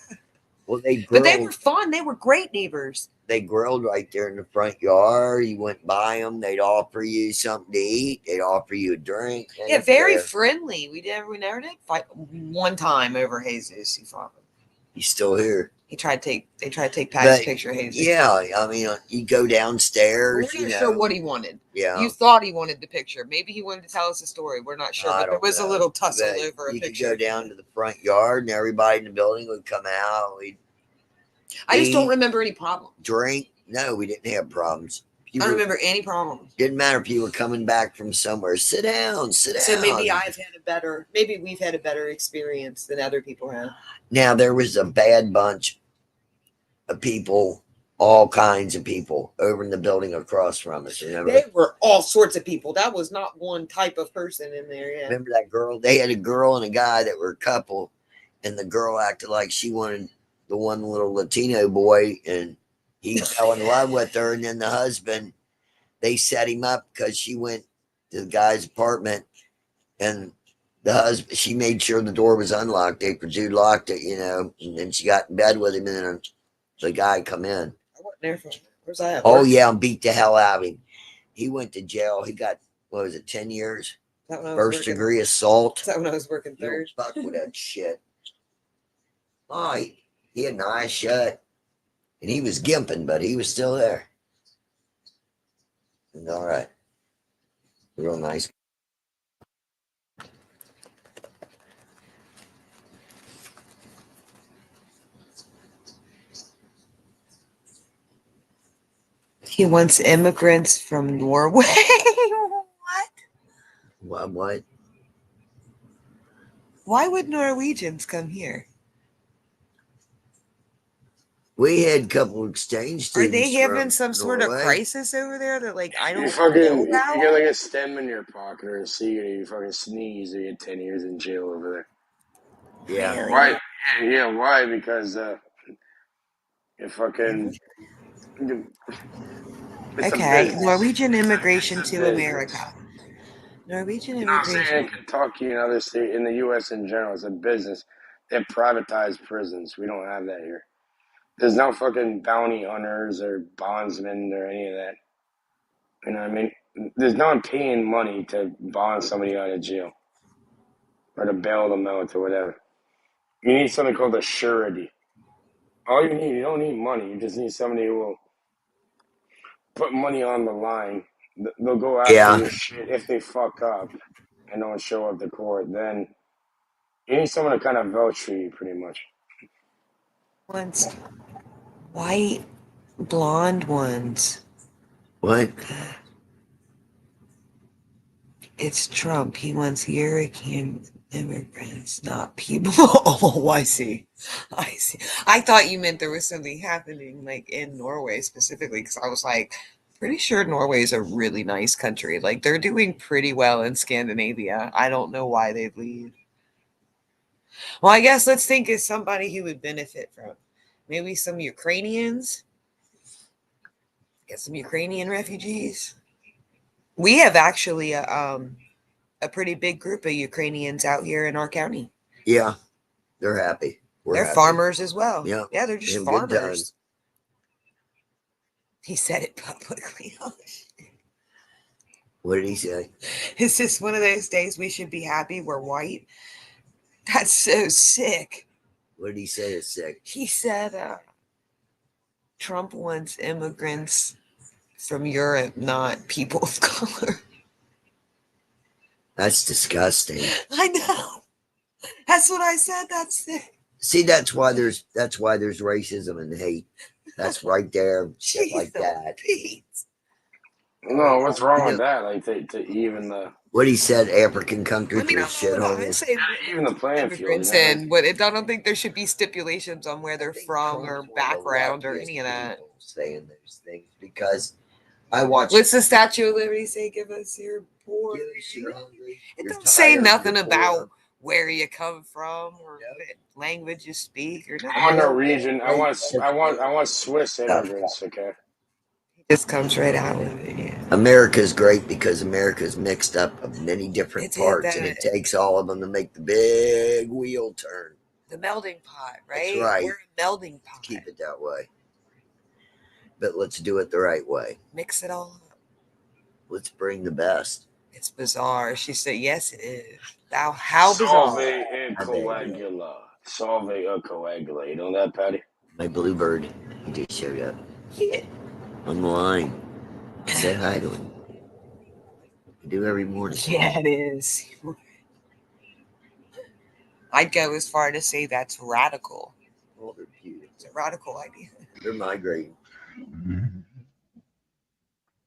Well, they But grilled. they were fun. They were great neighbors. They grilled right there in the front yard. You went by them. They'd offer you something to eat. They'd offer you a drink. Yeah, And, very uh, friendly. We never did fight. One time over Jesus, he fought him. He's still here. They tried to take Patty's But, picture. Jesus. yeah, I mean, you go downstairs. We're You not know. sure what he wanted. Yeah. You thought he wanted the picture. Maybe he wanted to tell us a story. We're not sure. I But there don't was a know. little tussle But over a you could picture. go down to the front yard, and everybody in the building would come out. We'd I just don't eat, remember any problem. drink. No, we didn't have problems. You I don't were- remember any problems. Didn't matter if you were coming back from somewhere. Sit down, sit down. So maybe we've had a better experience than other people have. Now there was a bad bunch of people, all kinds of people, over in the building across from us. Remember? They were all sorts of people. That was not one type of person in there. Yeah. Remember that girl? They had a girl and a guy that were a couple, and the girl acted like she wanted the one little Latino boy, and he fell in love with her. And then the husband, they set him up because she went to the guy's apartment, and the husband, she made sure the door was unlocked. They Jude locked it, and then she got in bed with him, and then the guy come in. I wasn't there for. Where's I at? Oh Work? yeah, and beat the hell out of him. He went to jail. He got, what was it, 10 years? Is that when I was First working- degree assault. Is that when I was working You don't third? fuck with that shit. Oh, he had an eye shut. And he was gimping, but he was still there. And all right. Real nice. He wants immigrants from Norway. What? Why would Norwegians come here? We had a couple exchange Are students. they having from some sort of Norway. crisis over there that like I You don't fucking, know you about? get like a stem in your pocket or a cigarette, you fucking sneeze, you get 10 years in jail over there. Yeah. Really? Why? Yeah, why? Because you fucking. It's a Okay, business. Norwegian immigration It's a to business. America. Norwegian You know what I'm saying? immigration. In Kentucky and other states, in the U.S. in general, it's a business. They privatize prisons. We don't have that here. There's no fucking bounty hunters or bondsmen or any of that. You know what I mean? There's no one paying money to bond somebody out of jail or to bail them out or whatever. You need something called a surety. All you don't need money. You just need somebody who will put money on the line they'll go after Yeah. your shit if they fuck up and don't show up to court. Then you need someone to kind of vouch for you, pretty much. Ones, white, blonde ones. What? It's Trump. He wants European immigrants, not people. Oh, I see. I see. I thought you meant there was something happening like in Norway specifically, because I was like, pretty sure Norway is a really nice country. Like they're doing pretty well in Scandinavia. I don't know why they'd leave. Well, I guess let's think of somebody who would benefit from maybe some Ukrainians. Get some Ukrainian refugees. We have actually a pretty big group of Ukrainians out here in our county. Yeah, they're happy. They're happy. farmers as well. Yeah, yeah, they're just Have a good time. farmers. He said it publicly. What did he say? It's just one of those days we should be happy we're white. That's so sick. What did he say is sick? He said Trump wants immigrants from Europe, not people of color. That's disgusting. I know. That's what I said. That's it. See, that's why there's racism and hate. That's right there, shit like that. No, what's wrong with that? Like to even the What he said, African countries are shitholes. even the playing field. Immigrants in, but I don't think there should be stipulations on where they're from or background or any of that. Saying those things because I watched. What's the Statue of Liberty say? Give us your poor. It don't say nothing about where you come from or what language you speak or nothing. I want Norwegian. I want Swiss immigrants. Okay. Just comes right out of it. Yeah. America's great because America's mixed up of many different It's parts, and it takes all of them to make the big wheel turn. The melding pot, right? That's right. We're a melding pot. Keep it that way. But let's do it the right way. Mix it all up. Let's bring the best. It's bizarre. She said, yes, it is. How bizarre. Solve a coagula. Solve a coagula. You know that, Patty? My bluebird, he just showed up. Yeah. On the line. Say hi to him. I do every morning. Yeah, it is. I'd go as far to say that's radical. Oh, they're beautiful. It's a radical idea. They're migrating. I'm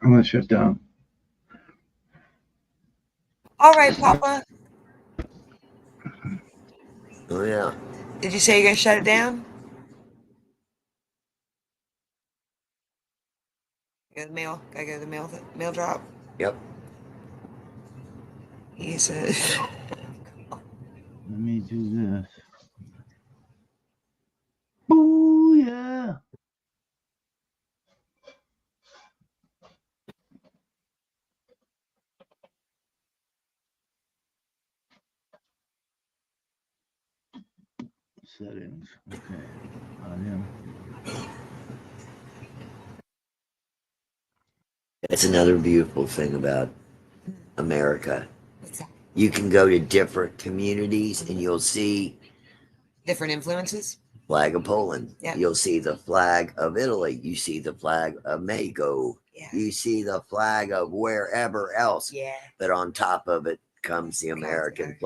gonna shut down. All right, Papa. Oh yeah. Did you say you're gonna shut it down? Go to the mail. Gotta go to the mail drop. Yep. He said. Let me do this. Oh yeah. Settings. Okay. That's another beautiful thing about America. You can go to different communities and you'll see Different influences. flag of Poland. Yeah. You'll see the flag of Italy. You see the flag of Mexico. Yeah. You see the flag of wherever else. Yeah. But on top of it comes the American flag.